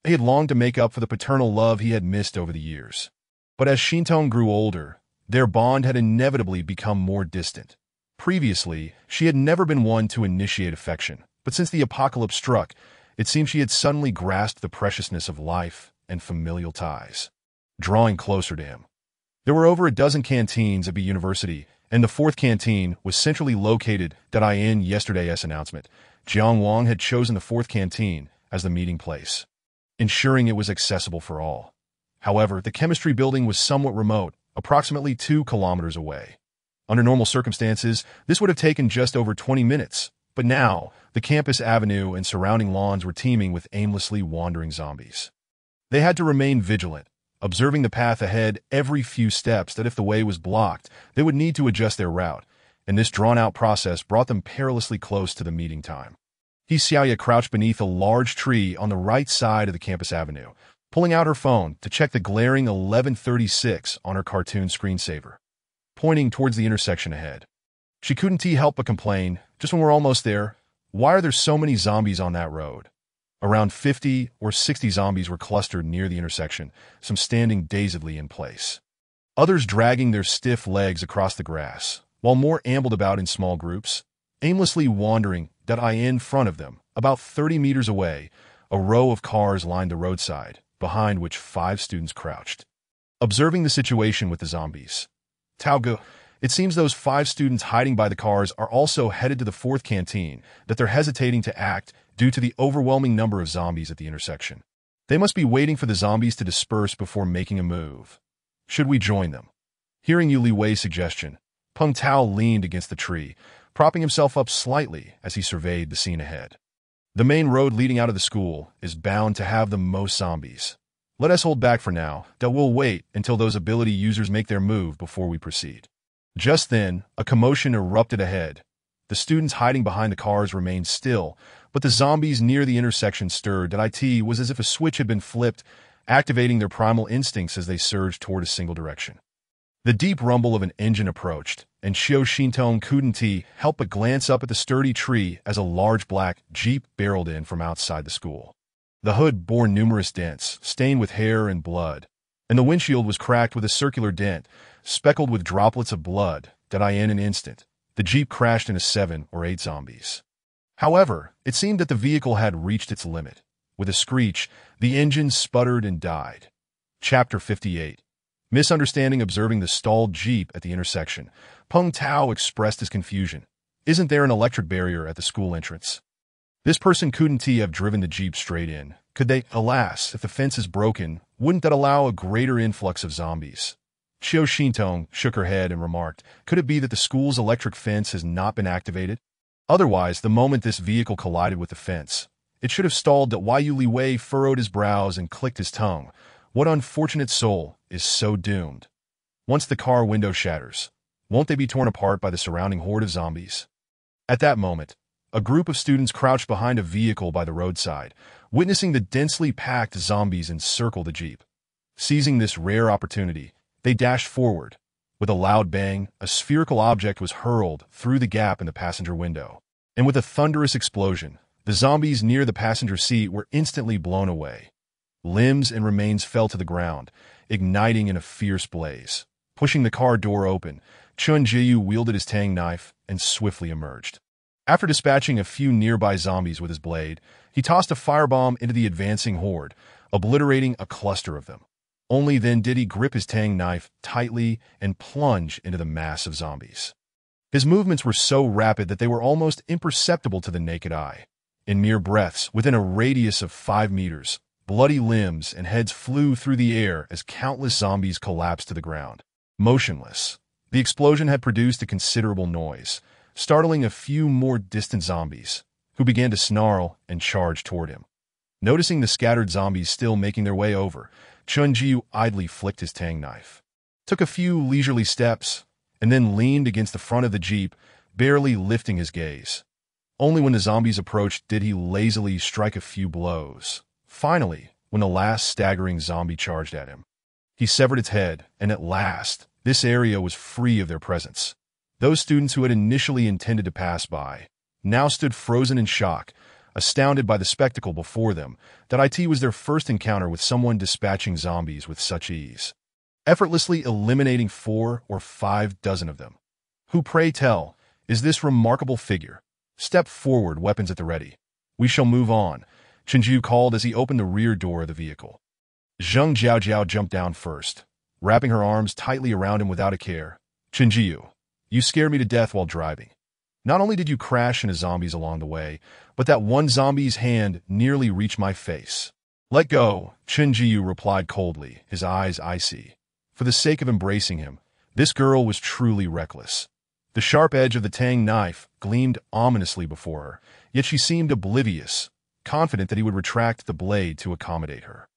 [SPEAKER 1] He had longed to make up for the paternal love he had missed over the years. But as Xintong grew older, their bond had inevitably become more distant. Previously, she had never been one to initiate affection, but since the apocalypse struck, it seemed she had suddenly grasped the preciousness of life and familial ties, drawing closer to him. There were over a dozen canteens at B University, and the fourth canteen was centrally located. In yesterday's announcement, Jiang Wang had chosen the fourth canteen as the meeting place, ensuring it was accessible for all. However, the chemistry building was somewhat remote, approximately 2 kilometers away. Under normal circumstances, this would have taken just over 20 minutes, but now, the campus avenue and surrounding lawns were teeming with aimlessly wandering zombies. They had to remain vigilant, observing the path ahead every few steps that if the way was blocked, they would need to adjust their route, and this drawn-out process brought them perilously close to the meeting time. He Xiaoya crouched beneath a large tree on the right side of the campus avenue, pulling out her phone to check the glaring 11:36 on her cartoon screensaver, pointing towards the intersection ahead. She couldn't help but complain, "Just when we're almost there, why are there so many zombies on that road?" Around 50 or 60 zombies were clustered near the intersection, some standing dazedly in place, others dragging their stiff legs across the grass, while more ambled about in small groups, aimlessly wandering. In front of them, about 30 meters away, a row of cars lined the roadside, behind which 5 students crouched, observing the situation with the zombies. Tao, it seems those 5 students hiding by the cars are also headed to the fourth canteen, that they're hesitating to act due to the overwhelming number of zombies at the intersection. They must be waiting for the zombies to disperse before making a move. Should we join them? Hearing Yu Li Wei's suggestion, Peng Tao leaned against the tree, propping himself up slightly as he surveyed the scene ahead. The main road leading out of the school is bound to have the most zombies. Let us hold back for now, that we'll wait until those ability users make their move before we proceed. Just then, a commotion erupted ahead. The students hiding behind the cars remained still, but the zombies near the intersection stirred. It was as if a switch had been flipped, activating their primal instincts as they surged toward a single direction. The deep rumble of an engine approached, and Xiu Xintong couldn't help but glance up at the sturdy tree as a large black Jeep barreled in from outside the school. The hood bore numerous dents, stained with hair and blood, and the windshield was cracked with a circular dent, speckled with droplets of blood. In an instant, the Jeep crashed into 7 or 8 zombies. However, it seemed that the vehicle had reached its limit. With a screech, the engine sputtered and died. Chapter 58. Misunderstanding. Observing the stalled Jeep at the intersection, Peng Tao expressed his confusion. "Isn't there an electric barrier at the school entrance?" This person couldn't have driven the Jeep straight in, could they? Alas, if the fence is broken, wouldn't that allow a greater influx of zombies? Qiu Xintong shook her head and remarked, "Could it be that the school's electric fence has not been activated? Otherwise, the moment this vehicle collided with the fence, it should have stalled." That Yu Li Wei furrowed his brows and clicked his tongue. What unfortunate soul is so doomed? Once the car window shatters, won't they be torn apart by the surrounding horde of zombies? At that moment, a group of students crouched behind a vehicle by the roadside, witnessing the densely packed zombies encircle the Jeep. Seizing this rare opportunity, they dashed forward. With a loud bang, a spherical object was hurled through the gap in the passenger window. And with a thunderous explosion, the zombies near the passenger seat were instantly blown away. Limbs and remains fell to the ground, igniting in a fierce blaze. Pushing the car door open, Chun Jiyu wielded his tang knife and swiftly emerged. After dispatching a few nearby zombies with his blade, he tossed a firebomb into the advancing horde, obliterating a cluster of them. Only then did he grip his tang knife tightly and plunge into the mass of zombies. His movements were so rapid that they were almost imperceptible to the naked eye. In mere breaths, within a radius of 5 meters, bloody limbs and heads flew through the air as countless zombies collapsed to the ground. Motionless, the explosion had produced a considerable noise, startling a few more distant zombies, who began to snarl and charge toward him. Noticing the scattered zombies still making their way over, Chun Jiu idly flicked his tang knife, took a few leisurely steps, and then leaned against the front of the Jeep, barely lifting his gaze. Only when the zombies approached did he lazily strike a few blows. Finally, when the last staggering zombie charged at him, he severed its head, and at last, this area was free of their presence. Those students who had initially intended to pass by now stood frozen in shock, astounded by the spectacle before them. That it was their first encounter with someone dispatching zombies with such ease, effortlessly eliminating 4 or 5 dozen of them. Who, pray tell, is this remarkable figure? Step forward, weapons at the ready. We shall move on, Chenjiu called as he opened the rear door of the vehicle. Zheng Jiaojiao jumped down first, wrapping her arms tightly around him without a care. Chenjiu, you scared me to death while driving. Not only did you crash into zombies along the way, but that one zombie's hand nearly reached my face. Let go, Chen Jiu replied coldly, his eyes icy. For the sake of embracing him, this girl was truly reckless. The sharp edge of the tang knife gleamed ominously before her, yet she seemed oblivious, confident that he would retract the blade to accommodate her.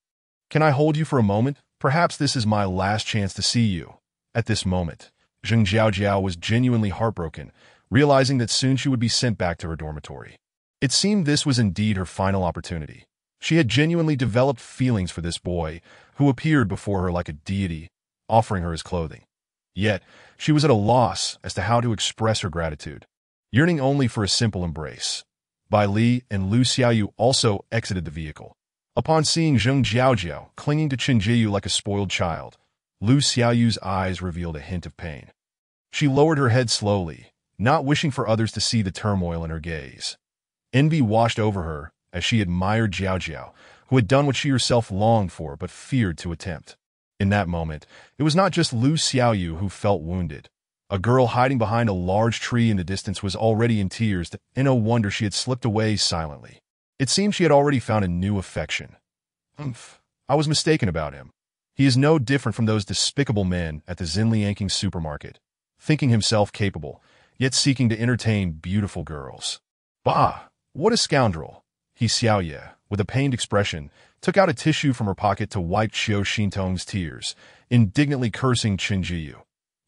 [SPEAKER 1] Can I hold you for a moment? Perhaps this is my last chance to see you. At this moment, Zheng Jiaojiao was genuinely heartbroken, realizing that soon she would be sent back to her dormitory. It seemed this was indeed her final opportunity. She had genuinely developed feelings for this boy, who appeared before her like a deity, offering her his clothing. Yet, she was at a loss as to how to express her gratitude, yearning only for a simple embrace. Bai Li and Lu Xiaoyu also exited the vehicle. Upon seeing Zheng Jiaojiao clinging to Chen Jiu like a spoiled child, Lu Xiaoyu's eyes revealed a hint of pain. She lowered her head slowly, not wishing for others to see the turmoil in her gaze. Envy washed over her as she admired Jiaojiao, who had done what she herself longed for but feared to attempt. In that moment, it was not just Lu Xiaoyu who felt wounded. A girl hiding behind a large tree in the distance was already in tears, and no wonder she had slipped away silently. It seemed she had already found a new affection. I was mistaken about him. He is no different from those despicable men at the Xinliangking supermarket, thinking himself capable, yet seeking to entertain beautiful girls. Bah! What a scoundrel! He Xiaoye, with a pained expression, took out a tissue from her pocket to wipe Qiu Xintong's tears, indignantly cursing Chen Jiu.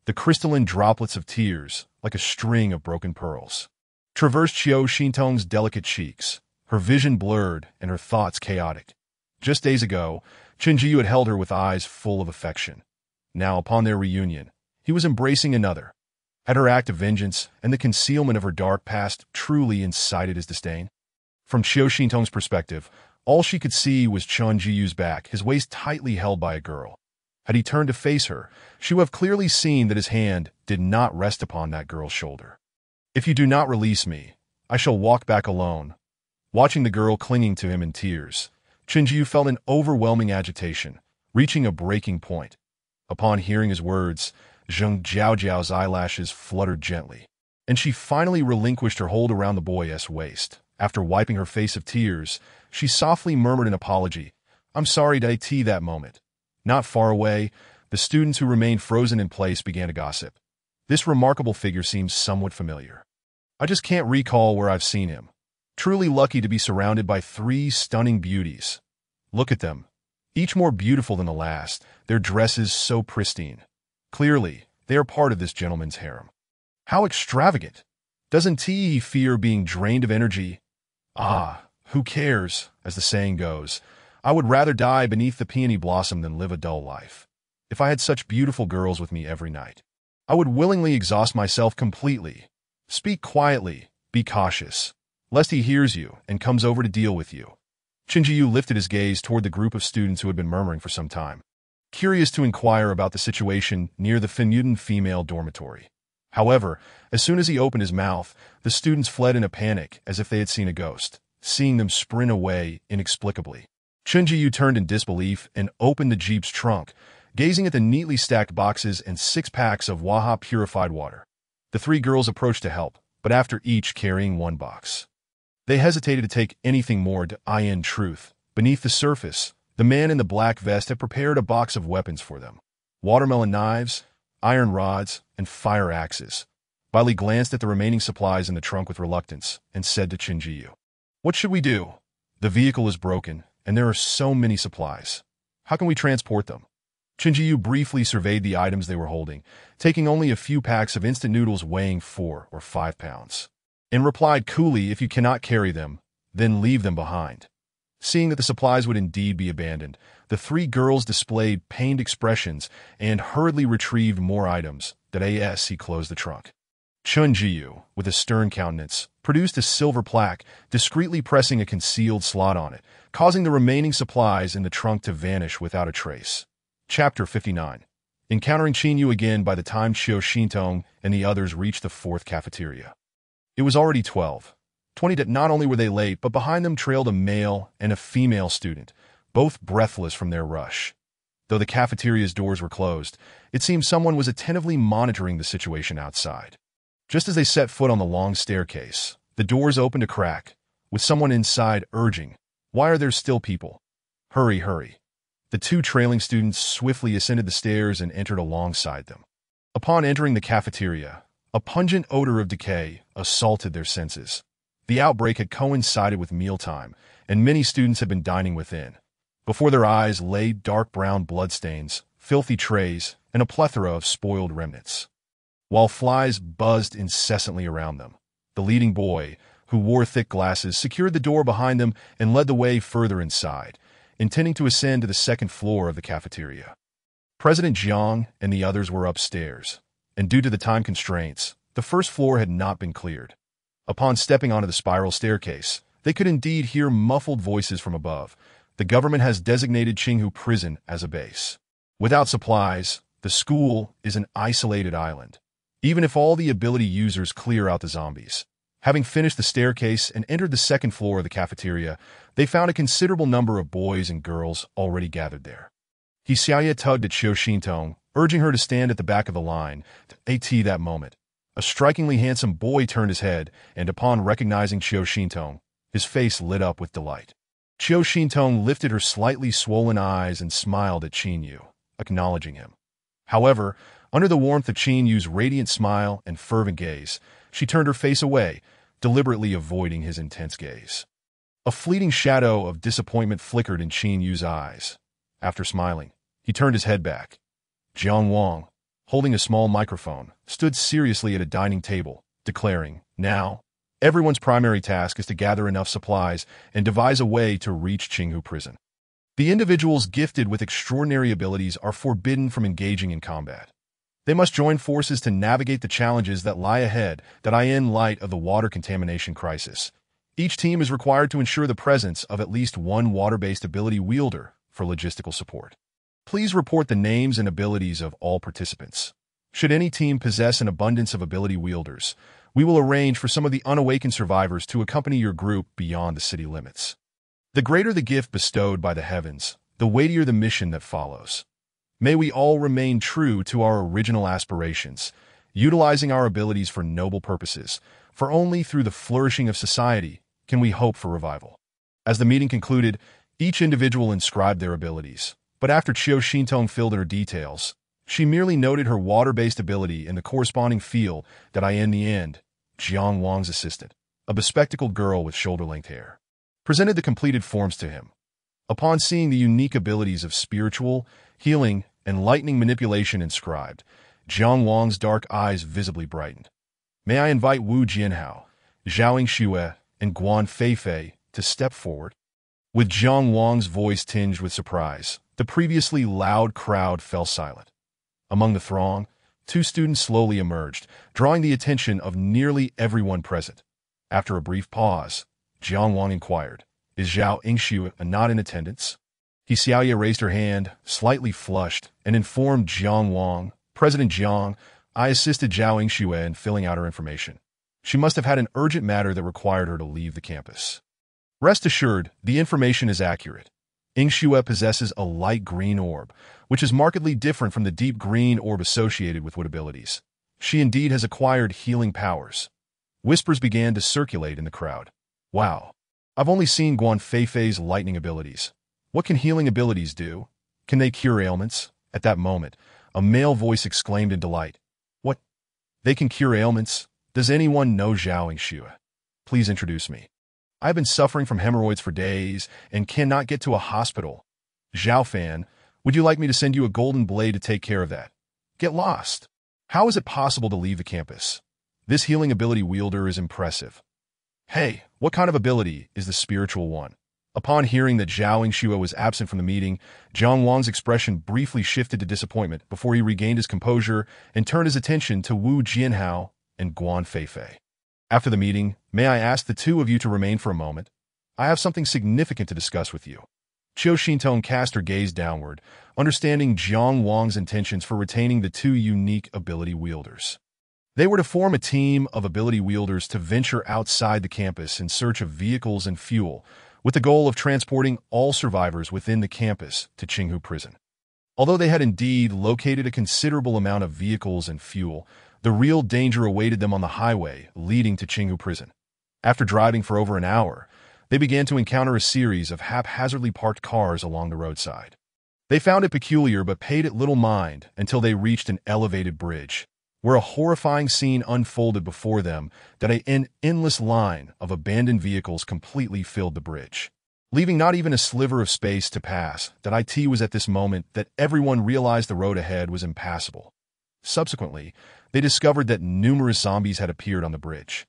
[SPEAKER 1] The crystalline droplets of tears, like a string of broken pearls, traversed Qiu Xintong's delicate cheeks, her vision blurred and her thoughts chaotic. Just days ago, Chen Jiu had held her with eyes full of affection. Now, upon their reunion, he was embracing another. Had her act of vengeance and the concealment of her dark past truly incited his disdain? From Qiu Xintong's perspective, all she could see was Chen Jiu's back, his waist tightly held by a girl. Had he turned to face her, she would have clearly seen that his hand did not rest upon that girl's shoulder. If you do not release me, I shall walk back alone. Watching the girl clinging to him in tears, Chen Jiu felt an overwhelming agitation, reaching a breaking point. Upon hearing his words, Zheng Jiaojiao's eyelashes fluttered gently, and she finally relinquished her hold around the boy's waist. After wiping her face of tears, she softly murmured an apology. I'm sorry to IT that moment. Not far away, The students who remained frozen in place began to gossip. This remarkable figure seems somewhat familiar. I just can't recall where I've seen him. Truly lucky to be surrounded by 3 stunning beauties. Look at them. Each more beautiful than the last, their dresses so pristine. Clearly, they are part of this gentleman's harem. How extravagant! Doesn't he fear being drained of energy? Ah, who cares, as the saying goes. I would rather die beneath the peony blossom than live a dull life. If I had such beautiful girls with me every night, I would willingly exhaust myself completely. Speak quietly, be cautious, lest he hears you and comes over to deal with you. Chinjiyu lifted his gaze toward the group of students who had been murmuring for some time, curious to inquire about the situation near the Fenyuden female dormitory. However, as soon as he opened his mouth, the students fled in a panic as if they had seen a ghost, seeing them sprint away inexplicably. Chinjiyu turned in disbelief and opened the jeep's trunk, gazing at the neatly stacked boxes and 6 packs of Waha purified water. The 3 girls approached to help, but after each carrying 1 box, they hesitated to take anything more. In truth, beneath the surface, the man in the black vest had prepared a box of weapons for them. Watermelon knives, iron rods, and fire axes. Bailey glanced at the remaining supplies in the trunk with reluctance and said to Chinjiyu, "What should we do? The vehicle is broken, and there are so many supplies. How can we transport them?" Chinjiyu briefly surveyed the items they were holding, taking only a few packs of instant noodles weighing 4 or 5 pounds, and replied coolly, "If you cannot carry them, then leave them behind." Seeing that the supplies would indeed be abandoned, the 3 girls displayed pained expressions and hurriedly retrieved more items. As he closed the trunk, Chinjiyu, with a stern countenance, produced a silver plaque, discreetly pressing a concealed slot on it, causing the remaining supplies in the trunk to vanish without a trace. Chapter 59. Encountering Chinyu again by the time Qiu Shintong and the others reached the 4th cafeteria. It was already 12:20. Not only were they late, but behind them trailed a male and a female student, both breathless from their rush. Though the cafeteria's doors were closed, it seemed someone was attentively monitoring the situation outside. Just as they set foot on the long staircase, the doors opened a crack, with someone inside urging, "Why are there still people? Hurry, hurry." The 2 trailing students swiftly ascended the stairs and entered alongside them. Upon entering the cafeteria, a pungent odor of decay assaulted their senses. The outbreak had coincided with mealtime, and many students had been dining within. Before their eyes lay dark brown bloodstains, filthy trays, and a plethora of spoiled remnants. While flies buzzed incessantly around them, the leading boy, who wore thick glasses, secured the door behind them and led the way further inside, intending to ascend to the 2nd floor of the cafeteria. President Jiang and the others were upstairs, and due to the time constraints, the 1st floor had not been cleared. Upon stepping onto the spiral staircase, they could indeed hear muffled voices from above. The government has designated Qinghu Prison as a base. Without supplies, the school is an isolated island. Even if all the ability users clear out the zombies. Having finished the staircase and entered the 2nd floor of the cafeteria, they found a considerable number of boys and girls already gathered there. Xiaoye tugged at Qiu Shintong, urging her to stand at the back of the line. At that moment, a strikingly handsome boy turned his head, and upon recognizing Qiu Shintong, his face lit up with delight. Qiu Shintong lifted her slightly swollen eyes and smiled at Chinyu, acknowledging him. However, under the warmth of Chinyu's radiant smile and fervent gaze, she turned her face away, deliberately avoiding his intense gaze. A fleeting shadow of disappointment flickered in Chinyu's eyes. After smiling, he turned his head back. Jiang Wang, holding a small microphone, stood seriously at a dining table, declaring, "Now, everyone's primary task is to gather enough supplies and devise a way to reach Qinghu Prison. The individuals gifted with extraordinary abilities are forbidden from engaging in combat. They must join forces to navigate the challenges that lie ahead in light of the water contamination crisis. Each team is required to ensure the presence of at least 1 water-based ability wielder for logistical support. Please report the names and abilities of all participants. Should any team possess an abundance of ability wielders, we will arrange for some of the unawakened survivors to accompany your group beyond the city limits. The greater the gift bestowed by the heavens, the weightier the mission that follows. May we all remain true to our original aspirations, utilizing our abilities for noble purposes, for only through the flourishing of society can we hope for revival." As the meeting concluded, each individual inscribed their abilities, but after Qiu Shintong filled in her details, She merely noted her water-based ability in the corresponding field that in the end, Jiang Wang's assistant, a bespectacled girl with shoulder-length hair, presented the completed forms to him. Upon seeing the unique abilities of spiritual, healing, and lightning manipulation inscribed, Jiang Wang's dark eyes visibly brightened. May I invite Wu Jianhao, Zhao Xue, and Guan Feifei to step forward? With Jiang Wang's voice tinged with surprise, the previously loud crowd fell silent. Among the throng, two students slowly emerged, drawing the attention of nearly everyone present. After a brief pause, Jiang Wang inquired, "Is Zhao Xue not in attendance?" He Xiaoye raised her hand, slightly flushed, and informed Jiang Wang, "President Jiang, I assisted Zhao Xue in filling out her information. She must have had an urgent matter that required her to leave the campus. Rest assured, the information is accurate. Xue possesses a light green orb, which is markedly different from the deep green orb associated with wood abilities. She indeed has acquired healing powers." Whispers began to circulate in the crowd. "Wow, I've only seen Guan Feifei's lightning abilities. What can healing abilities do? Can they cure ailments?" At that moment, a male voice exclaimed in delight. "What? They can cure ailments? Does anyone know Zhao Xue? Please introduce me. I've been suffering from hemorrhoids for days and cannot get to a hospital. Zhao Fan, would you like me to send you a golden blade to take care of that? Get lost. How is it possible to leave the campus? This healing ability wielder is impressive. Hey, what kind of ability is the spiritual one?" Upon hearing that Zhao Xue was absent from the meeting, Jiang Wang's expression briefly shifted to disappointment before he regained his composure and turned his attention to Wu Jianhao and Guan Feifei. "After the meeting, may I ask the two of you to remain for a moment? I have something significant to discuss with you." Qiu Xintong cast her gaze downward, understanding Jiang Wang's intentions for retaining the two unique ability wielders. They were to form a team of ability wielders to venture outside the campus in search of vehicles and fuel, with the goal of transporting all survivors within the campus to Qinghu Prison. Although they had indeed located a considerable amount of vehicles and fuel, the real danger awaited them on the highway leading to Qinghu Prison. After driving for over an hour, they began to encounter a series of haphazardly parked cars along the roadside. They found it peculiar but paid it little mind until they reached an elevated bridge, where a horrifying scene unfolded before them that an endless line of abandoned vehicles completely filled the bridge, leaving not even a sliver of space to pass. It was at this moment that everyone realized the road ahead was impassable. Subsequently, they discovered that numerous zombies had appeared on the bridge.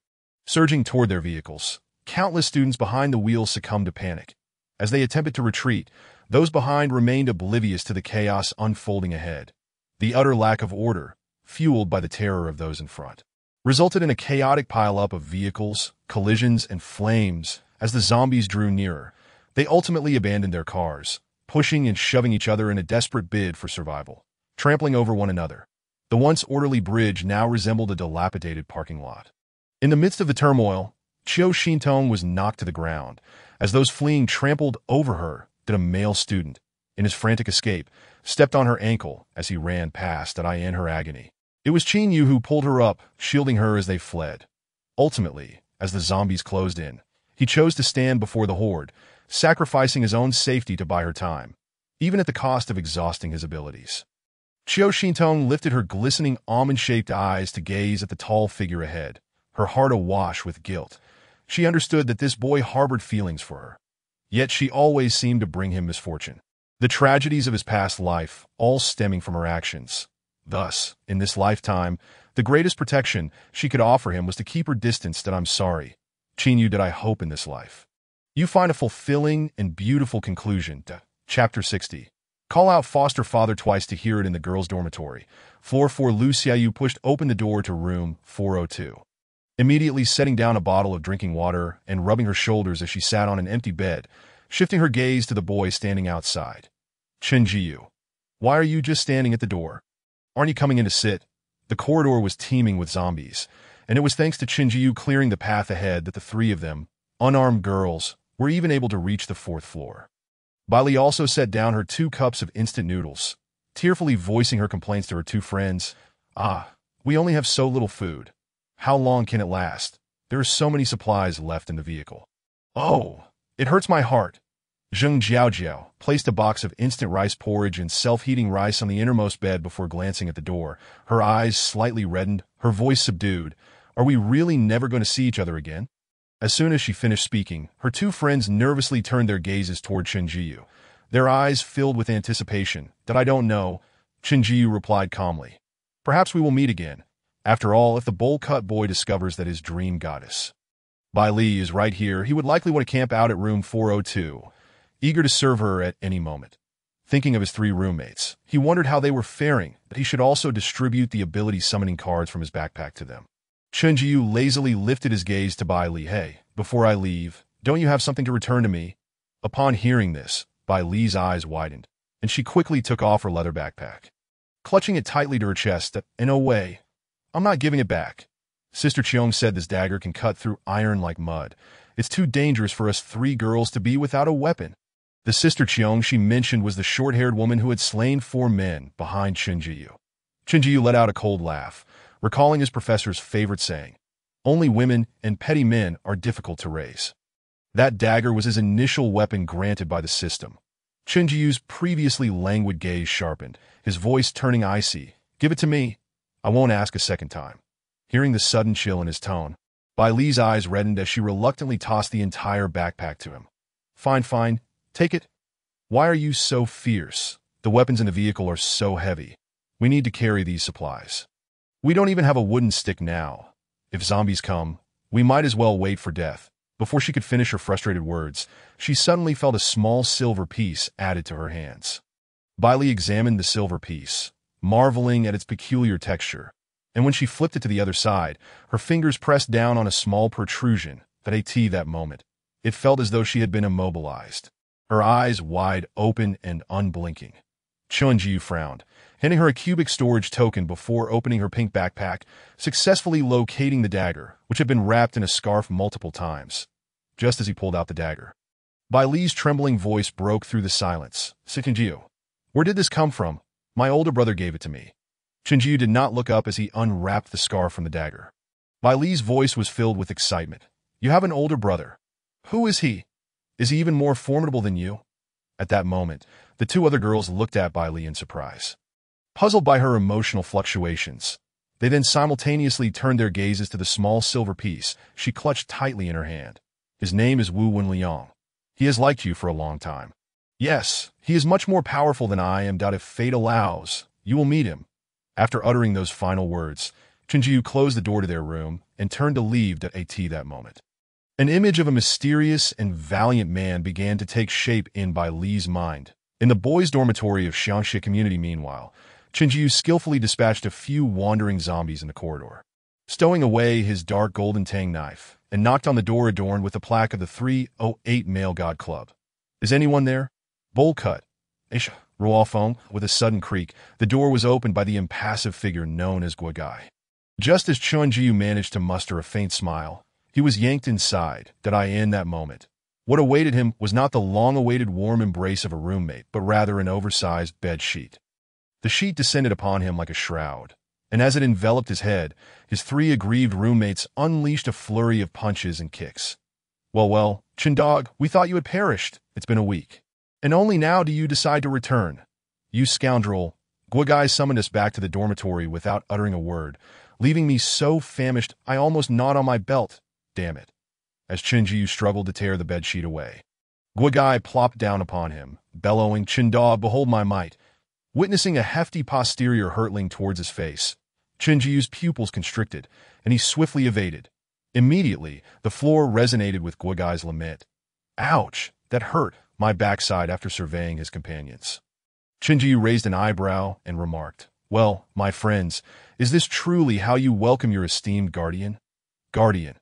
[SPEAKER 1] Surging toward their vehicles, countless students behind the wheels succumbed to panic. As they attempted to retreat, those behind remained oblivious to the chaos unfolding ahead. The utter lack of order, fueled by the terror of those in front, resulted in a chaotic pileup of vehicles, collisions, and flames. As the zombies drew nearer, they ultimately abandoned their cars, pushing and shoving each other in a desperate bid for survival, trampling over one another. The once orderly bridge now resembled a dilapidated parking lot. In the midst of the turmoil, Qiu Xintong was knocked to the ground. As those fleeing trampled over her, a male student, in his frantic escape, stepped on her ankle as he ran past in her agony. It was Qin Yu who pulled her up, shielding her as they fled. Ultimately, as the zombies closed in, he chose to stand before the horde, sacrificing his own safety to buy her time, even at the cost of exhausting his abilities. Qiu Xintong lifted her glistening almond-shaped eyes to gaze at the tall figure ahead, her heart awash with guilt. She understood that this boy harbored feelings for her, yet she always seemed to bring him misfortune. The tragedies of his past life, all stemming from her actions. Thus, in this lifetime, the greatest protection she could offer him was to keep her distance. "I'm sorry, Qin Yu, I hope in this life you find a fulfilling and beautiful conclusion." Chapter 60. Call out foster father twice to hear it in the girls' dormitory. Floor 4. Lu Xiaoyu pushed open the door to room 402. Immediately setting down a bottle of drinking water and rubbing her shoulders as she sat on an empty bed, shifting her gaze to the boy standing outside. "Chen Jiyu, why are you just standing at the door? Aren't you coming in to sit?" The corridor was teeming with zombies, and it was thanks to Chen Jiyu clearing the path ahead that the three of them, unarmed girls, were even able to reach the 4th floor. Bailey also set down her 2 cups of instant noodles, tearfully voicing her complaints to her 2 friends. We only have so little food. How long can it last? There are so many supplies left in the vehicle." "Oh, it hurts my heart. Zheng Jiaojiao placed a box of instant rice porridge and self-heating rice on the innermost bed before glancing at the door. Her eyes slightly reddened, her voice subdued. Are we really never going to see each other again? As soon as she finished speaking, her two friends nervously turned their gazes toward Chen Jiyu, their eyes filled with anticipation. That I don't know, Chen Jiyu replied calmly. Perhaps we will meet again. After all, if the bowl-cut boy discovers that his dream goddess, Bai Li, is right here, he would likely want to camp out at room 402, eager to serve her at any moment. Thinking of his three roommates, he wondered how they were faring, but he should also distribute the ability summoning cards from his backpack to them. Chen Jiyu lazily lifted his gaze to Bai Li. Hey, before I leave, don't you have something to return to me? Upon hearing this, Bai Li's eyes widened, and she quickly took off her leather backpack. Clutching it tightly to her chest, "No way. I'm not giving it back." Sister Cheong said this dagger can cut through iron like mud. It's too dangerous for us three girls to be without a weapon. The Sister Cheong she mentioned was the short-haired woman who had slain 4 men behind Chen Jiyu. Chen Jiyu let out a cold laugh, recalling his professor's favorite saying, "Only women and petty men are difficult to raise." That dagger was his initial weapon granted by the system. Chen Jiyu's previously languid gaze sharpened, his voice turning icy. "Give it to me. I won't ask a second time." Hearing the sudden chill in his tone, Bai Li's eyes reddened as she reluctantly tossed the entire backpack to him. Fine, fine. Take it. Why are you so fierce? The weapons in the vehicle are so heavy. We need to carry these supplies. We don't even have a wooden stick now. If zombies come, we might as well wait for death." Before she could finish her frustrated words, she suddenly felt a small silver piece added to her hands. Bai Li examined the silver piece, marveling at its peculiar texture, and when she flipped it to the other side, her fingers pressed down on a small protrusion that moment. It felt as though she had been immobilized, her eyes wide open and unblinking. Chen Jiyu frowned, handing her a cubic storage token before opening her pink backpack, successfully locating the dagger, which had been wrapped in a scarf multiple times. Just as he pulled out the dagger, Bai Li's trembling voice broke through the silence. "Chen Jiyu, where did this come from? My older brother gave it to me." Chen Jiyu did not look up as he unwrapped the scarf from the dagger. Bai Li's voice was filled with excitement. "You have an older brother. Who is he? Is he even more formidable than you?" At that moment, the two other girls looked at Bai Li in surprise. Puzzled by her emotional fluctuations, they then simultaneously turned their gazes to the small silver piece she clutched tightly in her hand. "His name is Wu Wenliang. He has liked you for a long time. Yes, he is much more powerful than I am. If fate allows, you will meet him." After uttering those final words, Chen Jiyu closed the door to their room and turned to leave that moment. An image of a mysterious and valiant man began to take shape in Bai Li's mind. In the boys' dormitory of Xiangxia Community, meanwhile, Chen Jiyu skillfully dispatched a few wandering zombies in the corridor, stowing away his dark golden tang knife, and knocked on the door adorned with a plaque of the 308 Male God Club. "Is anyone there?" Bowl cut. Isha, Ruofeng, with a sudden creak, the door was opened by the impassive figure known as Guogai. Just as Chen Jiyu managed to muster a faint smile, he was yanked inside. In that moment, what awaited him was not the long-awaited warm embrace of a roommate, but rather an oversized bed sheet. The sheet descended upon him like a shroud, and as it enveloped his head, his 3 aggrieved roommates unleashed a flurry of punches and kicks. Well, Chindog, we thought you had perished. It's been a week. And only now do you decide to return. You scoundrel." Guogai summoned us back to the dormitory without uttering a word, leaving me so famished I almost gnawed on my belt. Damn it. As Chen Jiyu struggled to tear the bedsheet away, Guogai plopped down upon him, bellowing, "Chindog, behold my might." Witnessing a hefty posterior hurtling towards his face, Chen Jiyu's pupils constricted, and he swiftly evaded. Immediately, the floor resonated with Guogai's lament. "Ouch, that hurt my backside," after surveying his companions. Chen Jiyu raised an eyebrow and remarked, "Well, my friends, is this truly how you welcome your esteemed guardian? Guardian,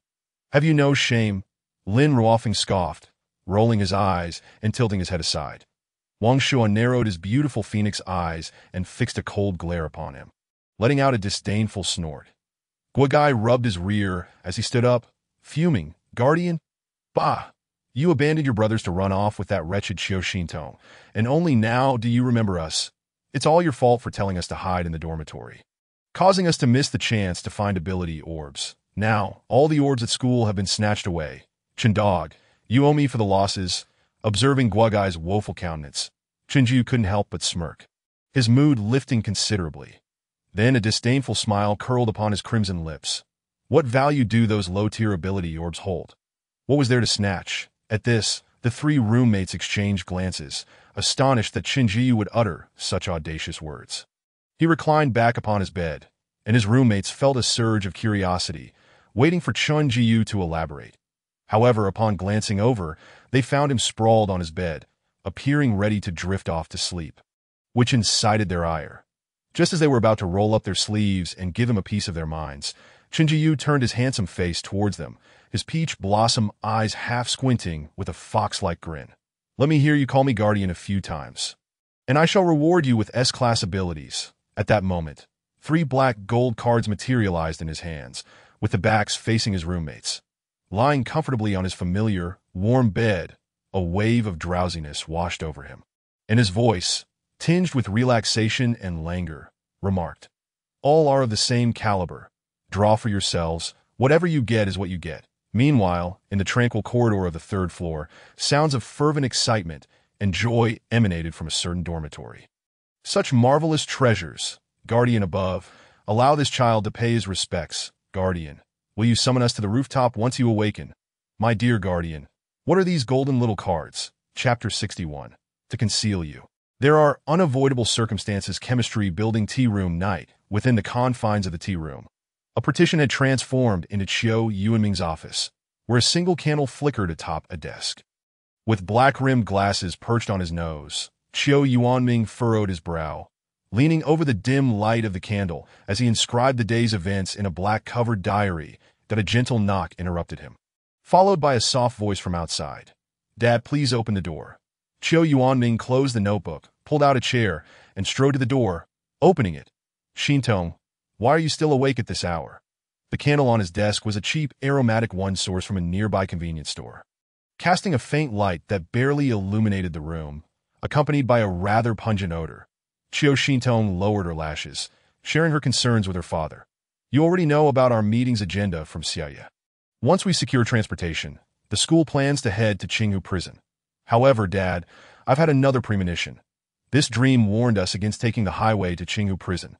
[SPEAKER 1] have you no shame?" Lin Ruofeng scoffed, rolling his eyes and tilting his head aside. Wang Shuan narrowed his beautiful phoenix eyes and fixed a cold glare upon him, letting out a disdainful snort. Guogai rubbed his rear as he stood up, fuming. "Guardian? Bah! You abandoned your brothers to run off with that wretched Xiao Xintong, and only now do you remember us. It's all your fault for telling us to hide in the dormitory, causing us to miss the chance to find ability orbs. Now, all the orbs at school have been snatched away. Chindog, you owe me for the losses. Observing Guogai's woeful countenance, Chinju couldn't help but smirk, his mood lifting considerably. Then a disdainful smile curled upon his crimson lips. What value do those low-tier ability orbs hold? What was there to snatch? At this, the three roommates exchanged glances, astonished that Chinju would utter such audacious words. He reclined back upon his bed, and his roommates felt a surge of curiosity, waiting for Chinju to elaborate. However, upon glancing over, they found him sprawled on his bed, appearing ready to drift off to sleep, which incited their ire. Just as they were about to roll up their sleeves and give him a piece of their minds, Chinju turned his handsome face towards them, his peach blossom eyes half squinting with a fox-like grin. Let me hear you call me Guardian a few times, and I shall reward you with S-class abilities. At that moment, 3 black gold cards materialized in his hands, with the backs facing his roommates. Lying comfortably on his familiar, warm bed, a wave of drowsiness washed over him, and his voice, tinged with relaxation and languor, remarked, "All are of the same caliber. Draw for yourselves. Whatever you get is what you get." Meanwhile, in the tranquil corridor of the 3rd floor, sounds of fervent excitement and joy emanated from a certain dormitory. Such marvelous treasures! Guardian above, allow this child to pay his respects. Guardian, will you summon us to the rooftop once you awaken? My dear Guardian, what are these golden little cards? Chapter 61. To conceal you. There are unavoidable circumstances. Chemistry building tea room night. Within the confines of the tea room, a partition had transformed into Chiu Yuanming's office, where a single candle flickered atop a desk. With black-rimmed glasses perched on his nose, Chiu Yuanming furrowed his brow, leaning over the dim light of the candle as he inscribed the day's events in a black-covered diary that a gentle knock interrupted him, followed by a soft voice from outside. "Dad, please open the door." Chiu Yuanming closed the notebook, pulled out a chair, and strode to the door, opening it. "Shintong, why are you still awake at this hour?" The candle on his desk was a cheap, aromatic one sourced from a nearby convenience store, casting a faint light that barely illuminated the room, accompanied by a rather pungent odor. Chiu Shintong lowered her lashes, sharing her concerns with her father. "You already know about our meeting's agenda from Xiaoya. Once we secure transportation, the school plans to head to Qinghu Prison. However, Dad, I've had another premonition. This dream warned us against taking the highway to Qinghu Prison."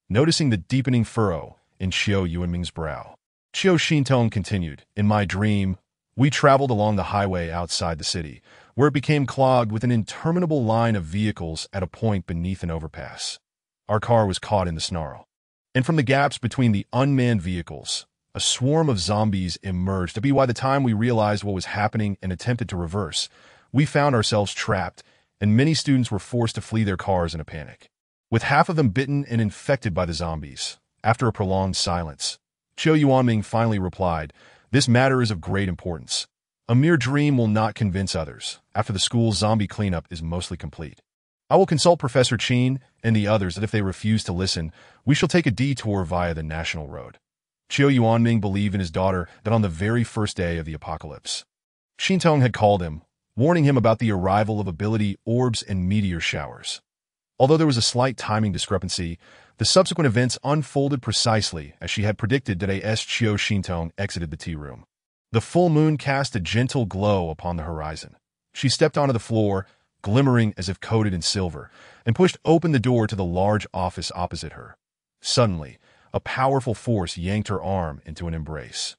[SPEAKER 1] Noticing the deepening furrow in Chiu Yuanming's brow, Chiu Shintong continued, "In my dream, we traveled along the highway outside the city, where it became clogged with an interminable line of vehicles at a point beneath an overpass. Our car was caught in the snarl, and from the gaps between the unmanned vehicles, a swarm of zombies emerged. By the time we realized what was happening and attempted to reverse, we found ourselves trapped, and many students were forced to flee their cars in a panic, with half of them bitten and infected by the zombies." After a prolonged silence, Chiu Yuanming finally replied, "This matter is of great importance. A mere dream will not convince others. After the school's zombie cleanup is mostly complete, I will consult Professor Qin and the others that if they refuse to listen, we shall take a detour via the National Road." Chiu Yuanming believed in his daughter that on the very first day of the apocalypse, Shintong had called him, warning him about the arrival of ability orbs and meteor showers. Although there was a slight timing discrepancy, the subsequent events unfolded precisely as she had predicted. Today, Chiu Shintong exited the tea room. The full moon cast a gentle glow upon the horizon. She stepped onto the floor, glimmering as if coated in silver, and pushed open the door to the large office opposite her. Suddenly, a powerful force yanked her arm into an embrace,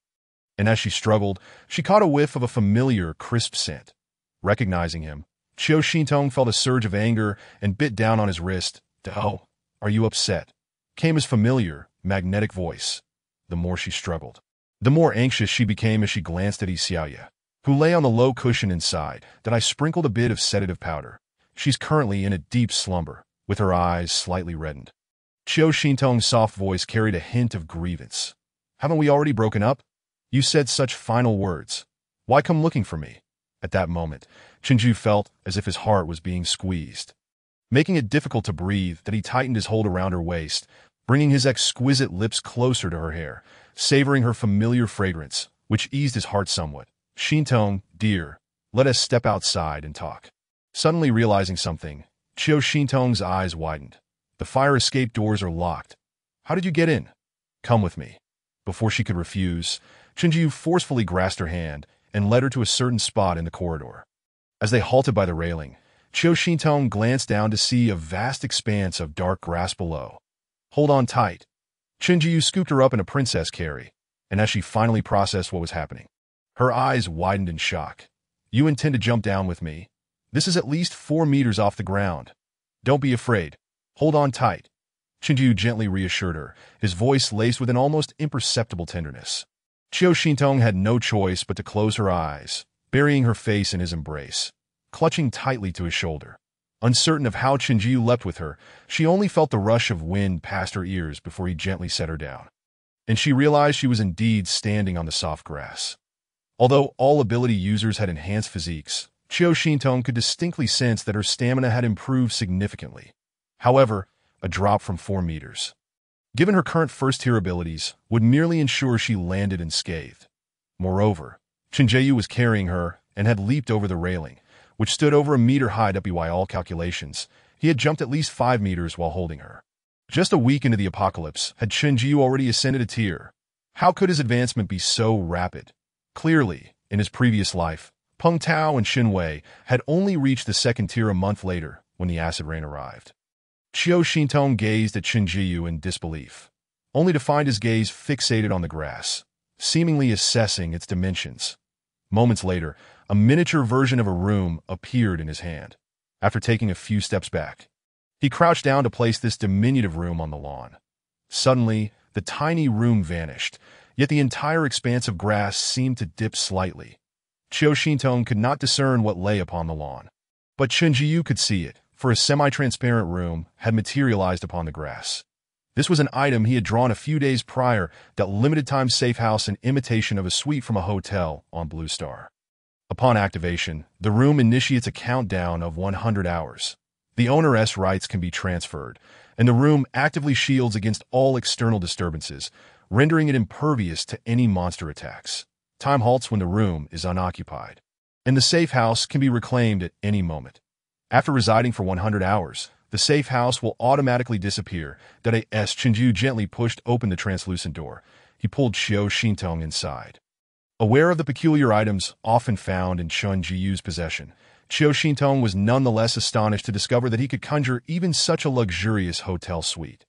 [SPEAKER 1] and as she struggled, she caught a whiff of a familiar, crisp scent. Recognizing him, Chiu Shintong felt a surge of anger and bit down on his wrist. "Oh, are you upset?" came his familiar, magnetic voice. The more she struggled, the more anxious she became as she glanced at Xiaoya, who lay on the low cushion inside. "That I sprinkled a bit of sedative powder. She's currently in a deep slumber," with her eyes slightly reddened. Chiu Shintong's soft voice carried a hint of grievance. "Haven't we already broken up? You said such final words. Why come looking for me?" At that moment, Chinju felt as if his heart was being squeezed, making it difficult to breathe. That he tightened his hold around her waist, bringing his exquisite lips closer to her hair, savoring her familiar fragrance, which eased his heart somewhat. "Shintong, dear, let us step outside and talk." Suddenly realizing something, Chiu Shintong's eyes widened. "The fire escape doors are locked. How did you get in?" "Come with me." Before she could refuse, Chinju forcefully grasped her hand and led her to a certain spot in the corridor. As they halted by the railing, Chiu Shintong glanced down to see a vast expanse of dark grass below. "Hold on tight." Chen Jiu scooped her up in a princess carry, and as she finally processed what was happening, her eyes widened in shock. "You intend to jump down with me? This is at least 4 meters off the ground. Don't be afraid. Hold on tight." Chen Jiu gently reassured her, his voice laced with an almost imperceptible tenderness. Chiu Shintong had no choice but to close her eyes, burying her face in his embrace, clutching tightly to his shoulder. Uncertain of how Chen Jiu leapt with her, she only felt the rush of wind past her ears before he gently set her down. And she realized she was indeed standing on the soft grass. Although all ability users had enhanced physiques, Chiu Shintong could distinctly sense that her stamina had improved significantly. However, a drop from 4 meters, given her current first-tier abilities, would merely ensure she landed unscathed. Moreover, Chen Jiu was carrying her and had leaped over the railing, which stood over a meter high. By all calculations, he had jumped at least 5 meters while holding her. Just a week into the apocalypse, had Chen Jiu already ascended a tier? How could his advancement be so rapid? Clearly, in his previous life, Peng Tao and Xin Wei had only reached the 2nd tier a month later when the acid rain arrived. Chiu Shintong gazed at Chen Jiu in disbelief, only to find his gaze fixated on the grass, seemingly assessing its dimensions. Moments later, a miniature version of a room appeared in his hand. After taking a few steps back, he crouched down to place this diminutive room on the lawn. Suddenly, the tiny room vanished, yet the entire expanse of grass seemed to dip slightly. Chiu Shintong could not discern what lay upon the lawn, but Chen Jiu could see it, for a semi-transparent room had materialized upon the grass. This was an item he had drawn a few days prior, that limited-time safe house in imitation of a suite from a hotel on Blue Star. Upon activation, the room initiates a countdown of 100 hours. The owner's rights can be transferred, and the room actively shields against all external disturbances, rendering it impervious to any monster attacks. Time halts when the room is unoccupied, and the safe house can be reclaimed at any moment. After residing for 100 hours, the safe house will automatically disappear. As Chen Jiu gently pushed open the translucent door, he pulled Chiu Shintong inside. Aware of the peculiar items often found in Chen Jiu's possession, Chiu Shintong was nonetheless astonished to discover that he could conjure even such a luxurious hotel suite.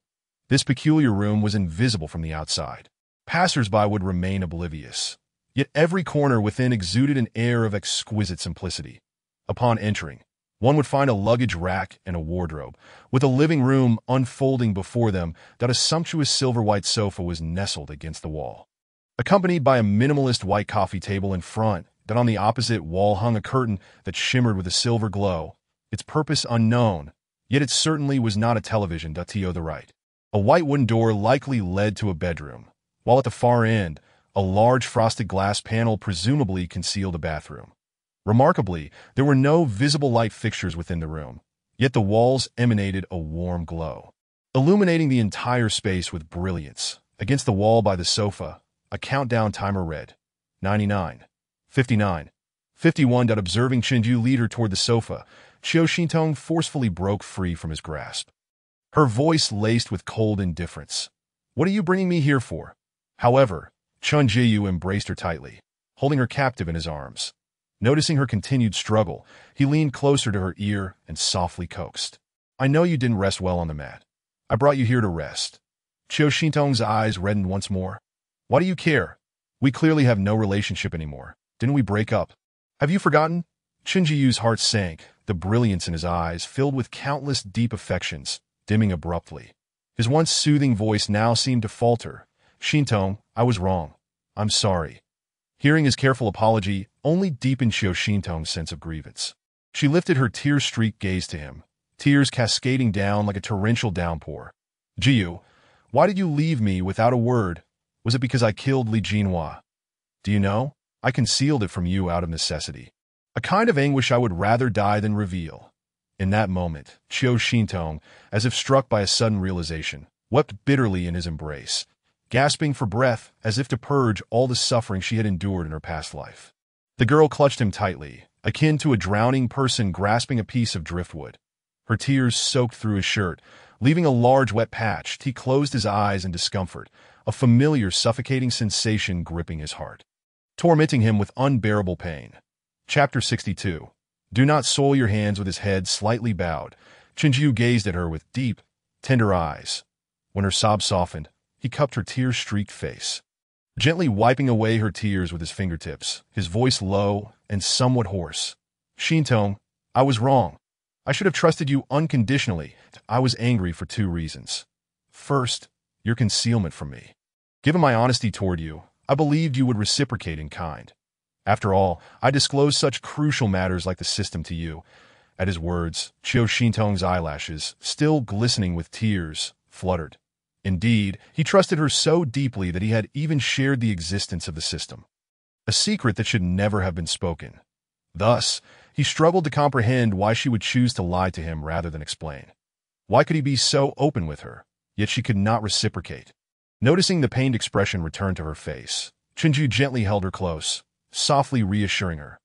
[SPEAKER 1] This peculiar room was invisible from the outside. Passers-by would remain oblivious, yet every corner within exuded an air of exquisite simplicity. Upon entering, one would find a luggage rack and a wardrobe, with a living room unfolding before them. A sumptuous silver-white sofa was nestled against the wall, accompanied by a minimalist white coffee table in front. On the opposite wall hung a curtain that shimmered with a silver glow, its purpose unknown, yet it certainly was not a television. To the right, a white wooden door likely led to a bedroom, while at the far end, a large frosted glass panel presumably concealed a bathroom. Remarkably, there were no visible light fixtures within the room, yet the walls emanated a warm glow, illuminating the entire space with brilliance. Against the wall by the sofa, a countdown timer read, 99, 59, 51. Observing Chen Jiu lead her toward the sofa, Chiu Shintong forcefully broke free from his grasp, her voice laced with cold indifference. "What are you bringing me here for?" However, Chen Jiu embraced her tightly, holding her captive in his arms. Noticing her continued struggle, he leaned closer to her ear and softly coaxed. "I know you didn't rest well on the mat. I brought you here to rest." Chiu Shintong's eyes reddened once more. "Why do you care? We clearly have no relationship anymore. Didn't we break up? Have you forgotten?" Chen Jiu's heart sank, the brilliance in his eyes filled with countless deep affections, dimming abruptly. His once soothing voice now seemed to falter. "Shintong, I was wrong. I'm sorry." Hearing his careful apology only deepened Chiu Shintong's sense of grievance. She lifted her tear-streaked gaze to him, tears cascading down like a torrential downpour. "Jiu, why did you leave me without a word? Was it because I killed Li Jinhua? Do you know? I concealed it from you out of necessity. A kind of anguish I would rather die than reveal." In that moment, Chiu Shintong, as if struck by a sudden realization, wept bitterly in his embrace, gasping for breath as if to purge all the suffering she had endured in her past life. The girl clutched him tightly, akin to a drowning person grasping a piece of driftwood. Her tears soaked through his shirt, leaving a large wet patch. He closed his eyes in discomfort, a familiar suffocating sensation gripping his heart, tormenting him with unbearable pain. Chapter 62. Do not soil your hands. With his head slightly bowed, Chinjiu gazed at her with deep, tender eyes. When her sobs softened, he cupped her tear-streaked face, gently wiping away her tears with his fingertips, his voice low and somewhat hoarse. Shintong, I was wrong. I should have trusted you unconditionally. I was angry for 2 reasons. First, your concealment from me. Given my honesty toward you, I believed you would reciprocate in kind. After all, I disclosed such crucial matters like the system to you. At his words, Qiu Shintong's eyelashes, still glistening with tears, fluttered. Indeed, he trusted her so deeply that he had even shared the existence of the system, a secret that should never have been spoken. Thus, he struggled to comprehend why she would choose to lie to him rather than explain. Why could he be so open with her, yet she could not reciprocate? Noticing the pained expression return to her face, Chinju gently held her close, softly reassuring her.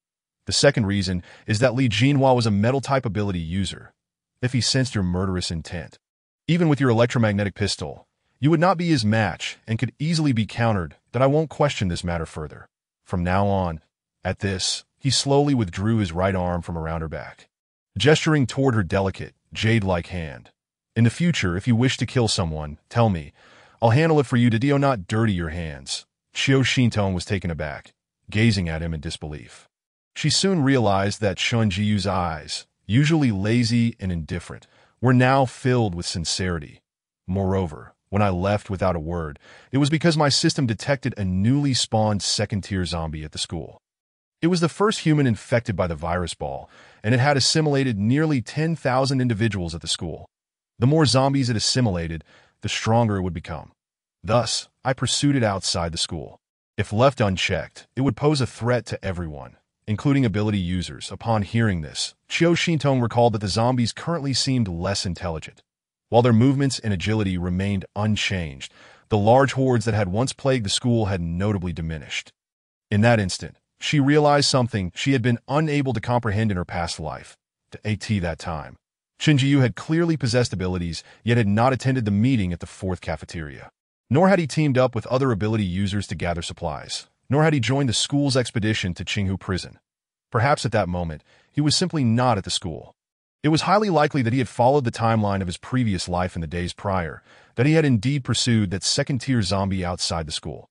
[SPEAKER 1] The second reason is that Li Jinhua was a metal-type ability user. If he sensed your murderous intent, even with your electromagnetic pistol, you would not be his match and could easily be countered. That I won't question this matter further. From now on, at this, he slowly withdrew his right arm from around her back, gesturing toward her delicate, jade-like hand. In the future, if you wish to kill someone, tell me. I'll handle it for you. Do not dirty your hands. Qiu Shintong was taken aback, gazing at him in disbelief. She soon realized that Shun Jiyu's eyes, usually lazy and indifferent, were now filled with sincerity. Moreover, when I left without a word, it was because my system detected a newly spawned second-tier zombie at the school. It was the first human infected by the virus ball, and it had assimilated nearly 10,000 individuals at the school. The more zombies it assimilated, the stronger it would become. Thus, I pursued it outside the school. If left unchecked, it would pose a threat to everyone, including ability users. Upon hearing this, Qiu Shintong recalled that the zombies currently seemed less intelligent. While their movements and agility remained unchanged, the large hordes that had once plagued the school had notably diminished. In that instant, she realized something she had been unable to comprehend in her past life. At that time, Chinjiu had clearly possessed abilities, yet had not attended the meeting at the 4th cafeteria. Nor had he teamed up with other ability users to gather supplies. Nor had he joined the school's expedition to Qinghu prison. Perhaps at that moment, he was simply not at the school. It was highly likely that he had followed the timeline of his previous life in the days prior, that he had indeed pursued that second-tier zombie outside the school.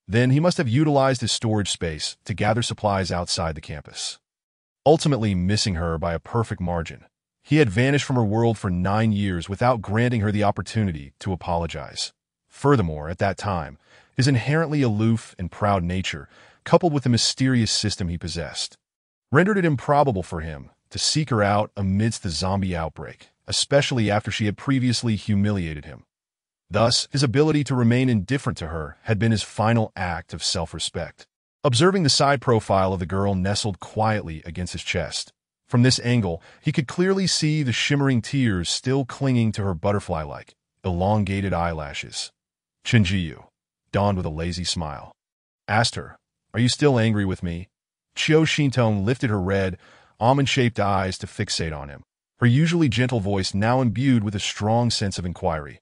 [SPEAKER 1] Then he must have utilized his storage space to gather supplies outside the campus. Ultimately missing her by a perfect margin, he had vanished from her world for 9 years without granting her the opportunity to apologize. Furthermore, at that time, his inherently aloof and proud nature, coupled with the mysterious system he possessed, rendered it improbable for him to seek her out amidst the zombie outbreak, especially after she had previously humiliated him. Thus, his ability to remain indifferent to her had been his final act of self-respect. Observing the side profile of the girl nestled quietly against his chest, from this angle, he could clearly see the shimmering tears still clinging to her butterfly-like, elongated eyelashes. Chinjiu, dawned with a lazy smile, asked her, "Are you still angry with me?" Qiu Shintong lifted her red, almond-shaped eyes to fixate on him, her usually gentle voice now imbued with a strong sense of inquiry.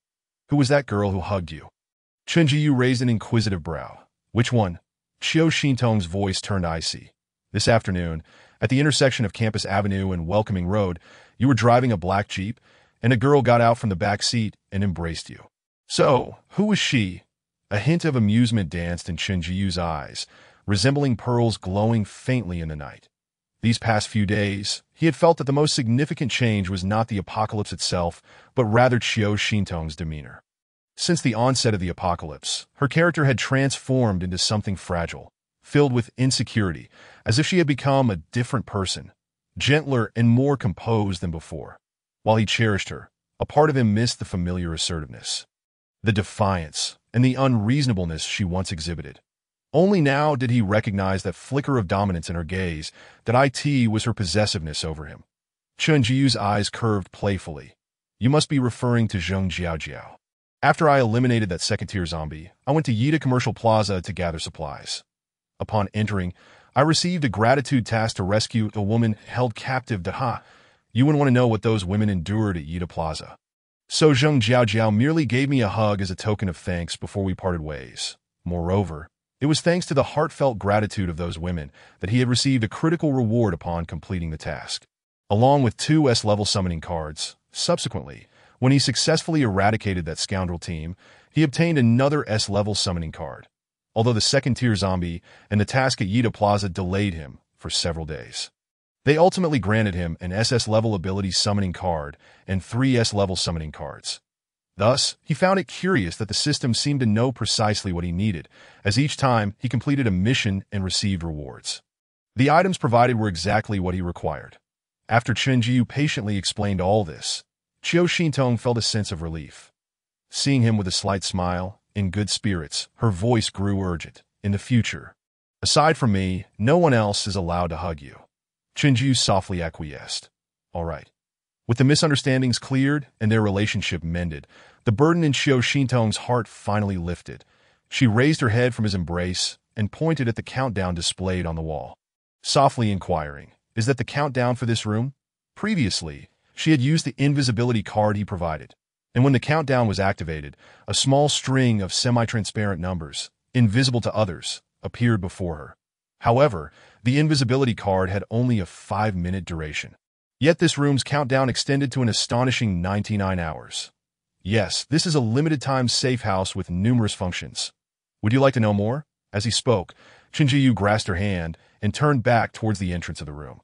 [SPEAKER 1] "Who was that girl who hugged you?" Chinjiu raised an inquisitive brow. "Which one?" Qiu Shintong's voice turned icy. "This afternoon, at the intersection of Campus Avenue and Welcoming Road, you were driving a black Jeep, and a girl got out from the back seat and embraced you." "So, who was she?" A hint of amusement danced in Chinjiu's eyes, resembling pearls glowing faintly in the night. These past few days, he had felt that the most significant change was not the apocalypse itself, but rather Qiu Shintong's demeanor. Since the onset of the apocalypse, her character had transformed into something fragile, filled with insecurity, as if she had become a different person, gentler and more composed than before. While he cherished her, a part of him missed the familiar assertiveness, the defiance, and the unreasonableness she once exhibited. Only now did he recognize that flicker of dominance in her gaze, that it was her possessiveness over him. Chenjiu's eyes curved playfully. "You must be referring to Zheng Jiaojiao. After I eliminated that second-tier zombie, I went to Yida Commercial Plaza to gather supplies. Upon entering, I received a gratitude task to rescue a woman held captive. You wouldn't want to know what those women endured at Yida Plaza. So Zheng Jiaojiao merely gave me a hug as a token of thanks before we parted ways. Moreover, It was thanks to the heartfelt gratitude of those women that he had received a critical reward upon completing the task, along with 2 S-level summoning cards. Subsequently, when he successfully eradicated that scoundrel team, he obtained another S-level summoning card, although the second-tier zombie and the task at Yida Plaza delayed him for several days. They ultimately granted him an SS-level ability summoning card and 3 S-level summoning cards. Thus, he found it curious that the system seemed to know precisely what he needed, as each time he completed a mission and received rewards. The items provided were exactly what he required. After Chen Jiu patiently explained all this, Qiu Xintong felt a sense of relief. Seeing him with a slight smile, in good spirits, her voice grew urgent. In the future, aside from me, no one else is allowed to hug you. Chen Jiu softly acquiesced. All right. With the misunderstandings cleared and their relationship mended, the burden in Qiu Xintong's heart finally lifted. She raised her head from his embrace and pointed at the countdown displayed on the wall, softly inquiring, "Is that the countdown for this room?" Previously, she had used the invisibility card he provided, and when the countdown was activated, a small string of semi-transparent numbers, invisible to others, appeared before her. However, the invisibility card had only a 5-minute duration. Yet this room's countdown extended to an astonishing 99 hours. Yes, this is a limited-time safe house with numerous functions. Would you like to know more? As he spoke, Chen Jiu grasped her hand and turned back towards the entrance of the room.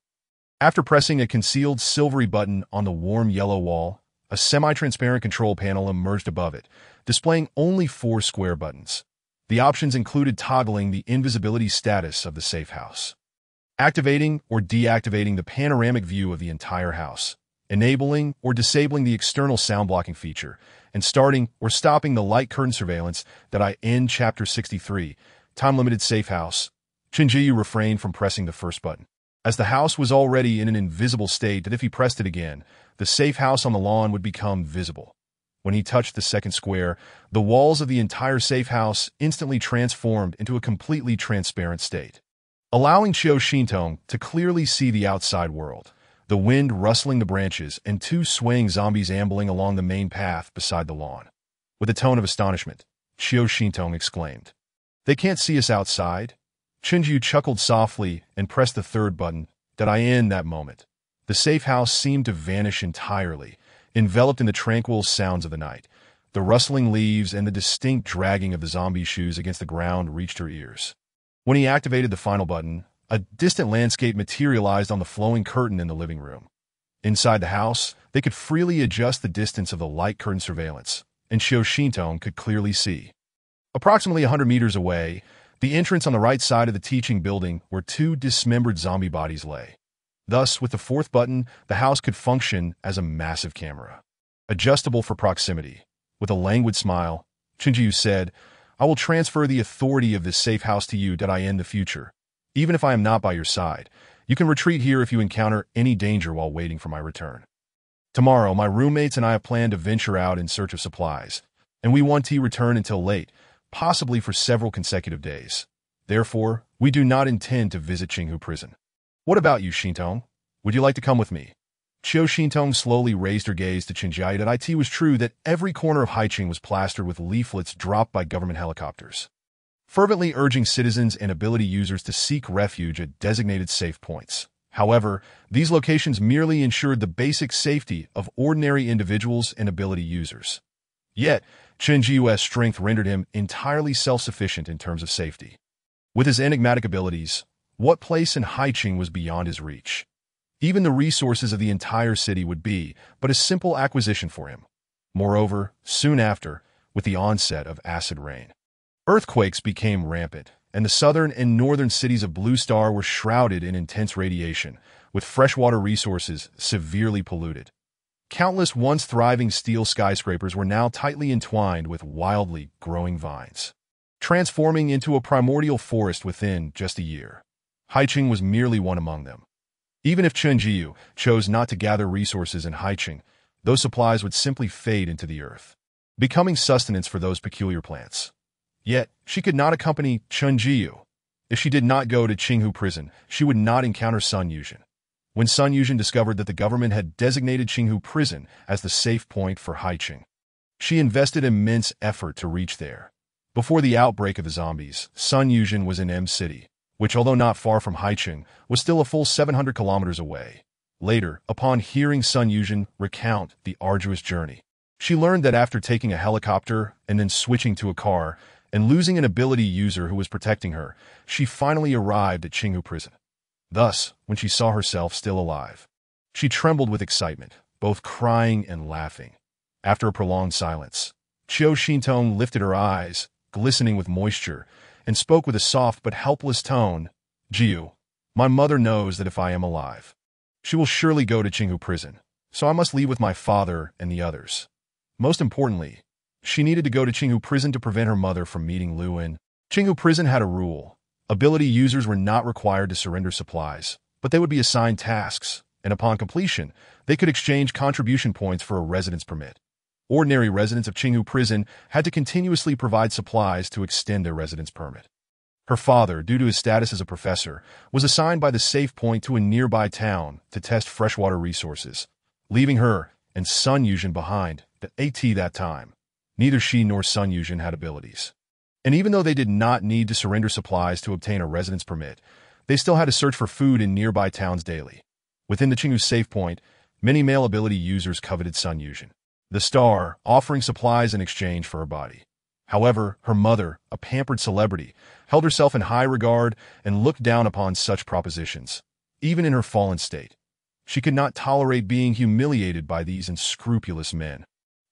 [SPEAKER 1] After pressing a concealed silvery button on the warm yellow wall, a semi-transparent control panel emerged above it, displaying only 4 square buttons. The options included toggling the invisibility status of the safe house, activating or deactivating the panoramic view of the entire house, enabling or disabling the external sound blocking feature, and starting or stopping the light curtain surveillance that I end Chapter 63, Time-Limited Safe House. Chen Jiu refrained from pressing the first button, as the house was already in an invisible state that if he pressed it again, the safe house on the lawn would become visible. When he touched the second square, the walls of the entire safe house instantly transformed into a completely transparent state, allowing Qiu Xintong to clearly see the outside world, the wind rustling the branches and 2 swaying zombies ambling along the main path beside the lawn. With a tone of astonishment, Qiu Xintong exclaimed, "They can't see us outside?" Chen Jiu chuckled softly and pressed the third button. Did I end that moment? The safe house seemed to vanish entirely, enveloped in the tranquil sounds of the night. The rustling leaves and the distinct dragging of the zombie shoes against the ground reached her ears. When he activated the final button, a distant landscape materialized on the flowing curtain in the living room. Inside the house, they could freely adjust the distance of the light curtain surveillance, and Qiu Xintong could clearly see. Approximately 100 meters away, the entrance on the right side of the teaching building where 2 dismembered zombie bodies lay. Thus, with the 4th button, the house could function as a massive camera, adjustable for proximity. With a languid smile, Chen Jiu said, "I will transfer the authority of this safe house to you that I end the future. Even if I am not by your side, you can retreat here if you encounter any danger while waiting for my return. Tomorrow, my roommates and I have planned to venture out in search of supplies, and we want to return until late, possibly for several consecutive days. Therefore, we do not intend to visit Qinghu Prison. What about you, Xintong? Would you like to come with me?" Qiu Xintong slowly raised her gaze to Chen Jiu. It was true that every corner of Haiqing was plastered with leaflets dropped by government helicopters, fervently urging citizens and ability users to seek refuge at designated safe points. However, these locations merely ensured the basic safety of ordinary individuals and ability users. Yet, Chen Jiu's strength rendered him entirely self-sufficient in terms of safety. With his enigmatic abilities, what place in Haiqing was beyond his reach? Even the resources of the entire city would be but a simple acquisition for him. Moreover, soon after, with the onset of acid rain, earthquakes became rampant, and the southern and northern cities of Blue Star were shrouded in intense radiation, with freshwater resources severely polluted. Countless once thriving steel skyscrapers were now tightly entwined with wildly growing vines, transforming into a primordial forest within just a year. Haiqing was merely one among them. Even if Chen Jiu chose not to gather resources in Haiqing, those supplies would simply fade into the earth, becoming sustenance for those peculiar plants. Yet, she could not accompany Chen Jiu. If she did not go to Qinghu Prison, she would not encounter Sun Yuzhen. When Sun Yuzhen discovered that the government had designated Qinghu Prison as the safe point for Haiqing, she invested immense effort to reach there. Before the outbreak of the zombies, Sun Yuzhen was in M City, which, although not far from Haicheng, was still a full 700 kilometers away. Later, upon hearing Sun Yuzhen recount the arduous journey, she learned that after taking a helicopter and then switching to a car and losing an ability user who was protecting her, she finally arrived at Qinghu Prison. Thus, when she saw herself still alive, she trembled with excitement, both crying and laughing. After a prolonged silence, Qiu Xintong lifted her eyes, glistening with moisture, and spoke with a soft but helpless tone. "Jiu, my mother knows that if I am alive, she will surely go to Qinghu Prison, so I must leave with my father and the others." Most importantly, she needed to go to Qinghu Prison to prevent her mother from meeting Luan. Qinghu Prison had a rule. Ability users were not required to surrender supplies, but they would be assigned tasks, and upon completion, they could exchange contribution points for a residence permit. Ordinary residents of Qinghu Prison had to continuously provide supplies to extend their residence permit. Her father, due to his status as a professor, was assigned by the safe point to a nearby town to test freshwater resources, leaving her and Sun Yuzhen behind at that time. Neither she nor Sun Yuzhen had abilities. And even though they did not need to surrender supplies to obtain a residence permit, they still had to search for food in nearby towns daily. Within the Qinghu safe point, many male ability users coveted Sun Yuzhen, the star, offering supplies in exchange for her body. However, her mother, a pampered celebrity, held herself in high regard and looked down upon such propositions. Even in her fallen state, she could not tolerate being humiliated by these unscrupulous men,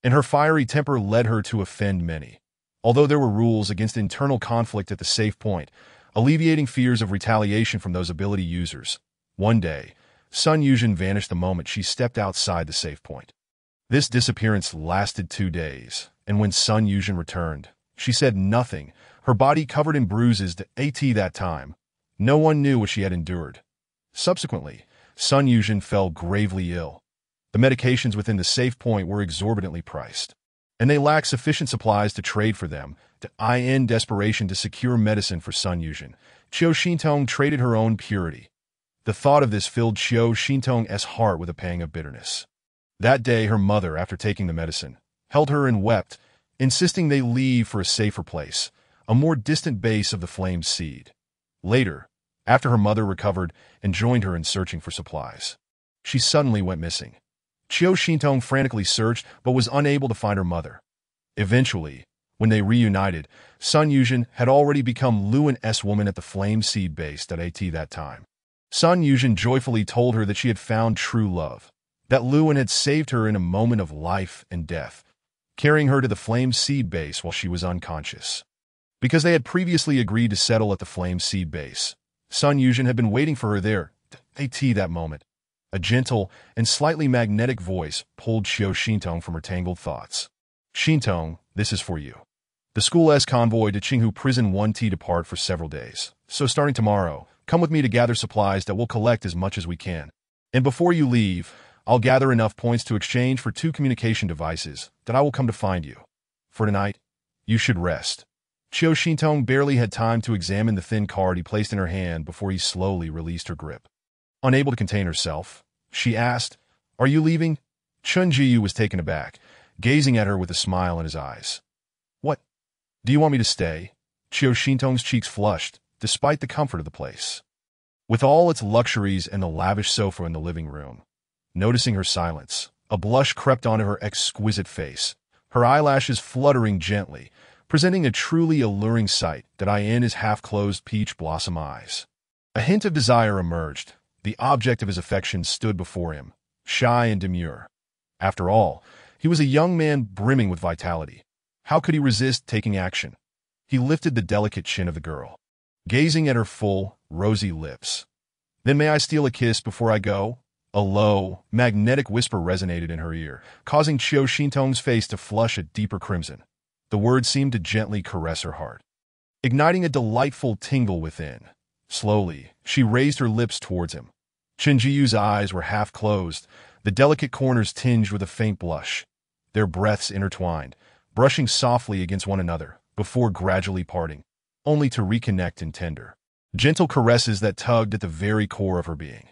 [SPEAKER 1] and her fiery temper led her to offend many. Although there were rules against internal conflict at the safe point, alleviating fears of retaliation from those ability users, one day, Sun Yuzhen vanished the moment she stepped outside the safe point. This disappearance lasted 2 days, and when Sun Yuzhen returned, she said nothing, her body covered in bruises that time. No one knew what she had endured. Subsequently, Sun Yuzhen fell gravely ill. The medications within the safe point were exorbitantly priced, and they lacked sufficient supplies to trade for them. In desperation to secure medicine for Sun Yuzhen, Qiu Xintong traded her own purity. The thought of this filled Qiu Xintong's heart with a pang of bitterness. That day, her mother, after taking the medicine, held her and wept, insisting they leave for a safer place, a more distant base of the flamed seed. Later, after her mother recovered and joined her in searching for supplies, she suddenly went missing. Qiu Xintong frantically searched but was unable to find her mother. Eventually, when they reunited, Sun Yuzhen had already become Luan's woman at the Flame Seed base at that time. Sun Yuzhen joyfully told her that she had found true love, that Luan had saved her in a moment of life and death, carrying her to the Flame Seed base while she was unconscious. Because they had previously agreed to settle at the Flame Seed base, Sun Yuzhen had been waiting for her there that moment. A gentle and slightly magnetic voice pulled Qiu Xintong from her tangled thoughts. "Xintong, this is for you. The school's convoy to Qinghu Prison 1T depart for several days, so starting tomorrow, come with me to gather supplies that we'll collect as much as we can. And before you leave, I'll gather enough points to exchange for 2 communication devices that I will come to find you. For tonight, you should rest." Qiu Xintong barely had time to examine the thin card he placed in her hand before he slowly released her grip. Unable to contain herself, she asked, "Are you leaving?" Chun Jiyu was taken aback, gazing at her with a smile in his eyes. "What? Do you want me to stay?" Qiu Xintong's cheeks flushed, despite the comfort of the place, with all its luxuries and the lavish sofa in the living room. Noticing her silence, a blush crept onto her exquisite face, her eyelashes fluttering gently, presenting a truly alluring sight in his half-closed peach blossom eyes. A hint of desire emerged. The object of his affection stood before him, shy and demure. After all, he was a young man brimming with vitality. How could he resist taking action? He lifted the delicate chin of the girl, gazing at her full, rosy lips. "Then may I steal a kiss before I go?" A low, magnetic whisper resonated in her ear, causing Qiu Xintong's face to flush a deeper crimson. The words seemed to gently caress her heart, igniting a delightful tingle within. Slowly, she raised her lips towards him. Chen Jiyu's eyes were half closed, the delicate corners tinged with a faint blush. Their breaths intertwined, brushing softly against one another, before gradually parting, only to reconnect in tender, gentle caresses that tugged at the very core of her being.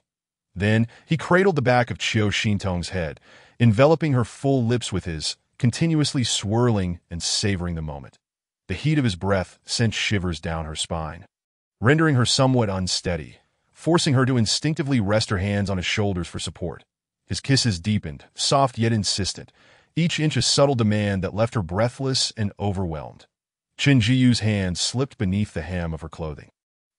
[SPEAKER 1] Then, he cradled the back of Qiu Xintong's head, enveloping her full lips with his, continuously swirling and savoring the moment. The heat of his breath sent shivers down her spine, rendering her somewhat unsteady, forcing her to instinctively rest her hands on his shoulders for support. His kisses deepened, soft yet insistent, each inch a subtle demand that left her breathless and overwhelmed. Chen Jiyu's hand slipped beneath the hem of her clothing,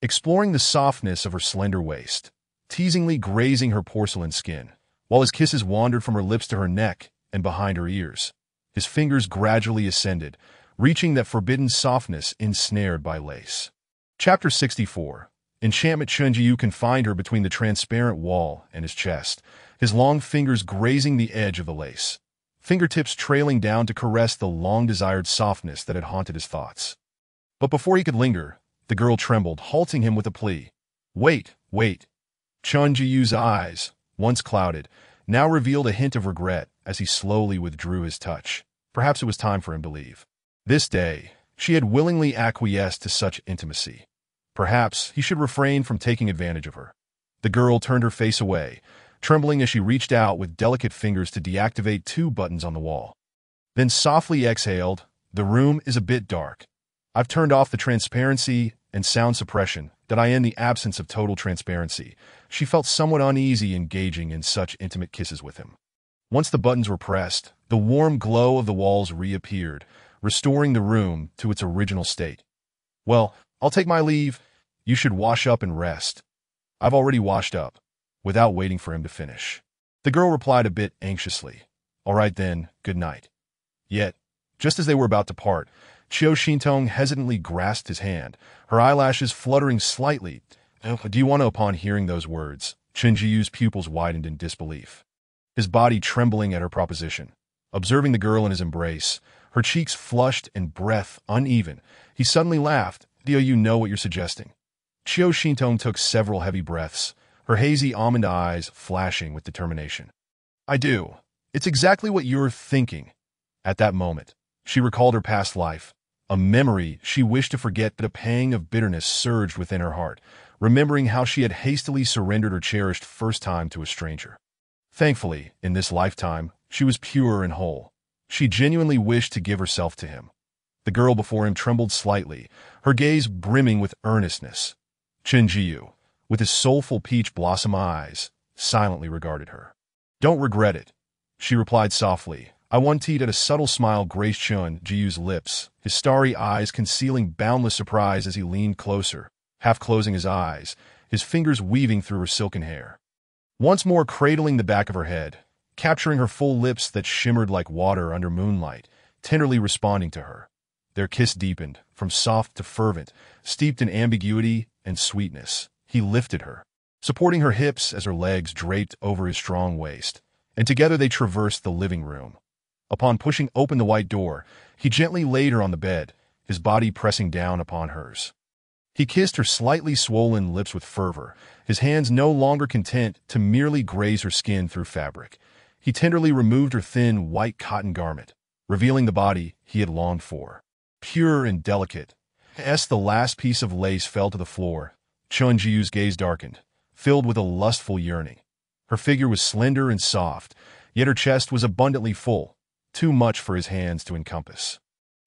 [SPEAKER 1] exploring the softness of her slender waist, teasingly grazing her porcelain skin, while his kisses wandered from her lips to her neck and behind her ears. His fingers gradually ascended, reaching that forbidden softness ensnared by lace. Chapter 64. Enchantment. Chen Jiyu confined her between the transparent wall and his chest, his long fingers grazing the edge of the lace, fingertips trailing down to caress the long-desired softness that had haunted his thoughts. But before he could linger, the girl trembled, halting him with a plea. Wait, wait. Chen Jiyu's eyes, once clouded, now revealed a hint of regret as he slowly withdrew his touch. Perhaps it was time for him to leave. This day, she had willingly acquiesced to such intimacy. Perhaps he should refrain from taking advantage of her. The girl turned her face away, trembling as she reached out with delicate fingers to deactivate 2 buttons on the wall. Then softly exhaled, "The room is a bit dark. I've turned off the transparency and sound suppression that I in the absence of total transparency." She felt somewhat uneasy engaging in such intimate kisses with him. Once the buttons were pressed, the warm glow of the walls reappeared, restoring the room to its original state. "Well, I'll take my leave. You should wash up and rest." "I've already washed up," without waiting for him to finish. The girl replied a bit anxiously. "All right then, good night." Yet, just as they were about to part, Qiu Xintong hesitantly grasped his hand, her eyelashes fluttering slightly. "Do you want to?" Upon hearing those words, Chen Jiyu's pupils widened in disbelief, his body trembling at her proposition. Observing the girl in his embrace, her cheeks flushed and breath uneven, he suddenly laughed. "Do you know what you're suggesting?" Qiu Xintong took several heavy breaths, her hazy almond eyes flashing with determination. "I do. It's exactly what you're thinking." At that moment, she recalled her past life, a memory she wished to forget, but a pang of bitterness surged within her heart, remembering how she had hastily surrendered her cherished first time to a stranger. Thankfully, in this lifetime, she was pure and whole. She genuinely wished to give herself to him. The girl before him trembled slightly, her gaze brimming with earnestness. Chen Jiyu, with his soulful peach blossom eyes, silently regarded her. "Don't regret it," she replied softly. I wanted at a subtle smile graced Chen Jiyu's lips, his starry eyes concealing boundless surprise as he leaned closer, half closing his eyes, his fingers weaving through her silken hair. Once more cradling the back of her head, capturing her full lips that shimmered like water under moonlight, tenderly responding to her. Their kiss deepened, from soft to fervent, steeped in ambiguity and sweetness. He lifted her, supporting her hips as her legs draped over his strong waist, and together they traversed the living room. Upon pushing open the white door, he gently laid her on the bed, his body pressing down upon hers. He kissed her slightly swollen lips with fervor, his hands no longer content to merely graze her skin through fabric. He tenderly removed her thin, white cotton garment, revealing the body he had longed for. Pure and delicate, as the last piece of lace fell to the floor, Chen Jiyu's gaze darkened, filled with a lustful yearning. Her figure was slender and soft, yet her chest was abundantly full, too much for his hands to encompass.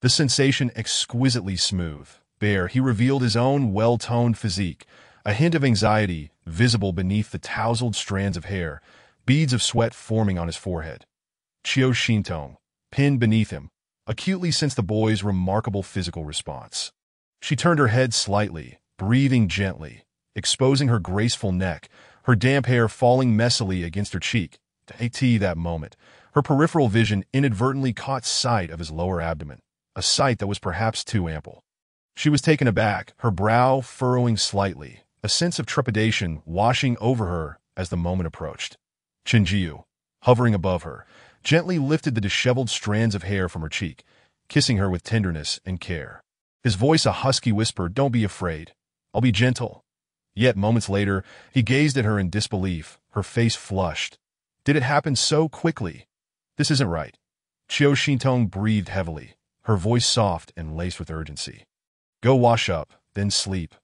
[SPEAKER 1] The sensation exquisitely smooth, bare, he revealed his own well-toned physique, a hint of anxiety visible beneath the tousled strands of hair, beads of sweat forming on his forehead. Qiu Xintong, pinned beneath him, acutely sensed the boy's remarkable physical response. She turned her head slightly, breathing gently, exposing her graceful neck, her damp hair falling messily against her cheek. At that moment, her peripheral vision inadvertently caught sight of his lower abdomen, a sight that was perhaps too ample. She was taken aback, her brow furrowing slightly, a sense of trepidation washing over her as the moment approached. Chen Jiyu, hovering above her, gently lifted the disheveled strands of hair from her cheek, kissing her with tenderness and care. His voice a husky whisper, "Don't be afraid. I'll be gentle." Yet moments later, he gazed at her in disbelief, her face flushed. Did it happen so quickly? This isn't right. Qiu Xintong breathed heavily, her voice soft and laced with urgency. "Go wash up, then sleep."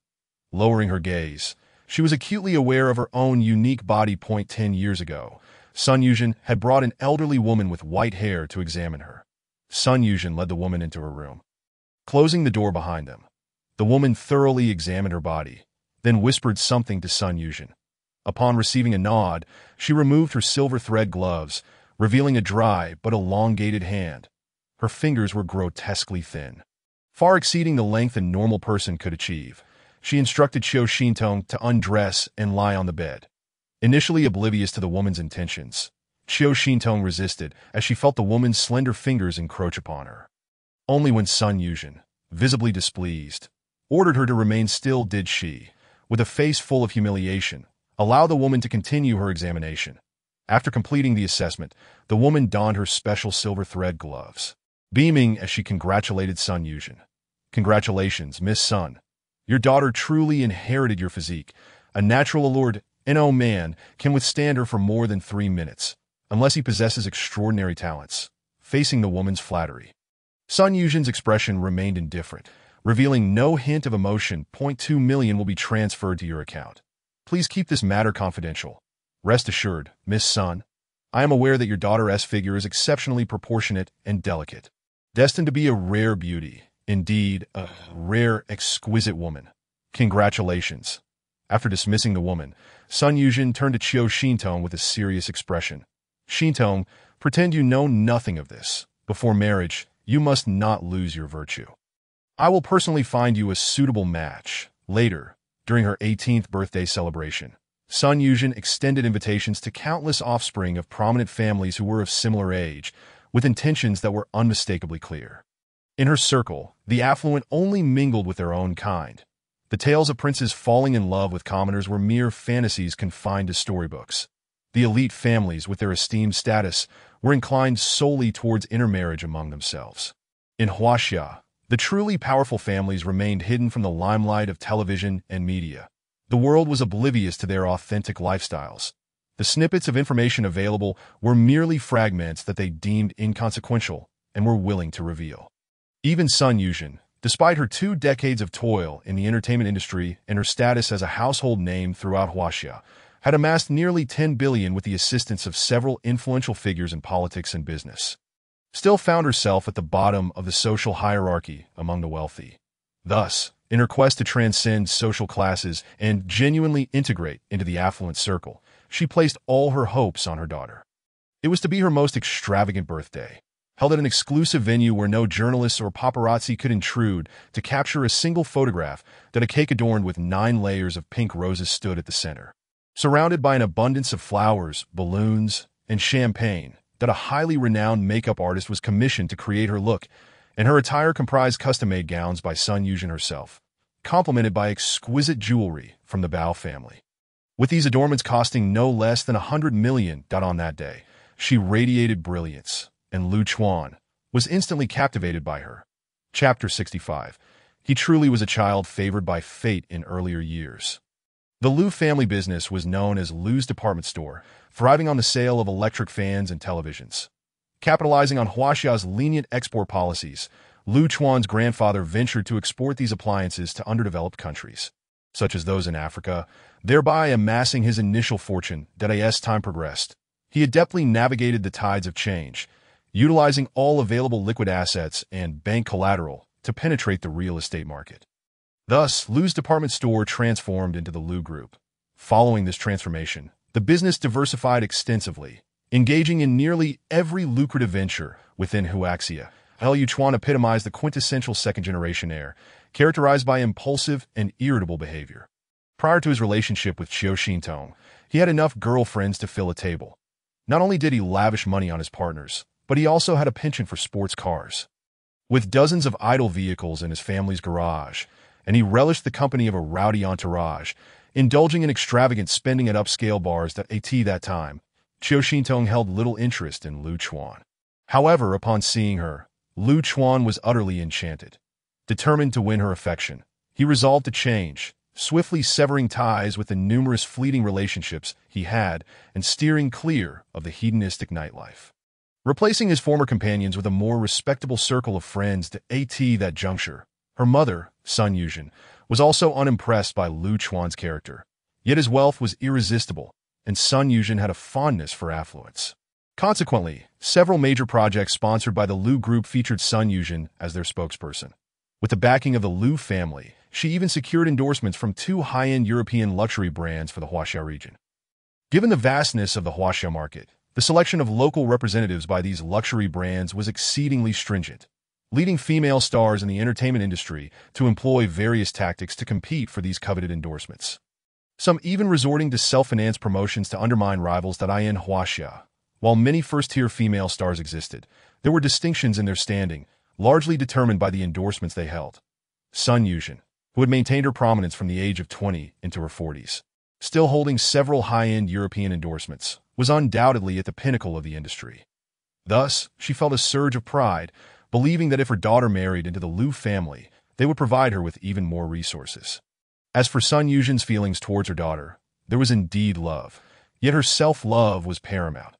[SPEAKER 1] Lowering her gaze, she was acutely aware of her own unique body. 10 years ago, Sun Yuzhen had brought an elderly woman with white hair to examine her. Sun Yuzhen led the woman into her room. Closing the door behind them, the woman thoroughly examined her body, then whispered something to Sun Yuzhen. Upon receiving a nod, she removed her silver thread gloves, revealing a dry but elongated hand. Her fingers were grotesquely thin, far exceeding the length a normal person could achieve. She instructed Qiu Xintong to undress and lie on the bed. Initially oblivious to the woman's intentions, Qiu Xintong resisted as she felt the woman's slender fingers encroach upon her. Only when Sun Yuzhen, visibly displeased, ordered her to remain still did she, with a face full of humiliation, allow the woman to continue her examination. After completing the assessment, the woman donned her special silver thread gloves, beaming as she congratulated Sun Yuzhen. "Congratulations, Miss Sun. Your daughter truly inherited your physique. A natural allured, no man can withstand her for more than 3 minutes, unless he possesses extraordinary talents." Facing the woman's flattery, Sun Yuzhen's expression remained indifferent, revealing no hint of emotion. "0.2 million will be transferred to your account. Please keep this matter confidential. Rest assured, Miss Sun, I am aware that your daughter's figure is exceptionally proportionate and delicate, destined to be a rare beauty, indeed, a rare, exquisite woman. Congratulations." After dismissing the woman, Sun Yuzhen turned to Qiu Xintong with a serious expression. "Xintong, pretend you know nothing of this. Before marriage, you must not lose your virtue. I will personally find you a suitable match." Later, during her 18th birthday celebration, Sun Yuzhen extended invitations to countless offspring of prominent families who were of similar age, with intentions that were unmistakably clear. In her circle, the affluent only mingled with their own kind. The tales of princes falling in love with commoners were mere fantasies confined to storybooks. The elite families, with their esteemed status, were inclined solely towards intermarriage among themselves. In Huaxia, the truly powerful families remained hidden from the limelight of television and media. The world was oblivious to their authentic lifestyles. The snippets of information available were merely fragments that they deemed inconsequential and were willing to reveal. Even Sun Yuzhen, despite her 2 decades of toil in the entertainment industry and her status as a household name throughout Huaxia, had amassed nearly 10 billion with the assistance of several influential figures in politics and business, still found herself at the bottom of the social hierarchy among the wealthy. Thus, in her quest to transcend social classes and genuinely integrate into the affluent circle, she placed all her hopes on her daughter. It was to be her most extravagant birthday, held at an exclusive venue where no journalists or paparazzi could intrude, to capture a single photograph that a cake adorned with 9 layers of pink roses stood at the center. Surrounded by an abundance of flowers, balloons, and champagne that a highly renowned makeup artist was commissioned to create her look, and her attire comprised custom-made gowns by Sun Yuzhen herself, complemented by exquisite jewelry from the Bao family. With these adornments costing no less than 100 million on that day, she radiated brilliance, and Lu Chuan was instantly captivated by her. Chapter 65. He truly was a child favored by fate in earlier years. The Lu family business was known as Lu's department store, thriving on the sale of electric fans and televisions. Capitalizing on Huaxia's lenient export policies, Lu Chuan's grandfather ventured to export these appliances to underdeveloped countries, such as those in Africa, thereby amassing his initial fortune. As time progressed, he adeptly navigated the tides of change, utilizing all available liquid assets and bank collateral to penetrate the real estate market. Thus, Lu's department store transformed into the Lu Group. Following this transformation, the business diversified extensively, engaging in nearly every lucrative venture within Huaxia. Lu Chuan epitomized the quintessential second-generation heir, characterized by impulsive and irritable behavior. Prior to his relationship with Qiu Xintong, he had enough girlfriends to fill a table. Not only did he lavish money on his partners, but he also had a penchant for sports cars. With dozens of idle vehicles in his family's garage, and he relished the company of a rowdy entourage, indulging in extravagant spending at upscale bars at that time, Qiu Xintong held little interest in Lu Chuan. However, upon seeing her, Lu Chuan was utterly enchanted. Determined to win her affection, he resolved to change, swiftly severing ties with the numerous fleeting relationships he had and steering clear of the hedonistic nightlife. Replacing his former companions with a more respectable circle of friends at that juncture, her mother, Sun Yuzhen, was also unimpressed by Lu Chuan's character. Yet his wealth was irresistible, and Sun Yuzhen had a fondness for affluence. Consequently, several major projects sponsored by the Lu Group featured Sun Yuzhen as their spokesperson. With the backing of the Liu family, she even secured endorsements from two high-end European luxury brands for the Huaxia region. Given the vastness of the Huaxia market, the selection of local representatives by these luxury brands was exceedingly stringent, leading female stars in the entertainment industry to employ various tactics to compete for these coveted endorsements. Some even resorting to self-financed promotions to undermine rivals in Huaxia. While many first-tier female stars existed, there were distinctions in their standing, largely determined by the endorsements they held. Sun Yuzhen, who had maintained her prominence from the age of 20 into her 40s, still holding several high-end European endorsements, was undoubtedly at the pinnacle of the industry. Thus, she felt a surge of pride, believing that if her daughter married into the Liu family, they would provide her with even more resources. As for Sun Yuzhen's feelings towards her daughter, there was indeed love, yet her self-love was paramount.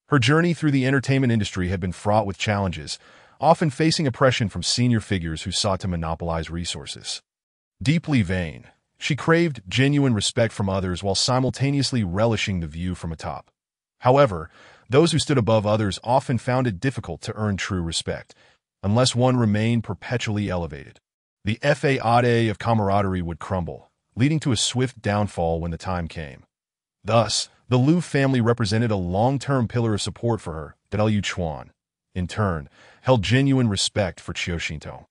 [SPEAKER 1] Her journey through the entertainment industry had been fraught with challenges, often facing oppression from senior figures who sought to monopolize resources. Deeply vain, she craved genuine respect from others while simultaneously relishing the view from atop. However, those who stood above others often found it difficult to earn true respect, unless one remained perpetually elevated. The facade of camaraderie would crumble, leading to a swift downfall when the time came. Thus, the Liu family represented a long-term pillar of support for her, that Liu Chuan, in turn, held genuine respect for Qiu Xintong.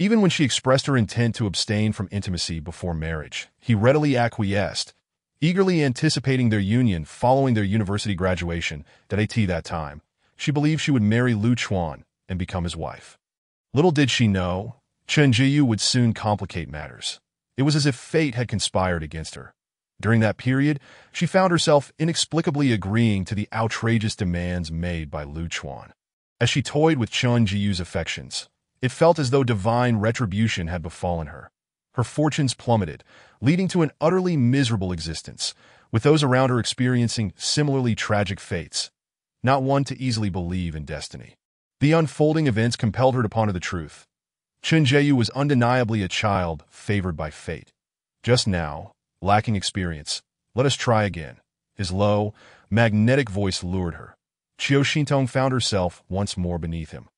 [SPEAKER 1] Even when she expressed her intent to abstain from intimacy before marriage, he readily acquiesced, eagerly anticipating their union following their university graduation. At that time, she believed she would marry Liu Chuan and become his wife. Little did she know, Chen Jiyu would soon complicate matters. It was as if fate had conspired against her. During that period, she found herself inexplicably agreeing to the outrageous demands made by Liu Chuan. As she toyed with Chen Jiyu's affections, it felt as though divine retribution had befallen her. Her fortunes plummeted, leading to an utterly miserable existence, with those around her experiencing similarly tragic fates, not one to easily believe in destiny. The unfolding events compelled her to ponder the truth. Chen Jiyu was undeniably a child favored by fate. Just now, lacking experience, let us try again. His low, magnetic voice lured her. Qiu Xintong found herself once more beneath him.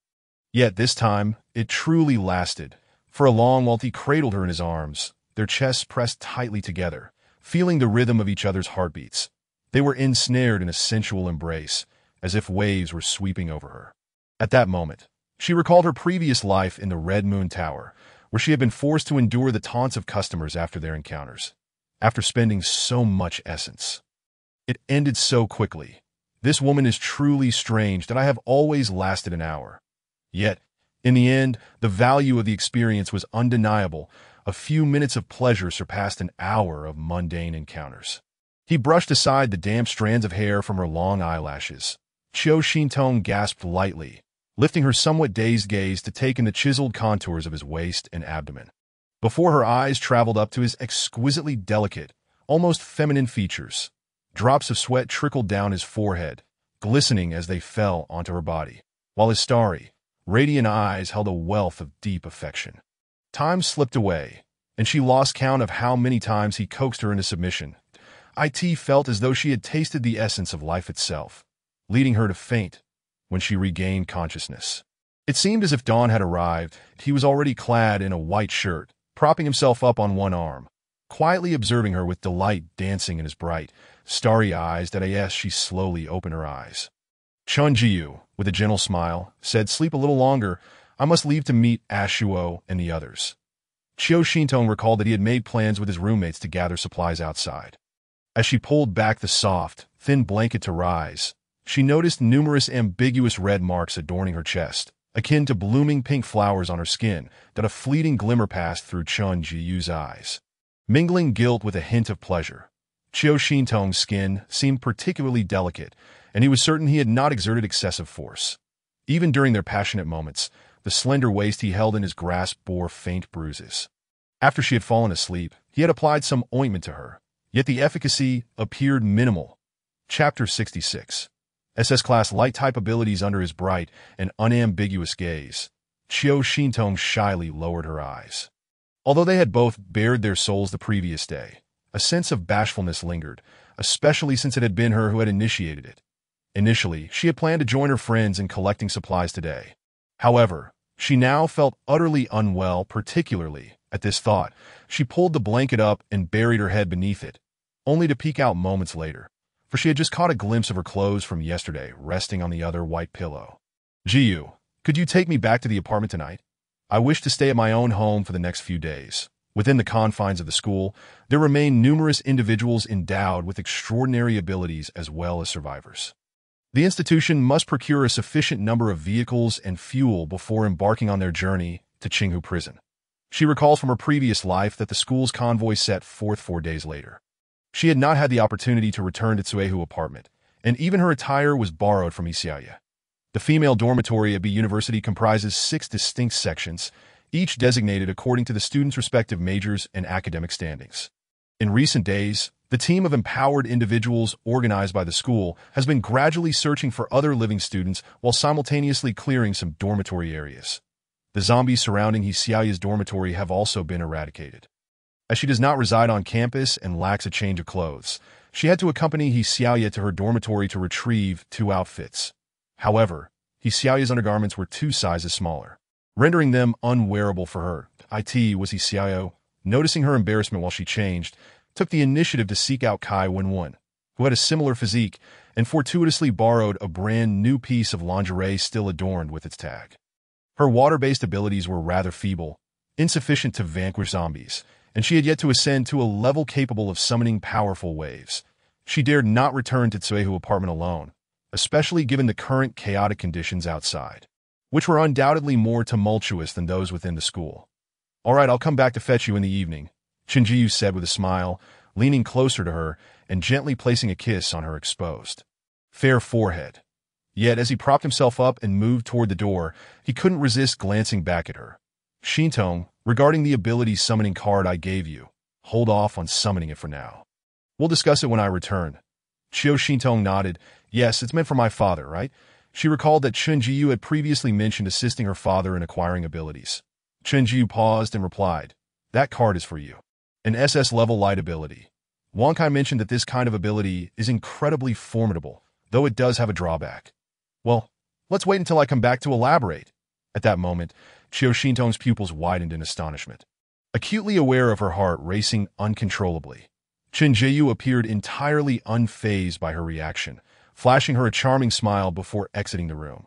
[SPEAKER 1] Yet this time, it truly lasted. For a long while he cradled her in his arms, their chests pressed tightly together, feeling the rhythm of each other's heartbeats. They were ensnared in a sensual embrace, as if waves were sweeping over her. At that moment, she recalled her previous life in the Red Moon Tower, where she had been forced to endure the taunts of customers after their encounters. After spending so much essence, it ended so quickly. This woman is truly strange that I have always lasted an hour. Yet, in the end, the value of the experience was undeniable. A few minutes of pleasure surpassed an hour of mundane encounters. He brushed aside the damp strands of hair from her long eyelashes. Qiu Xintong gasped lightly, lifting her somewhat dazed gaze to take in the chiseled contours of his waist and abdomen. Before her eyes traveled up to his exquisitely delicate, almost feminine features. Drops of sweat trickled down his forehead, glistening as they fell onto her body, while his starry, radiant eyes held a wealth of deep affection. Time slipped away, and she lost count of how many times he coaxed her into submission. It felt as though she had tasted the essence of life itself, leading her to faint when she regained consciousness. It seemed as if dawn had arrived. He was already clad in a white shirt, propping himself up on one arm, quietly observing her with delight dancing in his bright, starry eyes. As she slowly opened her eyes, Chen Jiyu, with a gentle smile, said, "Sleep a little longer. I must leave to meet Ashuo and the others." Qiu Xintong recalled that he had made plans with his roommates to gather supplies outside. As she pulled back the soft, thin blanket to rise, she noticed numerous ambiguous red marks adorning her chest, akin to blooming pink flowers on her skin. That a fleeting glimmer passed through Chen Jiyu's eyes, mingling guilt with a hint of pleasure. Qiu Xintong's skin seemed particularly delicate, and he was certain he had not exerted excessive force. Even during their passionate moments, the slender waist he held in his grasp bore faint bruises. After she had fallen asleep, he had applied some ointment to her, yet the efficacy appeared minimal. Chapter 66. SS-class light-type abilities. Under his bright and unambiguous gaze, Qiu Xintong shyly lowered her eyes. Although they had both bared their souls the previous day, a sense of bashfulness lingered, especially since it had been her who had initiated it. Initially, she had planned to join her friends in collecting supplies today. However, She now felt utterly unwell, particularly at this thought. She pulled the blanket up and buried her head beneath it, only to peek out moments later, for she had just caught a glimpse of her clothes from yesterday resting on the other white pillow. Jiyu, could you take me back to the apartment tonight? I wish to stay at my own home for the next few days. Within the confines of the school, there remain numerous individuals endowed with extraordinary abilities as well as survivors. The institution must procure a sufficient number of vehicles and fuel before embarking on their journey to Qinghu Prison. She recalled from her previous life that the school's convoy set forth 4 days later. She had not had the opportunity to return to Tsuehu apartment, and even her attire was borrowed from Isiaya. The female dormitory at B University comprises 6 distinct sections, each designated according to the students' respective majors and academic standings. In recent days, the team of empowered individuals organized by the school has been gradually searching for other living students while simultaneously clearing some dormitory areas. The zombies surrounding Hisiaya's dormitory have also been eradicated. As she does not reside on campus and lacks a change of clothes, she had to accompany Hisiaya to her dormitory to retrieve 2 outfits. However, Hisiaya's undergarments were 2 sizes smaller, rendering them unwearable for her. It was Hisiaya, noticing her embarrassment while she changed, took the initiative to seek out Kai Wenwon, who had a similar physique, and fortuitously borrowed a brand new piece of lingerie still adorned with its tag. Her water-based abilities were rather feeble, insufficient to vanquish zombies, and she had yet to ascend to a level capable of summoning powerful waves. She dared not return to Tsuehu apartment alone, especially given the current chaotic conditions outside, which were undoubtedly more tumultuous than those within the school. "All right, I'll come back to fetch you in the evening," Chinjiyu said with a smile, leaning closer to her and gently placing a kiss on her exposed, fair forehead. Yet as he propped himself up and moved toward the door, he couldn't resist glancing back at her. "Shintong, regarding the ability summoning card I gave you, hold off on summoning it for now. We'll discuss it when I return." Chiyo Shintong nodded. "Yes, it's meant for my father, right?" She recalled that Chunjiyu had previously mentioned assisting her father in acquiring abilities. Chunjiyu paused and replied, "That card is for you. An SS-level light ability. Wonkai mentioned that this kind of ability is incredibly formidable, though it does have a drawback." "Well, let's wait until I come back to elaborate." At that moment, Chiyo Shintong's pupils widened in astonishment. Acutely aware of her heart racing uncontrollably, Chunjiyu appeared entirely unfazed by her reaction, flashing her a charming smile before exiting the room.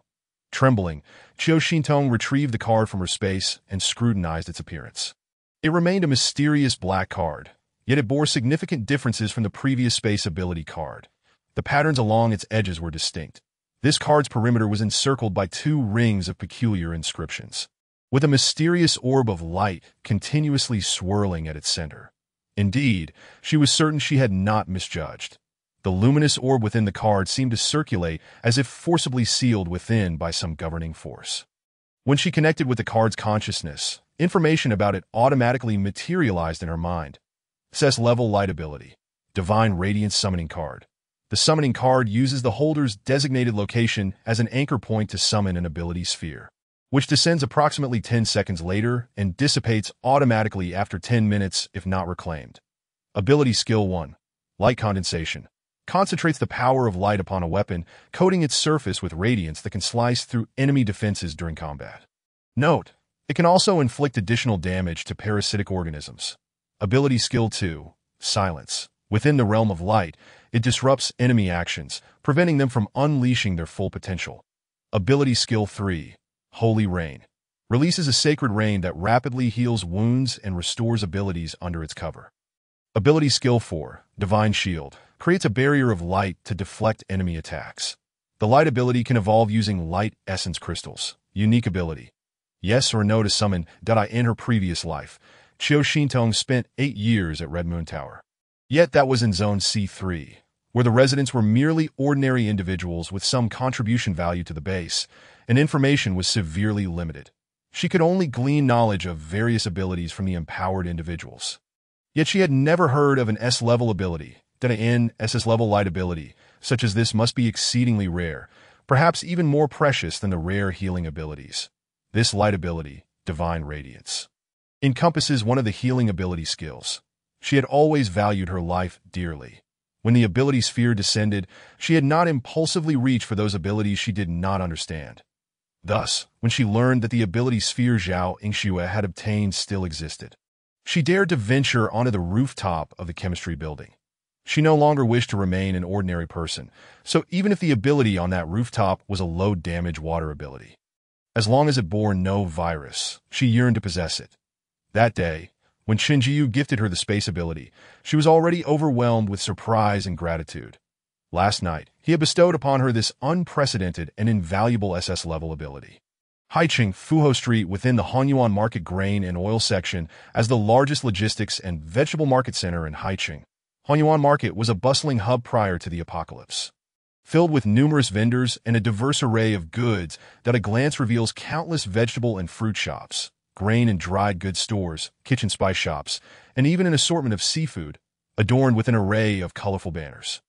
[SPEAKER 1] Trembling, Chiyo Shintong retrieved the card from her space and scrutinized its appearance. It remained a mysterious black card, yet it bore significant differences from the previous space ability card. The patterns along its edges were distinct. This card's perimeter was encircled by 2 rings of peculiar inscriptions, with a mysterious orb of light continuously swirling at its center. Indeed, she was certain she had not misjudged. The luminous orb within the card seemed to circulate as if forcibly sealed within by some governing force. When she connected with the card's consciousness, information about it automatically materialized in her mind. SS-level light ability, Divine Radiance Summoning Card. The summoning card uses the holder's designated location as an anchor point to summon an ability sphere, which descends approximately 10 seconds later and dissipates automatically after 10 minutes if not reclaimed. Ability Skill 1. Light Condensation. Concentrates the power of light upon a weapon, coating its surface with radiance that can slice through enemy defenses during combat. Note: it can also inflict additional damage to parasitic organisms. Ability Skill 2. Silence. Within the realm of light, it disrupts enemy actions, preventing them from unleashing their full potential. Ability Skill 3. Holy Rain. Releases a sacred rain that rapidly heals wounds and restores abilities under its cover. Ability Skill 4. Divine Shield. Creates a barrier of light to deflect enemy attacks. The light ability can evolve using light essence crystals. Unique ability. Yes or no to summon. In her previous life, Chiyo Shintong spent 8 years at Red Moon Tower. Yet that was in Zone C3, where the residents were merely ordinary individuals with some contribution value to the base, and information was severely limited. She could only glean knowledge of various abilities from the empowered individuals. Yet she had never heard of an S-level ability. An SS-level light ability, such as this, must be exceedingly rare, perhaps even more precious than the rare healing abilities. This light ability, Divine Radiance, encompasses one of the healing ability skills. She had always valued her life dearly. When the ability sphere descended, she had not impulsively reached for those abilities she did not understand. Thus, when she learned that the ability sphere Zhao Yingxue had obtained still existed, she dared to venture onto the rooftop of the chemistry building. She no longer wished to remain an ordinary person, so even if the ability on that rooftop was a low-damage water ability, as long as it bore no virus, she yearned to possess it. That day, when Qin Jiyu gifted her the space ability, she was already overwhelmed with surprise and gratitude. Last night, he had bestowed upon her this unprecedented and invaluable SS-level ability. Haiqing Fuho Street within the Hanyuan Market grain and oil section as the largest logistics and vegetable market center in Haiqing. Hanyuan Market was a bustling hub prior to the apocalypse, filled with numerous vendors and a diverse array of goods that at a glance reveals countless vegetable and fruit shops, grain and dried goods stores, kitchen spice shops, and even an assortment of seafood, adorned with an array of colorful banners.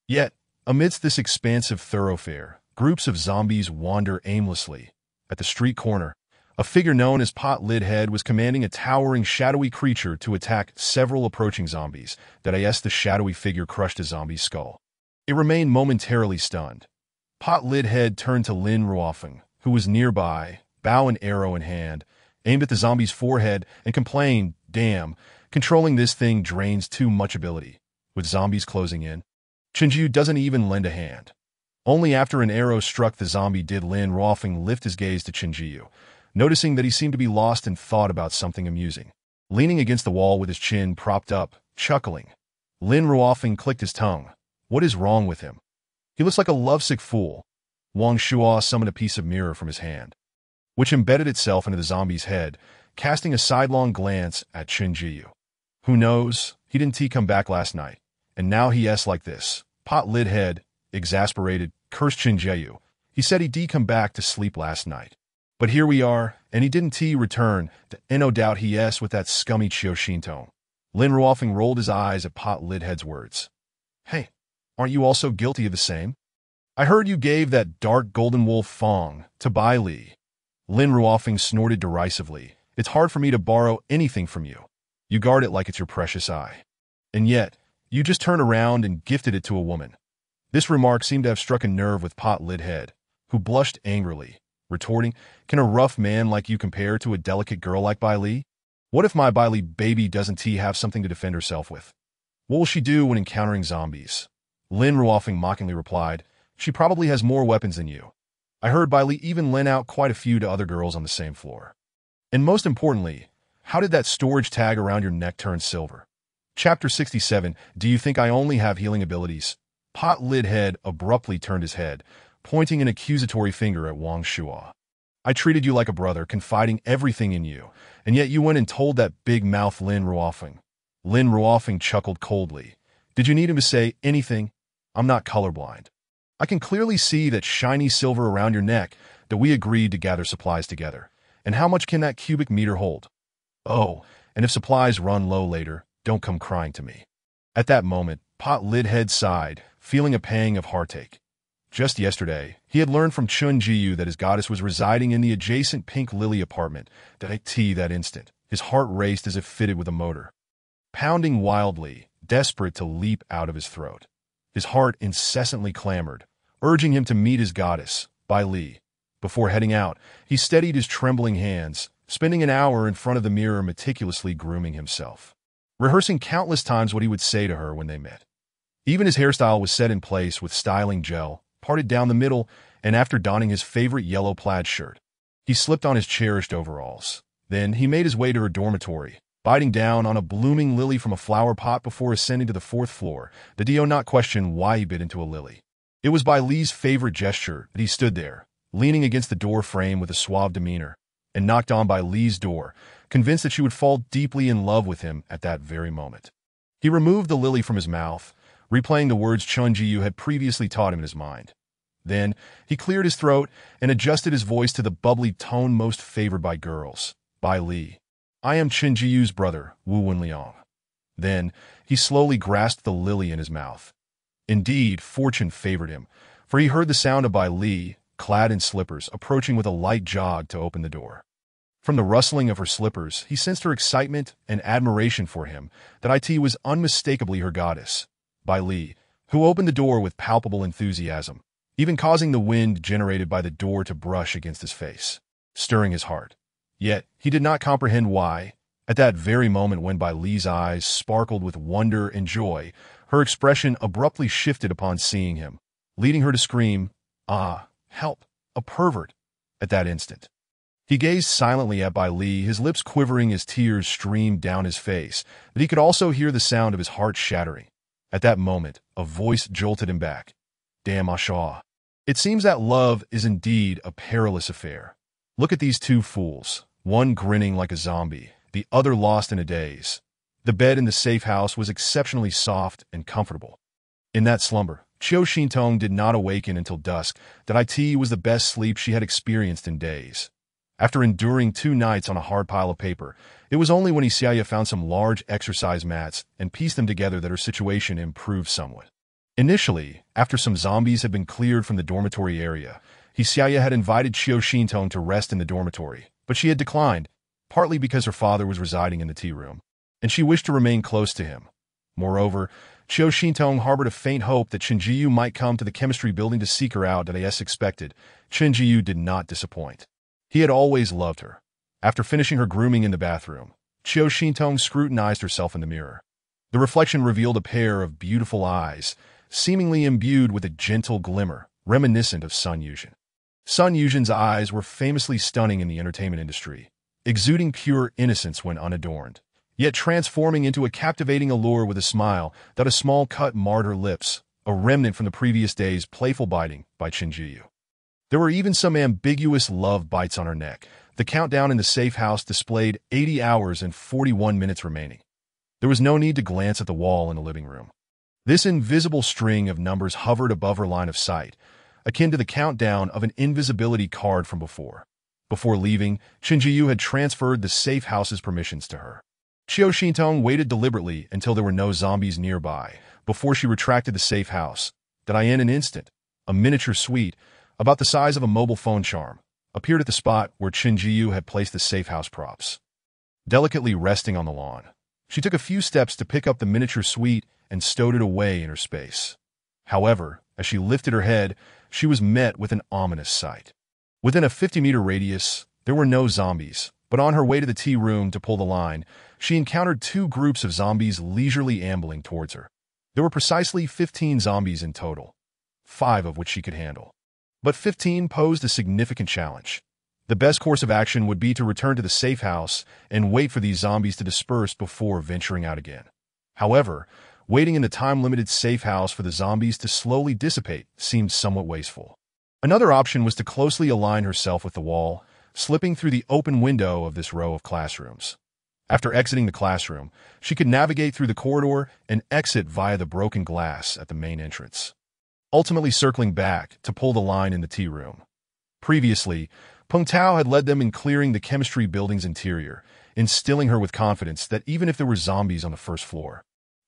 [SPEAKER 1] Yet, amidst this expansive thoroughfare, groups of zombies wander aimlessly. At the street corner, a figure known as Pot Lid Head was commanding a towering, shadowy creature to attack several approaching zombies. That as the shadowy figure crushed a zombie's skull, it remained momentarily stunned. Pot Lid Head turned to Lin Ruofeng, who was nearby, bow and arrow in hand, aimed at the zombie's forehead, and complained, "Damn, controlling this thing drains too much ability. With zombies closing in, Qinjiu doesn't even lend a hand." Only after an arrow struck the zombie did Lin Ruofeng lift his gaze to Qinjiu, noticing that he seemed to be lost in thought about something amusing. Leaning against the wall with his chin propped up, chuckling, Lin Ruofeng clicked his tongue. What is wrong with him? He looks like a lovesick fool. Wang Shuo summoned a piece of mirror from his hand, which embedded itself into the zombie's head, casting a sidelong glance at Qinjiu. Who knows? He didn't come back last night, and now he s like this. Pot Lid Head, exasperated, cursed Qinjiu. He said he'd come back to sleep last night. But here we are, and he didn't return, and no doubt he s with that scummy Qiuxin tone. Lin Ruofeng rolled his eyes at Pot Lid Head's words. Hey, aren't you also guilty of the same? I heard you gave that dark golden wolf Fong to Bai Li. Lin Ruofeng snorted derisively. It's hard for me to borrow anything from you. You guard it like it's your precious eye. And yet, you just turned around and gifted it to a woman. This remark seemed to have struck a nerve with Pot Lid Head, who blushed angrily, retorting, "Can a rough man like you compare to a delicate girl like Bai Li? What if my Bai Li baby doesn't have something to defend herself with? What will she do when encountering zombies?" Lin Ruofeng mockingly replied, "She probably has more weapons than you. I heard Bai Li even lent out quite a few to other girls on the same floor. And most importantly, how did that storage tag around your neck turn silver?" Chapter 67, Do you think I only have healing abilities? Pot Lid Head abruptly turned his head, pointing an accusatory finger at Wang Shuo. I treated you like a brother, confiding everything in you, and yet you went and told that big-mouthed Lin Ruofeng. Lin Ruofeng chuckled coldly. Did you need him to say anything? I'm not colorblind. I can clearly see that shiny silver around your neck, that we agreed to gather supplies together. And how much can that cubic meter hold? Oh, and if supplies run low later, don't come crying to me. At that moment, Pot Lid Head sighed, feeling a pang of heartache. Just yesterday, he had learned from Chun Jiyu that his goddess was residing in the adjacent Pink Lily apartment. That instant, his heart raced as if fitted with a motor, pounding wildly, desperate to leap out of his throat. His heart incessantly clamored, urging him to meet his goddess, Bai Li. Before heading out, he steadied his trembling hands, spending an hour in front of the mirror meticulously grooming himself, rehearsing countless times what he would say to her when they met. Even his hairstyle was set in place with styling gel, parted down the middle, and after donning his favorite yellow plaid shirt, he slipped on his cherished overalls. Then he made his way to her dormitory, biting down on a blooming lily from a flower pot before ascending to the 4th floor. The Dio not question why he bit into a lily. It was Bai Li's favorite gesture that he stood there, leaning against the door frame with a suave demeanor, and knocked on Bai Li's door, convinced that she would fall deeply in love with him at that very moment. He removed the lily from his mouth, replaying the words Chun Jiyu had previously taught him in his mind. Then, he cleared his throat and adjusted his voice to the bubbly tone most favored by girls. Bai Li. I am Chun Jiyu's brother, Wu Wenliang. Then, he slowly grasped the lily in his mouth. Indeed, fortune favored him, for he heard the sound of Bai Li, clad in slippers, approaching with a light jog to open the door. From the rustling of her slippers, he sensed her excitement and admiration for him, that it was unmistakably her goddess, Bai Li, who opened the door with palpable enthusiasm. even causing the wind generated by the door to brush against his face, stirring his heart. Yet he did not comprehend why. At that very moment when Bai Li's eyes sparkled with wonder and joy, her expression abruptly shifted upon seeing him, leading her to scream, "Ah, help, a pervert!" At that instant, he gazed silently at Bai Li, his lips quivering as tears streamed down his face, but he could also hear the sound of his heart shattering. At that moment, a voice jolted him back. "Damn, Ashaw. It seems that love is indeed a perilous affair. Look at these two fools, one grinning like a zombie, the other lost in a daze." The bed in the safe house was exceptionally soft and comfortable. In that slumber, Chiu Shintong did not awaken until dusk. That it was the best sleep she had experienced in days. After enduring 2 nights on a hard pile of paper, it was only when Xiaoya found some large exercise mats and pieced them together that her situation improved somewhat. Initially, after some zombies had been cleared from the dormitory area, Xiaoya had invited Chiu Shintong to rest in the dormitory, but she had declined, partly because her father was residing in the tea room, and she wished to remain close to him. Moreover, Chiu Shintong harbored a faint hope that Chen Jiyu might come to the chemistry building to seek her out. As expected, Chen Jiyu did not disappoint. He had always loved her. After finishing her grooming in the bathroom, Chiu Shintong scrutinized herself in the mirror. The reflection revealed a pair of beautiful eyes, seemingly imbued with a gentle glimmer, reminiscent of Sun Yuzhen. Sun Yuzhen's eyes were famously stunning in the entertainment industry, exuding pure innocence when unadorned, yet transforming into a captivating allure with a smile that a small cut marred her lips, a remnant from the previous day's playful biting by Chen Jiyu. There were even some ambiguous love bites on her neck. The countdown in the safe house displayed 80 hours and 41 minutes remaining. There was no need to glance at the wall in the living room. This invisible string of numbers hovered above her line of sight, akin to the countdown of an invisibility card from before. Before leaving, Chen Jiyu had transferred the safe house's permissions to her. Chiu Shintong waited deliberately until there were no zombies nearby before she retracted the safe house. In an instant, a miniature suite, about the size of a mobile phone charm, appeared at the spot where Chen Jiyu had placed the safe house props. Delicately resting on the lawn, she took a few steps to pick up the miniature suite and stowed it away in her space. However, as she lifted her head, she was met with an ominous sight. Within a 50-meter radius, there were no zombies, but on her way to the tea room to pull the line, she encountered 2 groups of zombies leisurely ambling towards her. There were precisely 15 zombies in total, 5 of which she could handle. But 15 posed a significant challenge. The best course of action would be to return to the safe house and wait for these zombies to disperse before venturing out again. However, waiting in the time-limited safe house for the zombies to slowly dissipate seemed somewhat wasteful. Another option was to closely align herself with the wall, slipping through the open window of this row of classrooms. After exiting the classroom, she could navigate through the corridor and exit via the broken glass at the main entrance, ultimately circling back to pull the line in the tea room. Previously, Peng Tao had led them in clearing the chemistry building's interior, instilling her with confidence that even if there were zombies on the first floor,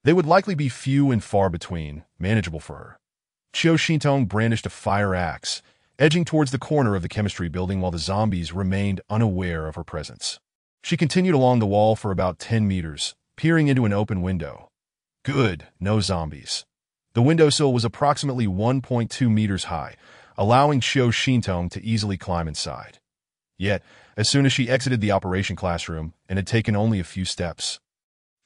[SPEAKER 1] they would likely be few and far between, manageable for her. Chiu Shintong brandished a fire axe, edging towards the corner of the chemistry building while the zombies remained unaware of her presence. She continued along the wall for about 10 meters, peering into an open window. Good, no zombies. The windowsill was approximately 1.2 meters high, allowing Chiu Shintong to easily climb inside. Yet, as soon as she exited the operation classroom and had taken only a few steps,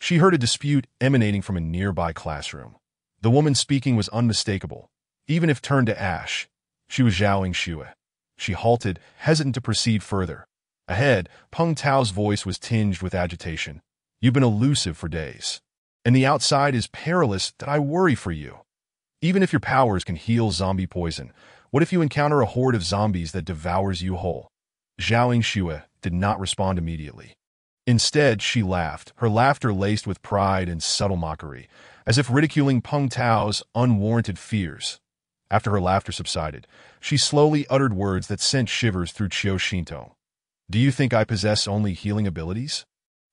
[SPEAKER 1] she heard a dispute emanating from a nearby classroom. The woman speaking was unmistakable, even if turned to ash. She was Zhao Yingxue. She halted, hesitant to proceed further. Ahead, Peng Tao's voice was tinged with agitation. "You've been elusive for days, and the outside is perilous that I worry for you. Even if your powers can heal zombie poison, what if you encounter a horde of zombies that devours you whole?" Zhao Yingxue did not respond immediately. Instead, she laughed, her laughter laced with pride and subtle mockery, as if ridiculing Peng Tao's unwarranted fears. After her laughter subsided, she slowly uttered words that sent shivers through Chiu Shintong. "Do you think I possess only healing abilities?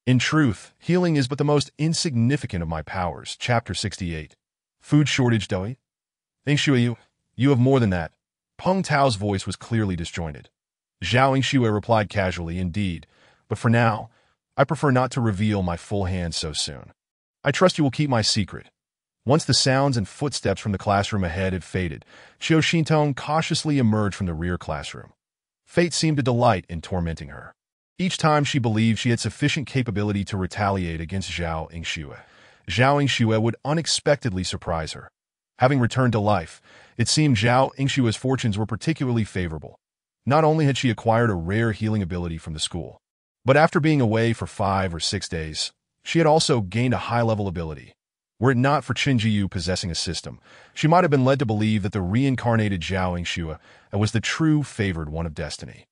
[SPEAKER 1] In truth, healing is but the most insignificant of my powers." Chapter 68. Food shortage, Doi? Yingxue, you have more than that. Peng Tao's voice was clearly disjointed. Zhao Yingxue replied casually, "Indeed, but for now, I prefer not to reveal my full hand so soon. I trust you will keep my secret." Once the sounds and footsteps from the classroom ahead had faded, Qiu Xintong cautiously emerged from the rear classroom. Fate seemed to delight in tormenting her. Each time she believed she had sufficient capability to retaliate against Zhao Yingxue, Zhao Yingxue would unexpectedly surprise her. Having returned to life, it seemed Zhao Yingxue's fortunes were particularly favorable. Not only had she acquired a rare healing ability from the school, but after being away for 5 or 6 days, she had also gained a high-level ability. Were it not for Qin Jiyu possessing a system, she might have been led to believe that the reincarnated Zhao Yingxue was the true favored one of destiny.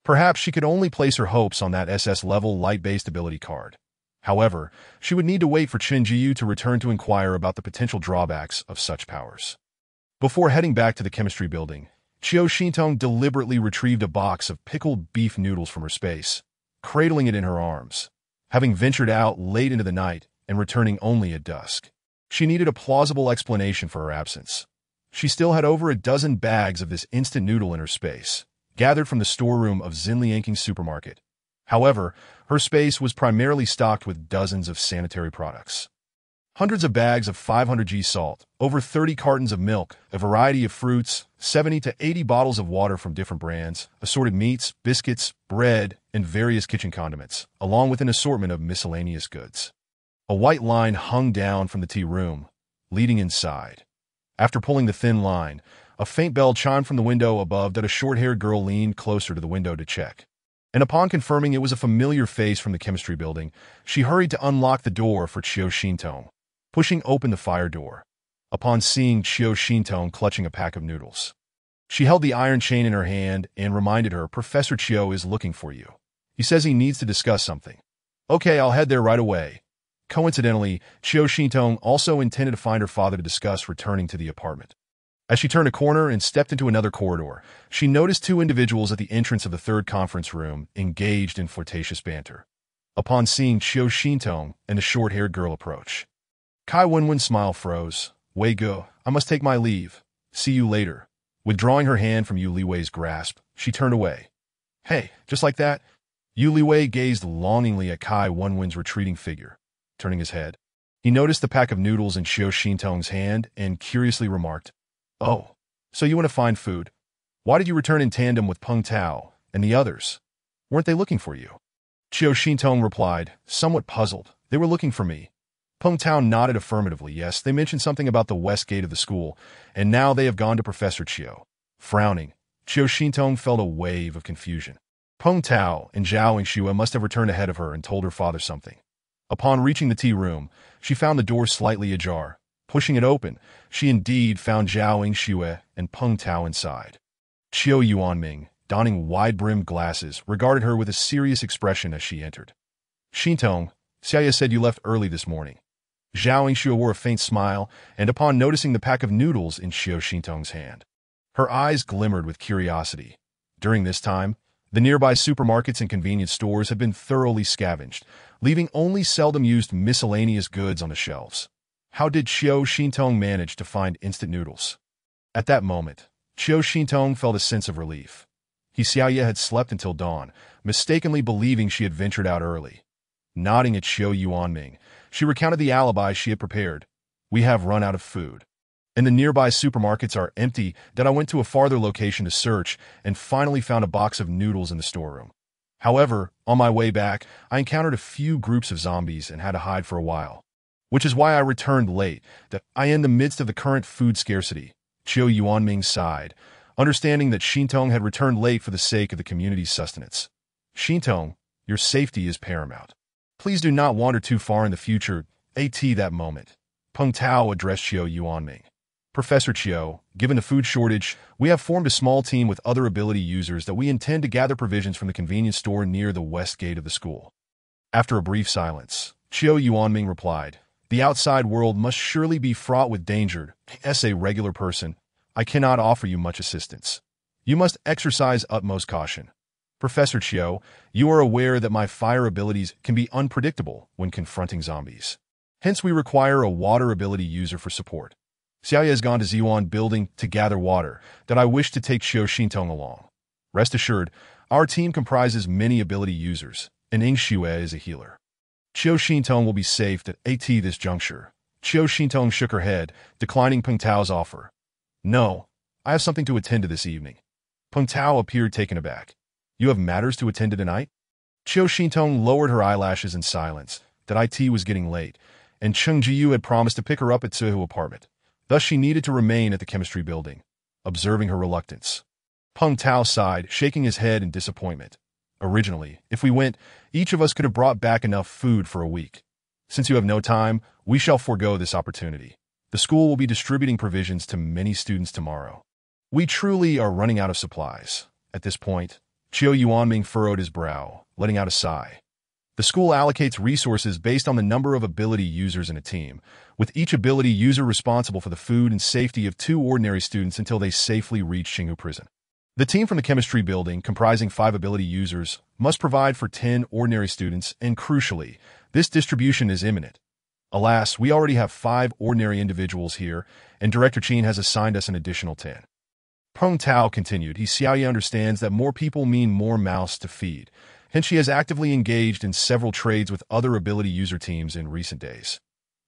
[SPEAKER 1] Perhaps she could only place her hopes on that SS-level light-based ability card. However, she would need to wait for Qin Jiyu to return to inquire about the potential drawbacks of such powers. Before heading back to the chemistry building, Qiu Xintong deliberately retrieved a box of pickled beef noodles from her space, cradling it in her arms. Having ventured out late into the night and returning only at dusk, she needed a plausible explanation for her absence. She still had over a dozen bags of this instant noodle in her space, gathered from the storeroom of Xinliangqing's supermarket. However, her space was primarily stocked with dozens of sanitary products. Hundreds of bags of 500g salt, over 30 cartons of milk, a variety of fruits, 70 to 80 bottles of water from different brands, assorted meats, biscuits, bread, and various kitchen condiments, along with an assortment of miscellaneous goods. A white line hung down from the tea room, leading inside. After pulling the thin line, a faint bell chimed from the window above that a short-haired girl leaned closer to the window to check. And upon confirming it was a familiar face from the chemistry building, she hurried to unlock the door for Qiu Xintong, pushing open the fire door. Upon seeing Qiu Xintong clutching a pack of noodles, she held the iron chain in her hand and reminded her, "Professor Qiu is looking for you. He says he needs to discuss something." "Okay, I'll head there right away." Coincidentally, Qiu Xintong also intended to find her father to discuss returning to the apartment. As she turned a corner and stepped into another corridor, she noticed 2 individuals at the entrance of the 3rd conference room engaged in flirtatious banter. Upon seeing Qiu Xintong and the short-haired girl approach, Kai Wenwen's smile froze. "Wei Go, I must take my leave. See you later." Withdrawing her hand from Yu Liwei's grasp, she turned away. "Hey, just like that?" Yu Liwei gazed longingly at Kai Wenwen's retreating figure. Turning his head, he noticed the pack of noodles in Qiu Xintong's hand and curiously remarked, "Oh, so you want to find food? Why did you return in tandem with Peng Tao and the others? Weren't they looking for you?" Qiu Xintong replied, somewhat puzzled. "They were looking for me." Peng Tao nodded affirmatively. "Yes, they mentioned something about the west gate of the school, and now they have gone to Professor Qiu." Frowning, Qiu Xintong felt a wave of confusion. Peng Tao and Zhao Yingxue must have returned ahead of her and told her father something. Upon reaching the tea room, she found the door slightly ajar. Pushing it open, she indeed found Zhao Yingxue and Peng Tao inside. Qiu Yuanming, donning wide-brimmed glasses, regarded her with a serious expression as she entered. "Xintong, Xiaoye said you left early this morning." Zhao Yingxue wore a faint smile, and upon noticing the pack of noodles in Qiu Xintong's hand, her eyes glimmered with curiosity. During this time, the nearby supermarkets and convenience stores had been thoroughly scavenged, leaving only seldom-used miscellaneous goods on the shelves. How did Qiu Xintong manage to find instant noodles? At that moment, Qiu Xintong felt a sense of relief. Xiaoye had slept until dawn, mistakenly believing she had ventured out early. Nodding at Qiu Yuanming, she recounted the alibi she had prepared. "We have run out of food, and the nearby supermarkets are empty. Then I went to a farther location to search and finally found a box of noodles in the storeroom. However, on my way back, I encountered a few groups of zombies and had to hide for a while, which is why I returned late. That I am in the midst of the current food scarcity." Qiu Yuanming sighed, understanding that Xintong had returned late for the sake of the community's sustenance. "Xintong, your safety is paramount. Please do not wander too far in the future." That moment, Peng Tao addressed Qiu Yuanming. "Professor Qiu, given the food shortage, we have formed a small team with other ability users that we intend to gather provisions from the convenience store near the west gate of the school." After a brief silence, Qiu Yuanming replied, "The outside world must surely be fraught with danger. As a regular person, I cannot offer you much assistance. You must exercise utmost caution. Professor Qiu, you are aware that my fire abilities can be unpredictable when confronting zombies. Hence, we require a water ability user for support. Xiaoye has gone to Ziyuan building to gather water, that I wish to take Qiu Xintong along. Rest assured, our team comprises many ability users, and Yingxue is a healer. Qiu Xintong will be safe at this juncture." Qiu Xintong shook her head, declining Peng Tao's offer. No, I have something to attend to this evening. Peng Tao appeared taken aback. You have matters to attend to tonight? Qiu Xintong lowered her eyelashes in silence, that it was getting late, and Cheng Jiyu had promised to pick her up at Suhu apartment. Thus she needed to remain at the chemistry building, observing her reluctance. Peng Tao sighed, shaking his head in disappointment. Originally, if we went, each of us could have brought back enough food for a week. Since you have no time, we shall forego this opportunity. The school will be distributing provisions to many students tomorrow. We truly are running out of supplies. At this point, Qiu Yuanming furrowed his brow, letting out a sigh. The school allocates resources based on the number of ability users in a team, with each ability user responsible for the food and safety of 2 ordinary students until they safely reach Xinghu Prison. The team from the chemistry building, comprising 5 ability users, must provide for 10 ordinary students, and crucially, this distribution is imminent. Alas, we already have 5 ordinary individuals here, and Director Qin has assigned us an additional 10. Peng Tao continued, Xiaoye understands that more people mean more mouths to feed, hence she has actively engaged in several trades with other ability user teams in recent days.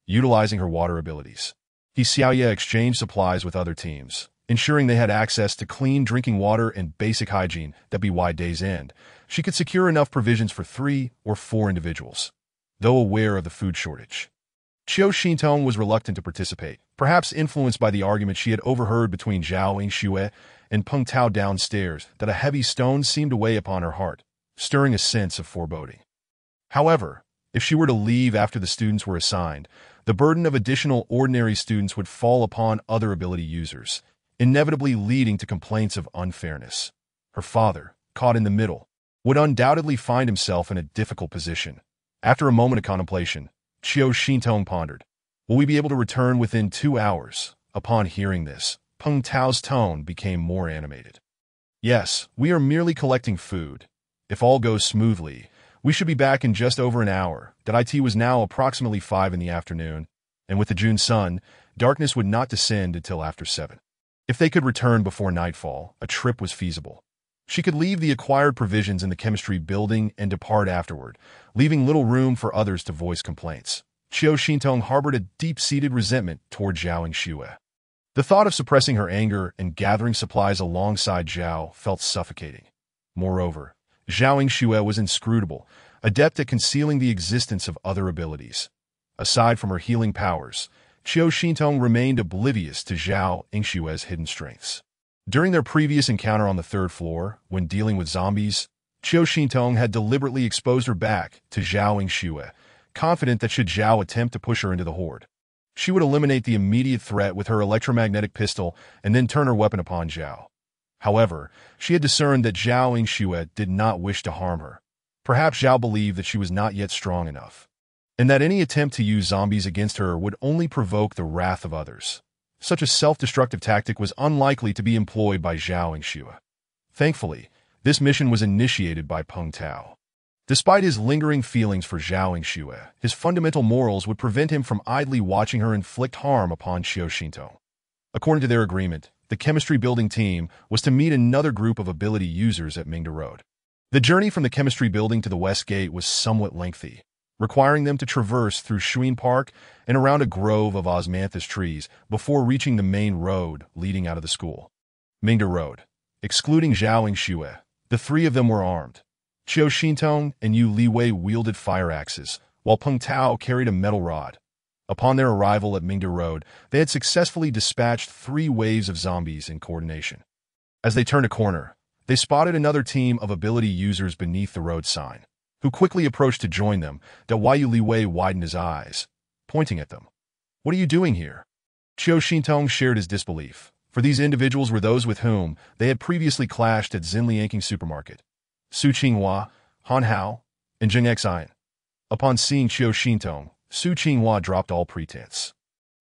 [SPEAKER 1] Utilizing her water abilities, Xiaoye exchanged supplies with other teams, ensuring they had access to clean drinking water and basic hygiene that by day's end, she could secure enough provisions for 3 or 4 individuals. Though aware of the food shortage, Qiu Xintong was reluctant to participate, perhaps influenced by the argument she had overheard between Zhao Yingxue and Peng Tao downstairs that a heavy stone seemed to weigh upon her heart, stirring a sense of foreboding. However, if she were to leave after the students were assigned, the burden of additional ordinary students would fall upon other ability users, inevitably leading to complaints of unfairness. Her father, caught in the middle, would undoubtedly find himself in a difficult position. After a moment of contemplation, Qiu Xintong pondered, will we be able to return within 2 hours? Upon hearing this, Peng Tao's tone became more animated. Yes, we are merely collecting food. If all goes smoothly, we should be back in just over an hour. It was now approximately 5 in the afternoon, and with the June sun, darkness would not descend until after 7. If they could return before nightfall, a trip was feasible. She could leave the acquired provisions in the chemistry building and depart afterward, leaving little room for others to voice complaints. Qiu Xintong harbored a deep-seated resentment toward Zhao Yingxue. The thought of suppressing her anger and gathering supplies alongside Zhao felt suffocating. Moreover, Zhao Yingxue was inscrutable, adept at concealing the existence of other abilities. Aside from her healing powers, Qiu Xintong remained oblivious to Zhao Yingxue's hidden strengths. During their previous encounter on the 3rd floor, when dealing with zombies, Qiu Xintong had deliberately exposed her back to Zhao Yingxue, confident that should Zhao attempt to push her into the horde, she would eliminate the immediate threat with her electromagnetic pistol and then turn her weapon upon Zhao. However, she had discerned that Zhao Yingxue did not wish to harm her. Perhaps Zhao believed that she was not yet strong enough, and that any attempt to use zombies against her would only provoke the wrath of others. Such a self-destructive tactic was unlikely to be employed by Zhao Yingxue. Thankfully, this mission was initiated by Peng Tao. Despite his lingering feelings for Zhao Yingxue, his fundamental morals would prevent him from idly watching her inflict harm upon Qiu Xintong. According to their agreement, the chemistry building team was to meet another group of ability users at Mingda Road. The journey from the chemistry building to the west gate was somewhat lengthy, requiring them to traverse through Shuin Park and around a grove of osmanthus trees before reaching the main road leading out of the school. Mingda Road. Excluding Zhao Yingxue, the 3 of them were armed. Qiu Xintong and Yu Liwei wielded fire axes, while Peng Tao carried a metal rod. Upon their arrival at Mingda Road, they had successfully dispatched 3 waves of zombies in coordination. As they turned a corner, they spotted another team of ability users beneath the road sign, who quickly approached to join them. Yu Liwei widened his eyes, pointing at them. What are you doing here? Qiu Xintong shared his disbelief, for these individuals were those with whom they had previously clashed at Xinliangking supermarket. Su Qinghua, Han Hao, and Zheng Xian. Upon seeing Qiu Xintong, Su Qinghua dropped all pretense,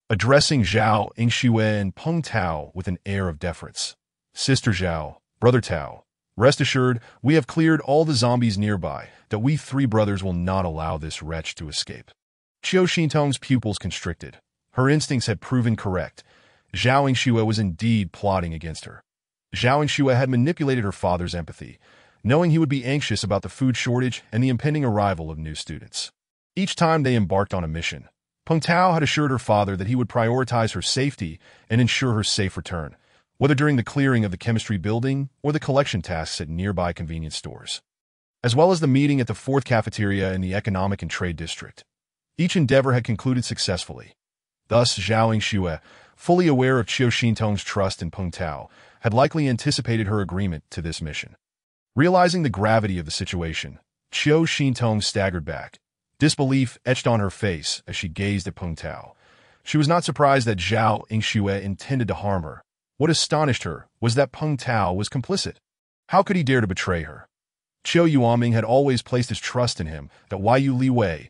[SPEAKER 1] addressing Zhao Yingxue and Peng Tao with an air of deference. Sister Zhao, Brother Tao, rest assured, we have cleared all the zombies nearby, that we 3 brothers will not allow this wretch to escape. Qiu Xintong's pupils constricted. Her instincts had proven correct. Zhao Yingxue was indeed plotting against her. Zhao Yingxue had manipulated her father's empathy, knowing he would be anxious about the food shortage and the impending arrival of new students. Each time they embarked on a mission, Peng Tao had assured her father that he would prioritize her safety and ensure her safe return, whether during the clearing of the chemistry building or the collection tasks at nearby convenience stores, as well as the meeting at the fourth cafeteria in the economic and trade district. Each endeavor had concluded successfully. Thus, Zhao Yingxue, fully aware of Qiu Xintong's trust in Peng Tao, had likely anticipated her agreement to this mission. Realizing the gravity of the situation, Qiu Xintong staggered back, disbelief etched on her face as she gazed at Peng Tao. She was not surprised that Zhao Yingxue intended to harm her. What astonished her was that Peng Tao was complicit. How could he dare to betray her? Qiu Yuanming had always placed his trust in him. That Yu Liwei,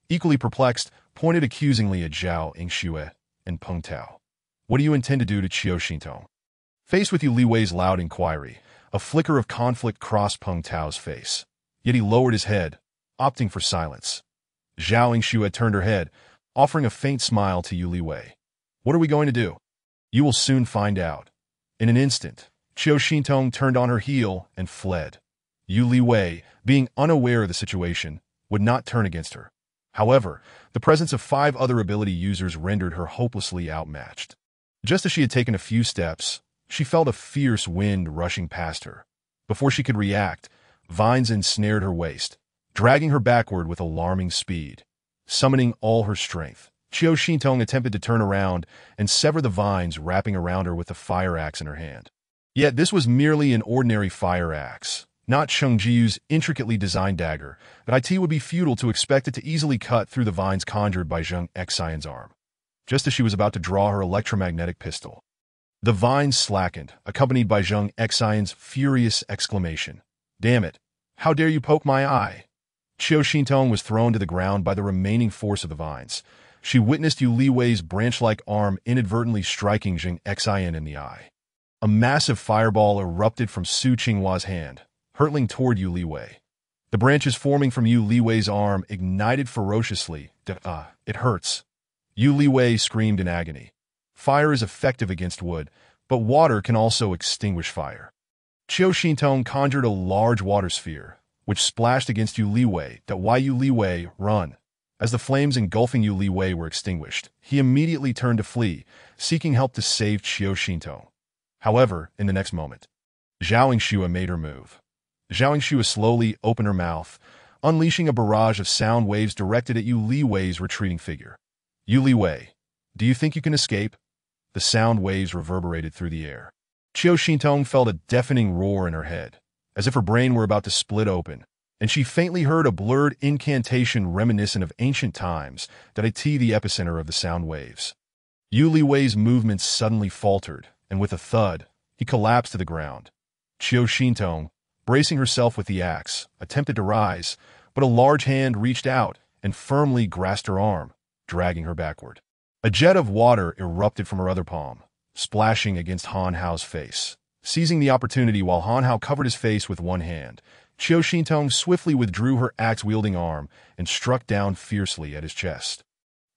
[SPEAKER 1] equally perplexed, pointed accusingly at Zhao Yingxue and Peng Tao. What do you intend to do to Qiu Xintong? Faced with Yu Liwei's loud inquiry, a flicker of conflict crossed Peng Tao's face. Yet he lowered his head, opting for silence. Zhao Yingxue turned her head, offering a faint smile to Yu Liwei. What are we going to do? You will soon find out. In an instant, Qiu Xintong turned on her heel and fled. Yu Liwei, being unaware of the situation, would not turn against her. However, the presence of 5 other ability users rendered her hopelessly outmatched. Just as she had taken a few steps, she felt a fierce wind rushing past her. Before she could react, vines ensnared her waist, dragging her backward with alarming speed. Summoning all her strength, Qiu Xintong attempted to turn around and sever the vines wrapping around her with the fire axe in her hand. Yet this was merely an ordinary fire axe, not Chengjiu's intricately designed dagger, but it would be futile to expect it to easily cut through the vines conjured by Zheng Xian's arm. Just as she was about to draw her electromagnetic pistol, the vines slackened, accompanied by Zheng Xian's furious exclamation. "Damn it! How dare you poke my eye?" Qiu Xintong was thrown to the ground by the remaining force of the vines. She witnessed Yu Liwei's branch-like arm inadvertently striking Zheng Xian in the eye. A massive fireball erupted from Su Qinghua's hand, hurtling toward Yu Liwei. The branches forming from Yu Liwei's arm ignited ferociously. It hurts. Yu Liwei screamed in agony. Fire is effective against wood, but water can also extinguish fire. Qiu Xintong conjured a large water sphere, which splashed against Yu Liwei. Yu Liwei, run! As the flames engulfing Yu Liwei were extinguished, he immediately turned to flee, seeking help to save Qiu Xintong. However, in the next moment, Zhao Yingxue made her move. Zhao Yingxue slowly opened her mouth, unleashing a barrage of sound waves directed at Yu Liwei's retreating figure. Yu Liwei, do you think you can escape? The sound waves reverberated through the air. Qiu Xintong felt a deafening roar in her head, as if her brain were about to split open, and she faintly heard a blurred incantation reminiscent of ancient times. The epicenter of the sound waves. Yu Liwei's movements suddenly faltered, and with a thud, he collapsed to the ground. Qiu Xintong, bracing herself with the axe, attempted to rise, but a large hand reached out and firmly grasped her arm, dragging her backward. A jet of water erupted from her other palm, splashing against Han Hao's face. Seizing the opportunity while Han Hao covered his face with one hand, Qiu Xintong swiftly withdrew her axe-wielding arm and struck down fiercely at his chest.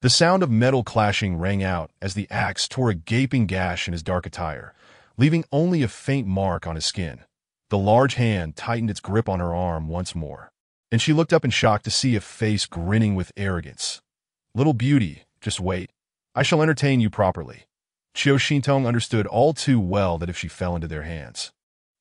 [SPEAKER 1] The sound of metal clashing rang out as the axe tore a gaping gash in his dark attire, leaving only a faint mark on his skin. The large hand tightened its grip on her arm once more, and she looked up in shock to see a face grinning with arrogance. "Little beauty, just wait. I shall entertain you properly." Qiu Xintong understood all too well that if she fell into their hands,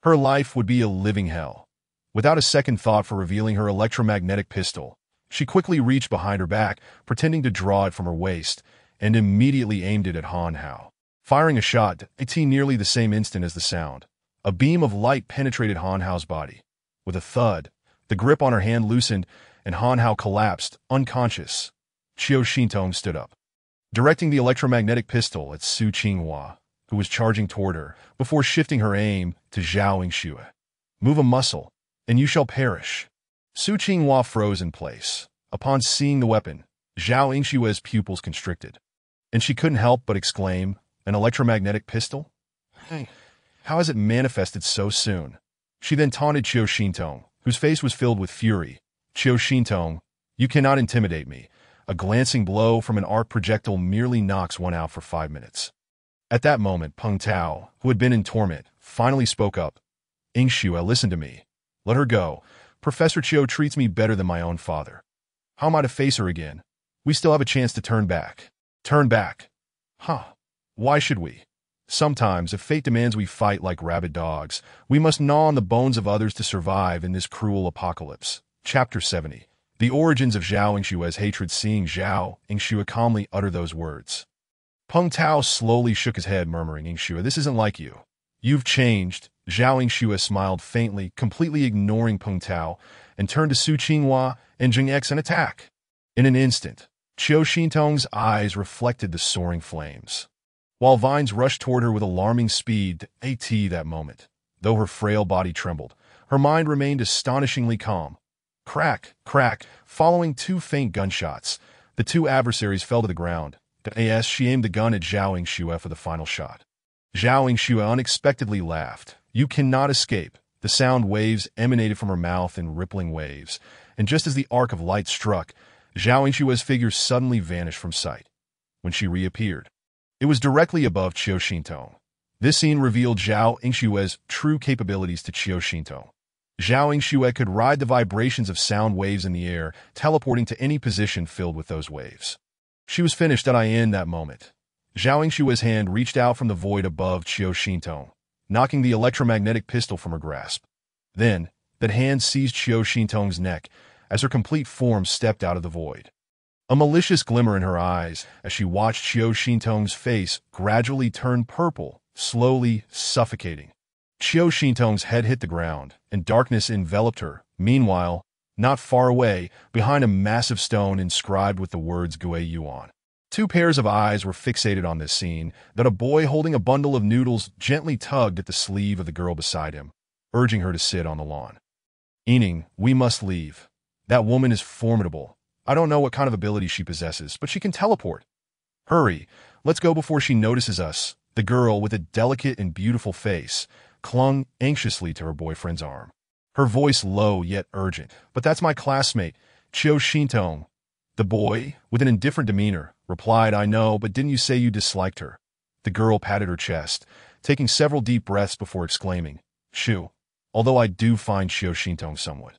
[SPEAKER 1] her life would be a living hell. Without a second thought for revealing her electromagnetic pistol, she quickly reached behind her back, pretending to draw it from her waist, and immediately aimed it at Han Hao. Firing a shot at nearly the same instant as the sound, a beam of light penetrated Han Hao's body. With a thud, the grip on her hand loosened, and Han Hao collapsed, unconscious. Qiu Xintong stood up, directing the electromagnetic pistol at Su Qinghua, who was charging toward her, before shifting her aim to Zhao Yingxue. "Move a muscle, and you shall perish." Su Qinghua froze in place. Upon seeing the weapon, Zhao Yingxue's pupils constricted, and she couldn't help but exclaim, "An electromagnetic pistol? Hey, how has it manifested so soon?" She then taunted Qiu Xintong, whose face was filled with fury. "Qiu Xintong, you cannot intimidate me. A glancing blow from an arc projectile merely knocks one out for 5 minutes." At that moment, Peng Tao, who had been in torment, finally spoke up. "Yingxue, listen to me. Let her go. Professor Qiu treats me better than my own father. How am I to face her again? We still have a chance to turn back. Turn back. Huh. Why should we? Sometimes, if fate demands we fight like rabid dogs, we must gnaw on the bones of others to survive in this cruel apocalypse. Chapter 70. The origins of Zhao Yingshue's hatred. Seeing Zhao Yingxue calmly utter those words, Peng Tao slowly shook his head, murmuring, Yingxue, this isn't like you. You've changed. Zhao Yingxue smiled faintly, completely ignoring Peng Tao, and turned to Su Qinghua and Jing X and attack. In an instant, Qiu Xintong's eyes reflected the soaring flames, while vines rushed toward her with alarming speed. That moment, though her frail body trembled, her mind remained astonishingly calm. Crack, crack, following two faint gunshots, the two adversaries fell to the ground. As she aimed the gun at Zhao Yingxue for the final shot. Zhao Yingxue unexpectedly laughed. You cannot escape. The sound waves emanated from her mouth in rippling waves, and just as the arc of light struck, Zhao Yingshue's figure suddenly vanished from sight. When she reappeared, it was directly above Qiu Xintong. This scene revealed Zhao Yingshue's true capabilities to Qiu Xintong. Zhao Yingxue could ride the vibrations of sound waves in the air, teleporting to any position filled with those waves. She was finished in that moment. Zhao Yingshue's hand reached out from the void above Qiu Xintong, knocking the electromagnetic pistol from her grasp. Then, that hand seized Qiu Xintong's neck as her complete form stepped out of the void. A malicious glimmer in her eyes as she watched Qiu Xintong's face gradually turn purple, slowly suffocating. Qiu Xintong's head hit the ground, and darkness enveloped her. Meanwhile, not far away, behind a massive stone inscribed with the words Gui Yuan, two pairs of eyes were fixated on this scene. That a boy holding a bundle of noodles gently tugged at the sleeve of the girl beside him, urging her to sit on the lawn. Yining, we must leave. That woman is formidable. I don't know what kind of ability she possesses, but she can teleport. Hurry, let's go before she notices us. The girl, with a delicate and beautiful face, clung anxiously to her boyfriend's arm. Her voice low yet urgent. But that's my classmate, Qiu Xintong. The boy, with an indifferent demeanor, replied, I know, but didn't you say you disliked her? The girl patted her chest, taking several deep breaths before exclaiming, Shu, although I do find Qiu Xintong somewhat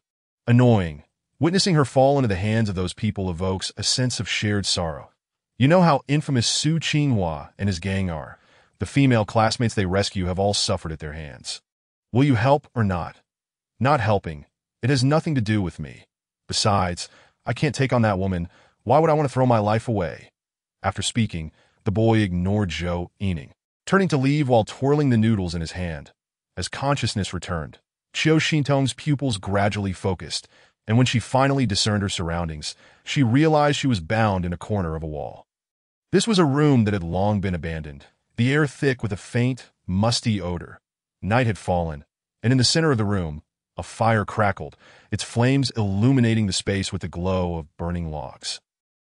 [SPEAKER 1] annoying. Witnessing her fall into the hands of those people evokes a sense of shared sorrow. You know how infamous Su Qinghua and his gang are. The female classmates they rescue have all suffered at their hands. Will you help or not? Not helping. It has nothing to do with me. Besides, I can't take on that woman. Why would I want to throw my life away? After speaking, the boy ignored Zhou Yining, turning to leave while twirling the noodles in his hand. As consciousness returned, Qiu Xintong's pupils gradually focused, and when she finally discerned her surroundings, she realized she was bound in a corner of a wall. This was a room that had long been abandoned, the air thick with a faint, musty odor. Night had fallen, and in the center of the room, a fire crackled, its flames illuminating the space with the glow of burning logs.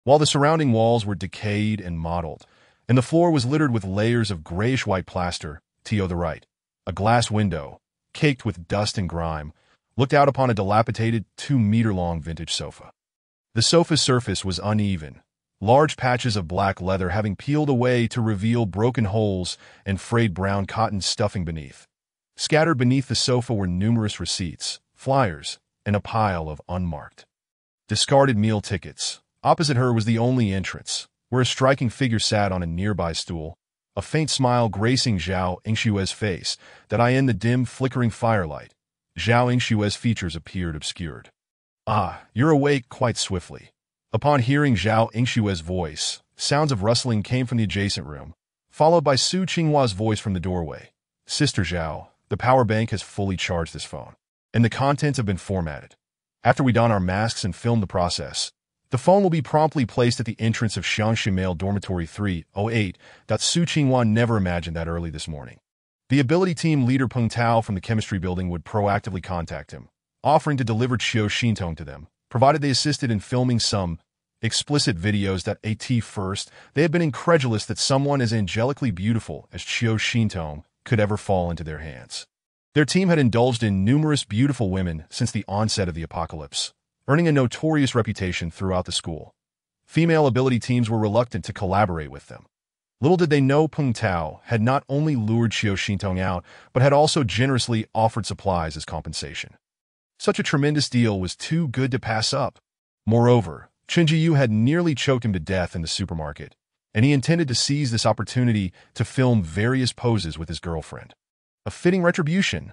[SPEAKER 1] While the surrounding walls were decayed and mottled, and the floor was littered with layers of grayish-white plaster, to the right, a glass window, caked with dust and grime, looked out upon a dilapidated 2-meter-long vintage sofa. The sofa's surface was uneven, large patches of black leather having peeled away to reveal broken holes and frayed brown cotton stuffing beneath. Scattered beneath the sofa were numerous receipts, flyers, and a pile of unmarked, discarded meal tickets. Opposite her was the only entrance, where a striking figure sat on a nearby stool, a faint smile gracing Zhao Yingshue's face that in the dim, flickering firelight, Zhao Yingshue's features appeared obscured. Ah, you're awake quite swiftly. Upon hearing Zhao Yingshue's voice, sounds of rustling came from the adjacent room, followed by Su Qinghua's voice from the doorway. Sister Zhao, the power bank has fully charged this phone, and the contents have been formatted. After we don our masks and film the process, the phone will be promptly placed at the entrance of Xiangxi Male Dormitory 308. Su Qinghua never imagined that early this morning. The ability team leader Peng Tao from the chemistry building would proactively contact him, offering to deliver Qiu Xintong to them, provided they assisted in filming some explicit videos. At first, they had been incredulous that someone as angelically beautiful as Qiu Xintong could ever fall into their hands. Their team had indulged in numerous beautiful women since the onset of the apocalypse, earning a notorious reputation throughout the school. Female ability teams were reluctant to collaborate with them. Little did they know Peng Tao had not only lured Qiu Xintong out, but had also generously offered supplies as compensation. Such a tremendous deal was too good to pass up. Moreover, Chen Jiyu had nearly choked him to death in the supermarket, and he intended to seize this opportunity to film various poses with his girlfriend. A fitting retribution,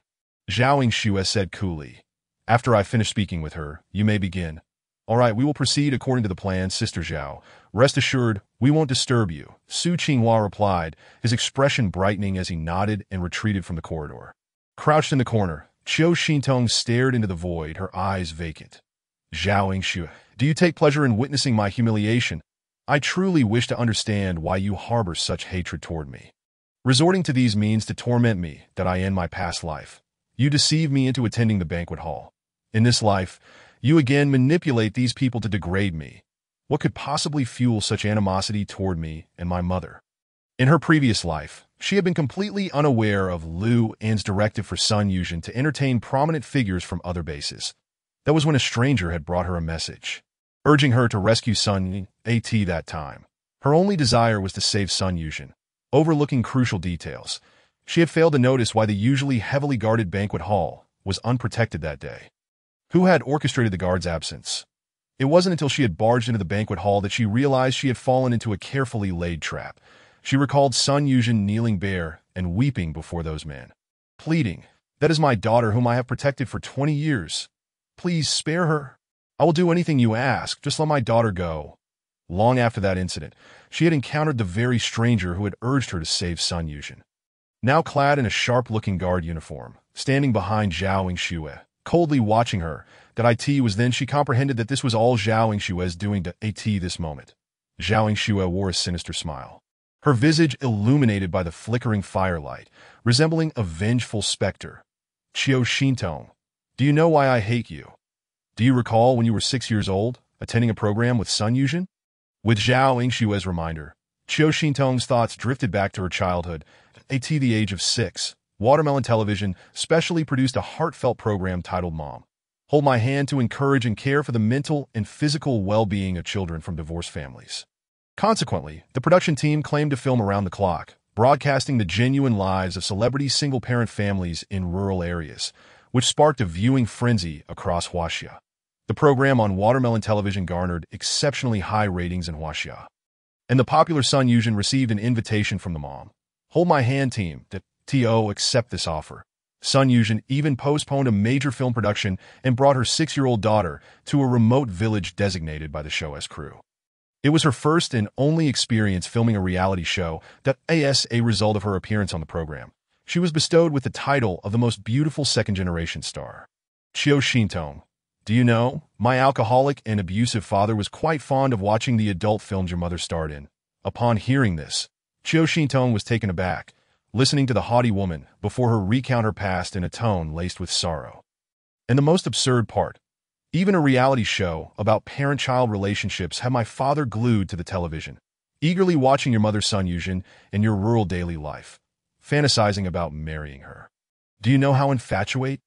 [SPEAKER 1] Zhao Yingxue said coolly. After I finish speaking with her, you may begin. All right, we will proceed according to the plan, Sister Zhao. Rest assured, we won't disturb you, Su Qinghua replied, his expression brightening as he nodded and retreated from the corridor. Crouched in the corner, Qiu Xintong stared into the void, her eyes vacant. Zhao Yingxue, do you take pleasure in witnessing my humiliation? I truly wish to understand why you harbor such hatred toward me. Resorting to these means to torment me, that I end my past life. You deceive me into attending the banquet hall. In this life, you again manipulate these people to degrade me. What could possibly fuel such animosity toward me and my mother? In her previous life, she had been completely unaware of Liu An's directive for Sun Yuzhen to entertain prominent figures from other bases. That was when a stranger had brought her a message, urging her to rescue Sun At that time. Her only desire was to save Sun Yuzhen, overlooking crucial details. She had failed to notice why the usually heavily guarded banquet hall was unprotected that day. Who had orchestrated the guard's absence? It wasn't until she had barged into the banquet hall that she realized she had fallen into a carefully laid trap. She recalled Sun Yuzhen kneeling bare and weeping before those men, pleading, "That is my daughter whom I have protected for 20 years. Please spare her. I will do anything you ask, just let my daughter go." Long after that incident, she had encountered the very stranger who had urged her to save Sun Yuzhen. Now clad in a sharp-looking guard uniform, standing behind Zhao Yingxue, coldly watching her, was then she comprehended that this was all Zhao Yingshue's doing to At this moment. Zhao Yingxue wore a sinister smile, her visage illuminated by the flickering firelight, resembling a vengeful specter. Qiu Xintong, do you know why I hate you? Do you recall when you were 6 years old, attending a program with Sun Yuzhen? With Zhao Yingshue's reminder, Qiu Xintong's thoughts drifted back to her childhood. At the age of 6, Watermelon Television specially produced a heartfelt program titled Mom, Hold My Hand, to encourage and care for the mental and physical well-being of children from divorced families. Consequently, the production team claimed to film around the clock, broadcasting the genuine lives of celebrity single-parent families in rural areas, which sparked a viewing frenzy across Huaxia. The program on Watermelon Television garnered exceptionally high ratings in Huaxia, and the popular Sun Yuzhen received an invitation from the Mom, Hold My Hand team to accept this offer. Sun Yuzhen even postponed a major film production and brought her 6-year-old daughter to a remote village designated by the show's crew. It was her first and only experience filming a reality show. As a result of her appearance on the program, she was bestowed with the title of the most beautiful second-generation star. Qiu Xintong, do you know, my alcoholic and abusive father was quite fond of watching the adult films your mother starred in. Upon hearing this, Qiu Xintong was taken aback, listening to the haughty woman before her recount her past in a tone laced with sorrow. And the most absurd part, even a reality show about parent-child relationships had my father glued to the television, eagerly watching your mother Sun Yuzhen in your rural daily life, fantasizing about marrying her. Do you know how infatuate